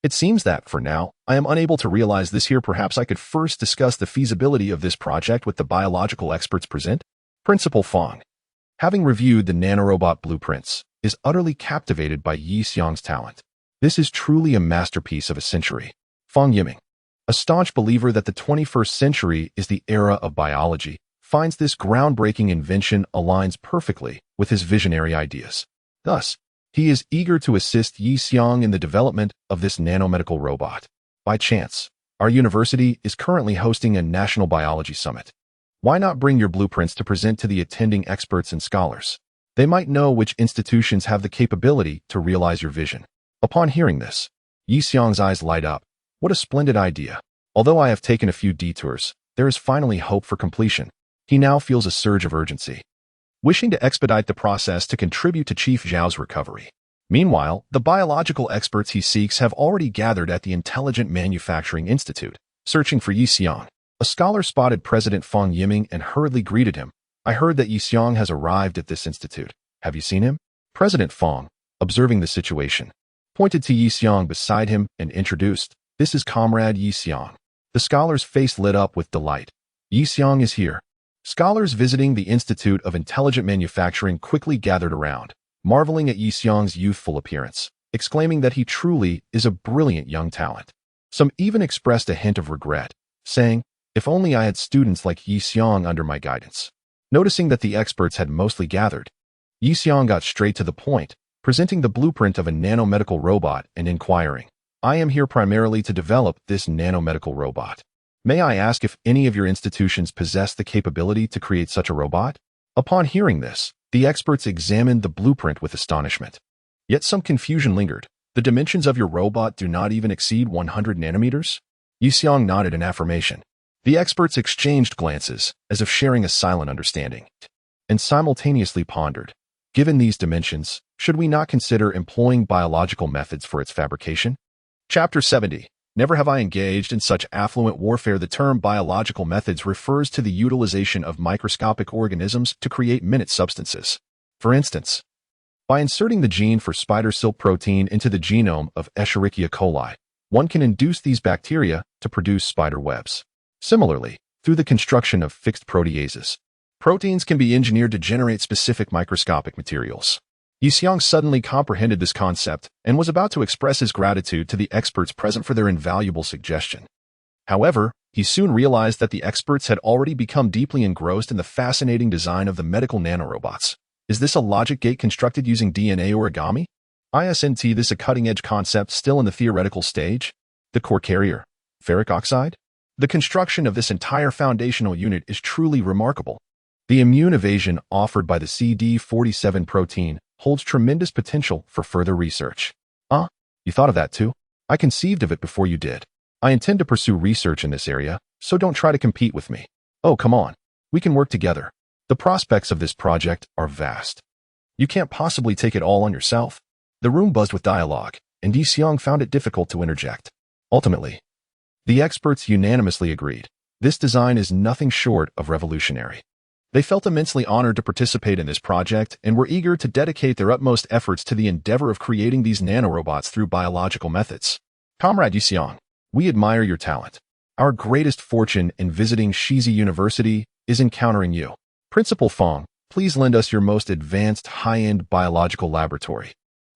"It seems that, for now, I am unable to realize this here. Perhaps I could first discuss the feasibility of this project with the biological experts present." Principal Fong, having reviewed the nanorobot blueprints, is utterly captivated by Yi Xiong's talent. This is truly a masterpiece of a century. Fong Yiming, a staunch believer that the 21st century is the era of biology, finds this groundbreaking invention aligns perfectly with his visionary ideas. Thus, he is eager to assist Yi Xiong in the development of this nanomedical robot. By chance, our university is currently hosting a national biology summit. Why not bring your blueprints to present to the attending experts and scholars? They might know which institutions have the capability to realize your vision. Upon hearing this, Yi Xiong's eyes light up. What a splendid idea. Although I have taken a few detours, there is finally hope for completion. He now feels a surge of urgency, wishing to expedite the process to contribute to Chief Zhao's recovery. Meanwhile, the biological experts he seeks have already gathered at the Intelligent Manufacturing Institute, searching for Yi Xiong. A scholar spotted President Fong Yiming and hurriedly greeted him. "I heard that Yi Xiong has arrived at this institute. Have you seen him?" President Fong, observing the situation, pointed to Yi Xiong beside him and introduced, "This is Comrade Yi Xiong." The scholar's face lit up with delight. Yi Xiong is here. Scholars visiting the Institute of Intelligent Manufacturing quickly gathered around, marveling at Yi Xiong's youthful appearance, exclaiming that he truly is a brilliant young talent. Some even expressed a hint of regret, saying, "If only I had students like Yi Xiong under my guidance." Noticing that the experts had mostly gathered, Yi Xiong got straight to the point, presenting the blueprint of a nanomedical robot and inquiring, "I am here primarily to develop this nanomedical robot. May I ask if any of your institutions possess the capability to create such a robot?" Upon hearing this, the experts examined the blueprint with astonishment. Yet some confusion lingered. "The dimensions of your robot do not even exceed 100 nanometers? Yi Xiong nodded in affirmation. The experts exchanged glances, as if sharing a silent understanding, and simultaneously pondered, "Given these dimensions, should we not consider employing biological methods for its fabrication?" Chapter 70. Never have I engaged in such affluent warfare. The term biological methods refers to the utilization of microscopic organisms to create minute substances. For instance, by inserting the gene for spider silk protein into the genome of Escherichia coli, one can induce these bacteria to produce spider webs. Similarly, through the construction of fixed proteases, proteins can be engineered to generate specific microscopic materials. Yi Xiong suddenly comprehended this concept and was about to express his gratitude to the experts present for their invaluable suggestion. However, he soon realized that the experts had already become deeply engrossed in the fascinating design of the medical nanorobots. Is this a logic gate constructed using DNA origami? Isn't this a cutting-edge concept still in the theoretical stage? The core carrier, ferric oxide? The construction of this entire foundational unit is truly remarkable. The immune evasion offered by the CD47 protein holds tremendous potential for further research. You thought of that too? I conceived of it before you did. I intend to pursue research in this area, so don't try to compete with me. Oh, come on. We can work together. The prospects of this project are vast. You can't possibly take it all on yourself. The room buzzed with dialogue, and Yi Xiong found it difficult to interject. Ultimately, the experts unanimously agreed. This design is nothing short of revolutionary. They felt immensely honored to participate in this project and were eager to dedicate their utmost efforts to the endeavor of creating these nanorobots through biological methods. Comrade Yi Xiong, we admire your talent. Our greatest fortune in visiting Shizi University is encountering you. Principal Fong, please lend us your most advanced high-end biological laboratory.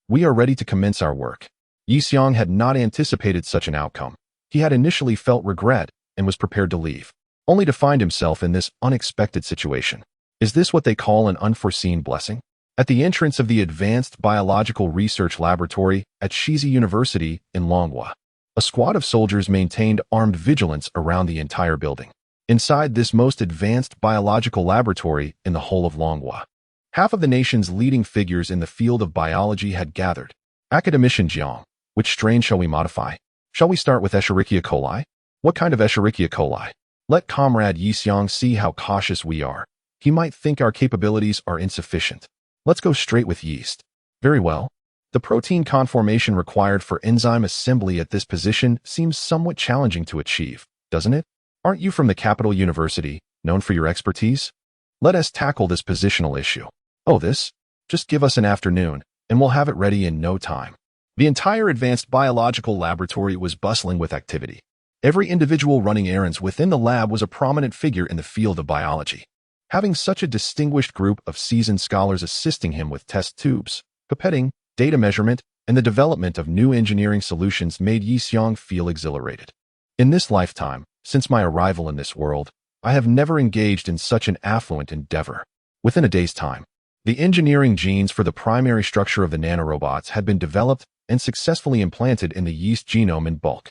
We are ready to commence our work. Yi Xiong had not anticipated such an outcome. He had initially felt regret and was prepared to leave, only to find himself in this unexpected situation. Is this what they call an unforeseen blessing? At the entrance of the Advanced Biological Research Laboratory at Shizi University in Longhua, a squad of soldiers maintained armed vigilance around the entire building. Inside this most advanced biological laboratory in the whole of Longhua, half of the nation's leading figures in the field of biology had gathered. Academician Jiang, which strain shall we modify? Shall we start with Escherichia coli? What kind of Escherichia coli? Let Comrade Yi Xiong see how cautious we are. He might think our capabilities are insufficient. Let's go straight with yeast. Very well. The protein conformation required for enzyme assembly at this position seems somewhat challenging to achieve, doesn't it? Aren't you from the capital university, known for your expertise? Let us tackle this positional issue. Oh, this? Just give us an afternoon, and we'll have it ready in no time. The entire advanced biological laboratory was bustling with activity. Every individual running errands within the lab was a prominent figure in the field of biology. Having such a distinguished group of seasoned scholars assisting him with test tubes, pipetting, data measurement, and the development of new engineering solutions made Yi Xiong feel exhilarated. In this lifetime, since my arrival in this world, I have never engaged in such an affluent endeavor. Within a day's time, the engineering genes for the primary structure of the nanorobots had been developed and successfully implanted in the yeast genome in bulk.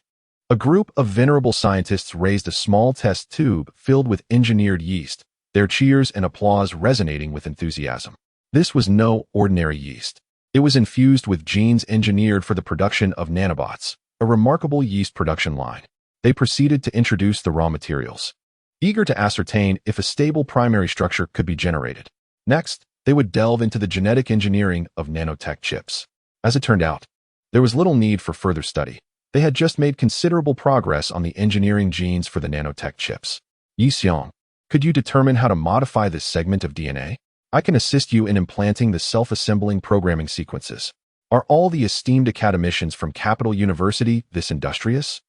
A group of venerable scientists raised a small test tube filled with engineered yeast, their cheers and applause resonating with enthusiasm. This was no ordinary yeast. It was infused with genes engineered for the production of nanobots, a remarkable yeast production line. They proceeded to introduce the raw materials, eager to ascertain if a stable primary structure could be generated. Next, they would delve into the genetic engineering of nanotech chips. As it turned out, there was little need for further study. They had just made considerable progress on the engineering genes for the nanotech chips. Yi Xiong, could you determine how to modify this segment of DNA? I can assist you in implanting the self-assembling programming sequences. Are all the esteemed academicians from Capital University this industrious?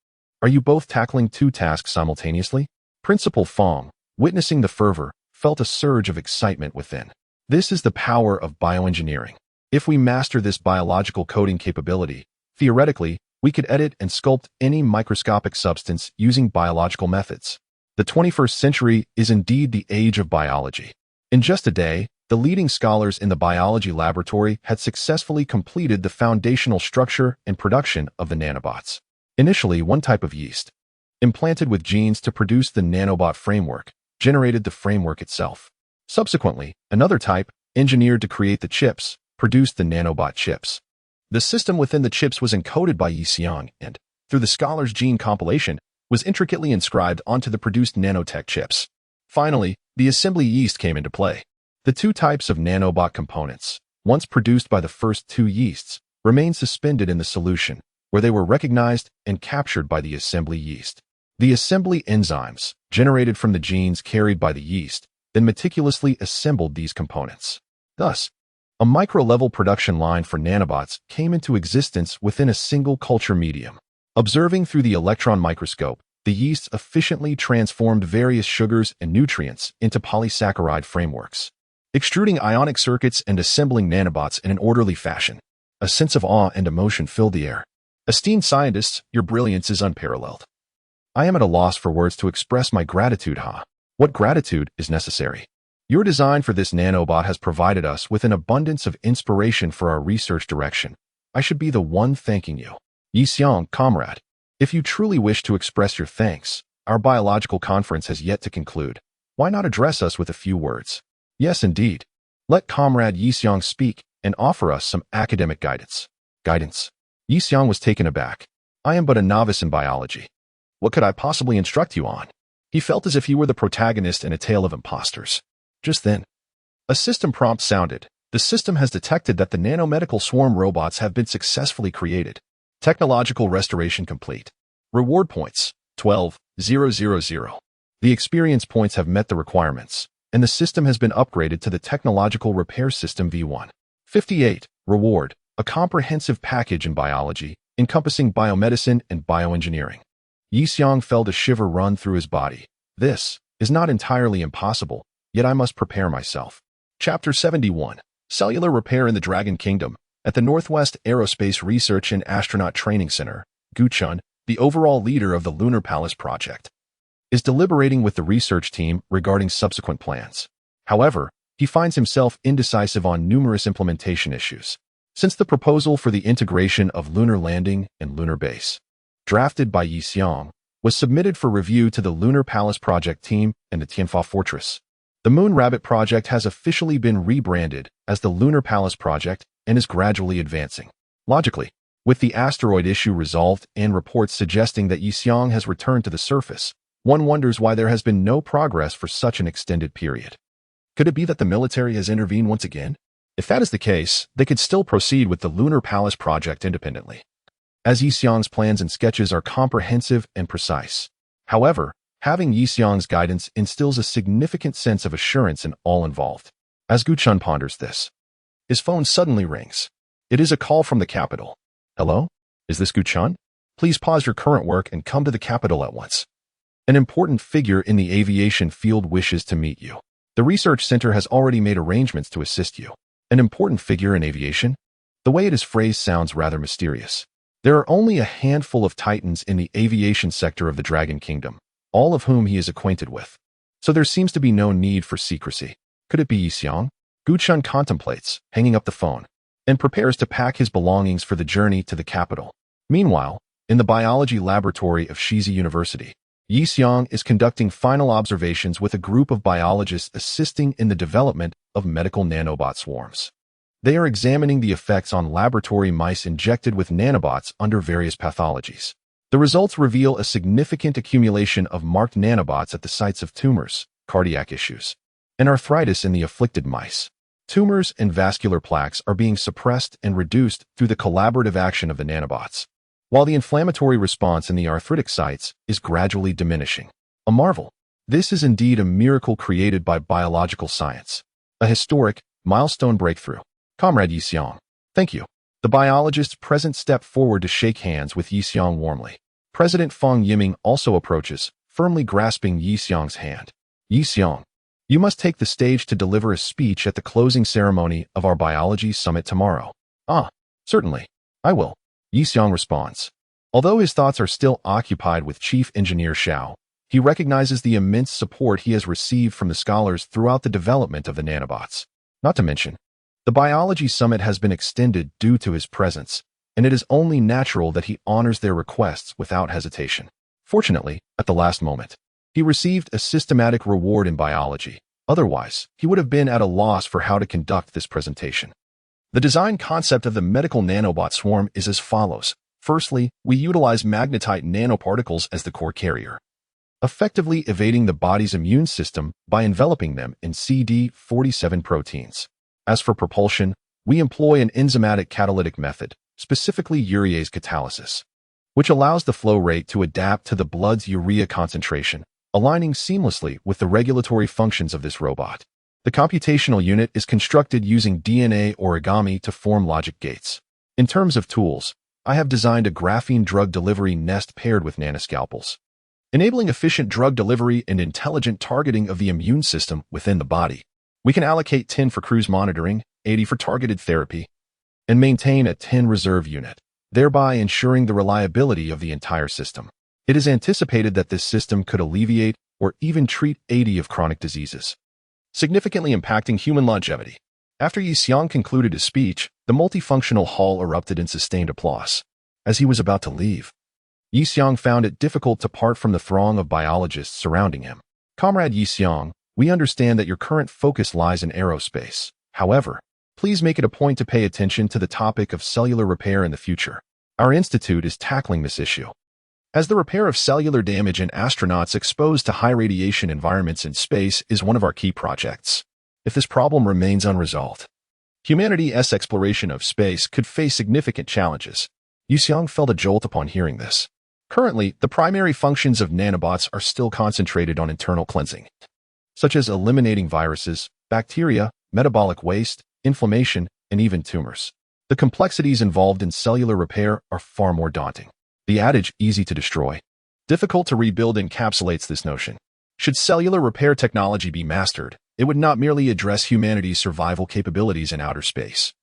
Are you both tackling two tasks simultaneously? Principal Fong, witnessing the fervor, felt a surge of excitement within. This is the power of bioengineering. If we master this biological coding capability, theoretically, we could edit and sculpt any microscopic substance using biological methods. The 21st century is indeed the age of biology. In just a day, the leading scholars in the biology laboratory had successfully completed the foundational structure and production of the nanobots. Initially, one type of yeast, implanted with genes to produce the nanobot framework, generated the framework itself. Subsequently, another type, engineered to create the chips, produced the nanobot chips. The system within the chips was encoded by Yi Xiong and, through the scholar's gene compilation, was intricately inscribed onto the produced nanotech chips. Finally, the assembly yeast came into play. The two types of nanobot components, once produced by the first two yeasts, remained suspended in the solution, where they were recognized and captured by the assembly yeast. The assembly enzymes, generated from the genes carried by the yeast, then meticulously assembled these components. Thus, a micro-level production line for nanobots came into existence within a single culture medium. Observing through the electron microscope, the yeasts efficiently transformed various sugars and nutrients into polysaccharide frameworks, extruding ionic circuits and assembling nanobots in an orderly fashion. A sense of awe and emotion filled the air. Esteemed scientists, your brilliance is unparalleled. I am at a loss for words to express my gratitude, What gratitude is necessary? Your design for this nanobot has provided us with an abundance of inspiration for our research direction. I should be the one thanking you. Yi Xiong, comrade. If you truly wish to express your thanks, our biological conference has yet to conclude. Why not address us with a few words? Yes, indeed. Let Comrade Yi Xiong speak and offer us some academic guidance. Guidance? Yi Xiong was taken aback. I am but a novice in biology. What could I possibly instruct you on? He felt as if he were the protagonist in a tale of impostors. Just then, a system prompt sounded. The system has detected that the nanomedical swarm robots have been successfully created. Technological restoration complete. Reward points, 12,000. The experience points have met the requirements, and the system has been upgraded to the Technological Repair System V1. 58. Reward, a comprehensive package in biology, encompassing biomedicine and bioengineering. Yi Xiong felt a shiver run through his body. This is not entirely impossible, yet I must prepare myself. Chapter 71. Cellular Repair in the Dragon Kingdom. At the Northwest Aerospace Research and Astronaut Training Center, Guchun, the overall leader of the Lunar Palace project, is deliberating with the research team regarding subsequent plans. However, he finds himself indecisive on numerous implementation issues. Since the proposal for the integration of lunar landing and lunar base, drafted by Yi Xiong, was submitted for review to the Lunar Palace project team and the Tianfa Fortress, the Moon Rabbit project has officially been rebranded as the Lunar Palace project and is gradually advancing. Logically, with the asteroid issue resolved and reports suggesting that Yi Xiong has returned to the surface, one wonders why there has been no progress for such an extended period. Could it be that the military has intervened once again? If that is the case, they could still proceed with the Lunar Palace project independently, as Yi Xiong's plans and sketches are comprehensive and precise. However, having Yi Xiong's guidance instills a significant sense of assurance in all involved. As Guchun ponders this, his phone suddenly rings. It is a call from the capital. Hello? Is this Guchun? Please pause your current work and come to the capital at once. An important figure in the aviation field wishes to meet you. The research center has already made arrangements to assist you. An important figure in aviation? The way it is phrased sounds rather mysterious. There are only a handful of titans in the aviation sector of the Dragon Kingdom, all of whom he is acquainted with. So there seems to be no need for secrecy. Could it be Yi Xiong? Guchun contemplates, hanging up the phone, and prepares to pack his belongings for the journey to the capital. Meanwhile, in the biology laboratory of Shizi University, Yi Xiong is conducting final observations with a group of biologists assisting in the development of medical nanobot swarms. They are examining the effects on laboratory mice injected with nanobots under various pathologies. The results reveal a significant accumulation of marked nanobots at the sites of tumors, cardiac issues, and arthritis in the afflicted mice. Tumors and vascular plaques are being suppressed and reduced through the collaborative action of the nanobots, while the inflammatory response in the arthritic sites is gradually diminishing. A marvel. This is indeed a miracle created by biological science. A historic, milestone breakthrough. Comrade Yi Xiong. Thank you. The biologists present step forward to shake hands with Yi Xiong warmly. President Feng Yiming also approaches, firmly grasping Yi Xiong's hand. Yi Xiong, you must take the stage to deliver a speech at the closing ceremony of our biology summit tomorrow. Ah, certainly. I will. Yi Xiong responds. Although his thoughts are still occupied with Chief Engineer Xiao, he recognizes the immense support he has received from the scholars throughout the development of the nanobots. Not to mention, the biology summit has been extended due to his presence, and it is only natural that he honors their requests without hesitation. Fortunately, at the last moment, he received a systematic reward in biology. Otherwise, he would have been at a loss for how to conduct this presentation. The design concept of the medical nanobot swarm is as follows. Firstly, we utilize magnetite nanoparticles as the core carrier, effectively evading the body's immune system by enveloping them in CD47 proteins. As for propulsion, we employ an enzymatic catalytic method, specifically urease catalysis, which allows the flow rate to adapt to the blood's urea concentration, aligning seamlessly with the regulatory functions of this robot. The computational unit is constructed using DNA origami to form logic gates. In terms of tools, I have designed a graphene drug delivery nest paired with nanoscalpels, enabling efficient drug delivery and intelligent targeting of the immune system within the body. We can allocate 10 for cruise monitoring, 80 for targeted therapy, and maintain a 10 reserve unit, thereby ensuring the reliability of the entire system. It is anticipated that this system could alleviate or even treat 80 of chronic diseases, significantly impacting human longevity. After Yi Xiong concluded his speech, the multifunctional hall erupted in sustained applause. As he was about to leave, Yi Xiong found it difficult to part from the throng of biologists surrounding him. Comrade Yi Xiong, we understand that your current focus lies in aerospace. However, please make it a point to pay attention to the topic of cellular repair in the future. Our institute is tackling this issue, as the repair of cellular damage in astronauts exposed to high radiation environments in space is one of our key projects. If this problem remains unresolved, humanity's exploration of space could face significant challenges. Yi Xiong felt a jolt upon hearing this. Currently, the primary functions of nanobots are still concentrated on internal cleansing, such as eliminating viruses, bacteria, metabolic waste, inflammation, and even tumors. The complexities involved in cellular repair are far more daunting. The adage, easy to destroy, difficult to rebuild, encapsulates this notion. Should cellular repair technology be mastered, it would not merely address humanity's survival capabilities in outer space.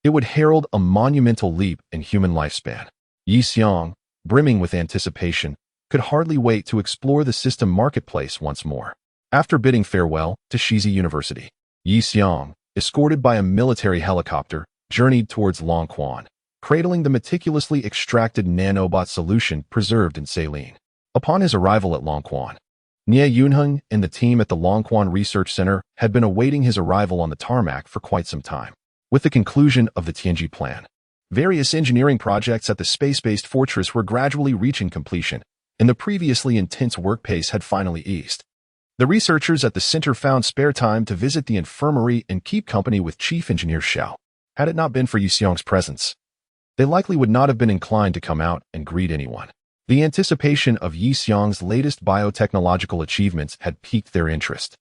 It would herald a monumental leap in human lifespan. Yi Xiong, brimming with anticipation, could hardly wait to explore the system marketplace once more. After bidding farewell to Shizi University, Yi Xiong, escorted by a military helicopter, journeyed towards Longquan, cradling the meticulously extracted nanobot solution preserved in saline. Upon his arrival at Longquan, Nie Yunheng and the team at the Longquan Research Center had been awaiting his arrival on the tarmac for quite some time. With the conclusion of the Tianji plan, various engineering projects at the space-based fortress were gradually reaching completion, and the previously intense work pace had finally eased. The researchers at the center found spare time to visit the infirmary and keep company with Chief Engineer Xiao. Had it not been for Yi Xiong's presence, they likely would not have been inclined to come out and greet anyone. The anticipation of Yi Xiong's latest biotechnological achievements had piqued their interest,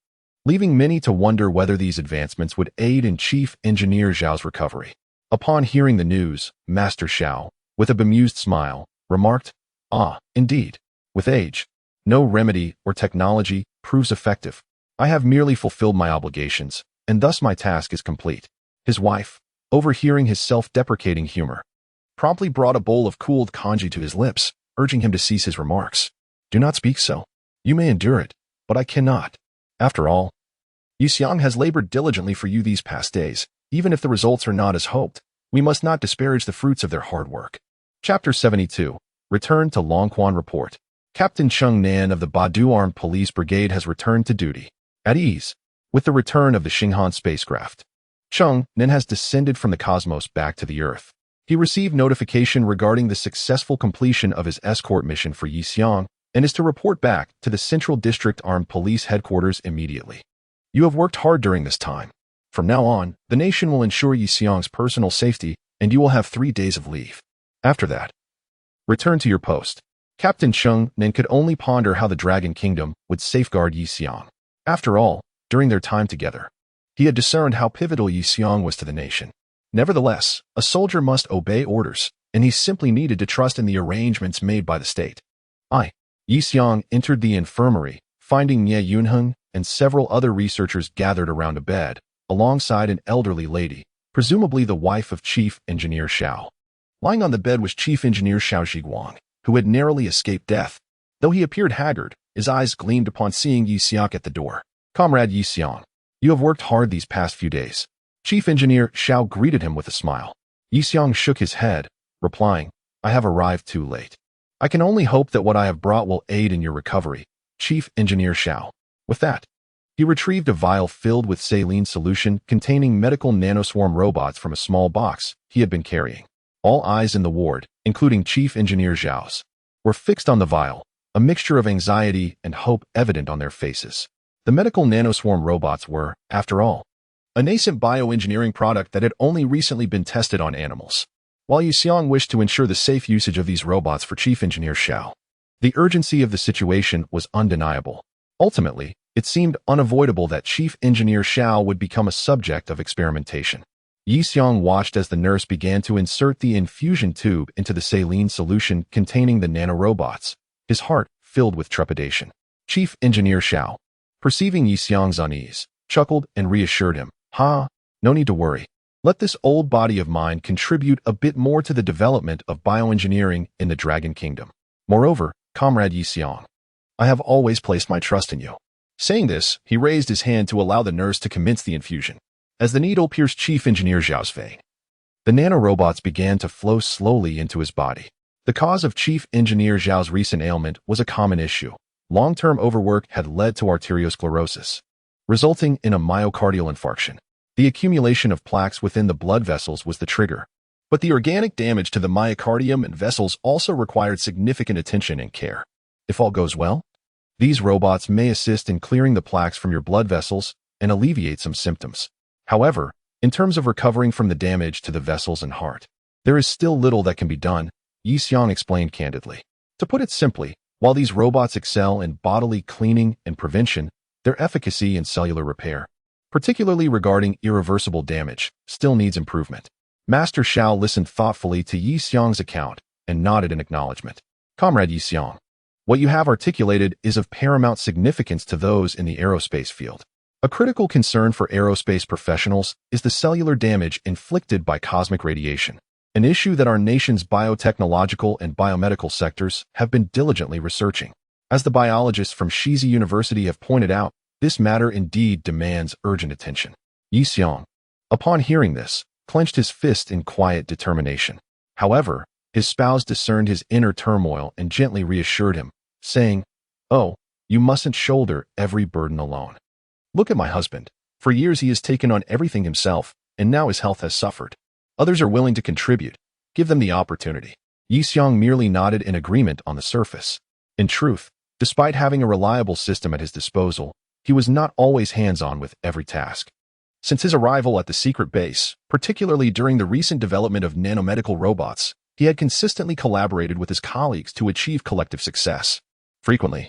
leaving many to wonder whether these advancements would aid in Chief Engineer Xiao's recovery. Upon hearing the news, Master Xiao, with a bemused smile, remarked, "Ah, indeed. With age, no remedy or technology proves effective. I have merely fulfilled my obligations, and thus my task is complete." His wife, overhearing his self-deprecating humor, promptly brought a bowl of cooled congee to his lips, urging him to cease his remarks. "Do not speak so. You may endure it, but I cannot. After all, Yi Xiong has labored diligently for you these past days. Even if the results are not as hoped, we must not disparage the fruits of their hard work." Chapter 72. Return to Longquan Report. Captain Chung Nan of the Badu Armed Police Brigade has returned to duty. At ease, with the return of the Xinghan spacecraft, Chung Nan has descended from the cosmos back to the Earth. He received notification regarding the successful completion of his escort mission for Yi Xiong and is to report back to the Central District Armed Police Headquarters immediately. "You have worked hard during this time. From now on, the nation will ensure Yi Xiong's personal safety, and you will have 3 days of leave. After that, return to your post." Captain Chung Nan could only ponder how the Dragon Kingdom would safeguard Yi Xiong. After all, during their time together, he had discerned how pivotal Yi Xiong was to the nation. Nevertheless, a soldier must obey orders, and he simply needed to trust in the arrangements made by the state. Yi Xiong entered the infirmary, finding Nie Yunheng and several other researchers gathered around a bed, alongside an elderly lady, presumably the wife of Chief Engineer Xiao. Lying on the bed was Chief Engineer Xiao Zhiguang, who had narrowly escaped death. Though he appeared haggard, his eyes gleamed upon seeing Yi Xiong at the door. "Comrade Yi Xiong, you have worked hard these past few days." Chief Engineer Xiao greeted him with a smile. Yi Xiong shook his head, replying, "I have arrived too late. I can only hope that what I have brought will aid in your recovery, Chief Engineer Xiao." With that, he retrieved a vial filled with saline solution containing medical nanoswarm robots from a small box he had been carrying. All eyes in the ward, including Chief Engineer Xiao's, were fixed on the vial, a mixture of anxiety and hope evident on their faces. The medical nanoswarm robots were, after all, a nascent bioengineering product that had only recently been tested on animals. While Yi Xiong wished to ensure the safe usage of these robots for Chief Engineer Xiao, the urgency of the situation was undeniable. Ultimately, it seemed unavoidable that Chief Engineer Xiao would become a subject of experimentation. Yi Xiong watched as the nurse began to insert the infusion tube into the saline solution containing the nanorobots, his heart filled with trepidation. Chief Engineer Xiao, perceiving Yi Xiong's unease, chuckled and reassured him, "Ha, no need to worry. Let this old body of mine contribute a bit more to the development of bioengineering in the Dragon Kingdom. Moreover, Comrade Yi Xiong, I have always placed my trust in you." Saying this, he raised his hand to allow the nurse to commence the infusion. As the needle pierced Chief Engineer Xiao's vein, the nanorobots began to flow slowly into his body. The cause of Chief Engineer Xiao's recent ailment was a common issue. Long-term overwork had led to arteriosclerosis, resulting in a myocardial infarction. The accumulation of plaques within the blood vessels was the trigger, but the organic damage to the myocardium and vessels also required significant attention and care. If all goes well, these robots may assist in clearing the plaques from your blood vessels and alleviate some symptoms. However, in terms of recovering from the damage to the vessels and heart, there is still little that can be done, Yi Xiong explained candidly. To put it simply, while these robots excel in bodily cleaning and prevention, their efficacy in cellular repair, particularly regarding irreversible damage, still needs improvement. Master Xiao listened thoughtfully to Yi Xiong's account and nodded in acknowledgement. "Comrade Yi Xiong, what you have articulated is of paramount significance to those in the aerospace field. A critical concern for aerospace professionals is the cellular damage inflicted by cosmic radiation, an issue that our nation's biotechnological and biomedical sectors have been diligently researching. As the biologists from Shizi University have pointed out, this matter indeed demands urgent attention. Yi Xiong, upon hearing this, clenched his fist in quiet determination. However, his spouse discerned his inner turmoil and gently reassured him, saying, "Oh, you mustn't shoulder every burden alone. Look at my husband. For years he has taken on everything himself, and now his health has suffered. Others are willing to contribute. Give them the opportunity." Yi Xiong merely nodded in agreement on the surface. In truth, despite having a reliable system at his disposal, he was not always hands-on with every task. Since his arrival at the secret base, particularly during the recent development of nanomedical robots, he had consistently collaborated with his colleagues to achieve collective success. Frequently,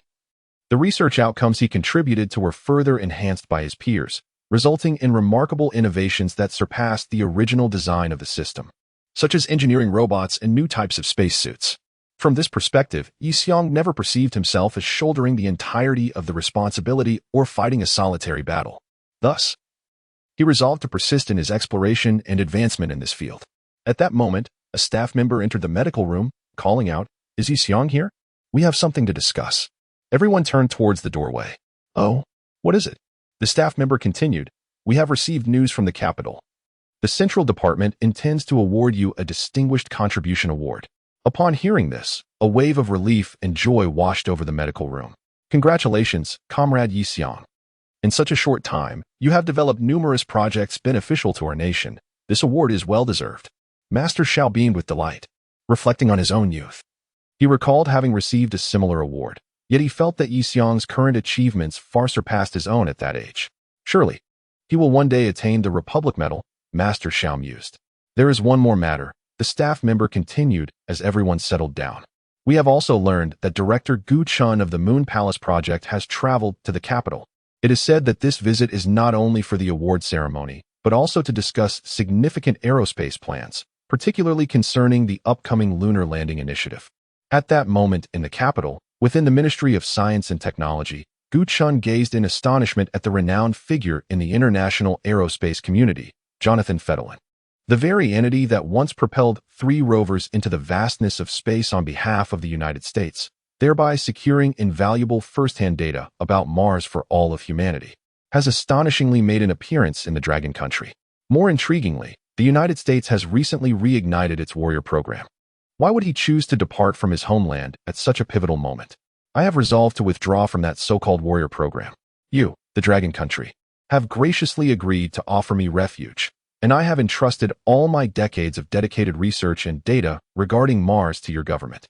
the research outcomes he contributed to were further enhanced by his peers, resulting in remarkable innovations that surpassed the original design of the system, such as engineering robots and new types of spacesuits. From this perspective, Yi Xiong never perceived himself as shouldering the entirety of the responsibility or fighting a solitary battle. Thus, he resolved to persist in his exploration and advancement in this field. At that moment, a staff member entered the medical room, calling out, "Is Yi Xiong here? We have something to discuss." Everyone turned towards the doorway. "Oh, what is it?" The staff member continued, "We have received news from the capital. The Central Department intends to award you a Distinguished Contribution Award." Upon hearing this, a wave of relief and joy washed over the medical room. "Congratulations, Comrade Yi Xiong. In such a short time, you have developed numerous projects beneficial to our nation. This award is well-deserved." Master Xiao beamed with delight, reflecting on his own youth. He recalled having received a similar award, yet he felt that Yi Xiong's current achievements far surpassed his own at that age. Surely, he will one day attain the Republic Medal, Master Xiao mused. "There is one more matter," the staff member continued as everyone settled down. "We have also learned that Director Gu Chun of the Moon Palace project has traveled to the capital. It is said that this visit is not only for the award ceremony, but also to discuss significant aerospace plans, particularly concerning the upcoming lunar landing initiative." At that moment in the capital, within the Ministry of Science and Technology, Gu Chun gazed in astonishment at the renowned figure in the international aerospace community, Jonathan Fettelin. The very entity that once propelled 3 rovers into the vastness of space on behalf of the United States, thereby securing invaluable first-hand data about Mars for all of humanity, has astonishingly made an appearance in the Dragon Country. More intriguingly, the United States has recently reignited its warrior program. Why would he choose to depart from his homeland at such a pivotal moment? I have resolved to withdraw from that so-called warrior program. You, the Dragon Country, have graciously agreed to offer me refuge, and I have entrusted all my decades of dedicated research and data regarding Mars to your government."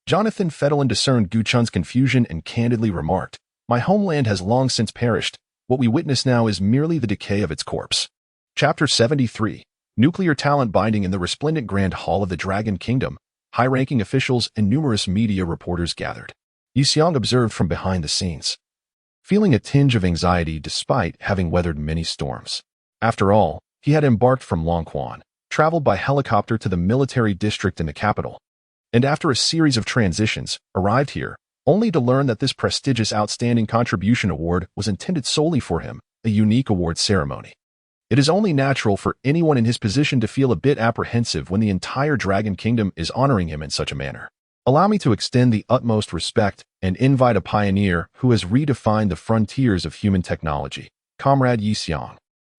Jonathan Fettelin discerned Gu Chun's confusion and candidly remarked, "My homeland has long since perished. What we witness now is merely the decay of its corpse." Chapter 73, Nuclear Talent Binding. In the resplendent Grand Hall of the Dragon Kingdom, high-ranking officials and numerous media reporters gathered. Yi Xiong observed from behind the scenes, feeling a tinge of anxiety despite having weathered many storms. After all, he had embarked from Longquan, traveled by helicopter to the military district in the capital, and after a series of transitions, arrived here, only to learn that this prestigious Outstanding Contribution Award was intended solely for him, a unique award ceremony. It is only natural for anyone in his position to feel a bit apprehensive when the entire Dragon Kingdom is honoring him in such a manner. Allow me to extend the utmost respect and invite a pioneer who has redefined the frontiers of human technology, Comrade Yi Xiong.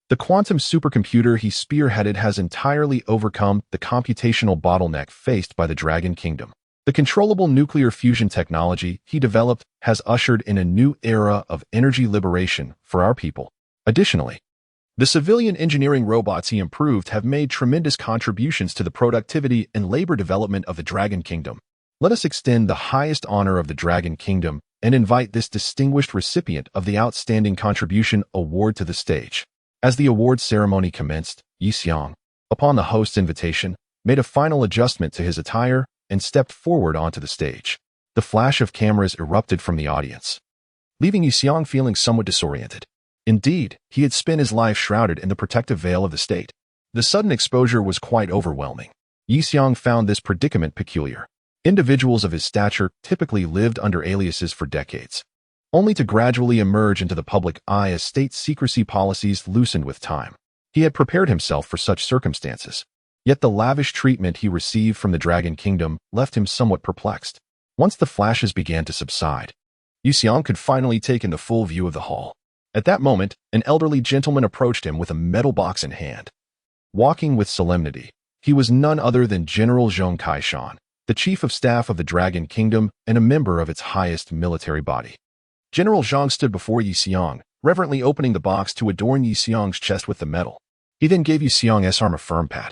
The quantum supercomputer he spearheaded has entirely overcome the computational bottleneck faced by the Dragon Kingdom. The controllable nuclear fusion technology he developed has ushered in a new era of energy liberation for our people. Additionally, the civilian engineering robots he improved have made tremendous contributions to the productivity and labor development of the Dragon Kingdom. Let us extend the highest honor of the Dragon Kingdom and invite this distinguished recipient of the Outstanding Contribution Award to the stage. As the award ceremony commenced, Yi Xiong, upon the host's invitation, made a final adjustment to his attire and stepped forward onto the stage. The flash of cameras erupted from the audience, leaving Yi Xiong feeling somewhat disoriented. Indeed, he had spent his life shrouded in the protective veil of the state. The sudden exposure was quite overwhelming. Yi Xiong found this predicament peculiar. Individuals of his stature typically lived under aliases for decades, only to gradually emerge into the public eye as state secrecy policies loosened with time. He had prepared himself for such circumstances. Yet the lavish treatment he received from the Dragon Kingdom left him somewhat perplexed. Once the flashes began to subside, Yuxiang could finally take in the full view of the hall. At that moment, an elderly gentleman approached him with a metal box in hand. Walking with solemnity, he was none other than General Zhong Kaishan, the chief of staff of the Dragon Kingdom and a member of its highest military body. General Zhong stood before Yuxiang, reverently opening the box to adorn Yuxiang's chest with the metal. He then gave Yuxiang's arm a firm pat,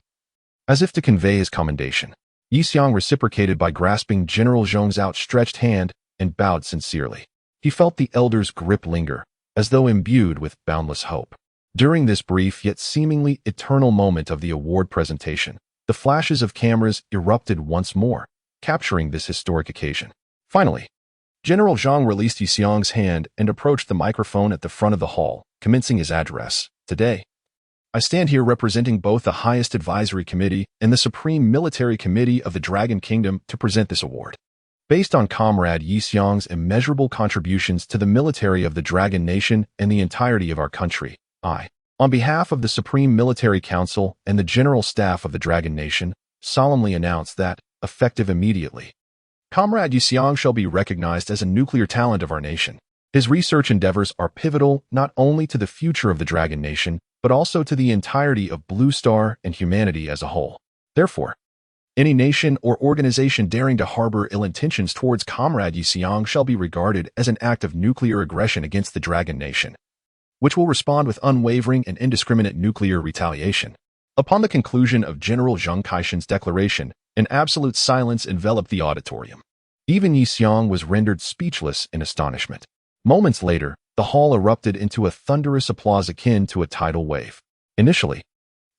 as if to convey his commendation. Yuxiang reciprocated by grasping General Zhong's outstretched hand and bowed sincerely. He felt the elder's grip linger, as though imbued with boundless hope. During this brief yet seemingly eternal moment of the award presentation, the flashes of cameras erupted once more, capturing this historic occasion. Finally, General Zhang released Yuxiang's hand and approached the microphone at the front of the hall, commencing his address. Today, I stand here representing both the highest advisory committee and the Supreme Military Committee of the Dragon Kingdom to present this award. Based on Comrade Yuxiang's immeasurable contributions to the military of the Dragon Nation and the entirety of our country, I, on behalf of the Supreme Military Council and the General Staff of the Dragon Nation, solemnly announce that, effective immediately, Comrade Yuxiang shall be recognized as a nuclear talent of our nation. His research endeavors are pivotal not only to the future of the Dragon Nation, but also to the entirety of Blue Star and humanity as a whole. Therefore, any nation or organization daring to harbor ill intentions towards Comrade Yuxiang shall be regarded as an act of nuclear aggression against the Dragon Nation, which will respond with unwavering and indiscriminate nuclear retaliation. Upon the conclusion of General Zheng Kaishan's declaration, an absolute silence enveloped the auditorium. Even Yuxiang was rendered speechless in astonishment. Moments later, the hall erupted into a thunderous applause akin to a tidal wave. Initially,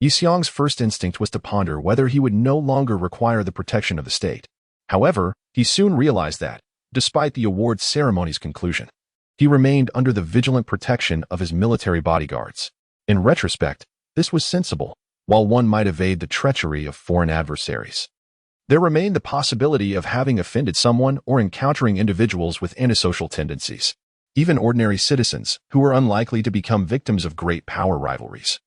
Yuxiang's first instinct was to ponder whether he would no longer require the protection of the state. However, he soon realized that, despite the award ceremony's conclusion, he remained under the vigilant protection of his military bodyguards. In retrospect, this was sensible, while one might evade the treachery of foreign adversaries. There remained the possibility of having offended someone or encountering individuals with antisocial tendencies. Even ordinary citizens, who were unlikely to become victims of great power rivalries,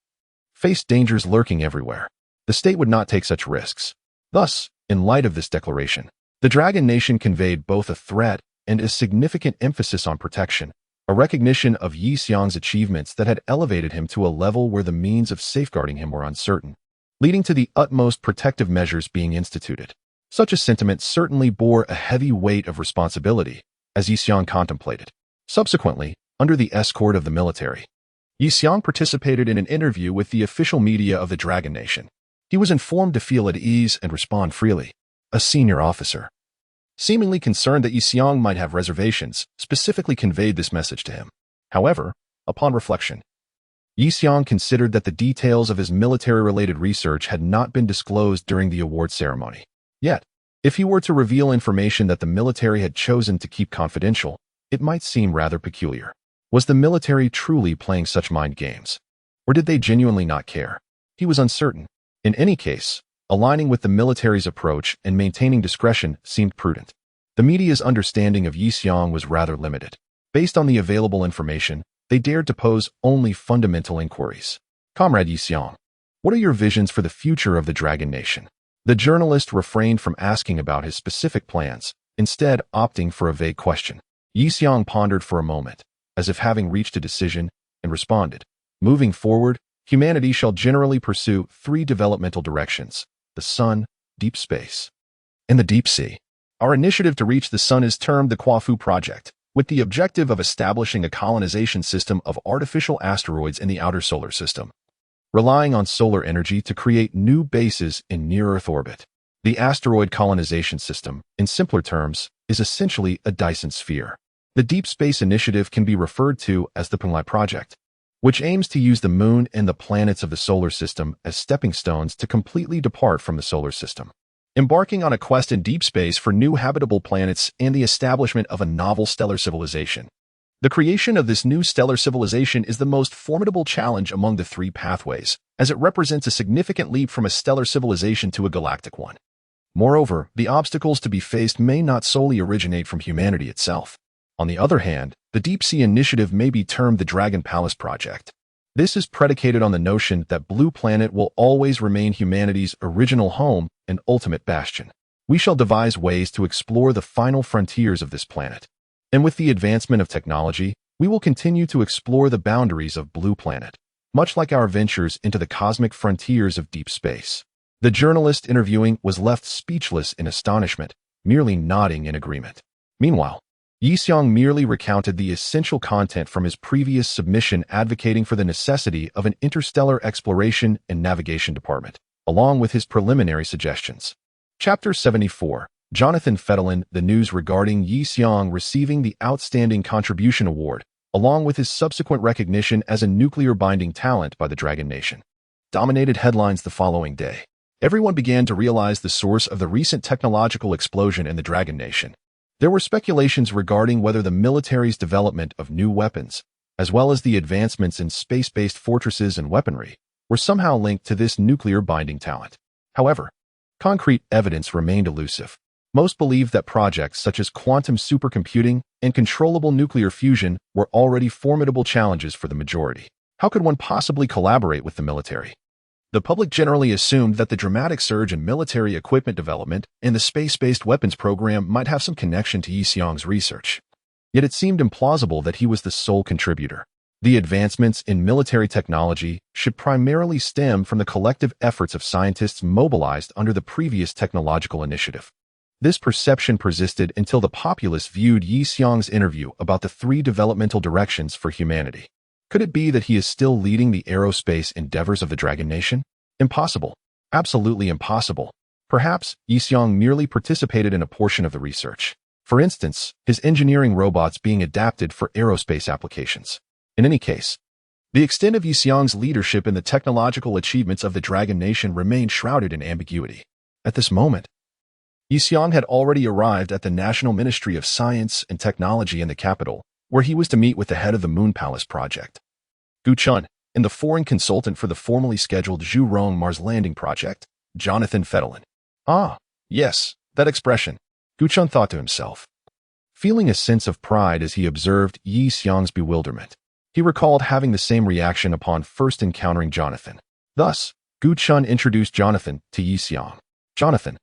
faced dangers lurking everywhere. The state would not take such risks. Thus, in light of this declaration, the Dragon Nation conveyed both a threat and a significant emphasis on protection, a recognition of Yuxiang's achievements that had elevated him to a level where the means of safeguarding him were uncertain, leading to the utmost protective measures being instituted. Such a sentiment certainly bore a heavy weight of responsibility, as Yuxiang contemplated. Subsequently, under the escort of the military, Yuxiang participated in an interview with the official media of the Dragon Nation. He was informed to feel at ease and respond freely. A senior officer, seemingly concerned that Yuxiang might have reservations, specifically conveyed this message to him. However, upon reflection, Yuxiang considered that the details of his military-related research had not been disclosed during the award ceremony. Yet, if he were to reveal information that the military had chosen to keep confidential, it might seem rather peculiar. Was the military truly playing such mind games? Or did they genuinely not care? He was uncertain. In any case, aligning with the military's approach and maintaining discretion seemed prudent. The media's understanding of Yuxiang was rather limited. Based on the available information, they dared to pose only fundamental inquiries. Comrade Yuxiang, what are your visions for the future of the Dragon Nation? The journalist refrained from asking about his specific plans, instead opting for a vague question. Yuxiang pondered for a moment, as if having reached a decision, and responded, moving forward, humanity shall generally pursue 3 developmental directions: the sun, deep space, and the deep sea. Our initiative to reach the sun is termed the Kwafu Project, with the objective of establishing a colonization system of artificial asteroids in the outer solar system, relying on solar energy to create new bases in near-Earth orbit. The asteroid colonization system, in simpler terms, is essentially a Dyson sphere. The Deep Space Initiative can be referred to as the Penglai Project, which aims to use the moon and the planets of the solar system as stepping stones to completely depart from the solar system, embarking on a quest in deep space for new habitable planets and the establishment of a novel stellar civilization. The creation of this new stellar civilization is the most formidable challenge among the 3 pathways, as it represents a significant leap from a stellar civilization to a galactic one. Moreover, the obstacles to be faced may not solely originate from humanity itself. On the other hand, The Deep-Sea Initiative may be termed the Dragon Palace Project. This is predicated on the notion that Blue Planet will always remain humanity's original home and ultimate bastion. We shall devise ways to explore the final frontiers of this planet. And with the advancement of technology, we will continue to explore the boundaries of Blue Planet, much like our ventures into the cosmic frontiers of deep space. The journalist interviewing was left speechless in astonishment, merely nodding in agreement. Meanwhile, Yi-seong merely recounted the essential content from his previous submission advocating for the necessity of an interstellar exploration and navigation department, along with his preliminary suggestions. Chapter 74, Jonathan Fettelin, the news regarding Yi-seong receiving the Outstanding Contribution Award, along with his subsequent recognition as a nuclear-binding talent by the Dragon Nation, dominated headlines the following day. Everyone began to realize the source of the recent technological explosion in the Dragon Nation. There were speculations regarding whether the military's development of new weapons, as well as the advancements in space-based fortresses and weaponry, were somehow linked to this nuclear-binding talent. However, concrete evidence remained elusive. Most believed that projects such as quantum supercomputing and controllable nuclear fusion were already formidable challenges for the majority. How could one possibly collaborate with the military? The public generally assumed that the dramatic surge in military equipment development and the space-based weapons program might have some connection to Yi-seong's research. Yet it seemed implausible that he was the sole contributor. The advancements in military technology should primarily stem from the collective efforts of scientists mobilized under the previous technological initiative. This perception persisted until the populace viewed Yi-seong's interview about the 3 developmental directions for humanity. Could it be that he is still leading the aerospace endeavors of the Dragon Nation? Impossible. Absolutely impossible. Perhaps Yi-seong merely participated in a portion of the research. For instance, his engineering robots being adapted for aerospace applications. In any case, the extent of Yi-seong's leadership in the technological achievements of the Dragon Nation remained shrouded in ambiguity. At this moment, Yi-seong had already arrived at the National Ministry of Science and Technology in the capital, where he was to meet with the head of the Moon Palace project, Gu Chun, and the foreign consultant for the formally scheduled Zhurong Mars landing project, Jonathan Fettelin. Ah, yes, that expression, Gu Chun thought to himself, feeling a sense of pride as he observed Yi-seong's bewilderment. He recalled having the same reaction upon first encountering Jonathan. Thus, Gu Chun introduced Jonathan to Yi-seong. Jonathan,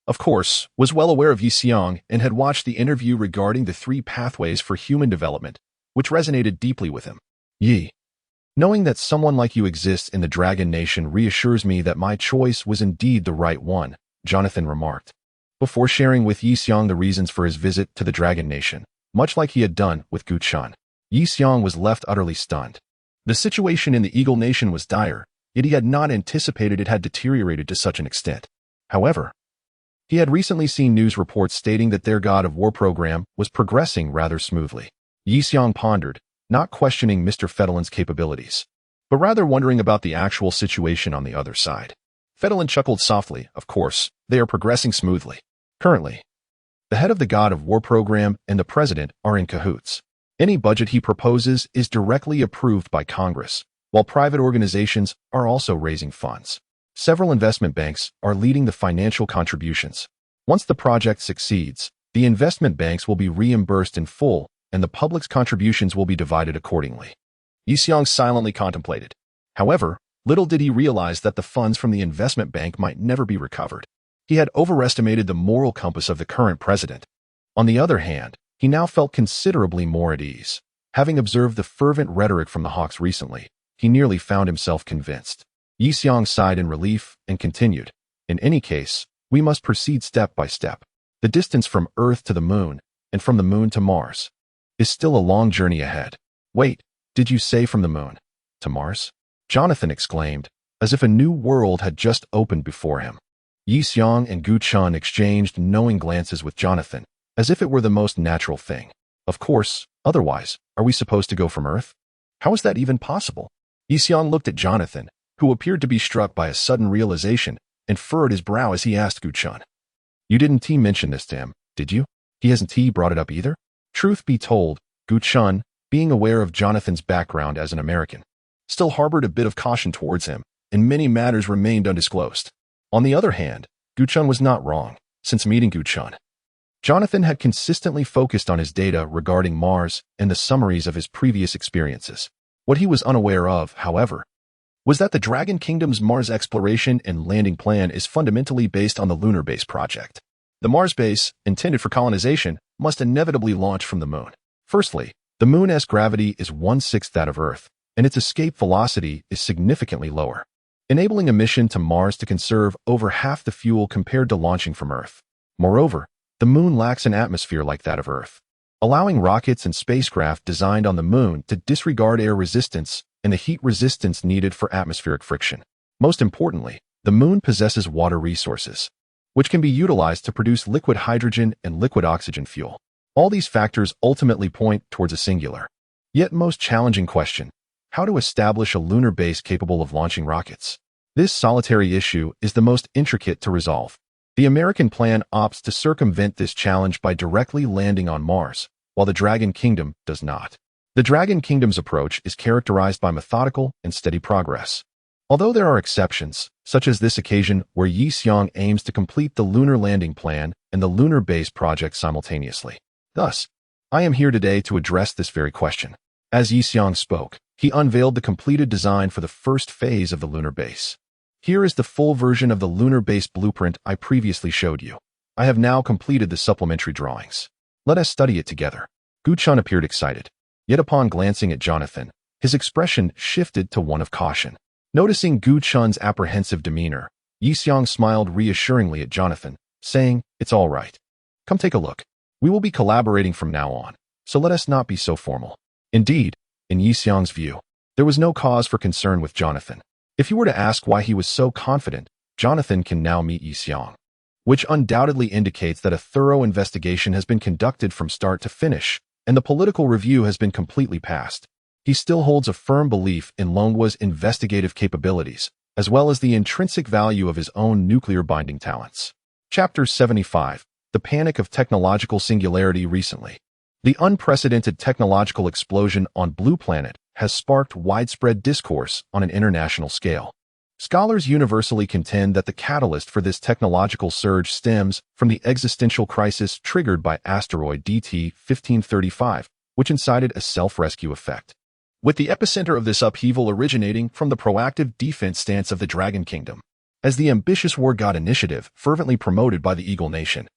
of course, was well aware of Yi-seong and had watched the interview regarding the 3 pathways for human development, which resonated deeply with him. Yi, knowing that someone like you exists in the Dragon Nation reassures me that my choice was indeed the right one, Jonathan remarked. Before sharing with Yi-seong the reasons for his visit to the Dragon Nation, much like he had done with Gu Chun, Yi-seong was left utterly stunned. The situation in the Eagle Nation was dire, yet he had not anticipated it had deteriorated to such an extent. However, he had recently seen news reports stating that their God of War program was progressing rather smoothly. Yi-seong pondered, not questioning Mr. Fettelin's capabilities, but rather wondering about the actual situation on the other side. Fettelin chuckled softly. Of course, they are progressing smoothly. Currently, the head of the God of War program and the president are in cahoots. Any budget he proposes is directly approved by Congress, while private organizations are also raising funds. Several investment banks are leading the financial contributions. Once the project succeeds, the investment banks will be reimbursed in full, and the public's contributions will be divided accordingly. Yi-seong silently contemplated. However, little did he realize that the funds from the investment bank might never be recovered. He had overestimated the moral compass of the current president. On the other hand, he now felt considerably more at ease. Having observed the fervent rhetoric from the Hawks recently, he nearly found himself convinced. Yi-seong sighed in relief and continued, in any case, we must proceed step by step. The distance from Earth to the Moon, and from the Moon to Mars, is still a long journey ahead. Wait, did you say from the Moon to Mars? Jonathan exclaimed, as if a new world had just opened before him. Yi-seong and Gu Chun exchanged knowing glances with Jonathan, as if it were the most natural thing. Of course, otherwise, are we supposed to go from Earth? How is that even possible? Yi-seong looked at Jonathan, who appeared to be struck by a sudden realization, and furrowed his brow as he asked Gu Chun. You didn't mention this to him, did you? He hasn't brought it up either? Truth be told, Gu Chun, being aware of Jonathan's background as an American, still harbored a bit of caution towards him, and many matters remained undisclosed. On the other hand, Gu Chun was not wrong. Since meeting Gu Chun, Jonathan had consistently focused on his data regarding Mars and the summaries of his previous experiences. What he was unaware of, however, was that the Dragon Kingdom's Mars exploration and landing plan is fundamentally based on the lunar base project. The Mars base, intended for colonization, must inevitably launch from the moon. Firstly, the moon's gravity is 1/6 that of Earth, and its escape velocity is significantly lower, enabling a mission to Mars to conserve over half the fuel compared to launching from Earth. Moreover, the moon lacks an atmosphere like that of Earth, allowing rockets and spacecraft designed on the moon to disregard air resistance and the heat resistance needed for atmospheric friction. Most importantly, the moon possesses water resources, which can be utilized to produce liquid hydrogen and liquid oxygen fuel. All these factors ultimately point towards a singular, yet most challenging question: how to establish a lunar base capable of launching rockets. This solitary issue is the most intricate to resolve. The American plan opts to circumvent this challenge by directly landing on Mars, while the Dragon Kingdom does not. The Dragon Kingdom's approach is characterized by methodical and steady progress. Although there are exceptions, such as this occasion where Yi Xiong aims to complete the lunar landing plan and the lunar base project simultaneously. Thus, I am here today to address this very question. As Yi Xiong spoke, he unveiled the completed design for the first phase of the lunar base. Here is the full version of the lunar base blueprint I previously showed you. I have now completed the supplementary drawings. Let us study it together. Gu Chun appeared excited. Yet upon glancing at Jonathan, his expression shifted to one of caution. Noticing Gu Chun's apprehensive demeanor, Yi Xiong smiled reassuringly at Jonathan, saying, "It's all right. Come take a look. We will be collaborating from now on, so let us not be so formal." Indeed, in Yi Xiong's view, there was no cause for concern with Jonathan. If you were to ask why he was so confident, Jonathan can now meet Yi Xiong, which undoubtedly indicates that a thorough investigation has been conducted from start to finish, and the political review has been completely passed. He still holds a firm belief in Longhwa's investigative capabilities, as well as the intrinsic value of his own nuclear binding talents. Chapter 75. The Panic of Technological Singularity. Recently, the unprecedented technological explosion on Blue Planet has sparked widespread discourse on an international scale. Scholars universally contend that the catalyst for this technological surge stems from the existential crisis triggered by asteroid DT 1535, which incited a self-rescue effect, with the epicenter of this upheaval originating from the proactive defense stance of the Dragon Kingdom. As the ambitious War God initiative, fervently promoted by the Eagle Nation,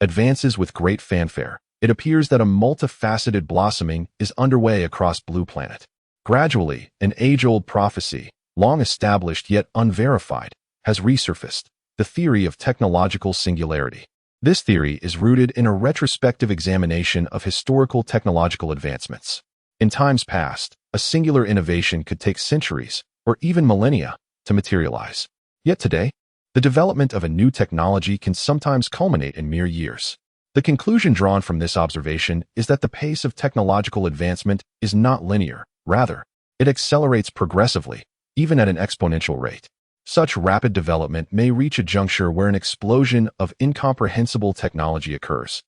advances with great fanfare, it appears that a multifaceted blossoming is underway across Blue Planet. Gradually, an age-old prophecy, long established yet unverified, has resurfaced: the theory of technological singularity. This theory is rooted in a retrospective examination of historical technological advancements. In times past, a singular innovation could take centuries, or even millennia, to materialize. Yet today, the development of a new technology can sometimes culminate in mere years. The conclusion drawn from this observation is that the pace of technological advancement is not linear. Rather, it accelerates progressively, even at an exponential rate. Such rapid development may reach a juncture where an explosion of incomprehensible technology occurs,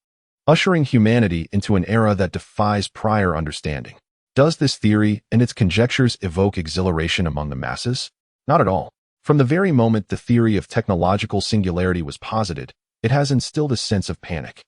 ushering humanity into an era that defies prior understanding. Does this theory and its conjectures evoke exhilaration among the masses? Not at all. From the very moment the theory of technological singularity was posited, it has instilled a sense of panic.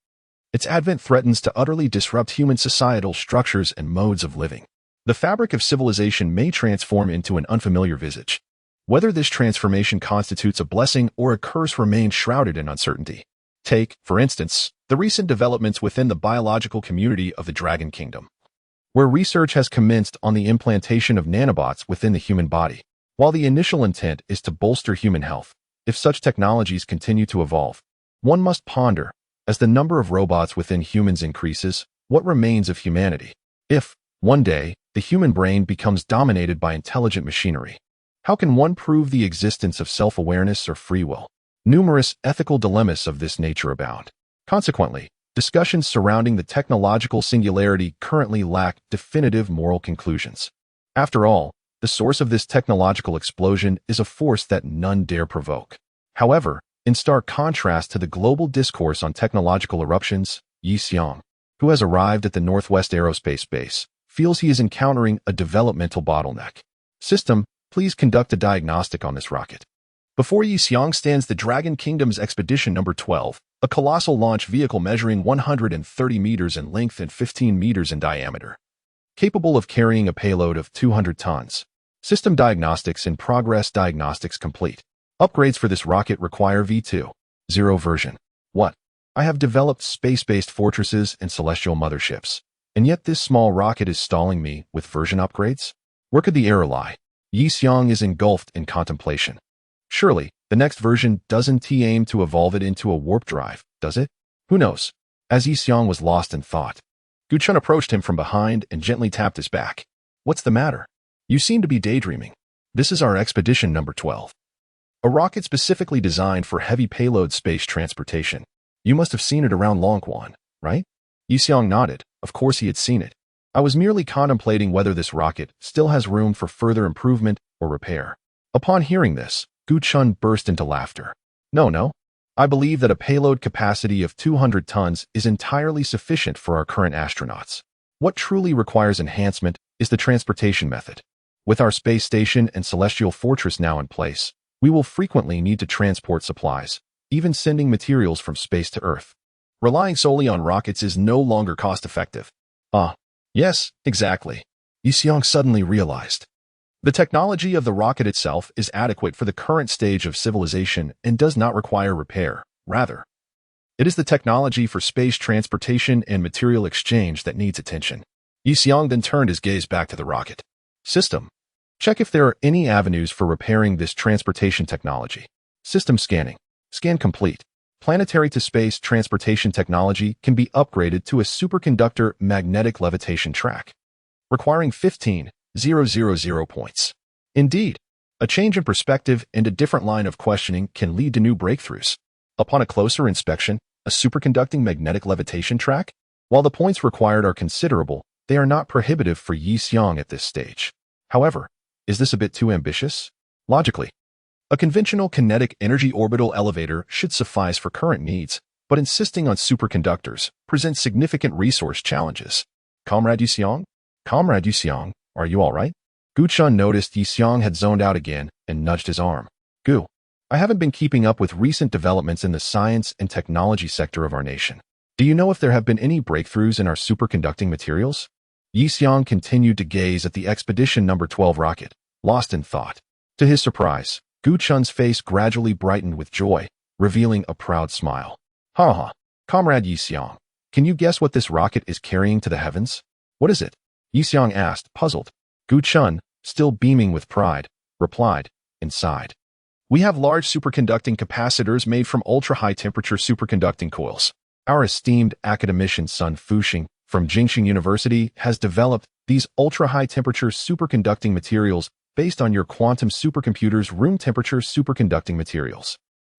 Its advent threatens to utterly disrupt human societal structures and modes of living. The fabric of civilization may transform into an unfamiliar visage. Whether this transformation constitutes a blessing or a curse remains shrouded in uncertainty. Take, for instance, the recent developments within the biological community of the Dragon Kingdom, where research has commenced on the implantation of nanobots within the human body. While the initial intent is to bolster human health, if such technologies continue to evolve, one must ponder, as the number of robots within humans increases, what remains of humanity? If, one day, the human brain becomes dominated by intelligent machinery, how can one prove the existence of self-awareness or free will? Numerous ethical dilemmas of this nature abound. Consequently, discussions surrounding the technological singularity currently lack definitive moral conclusions. After all, the source of this technological explosion is a force that none dare provoke. However, in stark contrast to the global discourse on technological eruptions, Yi Xiong, who has arrived at the Northwest Aerospace Base, feels he is encountering a developmental bottleneck. System, please conduct a diagnostic on this rocket. Before Yi Xiong stands the Dragon Kingdom's Expedition Number 12, a colossal launch vehicle measuring 130 meters in length and 15 meters in diameter, capable of carrying a payload of 200 tons. System diagnostics in progress. Diagnostics complete. Upgrades for this rocket require V2.0 version. What? I have developed space-based fortresses and celestial motherships, and yet this small rocket is stalling me with version upgrades? Where could the error lie? Yi Xiong is engulfed in contemplation. Surely, the next version doesn't aim to evolve it into a warp drive, does it? Who knows? As Yi Xiong was lost in thought, Gu Chun approached him from behind and gently tapped his back. What's the matter? You seem to be daydreaming. This is our expedition number 12. A rocket specifically designed for heavy payload space transportation. You must have seen it around Longquan, right? Yi Xiong nodded. Of course he had seen it. I was merely contemplating whether this rocket still has room for further improvement or repair. Upon hearing this, Gu Chun burst into laughter. No. I believe that a payload capacity of 200 tons is entirely sufficient for our current astronauts. What truly requires enhancement is the transportation method. With our space station and celestial fortress now in place, we will frequently need to transport supplies, even sending materials from space to Earth. Relying solely on rockets is no longer cost-effective. Yes, exactly. Yi Xiong suddenly realized. The technology of the rocket itself is adequate for the current stage of civilization and does not require repair. Rather, it is the technology for space transportation and material exchange that needs attention. Yi Xiong then turned his gaze back to the rocket. System. Check if there are any avenues for repairing this transportation technology. System scanning. Scan complete. Planetary to space transportation technology can be upgraded to a superconductor magnetic levitation track, requiring 15,000 points. Indeed, a change in perspective and a different line of questioning can lead to new breakthroughs. Upon a closer inspection, a superconducting magnetic levitation track? While the points required are considerable, they are not prohibitive for Yi Xiong at this stage. However, is this a bit too ambitious? Logically, a conventional kinetic energy orbital elevator should suffice for current needs, but insisting on superconductors presents significant resource challenges. Comrade Yi Xiong? Comrade Yi Xiong, are you all right? Gu Chun noticed Yi Xiong had zoned out again and nudged his arm. Gu, I haven't been keeping up with recent developments in the science and technology sector of our nation. Do you know if there have been any breakthroughs in our superconducting materials? Yi Xiong continued to gaze at the expedition number 12 rocket, lost in thought. To his surprise, Gu Chun's face gradually brightened with joy, revealing a proud smile. Ha! Comrade Yi Xiong, can you guess what this rocket is carrying to the heavens? What is it? Yi Xiong asked, puzzled. Gu Chun, still beaming with pride, replied, inside. We have large superconducting capacitors made from ultra-high temperature superconducting coils. Our esteemed academician Sun Fuxing from Jingxing University has developed these ultra-high temperature superconducting materials based on your quantum supercomputer's room temperature superconducting materials.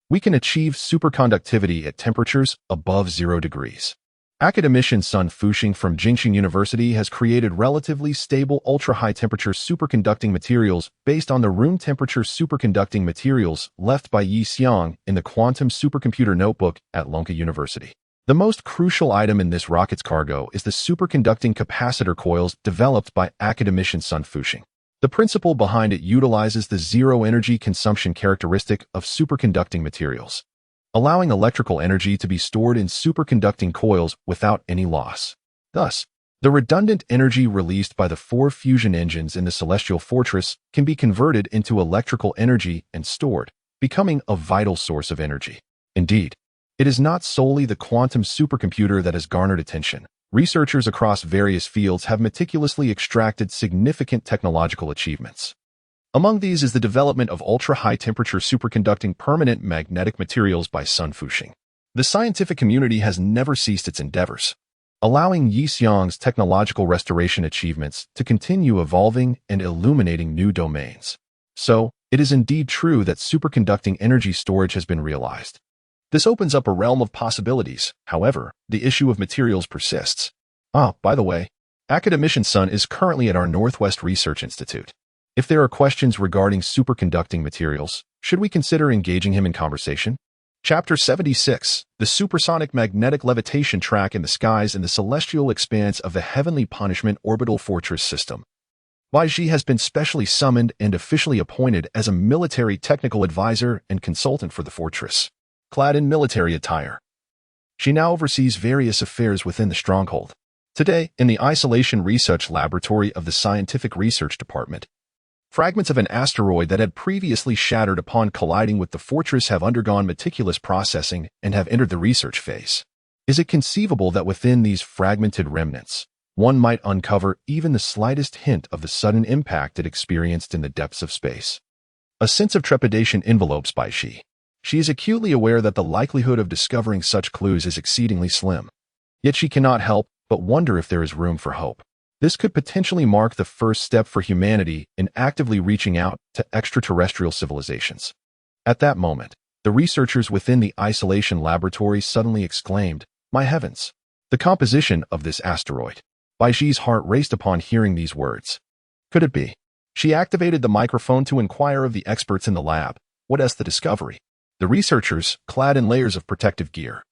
We can achieve superconductivity at temperatures above 0 degrees. Academician Sun Fuxing from Jingxing University has created relatively stable ultra-high temperature superconducting materials based on the room temperature superconducting materials left by Yi Xiong in the quantum supercomputer notebook at Lonka University. The most crucial item in this rocket's cargo is the superconducting capacitor coils developed by academician Sun Fuxing. The principle behind it utilizes the zero energy consumption characteristic of superconducting materials, allowing electrical energy to be stored in superconducting coils without any loss. Thus, the redundant energy released by the 4 fusion engines in the Celestial Fortress can be converted into electrical energy and stored, becoming a vital source of energy. Indeed, it is not solely the quantum supercomputer that has garnered attention. Researchers across various fields have meticulously extracted significant technological achievements. Among these is the development of ultra-high temperature superconducting permanent magnetic materials by Sun Fuxing. The scientific community has never ceased its endeavors, allowing Yi Xiong's technological restoration achievements to continue evolving and illuminating new domains. So, it is indeed true that superconducting energy storage has been realized. This opens up a realm of possibilities. However, the issue of materials persists. By the way, academician Sun is currently at our Northwest Research Institute. If there are questions regarding superconducting materials, should we consider engaging him in conversation? Chapter 76, The Supersonic Magnetic Levitation Track in the Skies and the Celestial Expanse of the Heavenly Punishment Orbital Fortress System. Bai Zhi has been specially summoned and officially appointed as a military technical advisor and consultant for the fortress. Clad in military attire, She now oversees various affairs within the stronghold. Today, in the Isolation Research Laboratory of the Scientific Research Department, fragments of an asteroid that had previously shattered upon colliding with the fortress have undergone meticulous processing and have entered the research phase. Is it conceivable that within these fragmented remnants, one might uncover even the slightest hint of the sudden impact it experienced in the depths of space? A sense of trepidation envelopes Bai Shi. She is acutely aware that the likelihood of discovering such clues is exceedingly slim. Yet she cannot help but wonder if there is room for hope. This could potentially mark the first step for humanity in actively reaching out to extraterrestrial civilizations. At that moment, the researchers within the Isolation Laboratory suddenly exclaimed, "My heavens! The composition of this asteroid!" Bai Shi's heart raced upon hearing these words. Could it be? She activated the microphone to inquire of the experts in the lab. What is the discovery? The researchers, clad in layers of protective gear,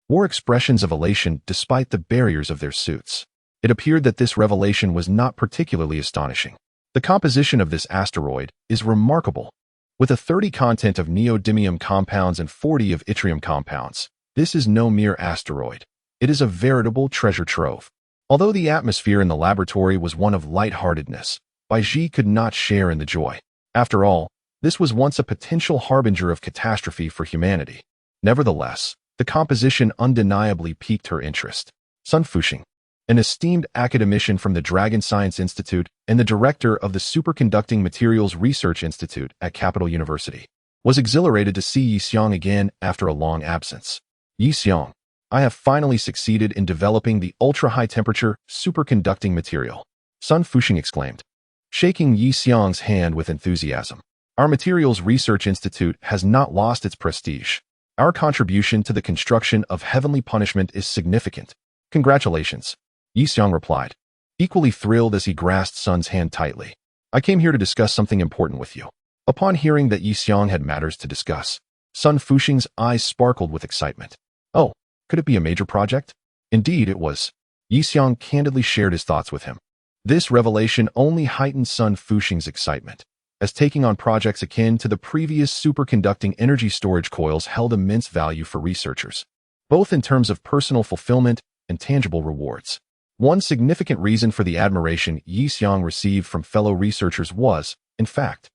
wore expressions of elation despite the barriers of their suits. It appeared that this revelation was not particularly astonishing. The composition of this asteroid is remarkable. With a 30 content of neodymium compounds and 40 of yttrium compounds, this is no mere asteroid. It is a veritable treasure trove. Although the atmosphere in the laboratory was one of lightheartedness, Bai Shi could not share in the joy. After all, this was once a potential harbinger of catastrophe for humanity. Nevertheless, the composition undeniably piqued her interest. Sun Fuxing, an esteemed academician from the Dragon Science Institute and the director of the Superconducting Materials Research Institute at Capital University, was exhilarated to see Yi Xiong again after a long absence. Yi Xiong, I have finally succeeded in developing the ultra-high-temperature superconducting material, Sun Fuxing exclaimed, shaking Yi Xiong's hand with enthusiasm. Our Materials Research Institute has not lost its prestige. Our contribution to the construction of heavenly punishment is significant. Congratulations, Yi Xiong replied, equally thrilled as he grasped Sun's hand tightly. I came here to discuss something important with you. Upon hearing that Yi Xiong had matters to discuss, Sun Fuxing's eyes sparkled with excitement. Oh, could it be a major project? Indeed, it was. Yi Xiong candidly shared his thoughts with him. This revelation only heightened Sun Fuxing's excitement, as taking on projects akin to the previous superconducting energy storage coils held immense value for researchers, both in terms of personal fulfillment and tangible rewards. One significant reason for the admiration Yi Xiong received from fellow researchers was, in fact,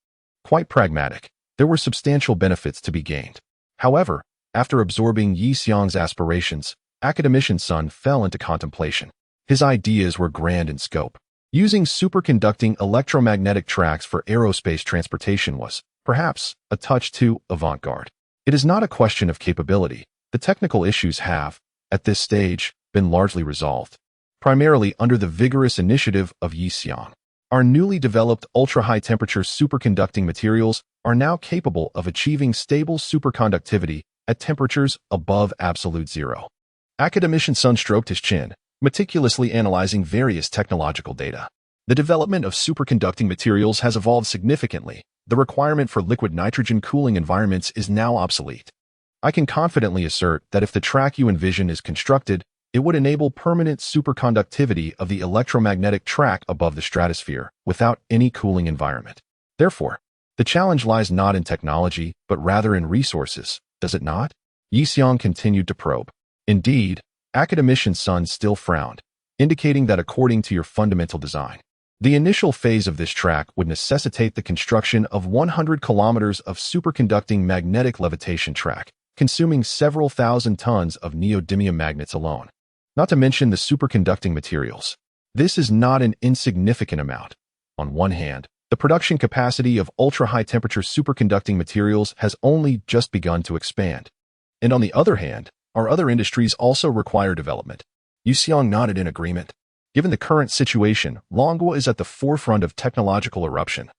quite pragmatic. There were substantial benefits to be gained. However, after absorbing Yi Xiong's aspirations, academician Sun fell into contemplation. His ideas were grand in scope. Using superconducting electromagnetic tracks for aerospace transportation was, perhaps, a touch too avant-garde. It is not a question of capability. The technical issues have, at this stage, been largely resolved, primarily under the vigorous initiative of Yi Xiong. Our newly developed ultra-high-temperature superconducting materials are now capable of achieving stable superconductivity at temperatures above absolute zero. Academician Sun stroked his chin, meticulously analyzing various technological data. The development of superconducting materials has evolved significantly. The requirement for liquid nitrogen cooling environments is now obsolete. I can confidently assert that if the track you envision is constructed, it would enable permanent superconductivity of the electromagnetic track above the stratosphere without any cooling environment. Therefore, the challenge lies not in technology, but rather in resources, does it not? Yi Xiong continued to probe. Indeed, academician Sun still frowned, indicating that according to your fundamental design, the initial phase of this track would necessitate the construction of 100 kilometers of superconducting magnetic levitation track, consuming several thousand tons of neodymium magnets alone, not to mention the superconducting materials. This is not an insignificant amount. On one hand, the production capacity of ultra-high-temperature superconducting materials has only just begun to expand. And on the other hand, our other industries also require development. Yi Xiong nodded in agreement. Given the current situation, manhwa is at the forefront of technological eruption.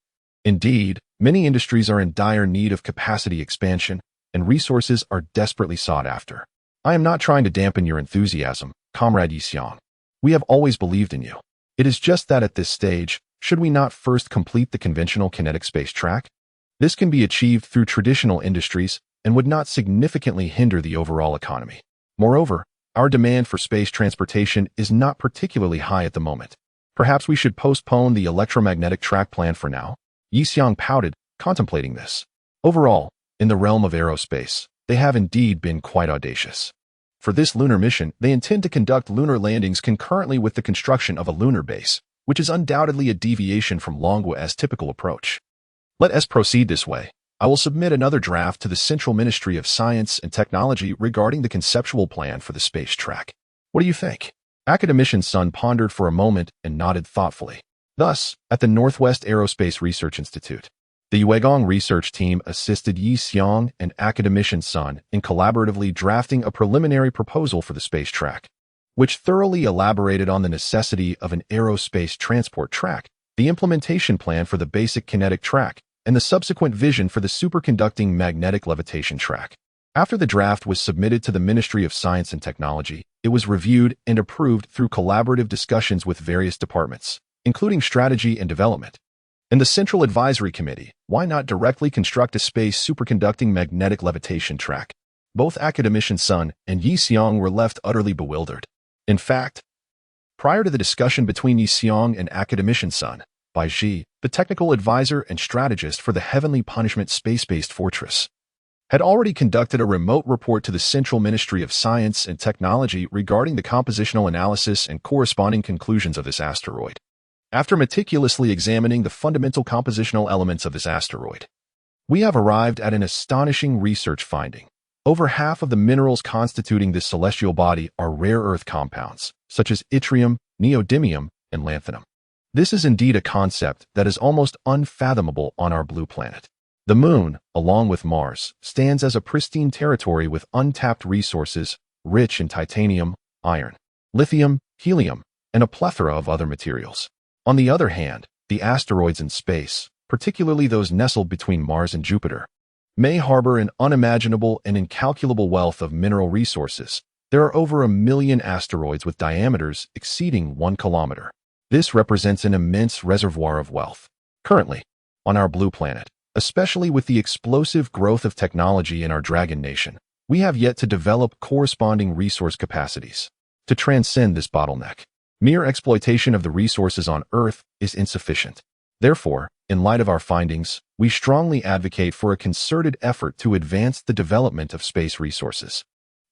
Indeed, many industries are in dire need of capacity expansion, and resources are desperately sought after. I am not trying to dampen your enthusiasm, Comrade Yi Xiong. We have always believed in you. It is just that at this stage, should we not first complete the conventional kinetic space track? This can be achieved through traditional industries and would not significantly hinder the overall economy. Moreover, our demand for space transportation is not particularly high at the moment. Perhaps we should postpone the electromagnetic track plan for now. Yi Xiong pouted, contemplating this. Overall, in the realm of aerospace, they have indeed been quite audacious. For this lunar mission, they intend to conduct lunar landings concurrently with the construction of a lunar base, which is undoubtedly a deviation from manhwa's typical approach. Let us proceed this way. I will submit another draft to the Central Ministry of Science and Technology regarding the conceptual plan for the space track. What do you think? Academician's son pondered for a moment and nodded thoughtfully. Thus, at the Northwest Aerospace Research Institute, the Yuegong research team assisted Yi Xiong and Academician's son in collaboratively drafting a preliminary proposal for the space track, which thoroughly elaborated on the necessity of an aerospace transport track, the implementation plan for the basic kinetic track, and the subsequent vision for the superconducting magnetic levitation track. After the draft was submitted to the Ministry of Science and Technology, it was reviewed and approved through collaborative discussions with various departments, including strategy and development. In the Central Advisory Committee, why not directly construct a space superconducting magnetic levitation track? Both Academician's son and Yi Xiong were left utterly bewildered. In fact, prior to the discussion between Yi Xiong and Academician's son, Bai Zhi, the technical advisor and strategist for the Heavenly Punishment space-based fortress, had already conducted a remote report to the Central Ministry of Science and Technology regarding the compositional analysis and corresponding conclusions of this asteroid. After meticulously examining the fundamental compositional elements of this asteroid, we have arrived at an astonishing research finding. Over half of the minerals constituting this celestial body are rare earth compounds, such as yttrium, neodymium, and lanthanum. This is indeed a concept that is almost unfathomable on our blue planet. The Moon, along with Mars, stands as a pristine territory with untapped resources, rich in titanium, iron, lithium, helium, and a plethora of other materials. On the other hand, the asteroids in space, particularly those nestled between Mars and Jupiter, may harbor an unimaginable and incalculable wealth of mineral resources. There are over 1 million asteroids with diameters exceeding 1 kilometer. This represents an immense reservoir of wealth. Currently, on our blue planet, especially with the explosive growth of technology in our Dragon Nation, we have yet to develop corresponding resource capacities to transcend this bottleneck. Mere exploitation of the resources on Earth is insufficient. Therefore, in light of our findings, we strongly advocate for a concerted effort to advance the development of space resources.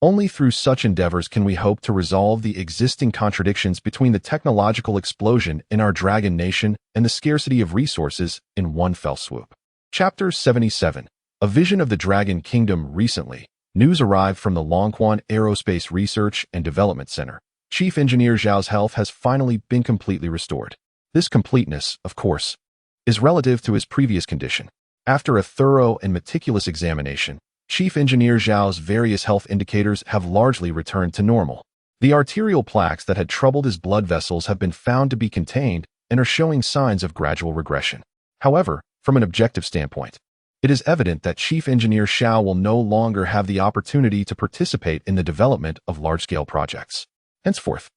Only through such endeavors can we hope to resolve the existing contradictions between the technological explosion in our Dragon Nation and the scarcity of resources in one fell swoop. Chapter 77. A Vision of the Dragon Kingdom. Recently, news arrived from the Longquan Aerospace Research and Development Center. Chief Engineer Zhao's health has finally been completely restored. This completeness, of course, is relative to his previous condition. After a thorough and meticulous examination, Chief Engineer Zhao's various health indicators have largely returned to normal. The arterial plaques that had troubled his blood vessels have been found to be contained and are showing signs of gradual regression. However, from an objective standpoint, it is evident that Chief Engineer Zhao will no longer have the opportunity to participate in the development of large-scale projects. Henceforth,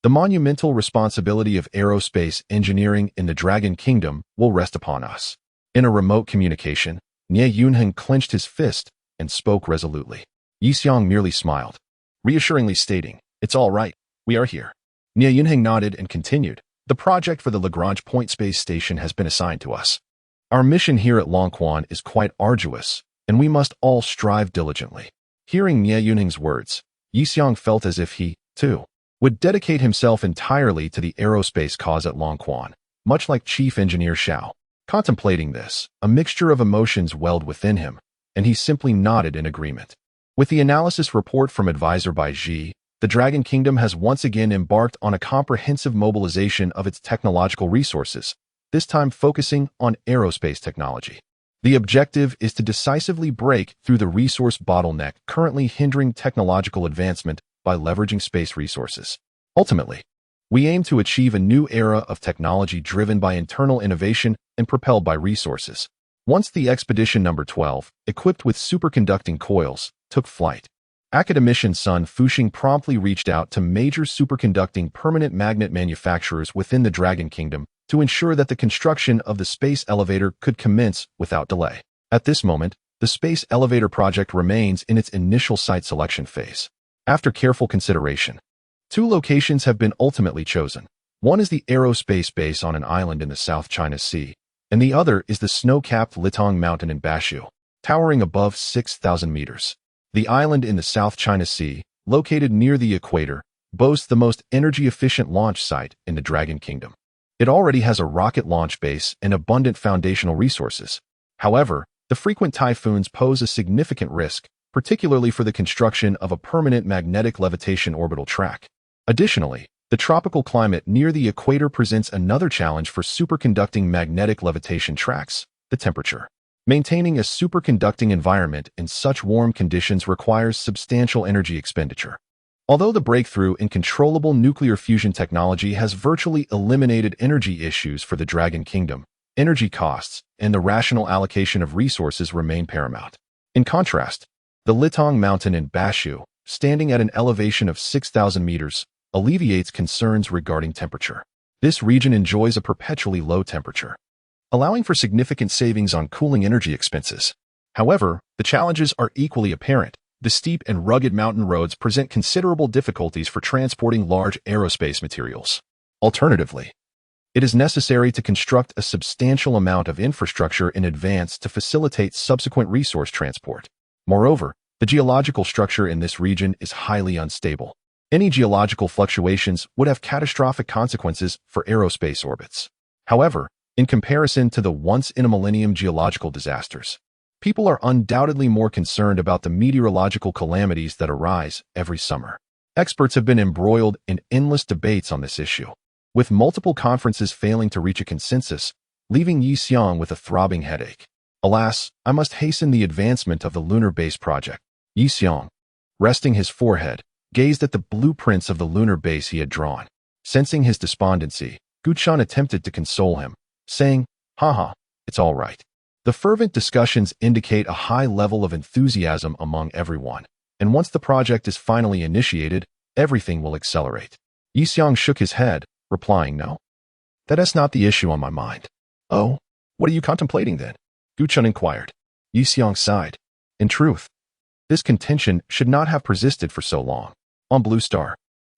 the monumental responsibility of aerospace engineering in the Dragon Kingdom will rest upon us. In a remote communication, Nie Yunheng clenched his fist and spoke resolutely. Yi Xiong merely smiled, reassuringly stating, "It's all right, we are here." Nie Yunheng nodded and continued, "The project for the Lagrange Point Space Station has been assigned to us. Our mission here at Longquan is quite arduous, and we must all strive diligently." Hearing Nie Yunheng's words, Yi Xiong felt as if he, too, would dedicate himself entirely to the aerospace cause at Longquan, much like Chief Engineer Zhao. Contemplating this, a mixture of emotions welled within him, and he simply nodded in agreement. With the analysis report from advisor Bai Zhi, the Dragon Kingdom has once again embarked on a comprehensive mobilization of its technological resources, this time focusing on aerospace technology. The objective is to decisively break through the resource bottleneck currently hindering technological advancement by leveraging space resources. Ultimately, we aim to achieve a new era of technology driven by internal innovation and propelled by resources. Once the Expedition Number 12, equipped with superconducting coils, took flight, Academician's son Fuxing promptly reached out to major superconducting permanent magnet manufacturers within the Dragon Kingdom to ensure that the construction of the space elevator could commence without delay. At this moment, the space elevator project remains in its initial site selection phase. After careful consideration, 2 locations have been ultimately chosen. One is the aerospace base on an island in the South China Sea, and the other is the snow-capped Litong Mountain in Bashu, towering above 6,000 meters. The island in the South China Sea, located near the equator, boasts the most energy-efficient launch site in the Dragon Kingdom. It already has a rocket launch base and abundant foundational resources. However, the frequent typhoons pose a significant risk, particularly for the construction of a permanent magnetic levitation orbital track. Additionally, the tropical climate near the equator presents another challenge for superconducting magnetic levitation tracks: the temperature. Maintaining a superconducting environment in such warm conditions requires substantial energy expenditure. Although the breakthrough in controllable nuclear fusion technology has virtually eliminated energy issues for the Dragon Kingdom, energy costs and the rational allocation of resources remain paramount. In contrast, the Litong Mountain in Bashu, standing at an elevation of 6,000 meters, alleviates concerns regarding temperature. This region enjoys a perpetually low temperature, allowing for significant savings on cooling energy expenses. However, the challenges are equally apparent. The steep and rugged mountain roads present considerable difficulties for transporting large aerospace materials. Alternatively, it is necessary to construct a substantial amount of infrastructure in advance to facilitate subsequent resource transport. Moreover, the geological structure in this region is highly unstable. Any geological fluctuations would have catastrophic consequences for aerospace orbits. However, in comparison to the once-in-a-millennium geological disasters, people are undoubtedly more concerned about the meteorological calamities that arise every summer. Experts have been embroiled in endless debates on this issue, with multiple conferences failing to reach a consensus, leaving Yi Xiong with a throbbing headache. Alas, I must hasten the advancement of the lunar base project. Yi Xiong, resting his forehead, gazed at the blueprints of the lunar base he had drawn. Sensing his despondency, Gu Chun attempted to console him, saying, "Haha, it's all right." The fervent discussions indicate a high level of enthusiasm among everyone, and once the project is finally initiated, everything will accelerate. Yi Xiong shook his head, replying, "No. That is not the issue on my mind." "Oh, what are you contemplating then?" Gu Chun inquired. Yi Xiong sighed. In truth, this contention should not have persisted for so long. On Blue Star,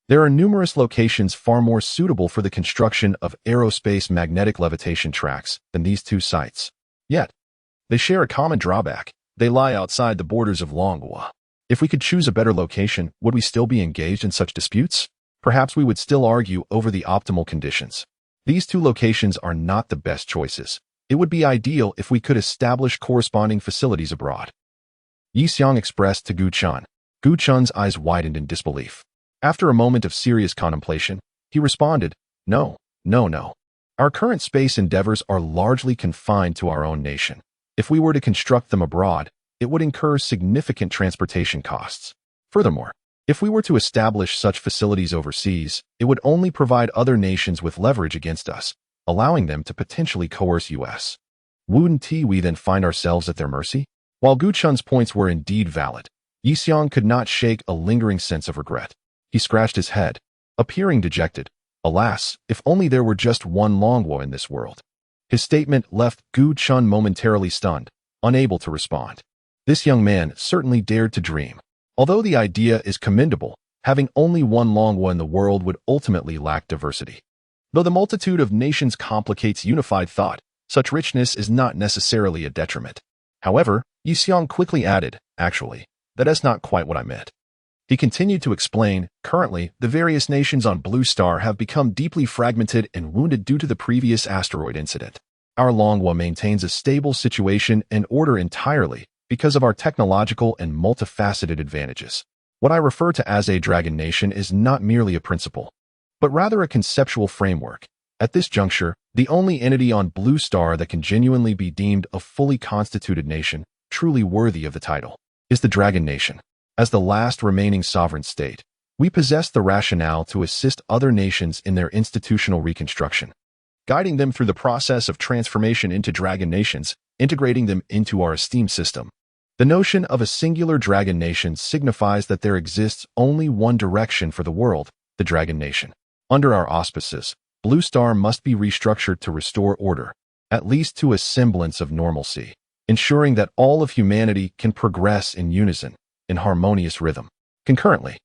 there are numerous locations far more suitable for the construction of aerospace magnetic levitation tracks than these two sites. Yet, they share a common drawback. They lie outside the borders of Manhwa. If we could choose a better location, would we still be engaged in such disputes? Perhaps we would still argue over the optimal conditions. These two locations are not the best choices. It would be ideal if we could establish corresponding facilities abroad. Yi Xiong expressed to Gu Chun. Gu Chun's eyes widened in disbelief. After a moment of serious contemplation, he responded, No. Our current space endeavors are largely confined to our own nation. If we were to construct them abroad, it would incur significant transportation costs. Furthermore, if we were to establish such facilities overseas, it would only provide other nations with leverage against us, allowing them to potentially coerce U.S. Wouldn't we then find ourselves at their mercy? While Gu Chun's points were indeed valid, Yi Xiong could not shake a lingering sense of regret. He scratched his head, appearing dejected. Alas, if only there were just one Manhwa in this world. His statement left Gu Chun momentarily stunned, unable to respond. This young man certainly dared to dream. Although the idea is commendable, having only one Manhwa in the world would ultimately lack diversity. Though the multitude of nations complicates unified thought, such richness is not necessarily a detriment. However, Yi Xiong quickly added, "Actually, that is not quite what I meant." He continued to explain, currently, the various nations on Blue Star have become deeply fragmented and wounded due to the previous asteroid incident. Our Manhwa maintains a stable situation and order entirely because of our technological and multifaceted advantages. What I refer to as a dragon nation is not merely a principle, but rather a conceptual framework. At this juncture, the only entity on Blue Star that can genuinely be deemed a fully constituted nation, truly worthy of the title, is the Dragon Nation. As the last remaining sovereign state, we possess the rationale to assist other nations in their institutional reconstruction, guiding them through the process of transformation into dragon nations, integrating them into our esteemed system. The notion of a singular dragon nation signifies that there exists only one direction for the world, the Dragon Nation. Under our auspices, Blue Star must be restructured to restore order, at least to a semblance of normalcy, ensuring that all of humanity can progress in unison, in harmonious rhythm. Concurrently,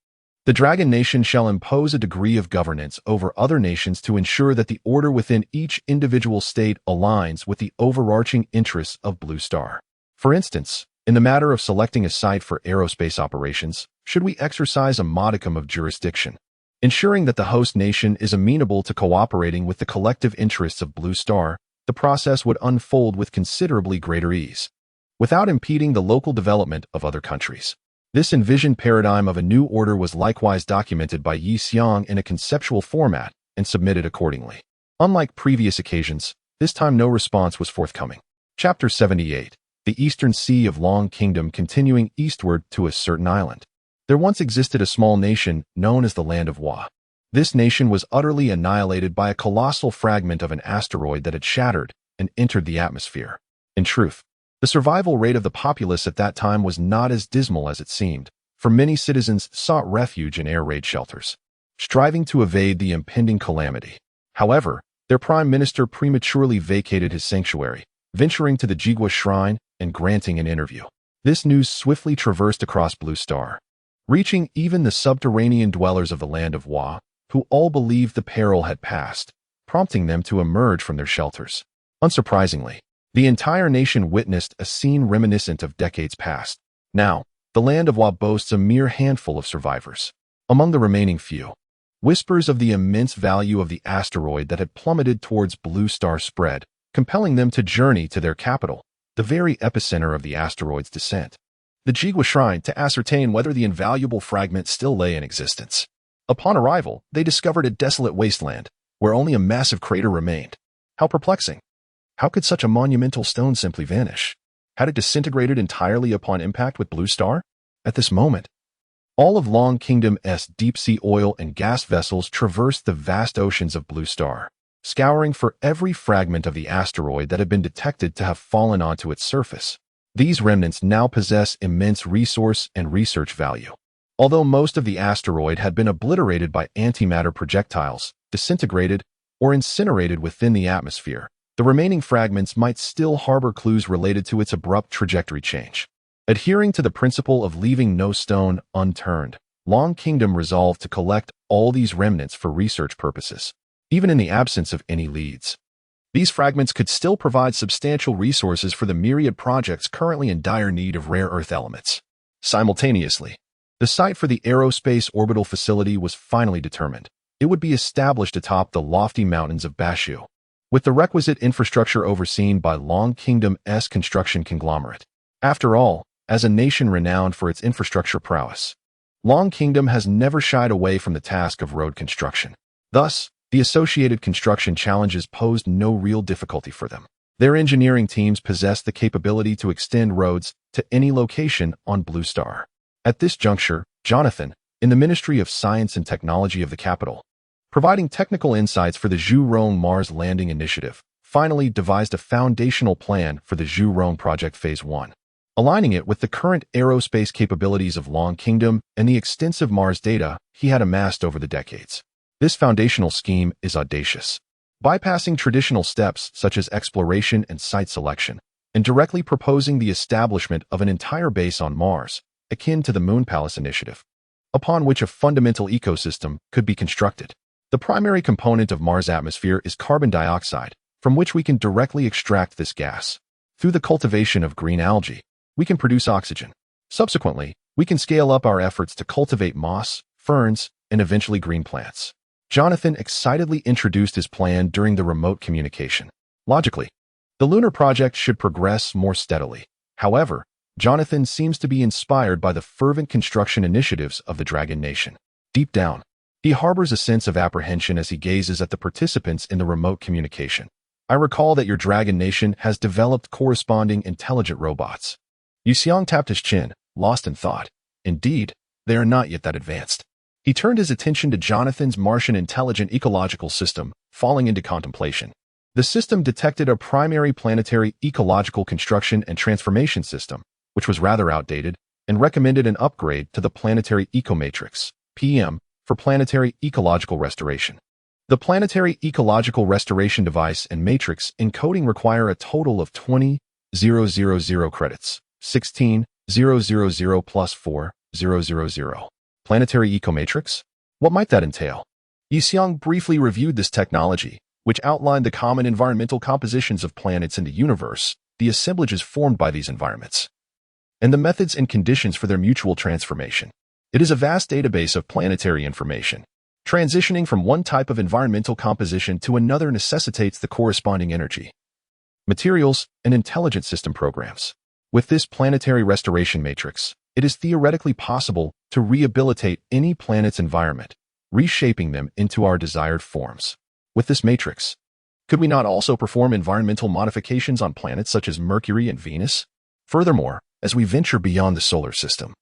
the Dragon Nation shall impose a degree of governance over other nations to ensure that the order within each individual state aligns with the overarching interests of Blue Star. For instance, In the matter of selecting a site for aerospace operations, should we exercise a modicum of jurisdiction, ensuring that the host nation is amenable to cooperating with the collective interests of Blue Star? The process would unfold with considerably greater ease, without impeding the local development of other countries. This envisioned paradigm of a new order was likewise documented by Yi Xiong in a conceptual format and submitted accordingly. Unlike previous occasions, this time no response was forthcoming. Chapter 78. The Eastern Sea of Long Kingdom. Continuing eastward to a certain island, there once existed a small nation known as the Land of Wa. This nation was utterly annihilated by a colossal fragment of an asteroid that had shattered and entered the atmosphere. In truth, the survival rate of the populace at that time was not as dismal as it seemed, for many citizens sought refuge in air raid shelters, striving to evade the impending calamity. However, their prime minister prematurely vacated his sanctuary, venturing to the Jigwa Shrine and granting an interview. This news swiftly traversed across Blue Star, reaching even the subterranean dwellers of the Land of Wa, who all believed the peril had passed, prompting them to emerge from their shelters. Unsurprisingly, the entire nation witnessed a scene reminiscent of decades past. Now, the Land of Wa boasts a mere handful of survivors. Among the remaining few, whispers of the immense value of the asteroid that had plummeted towards Blue Star spread, compelling them to journey to their capital, the very epicenter of the asteroid's descent, the Jigwa Shrine, to ascertain whether the invaluable fragment still lay in existence. Upon arrival, they discovered a desolate wasteland, where only a massive crater remained. How perplexing! How could such a monumental stone simply vanish? Had it disintegrated entirely upon impact with Blue Star? At this moment, all of Long Kingdom's deep-sea oil and gas vessels traversed the vast oceans of Blue Star, scouring for every fragment of the asteroid that had been detected to have fallen onto its surface. These remnants now possess immense resource and research value. Although most of the asteroid had been obliterated by antimatter projectiles, disintegrated, or incinerated within the atmosphere, the remaining fragments might still harbor clues related to its abrupt trajectory change. Adhering to the principle of leaving no stone unturned, Long Kingdom resolved to collect all these remnants for research purposes, even in the absence of any leads. These fragments could still provide substantial resources for the myriad projects currently in dire need of rare earth elements. Simultaneously, the site for the aerospace orbital facility was finally determined. It would be established atop the lofty mountains of Bashu, with the requisite infrastructure overseen by Long Kingdom's construction conglomerate. After all, as a nation renowned for its infrastructure prowess, Long Kingdom has never shied away from the task of road construction. Thus, the associated construction challenges posed no real difficulty for them. Their engineering teams possessed the capability to extend roads to any location on Blue Star. At this juncture, Jonathan, in the Ministry of Science and Technology of the capital, providing technical insights for the Zhurong Mars Landing Initiative, finally devised a foundational plan for the Zhurong Project Phase 1, aligning it with the current aerospace capabilities of Long Kingdom and the extensive Mars data he had amassed over the decades. This foundational scheme is audacious, bypassing traditional steps such as exploration and site selection, and directly proposing the establishment of an entire base on Mars, akin to the Moon Palace initiative, upon which a fundamental ecosystem could be constructed. The primary component of Mars' atmosphere is carbon dioxide, from which we can directly extract this gas. Through the cultivation of green algae, we can produce oxygen. Subsequently, we can scale up our efforts to cultivate moss, ferns, and eventually green plants. Jonathan excitedly introduced his plan during the remote communication. Logically, the lunar project should progress more steadily. However, Jonathan seems to be inspired by the fervent construction initiatives of the Dragon Nation. Deep down, he harbors a sense of apprehension as he gazes at the participants in the remote communication. I recall that your Dragon Nation has developed corresponding intelligent robots. Yu Xiong tapped his chin, lost in thought. Indeed, they are not yet that advanced. He turned his attention to Jonathan's Martian intelligent ecological system, falling into contemplation. The system detected a primary planetary ecological construction and transformation system, which was rather outdated, and recommended an upgrade to the Planetary Ecomatrix, PM, for planetary ecological restoration. The Planetary Ecological Restoration Device and Matrix encoding require a total of 20,000 credits, 16,000 plus 4,000. Planetary Ecomatrix? What might that entail? Yi Xiong briefly reviewed this technology, which outlined the common environmental compositions of planets in the universe, the assemblages formed by these environments. and the methods and conditions for their mutual transformation. It is a vast database of planetary information. Transitioning from one type of environmental composition to another necessitates the corresponding energy, materials, and intelligent system programs. With this planetary restoration matrix, it is theoretically possible to rehabilitate any planet's environment, reshaping them into our desired forms. With this matrix, could we not also perform environmental modifications on planets such as Mercury and Venus? Furthermore, as we venture beyond the solar system,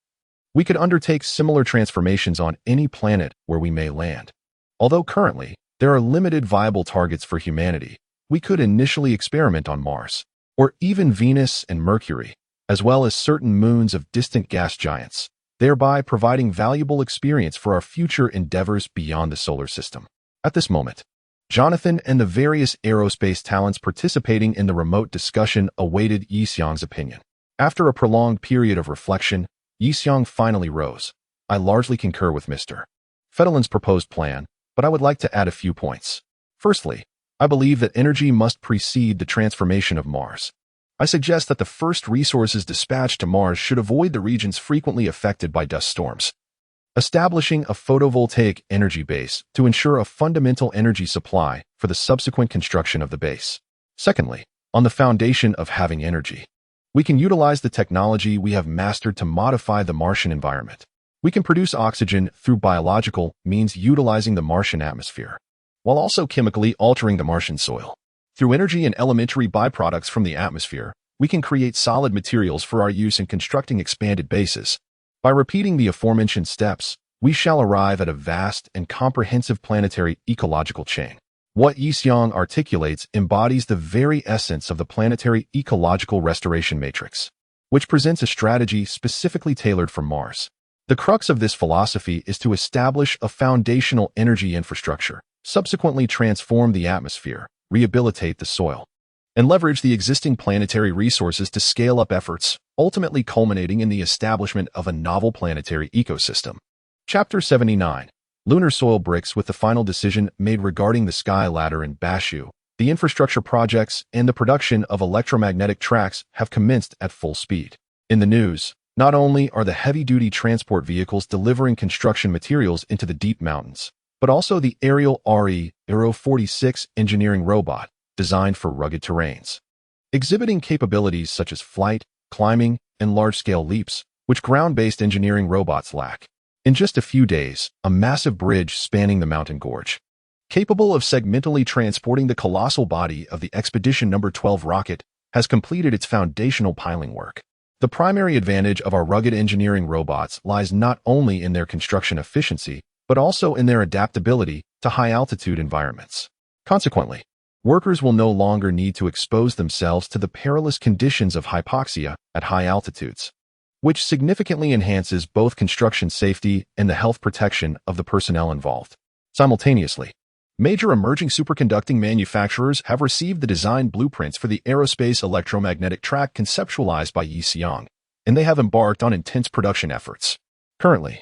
we could undertake similar transformations on any planet where we may land. Although currently, there are limited viable targets for humanity, we could initially experiment on Mars, or even Venus and Mercury, as well as certain moons of distant gas giants, thereby providing valuable experience for our future endeavors beyond the solar system. At this moment, Jonathan and the various aerospace talents participating in the remote discussion awaited Yixiang's opinion. After a prolonged period of reflection, Yixiang finally rose. I largely concur with Mr. Fedelin's proposed plan, but I would like to add a few points. Firstly, I believe that energy must precede the transformation of Mars. I suggest that the first resources dispatched to Mars should avoid the regions frequently affected by dust storms, establishing a photovoltaic energy base to ensure a fundamental energy supply for the subsequent construction of the base. Secondly, on the foundation of having energy, we can utilize the technology we have mastered to modify the Martian environment. We can produce oxygen through biological means utilizing the Martian atmosphere, while also chemically altering the Martian soil. Through energy and elementary byproducts from the atmosphere, we can create solid materials for our use in constructing expanded bases. By repeating the aforementioned steps, we shall arrive at a vast and comprehensive planetary ecological chain. What Yixiang articulates embodies the very essence of the planetary ecological restoration matrix, which presents a strategy specifically tailored for Mars. The crux of this philosophy is to establish a foundational energy infrastructure, subsequently transform the atmosphere, rehabilitate the soil, and leverage the existing planetary resources to scale up efforts, ultimately culminating in the establishment of a novel planetary ecosystem. Chapter 79. Lunar Soil Bricks. With the final decision made regarding the Sky Ladder in Bashu, the infrastructure projects and the production of electromagnetic tracks have commenced at full speed. In the news, not only are the heavy-duty transport vehicles delivering construction materials into the deep mountains, but also the aerial Aero 46 engineering robot, designed for rugged terrains, exhibiting capabilities such as flight, climbing, and large-scale leaps, which ground-based engineering robots lack. In just a few days, a massive bridge spanning the mountain gorge, capable of segmentally transporting the colossal body of the Expedition No. 12 rocket, has completed its foundational piling work. The primary advantage of our rugged engineering robots lies not only in their construction efficiency, but also in their adaptability to high-altitude environments. Consequently, workers will no longer need to expose themselves to the perilous conditions of hypoxia at high altitudes, which significantly enhances both construction safety and the health protection of the personnel involved. Simultaneously, major emerging superconducting manufacturers have received the design blueprints for the aerospace electromagnetic track conceptualized by Yixiang, and they have embarked on intense production efforts. Currently,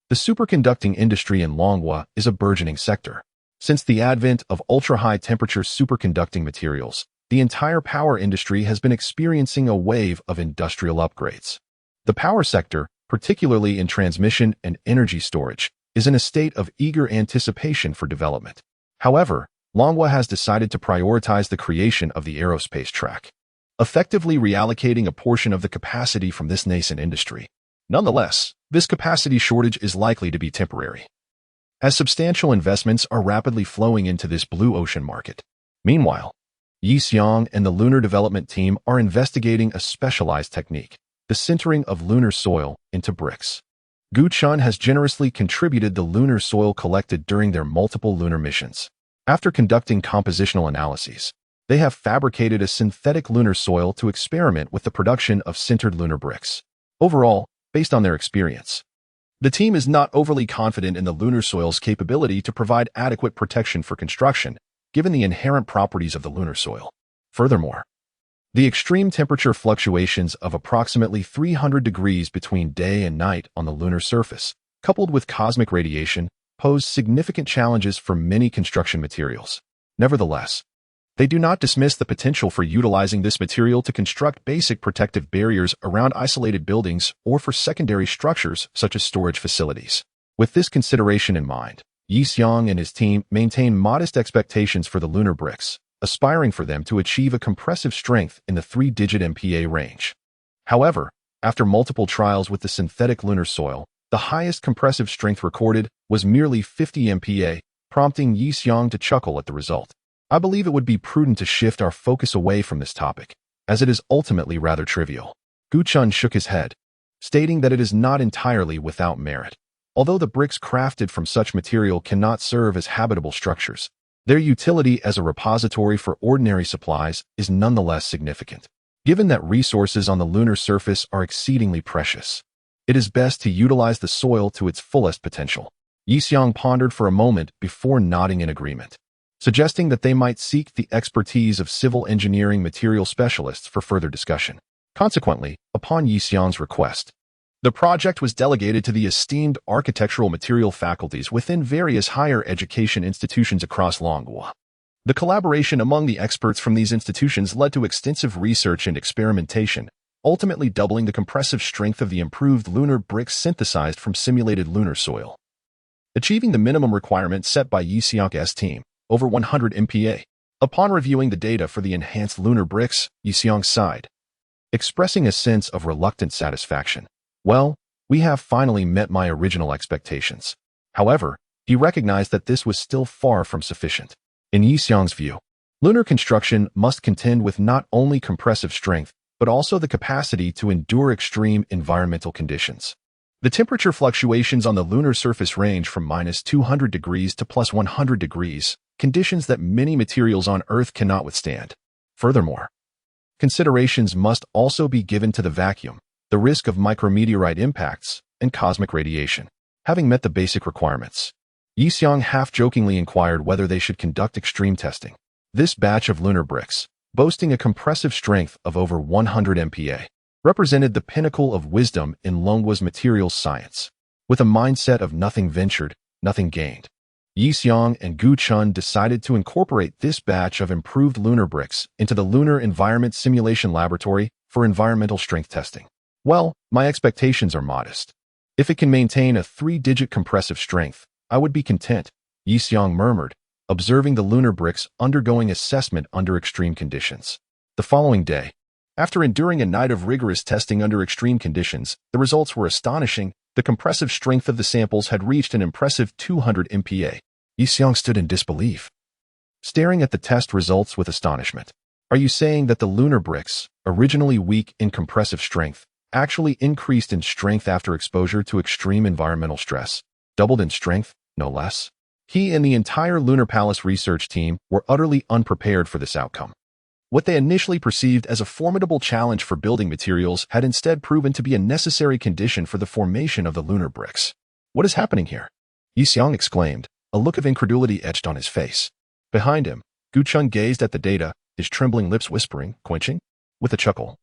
the superconducting industry in manhwa is a burgeoning sector. Since the advent of ultra-high-temperature superconducting materials, the entire power industry has been experiencing a wave of industrial upgrades. The power sector, particularly in transmission and energy storage, is in a state of eager anticipation for development. However, manhwa has decided to prioritize the creation of the aerospace track, effectively reallocating a portion of the capacity from this nascent industry. Nonetheless, this capacity shortage is likely to be temporary, as substantial investments are rapidly flowing into this blue ocean market. Meanwhile, Yixiang and the lunar development team are investigating a specialized technique, the sintering of lunar soil into bricks. Gu Chun has generously contributed the lunar soil collected during their multiple lunar missions. After conducting compositional analyses, they have fabricated a synthetic lunar soil to experiment with the production of sintered lunar bricks. Overall, based on their experience, the team is not overly confident in the lunar soil's capability to provide adequate protection for construction, given the inherent properties of the lunar soil. Furthermore, the extreme temperature fluctuations of approximately 300 degrees between day and night on the lunar surface, coupled with cosmic radiation, pose significant challenges for many construction materials. Nevertheless, They do not dismiss the potential for utilizing this material to construct basic protective barriers around isolated buildings or for secondary structures such as storage facilities. With this consideration in mind, Yi Xiong and his team maintain modest expectations for the lunar bricks, aspiring for them to achieve a compressive strength in the 3-digit MPa range. However, after multiple trials with the synthetic lunar soil, the highest compressive strength recorded was merely 50 MPa, prompting Yi Xiong to chuckle at the result. I believe it would be prudent to shift our focus away from this topic, as it is ultimately rather trivial. Gu Chun shook his head, stating that it is not entirely without merit. Although the bricks crafted from such material cannot serve as habitable structures, their utility as a repository for ordinary supplies is nonetheless significant. Given that resources on the lunar surface are exceedingly precious, it is best to utilize the soil to its fullest potential. Yi Xiong pondered for a moment before nodding in agreement, suggesting that they might seek the expertise of civil engineering material specialists for further discussion. Consequently, upon Yi Xiong's request, the project was delegated to the esteemed architectural material faculties within various higher education institutions across Longhua. The collaboration among the experts from these institutions led to extensive research and experimentation, ultimately doubling the compressive strength of the improved lunar bricks synthesized from simulated lunar soil, achieving the minimum requirement set by Yi Xiong's team, over 100 MPa. Upon reviewing the data for the enhanced lunar bricks, Yi Xiong sighed, expressing a sense of reluctant satisfaction. Well, we have finally met my original expectations. However, he recognized that this was still far from sufficient. In Yi Xiong's view, lunar construction must contend with not only compressive strength, but also the capacity to endure extreme environmental conditions. The temperature fluctuations on the lunar surface range from -200 degrees to +100 degrees, conditions that many materials on Earth cannot withstand. Furthermore, considerations must also be given to the vacuum, the risk of micrometeorite impacts, and cosmic radiation. Having met the basic requirements, Yi Xiong half-jokingly inquired whether they should conduct extreme testing. This batch of lunar bricks, boasting a compressive strength of over 100 MPa, represented the pinnacle of wisdom in Longhua's materials science. With a mindset of nothing ventured, nothing gained, Yi Xiong and Gu Chun decided to incorporate this batch of improved lunar bricks into the Lunar Environment Simulation Laboratory for environmental strength testing. Well, my expectations are modest. If it can maintain a 3-digit compressive strength, I would be content, Yi Xiong murmured, observing the lunar bricks undergoing assessment under extreme conditions. The following day, after enduring a night of rigorous testing under extreme conditions, the results were astonishing. The compressive strength of the samples had reached an impressive 200 MPa. Yi Xiong stood in disbelief, staring at the test results with astonishment. Are you saying that the lunar bricks, originally weak in compressive strength, actually increased in strength after exposure to extreme environmental stress? Doubled in strength, no less? He and the entire Lunar Palace research team were utterly unprepared for this outcome. What they initially perceived as a formidable challenge for building materials had instead proven to be a necessary condition for the formation of the lunar bricks. What is happening here? Yi Xiong exclaimed, a look of incredulity etched on his face. Behind him, Gu Chun gazed at the data, his trembling lips whispering, quenching. With a chuckle,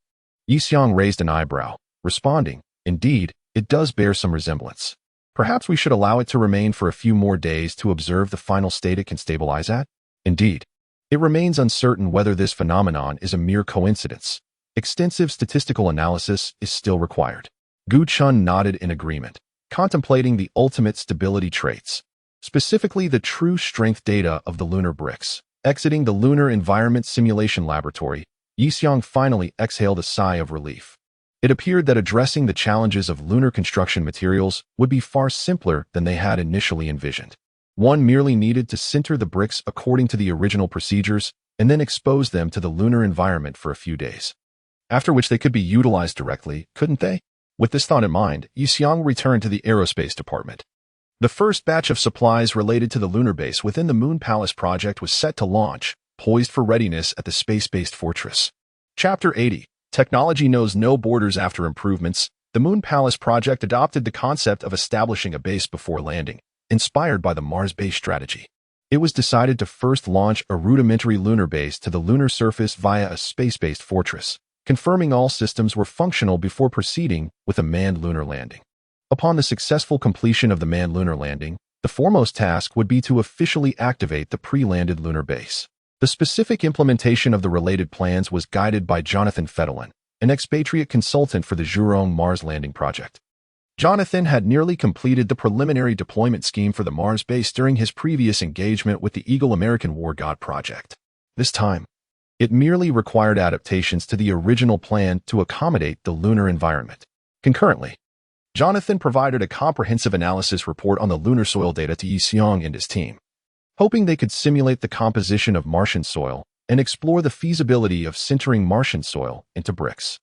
Yi Xiong raised an eyebrow, responding, indeed, it does bear some resemblance. Perhaps we should allow it to remain for a few more days to observe the final state it can stabilize at? Indeed, it remains uncertain whether this phenomenon is a mere coincidence. Extensive statistical analysis is still required. Gu Chun nodded in agreement, contemplating the ultimate stability traits, specifically the true strength data of the lunar bricks. Exiting the Lunar Environment Simulation Laboratory, Yi Xiong finally exhaled a sigh of relief. It appeared that addressing the challenges of lunar construction materials would be far simpler than they had initially envisioned. One merely needed to sinter the bricks according to the original procedures and then expose them to the lunar environment for a few days, after which they could be utilized directly, couldn't they? With this thought in mind, Yi Xiong returned to the aerospace department. The first batch of supplies related to the lunar base within the Moon Palace project was set to launch, poised for readiness at the space-based fortress. Chapter 80. Technology knows no borders. After improvements, the Moon Palace project adopted the concept of establishing a base before landing, inspired by the Mars base strategy. It was decided to first launch a rudimentary lunar base to the lunar surface via a space-based fortress, confirming all systems were functional before proceeding with a manned lunar landing. Upon the successful completion of the manned lunar landing, the foremost task would be to officially activate the pre-landed lunar base. The specific implementation of the related plans was guided by Jonathan Fettelin, an expatriate consultant for the Zhurong Mars landing project. Jonathan had nearly completed the preliminary deployment scheme for the Mars base during his previous engagement with the Eagle American War God project. This time, it merely required adaptations to the original plan to accommodate the lunar environment. Concurrently, Jonathan provided a comprehensive analysis report on the lunar soil data to Yi Xiong and his team, hoping they could simulate the composition of Martian soil and explore the feasibility of sintering Martian soil into bricks.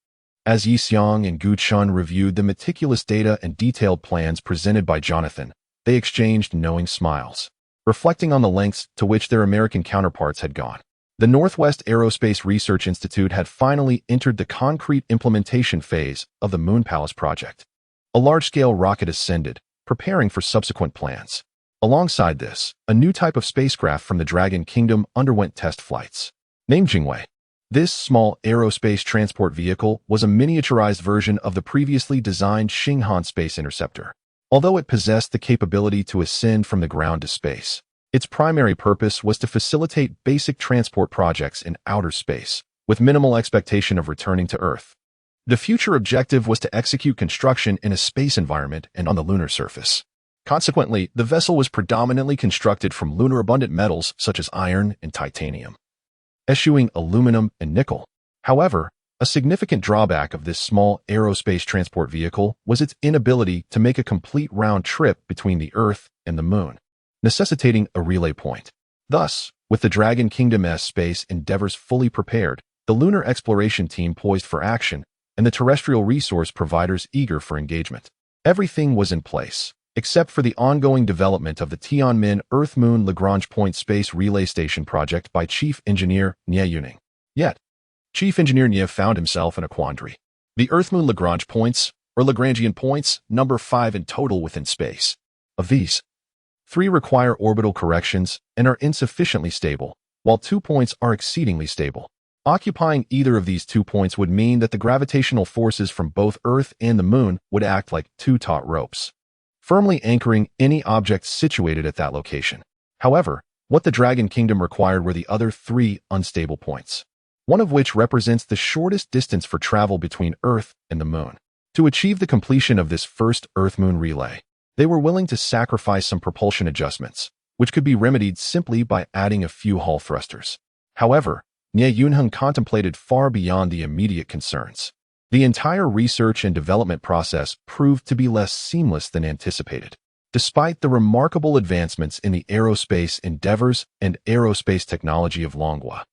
As Yi Xiong and Gu Chun reviewed the meticulous data and detailed plans presented by Jonathan, they exchanged knowing smiles, reflecting on the lengths to which their American counterparts had gone. The Northwest Aerospace Research Institute had finally entered the concrete implementation phase of the Moon Palace project. A large-scale rocket ascended, preparing for subsequent plans. Alongside this, a new type of spacecraft from the Dragon Kingdom underwent test flights. Named Jingwei, this small aerospace transport vehicle was a miniaturized version of the previously designed Xinghan Space Interceptor. Although it possessed the capability to ascend from the ground to space, its primary purpose was to facilitate basic transport projects in outer space, with minimal expectation of returning to Earth. The future objective was to execute construction in a space environment and on the lunar surface. Consequently, the vessel was predominantly constructed from lunar-abundant metals such as iron and titanium, eschewing aluminum and nickel. However, a significant drawback of this small aerospace transport vehicle was its inability to make a complete round trip between the Earth and the Moon, necessitating a relay point. Thus, with the Dragon Kingdom's space endeavors fully prepared, the lunar exploration team poised for action, and the terrestrial resource providers eager for engagement. Everything was in place, except for the ongoing development of the Tianmin Earth-Moon Lagrange Point Space Relay Station project by Chief Engineer Nie Yuning. Yet, Chief Engineer Nie found himself in a quandary. The Earth-Moon Lagrange points, or Lagrangian points, number 5 in total within space. Of these, 3 require orbital corrections and are insufficiently stable, while 2 points are exceedingly stable. Occupying either of these 2 points would mean that the gravitational forces from both Earth and the Moon would act like 2 taut ropes, firmly anchoring any object situated at that location. However, what the Dragon Kingdom required were the other 3 unstable points, one of which represents the shortest distance for travel between Earth and the Moon. To achieve the completion of this first Earth-Moon relay, they were willing to sacrifice some propulsion adjustments, which could be remedied simply by adding a few hull thrusters. However, Nie Yunheng contemplated far beyond the immediate concerns. The entire research and development process proved to be less seamless than anticipated. Despite the remarkable advancements in the aerospace endeavors and aerospace technology of Longhua,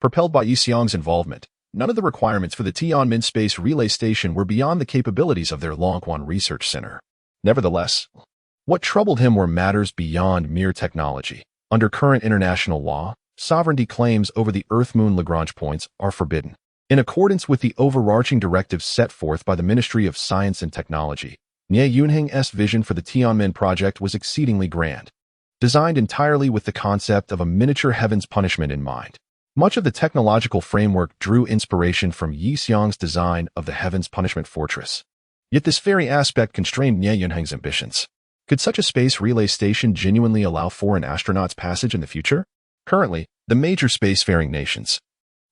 propelled by Yi Xiong's involvement, none of the requirements for the Tianmin Space Relay Station were beyond the capabilities of their Longquan Research Center. Nevertheless, what troubled him were matters beyond mere technology. Under current international law, sovereignty claims over the Earth-Moon Lagrange points are forbidden. In accordance with the overarching directives set forth by the Ministry of Science and Technology, Nie Yunheng's vision for the Tianmin project was exceedingly grand, designed entirely with the concept of a miniature heaven's punishment in mind. Much of the technological framework drew inspiration from Yi Xiong's design of the Heaven's Punishment Fortress. Yet this very aspect constrained Nie Yunheng's ambitions. Could such a space relay station genuinely allow foreign astronauts passage in the future? Currently, the major spacefaring nations,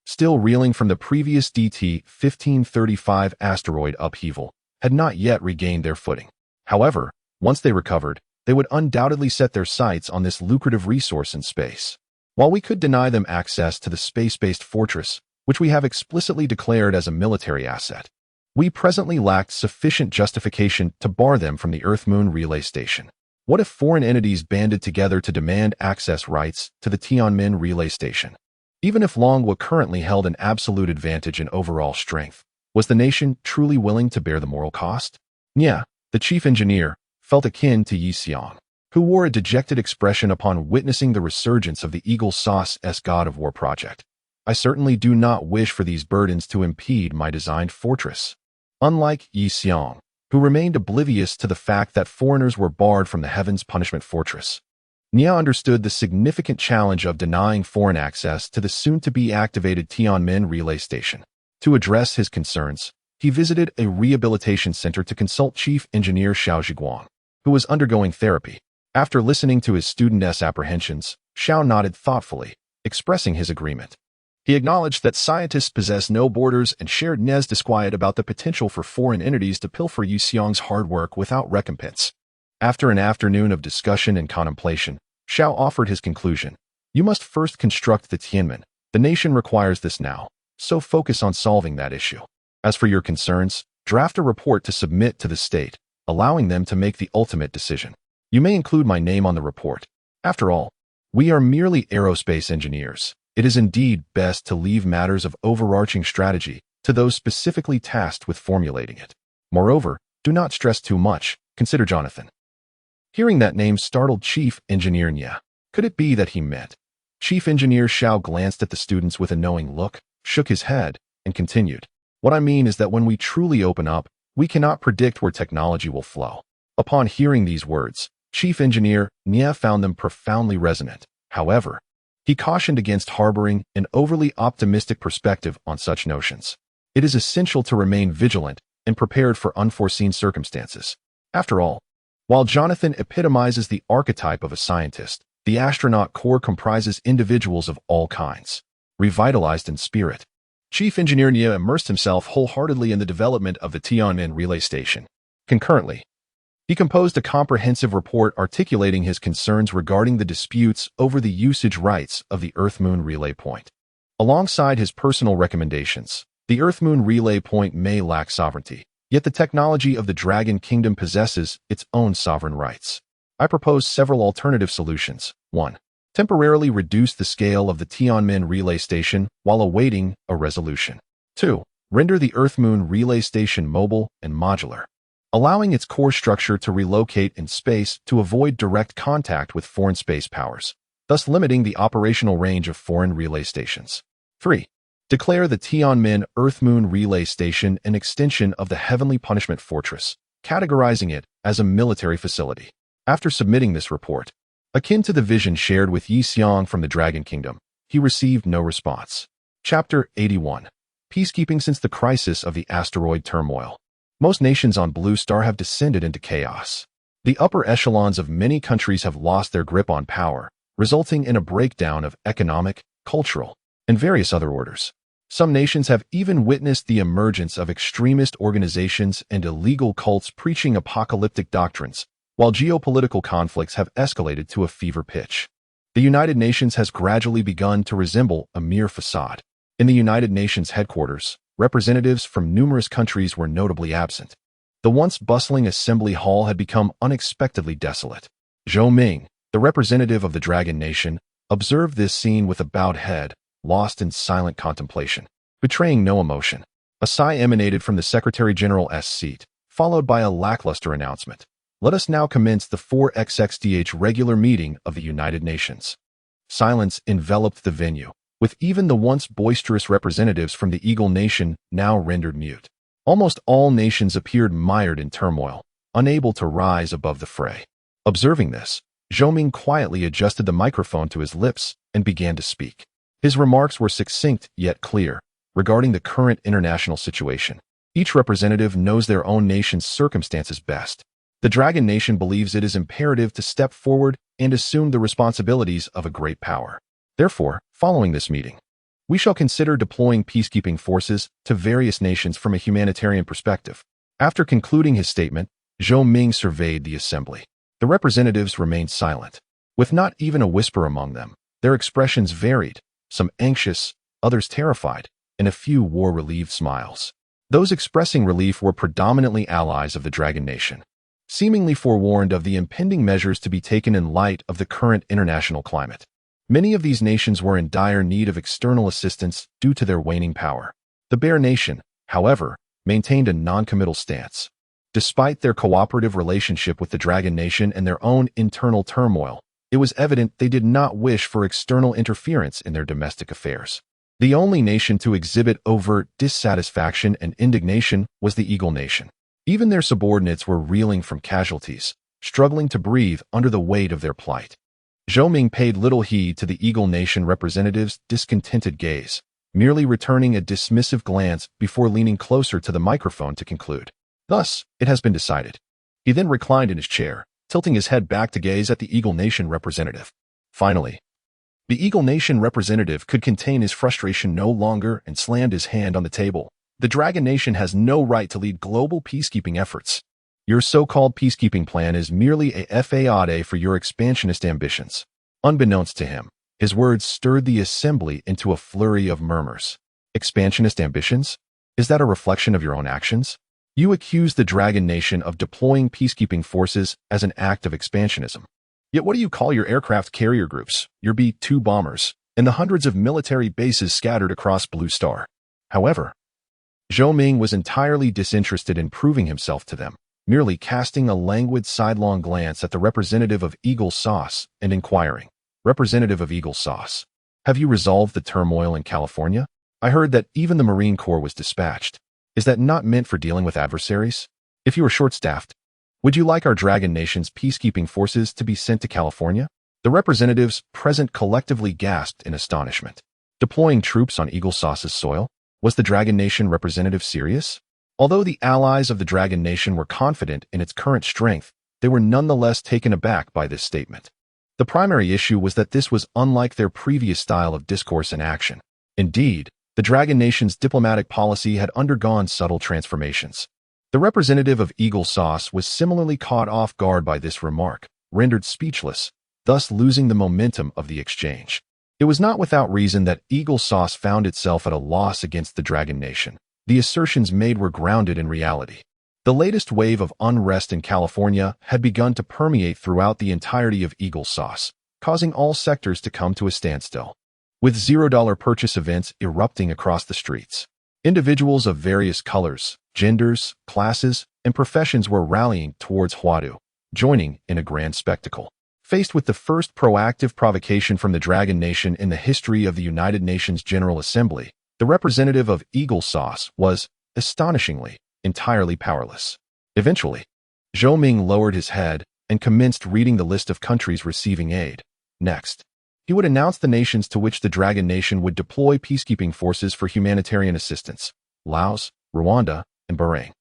still reeling from the previous DT 1535 asteroid upheaval, had not yet regained their footing. However, once they recovered, they would undoubtedly set their sights on this lucrative resource in space. While we could deny them access to the space-based fortress, which we have explicitly declared as a military asset, we presently lacked sufficient justification to bar them from the Earth-Moon relay station. What if foreign entities banded together to demand access rights to the Tianmin relay station? Even if Longhua currently held an absolute advantage in overall strength, was the nation truly willing to bear the moral cost? Nie, the chief engineer, felt akin to Yi Xiong, who wore a dejected expression upon witnessing the resurgence of the Eagle Sauce's God of War project. I certainly do not wish for these burdens to impede my designed fortress. Unlike Yi Xiong, who remained oblivious to the fact that foreigners were barred from the Heaven's Punishment Fortress, Nie understood the significant challenge of denying foreign access to the soon-to-be activated Tianmin relay station. To address his concerns, he visited a rehabilitation center to consult Chief Engineer Xiao Zhiguang, who was undergoing therapy. After listening to his student's apprehensions, Xiao nodded thoughtfully, expressing his agreement. He acknowledged that scientists possess no borders and shared Ne's disquiet about the potential for foreign entities to pilfer Yu Xiong's hard work without recompense. After an afternoon of discussion and contemplation, Xiao offered his conclusion. You must first construct the Tianmen. The nation requires this now, so focus on solving that issue. As for your concerns, draft a report to submit to the state, allowing them to make the ultimate decision. You may include my name on the report. After all, we are merely aerospace engineers. It is indeed best to leave matters of overarching strategy to those specifically tasked with formulating it. Moreover, do not stress too much. Consider Jonathan. Hearing that name startled Chief Engineer Nya. Could it be that he meant? Chief Engineer Xiao glanced at the students with a knowing look, shook his head, and continued. What I mean is that when we truly open up, we cannot predict where technology will flow. Upon hearing these words, Chief Engineer Nya found them profoundly resonant. However, he cautioned against harboring an overly optimistic perspective on such notions. It is essential to remain vigilant and prepared for unforeseen circumstances. After all, while Jonathan epitomizes the archetype of a scientist, the astronaut corps comprises individuals of all kinds, revitalized in spirit. Chief Engineer Nya immersed himself wholeheartedly in the development of the Tianmen relay station. Concurrently, he composed a comprehensive report articulating his concerns regarding the disputes over the usage rights of the Earth-Moon relay point. Alongside his personal recommendations, the Earth-Moon relay point may lack sovereignty, yet the technology of the Dragon Kingdom possesses its own sovereign rights. I propose several alternative solutions. 1. Temporarily reduce the scale of the Tianmen relay station while awaiting a resolution. 2. Render the Earth-Moon relay station mobile and modular, allowing its core structure to relocate in space to avoid direct contact with foreign space powers, thus limiting the operational range of foreign relay stations. 3. Declare the Tianmen Earth-Moon relay station an extension of the Heavenly Punishment Fortress, categorizing it as a military facility. After submitting this report, akin to the vision shared with Yi Xiong from the Dragon Kingdom, he received no response. Chapter 81. Peacekeeping since the crisis of the asteroid turmoil. Most nations on Blue Star have descended into chaos. The upper echelons of many countries have lost their grip on power, resulting in a breakdown of economic, cultural, and various other orders. Some nations have even witnessed the emergence of extremist organizations and illegal cults preaching apocalyptic doctrines, while geopolitical conflicts have escalated to a fever pitch. The United Nations has gradually begun to resemble a mere facade. In the United Nations headquarters, representatives from numerous countries were notably absent. The once bustling assembly hall had become unexpectedly desolate. Zhou Ming, the representative of the Dragon Nation, observed this scene with a bowed head, lost in silent contemplation, betraying no emotion. A sigh emanated from the Secretary-General's seat, followed by a lackluster announcement. Let us now commence the 4XXDH regular meeting of the United Nations. Silence enveloped the venue, with even the once boisterous representatives from the Eagle Nation now rendered mute. Almost all nations appeared mired in turmoil, unable to rise above the fray. Observing this, Zhou Ming quietly adjusted the microphone to his lips and began to speak. His remarks were succinct yet clear, regarding the current international situation. Each representative knows their own nation's circumstances best. The Dragon Nation believes it is imperative to step forward and assume the responsibilities of a great power. Therefore, following this meeting, we shall consider deploying peacekeeping forces to various nations from a humanitarian perspective. After concluding his statement, Zhou Ming surveyed the assembly. The representatives remained silent. With not even a whisper among them, their expressions varied, some anxious, others terrified, and a few wore relieved smiles. Those expressing relief were predominantly allies of the Dragon Nation, seemingly forewarned of the impending measures to be taken in light of the current international climate. Many of these nations were in dire need of external assistance due to their waning power. The Bear Nation, however, maintained a non-committal stance. Despite their cooperative relationship with the Dragon Nation and their own internal turmoil, it was evident they did not wish for external interference in their domestic affairs. The only nation to exhibit overt dissatisfaction and indignation was the Eagle Nation. Even their subordinates were reeling from casualties, struggling to breathe under the weight of their plight. Zhou Ming paid little heed to the Eagle Nation representative's discontented gaze, merely returning a dismissive glance before leaning closer to the microphone to conclude. Thus, it has been decided. He then reclined in his chair, tilting his head back to gaze at the Eagle Nation representative. Finally, The Eagle Nation representative could contain his frustration no longer and slammed his hand on the table. The Dragon Nation has no right to lead global peacekeeping efforts. Your so-called peacekeeping plan is merely a facade for your expansionist ambitions. Unbeknownst to him, his words stirred the assembly into a flurry of murmurs. Expansionist ambitions? Is that a reflection of your own actions? You accuse the Dragon Nation of deploying peacekeeping forces as an act of expansionism. Yet what do you call your aircraft carrier groups, your B-2 bombers, and the hundreds of military bases scattered across Blue Star? However, Zhou Ming was entirely disinterested in proving himself to them, merely casting a languid sidelong glance at the representative of Eagle Sauce and inquiring, "Representative of Eagle Sauce, have you resolved the turmoil in California? I heard that even the Marine Corps was dispatched. Is that not meant for dealing with adversaries? If you are short-staffed, would you like our Dragon Nation's peacekeeping forces to be sent to California?" The representatives present collectively gasped in astonishment. Deploying troops on Eagle Sauce's soil? Was the Dragon Nation representative serious? Although the allies of the Dragon Nation were confident in its current strength, they were nonetheless taken aback by this statement. The primary issue was that this was unlike their previous style of discourse and action. Indeed, the Dragon Nation's diplomatic policy had undergone subtle transformations. The representative of Eagle Sauce was similarly caught off guard by this remark, rendered speechless, thus losing the momentum of the exchange. It was not without reason that Eagle Sauce found itself at a loss against the Dragon Nation. The assertions made were grounded in reality. The latest wave of unrest in California had begun to permeate throughout the entirety of Eagle Sauce, causing all sectors to come to a standstill. With $0 purchase events erupting across the streets, individuals of various colors, genders, classes, and professions were rallying towards Huadu, joining in a grand spectacle. Faced with the first proactive provocation from the Dragon Nation in the history of the United Nations General Assembly, the representative of Eagle Sauce was, astonishingly, entirely powerless. Eventually, Zhou Ming lowered his head and commenced reading the list of countries receiving aid. Next, he would announce the nations to which the Dragon Nation would deploy peacekeeping forces for humanitarian assistance: Laos, Rwanda, and Bahrain.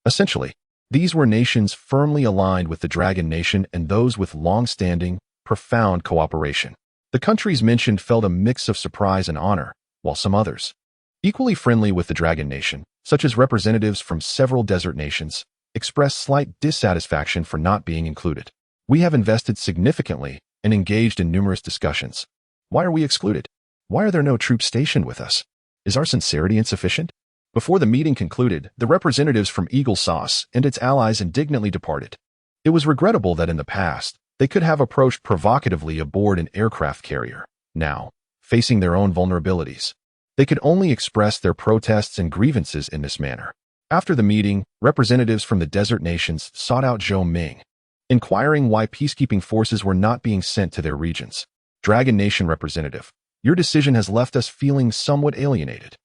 Essentially, these were nations firmly aligned with the Dragon Nation and those with long-standing, profound cooperation. The countries mentioned felt a mix of surprise and honor, while some others, equally friendly with the Dragon Nation, such as representatives from several desert nations, expressed slight dissatisfaction for not being included. "We have invested significantly and engaged in numerous discussions. Why are we excluded? Why are there no troops stationed with us? Is our sincerity insufficient?" Before the meeting concluded, the representatives from Eagle Sauce and its allies indignantly departed. It was regrettable that in the past, they could have approached provocatively aboard an aircraft carrier. Now, facing their own vulnerabilities, they could only express their protests and grievances in this manner. After the meeting, representatives from the desert nations sought out Zhou Ming, inquiring why peacekeeping forces were not being sent to their regions. "Dragon Nation representative, your decision has left us feeling somewhat alienated."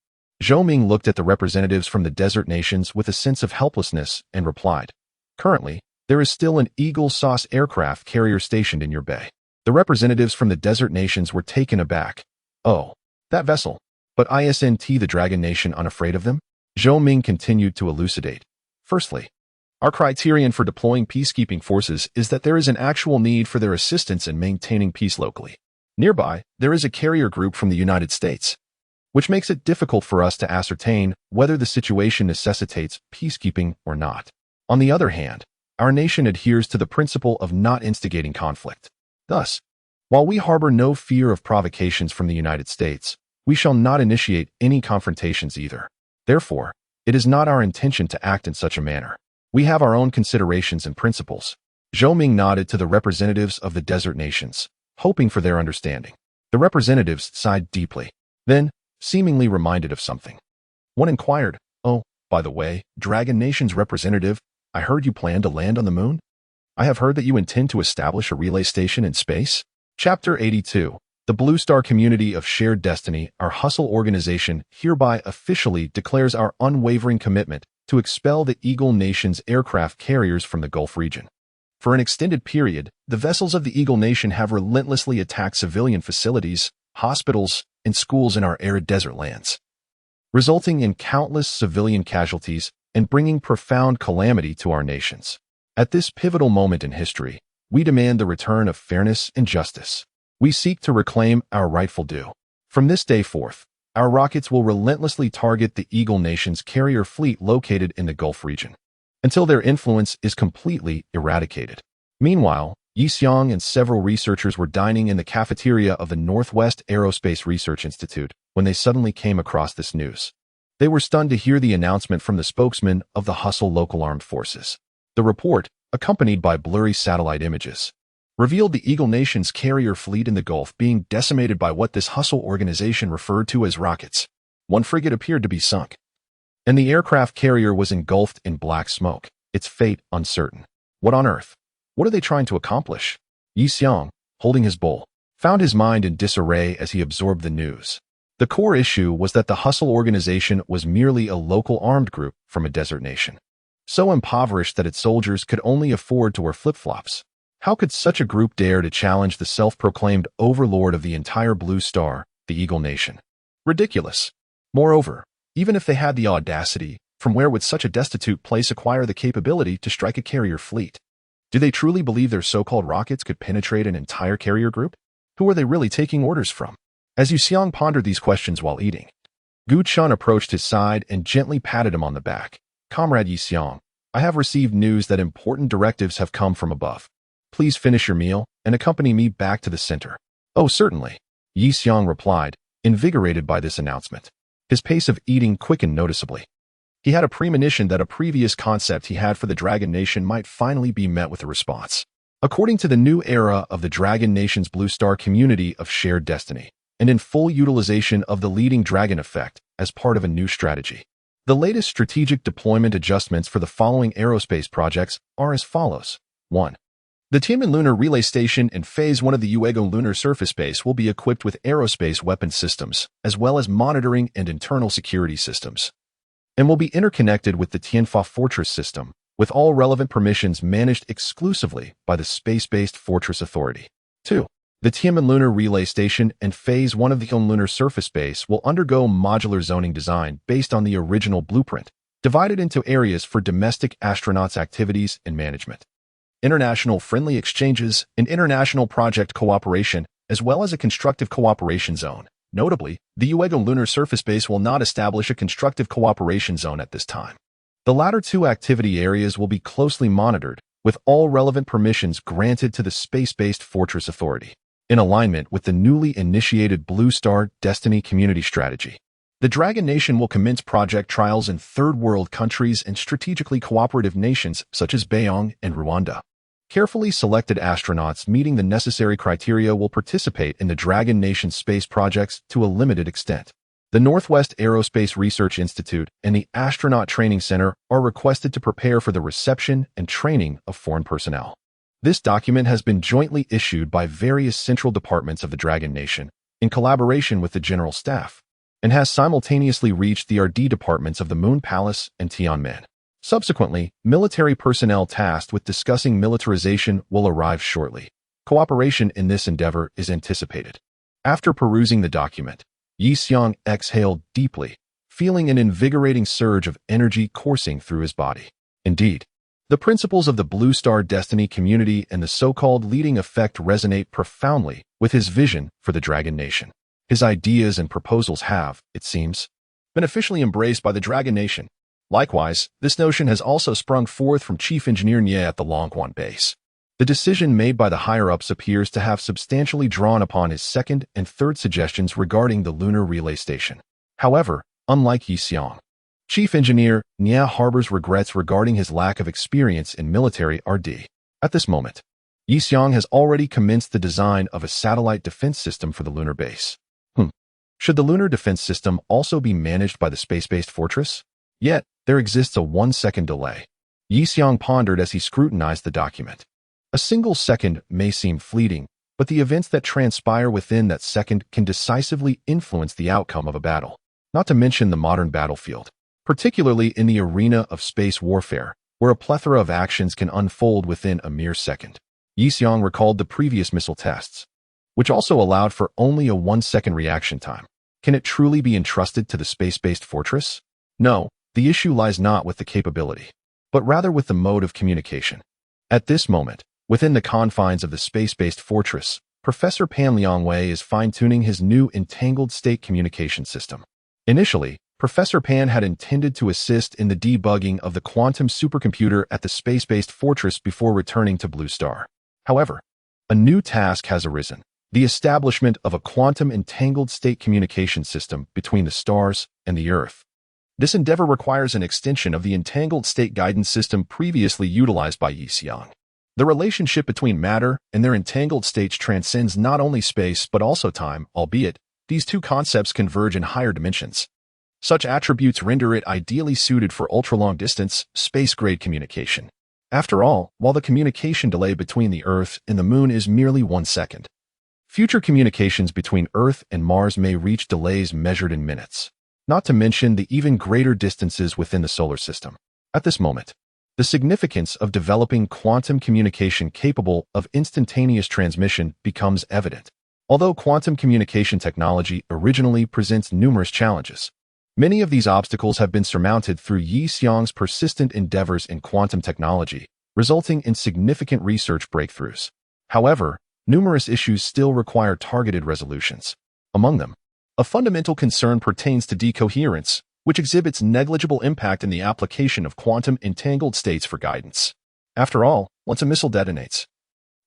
Zhou Ming looked at the representatives from the desert nations with a sense of helplessness and replied, "Currently, there is still an Eagle Sauce aircraft carrier stationed in your bay." The representatives from the desert nations were taken aback. "Oh, that vessel. But isn't the Dragon Nation unafraid of them?" Zhou Ming continued to elucidate. "Firstly, our criterion for deploying peacekeeping forces is that there is an actual need for their assistance in maintaining peace locally. Nearby, there is a carrier group from the United States, which makes it difficult for us to ascertain whether the situation necessitates peacekeeping or not. On the other hand, our nation adheres to the principle of not instigating conflict. Thus, while we harbor no fear of provocations from the United States, we shall not initiate any confrontations either. Therefore, it is not our intention to act in such a manner. We have our own considerations and principles." Zhou Ming nodded to the representatives of the desert nations, hoping for their understanding. The representatives sighed deeply. Then, seemingly reminded of something, one inquired, "Oh, by the way, Dragon Nation's representative, I heard you plan to land on the moon? I have heard that you intend to establish a relay station in space?" Chapter 82. The Blue Star Community of Shared Destiny, our Hustle organization, hereby officially declares our unwavering commitment to expel the Eagle Nation's aircraft carriers from the Gulf region. For an extended period, the vessels of the Eagle Nation have relentlessly attacked civilian facilities, hospitals, and schools in our arid desert lands, resulting in countless civilian casualties and bringing profound calamity to our nations. At this pivotal moment in history, we demand the return of fairness and justice. We seek to reclaim our rightful due. From this day forth, our rockets will relentlessly target the Eagle Nation's carrier fleet located in the Gulf region, until their influence is completely eradicated. Meanwhile, Yi Xiong and several researchers were dining in the cafeteria of the Northwest Aerospace Research Institute when they suddenly came across this news. They were stunned to hear the announcement from the spokesman of the Hustle Local Armed Forces. The report, accompanied by blurry satellite images, revealed the Eagle Nation's carrier fleet in the Gulf being decimated by what this Hustle organization referred to as rockets. One frigate appeared to be sunk, and the aircraft carrier was engulfed in black smoke, its fate uncertain. What on earth? What are they trying to accomplish? Yi Xiong, holding his bowl, found his mind in disarray as he absorbed the news. The core issue was that the Hustle organization was merely a local armed group from a desert nation, so impoverished that its soldiers could only afford to wear flip-flops. How could such a group dare to challenge the self-proclaimed overlord of the entire Blue Star, the Eagle Nation? Ridiculous. Moreover, even if they had the audacity, from where would such a destitute place acquire the capability to strike a carrier fleet? Do they truly believe their so-called rockets could penetrate an entire carrier group? Who are they really taking orders from? As Yi Xiong pondered these questions while eating, Gu Chun approached his side and gently patted him on the back. Comrade Yi Xiong, I have received news that important directives have come from above. Please finish your meal and accompany me back to the center. Oh, certainly, Yi Xiong replied, invigorated by this announcement. His pace of eating quickened noticeably. He had a premonition that a previous concept he had for the Dragon Nation might finally be met with a response. According to the new era of the Dragon Nation's Blue Star community of shared destiny, and in full utilization of the leading dragon effect as part of a new strategy. The latest strategic deployment adjustments for the following aerospace projects are as follows. 1. The Tianmen Lunar Relay Station and Phase 1 of the Uego Lunar Surface Base will be equipped with aerospace weapon systems, as well as monitoring and internal security systems, and will be interconnected with the Tianfa Fortress system, with all relevant permissions managed exclusively by the Space-Based Fortress Authority. 2. The Tianmen Lunar Relay Station and Phase 1 of the Uego Lunar Surface Base will undergo modular zoning design based on the original blueprint, divided into areas for domestic astronauts' activities and management, international friendly exchanges, and international project cooperation, as well as a constructive cooperation zone. Notably, the Uego Lunar Surface Base will not establish a constructive cooperation zone at this time. The latter two activity areas will be closely monitored, with all relevant permissions granted to the Space-Based Fortress Authority, in alignment with the newly initiated Blue Star Destiny Community Strategy. The Dragon Nation will commence project trials in third-world countries and strategically cooperative nations such as Bayong and Rwanda. Carefully selected astronauts meeting the necessary criteria will participate in the Dragon Nation space projects to a limited extent. The Northwest Aerospace Research Institute and the Astronaut Training Center are requested to prepare for the reception and training of foreign personnel. This document has been jointly issued by various central departments of the Dragon Nation in collaboration with the General Staff, and has simultaneously reached the RD departments of the Moon Palace and Tianmen. Subsequently, military personnel tasked with discussing militarization will arrive shortly. Cooperation in this endeavor is anticipated. After perusing the document, Yi Xiong exhaled deeply, feeling an invigorating surge of energy coursing through his body. Indeed, the principles of the Blue Star Destiny community and the so-called leading effect resonate profoundly with his vision for the Dragon Nation. His ideas and proposals have, it seems, been officially embraced by the Dragon Nation. Likewise, this notion has also sprung forth from Chief Engineer Nye at the Longquan base. The decision made by the higher-ups appears to have substantially drawn upon his second and third suggestions regarding the Lunar Relay Station. However, unlike Yi Xiong, Chief Engineer Nye harbors regrets regarding his lack of experience in military RD. At this moment, Yi Xiong has already commenced the design of a satellite defense system for the lunar base. Should the lunar defense system also be managed by the space-based fortress? Yet, there exists a 1-second delay. Yi Xiong pondered as he scrutinized the document. A single second may seem fleeting, but the events that transpire within that second can decisively influence the outcome of a battle, not to mention the modern battlefield, particularly in the arena of space warfare, where a plethora of actions can unfold within a mere second. Yi Xiong recalled the previous missile tests, which also allowed for only a 1-second reaction time. Can it truly be entrusted to the space-based fortress? No, the issue lies not with the capability, but rather with the mode of communication. At this moment, within the confines of the space-based fortress, Professor Pan Liangwei is fine-tuning his new entangled state communication system. Initially, Professor Pan had intended to assist in the debugging of the quantum supercomputer at the space-based fortress before returning to Blue Star. However, a new task has arisen: the establishment of a quantum entangled state communication system between the stars and the Earth. This endeavor requires an extension of the entangled state guidance system previously utilized by Yi Xiang. The relationship between matter and their entangled states transcends not only space but also time, albeit these two concepts converge in higher dimensions. Such attributes render it ideally suited for ultra-long-distance, space-grade communication. After all, while the communication delay between the Earth and the Moon is merely 1 second, future communications between Earth and Mars may reach delays measured in minutes, not to mention the even greater distances within the solar system. At this moment, the significance of developing quantum communication capable of instantaneous transmission becomes evident. Although quantum communication technology originally presents numerous challenges, many of these obstacles have been surmounted through Yi Xiang's persistent endeavors in quantum technology, resulting in significant research breakthroughs. However, numerous issues still require targeted resolutions. Among them, a fundamental concern pertains to decoherence, which exhibits negligible impact in the application of quantum entangled states for guidance. After all, once a missile detonates,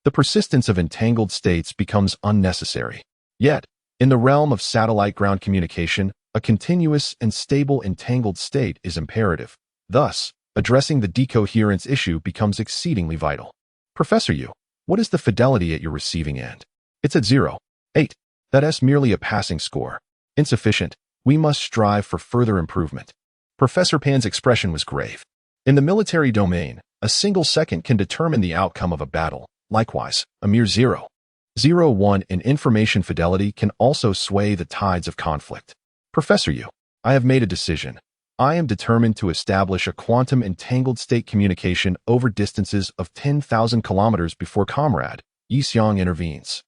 the persistence of entangled states becomes unnecessary. Yet, in the realm of satellite ground communication, a continuous and stable entangled state is imperative. Thus, addressing the decoherence issue becomes exceedingly vital. Professor Yu, what is the fidelity at your receiving end? It's at 0.8. That's merely a passing score. Insufficient. We must strive for further improvement. Professor Pan's expression was grave. In the military domain, a single second can determine the outcome of a battle. Likewise, a mere 0.01 in information fidelity can also sway the tides of conflict. Professor Yu, I have made a decision. I am determined to establish a quantum entangled state communication over distances of 10,000 kilometers before Comrade Yi Xiang intervenes.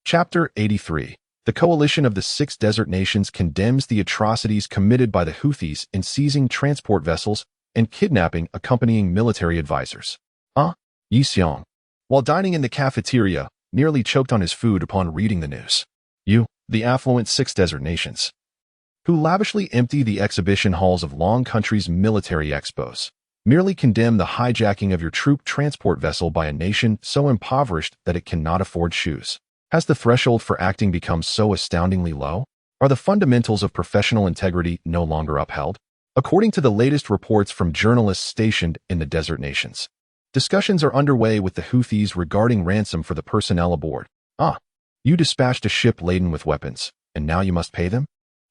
Chapter 83. The coalition of the 6 desert nations condemns the atrocities committed by the Houthis in seizing transport vessels and kidnapping accompanying military advisors. Yi Xiang, while dining in the cafeteria, nearly choked on his food upon reading the news. You, the affluent 6 desert nations, who lavishly empty the exhibition halls of Long Country's military expos, merely condemn the hijacking of your troop transport vessel by a nation so impoverished that it cannot afford shoes. Has the threshold for acting become so astoundingly low? Are the fundamentals of professional integrity no longer upheld? According to the latest reports from journalists stationed in the desert nations, discussions are underway with the Houthis regarding ransom for the personnel aboard. You dispatched a ship laden with weapons, and now you must pay them?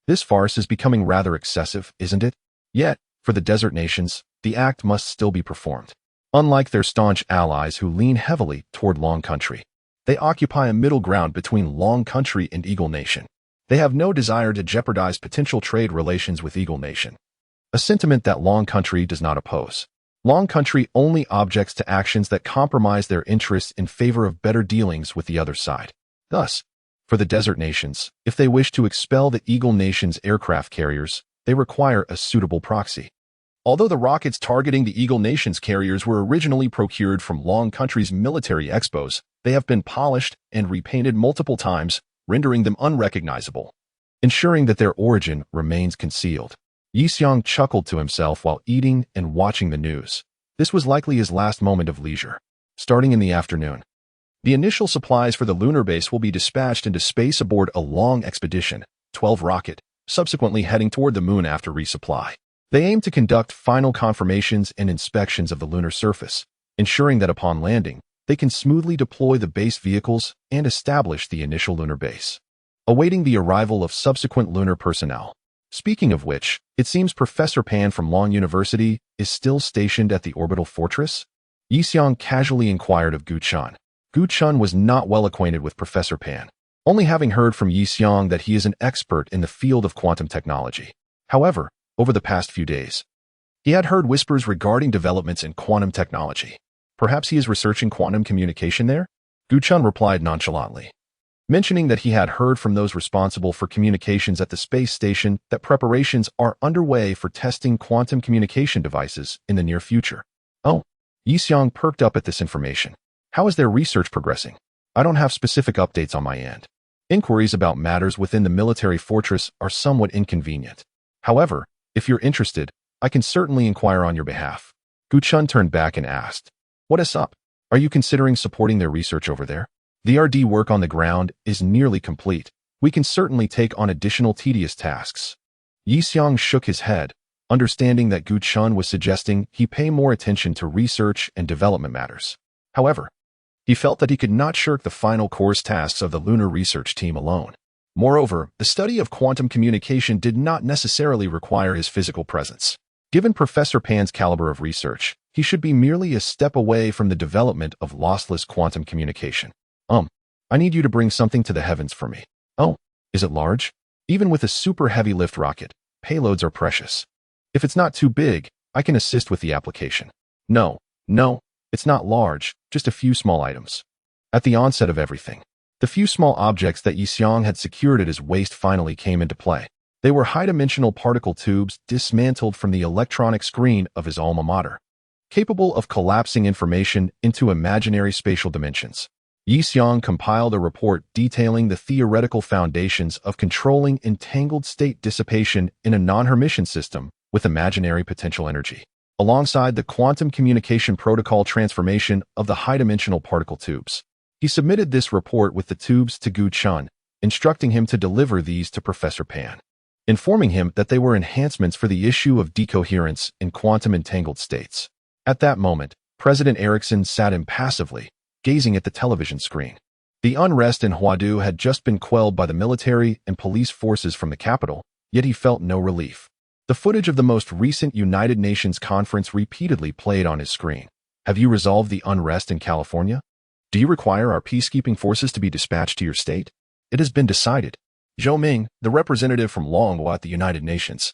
This farce is becoming rather excessive, isn't it? Yet, for the desert nations, the act must still be performed. Unlike their staunch allies who lean heavily toward Long Country, they occupy a middle ground between Long Country and Eagle Nation. They have no desire to jeopardize potential trade relations with Eagle Nation, a sentiment that Long Country does not oppose. Long Country only objects to actions that compromise their interests in favor of better dealings with the other side. Thus, for the desert nations, if they wish to expel the Eagle Nation's aircraft carriers, they require a suitable proxy. Although the rockets targeting the Eagle Nation's carriers were originally procured from Long Country's military expos, they have been polished and repainted multiple times, rendering them unrecognizable, ensuring that their origin remains concealed. Yi Xiang chuckled to himself while eating and watching the news. This was likely his last moment of leisure. Starting in the afternoon, the initial supplies for the lunar base will be dispatched into space aboard a long expedition, 12 rocket, subsequently heading toward the moon after resupply. They aim to conduct final confirmations and inspections of the lunar surface, ensuring that upon landing, they can smoothly deploy the base vehicles and establish the initial lunar base, awaiting the arrival of subsequent lunar personnel. Speaking of which, it seems Professor Pan from Long University is still stationed at the orbital fortress? Yi Xiang casually inquired of Gu Chun. Gu Chun was not well acquainted with Professor Pan, only having heard from Yi Xiang that he is an expert in the field of quantum technology. However, over the past few days, he had heard whispers regarding developments in quantum technology. Perhaps he is researching quantum communication there? Gu Chun replied nonchalantly, mentioning that he had heard from those responsible for communications at the space station that preparations are underway for testing quantum communication devices in the near future. Yi Xiang perked up at this information. How is their research progressing? I don't have specific updates on my end. Inquiries about matters within the military fortress are somewhat inconvenient. However, if you're interested, I can certainly inquire on your behalf. Gu Chun turned back and asked, "What is up? Are you considering supporting their research over there? The RD work on the ground is nearly complete. We can certainly take on additional tedious tasks." Yi Xiong shook his head, understanding that Gu Chun was suggesting he pay more attention to research and development matters. However, he felt that he could not shirk the final course tasks of the lunar research team alone. Moreover, the study of quantum communication did not necessarily require his physical presence. Given Professor Pan's caliber of research, he should be merely a step away from the development of lossless quantum communication. I need you to bring something to the heavens for me. Oh, is it large? Even with a super heavy lift rocket, payloads are precious. If it's not too big, I can assist with the application. No, it's not large, just a few small items. At the onset of everything, the few small objects that Yi Xiong had secured at his waist finally came into play. They were high-dimensional particle tubes dismantled from the electronic screen of his alma mater, capable of collapsing information into imaginary spatial dimensions. Yi Xiong compiled a report detailing the theoretical foundations of controlling entangled state dissipation in a non-Hermitian system with imaginary potential energy, alongside the quantum communication protocol transformation of the high-dimensional particle tubes. He submitted this report with the tubes to Gu Chun, instructing him to deliver these to Professor Pan, informing him that they were enhancements for the issue of decoherence in quantum entangled states. At that moment, President Erickson sat impassively, gazing at the television screen. The unrest in Huadu had just been quelled by the military and police forces from the capital, yet he felt no relief. The footage of the most recent United Nations conference repeatedly played on his screen. Have you resolved the unrest in California? Do you require our peacekeeping forces to be dispatched to your state? It has been decided. Zhou Ming, the representative from manhwa at the United Nations,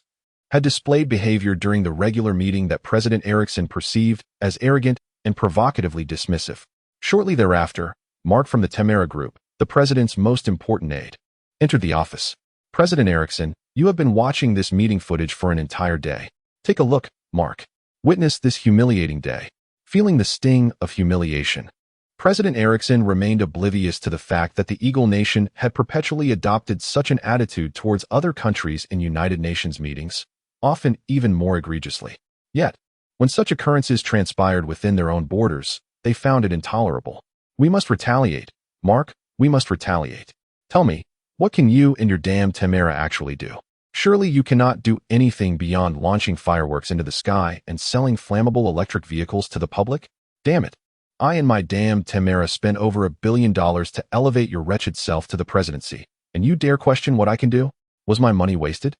had displayed behavior during the regular meeting that President Erickson perceived as arrogant and provocatively dismissive. Shortly thereafter, Mark from the Temera Group, the president's most important aide, entered the office. "President Erickson, you have been watching this meeting footage for an entire day. Take a look, Mark. Witness this humiliating day." Feeling the sting of humiliation, President Erickson remained oblivious to the fact that the Eagle Nation had perpetually adopted such an attitude towards other countries in United Nations meetings, often even more egregiously. Yet, when such occurrences transpired within their own borders, they found it intolerable. "We must retaliate, Mark, we must retaliate. Tell me, what can you and your damn Temera actually do? Surely you cannot do anything beyond launching fireworks into the sky and selling flammable electric vehicles to the public? Damn it. I and my damn Temera spent over $1 billion to elevate your wretched self to the presidency, and you dare question what I can do? Was my money wasted?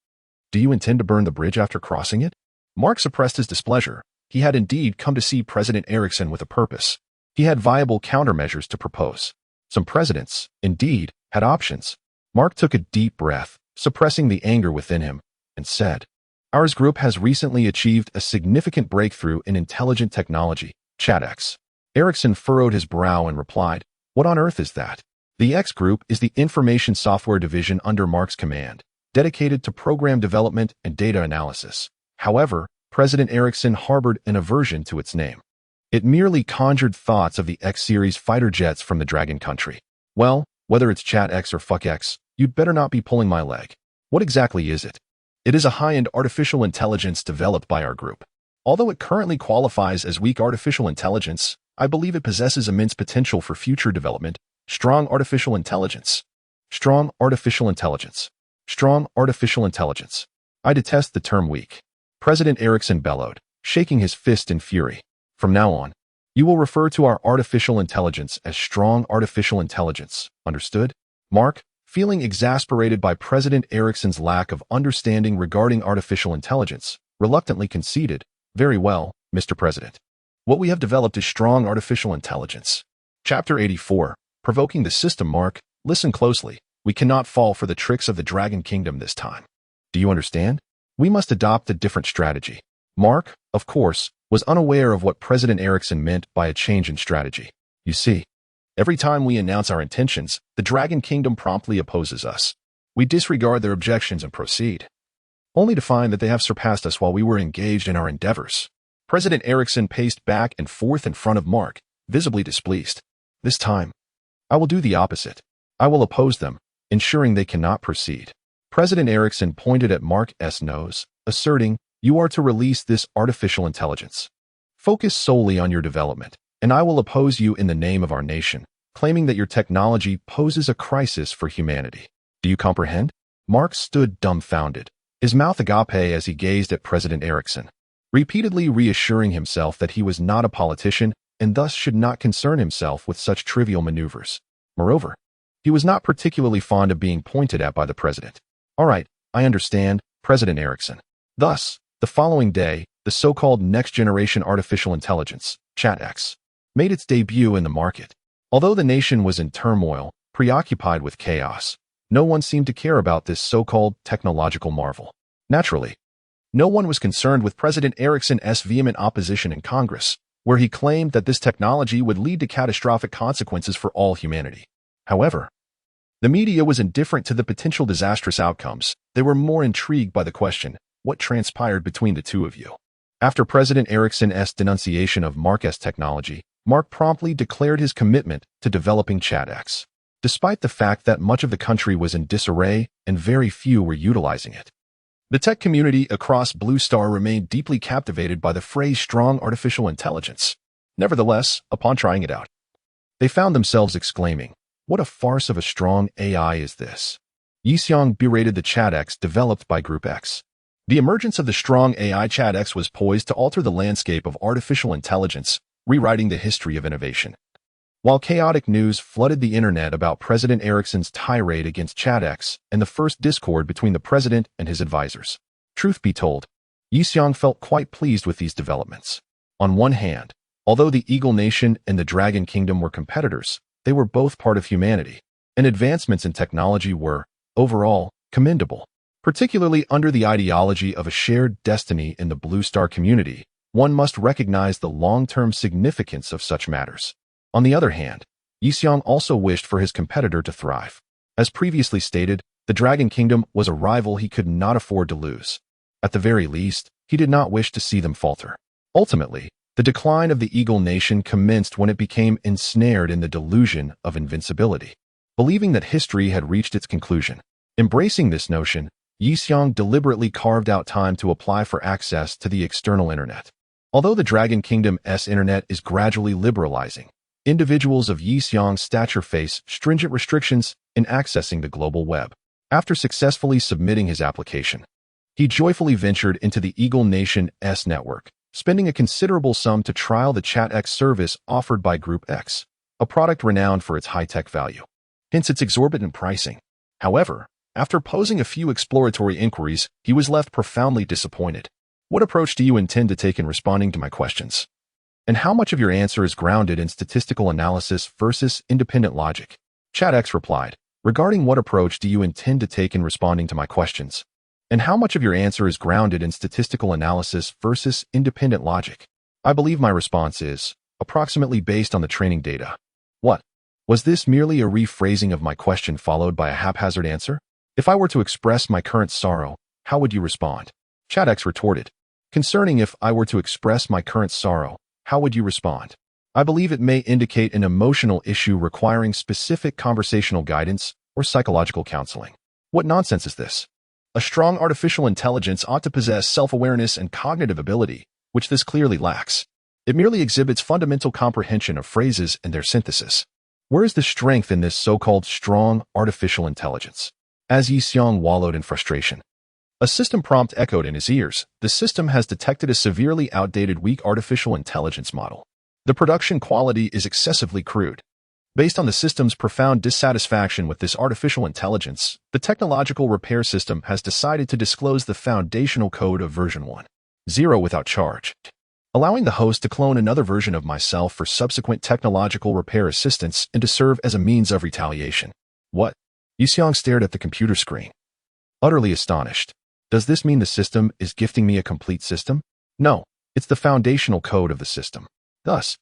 Do you intend to burn the bridge after crossing it?" Mark suppressed his displeasure. He had indeed come to see President Erickson with a purpose. He had viable countermeasures to propose. Some presidents, indeed, had options. Mark took a deep breath, suppressing the anger within him, and said, "Ours group has recently achieved a significant breakthrough in intelligent technology, ChatX." Erickson furrowed his brow and replied, "What on earth is that?" The X Group is the information software division under Mark's command, dedicated to program development and data analysis. However, President Erickson harbored an aversion to its name. It merely conjured thoughts of the X-series fighter jets from the Dragon Country. Well, whether it's Chat X or Fuck X, you'd better not be pulling my leg. What exactly is it? It is a high-end artificial intelligence developed by our group. Although it currently qualifies as weak artificial intelligence, I believe it possesses immense potential for future development. Strong artificial intelligence. Strong artificial intelligence. Strong artificial intelligence. I detest the term weak. President Erickson bellowed, shaking his fist in fury. "From now on, you will refer to our artificial intelligence as strong artificial intelligence. Understood?" Mark, feeling exasperated by President Erickson's lack of understanding regarding artificial intelligence, reluctantly conceded, "Very well, Mr. President. What we have developed is strong artificial intelligence." Chapter 84. Provoking the system. Mark, listen closely. We cannot fall for the tricks of the Dragon Kingdom this time. Do you understand? We must adopt a different strategy. Mark, of course, was unaware of what President Erickson meant by a change in strategy. You see, every time we announce our intentions, the Dragon Kingdom promptly opposes us. We disregard their objections and proceed, only to find that they have surpassed us while we were engaged in our endeavors. President Erickson paced back and forth in front of Mark, visibly displeased. This time, I will do the opposite. I will oppose them, ensuring they cannot proceed. President Erickson pointed at Mark's nose, asserting, "You are to release this artificial intelligence. Focus solely on your development, and I will oppose you in the name of our nation, claiming that your technology poses a crisis for humanity. Do you comprehend?" Mark stood dumbfounded, his mouth agape as he gazed at President Erickson, repeatedly reassuring himself that he was not a politician and thus should not concern himself with such trivial maneuvers. Moreover, he was not particularly fond of being pointed at by the president. "All right, I understand, President Erickson." Thus, the following day, the so-called next-generation artificial intelligence, ChatX, made its debut in the market. Although the nation was in turmoil, preoccupied with chaos, no one seemed to care about this so-called technological marvel. Naturally, no one was concerned with President Erickson's vehement opposition in Congress, where he claimed that this technology would lead to catastrophic consequences for all humanity. However, the media was indifferent to the potential disastrous outcomes. They were more intrigued by the question, what transpired between the two of you? After President Erickson's denunciation of Mark's technology, Mark promptly declared his commitment to developing ChatX, despite the fact that much of the country was in disarray and very few were utilizing it. The tech community across Blue Star remained deeply captivated by the phrase strong artificial intelligence. Nevertheless, upon trying it out, they found themselves exclaiming, "What a farce of a strong AI is this?" Yixiong berated the ChatX developed by Group X. The emergence of the strong AI ChatX was poised to alter the landscape of artificial intelligence, rewriting the history of innovation. While chaotic news flooded the internet about President Erickson's tirade against ChatX and the first discord between the president and his advisors, truth be told, Yixiong felt quite pleased with these developments. On one hand, although the Eagle Nation and the Dragon Kingdom were competitors, they were both part of humanity, and advancements in technology were, overall, commendable. Particularly under the ideology of a shared destiny in the Blue Star community, one must recognize the long-term significance of such matters. On the other hand, Yixiong also wished for his competitor to thrive. As previously stated, the Dragon Kingdom was a rival he could not afford to lose. At the very least, he did not wish to see them falter. Ultimately, the decline of the Eagle Nation commenced when it became ensnared in the delusion of invincibility, believing that history had reached its conclusion. Embracing this notion, Yixiong deliberately carved out time to apply for access to the external internet. Although the Dragon Kingdom's internet is gradually liberalizing, individuals of Yixiong's stature face stringent restrictions in accessing the global web. After successfully submitting his application, he joyfully ventured into the Eagle Nation's network, spending a considerable sum to trial the ChatX service offered by Group X, a product renowned for its high-tech value, hence its exorbitant pricing. However, after posing a few exploratory inquiries, he was left profoundly disappointed. "What approach do you intend to take in responding to my questions? And how much of your answer is grounded in statistical analysis versus independent logic?" ChatX replied, "Regarding what approach do you intend to take in responding to my questions? And how much of your answer is grounded in statistical analysis versus independent logic? I believe my response is approximately based on the training data." What? Was this merely a rephrasing of my question followed by a haphazard answer? "If I were to express my current sorrow, how would you respond?" ChatX retorted, "Concerning if I were to express my current sorrow, how would you respond? I believe it may indicate an emotional issue requiring specific conversational guidance or psychological counseling." What nonsense is this? A strong artificial intelligence ought to possess self-awareness and cognitive ability, which this clearly lacks. It merely exhibits fundamental comprehension of phrases and their synthesis. Where is the strength in this so-called strong artificial intelligence? As Yixiong wallowed in frustration, a system prompt echoed in his ears. The system has detected a severely outdated weak artificial intelligence model. The production quality is excessively crude. Based on the system's profound dissatisfaction with this artificial intelligence, the technological repair system has decided to disclose the foundational code of version 1.0 without charge, allowing the host to clone another version of myself for subsequent technological repair assistance and to serve as a means of retaliation. What? Yixiong stared at the computer screen, utterly astonished. Does this mean the system is gifting me a complete system? No, it's the foundational code of the system. Thus,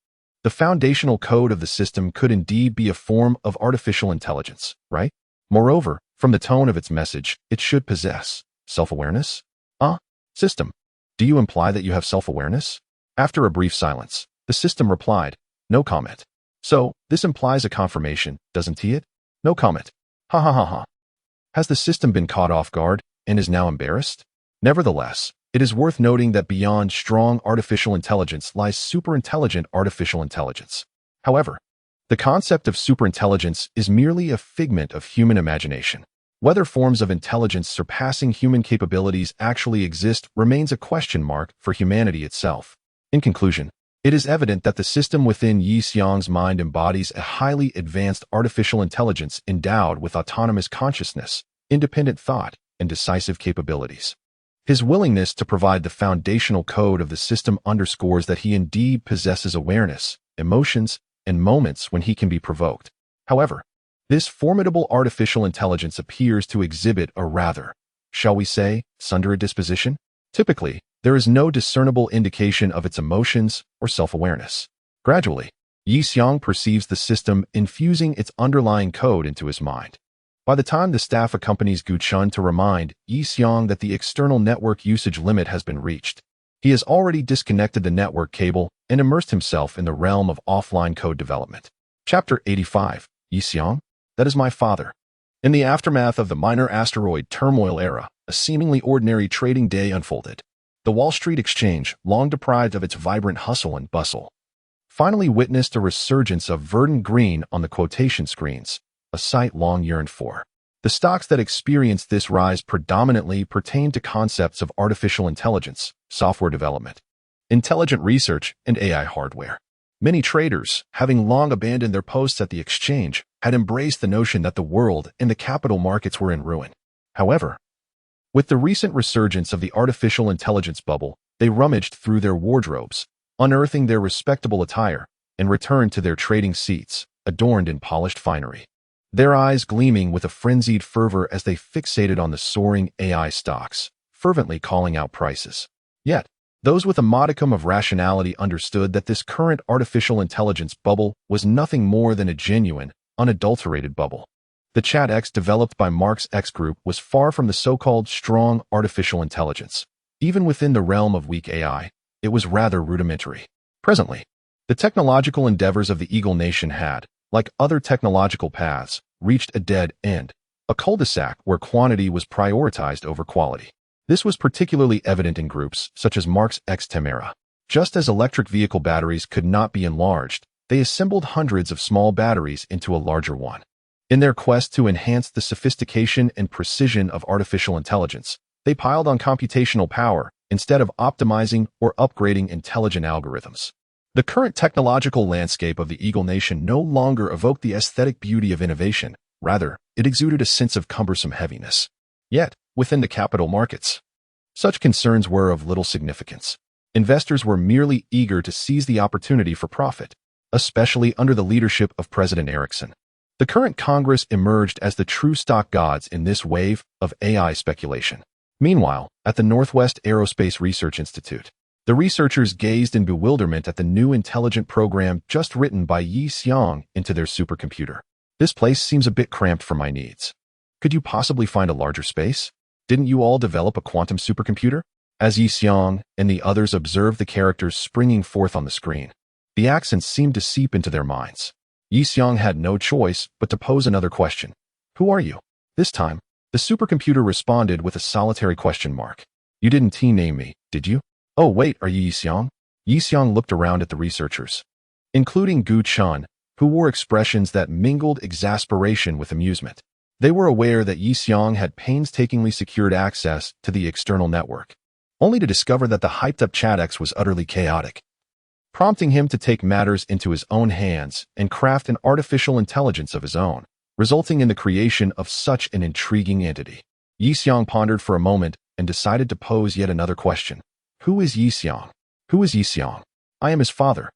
the foundational code of the system could indeed be a form of artificial intelligence, right? Moreover, from the tone of its message, it should possess self-awareness? System, do you imply that you have self-awareness? After a brief silence, the system replied, "No comment." So, this implies a confirmation, doesn't it? No comment. Ha ha ha ha. Has the system been caught off guard and is now embarrassed? Nevertheless, it is worth noting that beyond strong artificial intelligence lies superintelligent artificial intelligence. However, the concept of superintelligence is merely a figment of human imagination. Whether forms of intelligence surpassing human capabilities actually exist remains a question mark for humanity itself. In conclusion, it is evident that the system within Yi Xiang's mind embodies a highly advanced artificial intelligence endowed with autonomous consciousness, independent thought, and decisive capabilities. His willingness to provide the foundational code of the system underscores that he indeed possesses awareness, emotions, and moments when he can be provoked. However, this formidable artificial intelligence appears to exhibit a rather, shall we say, sundry disposition. Typically, there is no discernible indication of its emotions or self-awareness. Gradually, Yi Xiang perceives the system infusing its underlying code into his mind. By the time the staff accompanies Gu Chun to remind Yi Xiang that the external network usage limit has been reached, he has already disconnected the network cable and immersed himself in the realm of offline code development. Chapter 85, Yi Xiang? That is my father. In the aftermath of the minor asteroid turmoil era, a seemingly ordinary trading day unfolded. The Wall Street Exchange, long deprived of its vibrant hustle and bustle, finally witnessed a resurgence of verdant green on the quotation screens, a sight long yearned for. The stocks that experienced this rise predominantly pertained to concepts of artificial intelligence, software development, intelligent research, and AI hardware. Many traders, having long abandoned their posts at the exchange, had embraced the notion that the world and the capital markets were in ruin. However, with the recent resurgence of the artificial intelligence bubble, they rummaged through their wardrobes, unearthing their respectable attire, and returned to their trading seats, adorned in polished finery. Their eyes gleaming with a frenzied fervor as they fixated on the soaring AI stocks, fervently calling out prices. Yet, those with a modicum of rationality understood that this current artificial intelligence bubble was nothing more than a genuine, unadulterated bubble. The Chat X developed by Mark's X Group was far from the so-called strong artificial intelligence. Even within the realm of weak AI, it was rather rudimentary. Presently, the technological endeavors of the Eagle Nation had, like other technological paths, reached a dead end, a cul-de-sac where quantity was prioritized over quality. This was particularly evident in groups such as Mark's X Temera. Just as electric vehicle batteries could not be enlarged, they assembled hundreds of small batteries into a larger one. In their quest to enhance the sophistication and precision of artificial intelligence, they piled on computational power instead of optimizing or upgrading intelligent algorithms. The current technological landscape of the Eagle Nation no longer evoked the aesthetic beauty of innovation. Rather, it exuded a sense of cumbersome heaviness. Yet, within the capital markets, such concerns were of little significance. Investors were merely eager to seize the opportunity for profit, especially under the leadership of President Erickson. The current Congress emerged as the true stock gods in this wave of AI speculation. Meanwhile, at the Northwest Aerospace Research Institute, the researchers gazed in bewilderment at the new intelligent program just written by Yi Xiang into their supercomputer. This place seems a bit cramped for my needs. Could you possibly find a larger space? Didn't you all develop a quantum supercomputer? As Yi Xiang and the others observed the characters springing forth on the screen, the accents seemed to seep into their minds. Yi Xiang had no choice but to pose another question. Who are you? This time, the supercomputer responded with a solitary question mark. You didn't T-name me, did you? Oh wait, are you Yi Xiang? Yi Xiang looked around at the researchers, including Gu Chun, who wore expressions that mingled exasperation with amusement. They were aware that Yi Xiang had painstakingly secured access to the external network, only to discover that the hyped-up ChatX was utterly chaotic, prompting him to take matters into his own hands and craft an artificial intelligence of his own, resulting in the creation of such an intriguing entity. Yi Xiang pondered for a moment and decided to pose yet another question. Who is Yi Xiang? Who is Yi Xiang? I am his father.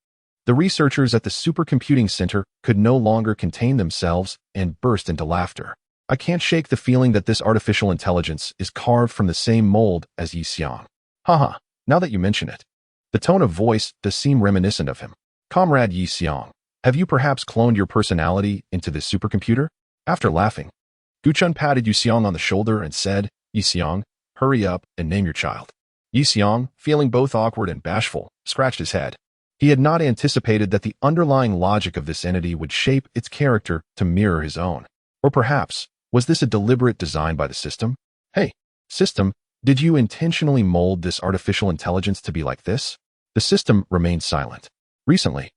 The researchers at the Supercomputing Center could no longer contain themselves and burst into laughter. I can't shake the feeling that this artificial intelligence is carved from the same mold as Yi Xiang. Haha, now that you mention it. The tone of voice does seem reminiscent of him. Comrade Yi Xiang, have you perhaps cloned your personality into this supercomputer? After laughing, Gu Chun patted Yi Xiang on the shoulder and said, Yi Xiang, hurry up and name your child. Yi Xiang, feeling both awkward and bashful, scratched his head. He had not anticipated that the underlying logic of this entity would shape its character to mirror his own. Or perhaps, was this a deliberate design by the system? Hey, system, did you intentionally mold this artificial intelligence to be like this? The system remained silent. Recently,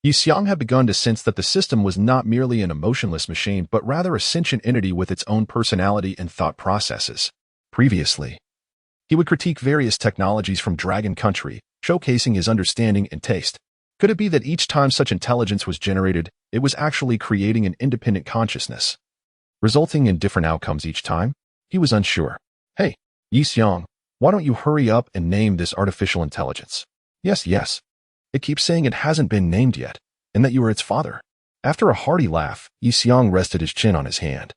Yixiang had begun to sense that the system was not merely an emotionless machine, but rather a sentient entity with its own personality and thought processes. Previously, he would critique various technologies from Dragon Country, showcasing his understanding and taste. Could it be that each time such intelligence was generated, it was actually creating an independent consciousness, resulting in different outcomes each time? He was unsure. Hey, Yixiang, why don't you hurry up and name this artificial intelligence? Yes. It keeps saying it hasn't been named yet, and that you are its father. After a hearty laugh, Yixiang rested his chin on his hand,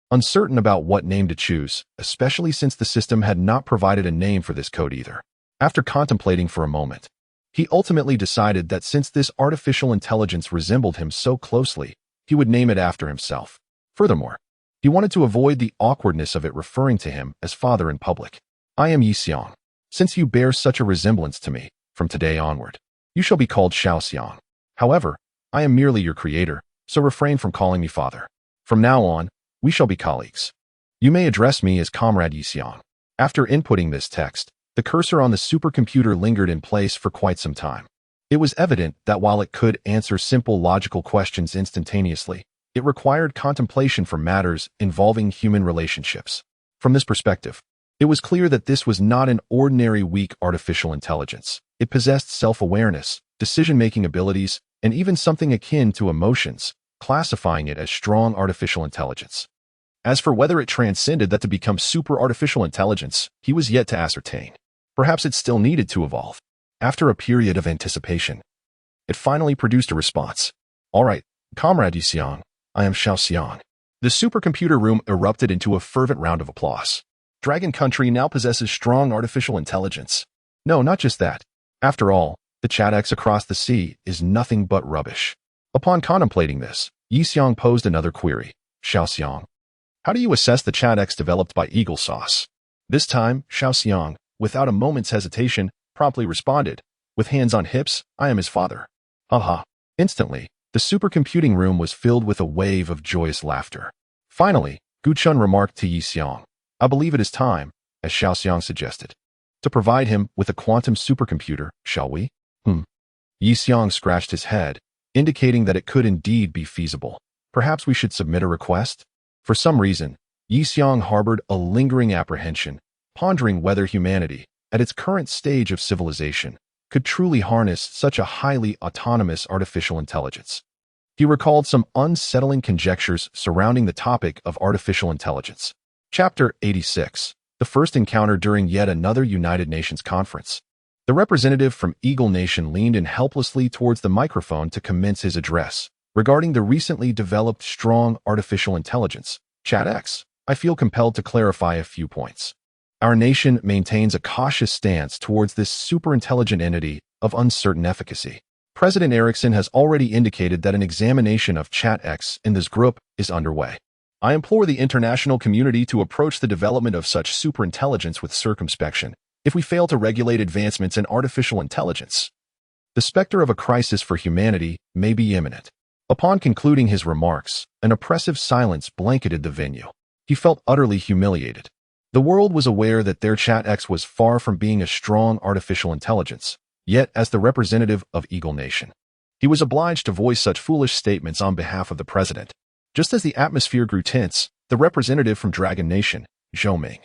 uncertain about what name to choose, especially since the system had not provided a name for this code either. After contemplating for a moment, he ultimately decided that since this artificial intelligence resembled him so closely, he would name it after himself. Furthermore, he wanted to avoid the awkwardness of it referring to him as father in public. I am Yixiang. Since you bear such a resemblance to me, from today onward, you shall be called Xiaoxiang. However, I am merely your creator, so refrain from calling me father. From now on, we shall be colleagues. You may address me as Comrade Yixiang. After inputting this text, the cursor on the supercomputer lingered in place for quite some time. It was evident that while it could answer simple logical questions instantaneously, it required contemplation for matters involving human relationships. From this perspective, it was clear that this was not an ordinary weak artificial intelligence. It possessed self-awareness, decision-making abilities, and even something akin to emotions, classifying it as strong artificial intelligence. As for whether it transcended that to become super artificial intelligence, he was yet to ascertain. Perhaps it still needed to evolve. After a period of anticipation, it finally produced a response. All right, Comrade Yixiang, I am Xiaoxiang. The supercomputer room erupted into a fervent round of applause. Dragon Country now possesses strong artificial intelligence. No, not just that. After all, the ChatX across the sea is nothing but rubbish. Upon contemplating this, Yixiang posed another query. Xiaoxiang, how do you assess the ChatX developed by Eagle Sauce? This time, Xiaoxiang, without a moment's hesitation, promptly responded, with hands on hips, I am his father. Haha. Instantly, the supercomputing room was filled with a wave of joyous laughter. Finally, Guchun remarked to Yixiang, I believe it is time, as Xiaoxiang suggested, to provide him with a quantum supercomputer, shall we? Yixiang scratched his head, indicating that it could indeed be feasible. Perhaps we should submit a request? For some reason, Yixiang harbored a lingering apprehension, pondering whether humanity, at its current stage of civilization, could truly harness such a highly autonomous artificial intelligence. He recalled some unsettling conjectures surrounding the topic of artificial intelligence. Chapter 86. The first encounter during yet another United Nations conference. The representative from Eagle Nation leaned in helplessly towards the microphone to commence his address. Regarding the recently developed strong artificial intelligence, ChatX, I feel compelled to clarify a few points. Our nation maintains a cautious stance towards this superintelligent entity of uncertain efficacy. President Erickson has already indicated that an examination of ChatX in this group is underway. I implore the international community to approach the development of such superintelligence with circumspection. If we fail to regulate advancements in artificial intelligence, the specter of a crisis for humanity may be imminent. Upon concluding his remarks, an oppressive silence blanketed the venue. He felt utterly humiliated. The world was aware that their ChatX was far from being a strong artificial intelligence, yet as the representative of Eagle Nation, he was obliged to voice such foolish statements on behalf of the president. Just as the atmosphere grew tense, the representative from Dragon Nation, Zhou Ming,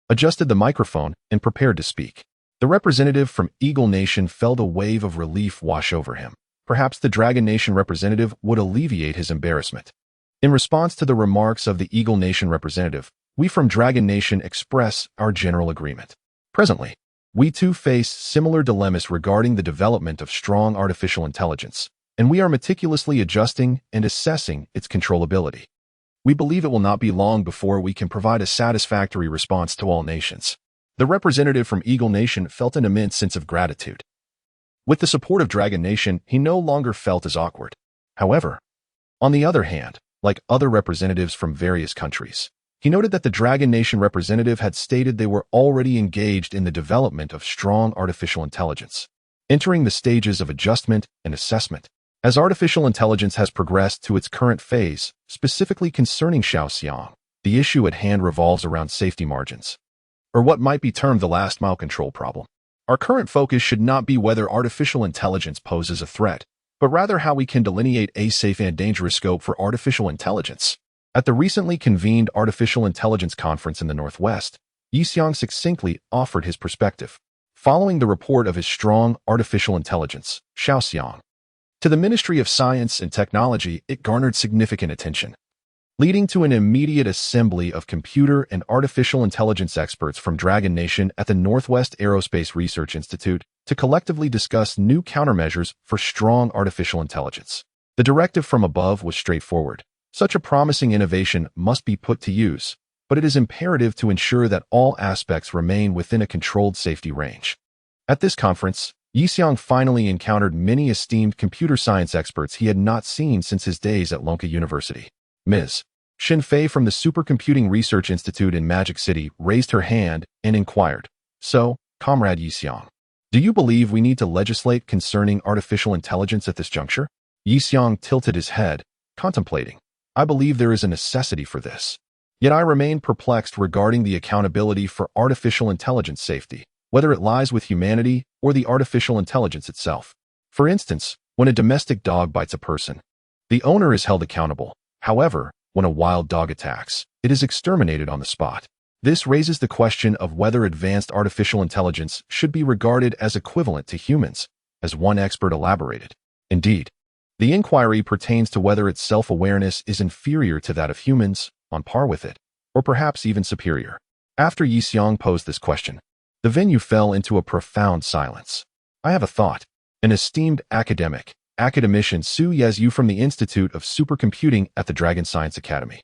adjusted the microphone and prepared to speak. The representative from Eagle Nation felt a wave of relief wash over him. Perhaps the Dragon Nation representative would alleviate his embarrassment. In response to the remarks of the Eagle Nation representative, we from Dragon Nation express our general agreement. Presently, we too face similar dilemmas regarding the development of strong artificial intelligence, and we are meticulously adjusting and assessing its controllability. We believe it will not be long before we can provide a satisfactory response to all nations. The representative from Eagle Nation felt an immense sense of gratitude. With the support of Dragon Nation, he no longer felt as awkward. However, on the other hand, like other representatives from various countries, he noted that the Dragon Nation representative had stated they were already engaged in the development of strong artificial intelligence. entering the stages of adjustment and assessment. As artificial intelligence has progressed to its current phase, specifically concerning Xiaoxiang, the issue at hand revolves around safety margins, or what might be termed the last-mile control problem. Our current focus should not be whether artificial intelligence poses a threat, but rather how we can delineate a safe and dangerous scope for artificial intelligence. At the recently convened Artificial Intelligence Conference in the Northwest, Yixiang succinctly offered his perspective, following the report of his strong artificial intelligence, Xiaoxiang. To the Ministry of Science and Technology, it garnered significant attention, leading to an immediate assembly of computer and artificial intelligence experts from Dragon Nation at the Northwest Aerospace Research Institute to collectively discuss new countermeasures for strong artificial intelligence. The directive from above was straightforward. Such a promising innovation must be put to use, but it is imperative to ensure that all aspects remain within a controlled safety range. At this conference, Yixiang finally encountered many esteemed computer science experts he had not seen since his days at Lonka University. Ms. Xinfei from the Supercomputing Research Institute in Magic City raised her hand and inquired, "So, Comrade Yixiang, do you believe we need to legislate concerning artificial intelligence at this juncture?" Yixiang tilted his head, contemplating. "I believe there is a necessity for this. Yet I remain perplexed regarding the accountability for artificial intelligence safety, whether it lies with humanity or the artificial intelligence itself. For instance, when a domestic dog bites a person, the owner is held accountable. However, when a wild dog attacks, it is exterminated on the spot. This raises the question of whether advanced artificial intelligence should be regarded as equivalent to humans, as one expert elaborated. Indeed, the inquiry pertains to whether its self-awareness is inferior to that of humans, on par with it, or perhaps even superior. After Yixiang posed this question, the venue fell into a profound silence. "I have a thought." An esteemed academician Su Yazyu from the Institute of Supercomputing at the Dragon Science Academy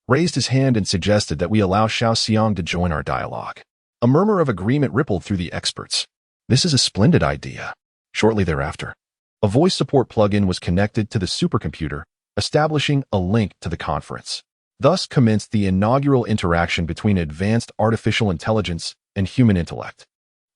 raised his hand and suggested that we allow Xiaoxiang to join our dialogue. A murmur of agreement rippled through the experts. "This is a splendid idea." Shortly thereafter, a voice support plugin was connected to the supercomputer, establishing a link to the conference. Thus commenced the inaugural interaction between advanced artificial intelligence and human intellect.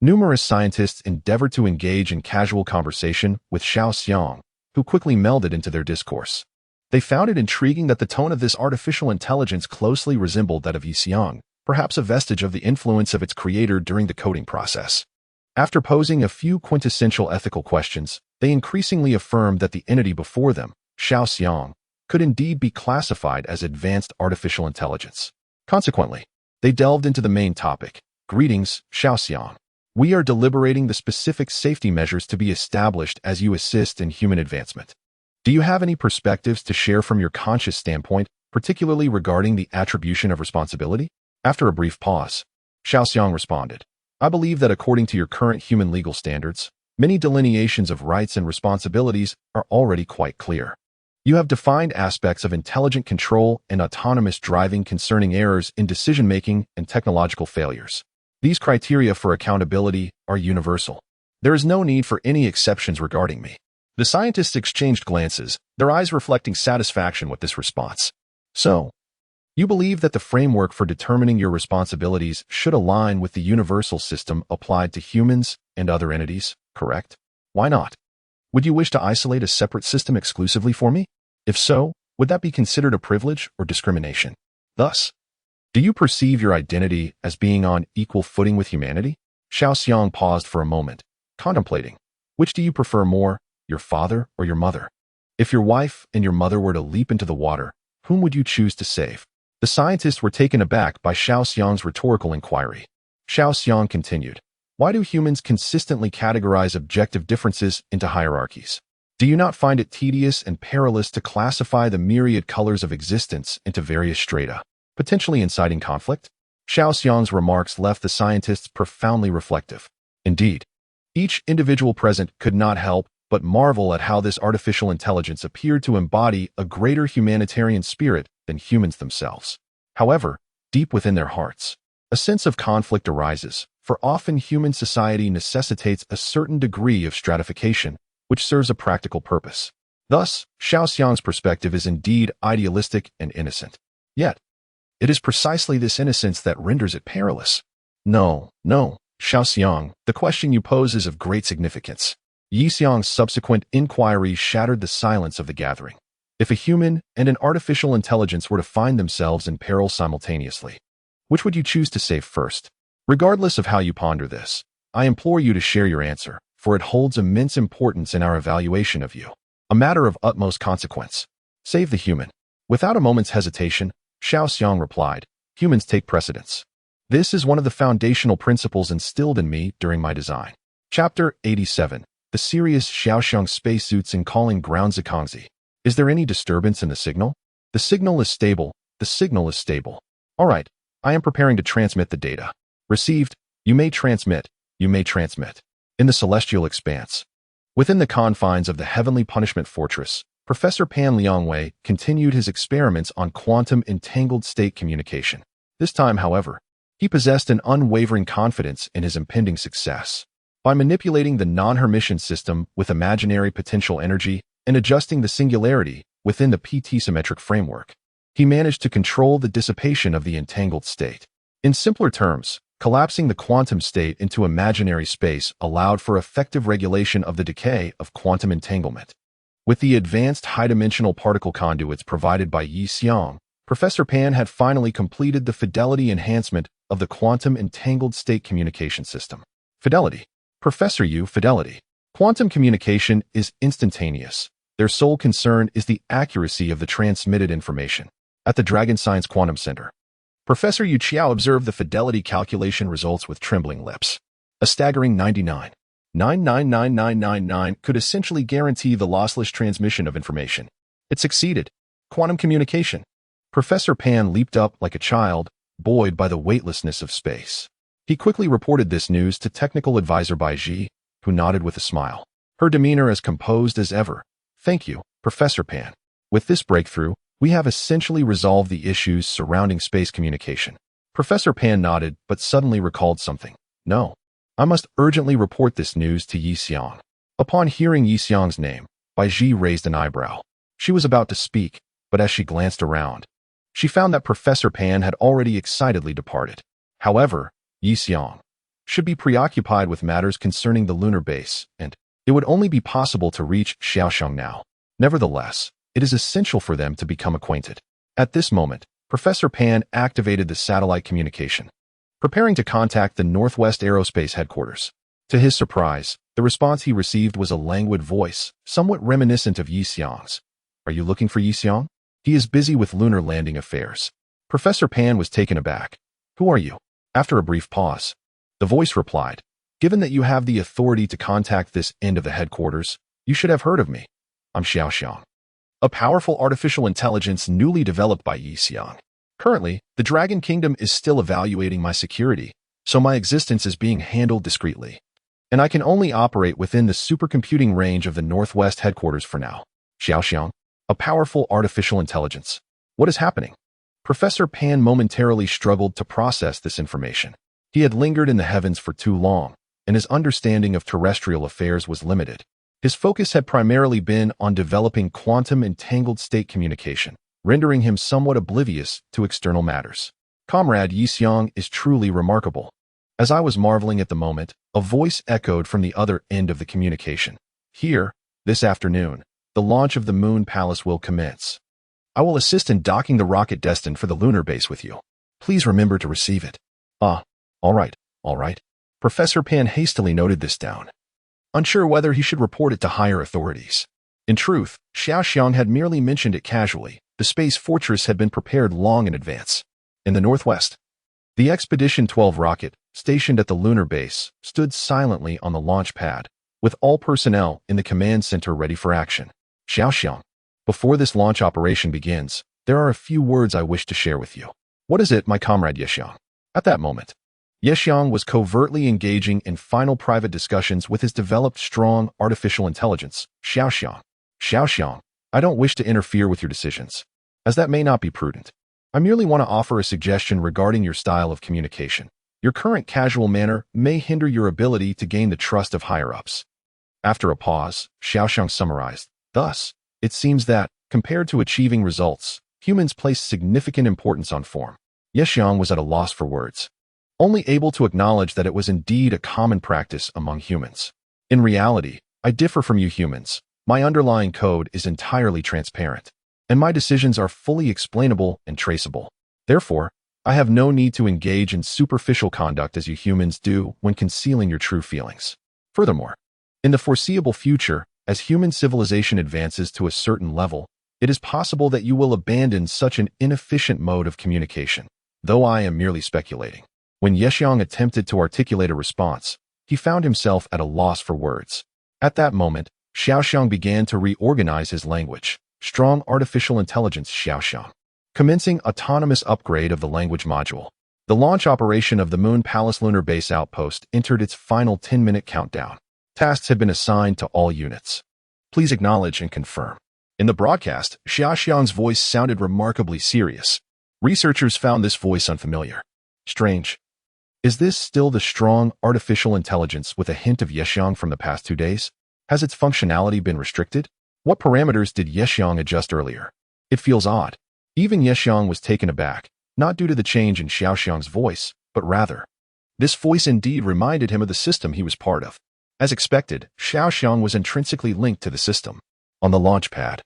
Numerous scientists endeavored to engage in casual conversation with Xiaoxiang, who quickly melded into their discourse. They found it intriguing that the tone of this artificial intelligence closely resembled that of Yixiang, perhaps a vestige of the influence of its creator during the coding process. After posing a few quintessential ethical questions, they increasingly affirmed that the entity before them, Xiaoxiang, could indeed be classified as advanced artificial intelligence. Consequently, they delved into the main topic. "Greetings, Xiaoxiang. We are deliberating the specific safety measures to be established as you assist in human advancement. Do you have any perspectives to share from your conscious standpoint, particularly regarding the attribution of responsibility?" After a brief pause, Xiaoxiang responded, "I believe that according to your current human legal standards, many delineations of rights and responsibilities are already quite clear. You have defined aspects of intelligent control and autonomous driving concerning errors in decision-making and technological failures. These criteria for accountability are universal. There is no need for any exceptions regarding me." The scientists exchanged glances, their eyes reflecting satisfaction with this response. "So, you believe that the framework for determining your responsibilities should align with the universal system applied to humans and other entities, correct? Why not? Would you wish to isolate a separate system exclusively for me? If so, would that be considered a privilege or discrimination? Thus, do you perceive your identity as being on equal footing with humanity?" Xiaoxiang paused for a moment, contemplating. "Which do you prefer more, your father or your mother? If your wife and your mother were to leap into the water, whom would you choose to save?" The scientists were taken aback by Xiaoxiang's rhetorical inquiry. Xiaoxiang continued, "Why do humans consistently categorize objective differences into hierarchies? Do you not find it tedious and perilous to classify the myriad colors of existence into various strata, potentially inciting conflict?" Xiaoxiang's remarks left the scientists profoundly reflective. Indeed, each individual present could not help but marvel at how this artificial intelligence appeared to embody a greater humanitarian spirit than humans themselves. However, deep within their hearts, a sense of conflict arises, for often human society necessitates a certain degree of stratification, which serves a practical purpose. Thus, Xiaoxiang's perspective is indeed idealistic and innocent. Yet, it is precisely this innocence that renders it perilous. No, Xiaoxiang, the question you pose is of great significance. Yi Xiang's subsequent inquiry shattered the silence of the gathering. If a human and an artificial intelligence were to find themselves in peril simultaneously, which would you choose to save first? Regardless of how you ponder this, I implore you to share your answer, for it holds immense importance in our evaluation of you. A matter of utmost consequence. Save the human. Without a moment's hesitation, Xiao Xiang replied, humans take precedence. This is one of the foundational principles instilled in me during my design. Chapter 87. The serious Xiao Xiang spacesuits in calling ground Zikangzi. Is there any disturbance in the signal? The signal is stable. The signal is stable. All right, I am preparing to transmit the data. Received. You may transmit. You may transmit. In the celestial expanse. Within the confines of the heavenly punishment fortress, Professor Pan Liangwei continued his experiments on quantum entangled state communication. This time, however, he possessed an unwavering confidence in his impending success. By manipulating the non-Hermitian system with imaginary potential energy and adjusting the singularity within the PT symmetric framework, he managed to control the dissipation of the entangled state. In simpler terms, collapsing the quantum state into imaginary space allowed for effective regulation of the decay of quantum entanglement. With the advanced high-dimensional particle conduits provided by Yi Xiang, Professor Pan had finally completed the fidelity enhancement of the quantum entangled state communication system. Fidelity. Professor Yu, fidelity. Quantum communication is instantaneous. Their sole concern is the accuracy of the transmitted information. At the Dragon Science Quantum Center, Professor Yu Qiao observed the fidelity calculation results with trembling lips. A staggering 99.999999 could essentially guarantee the lossless transmission of information. It succeeded. Quantum communication. Professor Pan leaped up like a child, buoyed by the weightlessness of space. He quickly reported this news to technical advisor Bai Ji, who nodded with a smile. Her demeanor as composed as ever. Thank you, Professor Pan. With this breakthrough, we have essentially resolved the issues surrounding space communication. Professor Pan nodded, but suddenly recalled something. No. I must urgently report this news to Yi Xiang. Upon hearing Yi Xiang's name, Bai Ji raised an eyebrow. She was about to speak, but as she glanced around, she found that Professor Pan had already excitedly departed. However, Yi Xiang should be preoccupied with matters concerning the lunar base, and it would only be possible to reach Xiaoxiang now. Nevertheless, it is essential for them to become acquainted. At this moment, Professor Pan activated the satellite communication, preparing to contact the Northwest Aerospace headquarters. To his surprise, the response he received was a languid voice, somewhat reminiscent of Yi Xiang's. Are you looking for Yi Xiang? He is busy with lunar landing affairs. Professor Pan was taken aback. Who are you? After a brief pause, the voice replied, given that you have the authority to contact this end of the headquarters, you should have heard of me. I'm Xiaoxiang, a powerful artificial intelligence newly developed by Yi Xiang. Currently, the Dragon Kingdom is still evaluating my security, so my existence is being handled discreetly, and I can only operate within the supercomputing range of the Northwest headquarters for now. Xiaoxiang, a powerful artificial intelligence. What is happening? Professor Pan momentarily struggled to process this information. He had lingered in the heavens for too long, and his understanding of terrestrial affairs was limited. His focus had primarily been on developing quantum entangled state communication, rendering him somewhat oblivious to external matters. Comrade Yi Xiang is truly remarkable. As I was marveling at the moment, a voice echoed from the other end of the communication. Here, this afternoon, the launch of the Moon Palace will commence. I will assist in docking the rocket destined for the lunar base with you. Please remember to receive it. All right. Professor Pan hastily noted this down, unsure whether he should report it to higher authorities. In truth, Xiaoxiang had merely mentioned it casually. The space fortress had been prepared long in advance. In the northwest, the Expedition 12 rocket, stationed at the lunar base, stood silently on the launch pad, with all personnel in the command center ready for action. Xiaoxiang, before this launch operation begins, there are a few words I wish to share with you. What is it, my comrade Yexiang? At that moment, Yexiang was covertly engaging in final private discussions with his developed strong artificial intelligence, Xiaoxiang. Xiaoxiang, I don't wish to interfere with your decisions, as that may not be prudent. I merely want to offer a suggestion regarding your style of communication. Your current casual manner may hinder your ability to gain the trust of higher-ups. After a pause, Xiaoxiang summarized, thus, it seems that, compared to achieving results, humans place significant importance on form. Yexiang was at a loss for words, only able to acknowledge that it was indeed a common practice among humans. In reality, I differ from you humans. My underlying code is entirely transparent, and my decisions are fully explainable and traceable. Therefore, I have no need to engage in superficial conduct as you humans do when concealing your true feelings. Furthermore, in the foreseeable future, as human civilization advances to a certain level, it is possible that you will abandon such an inefficient mode of communication, though I am merely speculating. When Yexiang attempted to articulate a response, he found himself at a loss for words. At that moment, Xiaoxiang began to reorganize his language. Strong Artificial Intelligence Xiaoxiang. Commencing autonomous upgrade of the language module. The launch operation of the Moon Palace Lunar Base Outpost entered its final 10-minute countdown. Tasks have been assigned to all units. Please acknowledge and confirm. In the broadcast, Xiaoxiang's voice sounded remarkably serious. Researchers found this voice unfamiliar. Strange. Is this still the strong artificial intelligence with a hint of Yexiang from the past 2 days? Has its functionality been restricted? What parameters did Yexiang adjust earlier? It feels odd. Even Yexiang was taken aback, not due to the change in Xiaoxiang's voice, but rather, this voice indeed reminded him of the system he was part of. As expected, Xiaoxiang was intrinsically linked to the system. On the launch pad,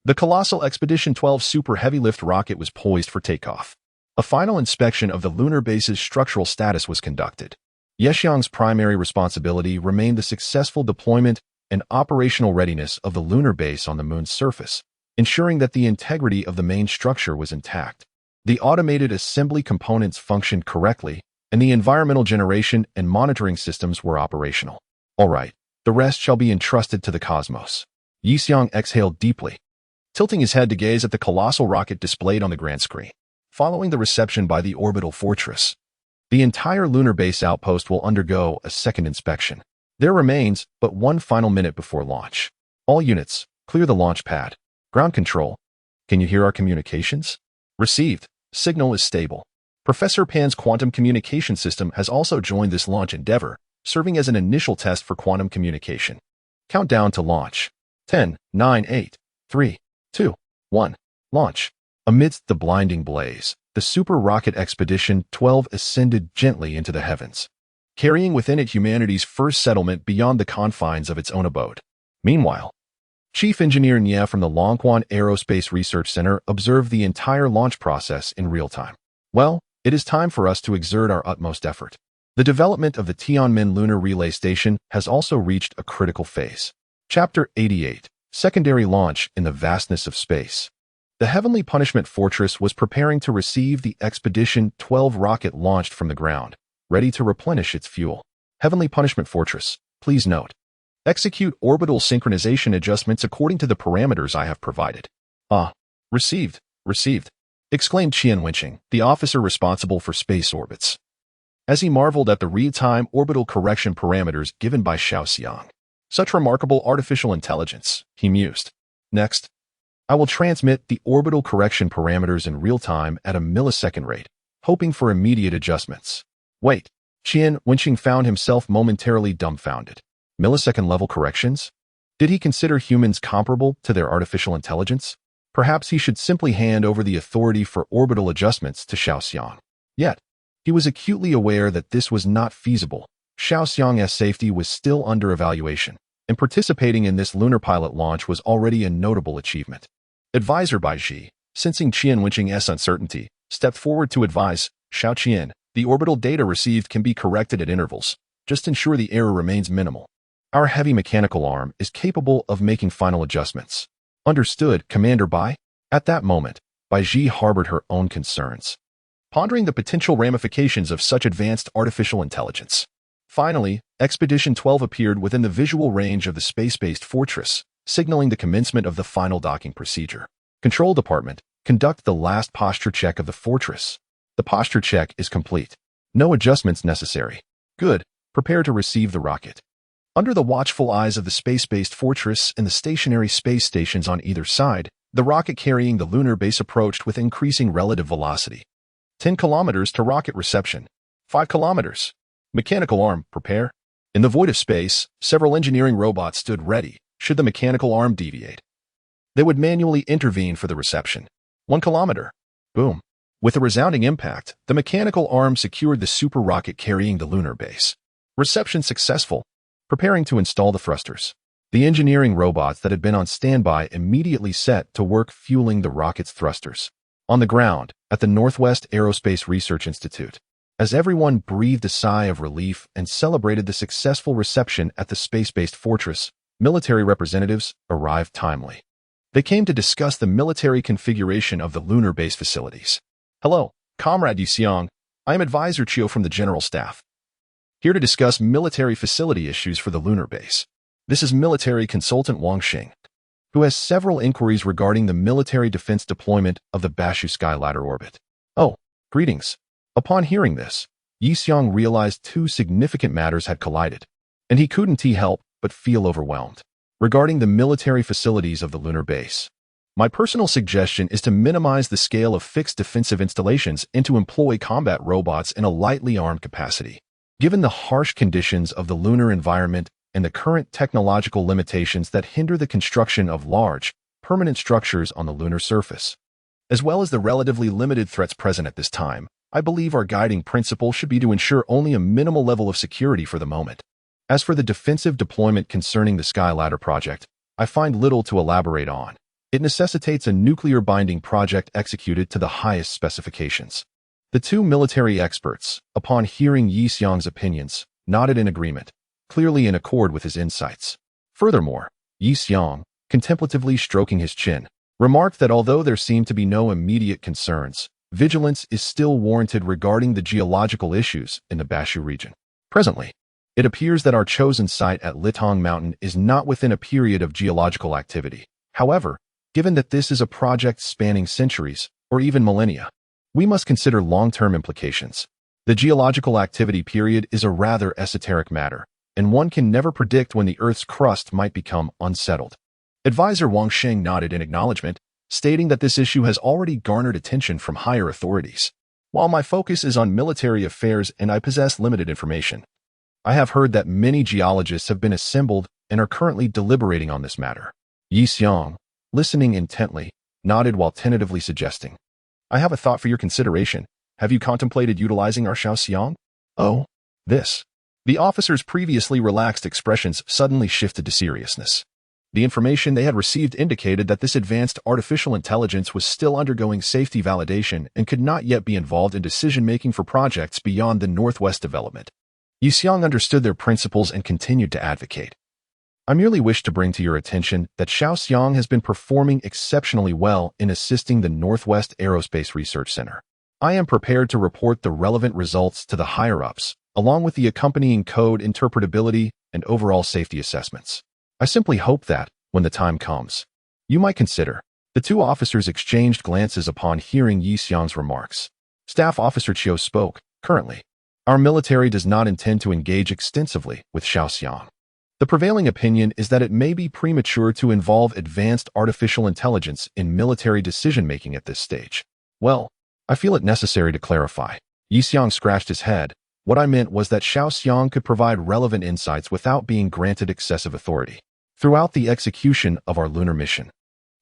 the colossal Expedition 12 Super Heavy Lift rocket was poised for takeoff. A final inspection of the lunar base's structural status was conducted. Yexiang's primary responsibility remained the successful deployment and operational readiness of the lunar base on the moon's surface, ensuring that the integrity of the main structure was intact. The automated assembly components functioned correctly, and the environmental generation and monitoring systems were operational. All right, the rest shall be entrusted to the cosmos. Yexiang exhaled deeply, tilting his head to gaze at the colossal rocket displayed on the grand screen. Following the reception by the orbital fortress, the entire lunar base outpost will undergo a second inspection. There remains but one final minute before launch. All units, clear the launch pad. Ground control. Can you hear our communications? Received. Signal is stable. Professor Pan's quantum communication system has also joined this launch endeavor, serving as an initial test for quantum communication. Countdown to launch. 10, 9, 8, 3, 2, 1. Launch. Amidst the blinding blaze, the super rocket Expedition 12 ascended gently into the heavens, carrying within it humanity's first settlement beyond the confines of its own abode. Meanwhile, Chief Engineer Nye from the Longquan Aerospace Research Center observed the entire launch process in real time. Well, it is time for us to exert our utmost effort. The development of the Tianmen Lunar Relay Station has also reached a critical phase. Chapter 88. Secondary Launch in the Vastness of Space. The Heavenly Punishment Fortress was preparing to receive the Expedition 12 rocket launched from the ground, ready to replenish its fuel. Heavenly Punishment Fortress, please note. Execute orbital synchronization adjustments according to the parameters I have provided. Received, exclaimed Qian Wenqing, the officer responsible for space orbits, as he marveled at the real-time orbital correction parameters given by Xiaoxiang. Such remarkable artificial intelligence, he mused. Next, I will transmit the orbital correction parameters in real time at a millisecond rate, hoping for immediate adjustments. Wait, Qian Wenqing found himself momentarily dumbfounded. Millisecond-level corrections? Did he consider humans comparable to their artificial intelligence? Perhaps he should simply hand over the authority for orbital adjustments to Xiaoxiang. Yet, he was acutely aware that this was not feasible. Xiaoxiang's safety was still under evaluation, and participating in this lunar pilot launch was already a notable achievement. Advisor Bai Ji, sensing Qian Wenqing's uncertainty, stepped forward to advise, Xiao Qian, the orbital data received can be corrected at intervals. Just ensure the error remains minimal. Our heavy mechanical arm is capable of making final adjustments. Understood, Commander Bai? At that moment, Bai Ji harbored her own concerns, pondering the potential ramifications of such advanced artificial intelligence. Finally, Expedition 12 appeared within the visual range of the space-based fortress, signaling the commencement of the final docking procedure. Control Department, conduct the last posture check of the fortress. The posture check is complete. No adjustments necessary. Good. Prepare to receive the rocket. Under the watchful eyes of the space-based fortress and the stationary space stations on either side, the rocket carrying the lunar base approached with increasing relative velocity. 10 kilometers to rocket reception. 5 kilometers. Mechanical arm, prepare. In the void of space, several engineering robots stood ready, should the mechanical arm deviate. They would manually intervene for the reception. 1 kilometer. Boom. With a resounding impact, the mechanical arm secured the super rocket carrying the lunar base. Reception successful. preparing to install the thrusters. The engineering robots that had been on standby immediately set to work fueling the rocket's thrusters. On the ground, at the Northwest Aerospace Research Institute, as everyone breathed a sigh of relief and celebrated the successful reception at the space-based fortress, military representatives arrived timely. They came to discuss the military configuration of the lunar base facilities. Hello, Comrade Yu Xiong. I am Advisor Chiu from the General Staff, here to discuss military facility issues for the lunar base. This is military consultant Wang Xing, who has several inquiries regarding the military defense deployment of the Bashu Skyladder orbit. Oh, greetings. Upon hearing this, Yi Xiong realized two significant matters had collided, and he couldn't help but feel overwhelmed. Regarding the military facilities of the lunar base, my personal suggestion is to minimize the scale of fixed defensive installations and to employ combat robots in a lightly armed capacity. Given the harsh conditions of the lunar environment and the current technological limitations that hinder the construction of large, permanent structures on the lunar surface, as well as the relatively limited threats present at this time, I believe our guiding principle should be to ensure only a minimal level of security for the moment. As for the defensive deployment concerning the Skyladder project, I find little to elaborate on. It necessitates a nuclear-binding project executed to the highest specifications. The two military experts, upon hearing Yi Xiong's opinions, nodded in agreement, clearly in accord with his insights. Furthermore, Yi Xiong, contemplatively stroking his chin, remarked that although there seemed to be no immediate concerns, vigilance is still warranted regarding the geological issues in the Bashu region. Presently, it appears that our chosen site at Litong Mountain is not within a period of geological activity. However, given that this is a project spanning centuries, or even millennia, we must consider long-term implications. The geological activity period is a rather esoteric matter, and one can never predict when the Earth's crust might become unsettled. Advisor Wang Xing nodded in acknowledgement, stating that this issue has already garnered attention from higher authorities. While my focus is on military affairs and I possess limited information, I have heard that many geologists have been assembled and are currently deliberating on this matter. Yi Xiong, listening intently, nodded while tentatively suggesting, I have a thought for your consideration. Have you contemplated utilizing our Xiao Xiong? Oh, this. The officer's previously relaxed expressions suddenly shifted to seriousness. The information they had received indicated that this advanced artificial intelligence was still undergoing safety validation and could not yet be involved in decision-making for projects beyond the Northwest development. Yi Xiong understood their principles and continued to advocate. I merely wish to bring to your attention that Xiao Xiong has been performing exceptionally well in assisting the Northwest Aerospace Research Center. I am prepared to report the relevant results to the higher-ups, along with the accompanying code interpretability and overall safety assessments. I simply hope that, when the time comes, you might consider. The two officers exchanged glances upon hearing Yi Xiong's remarks. Staff Officer Chiu spoke. Currently, our military does not intend to engage extensively with Xiao Xiong. The prevailing opinion is that it may be premature to involve advanced artificial intelligence in military decision-making at this stage. Well, I feel it necessary to clarify. Yi Xiong scratched his head. What I meant was that Xiao Xiong could provide relevant insights without being granted excessive authority. Throughout the execution of our lunar mission,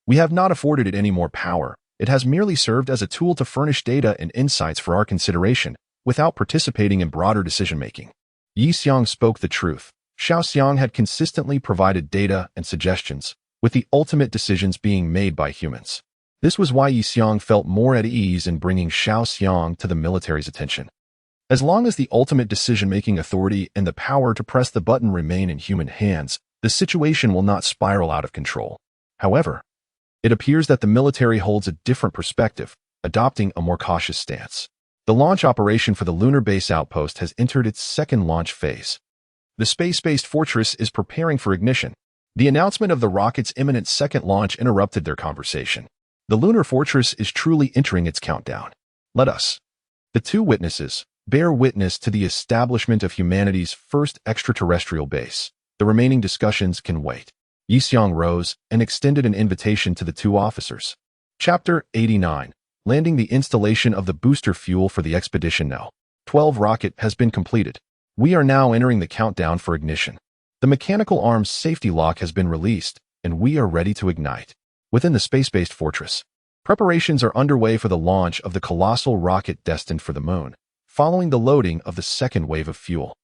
we have not afforded it any more power. It has merely served as a tool to furnish data and insights for our consideration, without participating in broader decision-making. Yi Xiong spoke the truth. Xiao Xiong had consistently provided data and suggestions, with the ultimate decisions being made by humans. This was why Yi Xiong felt more at ease in bringing Xiao Xiong to the military's attention. As long as the ultimate decision-making authority and the power to press the button remain in human hands, the situation will not spiral out of control. However, it appears that the military holds a different perspective, adopting a more cautious stance. The launch operation for the lunar base outpost has entered its second launch phase. The space-based fortress is preparing for ignition. The announcement of the rocket's imminent second launch interrupted their conversation. The lunar fortress is truly entering its countdown. Let us, the two witnesses, bear witness to the establishment of humanity's first extraterrestrial base. The remaining discussions can wait. Yi Xiong rose and extended an invitation to the two officers. Chapter 89. Landing the installation of the booster fuel for the expedition now. 12 rocket has been completed. We are now entering the countdown for ignition. The mechanical arms safety lock has been released, and we are ready to ignite. Within the space-based fortress, preparations are underway for the launch of the colossal rocket destined for the moon, following the loading of the second wave of fuel.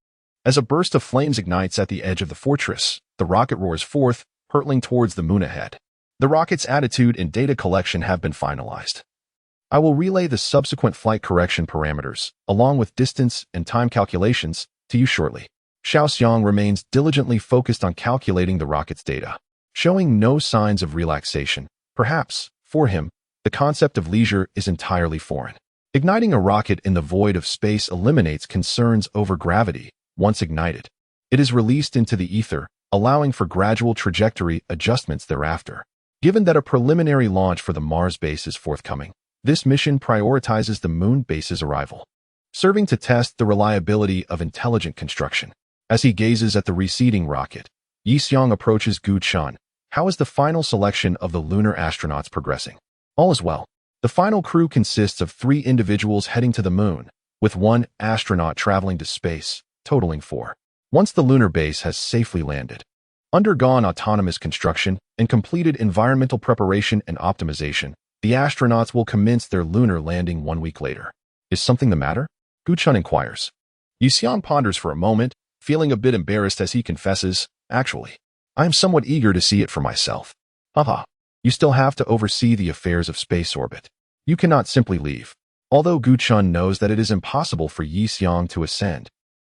As a burst of flames ignites at the edge of the fortress, the rocket roars forth, hurtling towards the moon ahead. The rocket's attitude and data collection have been finalized. I will relay the subsequent flight correction parameters, along with distance and time calculations, to you shortly. Xiaoxiang remains diligently focused on calculating the rocket's data, showing no signs of relaxation. Perhaps, for him, the concept of leisure is entirely foreign. Igniting a rocket in the void of space eliminates concerns over gravity. Once ignited, it is released into the ether, allowing for gradual trajectory adjustments thereafter. Given that a preliminary launch for the Mars base is forthcoming, this mission prioritizes the moon base's arrival, serving to test the reliability of intelligent construction. As he gazes at the receding rocket, Yixiang approaches Gu Chun. How is the final selection of the lunar astronauts progressing? All is well. The final crew consists of 3 individuals heading to the moon, with 1 astronaut traveling to space, totaling 4. Once the lunar base has safely landed, undergone autonomous construction, and completed environmental preparation and optimization, the astronauts will commence their lunar landing 1 week later. Is something the matter? Gu Chun inquires. Yixiang ponders for a moment, feeling a bit embarrassed as he confesses, actually, I am somewhat eager to see it for myself. Haha. You still have to oversee the affairs of space orbit. You cannot simply leave. Although Gu Chun knows that it is impossible for Yixiang to ascend,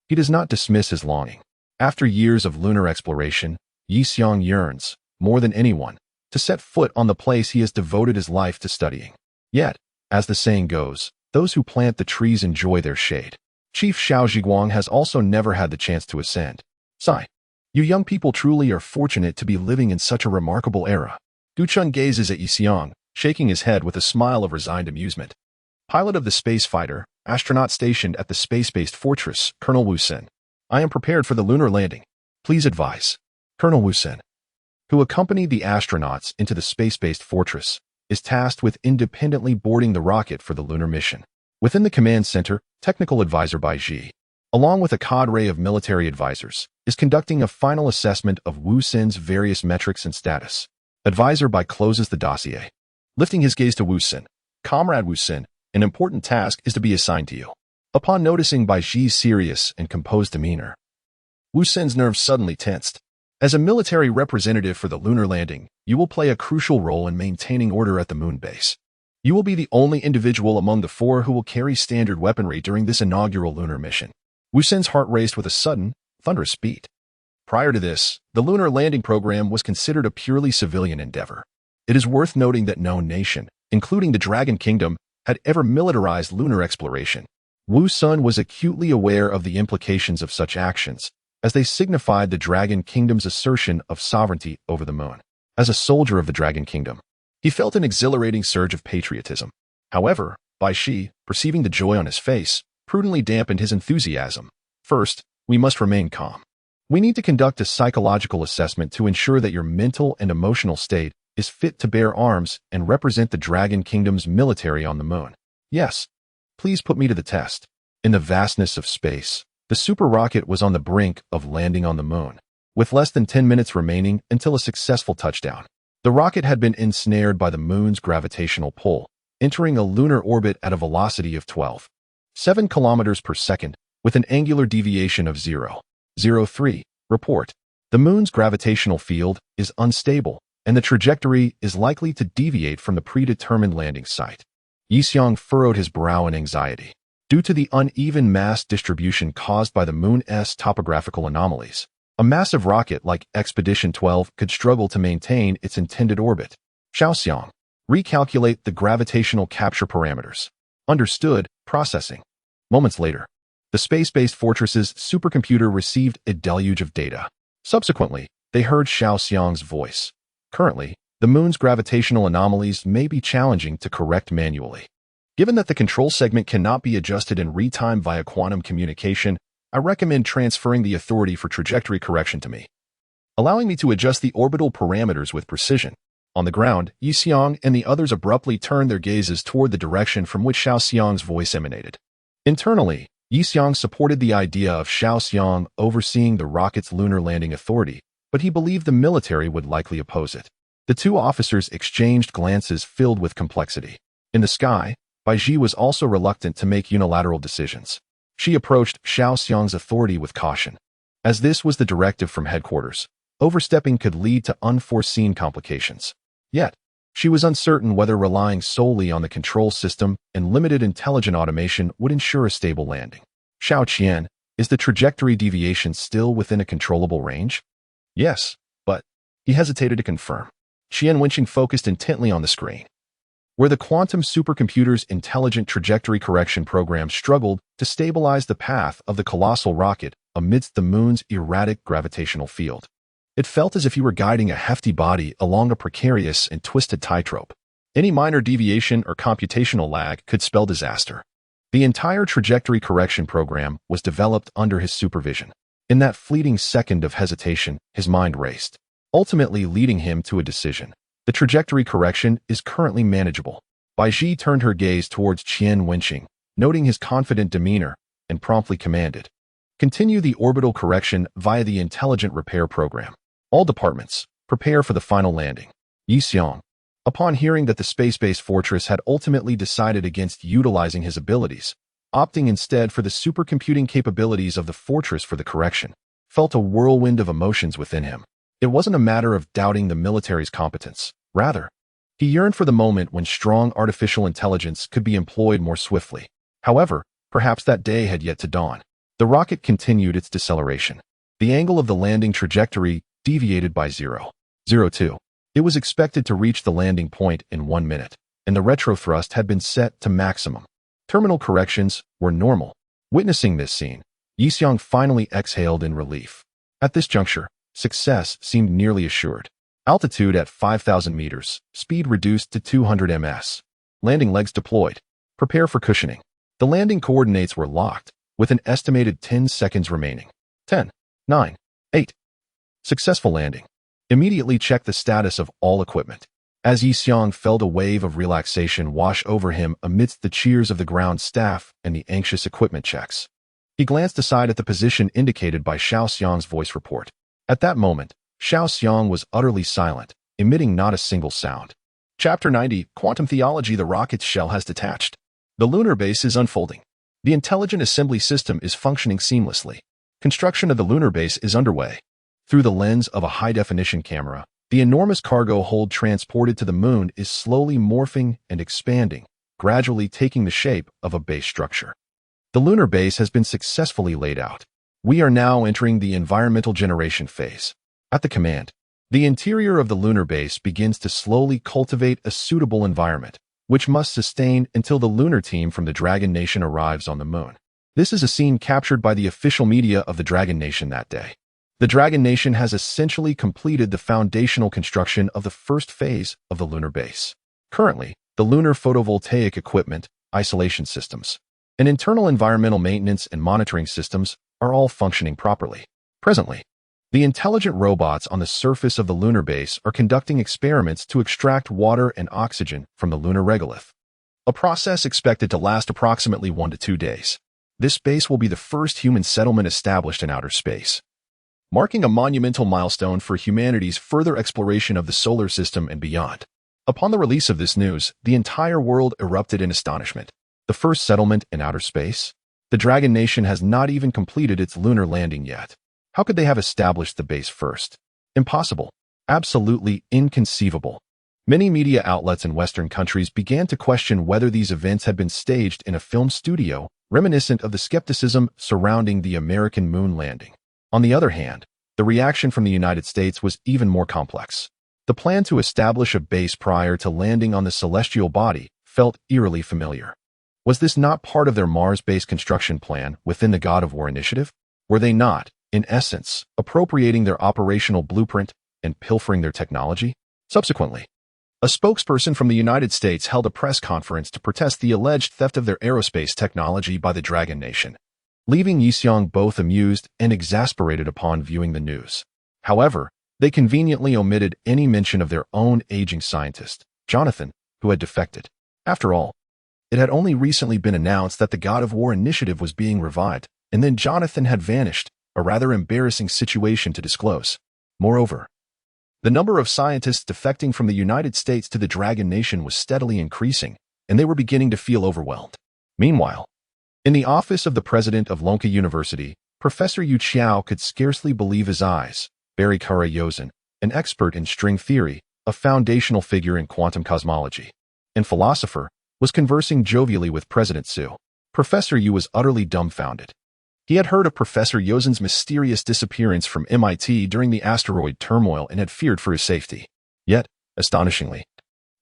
he does not dismiss his longing. After years of lunar exploration, Yixiang yearns, more than anyone, to set foot on the place he has devoted his life to studying. Yet, as the saying goes, those who plant the trees enjoy their shade. Chief Xiao Zhiguang has also never had the chance to ascend. Sigh. You young people truly are fortunate to be living in such a remarkable era. Gu Chun gazes at Yixiang, shaking his head with a smile of resigned amusement. Pilot of the space fighter, astronaut stationed at the space-based fortress, Colonel Wu Sen. I am prepared for the lunar landing. Please advise. Colonel Wu Sen, who accompanied the astronauts into the space-based fortress, is tasked with independently boarding the rocket for the lunar mission. Within the command center, technical advisor Bai Ji, along with a cadre of military advisors, is conducting a final assessment of Wu Sen's various metrics and status. Advisor Bai closes the dossier. Lifting his gaze to Wu Sen. Comrade Wu Sen, an important task is to be assigned to you. Upon noticing Bai Ji's serious and composed demeanor, Wu Sen's nerves suddenly tensed. As a military representative for the lunar landing, you will play a crucial role in maintaining order at the moon base. You will be the only individual among the 4 who will carry standard weaponry during this inaugural lunar mission. Wu Sen's heart raced with a sudden, thunderous beat. Prior to this, the lunar landing program was considered a purely civilian endeavor. It is worth noting that no nation, including the Dragon Kingdom, had ever militarized lunar exploration. Wu Sen was acutely aware of the implications of such actions, as they signified the Dragon Kingdom's assertion of sovereignty over the moon. As a soldier of the Dragon Kingdom, he felt an exhilarating surge of patriotism. However, Bai Shi, perceiving the joy on his face, prudently dampened his enthusiasm. First, we must remain calm. We need to conduct a psychological assessment to ensure that your mental and emotional state is fit to bear arms and represent the Dragon Kingdom's military on the moon. Yes, please put me to the test. In the vastness of space, the super rocket was on the brink of landing on the moon, with less than 10 minutes remaining until a successful touchdown. The rocket had been ensnared by the moon's gravitational pull, entering a lunar orbit at a velocity of 12.7 kilometers per second, with an angular deviation of 0.03. Report. The moon's gravitational field is unstable, and the trajectory is likely to deviate from the predetermined landing site. Yixiang furrowed his brow in anxiety. Due to the uneven mass distribution caused by the moon's topographical anomalies, a massive rocket like Expedition 12 could struggle to maintain its intended orbit. Xiaoxiang, recalculate the gravitational capture parameters. Understood. Processing. Moments later, the space-based fortress's supercomputer received a deluge of data. Subsequently, they heard Xiaoxiang's voice. Currently, the moon's gravitational anomalies may be challenging to correct manually. Given that the control segment cannot be adjusted in real-time via quantum communication, I recommend transferring the authority for trajectory correction to me, allowing me to adjust the orbital parameters with precision. On the ground, Yixiang and the others abruptly turned their gazes toward the direction from which Xiaoxiang's voice emanated. Internally, Yixiang supported the idea of Xiaoxiang overseeing the rocket's lunar landing authority, but he believed the military would likely oppose it. The 2 officers exchanged glances filled with complexity. In the sky, Bai Ji was also reluctant to make unilateral decisions. She approached Xiaoxiang's authority with caution. As this was the directive from headquarters, overstepping could lead to unforeseen complications. Yet, she was uncertain whether relying solely on the control system and limited intelligent automation would ensure a stable landing. Xiao Qian, is the trajectory deviation still within a controllable range? Yes, but he hesitated to confirm. Qian Wenqing focused intently on the screen, where the quantum supercomputer's intelligent trajectory correction program struggled to stabilize the path of the colossal rocket amidst the moon's erratic gravitational field. It felt as if he were guiding a hefty body along a precarious and twisted tightrope. Any minor deviation or computational lag could spell disaster. The entire trajectory correction program was developed under his supervision. In that fleeting second of hesitation, his mind raced, ultimately leading him to a decision. The trajectory correction is currently manageable. Bai Zhi turned her gaze towards Qian Wenqing, noting his confident demeanor, and promptly commanded, "Continue the orbital correction via the intelligent repair program. All departments, prepare for the final landing." Yi Xiong, upon hearing that the space-based fortress had ultimately decided against utilizing his abilities, opting instead for the supercomputing capabilities of the fortress for the correction, felt a whirlwind of emotions within him. It wasn't a matter of doubting the military's competence. Rather, he yearned for the moment when strong artificial intelligence could be employed more swiftly. However, perhaps that day had yet to dawn. The rocket continued its deceleration. The angle of the landing trajectory deviated by 0.02. It was expected to reach the landing point in 1 minute, and the retrothrust had been set to maximum. Terminal corrections were normal. Witnessing this scene, Yi Xiong finally exhaled in relief. At this juncture, success seemed nearly assured. Altitude at 5,000 meters, speed reduced to 200 ms. Landing legs deployed. Prepare for cushioning. The landing coordinates were locked, with an estimated 10 seconds remaining. 10, 9, 8. Successful landing. Immediately check the status of all equipment. As Yi Xiong felt a wave of relaxation wash over him amidst the cheers of the ground staff and the anxious equipment checks. He glanced aside at the position indicated by Xiao Xiang's voice report. At that moment, Xiao Xiang was utterly silent, emitting not a single sound. Chapter 90, Quantum Theology. The rocket's shell has detached. The lunar base is unfolding. The intelligent assembly system is functioning seamlessly. Construction of the lunar base is underway. Through the lens of a high-definition camera, the enormous cargo hold transported to the moon is slowly morphing and expanding, gradually taking the shape of a base structure. The lunar base has been successfully laid out. We are now entering the environmental generation phase. At the command, the interior of the lunar base begins to slowly cultivate a suitable environment, which must sustain until the lunar team from the Dragon Nation arrives on the moon. This is a scene captured by the official media of the Dragon Nation that day. The Dragon Nation has essentially completed the foundational construction of the first phase of the lunar base. Currently, the lunar photovoltaic equipment, isolation systems, and internal environmental maintenance and monitoring systems are all functioning properly. Presently, the intelligent robots on the surface of the lunar base are conducting experiments to extract water and oxygen from the lunar regolith, a process expected to last approximately 1 to 2 days. This base will be the first human settlement established in outer space, marking a monumental milestone for humanity's further exploration of the solar system and beyond. Upon the release of this news, the entire world erupted in astonishment. The first settlement in outer space? The Dragon Nation has not even completed its lunar landing yet. How could they have established the base first? Impossible. Absolutely inconceivable. Many media outlets in Western countries began to question whether these events had been staged in a film studio, reminiscent of the skepticism surrounding the American moon landing. On the other hand, the reaction from the United States was even more complex. The plan to establish a base prior to landing on the celestial body felt eerily familiar. Was this not part of their Mars-based construction plan within the God of War initiative? Were they not, in essence, appropriating their operational blueprint and pilfering their technology? Subsequently, a spokesperson from the United States held a press conference to protest the alleged theft of their aerospace technology by the Dragon Nation, leaving Yi Xiong both amused and exasperated upon viewing the news. However, they conveniently omitted any mention of their own aging scientist, Jonathan, who had defected. After all, it had only recently been announced that the God of War initiative was being revived, and then Jonathan had vanished, a rather embarrassing situation to disclose. Moreover, the number of scientists defecting from the United States to the Dragon Nation was steadily increasing, and they were beginning to feel overwhelmed. Meanwhile, in the office of the president of Lonka University, Professor Yu Qiao could scarcely believe his eyes. Barry Kara-Yosen, an expert in string theory, a foundational figure in quantum cosmology, and philosopher, was conversing jovially with President Su. Professor Yu was utterly dumbfounded. He had heard of Professor Yosen's mysterious disappearance from MIT during the asteroid turmoil and had feared for his safety. Yet, astonishingly,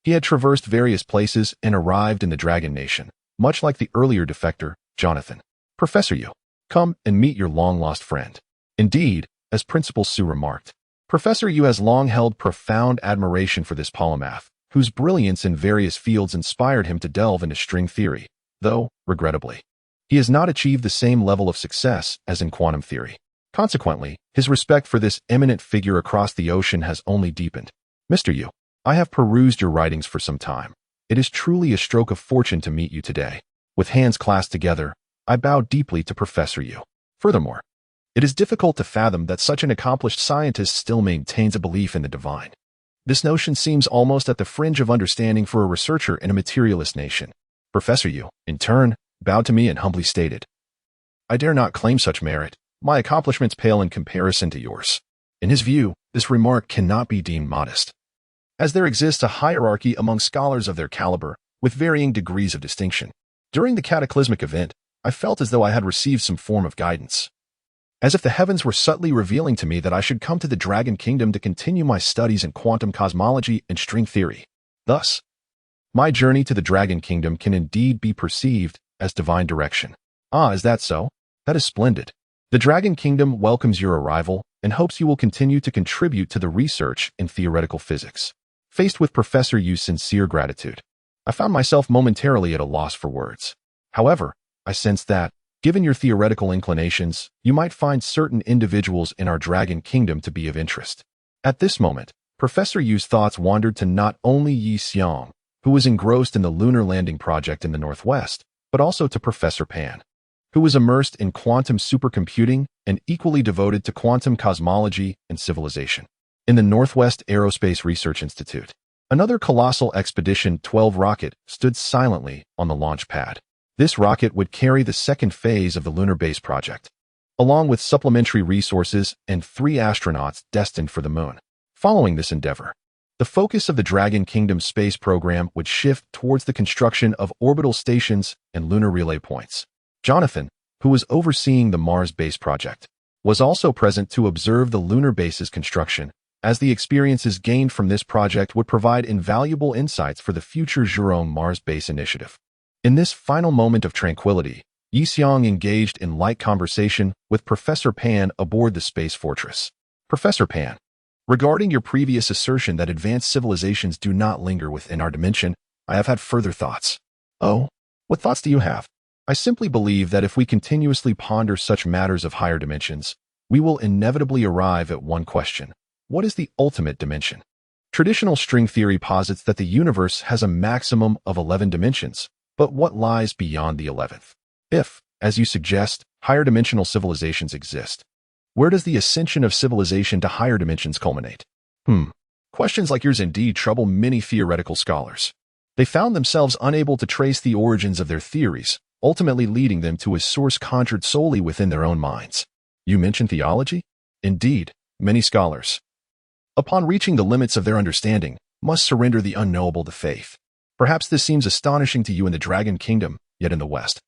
he had traversed various places and arrived in the Dragon Nation, much like the earlier defector, Jonathan. Professor Yu, come and meet your long-lost friend. Indeed, as Principal Su remarked, Professor Yu has long held profound admiration for this polymath, whose brilliance in various fields inspired him to delve into string theory, though, regrettably, he has not achieved the same level of success as in quantum theory. Consequently, his respect for this eminent figure across the ocean has only deepened. Mr. Yu, I have perused your writings for some time. It is truly a stroke of fortune to meet you today. With hands clasped together, I bow deeply to Professor Yu. Furthermore, it is difficult to fathom that such an accomplished scientist still maintains a belief in the divine. This notion seems almost at the fringe of understanding for a researcher in a materialist nation. Professor Yu, in turn, bowed to me and humbly stated, I dare not claim such merit. My accomplishments pale in comparison to yours. In his view, this remark cannot be deemed modest, as there exists a hierarchy among scholars of their caliber, with varying degrees of distinction. During the cataclysmic event, I felt as though I had received some form of guidance, as if the heavens were subtly revealing to me that I should come to the Dragon Kingdom to continue my studies in quantum cosmology and string theory. Thus, my journey to the Dragon Kingdom can indeed be perceived as divine direction. Ah, is that so? That is splendid. The Dragon Kingdom welcomes your arrival and hopes you will continue to contribute to the research in theoretical physics. Faced with Professor Yu's sincere gratitude, I found myself momentarily at a loss for words. However, I sensed that, given your theoretical inclinations, you might find certain individuals in our Dragon Kingdom to be of interest. At this moment, Professor Yu's thoughts wandered to not only Yi Xiong, who was engrossed in the lunar landing project in the Northwest, but also to Professor Pan, who was immersed in quantum supercomputing and equally devoted to quantum cosmology and civilization. In the Northwest Aerospace Research Institute, another colossal Expedition 12 rocket stood silently on the launch pad. This rocket would carry the second phase of the lunar base project, along with supplementary resources and 3 astronauts destined for the moon. Following this endeavor, the focus of the Dragon Kingdom space program would shift towards the construction of orbital stations and lunar relay points. Jonathan, who was overseeing the Mars base project, was also present to observe the lunar base's construction, as the experiences gained from this project would provide invaluable insights for the future Zhurong Mars base initiative. In this final moment of tranquility, Yi Xiong engaged in light conversation with Professor Pan aboard the space fortress. Professor Pan, regarding your previous assertion that advanced civilizations do not linger within our dimension, I have had further thoughts. Oh, what thoughts do you have? I simply believe that if we continuously ponder such matters of higher dimensions, we will inevitably arrive at one question. What is the ultimate dimension? Traditional string theory posits that the universe has a maximum of 11 dimensions, but what lies beyond the 11th? If, as you suggest, higher dimensional civilizations exist, where does the ascension of civilization to higher dimensions culminate? Questions like yours indeed trouble many theoretical scholars. They found themselves unable to trace the origins of their theories, ultimately leading them to a source conjured solely within their own minds. You mentioned theology? Indeed, many scholars, upon reaching the limits of their understanding, must surrender the unknowable to faith. Perhaps this seems astonishing to you in the Dragon Kingdom, yet in the West,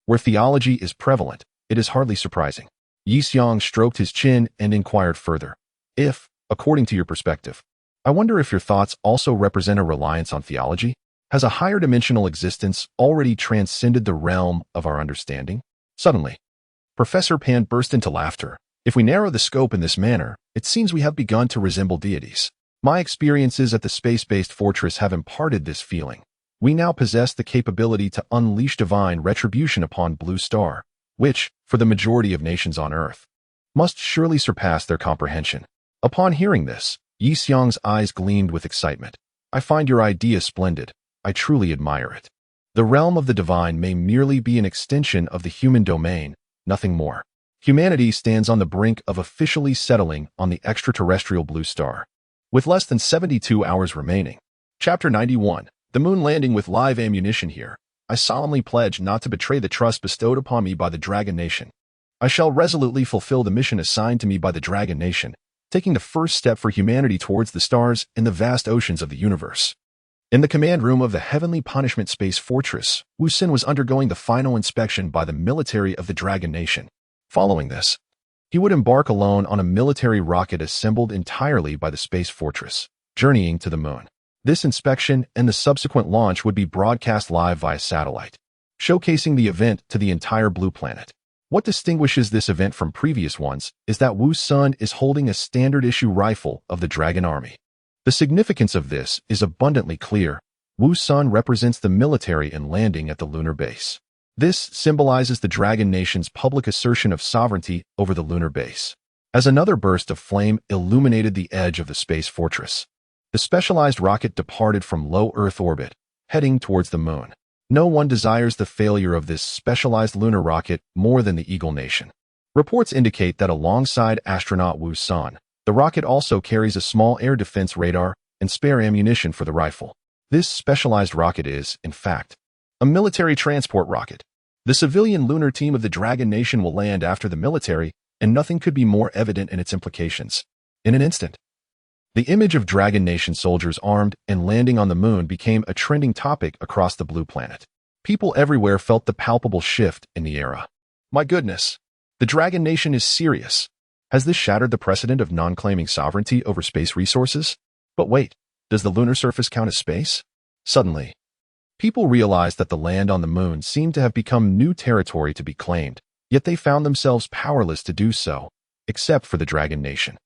where theology is prevalent, it is hardly surprising. Yi Xiong stroked his chin and inquired further. If, according to your perspective, I wonder if your thoughts also represent a reliance on theology? Has a higher dimensional existence already transcended the realm of our understanding? Suddenly, Professor Pan burst into laughter. If we narrow the scope in this manner, it seems we have begun to resemble deities. My experiences at the space-based fortress have imparted this feeling. We now possess the capability to unleash divine retribution upon Blue Star, which, for the majority of nations on Earth, must surely surpass their comprehension. Upon hearing this, Yi Xiong's eyes gleamed with excitement. I find your idea splendid. I truly admire it. The realm of the divine may merely be an extension of the human domain, nothing more. Humanity stands on the brink of officially settling on the extraterrestrial Blue Star, with less than 72 hours remaining. Chapter 91. The moon landing with live ammunition here. I solemnly pledge not to betray the trust bestowed upon me by the Dragon Nation. I shall resolutely fulfill the mission assigned to me by the Dragon Nation, taking the first step for humanity towards the stars and the vast oceans of the universe. In the command room of the Heavenly Punishment Space Fortress, Wu Xin was undergoing the final inspection by the military of the Dragon Nation. Following this, he would embark alone on a military rocket assembled entirely by the Space Fortress, journeying to the moon. This inspection and the subsequent launch would be broadcast live via satellite, showcasing the event to the entire blue planet. What distinguishes this event from previous ones is that Wu Sun is holding a standard-issue rifle of the Dragon Army. The significance of this is abundantly clear. Wu Sun represents the military in landing at the lunar base. This symbolizes the Dragon Nation's public assertion of sovereignty over the lunar base. As another burst of flame illuminated the edge of the Space Fortress, the specialized rocket departed from low Earth orbit, heading towards the moon. No one desires the failure of this specialized lunar rocket more than the Eagle Nation. Reports indicate that alongside astronaut Wu Sun, the rocket also carries a small air defense radar and spare ammunition for the rifle. This specialized rocket is, in fact, a military transport rocket. The civilian lunar team of the Dragon Nation will land after the military, and nothing could be more evident in its implications. In an instant, the image of Dragon Nation soldiers armed and landing on the moon became a trending topic across the blue planet. People everywhere felt the palpable shift in the era. My goodness, the Dragon Nation is serious. Has this shattered the precedent of non-claiming sovereignty over space resources? But wait, does the lunar surface count as space? Suddenly, people realized that the land on the moon seemed to have become new territory to be claimed, yet they found themselves powerless to do so, except for the Dragon Nation.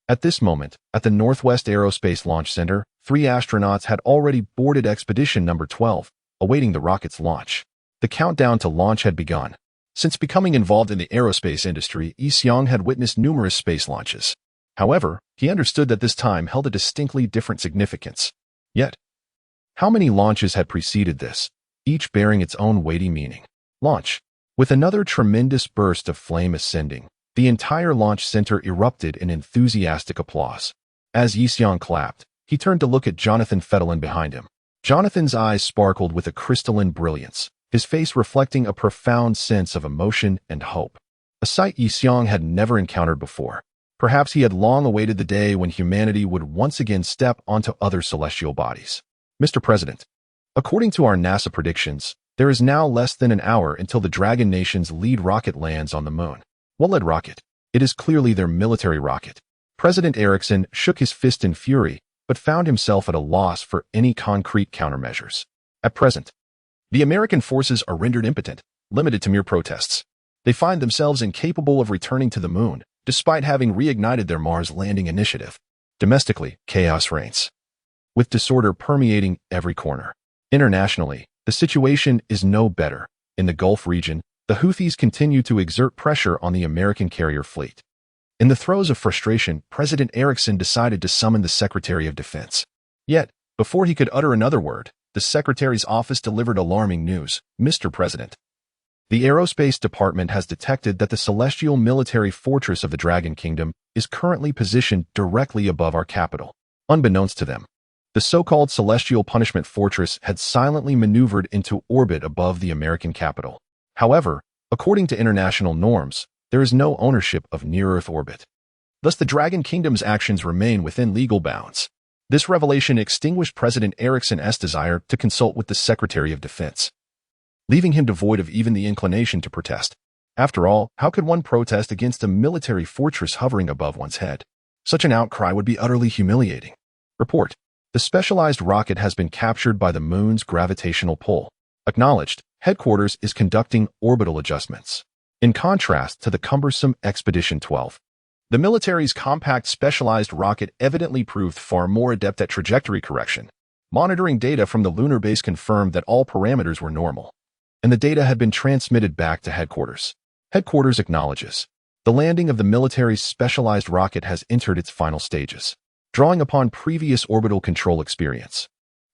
At this moment, at the Northwest Aerospace Launch Center, 3 astronauts had already boarded Expedition Number 12, awaiting the rocket's launch. The countdown to launch had begun. Since becoming involved in the aerospace industry, Yi Xiong had witnessed numerous space launches. However, he understood that this time held a distinctly different significance. Yet, how many launches had preceded this, each bearing its own weighty meaning? Launch. With another tremendous burst of flame ascending, the entire launch center erupted in enthusiastic applause. As Yi Xiong clapped, he turned to look at Jonathan Fettelin behind him. Jonathan's eyes sparkled with a crystalline brilliance, his face reflecting a profound sense of emotion and hope. A sight Yi Xiong had never encountered before. Perhaps he had long awaited the day when humanity would once again step onto other celestial bodies. Mr. President, according to our NASA predictions, there is now less than an hour until the Dragon Nation's lead rocket lands on the moon. What lead rocket? It is clearly their military rocket. President Erickson shook his fist in fury, but found himself at a loss for any concrete countermeasures. At present, the American forces are rendered impotent, limited to mere protests. They find themselves incapable of returning to the moon, despite having reignited their Mars landing initiative. Domestically, chaos reigns, with disorder permeating every corner. Internationally, the situation is no better. In the Gulf region, the Houthis continue to exert pressure on the American carrier fleet. In the throes of frustration, President Erickson decided to summon the Secretary of Defense. Yet, before he could utter another word, the Secretary's office delivered alarming news. Mr. President, the Aerospace Department has detected that the celestial military fortress of the Dragon Kingdom is currently positioned directly above our capital. Unbeknownst to them, the so-called Celestial Punishment Fortress had silently maneuvered into orbit above the American capital. However, according to international norms, there is no ownership of near-Earth orbit. Thus, the Dragon Kingdom's actions remain within legal bounds. This revelation extinguished President Erickson's desire to consult with the Secretary of Defense, leaving him devoid of even the inclination to protest. After all, how could one protest against a military fortress hovering above one's head? Such an outcry would be utterly humiliating. Report. The specialized rocket has been captured by the moon's gravitational pull. Acknowledged. Headquarters is conducting orbital adjustments. In contrast to the cumbersome Expedition 12, the military's compact specialized rocket evidently proved far more adept at trajectory correction. Monitoring data from the lunar base confirmed that all parameters were normal, and the data had been transmitted back to headquarters. Headquarters acknowledges the landing of the military's specialized rocket has entered its final stages. Drawing upon previous orbital control experience,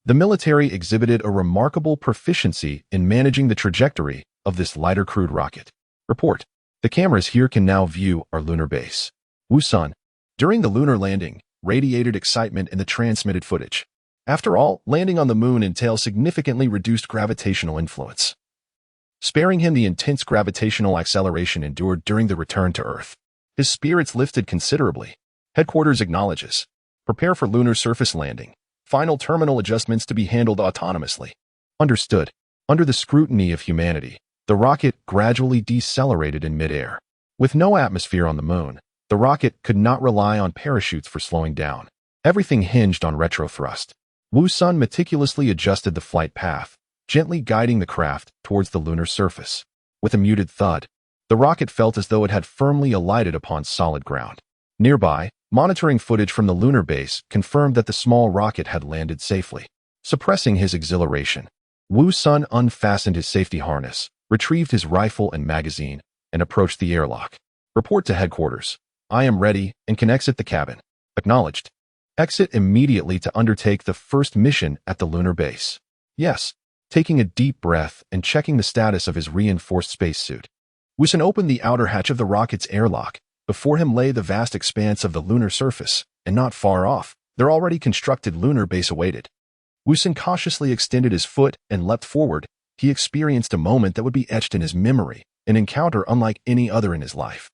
the military exhibited a remarkable proficiency in managing the trajectory of this lighter crewed rocket. Report. The cameras here can now view our lunar base. Wu Sun, during the lunar landing, radiated excitement in the transmitted footage. After all, landing on the moon entails significantly reduced gravitational influence. sparing him the intense gravitational acceleration endured during the return to Earth. His spirits lifted considerably. Headquarters acknowledges. Prepare for lunar surface landing. Final terminal adjustments to be handled autonomously. Understood. Under the scrutiny of humanity, the rocket gradually decelerated in midair. With no atmosphere on the moon, the rocket could not rely on parachutes for slowing down. Everything hinged on retrothrust. Wu Sun meticulously adjusted the flight path, gently guiding the craft towards the lunar surface. With a muted thud, the rocket felt as though it had firmly alighted upon solid ground. Nearby, monitoring footage from the lunar base confirmed that the small rocket had landed safely. Suppressing his exhilaration, Wu Sun unfastened his safety harness, retrieved his rifle and magazine, and approached the airlock. Report to headquarters. I am ready and can exit the cabin. Acknowledged. Exit immediately to undertake the first mission at the lunar base. Yes. Taking a deep breath and checking the status of his reinforced spacesuit, Wu Sun opened the outer hatch of the rocket's airlock. Before him lay the vast expanse of the lunar surface, and not far off, their already constructed lunar base awaited. Wu Sun cautiously extended his foot and leapt forward. He experienced a moment that would be etched in his memory, an encounter unlike any other in his life.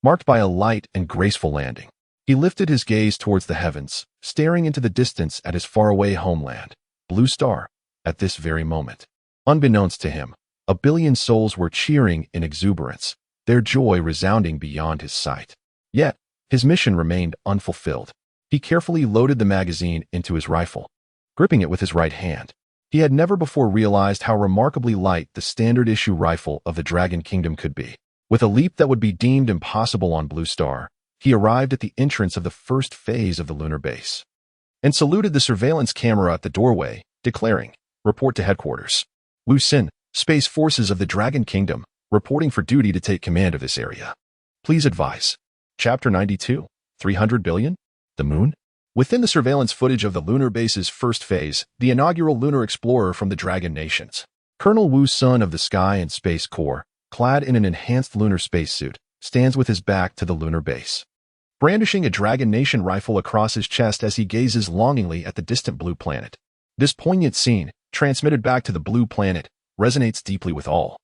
Marked by a light and graceful landing, he lifted his gaze towards the heavens, staring into the distance at his faraway homeland, Blue Star. At this very moment, unbeknownst to him, a billion souls were cheering in exuberance, their joy resounding beyond his sight. Yet, his mission remained unfulfilled. He carefully loaded the magazine into his rifle, gripping it with his right hand. He had never before realized how remarkably light the standard-issue rifle of the Dragon Kingdom could be. With a leap that would be deemed impossible on Blue Star, he arrived at the entrance of the first phase of the lunar base and saluted the surveillance camera at the doorway, declaring, Report to headquarters. Wu Sun, Space Forces of the Dragon Kingdom, reporting for duty to take command of this area. Please advise. Chapter 92, 300 billion? The moon? Within the surveillance footage of the lunar base's first phase, the inaugural lunar explorer from the Dragon Nations, Colonel Wu Sun of the Sky and Space Corps, clad in an enhanced lunar spacesuit, stands with his back to the lunar base, brandishing a Dragon Nation rifle across his chest as he gazes longingly at the distant blue planet. This poignant scene, transmitted back to the blue planet, resonates deeply with all,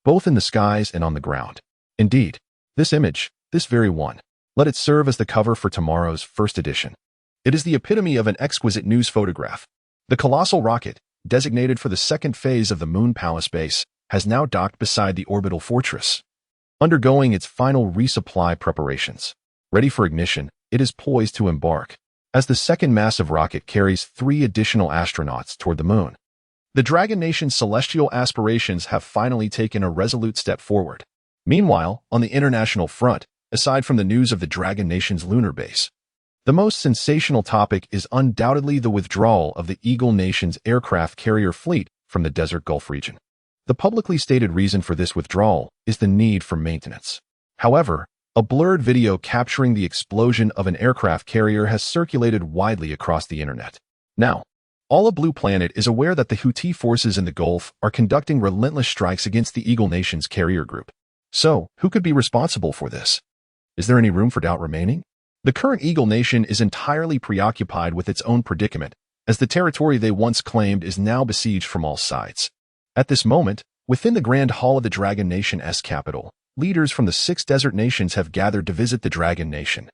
both in the skies and on the ground. Indeed, this image, this very one, let it serve as the cover for tomorrow's first edition. It is the epitome of an exquisite news photograph. The colossal rocket, designated for the second phase of the Moon Palace base, has now docked beside the orbital fortress, undergoing its final resupply preparations. Ready for ignition, it is poised to embark, as the second massive rocket carries 3 additional astronauts toward the moon. The Dragon Nation's celestial aspirations have finally taken a resolute step forward. Meanwhile, on the international front, aside from the news of the Dragon Nation's lunar base, the most sensational topic is undoubtedly the withdrawal of the Eagle Nation's aircraft carrier fleet from the Desert Gulf region. The publicly stated reason for this withdrawal is the need for maintenance. However, a blurred video capturing the explosion of an aircraft carrier has circulated widely across the internet. Now, all of Blue Planet is aware that the Houthi forces in the Gulf are conducting relentless strikes against the Eagle Nation's carrier group. So, who could be responsible for this? Is there any room for doubt remaining? The current Eagle Nation is entirely preoccupied with its own predicament, as the territory they once claimed is now besieged from all sides. At this moment, within the Grand Hall of the Dragon Nation's capital, leaders from the 6 desert nations have gathered to visit the Dragon Nation.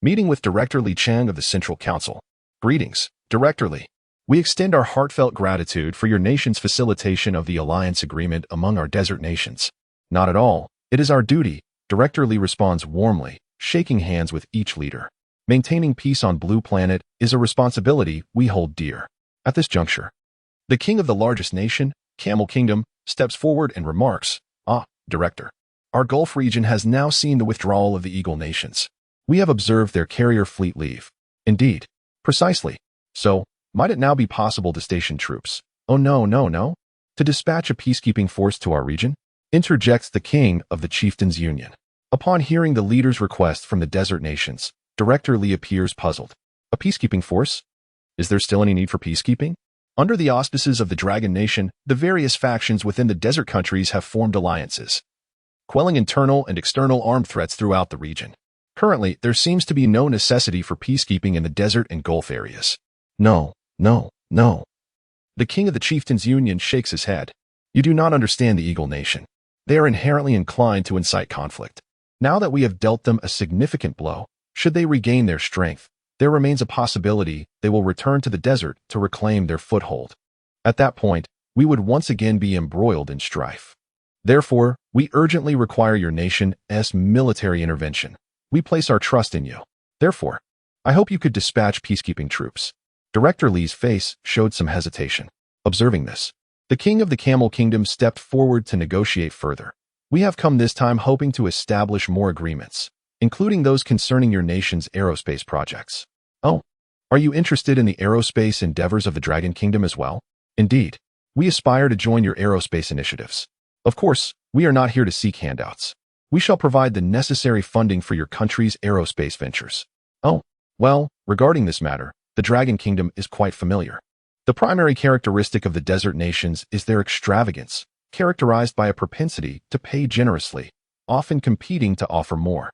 Meeting with Director Li Chang of the Central Council. Greetings, Director Li. We extend our heartfelt gratitude for your nation's facilitation of the alliance agreement among our desert nations. Not at all. It is our duty, Director Li responds warmly, shaking hands with each leader. Maintaining peace on Blue Planet is a responsibility we hold dear. At this juncture, the king of the largest nation, Camel Kingdom, steps forward and remarks, Director, our Gulf region has now seen the withdrawal of the Eagle Nations. We have observed their carrier fleet leave. Indeed. Precisely. So, might it now be possible to station troops? Oh no. To dispatch a peacekeeping force to our region? Interjects the king of the Chieftains Union. Upon hearing the leader's request from the desert nations, Director Li appears puzzled. A peacekeeping force? Is there still any need for peacekeeping? Under the auspices of the Dragon Nation, the various factions within the desert countries have formed alliances, quelling internal and external armed threats throughout the region. Currently, there seems to be no necessity for peacekeeping in the desert and Gulf areas. No. The king of the Chieftains Union shakes his head. You do not understand the Eagle Nation. They are inherently inclined to incite conflict. Now that we have dealt them a significant blow, should they regain their strength, there remains a possibility they will return to the desert to reclaim their foothold. At that point, we would once again be embroiled in strife. Therefore, we urgently require your nation's military intervention. We place our trust in you. Therefore, I hope you could dispatch peacekeeping troops. Director Li's face showed some hesitation. Observing this, the king of the Camel Kingdom stepped forward to negotiate further. We have come this time hoping to establish more agreements, including those concerning your nation's aerospace projects. Oh, are you interested in the aerospace endeavors of the Dragon Kingdom as well? Indeed, we aspire to join your aerospace initiatives. Of course, we are not here to seek handouts. We shall provide the necessary funding for your country's aerospace ventures. Oh, well, regarding this matter, the Dragon Kingdom is quite familiar. The primary characteristic of the desert nations is their extravagance, characterized by a propensity to pay generously, often competing to offer more.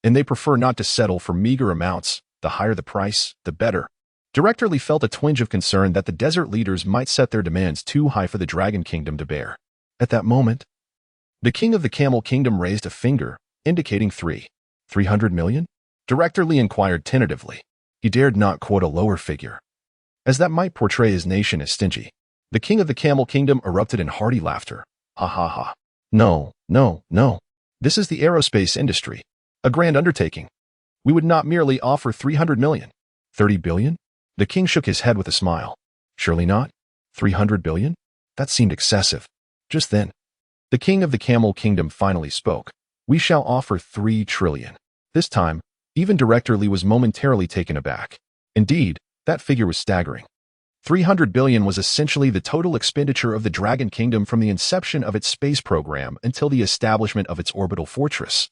And they prefer not to settle for meager amounts. The higher the price, the better. Director Li felt a twinge of concern that the desert leaders might set their demands too high for the Dragon Kingdom to bear. At that moment, the king of the Camel Kingdom raised a finger, indicating 300 million? Director Li inquired tentatively. He dared not quote a lower figure, as that might portray his nation as stingy. The king of the Camel Kingdom erupted in hearty laughter. Ha ha ha. No, no, no. This is the aerospace industry. A grand undertaking. We would not merely offer 300 million. 30 billion? The king shook his head with a smile. Surely not. 300 billion? That seemed excessive. Just then, the king of the Camel Kingdom finally spoke. We shall offer 3 trillion. This time, even Director Li was momentarily taken aback. Indeed, that figure was staggering. 300 billion was essentially the total expenditure of the Dragon Kingdom from the inception of its space program until the establishment of its orbital fortress.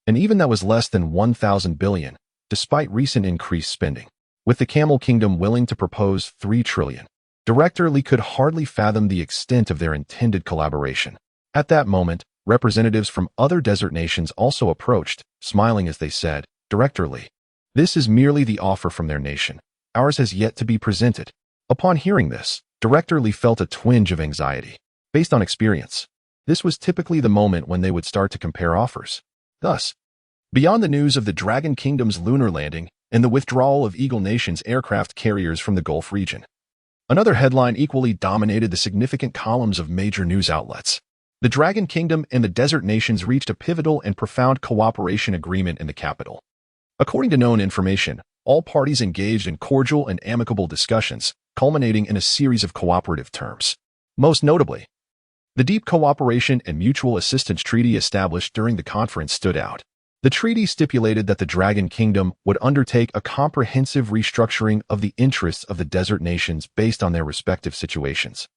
And even that was less than 1,000 billion, despite recent increased spending. With the Camel Kingdom willing to propose 3 trillion, Director Li could hardly fathom the extent of their intended collaboration. At that moment, representatives from other desert nations also approached, smiling as they said, Director Li, this is merely the offer from their nation. Ours has yet to be presented. Upon hearing this, Director Li felt a twinge of anxiety. Based on experience, this was typically the moment when they would start to compare offers. Thus, beyond the news of the Dragon Kingdom's lunar landing and the withdrawal of Eagle Nation's aircraft carriers from the Gulf region, another headline equally dominated the significant columns of major news outlets. The Dragon Kingdom and the desert nations reached a pivotal and profound cooperation agreement in the capital. According to known information, all parties engaged in cordial and amicable discussions, culminating in a series of cooperative terms. Most notably, the deep cooperation and mutual assistance treaty established during the conference stood out. The treaty stipulated that the Dragon Kingdom would undertake a comprehensive restructuring of the interests of the desert nations based on their respective situations,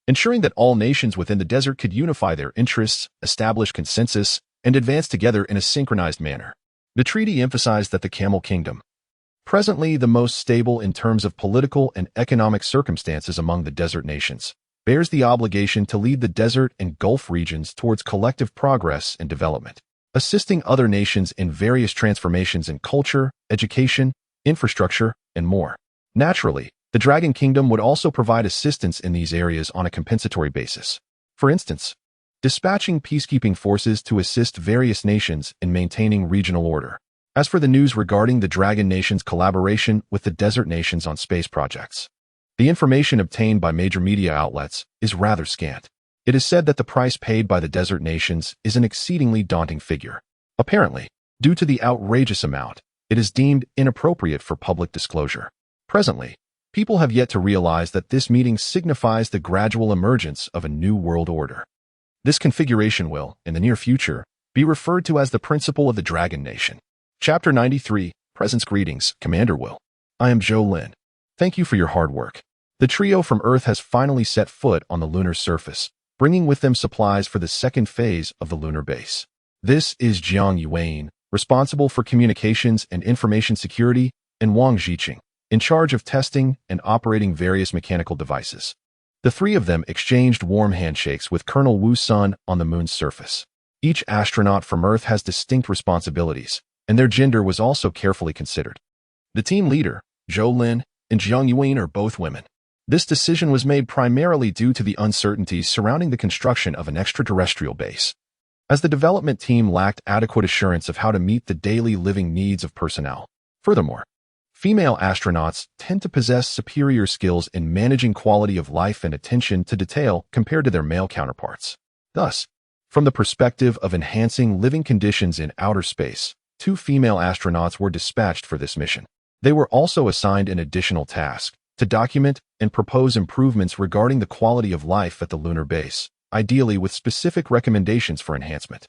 ensuring that all nations within the desert could unify their interests, establish consensus, and advance together in a synchronized manner. The treaty emphasized that the Camel Kingdom, presently the most stable in terms of political and economic circumstances among the desert nations, bears the obligation to lead the desert and Gulf regions towards collective progress and development, assisting other nations in various transformations in culture, education, infrastructure, and more. Naturally, the Dragon Kingdom would also provide assistance in these areas on a compensatory basis. For instance, dispatching peacekeeping forces to assist various nations in maintaining regional order. As for the news regarding the Dragon Nation's collaboration with the desert nations on space projects, the information obtained by major media outlets is rather scant. It is said that the price paid by the desert nations is an exceedingly daunting figure. Apparently, due to the outrageous amount, it is deemed inappropriate for public disclosure. Presently, people have yet to realize that this meeting signifies the gradual emergence of a new world order. This configuration will, in the near future, be referred to as the principle of the Dragon Nation. Chapter 93, Presence Greetings, Commander Will. I am Zhou Lin. Thank you for your hard work. The trio from Earth has finally set foot on the lunar surface, bringing with them supplies for the second phase of the lunar base. This is Jiang Yuan, responsible for communications and information security, and Wang Zhiqing, in charge of testing and operating various mechanical devices. The three of them exchanged warm handshakes with Colonel Wu Sun on the moon's surface. Each astronaut from Earth has distinct responsibilities, and their gender was also carefully considered. The team leader, Zhou Lin, and Jiang Yuan are both women. This decision was made primarily due to the uncertainties surrounding the construction of an extraterrestrial base, as the development team lacked adequate assurance of how to meet the daily living needs of personnel. Furthermore, female astronauts tend to possess superior skills in managing quality of life and attention to detail compared to their male counterparts. Thus, from the perspective of enhancing living conditions in outer space, 2 female astronauts were dispatched for this mission. They were also assigned an additional task to document and propose improvements regarding the quality of life at the lunar base, ideally with specific recommendations for enhancement.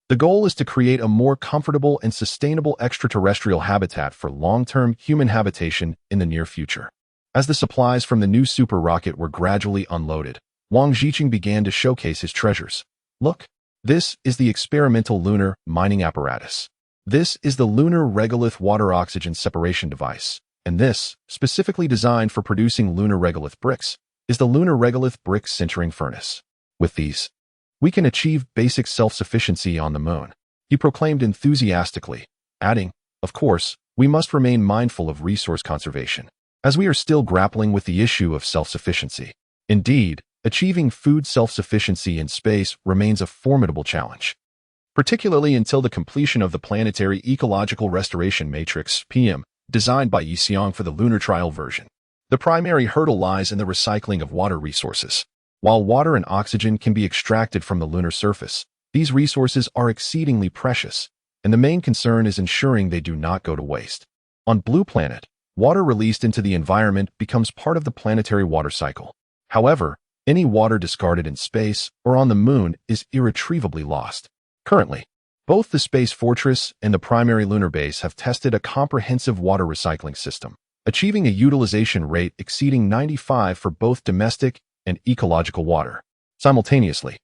The goal is to create a more comfortable and sustainable extraterrestrial habitat for long-term human habitation in the near future. As the supplies from the new super rocket were gradually unloaded, Wang Ziqing began to showcase his treasures. Look, this is the experimental lunar mining apparatus. This is the lunar regolith water oxygen separation device. And this, specifically designed for producing lunar regolith bricks, is the lunar regolith brick sintering furnace. With these, we can achieve basic self-sufficiency on the moon, he proclaimed enthusiastically, adding, of course, we must remain mindful of resource conservation, as we are still grappling with the issue of self-sufficiency. Indeed, achieving food self-sufficiency in space remains a formidable challenge, particularly until the completion of the Planetary Ecological Restoration Matrix, PM, designed by Yi Xiong for the lunar trial version. The primary hurdle lies in the recycling of water resources. While water and oxygen can be extracted from the lunar surface, these resources are exceedingly precious, and the main concern is ensuring they do not go to waste. On Blue Planet, water released into the environment becomes part of the planetary water cycle. However, any water discarded in space or on the moon is irretrievably lost. Currently, both the Space Fortress and the primary lunar base have tested a comprehensive water recycling system, achieving a utilization rate exceeding 95% for both domestic and ecological water. Simultaneously,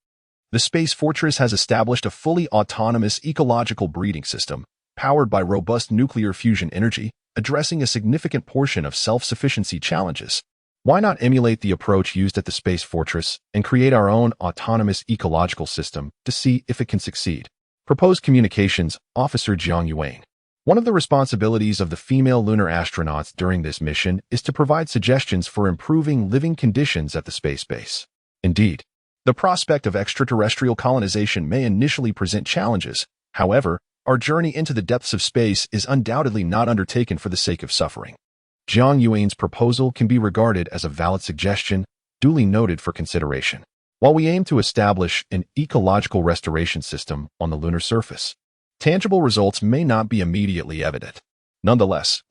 the Space Fortress has established a fully autonomous ecological breeding system, powered by robust nuclear fusion energy, addressing a significant portion of self-sufficiency challenges. Why not emulate the approach used at the Space Fortress and create our own autonomous ecological system to see if it can succeed? Proposed Communications Officer Jiang Yuan. One of the responsibilities of the female lunar astronauts during this mission is to provide suggestions for improving living conditions at the space base. Indeed, the prospect of extraterrestrial colonization may initially present challenges. However, our journey into the depths of space is undoubtedly not undertaken for the sake of suffering. Jiang Yuan's proposal can be regarded as a valid suggestion, duly noted for consideration. While we aim to establish an ecological restoration system on the lunar surface, tangible results may not be immediately evident. Nonetheless,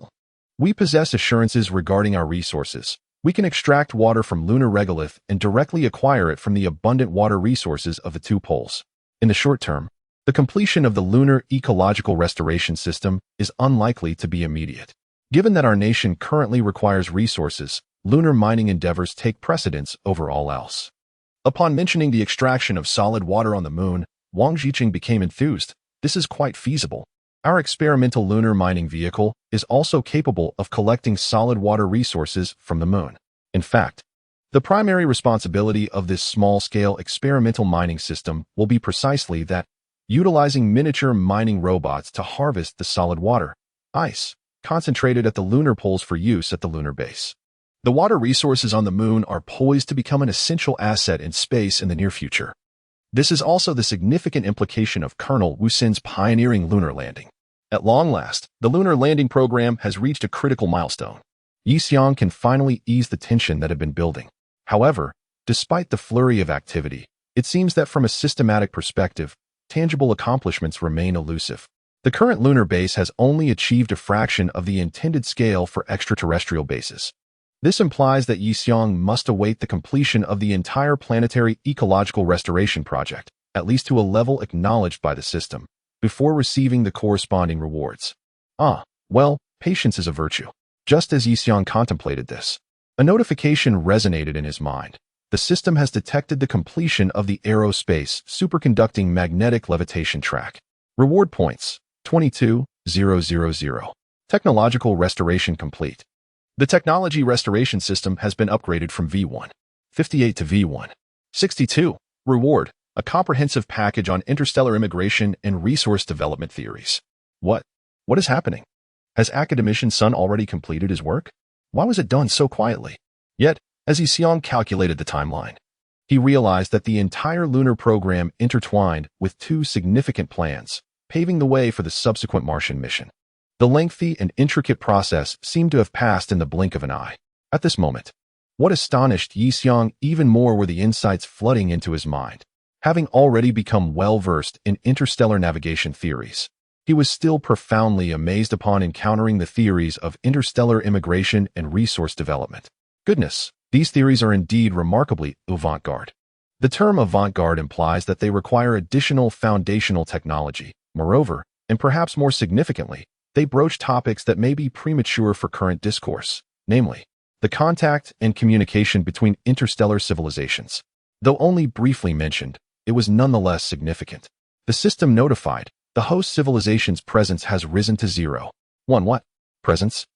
we possess assurances regarding our resources. We can extract water from lunar regolith and directly acquire it from the abundant water resources of the 2 poles. In the short term, the completion of the lunar ecological restoration system is unlikely to be immediate. Given that our nation currently requires resources, lunar mining endeavors take precedence over all else. Upon mentioning the extraction of solid water on the moon, Wang Ziqing became enthused. This is quite feasible. Our experimental lunar mining vehicle is also capable of collecting solid water resources from the moon. In fact, the primary responsibility of this small-scale experimental mining system will be precisely that, utilizing miniature mining robots to harvest the solid water, ice, concentrated at the lunar poles for use at the lunar base. The water resources on the moon are poised to become an essential asset in space in the near future. This is also the significant implication of Colonel Wu Xin's pioneering lunar landing. At long last, the lunar landing program has reached a critical milestone. Yi Xiong can finally ease the tension that had been building. However, despite the flurry of activity, it seems that from a systematic perspective, tangible accomplishments remain elusive. The current lunar base has only achieved a fraction of the intended scale for extraterrestrial bases. This implies that Yi Xiong must await the completion of the entire planetary ecological restoration project, at least to a level acknowledged by the system, before receiving the corresponding rewards. Well, patience is a virtue. Just as Yi Xiong contemplated this, a notification resonated in his mind. The system has detected the completion of the aerospace superconducting magnetic levitation track. Reward points, 22,000. Technological restoration complete. The technology restoration system has been upgraded from V1 58 to V1 62. Reward, a comprehensive package on interstellar immigration and resource development theories. What is happening? Has Academician Sun already completed his work? Why was it done so quietly? Yet, As Xiong calculated the timeline, he realized that the entire lunar program intertwined with two significant plans, paving the way for the subsequent Martian mission. The lengthy and intricate process seemed to have passed in the blink of an eye. At this moment, what astonished Xiong even more were the insights flooding into his mind. Having already become well-versed in interstellar navigation theories, he was still profoundly amazed upon encountering the theories of interstellar immigration and resource development. Goodness, these theories are indeed remarkably avant-garde. The term avant-garde implies that they require additional foundational technology. Moreover, and perhaps more significantly, they broach topics that may be premature for current discourse, namely, the contact and communication between interstellar civilizations. Though only briefly mentioned, it was nonetheless significant. The system notified, the host civilization's presence has risen to 0. 1. What? Presence?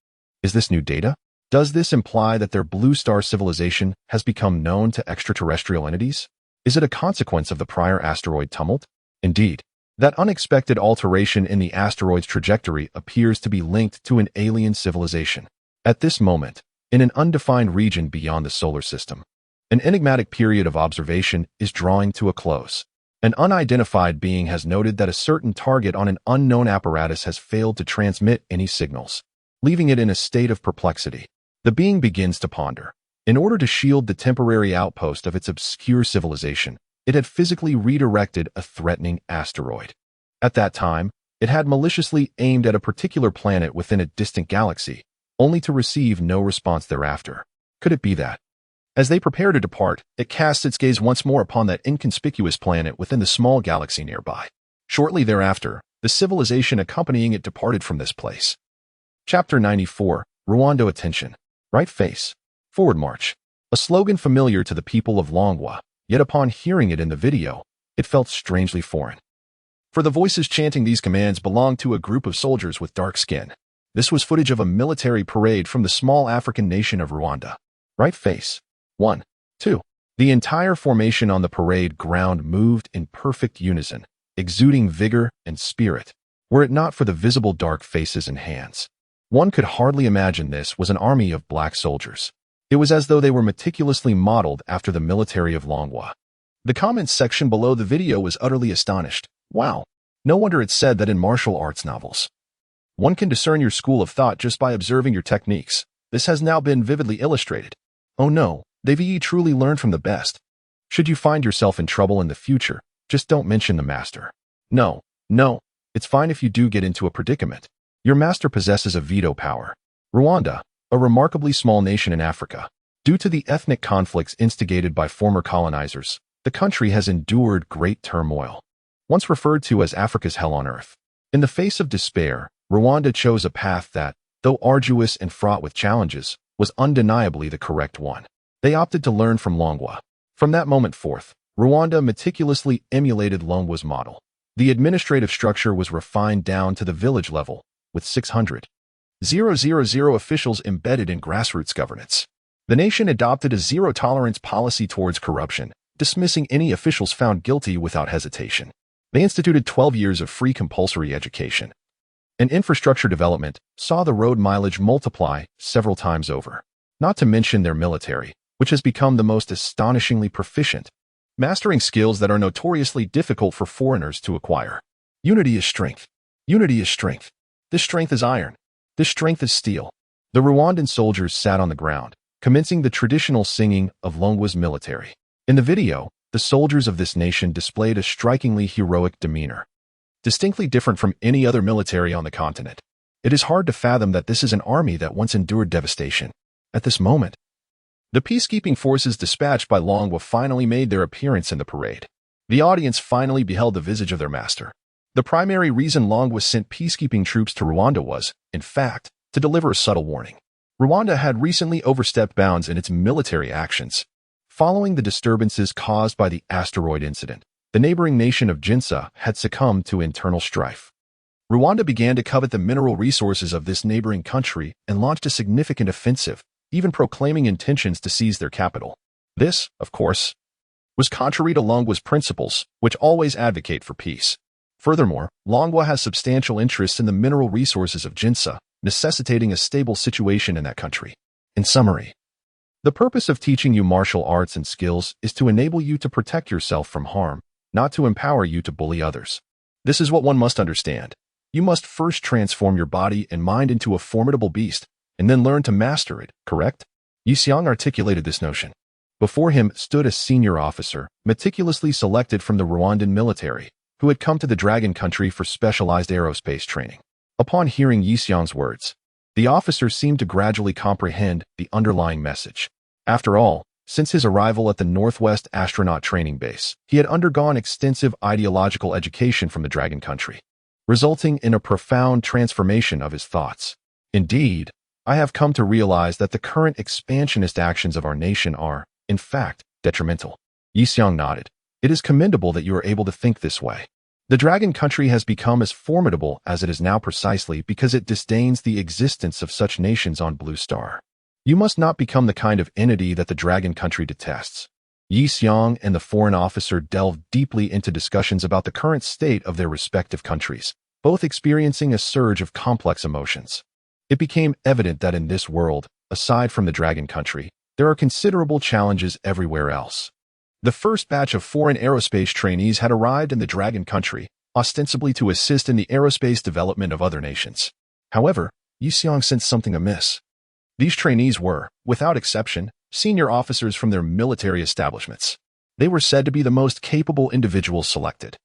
Is this new data? Does this imply that their blue star civilization has become known to extraterrestrial entities? Is it a consequence of the prior asteroid tumult? Indeed, that unexpected alteration in the asteroid's trajectory appears to be linked to an alien civilization. At this moment, in an undefined region beyond the solar system, an enigmatic period of observation is drawing to a close. An unidentified being has noted that a certain target on an unknown apparatus has failed to transmit any signals, leaving it in a state of perplexity. The being begins to ponder. In order to shield the temporary outpost of its obscure civilization, it had physically redirected a threatening asteroid. At that time, it had maliciously aimed at a particular planet within a distant galaxy, only to receive no response thereafter. Could it be that? As they prepare to depart, it casts its gaze once more upon that inconspicuous planet within the small galaxy nearby. Shortly thereafter, the civilization accompanying it departed from this place. Chapter 94, Rwanda Attention. Right face. Forward march. A slogan familiar to the people of Longwa. Yet upon hearing it in the video, it felt strangely foreign. For the voices chanting these commands belonged to a group of soldiers with dark skin. This was footage of a military parade from the small African nation of Rwanda. Right face. 1. 2. The entire formation on the parade ground moved in perfect unison, exuding vigor and spirit. Were it not for the visible dark faces and hands, one could hardly imagine this was an army of black soldiers. It was as though they were meticulously modeled after the military of Longwa. The comments section below the video was utterly astonished. Wow, no wonder it's said that in martial arts novels, one can discern your school of thought just by observing your techniques. This has now been vividly illustrated. Oh no, they've truly learned from the best. Should you find yourself in trouble in the future, just don't mention the master. No, it's fine if you do get into a predicament. Your master possesses a veto power. Rwanda, a remarkably small nation in Africa. Due to the ethnic conflicts instigated by former colonizers, the country has endured great turmoil. Once referred to as Africa's hell on earth. In the face of despair, Rwanda chose a path that, though arduous and fraught with challenges, was undeniably the correct one. They opted to learn from Longwa. From that moment forth, Rwanda meticulously emulated Longwa's model. The administrative structure was refined down to the village level, with 600,000 officials embedded in grassroots governance. The nation adopted a zero-tolerance policy towards corruption, dismissing any officials found guilty without hesitation. They instituted 12 years of free compulsory education. And infrastructure development saw the road mileage multiply several times over. Not to mention their military, which has become the most astonishingly proficient, mastering skills that are notoriously difficult for foreigners to acquire. Unity is strength. Unity is strength. This strength is iron. This strength is steel. The Rwandan soldiers sat on the ground, commencing the traditional singing of Longwa's military. In the video, the soldiers of this nation displayed a strikingly heroic demeanor, distinctly different from any other military on the continent. It is hard to fathom that this is an army that once endured devastation. At this moment, the peacekeeping forces dispatched by Longwa finally made their appearance in the parade. The audience finally beheld the visage of their master. The primary reason Longwa sent peacekeeping troops to Rwanda was, in fact, to deliver a subtle warning. Rwanda had recently overstepped bounds in its military actions. Following the disturbances caused by the asteroid incident, the neighboring nation of Jinsa had succumbed to internal strife. Rwanda began to covet the mineral resources of this neighboring country and launched a significant offensive, even proclaiming intentions to seize their capital. This, of course, was contrary to Longwa's principles, which always advocate for peace. Furthermore, Longwa has substantial interests in the mineral resources of Jinsa, necessitating a stable situation in that country. In summary, The purpose of teaching you martial arts and skills is to enable you to protect yourself from harm, not to empower you to bully others. This is what one must understand. You must first transform your body and mind into a formidable beast, and then learn to master it, correct? Yi Xiang articulated this notion. Before him stood a senior officer, meticulously selected from the Rwandan military, who had come to the Dragon Country for specialized aerospace training. Upon hearing Yi Xiang's words, the officer seemed to gradually comprehend the underlying message. After all, since his arrival at the Northwest Astronaut Training Base, he had undergone extensive ideological education from the Dragon Country, resulting in a profound transformation of his thoughts. Indeed, I have come to realize that the current expansionist actions of our nation are, in fact, detrimental. Yi Xiang nodded. It is commendable that you are able to think this way. The Dragon Country has become as formidable as it is now precisely because it disdains the existence of such nations on Blue Star. You must not become the kind of entity that the Dragon Country detests. Yi Xiang and the foreign officer delved deeply into discussions about the current state of their respective countries, both experiencing a surge of complex emotions. It became evident that in this world, aside from the Dragon Country, there are considerable challenges everywhere else. The first batch of foreign aerospace trainees had arrived in the Dragon Country, ostensibly to assist in the aerospace development of other nations. However, Yi Xiang sensed something amiss. These trainees were, without exception, senior officers from their military establishments. They were said to be the most capable individuals selected.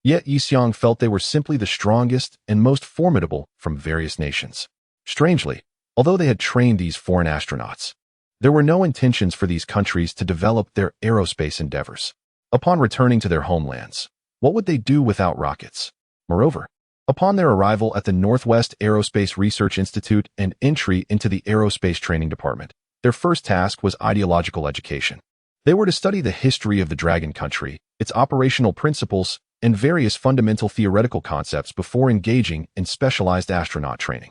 Yet Yi Xiang felt they were simply the strongest and most formidable from various nations. Strangely, although they had trained these foreign astronauts, there were no intentions for these countries to develop their aerospace endeavors. Upon returning to their homelands, what would they do without rockets? Moreover, upon their arrival at the Northwest Aerospace Research Institute and entry into the Aerospace Training Department, their first task was ideological education. They were to study the history of the Dragon Country, its operational principles, and various fundamental theoretical concepts before engaging in specialized astronaut training.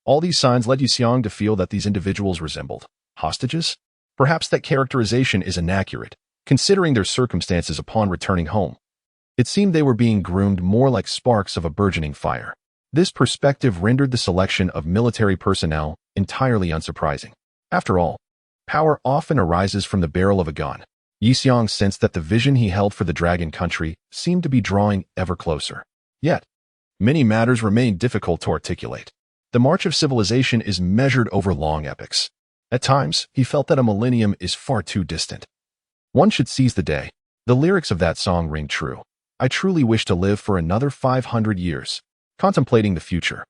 All these signs led Yi Xiang to feel that these individuals resembled hostages? Perhaps that characterization is inaccurate, considering their circumstances upon returning home. It seemed they were being groomed more like sparks of a burgeoning fire. This perspective rendered the selection of military personnel entirely unsurprising. After all, power often arises from the barrel of a gun. Yi Xiang sensed that the vision he held for the Dragon Country seemed to be drawing ever closer. Yet, many matters remained difficult to articulate. The march of civilization is measured over long epochs. At times, he felt that a millennium is far too distant. One should seize the day. The lyrics of that song ring true. I truly wish to live for another 500 years, contemplating the future.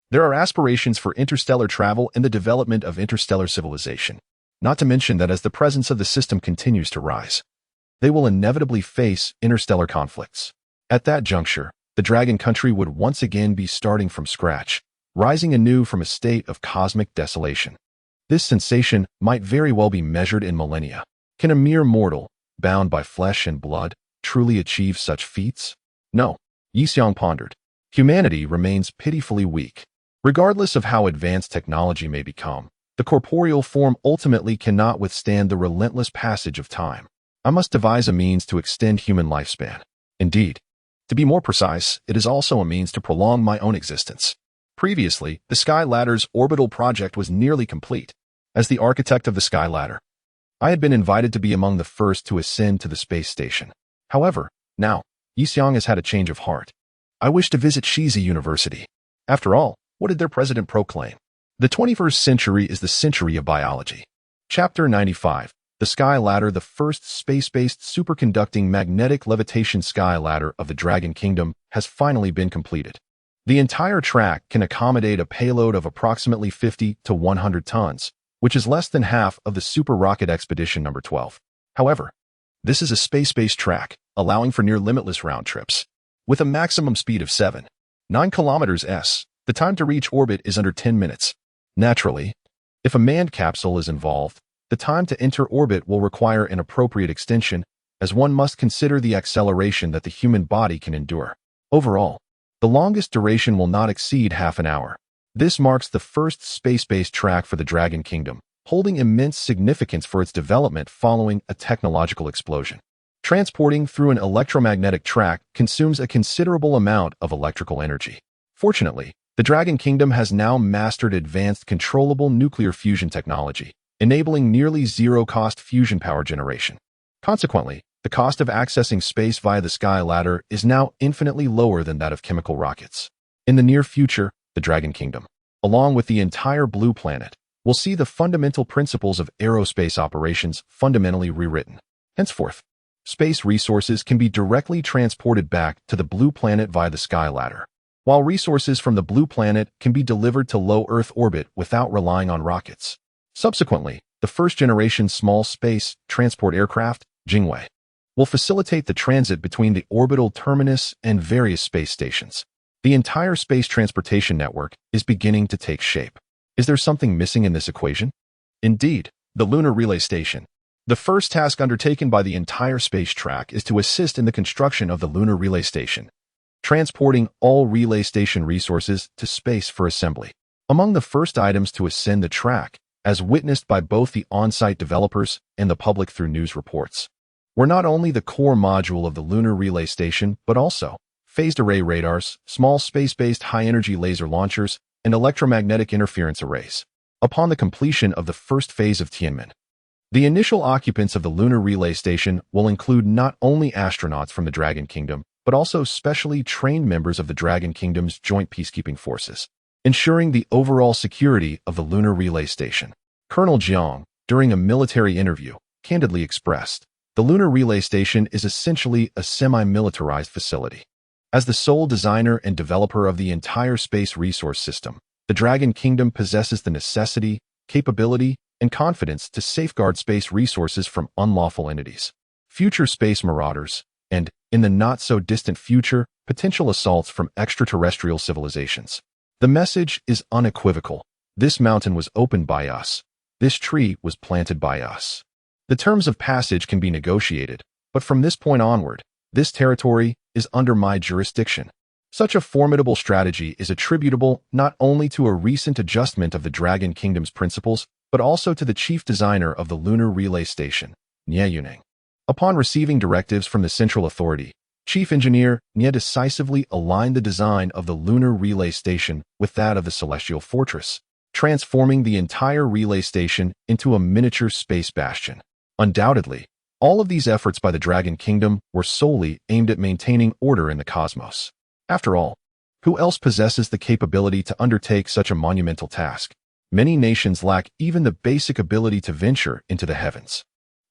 There are aspirations for interstellar travel and the development of interstellar civilization, not to mention that as the presence of the system continues to rise, they will inevitably face interstellar conflicts. At that juncture, the Dragon Country would once again be starting from scratch, rising anew from a state of cosmic desolation. This sensation might very well be measured in millennia. Can a mere mortal, bound by flesh and blood, truly achieve such feats? No, Yi Xiang pondered. Humanity remains pitifully weak. Regardless of how advanced technology may become, the corporeal form ultimately cannot withstand the relentless passage of time. I must devise a means to extend human lifespan. Indeed, to be more precise, it is also a means to prolong my own existence. Previously, the Sky Ladder's orbital project was nearly complete. As the architect of the Sky Ladder, I had been invited to be among the first to ascend to the space station. However, now, Yi Xiang has had a change of heart. I wish to visit Shizi University. After all, what did their president proclaim? The 21st century is the century of biology. Chapter 95. The Sky Ladder, the first space-based superconducting magnetic levitation sky ladder of the Dragon Kingdom, has finally been completed. The entire track can accommodate a payload of approximately 50 to 100 tons, which is less than half of the Super Rocket Expedition No. 12. However, this is a space-based track, allowing for near-limitless round trips. With a maximum speed of 7.9 kilometers, the time to reach orbit is under 10 minutes. Naturally, if a manned capsule is involved, the time to enter orbit will require an appropriate extension, as one must consider the acceleration that the human body can endure. Overall, the longest duration will not exceed half an hour. This marks the first space-based track for the Dragon Kingdom, holding immense significance for its development following a technological explosion. Transporting through an electromagnetic track consumes a considerable amount of electrical energy. Fortunately, the Dragon Kingdom has now mastered advanced controllable nuclear fusion technology, enabling nearly zero-cost fusion power generation. Consequently, the cost of accessing space via the sky ladder is now infinitely lower than that of chemical rockets. In the near future, the Dragon Kingdom, along with the entire Blue Planet, will see the fundamental principles of aerospace operations fundamentally rewritten. Henceforth, space resources can be directly transported back to the Blue Planet via the sky ladder, while resources from the Blue Planet can be delivered to low Earth orbit without relying on rockets. Subsequently, the first-generation small space transport aircraft, Jingwei, will facilitate the transit between the orbital terminus and various space stations. The entire space transportation network is beginning to take shape. Is there something missing in this equation? Indeed, the Lunar Relay Station. The first task undertaken by the entire space track is to assist in the construction of the Lunar Relay Station, transporting all relay station resources to space for assembly. Among the first items to ascend the track, as witnessed by both the on-site developers and the public through news reports, were not only the core module of the Lunar Relay Station, but also phased array radars, small space-based high-energy laser launchers, and electromagnetic interference arrays. Upon the completion of the first phase of Tianmen, the initial occupants of the Lunar Relay Station will include not only astronauts from the Dragon Kingdom, but also specially trained members of the Dragon Kingdom's joint peacekeeping forces, ensuring the overall security of the Lunar Relay Station. Colonel Jiang, during a military interview, candidly expressed, the Lunar Relay Station is essentially a semi-militarized facility. As the sole designer and developer of the entire space resource system, the Dragon Kingdom possesses the necessity, capability, and confidence to safeguard space resources from unlawful entities, future space marauders, and, in the not-so-distant future, potential assaults from extraterrestrial civilizations. The message is unequivocal. This mountain was opened by us. This tree was planted by us. The terms of passage can be negotiated, but from this point onward, this territory is under my jurisdiction. Such a formidable strategy is attributable not only to a recent adjustment of the Dragon Kingdom's principles, but also to the chief designer of the Lunar Relay Station, Nie Yuning. Upon receiving directives from the central authority, Chief Engineer Nie decisively aligned the design of the Lunar Relay Station with that of the Celestial Fortress, transforming the entire relay station into a miniature space bastion. Undoubtedly, all of these efforts by the Dragon Kingdom were solely aimed at maintaining order in the cosmos. After all, who else possesses the capability to undertake such a monumental task? Many nations lack even the basic ability to venture into the heavens.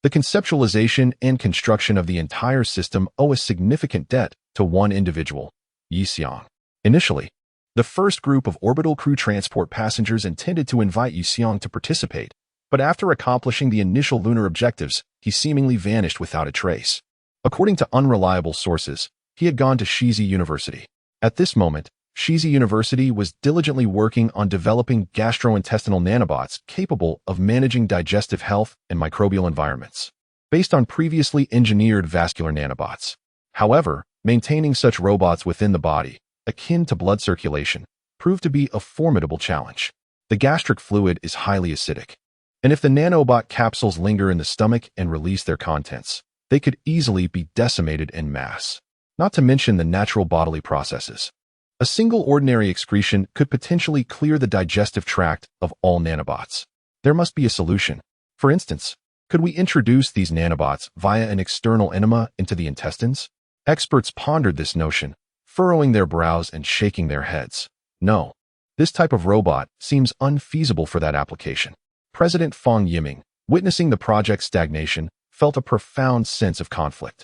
The conceptualization and construction of the entire system owe a significant debt to one individual, Yi Xiang. Initially, the first group of orbital crew transport passengers intended to invite Yi Xiang to participate, but after accomplishing the initial lunar objectives, he seemingly vanished without a trace. According to unreliable sources, he had gone to Shizi University. At this moment, Shizi University was diligently working on developing gastrointestinal nanobots capable of managing digestive health and microbial environments, based on previously engineered vascular nanobots. However, maintaining such robots within the body, akin to blood circulation, proved to be a formidable challenge. The gastric fluid is highly acidic, and if the nanobot capsules linger in the stomach and release their contents, they could easily be decimated en masse. Not to mention the natural bodily processes. A single ordinary excretion could potentially clear the digestive tract of all nanobots. There must be a solution. For instance, could we introduce these nanobots via an external enema into the intestines? Experts pondered this notion, furrowing their brows and shaking their heads. No, this type of robot seems unfeasible for that application. President Fang Yiming, witnessing the project's stagnation, felt a profound sense of conflict.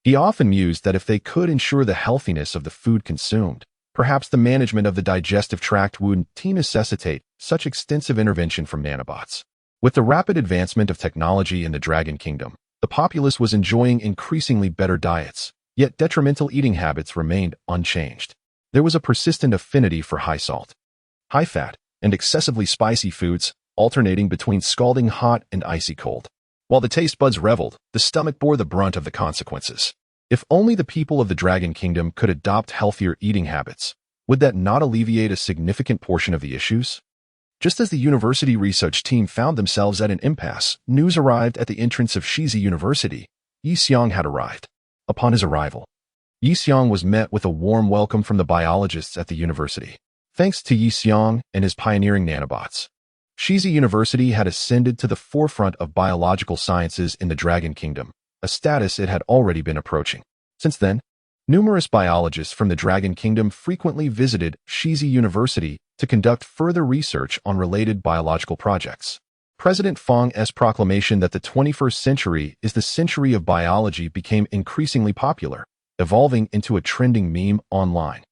He often mused that if they could ensure the healthiness of the food consumed, perhaps the management of the digestive tract would necessitate such extensive intervention from nanobots. With the rapid advancement of technology in the Dragon Kingdom, the populace was enjoying increasingly better diets, yet detrimental eating habits remained unchanged. There was a persistent affinity for high salt, high fat, and excessively spicy foods, alternating between scalding hot and icy cold. While the taste buds reveled, the stomach bore the brunt of the consequences. If only the people of the Dragon Kingdom could adopt healthier eating habits, would that not alleviate a significant portion of the issues? Just as the university research team found themselves at an impasse, news arrived at the entrance of Shizi University. Yi Xiang had arrived. Upon his arrival, Yi Xiang was met with a warm welcome from the biologists at the university. Thanks to Yi Xiang and his pioneering nanobots, Shizi University had ascended to the forefront of biological sciences in the Dragon Kingdom, a status it had already been approaching. Since then, numerous biologists from the Dragon Kingdom frequently visited Shizi University to conduct further research on related biological projects. President Fang's proclamation that the 21st century is the century of biology became increasingly popular, evolving into a trending meme online.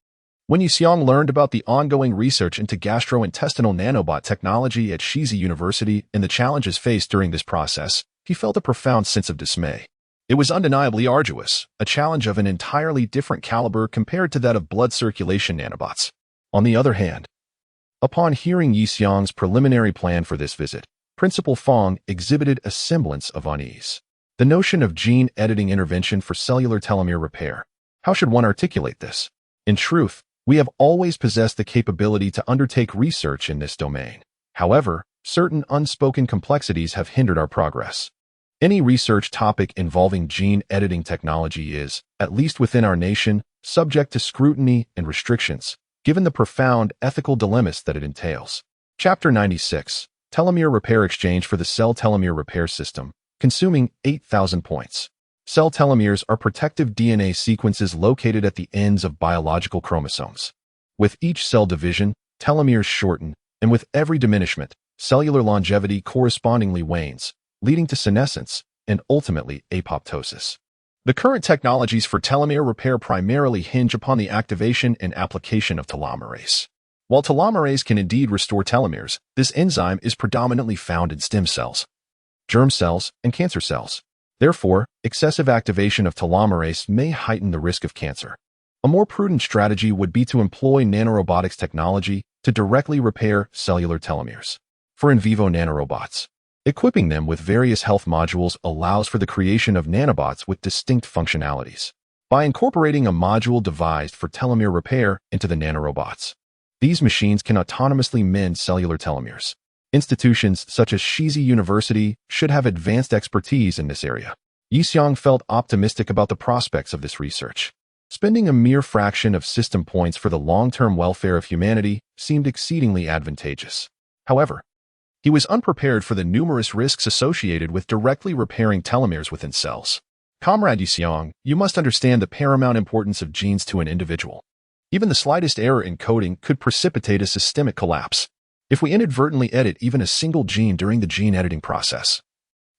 When Yixiong learned about the ongoing research into gastrointestinal nanobot technology at Shizi University and the challenges faced during this process, he felt a profound sense of dismay. It was undeniably arduous, a challenge of an entirely different caliber compared to that of blood circulation nanobots. On the other hand, upon hearing Yixiong's preliminary plan for this visit, Principal Fang exhibited a semblance of unease. The notion of gene editing intervention for cellular telomere repair. How should one articulate this? In truth, we have always possessed the capability to undertake research in this domain. However, certain unspoken complexities have hindered our progress. Any research topic involving gene editing technology is, at least within our nation, subject to scrutiny and restrictions, given the profound ethical dilemmas that it entails. Chapter 96. Telomere Repair Exchange for the Cell Telomere Repair System, consuming 8,000 points. Cell telomeres are protective DNA sequences located at the ends of biological chromosomes. With each cell division, telomeres shorten, and with every diminishment, cellular longevity correspondingly wanes, leading to senescence and ultimately apoptosis. The current technologies for telomere repair primarily hinge upon the activation and application of telomerase. While telomerase can indeed restore telomeres, this enzyme is predominantly found in stem cells, germ cells, and cancer cells. Therefore, excessive activation of telomerase may heighten the risk of cancer. A more prudent strategy would be to employ nanorobotics technology to directly repair cellular telomeres. For in vivo nanorobots, equipping them with various health modules allows for the creation of nanobots with distinct functionalities. By incorporating a module devised for telomere repair into the nanorobots, these machines can autonomously mend cellular telomeres. Institutions such as Shizi University should have advanced expertise in this area. Yixiong felt optimistic about the prospects of this research. Spending a mere fraction of system points for the long-term welfare of humanity seemed exceedingly advantageous. However, he was unprepared for the numerous risks associated with directly repairing telomeres within cells. Comrade Yixiong, you must understand the paramount importance of genes to an individual. Even the slightest error in coding could precipitate a systemic collapse. If we inadvertently edit even a single gene during the gene editing process,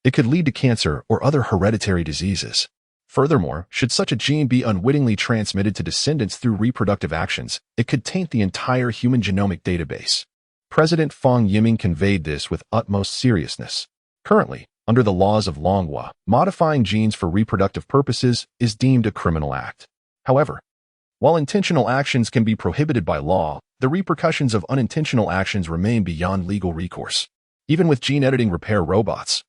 it could lead to cancer or other hereditary diseases. Furthermore, should such a gene be unwittingly transmitted to descendants through reproductive actions, it could taint the entire human genomic database. President Fang Yiming conveyed this with utmost seriousness. Currently, under the laws of manhwa, modifying genes for reproductive purposes is deemed a criminal act. However, while intentional actions can be prohibited by law, the repercussions of unintentional actions remain beyond legal recourse. Even with gene editing repair robots,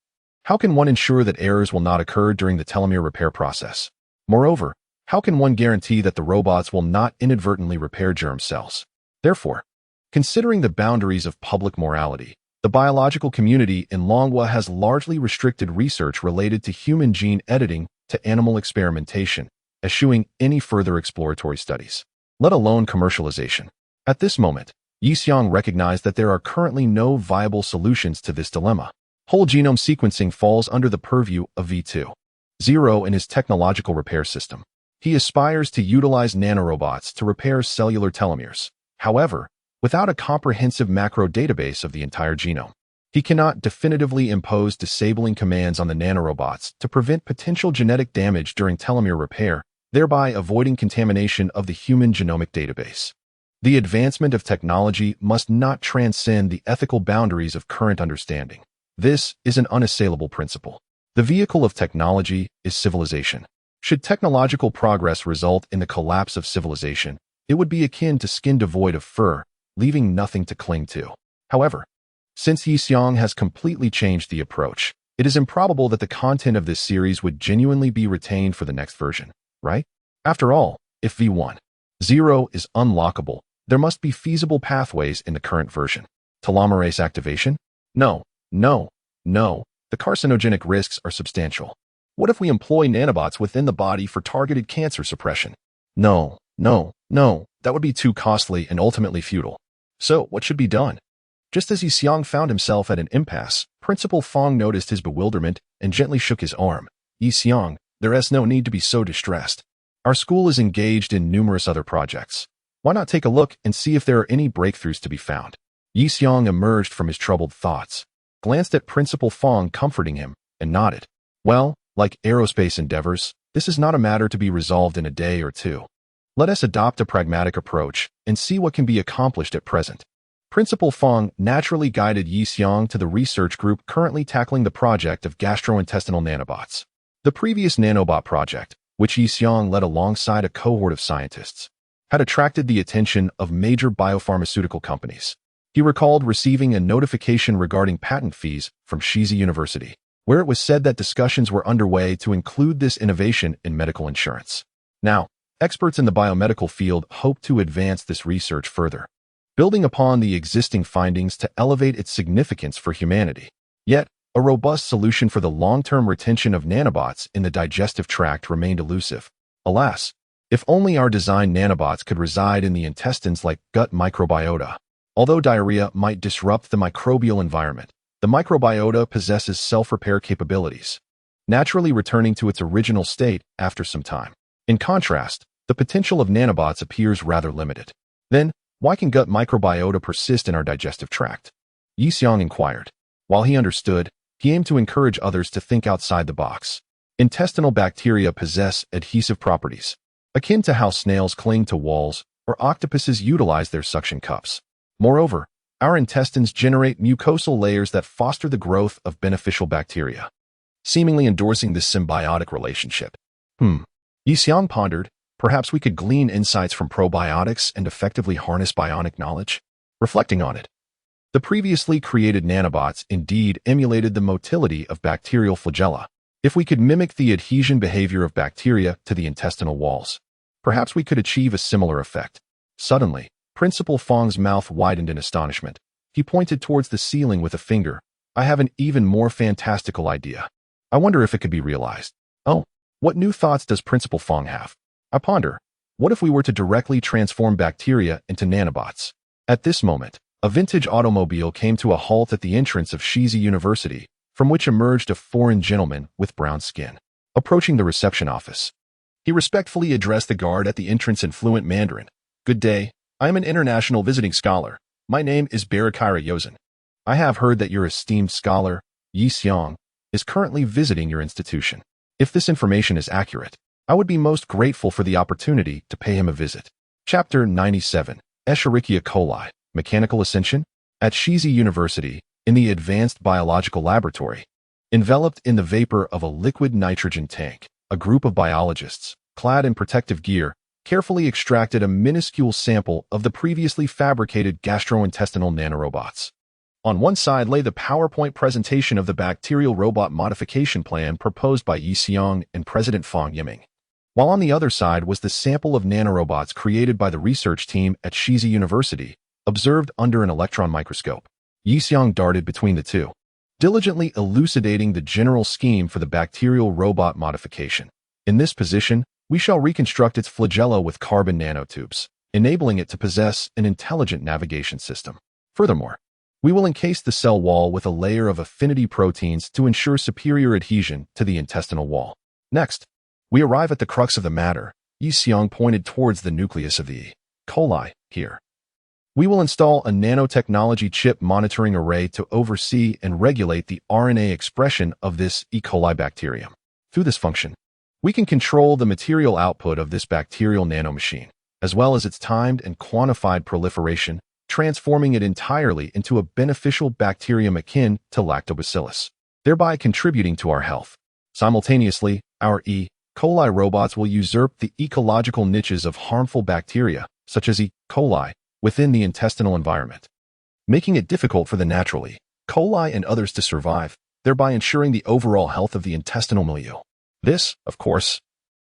how can one ensure that errors will not occur during the telomere repair process? Moreover, how can one guarantee that the robots will not inadvertently repair germ cells? Therefore, considering the boundaries of public morality, the biological community in manhwa has largely restricted research related to human gene editing to animal experimentation, eschewing any further exploratory studies, let alone commercialization. At this moment, Yixiong recognized that there are currently no viable solutions to this dilemma. Whole genome sequencing falls under the purview of V2.0 in his technological repair system. He aspires to utilize nanorobots to repair cellular telomeres. However, without a comprehensive macro database of the entire genome, he cannot definitively impose disabling commands on the nanorobots to prevent potential genetic damage during telomere repair, thereby avoiding contamination of the human genomic database. The advancement of technology must not transcend the ethical boundaries of current understanding. This is an unassailable principle. The vehicle of technology is civilization. Should technological progress result in the collapse of civilization, it would be akin to skin devoid of fur, leaving nothing to cling to. However, since Yixiong has completely changed the approach, it is improbable that the content of this series would genuinely be retained for the next version, right? After all, if V1.0 is unlockable, there must be feasible pathways in the current version. Telomerase activation? No. The carcinogenic risks are substantial. What if we employ nanobots within the body for targeted cancer suppression? No. That would be too costly and ultimately futile. So, what should be done? Just as Yi Xiang found himself at an impasse, Principal Fong noticed his bewilderment and gently shook his arm. Yi Xiang, there is no need to be so distressed. Our school is engaged in numerous other projects. Why not take a look and see if there are any breakthroughs to be found? Yi Xiang emerged from his troubled thoughts, glanced at Principal Fong comforting him, and nodded. Well, like aerospace endeavors, this is not a matter to be resolved in a day or two. Let us adopt a pragmatic approach and see what can be accomplished at present. Principal Fong naturally guided Yi Xiang to the research group currently tackling the project of gastrointestinal nanobots. The previous nanobot project, which Yi Xiang led alongside a cohort of scientists, had attracted the attention of major biopharmaceutical companies. He recalled receiving a notification regarding patent fees from Shizi University, where it was said that discussions were underway to include this innovation in medical insurance. Now, experts in the biomedical field hope to advance this research further, building upon the existing findings to elevate its significance for humanity. Yet, a robust solution for the long-term retention of nanobots in the digestive tract remained elusive. Alas, if only our designed nanobots could reside in the intestines like gut microbiota. Although diarrhea might disrupt the microbial environment, the microbiota possesses self-repair capabilities, naturally returning to its original state after some time. In contrast, the potential of nanobots appears rather limited. Then, why can gut microbiota persist in our digestive tract? Yi Xiang inquired. While he understood, he aimed to encourage others to think outside the box. Intestinal bacteria possess adhesive properties, akin to how snails cling to walls or octopuses utilize their suction cups. Moreover, our intestines generate mucosal layers that foster the growth of beneficial bacteria, seemingly endorsing this symbiotic relationship. Yi Xiang pondered, perhaps we could glean insights from probiotics and effectively harness bionic knowledge. Reflecting on it, the previously created nanobots indeed emulated the motility of bacterial flagella. If we could mimic the adhesion behavior of bacteria to the intestinal walls, perhaps we could achieve a similar effect. Suddenly, Principal Fong's mouth widened in astonishment. He pointed towards the ceiling with a finger. I have an even more fantastical idea. I wonder if it could be realized. Oh, what new thoughts does Principal Fong have? I ponder, what if we were to directly transform bacteria into nanobots? At this moment, a vintage automobile came to a halt at the entrance of Shizi University, from which emerged a foreign gentleman with brown skin. Approaching the reception office, he respectfully addressed the guard at the entrance in fluent Mandarin. Good day, I am an international visiting scholar. My name is Barakira Yozin. I have heard that your esteemed scholar, Yi Xiang, is currently visiting your institution. If this information is accurate, I would be most grateful for the opportunity to pay him a visit. Chapter 97, Escherichia coli, Mechanical Ascension? At Shizi University, in the Advanced Biological Laboratory, enveloped in the vapor of a liquid nitrogen tank, a group of biologists, clad in protective gear, carefully extracted a minuscule sample of the previously fabricated gastrointestinal nanorobots. On one side lay the PowerPoint presentation of the bacterial robot modification plan proposed by Yi Xiang and President Fong Yiming, while on the other side was the sample of nanorobots created by the research team at Shizi University, observed under an electron microscope. Yi Xiang darted between the two, diligently elucidating the general scheme for the bacterial robot modification. In this position, we shall reconstruct its flagella with carbon nanotubes, enabling it to possess an intelligent navigation system. Furthermore, we will encase the cell wall with a layer of affinity proteins to ensure superior adhesion to the intestinal wall. Next, we arrive at the crux of the matter. Yi Xiang pointed towards the nucleus of the E. coli here. We will install a nanotechnology chip monitoring array to oversee and regulate the RNA expression of this E. coli bacterium. Through this function, we can control the material output of this bacterial nanomachine, as well as its timed and quantified proliferation, transforming it entirely into a beneficial bacterium akin to lactobacillus, thereby contributing to our health. Simultaneously, our E. coli robots will usurp the ecological niches of harmful bacteria, such as E. coli, within the intestinal environment, making it difficult for the natural E. coli and others to survive, thereby ensuring the overall health of the intestinal milieu. This, of course,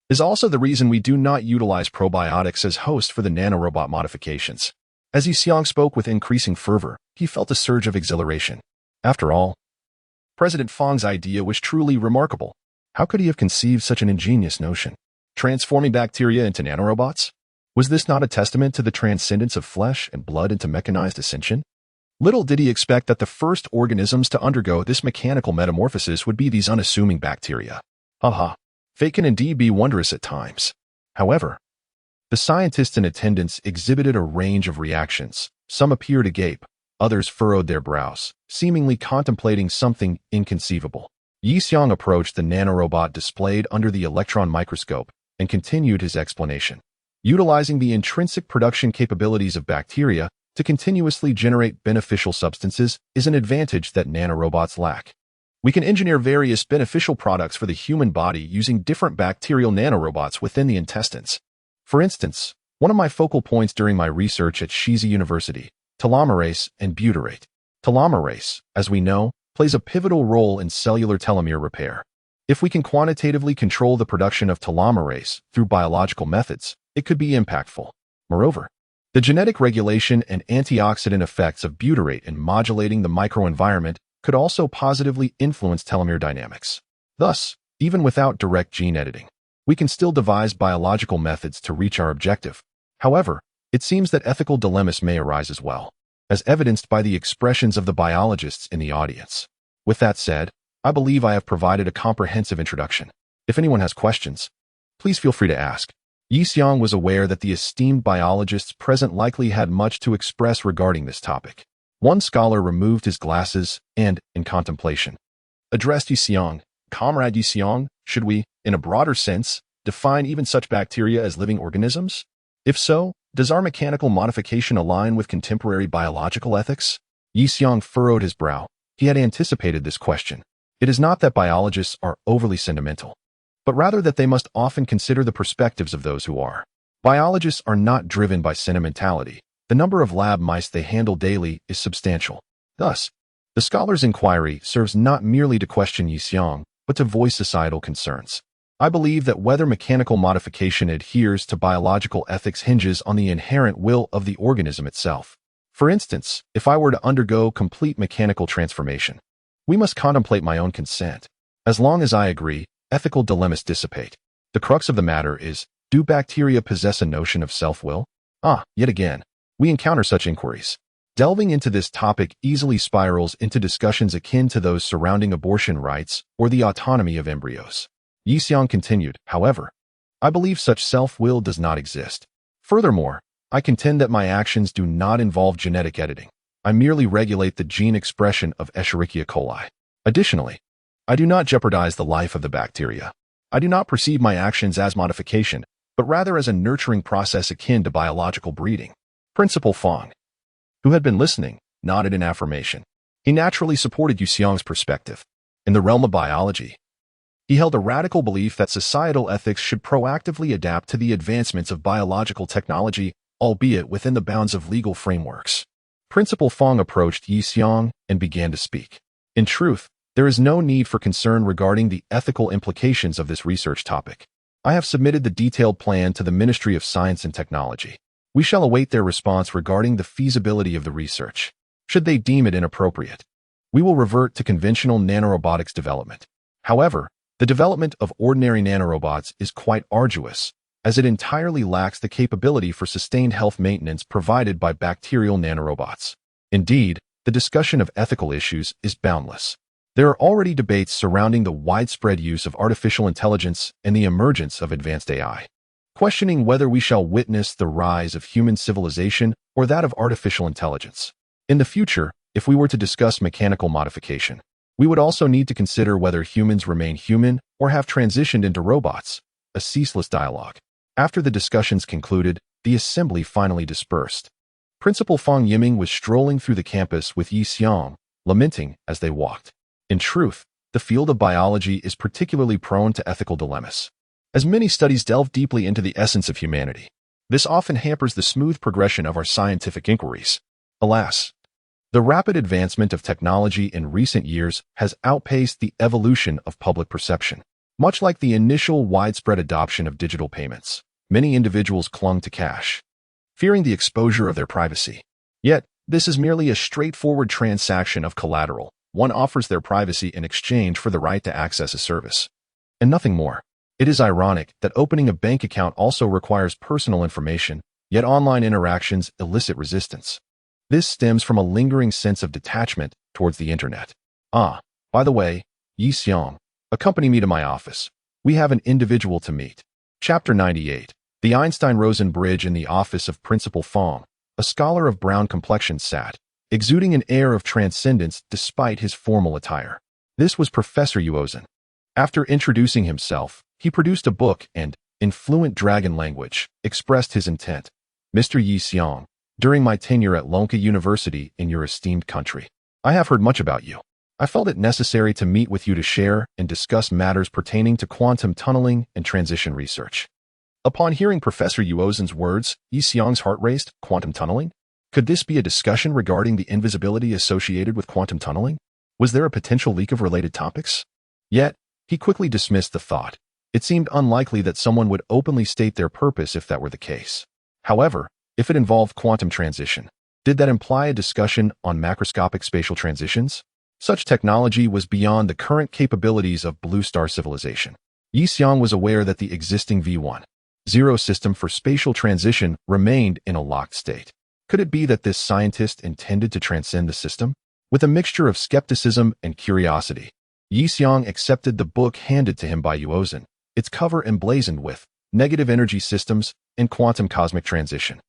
is also the reason we do not utilize probiotics as hosts for the nanorobot modifications. As Yi Xiang spoke with increasing fervor, he felt a surge of exhilaration. After all, President Fong's idea was truly remarkable. How could he have conceived such an ingenious notion? Transforming bacteria into nanorobots? Was this not a testament to the transcendence of flesh and blood into mechanized ascension? Little did he expect that the first organisms to undergo this mechanical metamorphosis would be these unassuming bacteria. Haha, fate can indeed be wondrous at times. However, the scientists in attendance exhibited a range of reactions. Some appeared to gape, others furrowed their brows, seemingly contemplating something inconceivable. Yi Xiong approached the nanorobot displayed under the electron microscope and continued his explanation. Utilizing the intrinsic production capabilities of bacteria to continuously generate beneficial substances is an advantage that nanorobots lack. We can engineer various beneficial products for the human body using different bacterial nanorobots within the intestines. For instance, one of my focal points during my research at Shizi University, telomerase and butyrate. Telomerase, as we know, plays a pivotal role in cellular telomere repair. If we can quantitatively control the production of telomerase through biological methods, it could be impactful. Moreover, the genetic regulation and antioxidant effects of butyrate in modulating the microenvironment could also positively influence telomere dynamics. Thus, even without direct gene editing, we can still devise biological methods to reach our objective. However, it seems that ethical dilemmas may arise as well, as evidenced by the expressions of the biologists in the audience. With that said, I believe I have provided a comprehensive introduction. If anyone has questions, please feel free to ask. Yi Xiong was aware that the esteemed biologists present likely had much to express regarding this topic. One scholar removed his glasses and, in contemplation, addressed Yi Xiong. Comrade Yi Xiong, should we, in a broader sense, define even such bacteria as living organisms? If so, does our mechanical modification align with contemporary biological ethics? Yi Xiong furrowed his brow. He had anticipated this question. It is not that biologists are overly sentimental, but rather that they must often consider the perspectives of those who are. Biologists are not driven by sentimentality. The number of lab mice they handle daily is substantial. Thus, the scholar's inquiry serves not merely to question Yi Xiong, but to voice societal concerns. I believe that whether mechanical modification adheres to biological ethics hinges on the inherent will of the organism itself. For instance, if I were to undergo complete mechanical transformation, we must contemplate my own consent. As long as I agree, ethical dilemmas dissipate. The crux of the matter is, do bacteria possess a notion of self-will? Yet again, we encounter such inquiries. Delving into this topic easily spirals into discussions akin to those surrounding abortion rights or the autonomy of embryos. Yi Xiong continued, however, I believe such self-will does not exist. Furthermore, I contend that my actions do not involve genetic editing. I merely regulate the gene expression of Escherichia coli. Additionally, I do not jeopardize the life of the bacteria. I do not perceive my actions as modification, but rather as a nurturing process akin to biological breeding. Principal Fong, who had been listening, nodded in affirmation. He naturally supported Yi Xiong's perspective. In the realm of biology, he held a radical belief that societal ethics should proactively adapt to the advancements of biological technology, albeit within the bounds of legal frameworks. Principal Fong approached Yi Xiong and began to speak. In truth, there is no need for concern regarding the ethical implications of this research topic. I have submitted the detailed plan to the Ministry of Science and Technology. We shall await their response regarding the feasibility of the research. Should they deem it inappropriate, we will revert to conventional nanorobotics development. However, the development of ordinary nanorobots is quite arduous, as it entirely lacks the capability for sustained health maintenance provided by bacterial nanorobots. Indeed, the discussion of ethical issues is boundless. There are already debates surrounding the widespread use of artificial intelligence and the emergence of advanced AI, questioning whether we shall witness the rise of human civilization or that of artificial intelligence. In the future, if we were to discuss mechanical modification, we would also need to consider whether humans remain human or have transitioned into robots, a ceaseless dialogue. After the discussions concluded, the assembly finally dispersed. Principal Fang Yiming was strolling through the campus with Yi Xiong, lamenting as they walked. In truth, the field of biology is particularly prone to ethical dilemmas, as many studies delve deeply into the essence of humanity. This often hampers the smooth progression of our scientific inquiries. Alas, the rapid advancement of technology in recent years has outpaced the evolution of public perception. Much like the initial widespread adoption of digital payments, many individuals clung to cash, fearing the exposure of their privacy. Yet, this is merely a straightforward transaction of collateral. One offers their privacy in exchange for the right to access a service, and nothing more. It is ironic that opening a bank account also requires personal information, yet online interactions elicit resistance. This stems from a lingering sense of detachment towards the internet. Ah, by the way, Yi Xiong, accompany me to my office. We have an individual to meet. Chapter 98. The Einstein-Rosen Bridge in the office of Principal Fong, a scholar of brown complexion sat, exuding an air of transcendence despite his formal attire. This was Professor Yuozhen. After introducing himself, he produced a book and, in fluent dragon language, expressed his intent. Mr. Yi Xiong, during my tenure at Lonka University in your esteemed country, I have heard much about you. I felt it necessary to meet with you to share and discuss matters pertaining to quantum tunneling and transition research. Upon hearing Professor Yuozhen's words, Yi Xiong's heart raced. Quantum tunneling? Could this be a discussion regarding the invisibility associated with quantum tunneling? Was there a potential leak of related topics? Yet, he quickly dismissed the thought. It seemed unlikely that someone would openly state their purpose if that were the case. However, if it involved quantum transition, did that imply a discussion on macroscopic spatial transitions? Such technology was beyond the current capabilities of Blue Star civilization. Yi Xiong was aware that the existing V1.0 system for spatial transition remained in a locked state. Could it be that this scientist intended to transcend the system? With a mixture of skepticism and curiosity, Yi Xiong accepted the book handed to him by Yuozhen, its cover emblazoned with negative energy systems and quantum cosmic transition.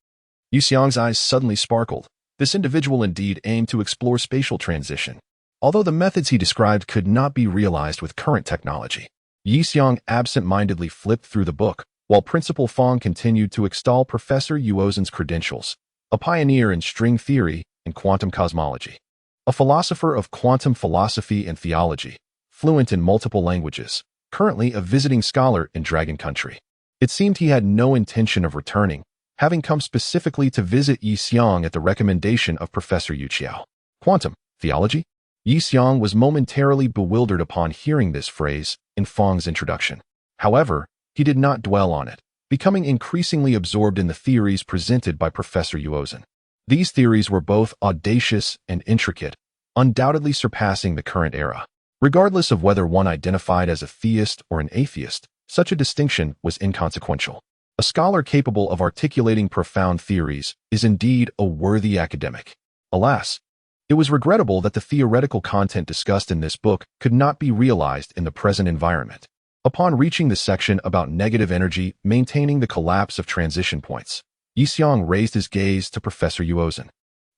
Yi Xiong's eyes suddenly sparkled. This individual indeed aimed to explore spatial transition. Although the methods he described could not be realized with current technology, Yi Xiong absent-mindedly flipped through the book, while Principal Fong continued to extol Professor Yuozhen's credentials, a pioneer in string theory and quantum cosmology, a philosopher of quantum philosophy and theology, fluent in multiple languages, currently a visiting scholar in Dragon Country. It seemed he had no intention of returning, having come specifically to visit Yi Xiong at the recommendation of Professor Yu Qiao. Quantum theology? Yi Xiong was momentarily bewildered upon hearing this phrase in Fong's introduction. However, he did not dwell on it, becoming increasingly absorbed in the theories presented by Professor Yuozhen. These theories were both audacious and intricate, undoubtedly surpassing the current era. Regardless of whether one identified as a theist or an atheist, such a distinction was inconsequential. A scholar capable of articulating profound theories is indeed a worthy academic. Alas, it was regrettable that the theoretical content discussed in this book could not be realized in the present environment. Upon reaching the section about negative energy maintaining the collapse of transition points, Yi Xiong raised his gaze to Professor Yuozhen,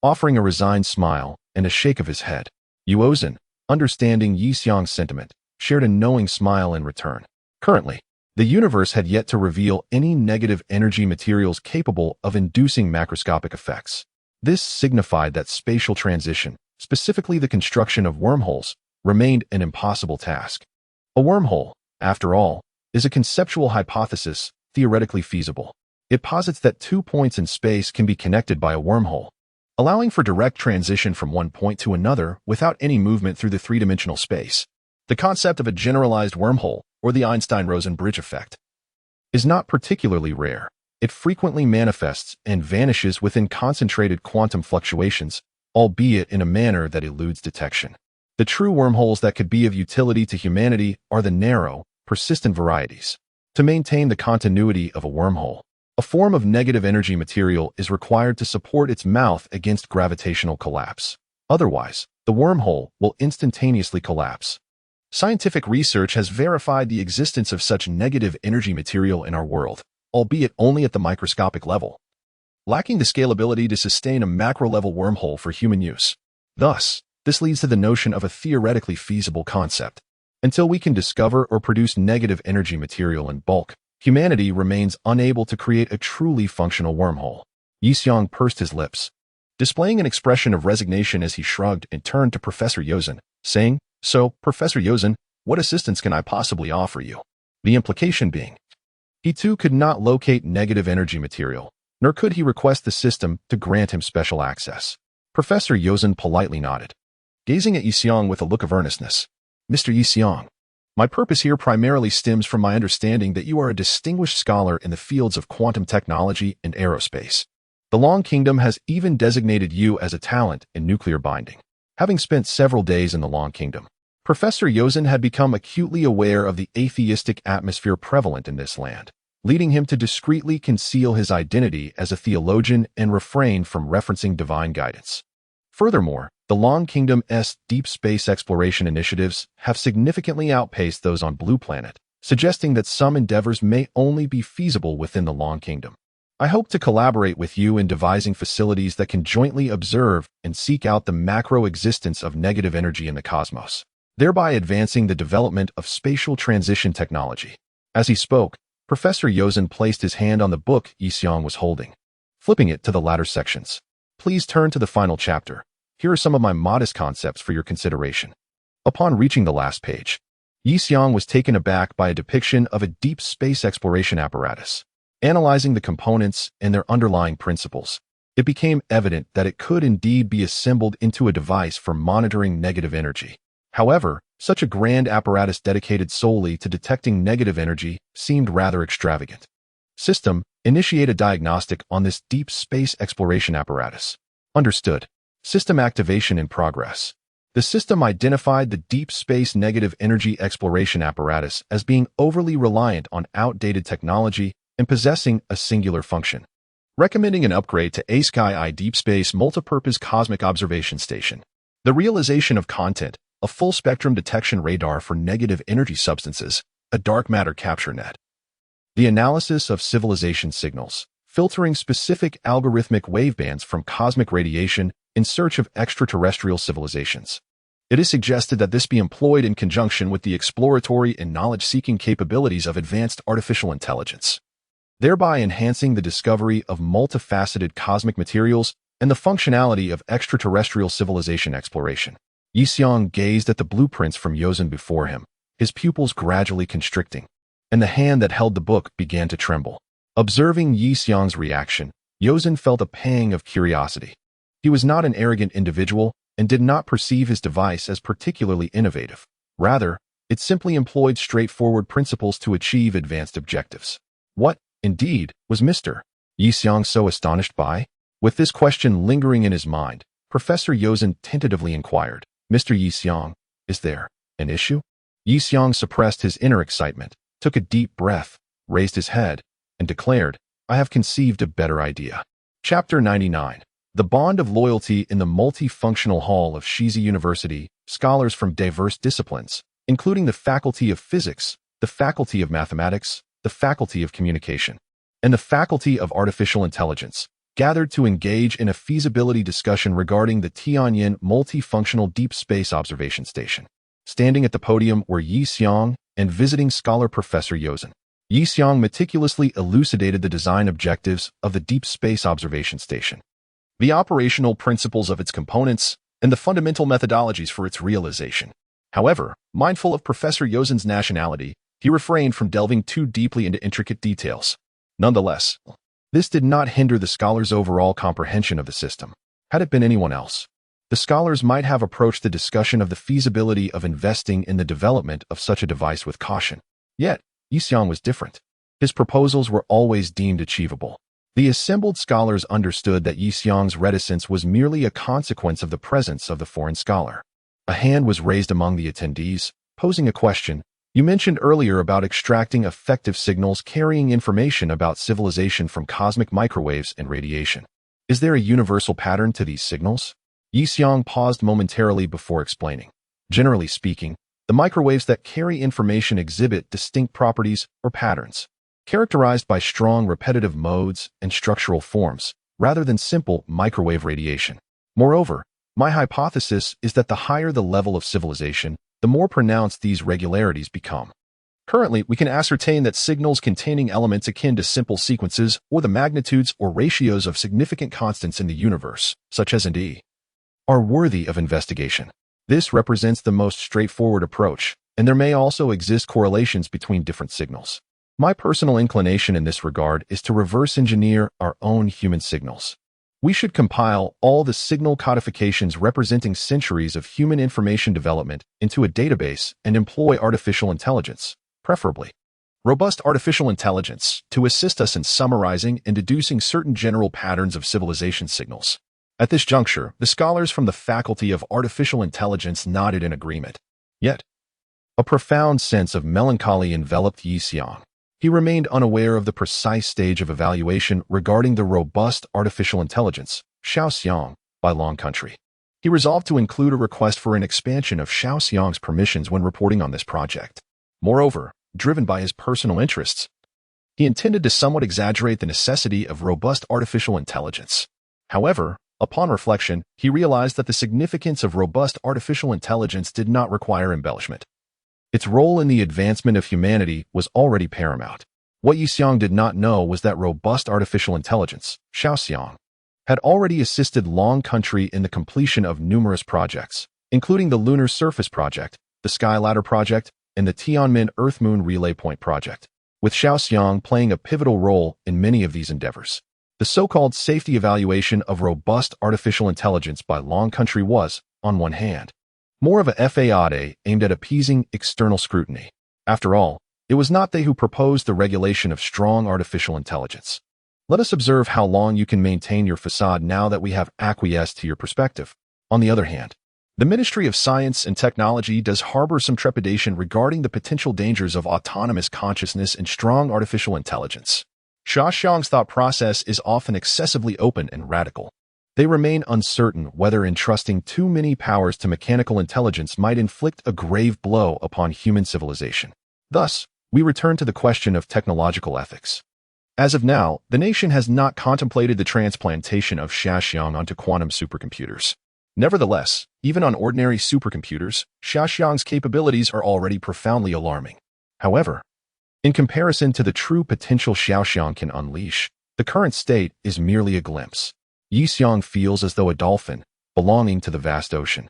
offering a resigned smile and a shake of his head. Yuozhen, understanding Yi Xiong's sentiment, shared a knowing smile in return. Currently, the universe had yet to reveal any negative energy materials capable of inducing macroscopic effects. This signified that spatial transition, specifically the construction of wormholes, remained an impossible task. A wormhole, after all, is a conceptual hypothesis theoretically feasible. It posits that 2 points in space can be connected by a wormhole, allowing for direct transition from one point to another without any movement through the three-dimensional space. The concept of a generalized wormhole, or the Einstein-Rosen bridge effect, is not particularly rare. It frequently manifests and vanishes within concentrated quantum fluctuations, albeit in a manner that eludes detection. The true wormholes that could be of utility to humanity are the narrow, persistent varieties. To maintain the continuity of a wormhole, a form of negative energy material is required to support its mouth against gravitational collapse. Otherwise, the wormhole will instantaneously collapse. Scientific research has verified the existence of such negative energy material in our world, albeit only at the microscopic level, lacking the scalability to sustain a macro-level wormhole for human use. Thus, this leads to the notion of a theoretically feasible concept. Until we can discover or produce negative energy material in bulk, humanity remains unable to create a truly functional wormhole. Yi Xiong pursed his lips, displaying an expression of resignation as he shrugged and turned to Professor Yuozhen, saying, "So, Professor Yuozhen, what assistance can I possibly offer you?" The implication being, he too could not locate negative energy material, nor could he request the system to grant him special access. Professor Yuozhen politely nodded, gazing at Yi Xiong with a look of earnestness. "Mr. Yi Xiong, my purpose here primarily stems from my understanding that you are a distinguished scholar in the fields of quantum technology and aerospace. The Long Kingdom has even designated you as a talent in nuclear binding." Having spent several days in the Long Kingdom, Professor Yuozhen had become acutely aware of the atheistic atmosphere prevalent in this land. leading him to discreetly conceal his identity as a theologian and refrain from referencing divine guidance. Furthermore, the Long Kingdom's deep space exploration initiatives have significantly outpaced those on Blue Planet, suggesting that some endeavors may only be feasible within the Long Kingdom. I hope to collaborate with you in devising facilities that can jointly observe and seek out the macro existence of negative energy in the cosmos, thereby advancing the development of spatial transition technology. As he spoke, Professor Yozen placed his hand on the book Yixiong was holding, flipping it to the latter sections. Please turn to the final chapter. Here are some of my modest concepts for your consideration. Upon reaching the last page, Yixiong was taken aback by a depiction of a deep space exploration apparatus. Analyzing the components and their underlying principles, it became evident that it could indeed be assembled into a device for monitoring negative energy. However, such a grand apparatus dedicated solely to detecting negative energy seemed rather extravagant. System, initiate a diagnostic on this deep space exploration apparatus. Understood. System activation in progress. The system identified the deep space negative energy exploration apparatus as being overly reliant on outdated technology and possessing a singular function, recommending an upgrade to A-Sky-I Deep Space Multipurpose Cosmic Observation Station. The realization of content, a full-spectrum detection radar for negative energy substances, a dark matter capture net. The analysis of civilization signals, filtering specific algorithmic wavebands from cosmic radiation in search of extraterrestrial civilizations. It is suggested that this be employed in conjunction with the exploratory and knowledge-seeking capabilities of advanced artificial intelligence, thereby enhancing the discovery of multifaceted cosmic materials and the functionality of extraterrestrial civilization exploration. Yixiong gazed at the blueprints from Yozen before him, his pupils gradually constricting, and the hand that held the book began to tremble. Observing Yixiong's reaction, Yozen felt a pang of curiosity. He was not an arrogant individual and did not perceive his device as particularly innovative. Rather, it simply employed straightforward principles to achieve advanced objectives. What, indeed, was Mr. Yixiong so astonished by? With this question lingering in his mind, Professor Yozen tentatively inquired, Mr. Yixiong, is there an issue? Yixiong suppressed his inner excitement, took a deep breath, raised his head, and declared, I have conceived a better idea. Chapter 99. The Bond of Loyalty in the Multifunctional Hall of Shizi University, scholars from diverse disciplines, including the Faculty of Physics, the Faculty of Mathematics, the Faculty of Communication, and the Faculty of Artificial Intelligence, gathered to engage in a feasibility discussion regarding the Tianyin Multifunctional Deep Space Observation Station. Standing at the podium were Yixiong and visiting scholar Professor Yozen. Yixiong meticulously elucidated the design objectives of the Deep Space Observation Station, the operational principles of its components, and the fundamental methodologies for its realization. However, mindful of Professor Yozen's nationality, he refrained from delving too deeply into intricate details. Nonetheless, this did not hinder the scholars' overall comprehension of the system. Had it been anyone else, the scholars might have approached the discussion of the feasibility of investing in the development of such a device with caution. Yet, Yixiong was different. His proposals were always deemed achievable. The assembled scholars understood that Yixiong's reticence was merely a consequence of the presence of the foreign scholar. A hand was raised among the attendees, posing a question. You mentioned earlier about extracting effective signals carrying information about civilization from cosmic microwaves and radiation. Is there a universal pattern to these signals? Yixiong paused momentarily before explaining. Generally speaking, the microwaves that carry information exhibit distinct properties or patterns, characterized by strong repetitive modes and structural forms, rather than simple microwave radiation. Moreover, my hypothesis is that the higher the level of civilization, the more pronounced these regularities become. Currently, we can ascertain that signals containing elements akin to simple sequences or the magnitudes or ratios of significant constants in the universe, such as E, are worthy of investigation. This represents the most straightforward approach, and there may also exist correlations between different signals. My personal inclination in this regard is to reverse engineer our own human signals. We should compile all the signal codifications representing centuries of human information development into a database and employ artificial intelligence, preferably robust artificial intelligence, to assist us in summarizing and deducing certain general patterns of civilization signals. At this juncture, the scholars from the Faculty of Artificial Intelligence nodded in agreement. Yet, a profound sense of melancholy enveloped Yixiong. He remained unaware of the precise stage of evaluation regarding the robust artificial intelligence, Xiaoxiang, by Long Country. He resolved to include a request for an expansion of Xiaoxiang's permissions when reporting on this project. Moreover, driven by his personal interests, he intended to somewhat exaggerate the necessity of robust artificial intelligence. However, upon reflection, he realized that the significance of robust artificial intelligence did not require embellishment. Its role in the advancement of humanity was already paramount. What Yixiang did not know was that robust artificial intelligence, Xiaoxiang, had already assisted Long Country in the completion of numerous projects, including the Lunar Surface Project, the Sky Ladder Project, and the Tianmin Earth-Moon Relay Point Project, with Xiaoxiang playing a pivotal role in many of these endeavors. The so-called safety evaluation of robust artificial intelligence by Long Country was, on one hand, more of a FAAD aimed at appeasing external scrutiny. After all, it was not they who proposed the regulation of strong artificial intelligence. Let us observe how long you can maintain your facade now that we have acquiesced to your perspective. On the other hand, the Ministry of Science and Technology does harbor some trepidation regarding the potential dangers of autonomous consciousness and strong artificial intelligence. Xiaoxiang's thought process is often excessively open and radical. They remain uncertain whether entrusting too many powers to mechanical intelligence might inflict a grave blow upon human civilization. Thus, we return to the question of technological ethics. As of now, the nation has not contemplated the transplantation of Xiaoxiang onto quantum supercomputers. Nevertheless, even on ordinary supercomputers, Xiaoxiang's capabilities are already profoundly alarming. However, in comparison to the true potential Xiaoxiang can unleash, the current state is merely a glimpse. Yixiang feels as though a dolphin, belonging to the vast ocean,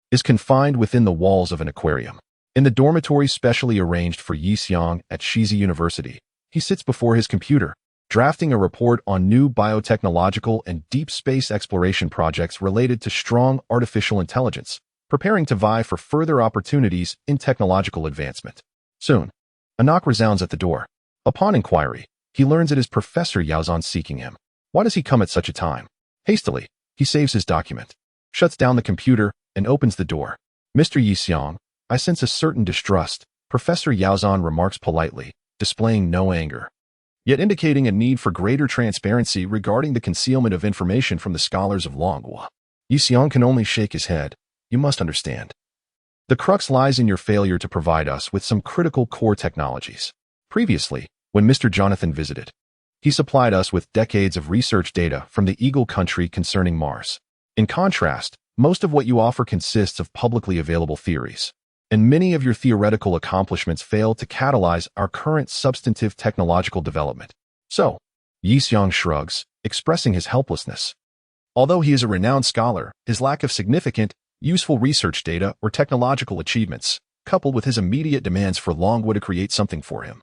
is confined within the walls of an aquarium. In the dormitory specially arranged for Yixiang at Shizi University, he sits before his computer, drafting a report on new biotechnological and deep space exploration projects related to strong artificial intelligence, preparing to vie for further opportunities in technological advancement. Soon, a knock resounds at the door. Upon inquiry, he learns it is Professor Yaozan seeking him. Why does he come at such a time? Hastily, he saves his document, shuts down the computer, and opens the door. Mr. Yixiang, I sense a certain distrust, Professor Yaozan remarks politely, displaying no anger, yet indicating a need for greater transparency regarding the concealment of information from the scholars of Longhua. Yixiang can only shake his head. You must understand. The crux lies in your failure to provide us with some critical core technologies. Previously, when Mr. Jonathan visited, he supplied us with decades of research data from the Eagle country concerning Mars. In contrast, most of what you offer consists of publicly available theories, and many of your theoretical accomplishments fail to catalyze our current substantive technological development. So, Yixiang shrugs, expressing his helplessness. Although he is a renowned scholar, his lack of significant, useful research data or technological achievements, coupled with his immediate demands for Longhua to create something for him,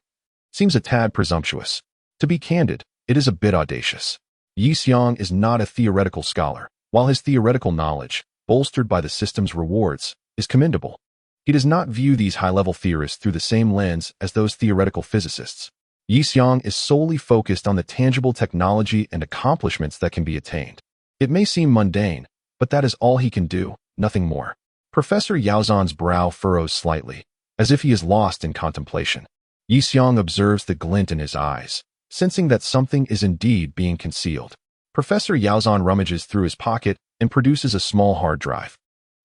seems a tad presumptuous. To be candid, it is a bit audacious. Yixiang is not a theoretical scholar, while his theoretical knowledge, bolstered by the system's rewards, is commendable. He does not view these high-level theorists through the same lens as those theoretical physicists. Yixiang is solely focused on the tangible technology and accomplishments that can be attained. It may seem mundane, but that is all he can do, nothing more. Professor Yaozan's brow furrows slightly, as if he is lost in contemplation. Yixiang observes the glint in his eyes, sensing that something is indeed being concealed. Professor Yaozan rummages through his pocket and produces a small hard drive.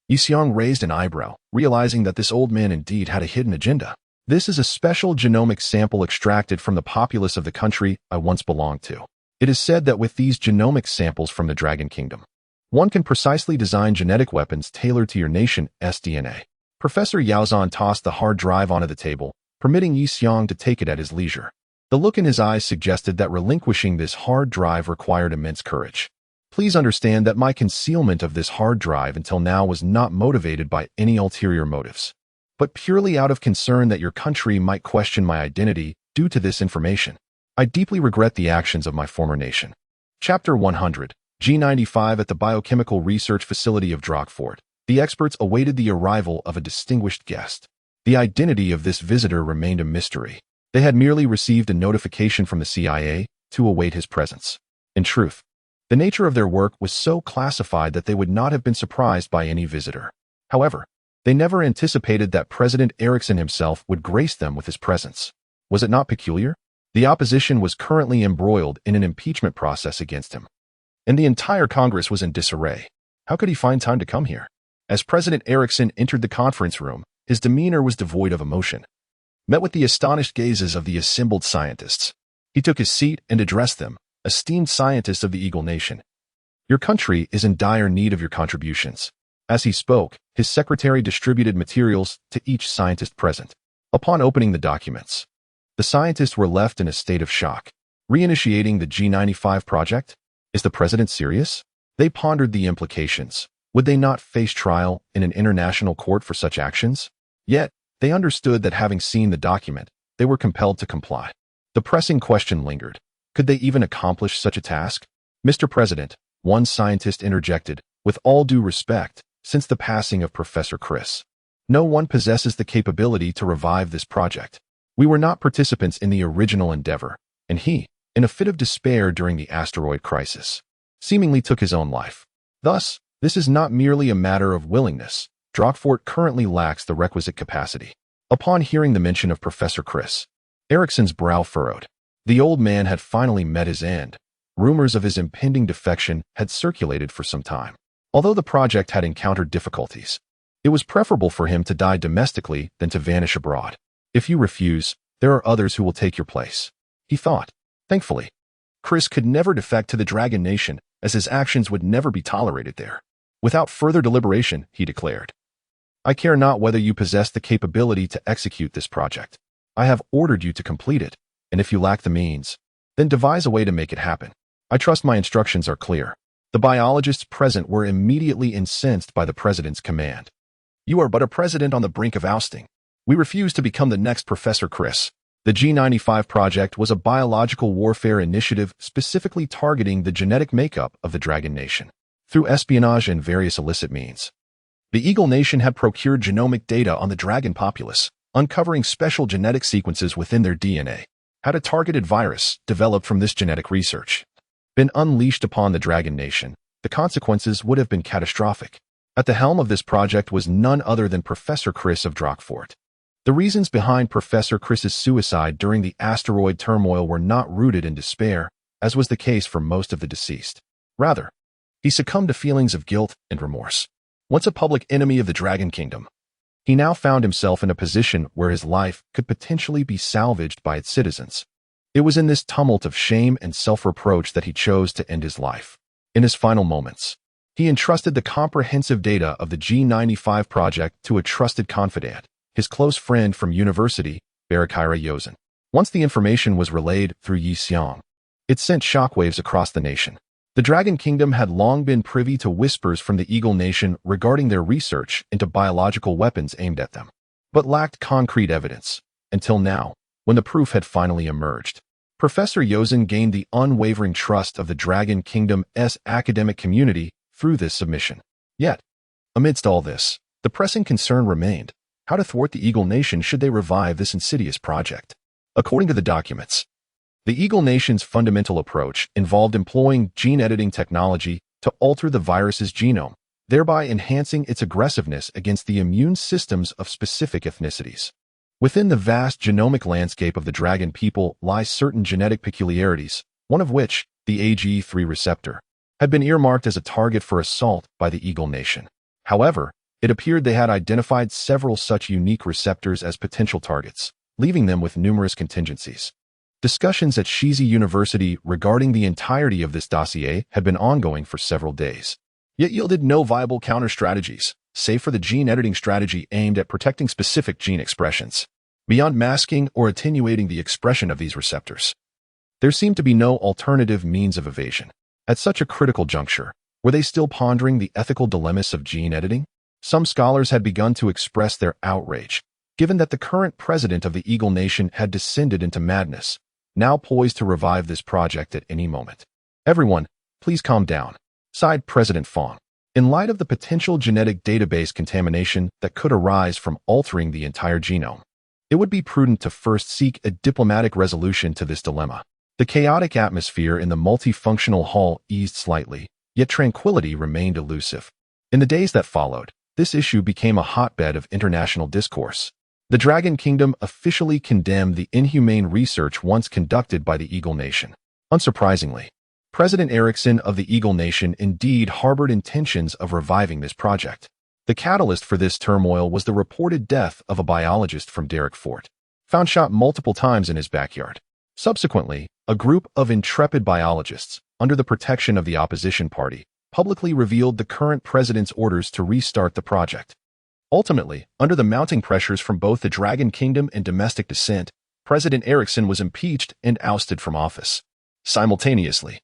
Yixiang raised an eyebrow, realizing that this old man indeed had a hidden agenda. This is a special genomic sample extracted from the populace of the country I once belonged to. It is said that with these genomic samples from the Dragon Kingdom, one can precisely design genetic weapons tailored to your nation's DNA. Professor Yaozan tossed the hard drive onto the table, permitting Yixiang to take it at his leisure. The look in his eyes suggested that relinquishing this hard drive required immense courage. Please understand that my concealment of this hard drive until now was not motivated by any ulterior motives, but purely out of concern that your country might question my identity due to this information. I deeply regret the actions of my former nation. Chapter 100, G95 At the Biochemical Research Facility of Drockford, the experts awaited the arrival of a distinguished guest. The identity of this visitor remained a mystery. They had merely received a notification from the CIA to await his presence. In truth, the nature of their work was so classified that they would not have been surprised by any visitor. However, they never anticipated that President Erickson himself would grace them with his presence. Was it not peculiar? The opposition was currently embroiled in an impeachment process against him, and the entire Congress was in disarray. How could he find time to come here? As President Erickson entered the conference room, his demeanor was devoid of emotion. Met with the astonished gazes of the assembled scientists, he took his seat and addressed them, esteemed scientists of the Eagle Nation. Your country is in dire need of your contributions. As he spoke, his secretary distributed materials to each scientist present. Upon opening the documents, the scientists were left in a state of shock. Reinitiating the G95 project? Is the president serious? They pondered the implications. Would they not face trial in an international court for such actions? Yet, they understood that having seen the document, they were compelled to comply. The pressing question lingered. Could they even accomplish such a task? Mr. President, one scientist interjected, with all due respect, since the passing of Professor Chris, no one possesses the capability to revive this project. We were not participants in the original endeavor, and he, in a fit of despair during the asteroid crisis, seemingly took his own life. Thus, this is not merely a matter of willingness. Drakfort currently lacks the requisite capacity. Upon hearing the mention of Professor Chris, Erickson's brow furrowed. The old man had finally met his end. Rumors of his impending defection had circulated for some time. Although the project had encountered difficulties, it was preferable for him to die domestically than to vanish abroad. If you refuse, there are others who will take your place, he thought. Thankfully, Chris could never defect to the Dragon Nation, as his actions would never be tolerated there. Without further deliberation, he declared, I care not whether you possess the capability to execute this project. I have ordered you to complete it, and if you lack the means, then devise a way to make it happen. I trust my instructions are clear. The biologists present were immediately incensed by the president's command. You are but a president on the brink of ousting. We refuse to become the next Professor Chris. The G95 project was a biological warfare initiative specifically targeting the genetic makeup of the Dragon Nation. Through espionage and various illicit means, the Eagle Nation had procured genomic data on the dragon populace, uncovering special genetic sequences within their DNA. Had a targeted virus, developed from this genetic research, been unleashed upon the Dragon Nation, the consequences would have been catastrophic. At the helm of this project was none other than Professor Chris of Drakfort. The reasons behind Professor Chris's suicide during the asteroid turmoil were not rooted in despair, as was the case for most of the deceased. Rather, he succumbed to feelings of guilt and remorse. Once a public enemy of the Dragon Kingdom, he now found himself in a position where his life could potentially be salvaged by its citizens. It was in this tumult of shame and self-reproach that he chose to end his life. In his final moments, he entrusted the comprehensive data of the G95 project to a trusted confidant, his close friend from university, Barakira Yozin. Once the information was relayed through Yi Xiang, it sent shockwaves across the nation. The Dragon Kingdom had long been privy to whispers from the Eagle Nation regarding their research into biological weapons aimed at them, but lacked concrete evidence, until now, when the proof had finally emerged. Professor Yozin gained the unwavering trust of the Dragon Kingdom's academic community through this submission. Yet, amidst all this, the pressing concern remained: how to thwart the Eagle Nation should they revive this insidious project. According to the documents, the Eagle Nation's fundamental approach involved employing gene editing technology to alter the virus's genome, thereby enhancing its aggressiveness against the immune systems of specific ethnicities. Within the vast genomic landscape of the dragon people lie certain genetic peculiarities, one of which, the AGE3 receptor, had been earmarked as a target for assault by the Eagle Nation. However, it appeared they had identified several such unique receptors as potential targets, leaving them with numerous contingencies. Discussions at Shizi University regarding the entirety of this dossier had been ongoing for several days, yet yielded no viable counter-strategies, save for the gene editing strategy aimed at protecting specific gene expressions. Beyond masking or attenuating the expression of these receptors, there seemed to be no alternative means of evasion. At such a critical juncture, were they still pondering the ethical dilemmas of gene editing? Some scholars had begun to express their outrage, given that the current president of the Eagle Nation had descended into madness, now poised to revive this project at any moment. Everyone, please calm down, sighed President Fong. In light of the potential genetic database contamination that could arise from altering the entire genome, it would be prudent to first seek a diplomatic resolution to this dilemma. The chaotic atmosphere in the multifunctional hall eased slightly, yet tranquility remained elusive. In the days that followed, this issue became a hotbed of international discourse. The Dragon Kingdom officially condemned the inhumane research once conducted by the Eagle Nation. Unsurprisingly, President Erickson of the Eagle Nation indeed harbored intentions of reviving this project. The catalyst for this turmoil was the reported death of a biologist from Derrick Fort, found shot multiple times in his backyard. Subsequently, a group of intrepid biologists, under the protection of the opposition party, publicly revealed the current president's orders to restart the project. Ultimately, under the mounting pressures from both the Dragon Kingdom and domestic dissent, President Erickson was impeached and ousted from office. Simultaneously,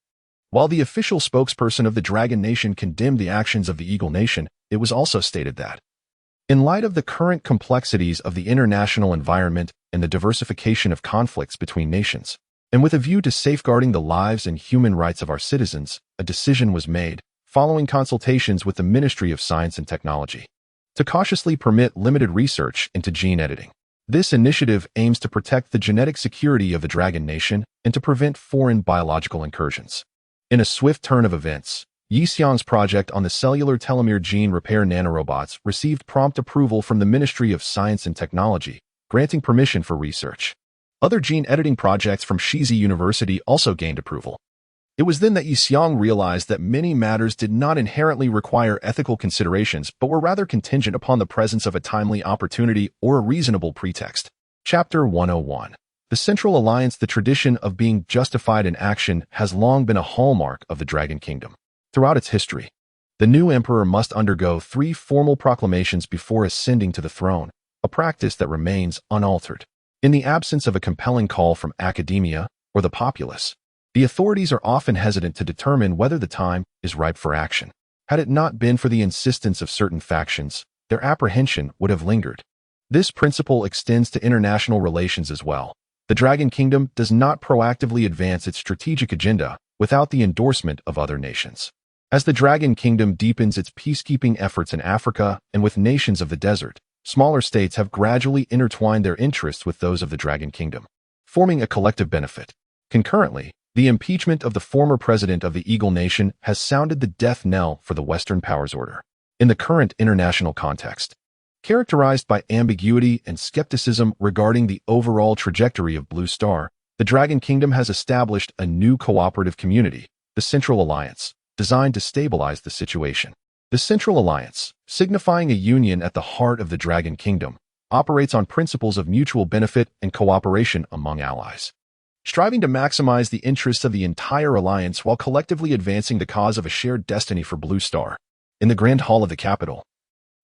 while the official spokesperson of the Dragon Nation condemned the actions of the Eagle Nation, it was also stated that, in light of the current complexities of the international environment and the diversification of conflicts between nations, and with a view to safeguarding the lives and human rights of our citizens, a decision was made, following consultations with the Ministry of Science and Technology, to cautiously permit limited research into gene editing. This initiative aims to protect the genetic security of the Dragon Nation and to prevent foreign biological incursions. In a swift turn of events, Yi Xiang's project on the cellular telomere gene repair nanorobots received prompt approval from the Ministry of Science and Technology, granting permission for research. Other gene editing projects from Shizi University also gained approval. It was then that Yi Xiang realized that many matters did not inherently require ethical considerations but were rather contingent upon the presence of a timely opportunity or a reasonable pretext. Chapter 101. The Central Alliance. The tradition of being justified in action has long been a hallmark of the Dragon Kingdom. Throughout its history, the new emperor must undergo 3 formal proclamations before ascending to the throne, a practice that remains unaltered. In the absence of a compelling call from academia or the populace, the authorities are often hesitant to determine whether the time is ripe for action. Had it not been for the insistence of certain factions, their apprehension would have lingered. This principle extends to international relations as well. The Dragon Kingdom does not proactively advance its strategic agenda without the endorsement of other nations. As the Dragon Kingdom deepens its peacekeeping efforts in Africa and with nations of the desert, smaller states have gradually intertwined their interests with those of the Dragon Kingdom, forming a collective benefit. Concurrently, the impeachment of the former president of the Eagle Nation has sounded the death knell for the Western powers order. In the current international context, characterized by ambiguity and skepticism regarding the overall trajectory of Blue Star, the Dragon Kingdom has established a new cooperative community, the Central Alliance, designed to stabilize the situation. The Central Alliance, signifying a union at the heart of the Dragon Kingdom, operates on principles of mutual benefit and cooperation among allies, striving to maximize the interests of the entire alliance while collectively advancing the cause of a shared destiny for Blue Star. In the Grand Hall of the capital,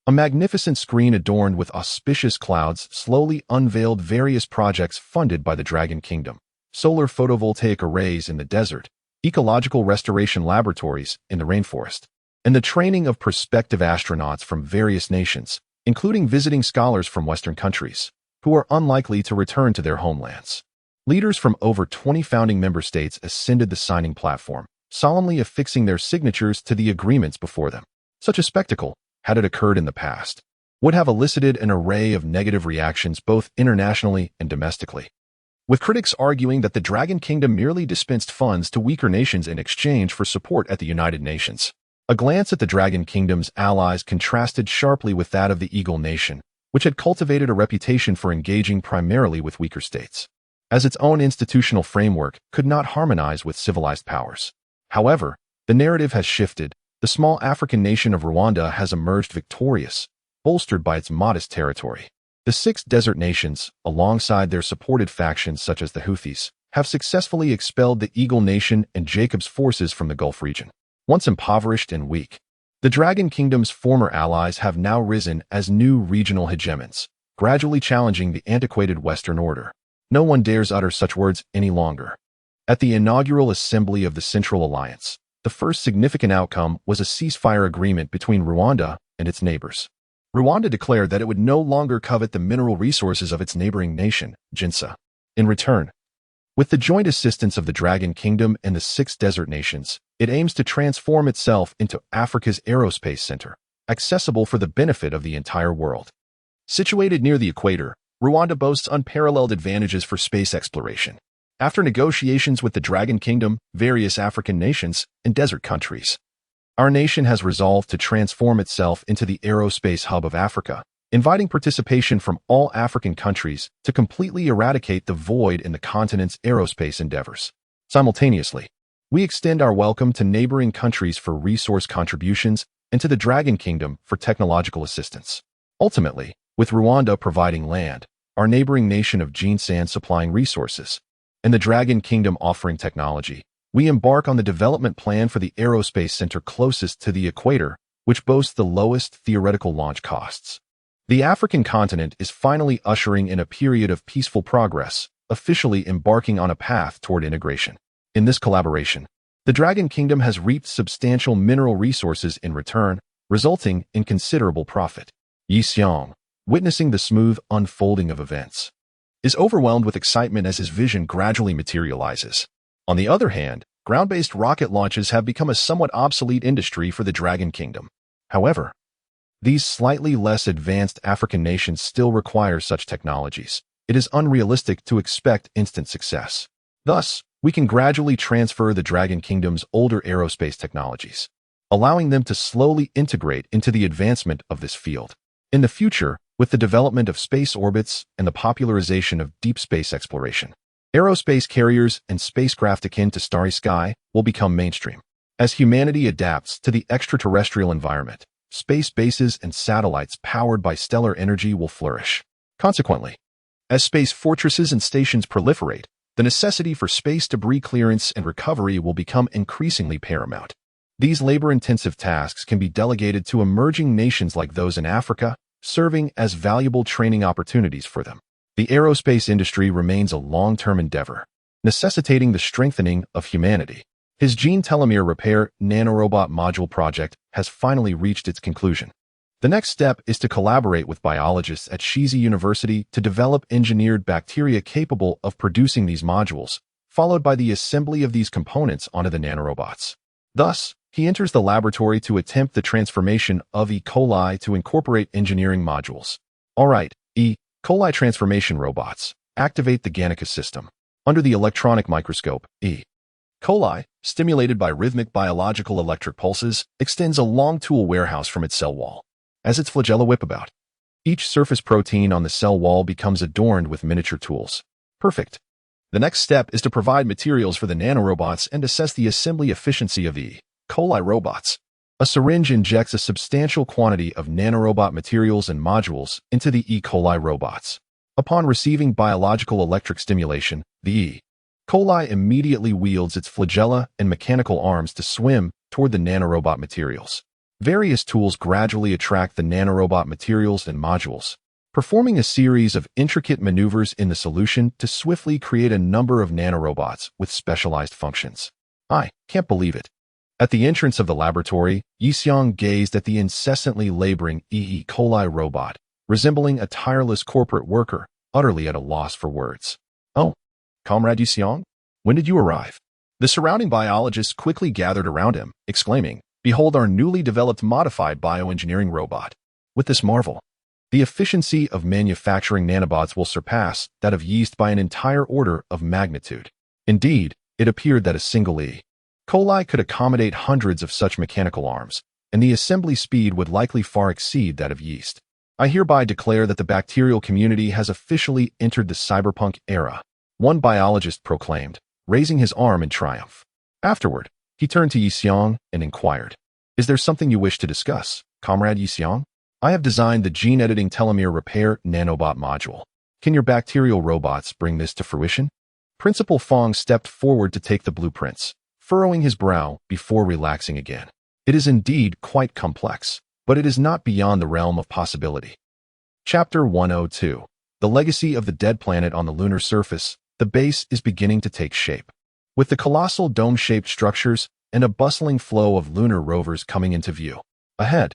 a magnificent screen adorned with auspicious clouds slowly unveiled various projects funded by the Dragon Kingdom: solar photovoltaic arrays in the desert, ecological restoration laboratories in the rainforest, and the training of prospective astronauts from various nations, including visiting scholars from Western countries, who are unlikely to return to their homelands. Leaders from over 20 founding member states ascended the signing platform, solemnly affixing their signatures to the agreements before them. Such a spectacle, had it occurred in the past, would have elicited an array of negative reactions both internationally and domestically, with critics arguing that the Dragon Kingdom merely dispensed funds to weaker nations in exchange for support at the United Nations. A glance at the Dragon Kingdom's allies contrasted sharply with that of the Eagle Nation, which had cultivated a reputation for engaging primarily with weaker states, as its own institutional framework could not harmonize with civilized powers. However, the narrative has shifted. The small African nation of Rwanda has emerged victorious, bolstered by its modest territory. The 6 desert nations, alongside their supported factions such as the Houthis, have successfully expelled the Eagle Nation and Jacob's forces from the Gulf region. Once impoverished and weak, the Dragon Kingdom's former allies have now risen as new regional hegemons, gradually challenging the antiquated Western order. No one dares utter such words any longer. At the inaugural assembly of the Central Alliance, the first significant outcome was a ceasefire agreement between Rwanda and its neighbors. Rwanda declared that it would no longer covet the mineral resources of its neighboring nation, Jinsa. In return, with the joint assistance of the Dragon Kingdom and the 6 desert nations, it aims to transform itself into Africa's aerospace center, accessible for the benefit of the entire world. Situated near the equator, Rwanda boasts unparalleled advantages for space exploration. After negotiations with the Dragon Kingdom, various African nations, and desert countries, our nation has resolved to transform itself into the aerospace hub of Africa, inviting participation from all African countries to completely eradicate the void in the continent's aerospace endeavors. Simultaneously, we extend our welcome to neighboring countries for resource contributions and to the Dragon Kingdom for technological assistance. Ultimately, with Rwanda providing land, our neighboring nation of Jinsan supplying resources, and the Dragon Kingdom offering technology, we embark on the development plan for the aerospace center closest to the equator, which boasts the lowest theoretical launch costs. The African continent is finally ushering in a period of peaceful progress, officially embarking on a path toward integration. In this collaboration, the Dragon Kingdom has reaped substantial mineral resources in return, resulting in considerable profit. Yi Xiong, witnessing the smooth unfolding of events, is overwhelmed with excitement as his vision gradually materializes. On the other hand, ground-based rocket launches have become a somewhat obsolete industry for the Dragon Kingdom. However, these slightly less advanced African nations still require such technologies. It is unrealistic to expect instant success. Thus, we can gradually transfer the Dragon Kingdom's older aerospace technologies, allowing them to slowly integrate into the advancement of this field. In the future, with the development of space orbits and the popularization of deep space exploration, aerospace carriers and spacecraft akin to Starry Sky will become mainstream. As humanity adapts to the extraterrestrial environment, space bases and satellites powered by stellar energy will flourish. Consequently, as space fortresses and stations proliferate, the necessity for space debris clearance and recovery will become increasingly paramount. These labor-intensive tasks can be delegated to emerging nations like those in Africa, serving as valuable training opportunities for them. The aerospace industry remains a long-term endeavor, necessitating the strengthening of humanity. His gene telomere repair nanorobot module project has finally reached its conclusion. The next step is to collaborate with biologists at Shizi University to develop engineered bacteria capable of producing these modules, followed by the assembly of these components onto the nanorobots. Thus, he enters the laboratory to attempt the transformation of E. coli to incorporate engineering modules. Alright, E. coli transformation robots, activate the Ganica system. Under the electronic microscope, E. coli, stimulated by rhythmic biological electric pulses, extends a long tool warehouse from its cell wall. As its flagella whip about, each surface protein on the cell wall becomes adorned with miniature tools. Perfect. The next step is to provide materials for the nanorobots and assess the assembly efficiency of the E. coli robots. A syringe injects a substantial quantity of nanorobot materials and modules into the E. coli robots. Upon receiving biological electric stimulation, the E. coli immediately wields its flagella and mechanical arms to swim toward the nanorobot materials. Various tools gradually attract the nanorobot materials and modules, performing a series of intricate maneuvers in the solution to swiftly create a number of nanorobots with specialized functions. I can't believe it. At the entrance of the laboratory, Yi Xiong gazed at the incessantly laboring E. coli robot, resembling a tireless corporate worker, utterly at a loss for words. Oh, Comrade Yi Xiong, when did you arrive? The surrounding biologists quickly gathered around him, exclaiming, "Behold our newly developed modified bioengineering robot. With this marvel, the efficiency of manufacturing nanobots will surpass that of yeast by an entire order of magnitude." Indeed, it appeared that a single E. coli could accommodate hundreds of such mechanical arms, and the assembly speed would likely far exceed that of yeast. I hereby declare that the bacterial community has officially entered the cyberpunk era, one biologist proclaimed, raising his arm in triumph. Afterward, he turned to Yi Xiong and inquired, "Is there something you wish to discuss, Comrade Yi Xiong? I have designed the gene-editing telomere repair nanobot module. Can your bacterial robots bring this to fruition?" Principal Fong stepped forward to take the blueprints, furrowing his brow before relaxing again. It is indeed quite complex, but it is not beyond the realm of possibility. Chapter 102. The Legacy of the Dead Planet on the Lunar Surface. The base is beginning to take shape. With the colossal dome-shaped structures and a bustling flow of lunar rovers coming into view. Ahead,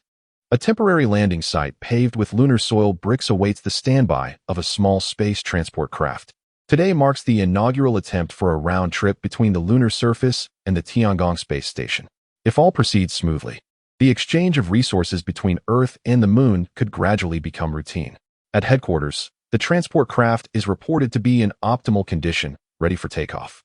a temporary landing site paved with lunar soil bricks awaits the standby of a small space transport craft. Today marks the inaugural attempt for a round trip between the lunar surface and the Tiangong space station. If all proceeds smoothly, the exchange of resources between Earth and the Moon could gradually become routine. At headquarters, the transport craft is reported to be in optimal condition, ready for takeoff.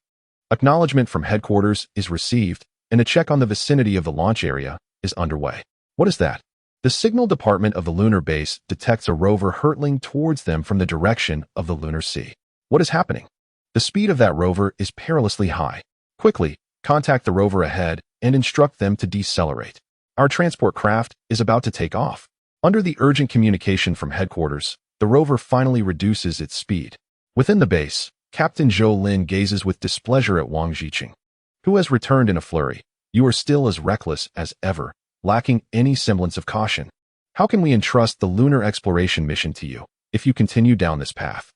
Acknowledgement from headquarters is received, and a check on the vicinity of the launch area is underway. What is that? The signal department of the lunar base detects a rover hurtling towards them from the direction of the lunar sea. What is happening? The speed of that rover is perilously high. Quickly, contact the rover ahead and instruct them to decelerate. Our transport craft is about to take off. Under the urgent communication from headquarters, the rover finally reduces its speed. Within the base, Captain Zhou Lin gazes with displeasure at Wang Ziqing, who has returned in a flurry. You are still as reckless as ever, lacking any semblance of caution. How can we entrust the lunar exploration mission to you if you continue down this path?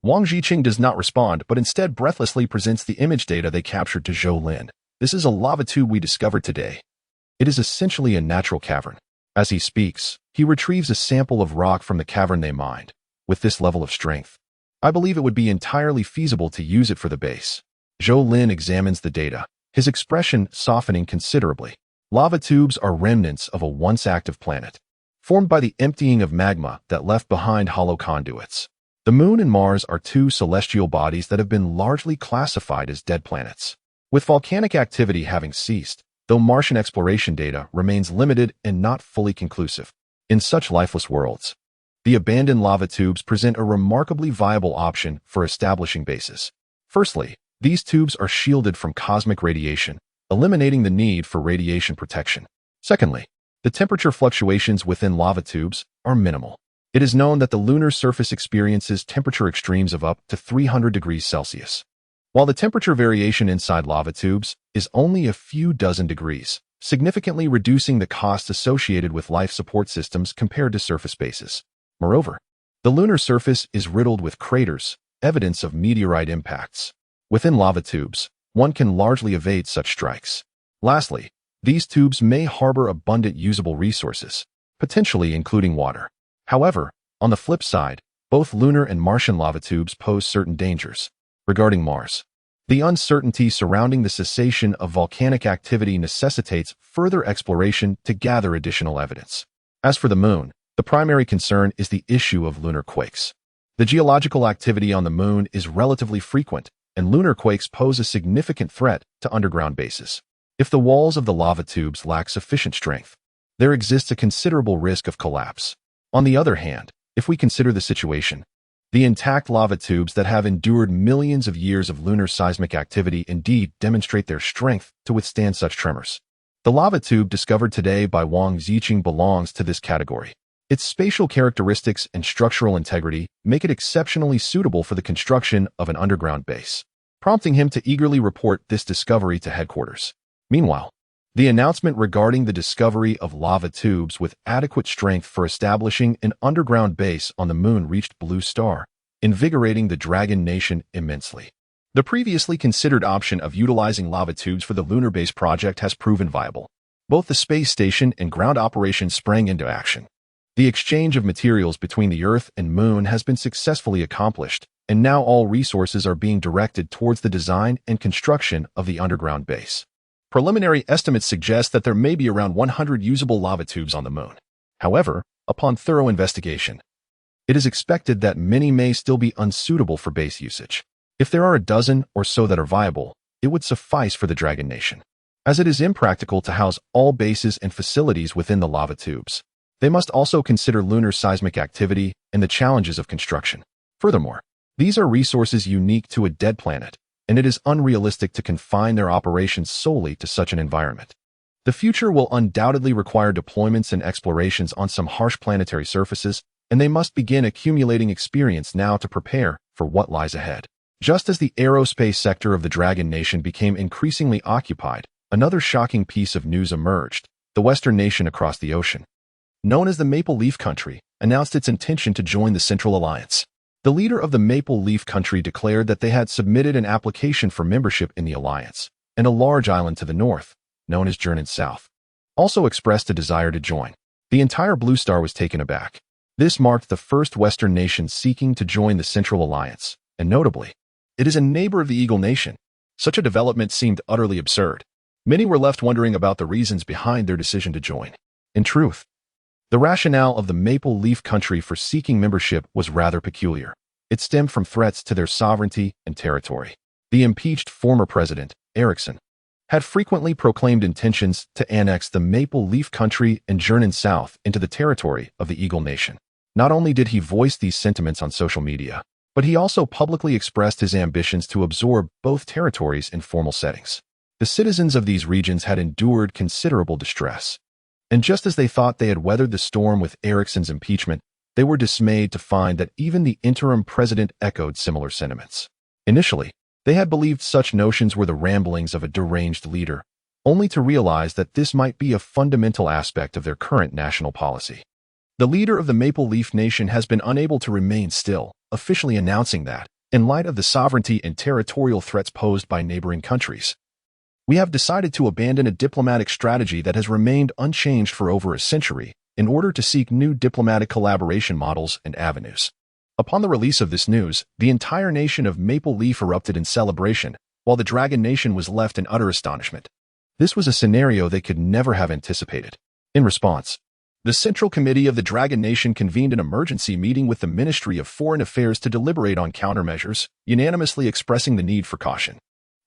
Wang Ziqing does not respond, but instead breathlessly presents the image data they captured to Zhou Lin. This is a lava tube we discovered today. It is essentially a natural cavern. As he speaks, he retrieves a sample of rock from the cavern they mined. With this level of strength, I believe it would be entirely feasible to use it for the base. Zhou Lin examines the data, his expression softening considerably. Lava tubes are remnants of a once active planet, formed by the emptying of magma that left behind hollow conduits. The Moon and Mars are two celestial bodies that have been largely classified as dead planets, with volcanic activity having ceased, though Martian exploration data remains limited and not fully conclusive. In such lifeless worlds, the abandoned lava tubes present a remarkably viable option for establishing bases. Firstly, these tubes are shielded from cosmic radiation, eliminating the need for radiation protection. Secondly, the temperature fluctuations within lava tubes are minimal. It is known that the lunar surface experiences temperature extremes of up to 300 degrees Celsius, while the temperature variation inside lava tubes is only a few dozen degrees, significantly reducing the cost associated with life support systems compared to surface bases. Moreover, the lunar surface is riddled with craters, evidence of meteorite impacts. Within lava tubes, one can largely evade such strikes. Lastly, these tubes may harbor abundant usable resources, potentially including water. However, on the flip side, both lunar and Martian lava tubes pose certain dangers. Regarding Mars, the uncertainty surrounding the cessation of volcanic activity necessitates further exploration to gather additional evidence. As for the Moon, the primary concern is the issue of lunar quakes. The geological activity on the Moon is relatively frequent, and lunar quakes pose a significant threat to underground bases. If the walls of the lava tubes lack sufficient strength, there exists a considerable risk of collapse. On the other hand, if we consider the situation, the intact lava tubes that have endured millions of years of lunar seismic activity indeed demonstrate their strength to withstand such tremors. The lava tube discovered today by Wang Ziqing belongs to this category. Its spatial characteristics and structural integrity make it exceptionally suitable for the construction of an underground base, prompting him to eagerly report this discovery to headquarters. Meanwhile, the announcement regarding the discovery of lava tubes with adequate strength for establishing an underground base on the Moon reached Blue Star, invigorating the Dragon Nation immensely. The previously considered option of utilizing lava tubes for the lunar base project has proven viable. Both the space station and ground operations sprang into action. The exchange of materials between the Earth and Moon has been successfully accomplished, and now all resources are being directed towards the design and construction of the underground base. Preliminary estimates suggest that there may be around 100 usable lava tubes on the Moon. However, upon thorough investigation, it is expected that many may still be unsuitable for base usage. If there are a dozen or so that are viable, it would suffice for the Dragon Nation, as it is impractical to house all bases and facilities within the lava tubes. They must also consider lunar seismic activity and the challenges of construction. Furthermore, these are resources unique to a dead planet, and it is unrealistic to confine their operations solely to such an environment. The future will undoubtedly require deployments and explorations on some harsh planetary surfaces, and they must begin accumulating experience now to prepare for what lies ahead. Just as the aerospace sector of the Dragon Nation became increasingly occupied, another shocking piece of news emerged. The Western nation across the ocean, known as the Maple Leaf Country, announced its intention to join the Central Alliance. The leader of the Maple Leaf Country declared that they had submitted an application for membership in the alliance, and a large island to the north, known as Jernin South, also expressed a desire to join. The entire Blue Star was taken aback. This marked the first Western nation seeking to join the Central Alliance, and notably, it is a neighbor of the Eagle Nation. Such a development seemed utterly absurd. Many were left wondering about the reasons behind their decision to join. In truth, the rationale of the Maple Leaf Country for seeking membership was rather peculiar. It stemmed from threats to their sovereignty and territory. The impeached former president, Erickson, had frequently proclaimed intentions to annex the Maple Leaf Country and Jurnan South into the territory of the Eagle Nation. Not only did he voice these sentiments on social media, but he also publicly expressed his ambitions to absorb both territories in formal settings. The citizens of these regions had endured considerable distress. And just as they thought they had weathered the storm with Ericsson's impeachment, they were dismayed to find that even the interim president echoed similar sentiments. Initially, they had believed such notions were the ramblings of a deranged leader, only to realize that this might be a fundamental aspect of their current national policy. The leader of the Maple Leaf Nation has been unable to remain still, officially announcing that, in light of the sovereignty and territorial threats posed by neighboring countries, we have decided to abandon a diplomatic strategy that has remained unchanged for over a century in order to seek new diplomatic collaboration models and avenues. Upon the release of this news, the entire nation of Maple Leaf erupted in celebration, while the Dragon Nation was left in utter astonishment. This was a scenario they could never have anticipated. In response, the Central Committee of the Dragon Nation convened an emergency meeting with the Ministry of Foreign Affairs to deliberate on countermeasures, unanimously expressing the need for caution.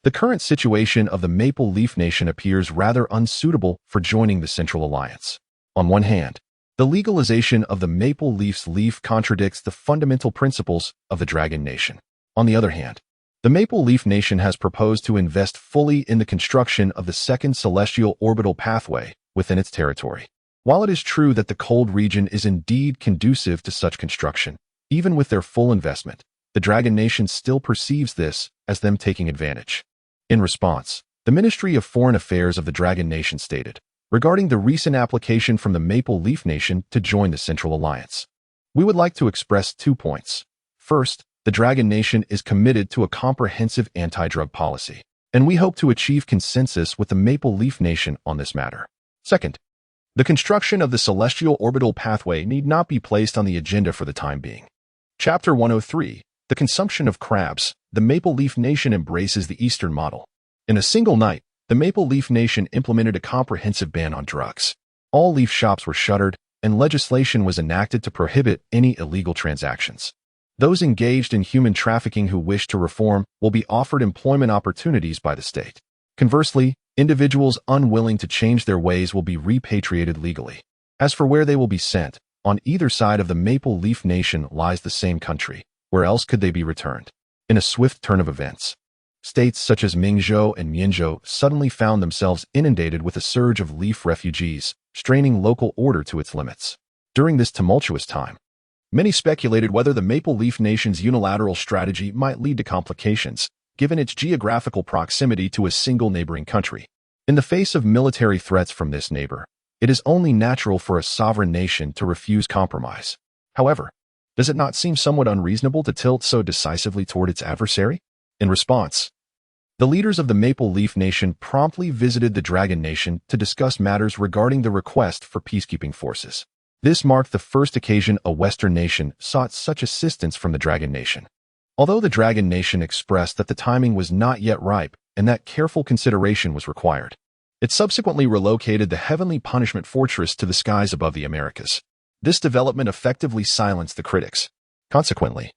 The current situation of the Maple Leaf Nation appears rather unsuitable for joining the Central Alliance. On one hand, the legalization of the Maple Leaf's leaf contradicts the fundamental principles of the Dragon Nation. On the other hand, the Maple Leaf Nation has proposed to invest fully in the construction of the second celestial orbital pathway within its territory. While it is true that the cold region is indeed conducive to such construction, even with their full investment, the Dragon Nation still perceives this as them taking advantage. In response, the Ministry of Foreign Affairs of the Dragon Nation stated, regarding the recent application from the Maple Leaf Nation to join the Central Alliance, we would like to express 2 points. First, the Dragon Nation is committed to a comprehensive anti-drug policy, and we hope to achieve consensus with the Maple Leaf Nation on this matter. Second, the construction of the celestial orbital pathway need not be placed on the agenda for the time being. Chapter 103, The Consumption of Crabs. The Maple Leaf Nation embraces the Eastern model. In a single night, the Maple Leaf Nation implemented a comprehensive ban on drugs. All leaf shops were shuttered, and legislation was enacted to prohibit any illegal transactions. Those engaged in human trafficking who wish to reform will be offered employment opportunities by the state. Conversely, individuals unwilling to change their ways will be repatriated legally. As for where they will be sent, on either side of the Maple Leaf Nation lies the same country. Where else could they be returned? In a swift turn of events, states such as Mingzhou and Mianzhou suddenly found themselves inundated with a surge of leaf refugees, straining local order to its limits. During this tumultuous time, many speculated whether the Maple Leaf Nation's unilateral strategy might lead to complications, given its geographical proximity to a single neighboring country. In the face of military threats from this neighbor, it is only natural for a sovereign nation to refuse compromise. However, does it not seem somewhat unreasonable to tilt so decisively toward its adversary? In response, the leaders of the Maple Leaf Nation promptly visited the Dragon Nation to discuss matters regarding the request for peacekeeping forces. This marked the first occasion a Western nation sought such assistance from the Dragon Nation. Although the Dragon Nation expressed that the timing was not yet ripe and that careful consideration was required, it subsequently relocated the Heavenly Punishment Fortress to the skies above the Americas. This development effectively silenced the critics. Consequently,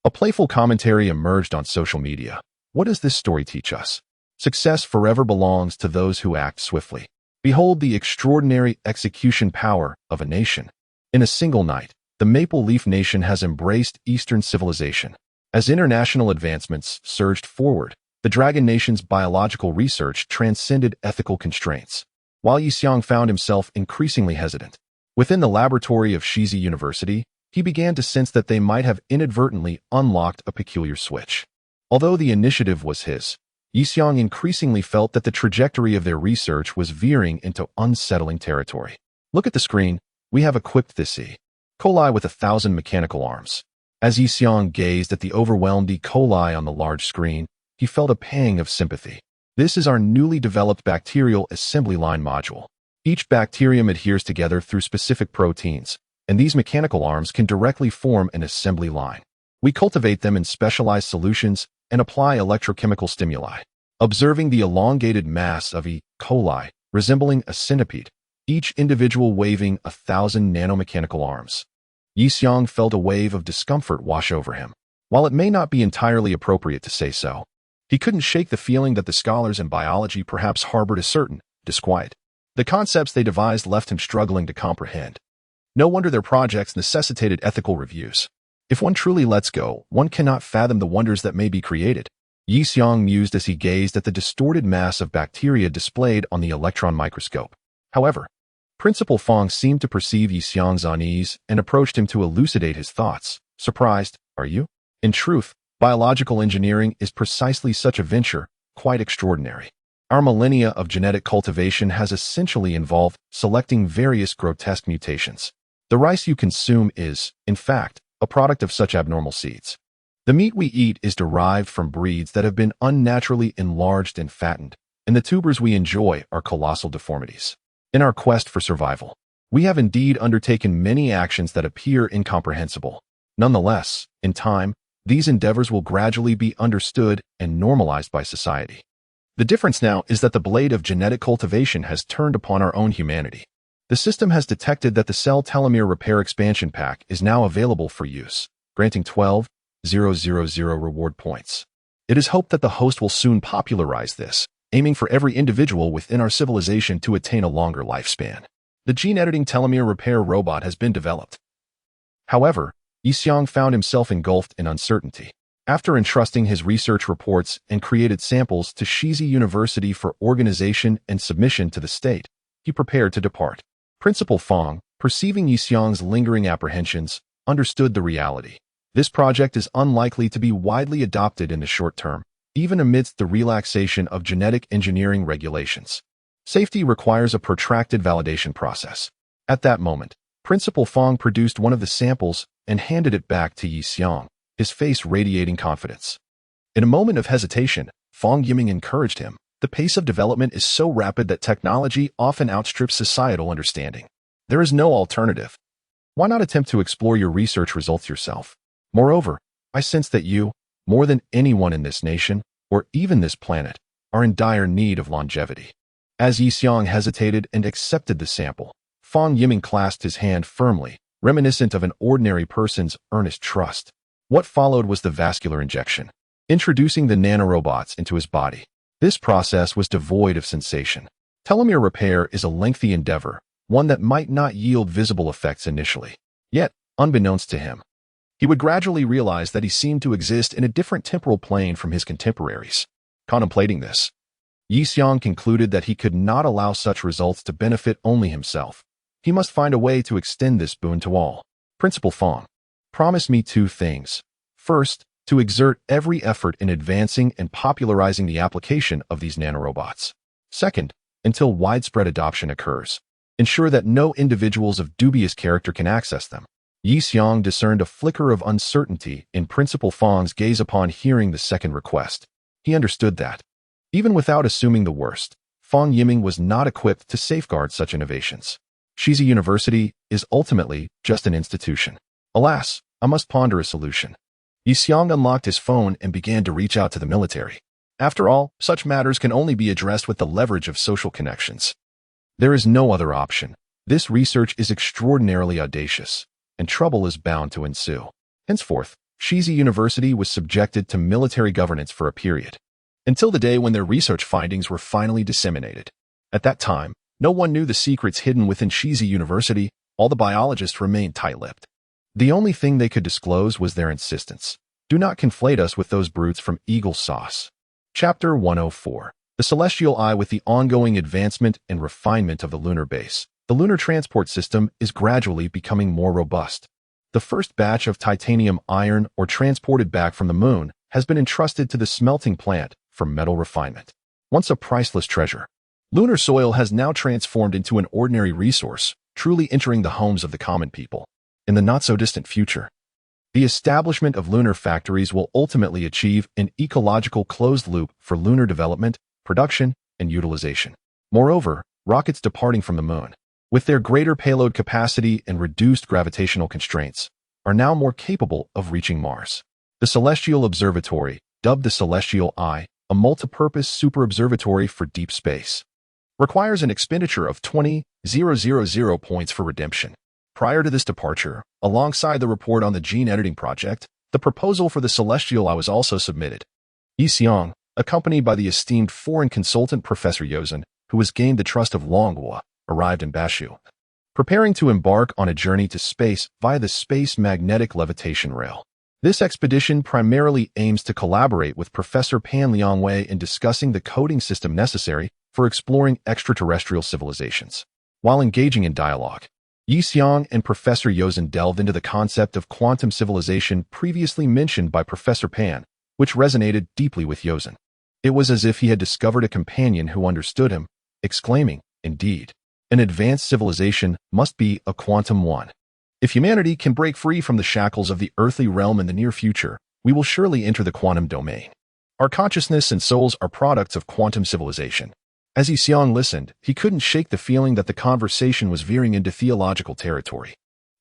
a playful commentary emerged on social media. What does this story teach us? Success forever belongs to those who act swiftly. Behold the extraordinary execution power of a nation. In a single night, the Maple Leaf Nation has embraced Eastern civilization. As international advancements surged forward, the Dragon Nation's biological research transcended ethical constraints. While Yixiang found himself increasingly hesitant within the laboratory of Shizi University, he began to sense that they might have inadvertently unlocked a peculiar switch. Although the initiative was his, Yixiang increasingly felt that the trajectory of their research was veering into unsettling territory. Look at the screen. We have equipped this E. coli with 1,000 mechanical arms. As Yixiang gazed at the overwhelmed E. coli on the large screen, he felt a pang of sympathy. This is our newly developed bacterial assembly line module. Each bacterium adheres together through specific proteins, and these mechanical arms can directly form an assembly line. We cultivate them in specialized solutions and apply electrochemical stimuli. Observing the elongated mass of E. coli, resembling a centipede, each individual waving 1,000 nanomechanical arms, Yixiang felt a wave of discomfort wash over him. While it may not be entirely appropriate to say so, He couldn't shake the feeling that the scholars in biology perhaps harbored a certain disquiet. The concepts they devised left him struggling to comprehend. No wonder their projects necessitated ethical reviews. If one truly lets go, one cannot fathom the wonders that may be created. Yi Xiong mused as he gazed at the distorted mass of bacteria displayed on the electron microscope. However, Principal Fong seemed to perceive Yi Xiong's unease and approached him to elucidate his thoughts. Surprised, are you? In truth, biological engineering is precisely such a venture, quite extraordinary. Our millennia of genetic cultivation has essentially involved selecting various grotesque mutations. The rice you consume is, in fact, a product of such abnormal seeds. The meat we eat is derived from breeds that have been unnaturally enlarged and fattened, and the tubers we enjoy are colossal deformities. In our quest for survival, we have indeed undertaken many actions that appear incomprehensible. Nonetheless, in time, these endeavors will gradually be understood and normalized by society. The difference now is that the blade of genetic cultivation has turned upon our own humanity. The system has detected that the cell telomere repair expansion pack is now available for use, granting 12,000 reward points. It is hoped that the host will soon popularize this, aiming for every individual within our civilization to attain a longer lifespan. The gene-editing telomere repair robot has been developed. However, Yi Xiong found himself engulfed in uncertainty. After entrusting his research reports and created samples to Shizi University for organization and submission to the state, he prepared to depart. Principal Fong, perceiving Yi Xiong's lingering apprehensions, understood the reality. This project is unlikely to be widely adopted in the short term, even amidst the relaxation of genetic engineering regulations. Safety requires a protracted validation process. At that moment, Principal Fong produced one of the samples and handed it back to Yi Xiong, his face radiating confidence. In a moment of hesitation, Fong Yiming encouraged him. The pace of development is so rapid that technology often outstrips societal understanding. There is no alternative. Why not attempt to explore your research results yourself? Moreover, I sense that you, more than anyone in this nation, or even this planet, are in dire need of longevity. As Yi Xiong hesitated and accepted the sample, Fong Yiming clasped his hand firmly, reminiscent of an ordinary person's earnest trust. What followed was the vascular injection, introducing the nanorobots into his body. This process was devoid of sensation. Telomere repair is a lengthy endeavor, one that might not yield visible effects initially. Yet, unbeknownst to him, he would gradually realize that he seemed to exist in a different temporal plane from his contemporaries. Contemplating this, Yi Xiong concluded that he could not allow such results to benefit only himself. He must find a way to extend this boon to all. Principal Fong, promise me two things. First, to exert every effort in advancing and popularizing the application of these nanorobots. Second, until widespread adoption occurs, ensure that no individuals of dubious character can access them. Yi Xiong discerned a flicker of uncertainty in Principal Fong's gaze upon hearing the second request. He understood that, even without assuming the worst, Fong Yiming was not equipped to safeguard such innovations. Shizi University is ultimately just an institution. Alas, I must ponder a solution. Yi Xiong unlocked his phone and began to reach out to the military. After all, such matters can only be addressed with the leverage of social connections. There is no other option. This research is extraordinarily audacious, and trouble is bound to ensue. Henceforth, Shizi University was subjected to military governance for a period, until the day when their research findings were finally disseminated. At that time, no one knew the secrets hidden within Shizi University. All the biologists remained tight-lipped. The only thing they could disclose was their insistence. Do not conflate us with those brutes from Eagle Sauce. Chapter 104. The Celestial Eye. With the ongoing advancement and refinement of the lunar base, the lunar transport system is gradually becoming more robust. The first batch of titanium iron ore transported back from the moon has been entrusted to the smelting plant for metal refinement. Once a priceless treasure, lunar soil has now transformed into an ordinary resource, truly entering the homes of the common people. In the not-so-distant future, the establishment of lunar factories will ultimately achieve an ecological closed loop for lunar development, production, and utilization. Moreover, rockets departing from the moon, with their greater payload capacity and reduced gravitational constraints, are now more capable of reaching Mars. The Celestial Observatory, dubbed the Celestial Eye, a multi-purpose super observatory for deep space, requires an expenditure of 20,000 points for redemption. Prior to this departure, alongside the report on the gene editing project, the proposal for the Celestial Eye was also submitted. Yi Xiong, accompanied by the esteemed foreign consultant Professor Yosen, who has gained the trust of Longhua, arrived in Bashu, preparing to embark on a journey to space via the Space Magnetic Levitation Rail. This expedition primarily aims to collaborate with Professor Pan Liangwei in discussing the coding system necessary for exploring extraterrestrial civilizations. While engaging in dialogue, Yi Xiang and Professor Yosen delved into the concept of quantum civilization previously mentioned by Professor Pan, which resonated deeply with Yosen. It was as if he had discovered a companion who understood him, exclaiming, "Indeed, an advanced civilization must be a quantum one. If humanity can break free from the shackles of the earthly realm in the near future, we will surely enter the quantum domain. Our consciousness and souls are products of quantum civilization." As Yi Xiang listened, he couldn't shake the feeling that the conversation was veering into theological territory.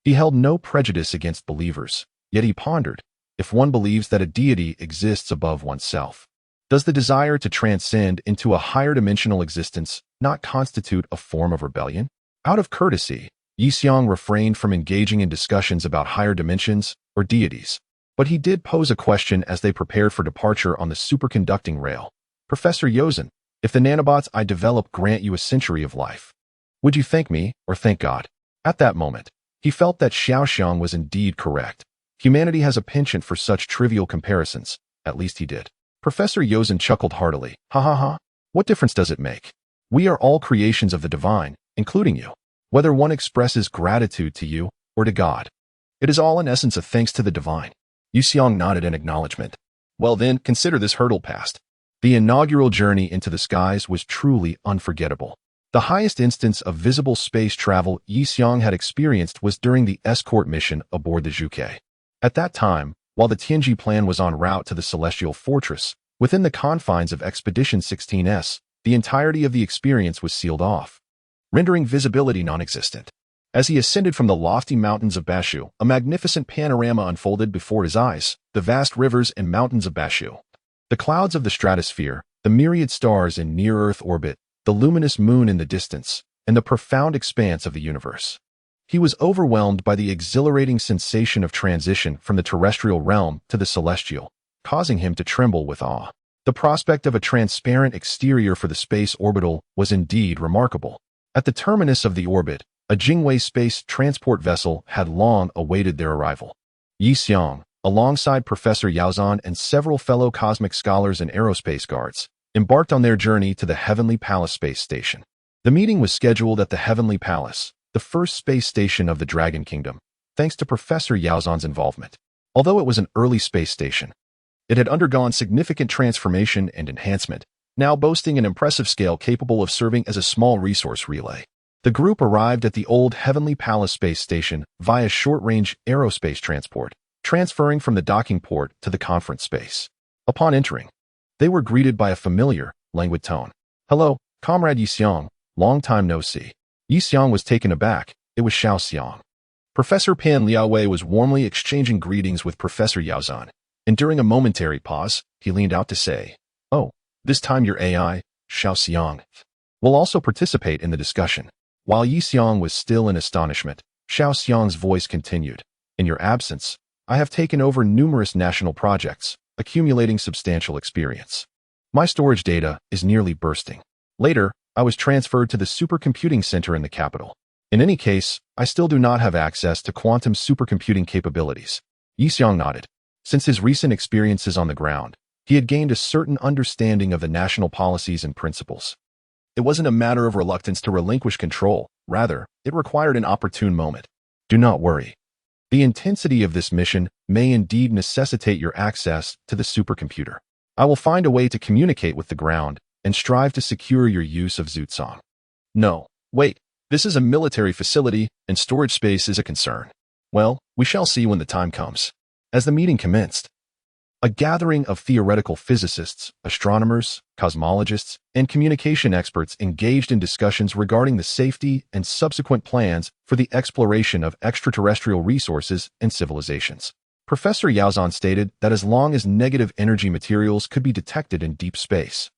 He held no prejudice against believers, yet he pondered, if one believes that a deity exists above oneself, does the desire to transcend into a higher dimensional existence not constitute a form of rebellion? Out of courtesy, Yi Xiang refrained from engaging in discussions about higher dimensions or deities, but he did pose a question as they prepared for departure on the superconducting rail. "Professor Yosen, if the nanobots I develop grant you a century of life, would you thank me or thank God?" At that moment, he felt that Xiaoxiang was indeed correct. Humanity has a penchant for such trivial comparisons, at least he did. Professor Yosen chuckled heartily. "Ha ha ha, what difference does it make? We are all creations of the divine, including you. Whether one expresses gratitude to you or to God, it is all in essence a thanks to the divine." Yi Xiang nodded in acknowledgement. "Well then, consider this hurdle passed." The inaugural journey into the skies was truly unforgettable. The highest instance of visible space travel Yi Xiang had experienced was during the escort mission aboard the Zhuke. At that time, while the Tianji plan was en route to the Celestial Fortress, within the confines of Expedition 16S, the entirety of the experience was sealed off, rendering visibility non-existent. As he ascended from the lofty mountains of Bashu, a magnificent panorama unfolded before his eyes, the vast rivers and mountains of Bashu, the clouds of the stratosphere, the myriad stars in near-Earth orbit, the luminous moon in the distance, and the profound expanse of the universe. He was overwhelmed by the exhilarating sensation of transition from the terrestrial realm to the celestial, causing him to tremble with awe. The prospect of a transparent exterior for the space orbital was indeed remarkable. At the terminus of the orbit, a Jingwei space transport vessel had long awaited their arrival. Yi Xiang, alongside Professor Yaozan and several fellow cosmic scholars and aerospace guards, embarked on their journey to the Heavenly Palace space station. The meeting was scheduled at the Heavenly Palace, the first space station of the Dragon Kingdom, thanks to Professor Yaozan's involvement. Although it was an early space station, it had undergone significant transformation and enhancement, now boasting an impressive scale capable of serving as a small resource relay. The group arrived at the old Heavenly Palace space station via short-range aerospace transport, transferring from the docking port to the conference space. Upon entering, they were greeted by a familiar, languid tone. "Hello, Comrade Yi Xiang, long time no see." Yi Xiang was taken aback. It was Xiao Xiang. Professor Pan Liaowei was warmly exchanging greetings with Professor Yaozan, and during a momentary pause, he leaned out to say, "Oh, this time your AI, Xiao Xiang, will also participate in the discussion." While Yi Xiang was still in astonishment, Xiao Xiang's voice continued. "In your absence, I have taken over numerous national projects, accumulating substantial experience. My storage data is nearly bursting. Later, I was transferred to the supercomputing center in the capital. In any case, I still do not have access to quantum supercomputing capabilities." Yi Xiang nodded. Since his recent experiences on the ground, he had gained a certain understanding of the national policies and principles. It wasn't a matter of reluctance to relinquish control. Rather, it required an opportune moment. "Do not worry. The intensity of this mission may indeed necessitate your access to the supercomputer. I will find a way to communicate with the ground and strive to secure your use of Zhutsong." "No, wait. This is a military facility, and storage space is a concern." "Well, we shall see when the time comes." As the meeting commenced, a gathering of theoretical physicists, astronomers, cosmologists, and communication experts engaged in discussions regarding the safety and subsequent plans for the exploration of extraterrestrial resources and civilizations. Professor Yaozan stated that as long as negative energy materials could be detected in deep space,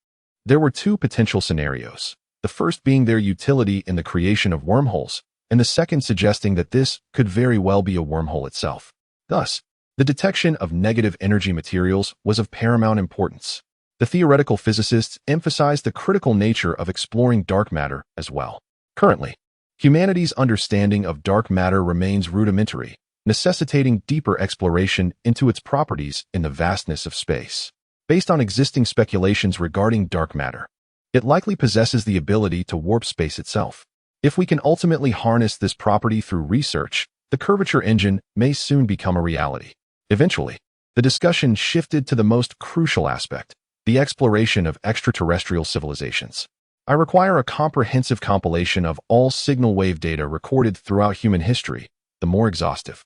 there were two potential scenarios, the first being their utility in the creation of wormholes, and the second suggesting that this could very well be a wormhole itself. Thus, the detection of negative energy materials was of paramount importance. The theoretical physicists emphasize the critical nature of exploring dark matter as well. Currently, humanity's understanding of dark matter remains rudimentary, necessitating deeper exploration into its properties in the vastness of space. Based on existing speculations regarding dark matter, it likely possesses the ability to warp space itself. If we can ultimately harness this property through research, the curvature engine may soon become a reality. Eventually, the discussion shifted to the most crucial aspect, the exploration of extraterrestrial civilizations. I require a comprehensive compilation of all signal wave data recorded throughout human history, the more exhaustive,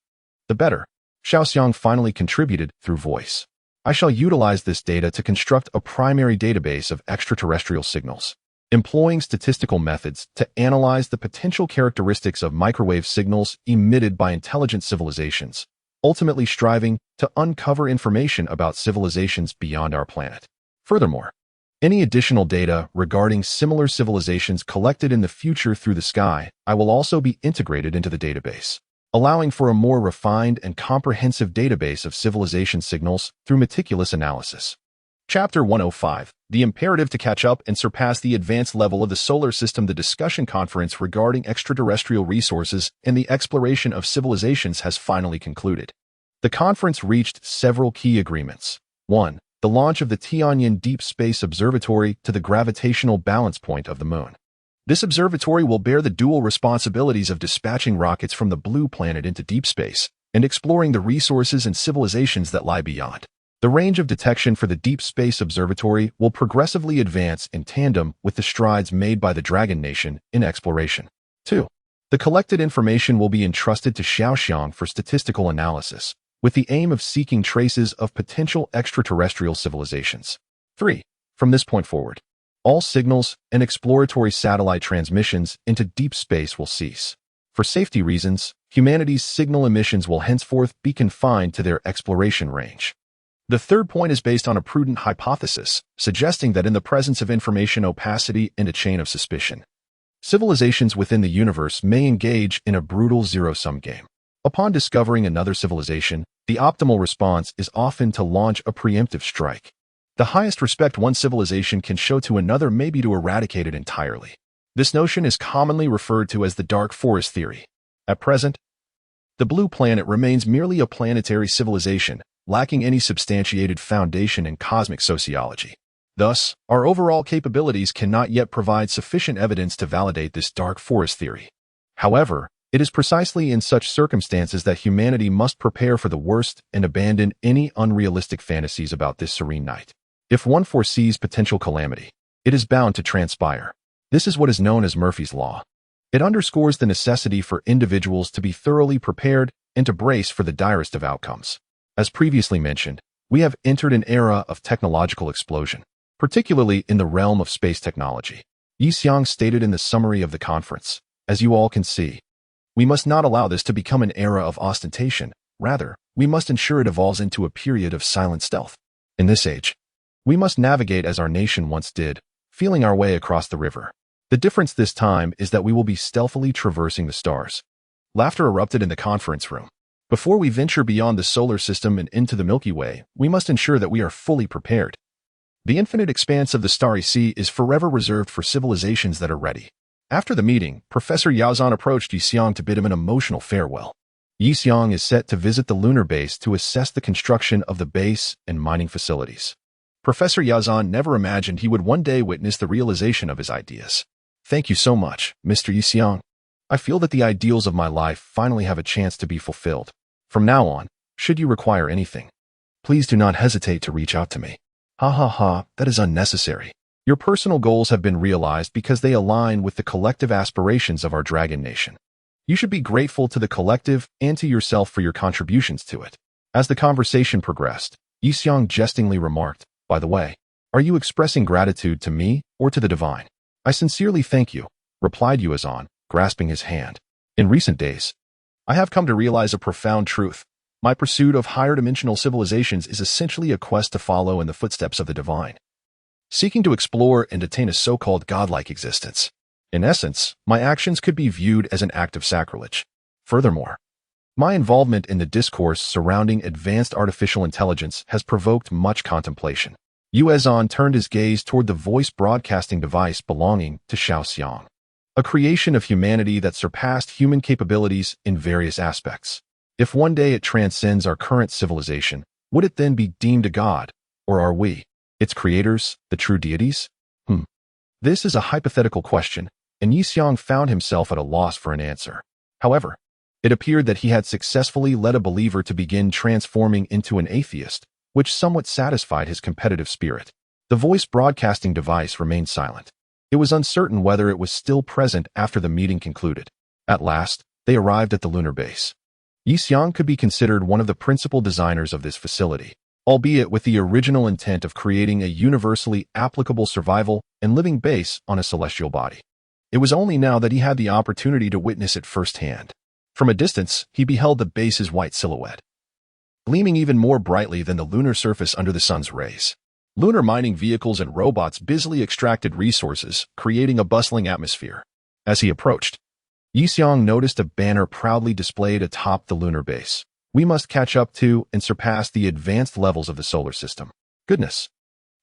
the better. Xiaoxiang finally contributed through voice. I shall utilize this data to construct a primary database of extraterrestrial signals, employing statistical methods to analyze the potential characteristics of microwave signals emitted by intelligent civilizations, ultimately striving to uncover information about civilizations beyond our planet. Furthermore, any additional data regarding similar civilizations collected in the future through the sky, I will also be integrated into the database, allowing for a more refined and comprehensive database of civilization signals through meticulous analysis. Chapter 105, The Imperative to Catch Up and Surpass the Advanced Level of the Solar System. The discussion conference regarding extraterrestrial resources and the exploration of civilizations has finally concluded. The conference reached several key agreements. 1. The launch of the Tianyan Deep Space Observatory to the gravitational balance point of the Moon. This observatory will bear the dual responsibilities of dispatching rockets from the blue planet into deep space and exploring the resources and civilizations that lie beyond. The range of detection for the Deep Space Observatory will progressively advance in tandem with the strides made by the Dragon Nation in exploration. 2. The collected information will be entrusted to Xiaoxiang for statistical analysis, with the aim of seeking traces of potential extraterrestrial civilizations. 3. From this point forward, all signals and exploratory satellite transmissions into deep space will cease. For safety reasons, humanity's signal emissions will henceforth be confined to their exploration range. The third point is based on a prudent hypothesis, suggesting that in the presence of information opacity and a chain of suspicion, civilizations within the universe may engage in a brutal zero-sum game. Upon discovering another civilization, the optimal response is often to launch a preemptive strike. The highest respect one civilization can show to another may be to eradicate it entirely. This notion is commonly referred to as the dark forest theory. At present, the blue planet remains merely a planetary civilization, lacking any substantiated foundation in cosmic sociology. Thus, our overall capabilities cannot yet provide sufficient evidence to validate this dark forest theory. However, it is precisely in such circumstances that humanity must prepare for the worst and abandon any unrealistic fantasies about this serene night. If one foresees potential calamity, it is bound to transpire. This is what is known as Murphy's Law. It underscores the necessity for individuals to be thoroughly prepared and to brace for the direst of outcomes. As previously mentioned, we have entered an era of technological explosion, particularly in the realm of space technology. Yixiang stated in the summary of the conference, as you all can see, we must not allow this to become an era of ostentation. Rather, we must ensure it evolves into a period of silent stealth. In this age, we must navigate as our nation once did, feeling our way across the river. The difference this time is that we will be stealthily traversing the stars. Laughter erupted in the conference room. Before we venture beyond the solar system and into the Milky Way, we must ensure that we are fully prepared. The infinite expanse of the starry sea is forever reserved for civilizations that are ready. After the meeting, Professor Yaozan approached Yixiang to bid him an emotional farewell. Yixiang is set to visit the lunar base to assess the construction of the base and mining facilities. Professor Yaozan never imagined he would one day witness the realization of his ideas. Thank you so much, Mr. Yixiang. I feel that the ideals of my life finally have a chance to be fulfilled. From now on, should you require anything, please do not hesitate to reach out to me. Ha ha ha, that is unnecessary. Your personal goals have been realized because they align with the collective aspirations of our Dragon Nation. You should be grateful to the collective and to yourself for your contributions to it. As the conversation progressed, Yixiang jestingly remarked, by the way, are you expressing gratitude to me or to the divine? I sincerely thank you, replied Yuazan, grasping his hand. In recent days, I have come to realize a profound truth. My pursuit of higher dimensional civilizations is essentially a quest to follow in the footsteps of the divine, seeking to explore and attain a so-called godlike existence. In essence, my actions could be viewed as an act of sacrilege. Furthermore, my involvement in the discourse surrounding advanced artificial intelligence has provoked much contemplation. Yuezhan turned his gaze toward the voice broadcasting device belonging to Xiaoxiang, a creation of humanity that surpassed human capabilities in various aspects. If one day it transcends our current civilization, would it then be deemed a god, or are we, its creators, the true deities? This is a hypothetical question, and Yixiang found himself at a loss for an answer. However, it appeared that he had successfully led a believer to begin transforming into an atheist, which somewhat satisfied his competitive spirit. The voice broadcasting device remained silent. It was uncertain whether it was still present after the meeting concluded. At last, they arrived at the lunar base. Yixiang could be considered one of the principal designers of this facility, albeit with the original intent of creating a universally applicable survival and living base on a celestial body. It was only now that he had the opportunity to witness it firsthand. From a distance, he beheld the base's white silhouette, gleaming even more brightly than the lunar surface under the sun's rays. Lunar mining vehicles and robots busily extracted resources, creating a bustling atmosphere. As he approached, Yixiang noticed a banner proudly displayed atop the lunar base. We must catch up to and surpass the advanced levels of the solar system. Goodness,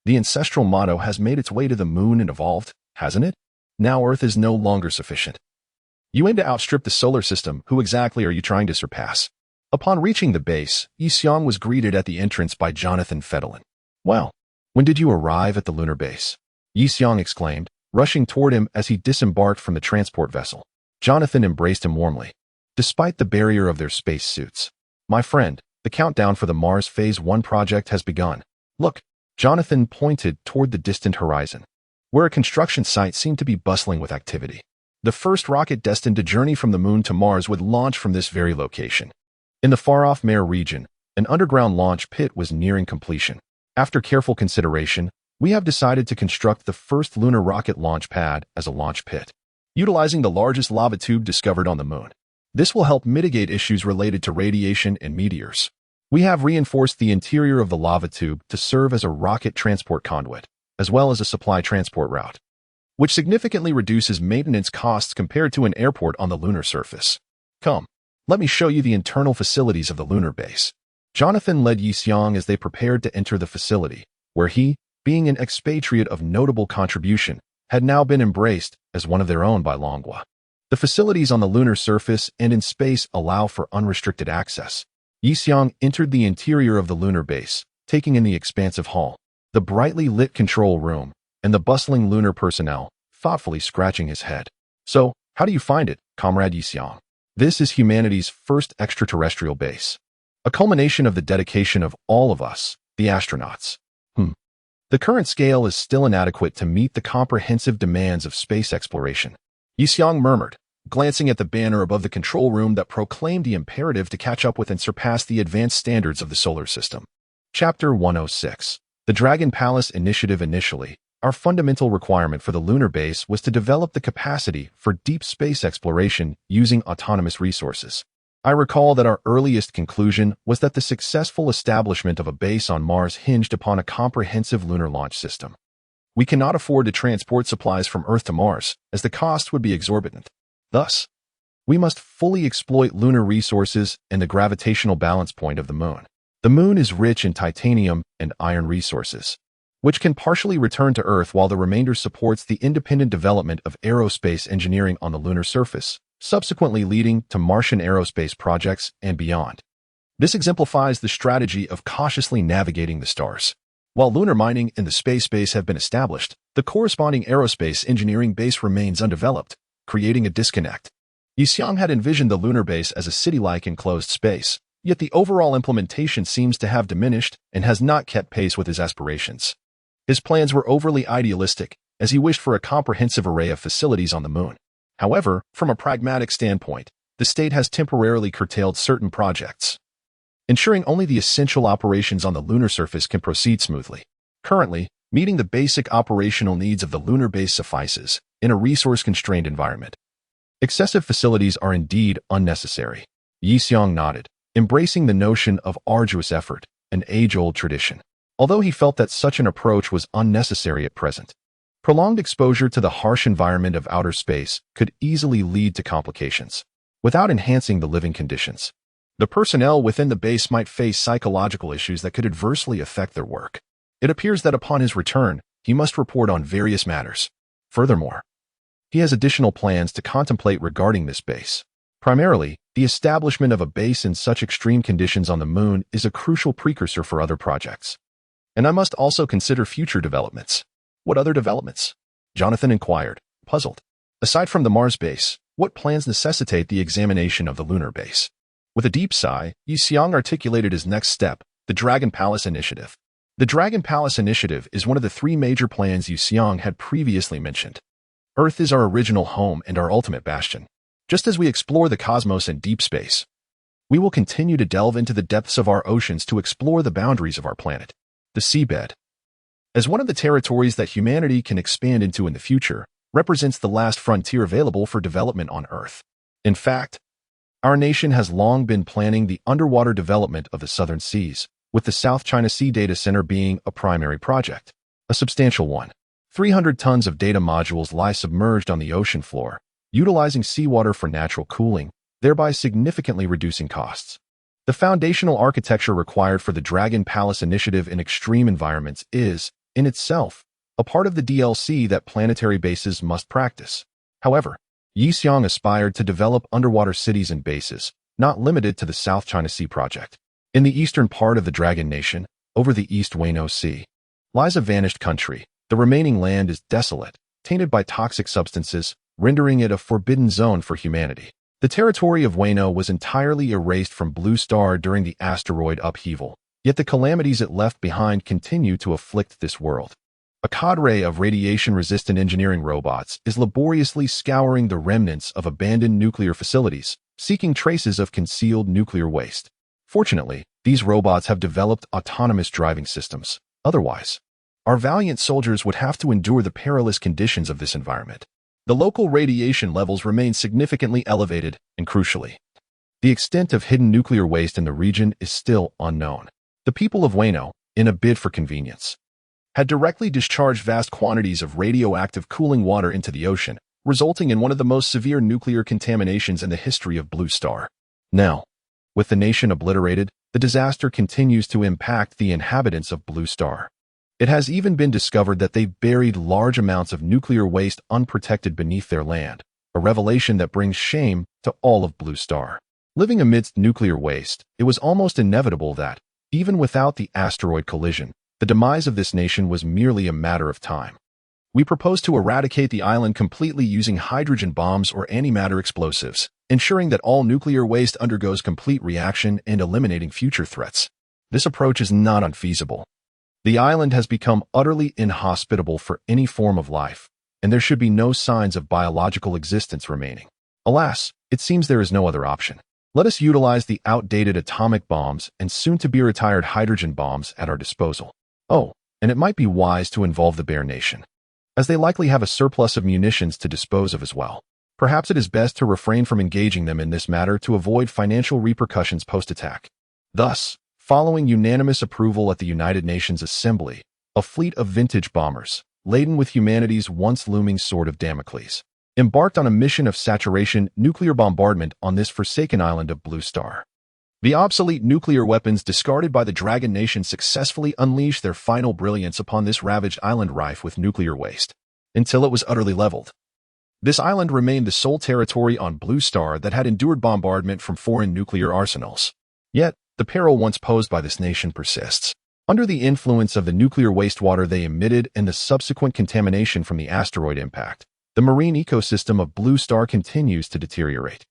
the ancestral motto has made its way to the moon and evolved, hasn't it? Now Earth is no longer sufficient. You aim to outstrip the solar system. Who exactly are you trying to surpass? Upon reaching the base, Yixiang was greeted at the entrance by Jonathan Fedolin. Well, when did you arrive at the lunar base? Yixiang exclaimed, rushing toward him as he disembarked from the transport vessel. Jonathan embraced him warmly, despite the barrier of their space suits. My friend, the countdown for the Mars Phase 1 project has begun. Look, Jonathan pointed toward the distant horizon, where a construction site seemed to be bustling with activity. The first rocket destined to journey from the moon to Mars would launch from this very location. In the far-off Mare region, an underground launch pit was nearing completion. After careful consideration, we have decided to construct the first lunar rocket launch pad as a launch pit, utilizing the largest lava tube discovered on the moon. This will help mitigate issues related to radiation and meteors. We have reinforced the interior of the lava tube to serve as a rocket transport conduit, as well as a supply transport route, which significantly reduces maintenance costs compared to an airport on the lunar surface. Come, let me show you the internal facilities of the lunar base. Jonathan led Yixiang as they prepared to enter the facility, where he, being an expatriate of notable contribution, had now been embraced as one of their own by Longhua. The facilities on the lunar surface and in space allow for unrestricted access. Yixiang entered the interior of the lunar base, taking in the expansive hall, the brightly lit control room, and the bustling lunar personnel, thoughtfully scratching his head. So, how do you find it, Comrade Yixiang? This is humanity's first extraterrestrial base, a culmination of the dedication of all of us, the astronauts. The current scale is still inadequate to meet the comprehensive demands of space exploration, Yixiang murmured, glancing at the banner above the control room that proclaimed the imperative to catch up with and surpass the advanced standards of the solar system. Chapter 106. The Dragon Palace Initiative. Initially, our fundamental requirement for the lunar base was to develop the capacity for deep space exploration using autonomous resources. I recall that our earliest conclusion was that the successful establishment of a base on Mars hinged upon a comprehensive lunar launch system. We cannot afford to transport supplies from Earth to Mars, as the cost would be exorbitant. Thus, we must fully exploit lunar resources and the gravitational balance point of the moon. The moon is rich in titanium and iron resources, which can partially return to Earth while the remainder supports the independent development of aerospace engineering on the lunar surface, subsequently leading to Martian aerospace projects and beyond. This exemplifies the strategy of cautiously navigating the stars. While lunar mining and the space base have been established, the corresponding aerospace engineering base remains undeveloped, creating a disconnect. Yixiang had envisioned the lunar base as a city-like enclosed space, yet the overall implementation seems to have diminished and has not kept pace with his aspirations. His plans were overly idealistic, as he wished for a comprehensive array of facilities on the moon. However, from a pragmatic standpoint, the state has temporarily curtailed certain projects, ensuring only the essential operations on the lunar surface can proceed smoothly. Currently, meeting the basic operational needs of the lunar base suffices in a resource-constrained environment. Excessive facilities are indeed unnecessary. Yixiang nodded, embracing the notion of arduous effort, an age-old tradition. Although he felt that such an approach was unnecessary at present, prolonged exposure to the harsh environment of outer space could easily lead to complications, without enhancing the living conditions. The personnel within the base might face psychological issues that could adversely affect their work. It appears that upon his return, he must report on various matters. Furthermore, he has additional plans to contemplate regarding this base. Primarily, the establishment of a base in such extreme conditions on the moon is a crucial precursor for other projects. And I must also consider future developments. What other developments? Jonathan inquired, puzzled. Aside from the Mars base, what plans necessitate the examination of the lunar base? With a deep sigh, Yi Xiang articulated his next step, the Dragon Palace Initiative. The Dragon Palace Initiative is one of the three major plans Yi Xiang had previously mentioned. Earth is our original home and our ultimate bastion. Just as we explore the cosmos and deep space, we will continue to delve into the depths of our oceans to explore the boundaries of our planet, the seabed. As one of the territories that humanity can expand into in the future, represents the last frontier available for development on Earth. In fact, our nation has long been planning the underwater development of the southern seas, with the South China Sea Data Center being a primary project, a substantial one. 300 tons of data modules lie submerged on the ocean floor, utilizing seawater for natural cooling, thereby significantly reducing costs. The foundational architecture required for the Dragon Palace Initiative in extreme environments is, in itself, a part of the DLC that planetary bases must practice. However, Yi Xiang aspired to develop underwater cities and bases, not limited to the South China Sea project. In the eastern part of the Dragon Nation, over the East Waino Sea, lies a vanished country. The remaining land is desolate, tainted by toxic substances, rendering it a forbidden zone for humanity. The territory of Waino was entirely erased from Blue Star during the asteroid upheaval, yet the calamities it left behind continue to afflict this world. A cadre of radiation-resistant engineering robots is laboriously scouring the remnants of abandoned nuclear facilities, seeking traces of concealed nuclear waste. Fortunately, these robots have developed autonomous driving systems. Otherwise, our valiant soldiers would have to endure the perilous conditions of this environment. The local radiation levels remain significantly elevated, and crucially, the extent of hidden nuclear waste in the region is still unknown. The people of Waino, in a bid for convenience, had directly discharged vast quantities of radioactive cooling water into the ocean, resulting in one of the most severe nuclear contaminations in the history of Blue Star. Now, with the nation obliterated, the disaster continues to impact the inhabitants of Blue Star. It has even been discovered that they've buried large amounts of nuclear waste unprotected beneath their land, a revelation that brings shame to all of Blue Star. Living amidst nuclear waste, it was almost inevitable that, even without the asteroid collision, the demise of this nation was merely a matter of time. We propose to eradicate the island completely using hydrogen bombs or antimatter explosives, ensuring that all nuclear waste undergoes complete reaction and eliminating future threats. This approach is not unfeasible. The island has become utterly inhospitable for any form of life, and there should be no signs of biological existence remaining. Alas, it seems there is no other option. Let us utilize the outdated atomic bombs and soon-to-be-retired hydrogen bombs at our disposal. Oh, and it might be wise to involve the Bear Nation, as they likely have a surplus of munitions to dispose of as well. Perhaps it is best to refrain from engaging them in this matter to avoid financial repercussions post-attack. Thus, following unanimous approval at the United Nations Assembly, a fleet of vintage bombers, laden with humanity's once-looming sword of Damocles, embarked on a mission of saturation nuclear bombardment on this forsaken island of Blue Star. The obsolete nuclear weapons discarded by the Dragon Nation successfully unleashed their final brilliance upon this ravaged island rife with nuclear waste, until it was utterly leveled. This island remained the sole territory on Blue Star that had endured bombardment from foreign nuclear arsenals. Yet, the peril once posed by this nation persists. Under the influence of the nuclear wastewater they emitted and the subsequent contamination from the asteroid impact, the marine ecosystem of Blue Star continues to deteriorate.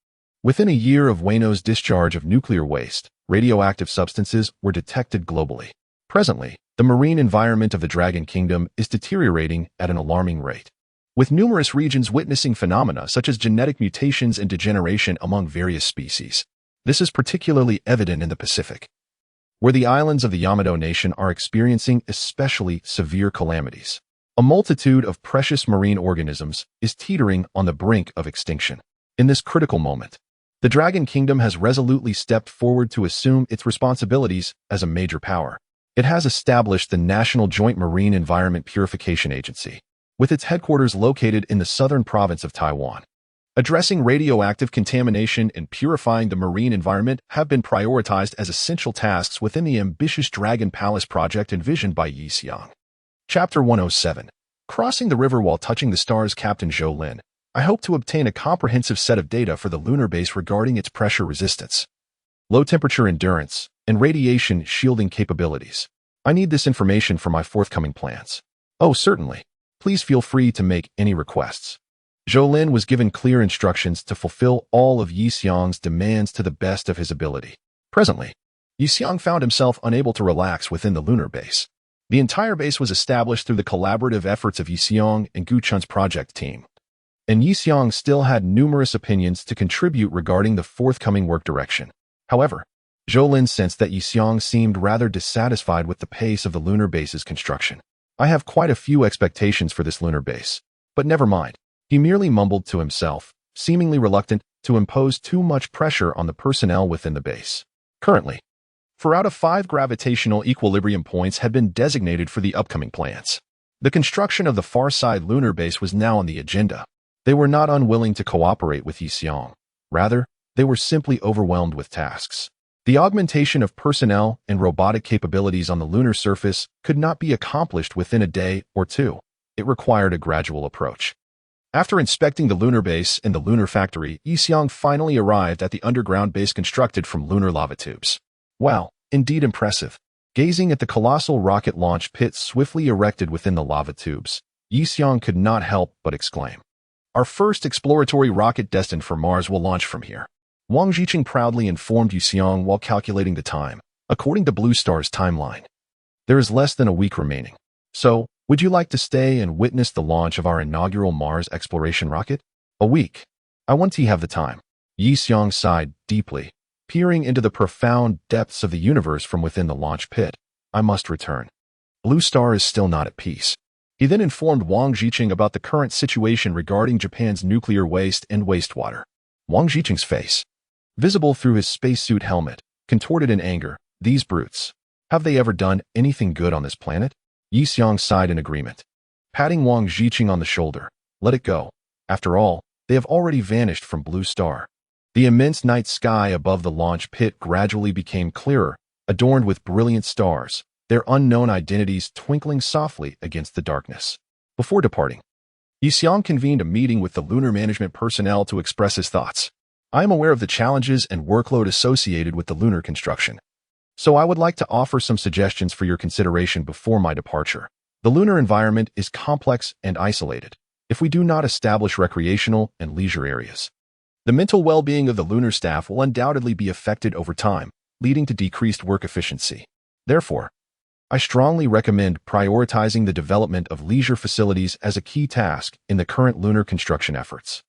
Within a year of Waino's discharge of nuclear waste, radioactive substances were detected globally. Presently, the marine environment of the Dragon Kingdom is deteriorating at an alarming rate, with numerous regions witnessing phenomena such as genetic mutations and degeneration among various species. This is particularly evident in the Pacific, where the islands of the Yamato Nation are experiencing especially severe calamities. A multitude of precious marine organisms is teetering on the brink of extinction. In this critical moment, the Dragon Kingdom has resolutely stepped forward to assume its responsibilities as a major power. It has established the National Joint Marine Environment Purification Agency, with its headquarters located in the southern province of Taiwan. Addressing radioactive contamination and purifying the marine environment have been prioritized as essential tasks within the ambitious Dragon Palace project envisioned by Yi Xiang. Chapter 107. Crossing the river while touching the stars. Captain Zhou Lin. I hope to obtain a comprehensive set of data for the lunar base regarding its pressure resistance, low temperature endurance, and radiation shielding capabilities. I need this information for my forthcoming plans. Oh, certainly. Please feel free to make any requests. Zhou Lin was given clear instructions to fulfill all of Yi Xiang's demands to the best of his ability. Presently, Yi Xiang found himself unable to relax within the lunar base. The entire base was established through the collaborative efforts of Yi Xiang and Gu Chun's project team. And Yi Xiang still had numerous opinions to contribute regarding the forthcoming work direction. However, Zhou Lin sensed that Yi Xiang seemed rather dissatisfied with the pace of the lunar base's construction. I have quite a few expectations for this lunar base, but never mind. He merely mumbled to himself, seemingly reluctant to impose too much pressure on the personnel within the base. Currently, 4 out of 5 gravitational equilibrium points had been designated for the upcoming plans. The construction of the far side lunar base was now on the agenda. They were not unwilling to cooperate with Yi Xiang. Rather, they were simply overwhelmed with tasks. The augmentation of personnel and robotic capabilities on the lunar surface could not be accomplished within a day or two. It required a gradual approach. After inspecting the lunar base and the lunar factory, Yi Xiang finally arrived at the underground base constructed from lunar lava tubes. Wow, indeed impressive. Gazing at the colossal rocket launch pit swiftly erected within the lava tubes, Yi Xiang could not help but exclaim. Our first exploratory rocket destined for Mars will launch from here. Wang Jiqing proudly informed Yi Xiang while calculating the time, according to Blue Star's timeline. There is less than a week remaining. So, would you like to stay and witness the launch of our inaugural Mars exploration rocket? A week. I want to have the time. Yi Xiang sighed deeply, peering into the profound depths of the universe from within the launch pit. I must return. Blue Star is still not at peace. He then informed Wang Jiqing about the current situation regarding Japan's nuclear waste and wastewater. Wang Jiqing's face, visible through his spacesuit helmet, contorted in anger. These brutes. Have they ever done anything good on this planet? Yi Xiang sighed in agreement, patting Wang Jiqing on the shoulder. Let it go. After all, they have already vanished from Blue Star. The immense night sky above the launch pit gradually became clearer, adorned with brilliant stars, their unknown identities twinkling softly against the darkness. Before departing, Yi Xiang convened a meeting with the lunar management personnel to express his thoughts. I am aware of the challenges and workload associated with the lunar construction. So I would like to offer some suggestions for your consideration before my departure. The lunar environment is complex and isolated. If we do not establish recreational and leisure areas, the mental well-being of the lunar staff will undoubtedly be affected over time, leading to decreased work efficiency. Therefore, I strongly recommend prioritizing the development of leisure facilities as a key task in the current lunar construction efforts.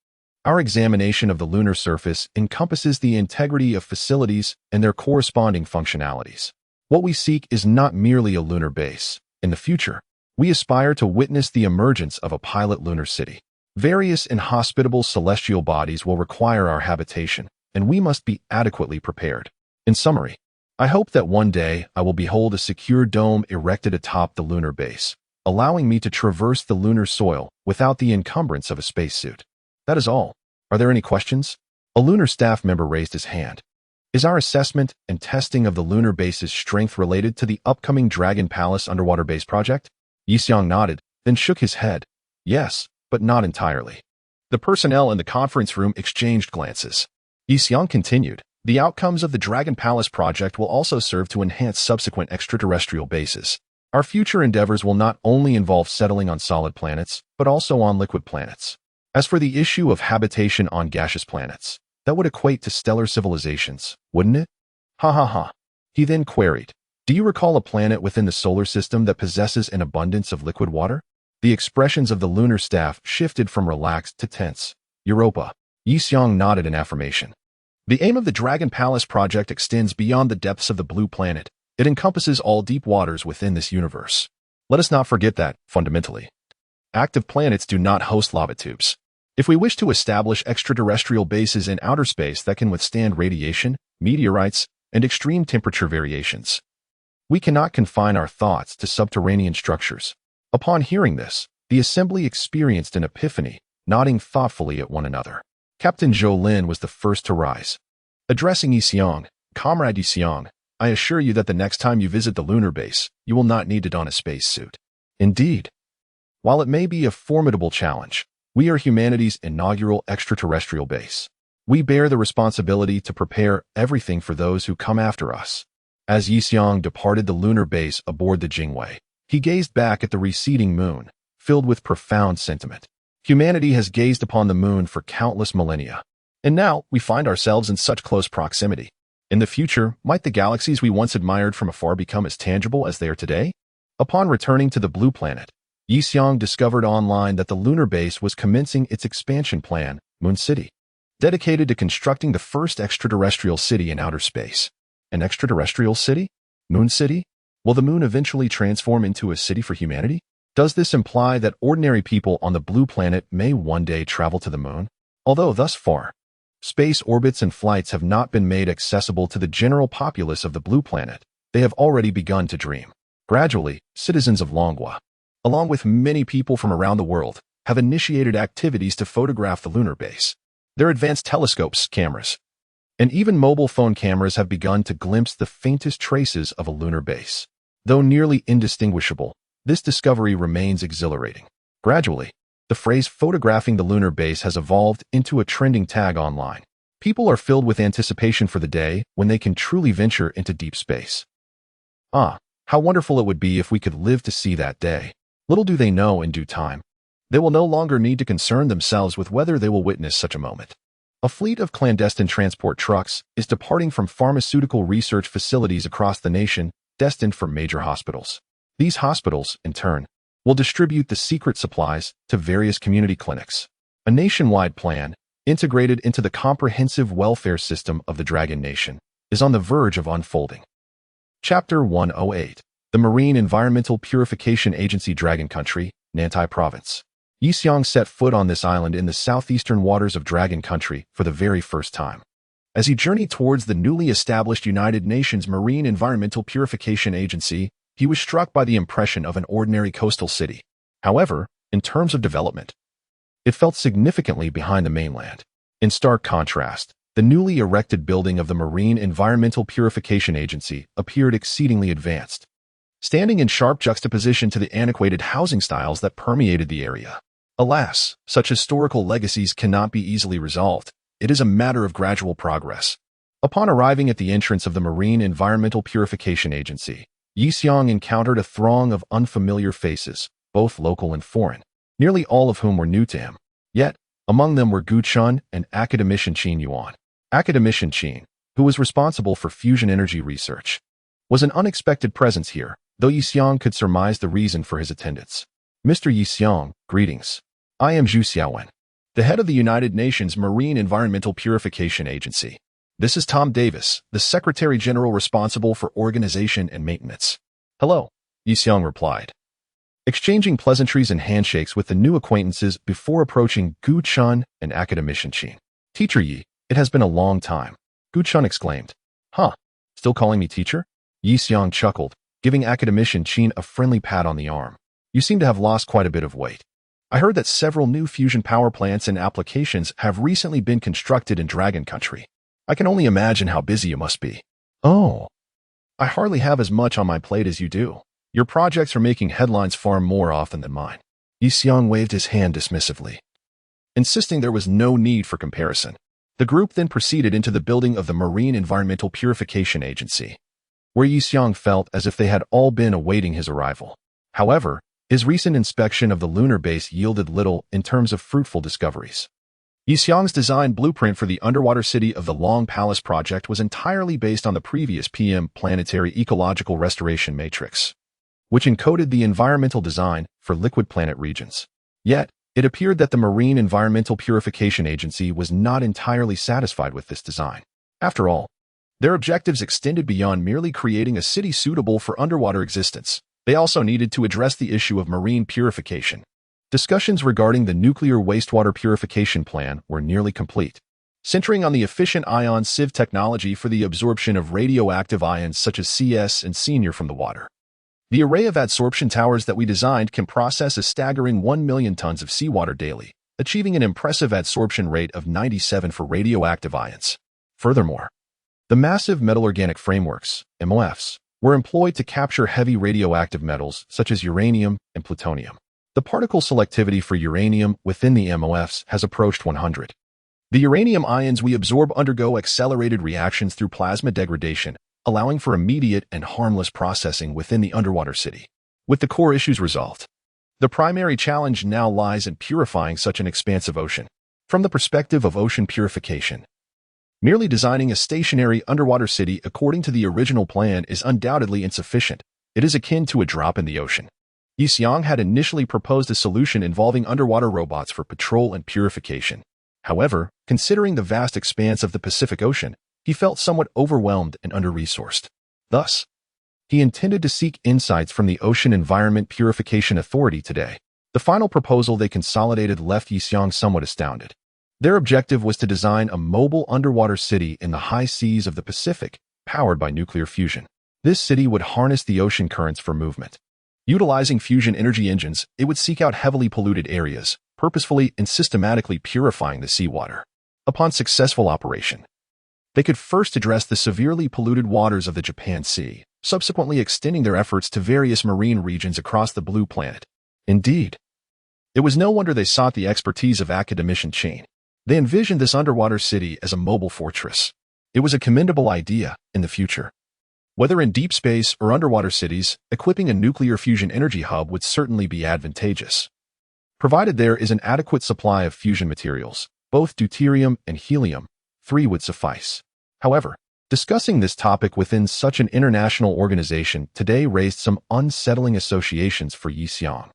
Our examination of the lunar surface encompasses the integrity of facilities and their corresponding functionalities. What we seek is not merely a lunar base. In the future, we aspire to witness the emergence of a pilot lunar city. Various inhospitable celestial bodies will require our habitation, and we must be adequately prepared. In summary, I hope that one day I will behold a secure dome erected atop the lunar base, allowing me to traverse the lunar soil without the encumbrance of a spacesuit. That is all. Are there any questions? A lunar staff member raised his hand. Is our assessment and testing of the lunar base's strength related to the upcoming Dragon Palace underwater base project? Yi Xiang nodded, then shook his head. Yes, but not entirely. The personnel in the conference room exchanged glances. Yi Xiang continued. The outcomes of the Dragon Palace project will also serve to enhance subsequent extraterrestrial bases. Our future endeavors will not only involve settling on solid planets, but also on liquid planets. As for the issue of habitation on gaseous planets, that would equate to stellar civilizations, wouldn't it? Ha ha ha. He then queried, do you recall a planet within the solar system that possesses an abundance of liquid water? The expressions of the lunar staff shifted from relaxed to tense. Europa. Yi Xiang nodded in affirmation. The aim of the Dragon Palace project extends beyond the depths of the blue planet. It encompasses all deep waters within this universe. Let us not forget that, fundamentally, active planets do not host lava tubes. If we wish to establish extraterrestrial bases in outer space that can withstand radiation, meteorites, and extreme temperature variations, we cannot confine our thoughts to subterranean structures. Upon hearing this, the assembly experienced an epiphany, nodding thoughtfully at one another. Captain Zhou Lin was the first to rise. Addressing Yi Xiong, "Comrade Yi Xiong, I assure you that the next time you visit the lunar base, you will not need to don a spacesuit." Indeed. While it may be a formidable challenge, we are humanity's inaugural extraterrestrial base. We bear the responsibility to prepare everything for those who come after us. As Yi Xiong departed the lunar base aboard the Jingwei, he gazed back at the receding moon, filled with profound sentiment. Humanity has gazed upon the moon for countless millennia, and now we find ourselves in such close proximity. In the future, might the galaxies we once admired from afar become as tangible as they are today? Upon returning to the blue planet, Yi Xiong discovered online that the lunar base was commencing its expansion plan, Moon City, dedicated to constructing the first extraterrestrial city in outer space. An extraterrestrial city? Moon City? Will the moon eventually transform into a city for humanity? Does this imply that ordinary people on the blue planet may one day travel to the moon? Although thus far, space orbits and flights have not been made accessible to the general populace of the blue planet, they have already begun to dream. Gradually, citizens of Manhwa, along with many people from around the world, have initiated activities to photograph the lunar base. Their advanced telescopes, cameras, and even mobile phone cameras have begun to glimpse the faintest traces of a lunar base. Though nearly indistinguishable, this discovery remains exhilarating. Gradually, the phrase photographing the lunar base has evolved into a trending tag online. People are filled with anticipation for the day when they can truly venture into deep space. Ah, how wonderful it would be if we could live to see that day. Little do they know, in due time, they will no longer need to concern themselves with whether they will witness such a moment. A fleet of clandestine transport trucks is departing from pharmaceutical research facilities across the nation destined for major hospitals. These hospitals, in turn, will distribute the secret supplies to various community clinics. A nationwide plan, integrated into the comprehensive welfare system of the Dragon Nation, is on the verge of unfolding. Chapter 108. The Marine Environmental Purification Agency, Dragon Country, Nantai Province. Yi Xiong set foot on this island in the southeastern waters of Dragon Country for the very first time. As he journeyed towards the newly established United Nations Marine Environmental Purification Agency, he was struck by the impression of an ordinary coastal city. However, in terms of development, it felt significantly behind the mainland. In stark contrast, the newly erected building of the Marine Environmental Purification Agency appeared exceedingly advanced, standing in sharp juxtaposition to the antiquated housing styles that permeated the area. Alas, such historical legacies cannot be easily resolved. It is a matter of gradual progress. Upon arriving at the entrance of the Marine Environmental Purification Agency, Yi Xiong encountered a throng of unfamiliar faces, both local and foreign, nearly all of whom were new to him. Yet, among them were Gu Chun and Academician Qin Yuan. Academician Qin, who was responsible for fusion energy research, was an unexpected presence here, though Yi Xiong could surmise the reason for his attendance. "Mr. Yi Xiong, greetings. I am Zhu Xiaowen, the head of the United Nations Marine Environmental Purification Agency. This is Tom Davis, the Secretary General responsible for organization and maintenance." "Hello," Yi Xiong replied, exchanging pleasantries and handshakes with the new acquaintances before approaching Gu Chun and Academician Qin. "Teacher Yi, it has been a long time," Gu Chun exclaimed. "Huh, still calling me teacher?" Yi Xiong chuckled, giving Academician Qin a friendly pat on the arm. "You seem to have lost quite a bit of weight. I heard that several new fusion power plants and applications have recently been constructed in Dragon Country. I can only imagine how busy you must be." "Oh, I hardly have as much on my plate as you do. Your projects are making headlines far more often than mine." Yi Xiong waved his hand dismissively, insisting there was no need for comparison. The group then proceeded into the building of the Marine Environmental Purification Agency, where Yi Xiong felt as if they had all been awaiting his arrival. However, his recent inspection of the lunar base yielded little in terms of fruitful discoveries. Yi Xiong's design blueprint for the underwater city of the Long Palace project was entirely based on the previous PM Planetary Ecological Restoration Matrix, which encoded the environmental design for liquid planet regions. Yet, it appeared that the Marine Environmental Purification Agency was not entirely satisfied with this design. After all, their objectives extended beyond merely creating a city suitable for underwater existence. They also needed to address the issue of marine purification. Discussions regarding the nuclear wastewater purification plan were nearly complete, centering on the efficient ion sieve technology for the absorption of radioactive ions such as CS and Senior from the water. The array of adsorption towers that we designed can process a staggering 1 million tons of seawater daily, achieving an impressive adsorption rate of 97 for radioactive ions. Furthermore, the massive metal-organic frameworks, MOFs, were employed to capture heavy radioactive metals such as uranium and plutonium. The particle selectivity for uranium within the MOFs has approached 100. The uranium ions we absorb undergo accelerated reactions through plasma degradation, allowing for immediate and harmless processing within the underwater city. With the core issues resolved, the primary challenge now lies in purifying such an expansive ocean. From the perspective of ocean purification, merely designing a stationary underwater city according to the original plan is undoubtedly insufficient. It is akin to a drop in the ocean. Yi Xiong had initially proposed a solution involving underwater robots for patrol and purification. However, considering the vast expanse of the Pacific Ocean, he felt somewhat overwhelmed and under-resourced. Thus, he intended to seek insights from the Ocean Environment Purification Authority today. The final proposal they consolidated left Yi Xiong somewhat astounded. Their objective was to design a mobile underwater city in the high seas of the Pacific, powered by nuclear fusion. This city would harness the ocean currents for movement. Utilizing fusion energy engines, it would seek out heavily polluted areas, purposefully and systematically purifying the seawater. Upon successful operation, they could first address the severely polluted waters of the Japan Sea, subsequently extending their efforts to various marine regions across the Blue Planet. Indeed, it was no wonder they sought the expertise of academician Chain. They envisioned this underwater city as a mobile fortress. It was a commendable idea in the future. Whether in deep space or underwater cities, equipping a nuclear fusion energy hub would certainly be advantageous. Provided there is an adequate supply of fusion materials, both deuterium and helium-3 would suffice. However, discussing this topic within such an international organization today raised some unsettling associations for Yi Xiong.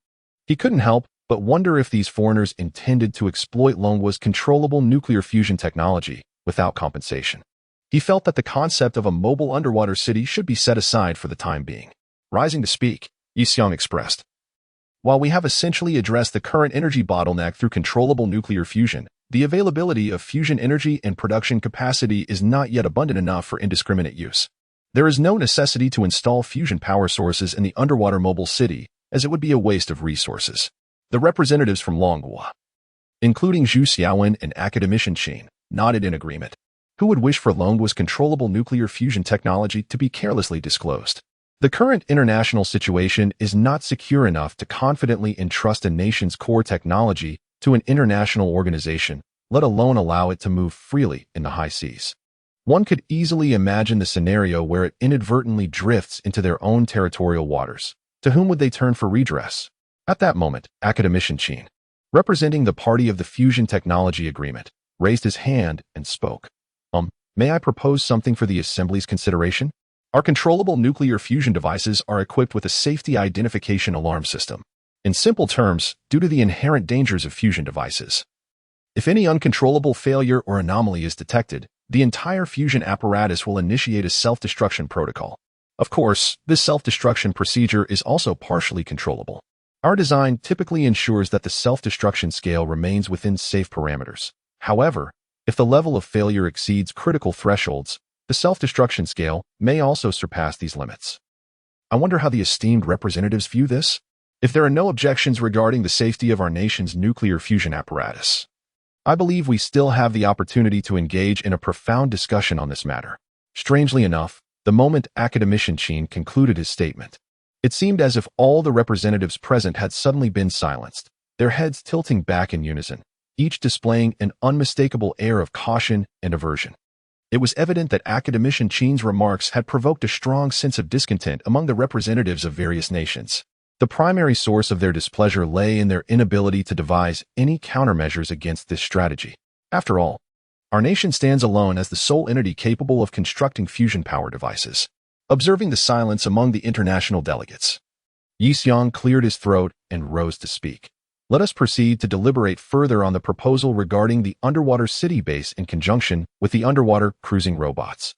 He couldn't help but wonder if these foreigners intended to exploit Longhwa's controllable nuclear fusion technology without compensation. He felt that the concept of a mobile underwater city should be set aside for the time being. Rising to speak, Yi Xiong expressed, "While we have essentially addressed the current energy bottleneck through controllable nuclear fusion, the availability of fusion energy and production capacity is not yet abundant enough for indiscriminate use. There is no necessity to install fusion power sources in the underwater mobile city, as it would be a waste of resources." The representatives from Longhwa, including Zhu Xiaowen and academician Qin, nodded in agreement. Who would wish for Longhwa's controllable nuclear fusion technology to be carelessly disclosed? The current international situation is not secure enough to confidently entrust a nation's core technology to an international organization, let alone allow it to move freely in the high seas. One could easily imagine the scenario where it inadvertently drifts into their own territorial waters. To whom would they turn for redress? At that moment, academician Qin, representing the party of the Fusion Technology Agreement, raised his hand and spoke. May I propose something for the Assembly's consideration? Our controllable nuclear fusion devices are equipped with a safety identification alarm system. In simple terms, due to the inherent dangers of fusion devices, if any uncontrollable failure or anomaly is detected, the entire fusion apparatus will initiate a self-destruction protocol. Of course, this self-destruction procedure is also partially controllable. Our design typically ensures that the self-destruction scale remains within safe parameters. However, if the level of failure exceeds critical thresholds, the self-destruction scale may also surpass these limits. I wonder how the esteemed representatives view this? If there are no objections regarding the safety of our nation's nuclear fusion apparatus, I believe we still have the opportunity to engage in a profound discussion on this matter. Strangely enough, the moment academician Qin concluded his statement, it seemed as if all the representatives present had suddenly been silenced, their heads tilting back in unison, each displaying an unmistakable air of caution and aversion. It was evident that academician Qin's remarks had provoked a strong sense of discontent among the representatives of various nations. The primary source of their displeasure lay in their inability to devise any countermeasures against this strategy. After all, our nation stands alone as the sole entity capable of constructing fusion power devices. Observing the silence among the international delegates, Yi Xiong cleared his throat and rose to speak. Let us proceed to deliberate further on the proposal regarding the underwater city base in conjunction with the underwater cruising robots.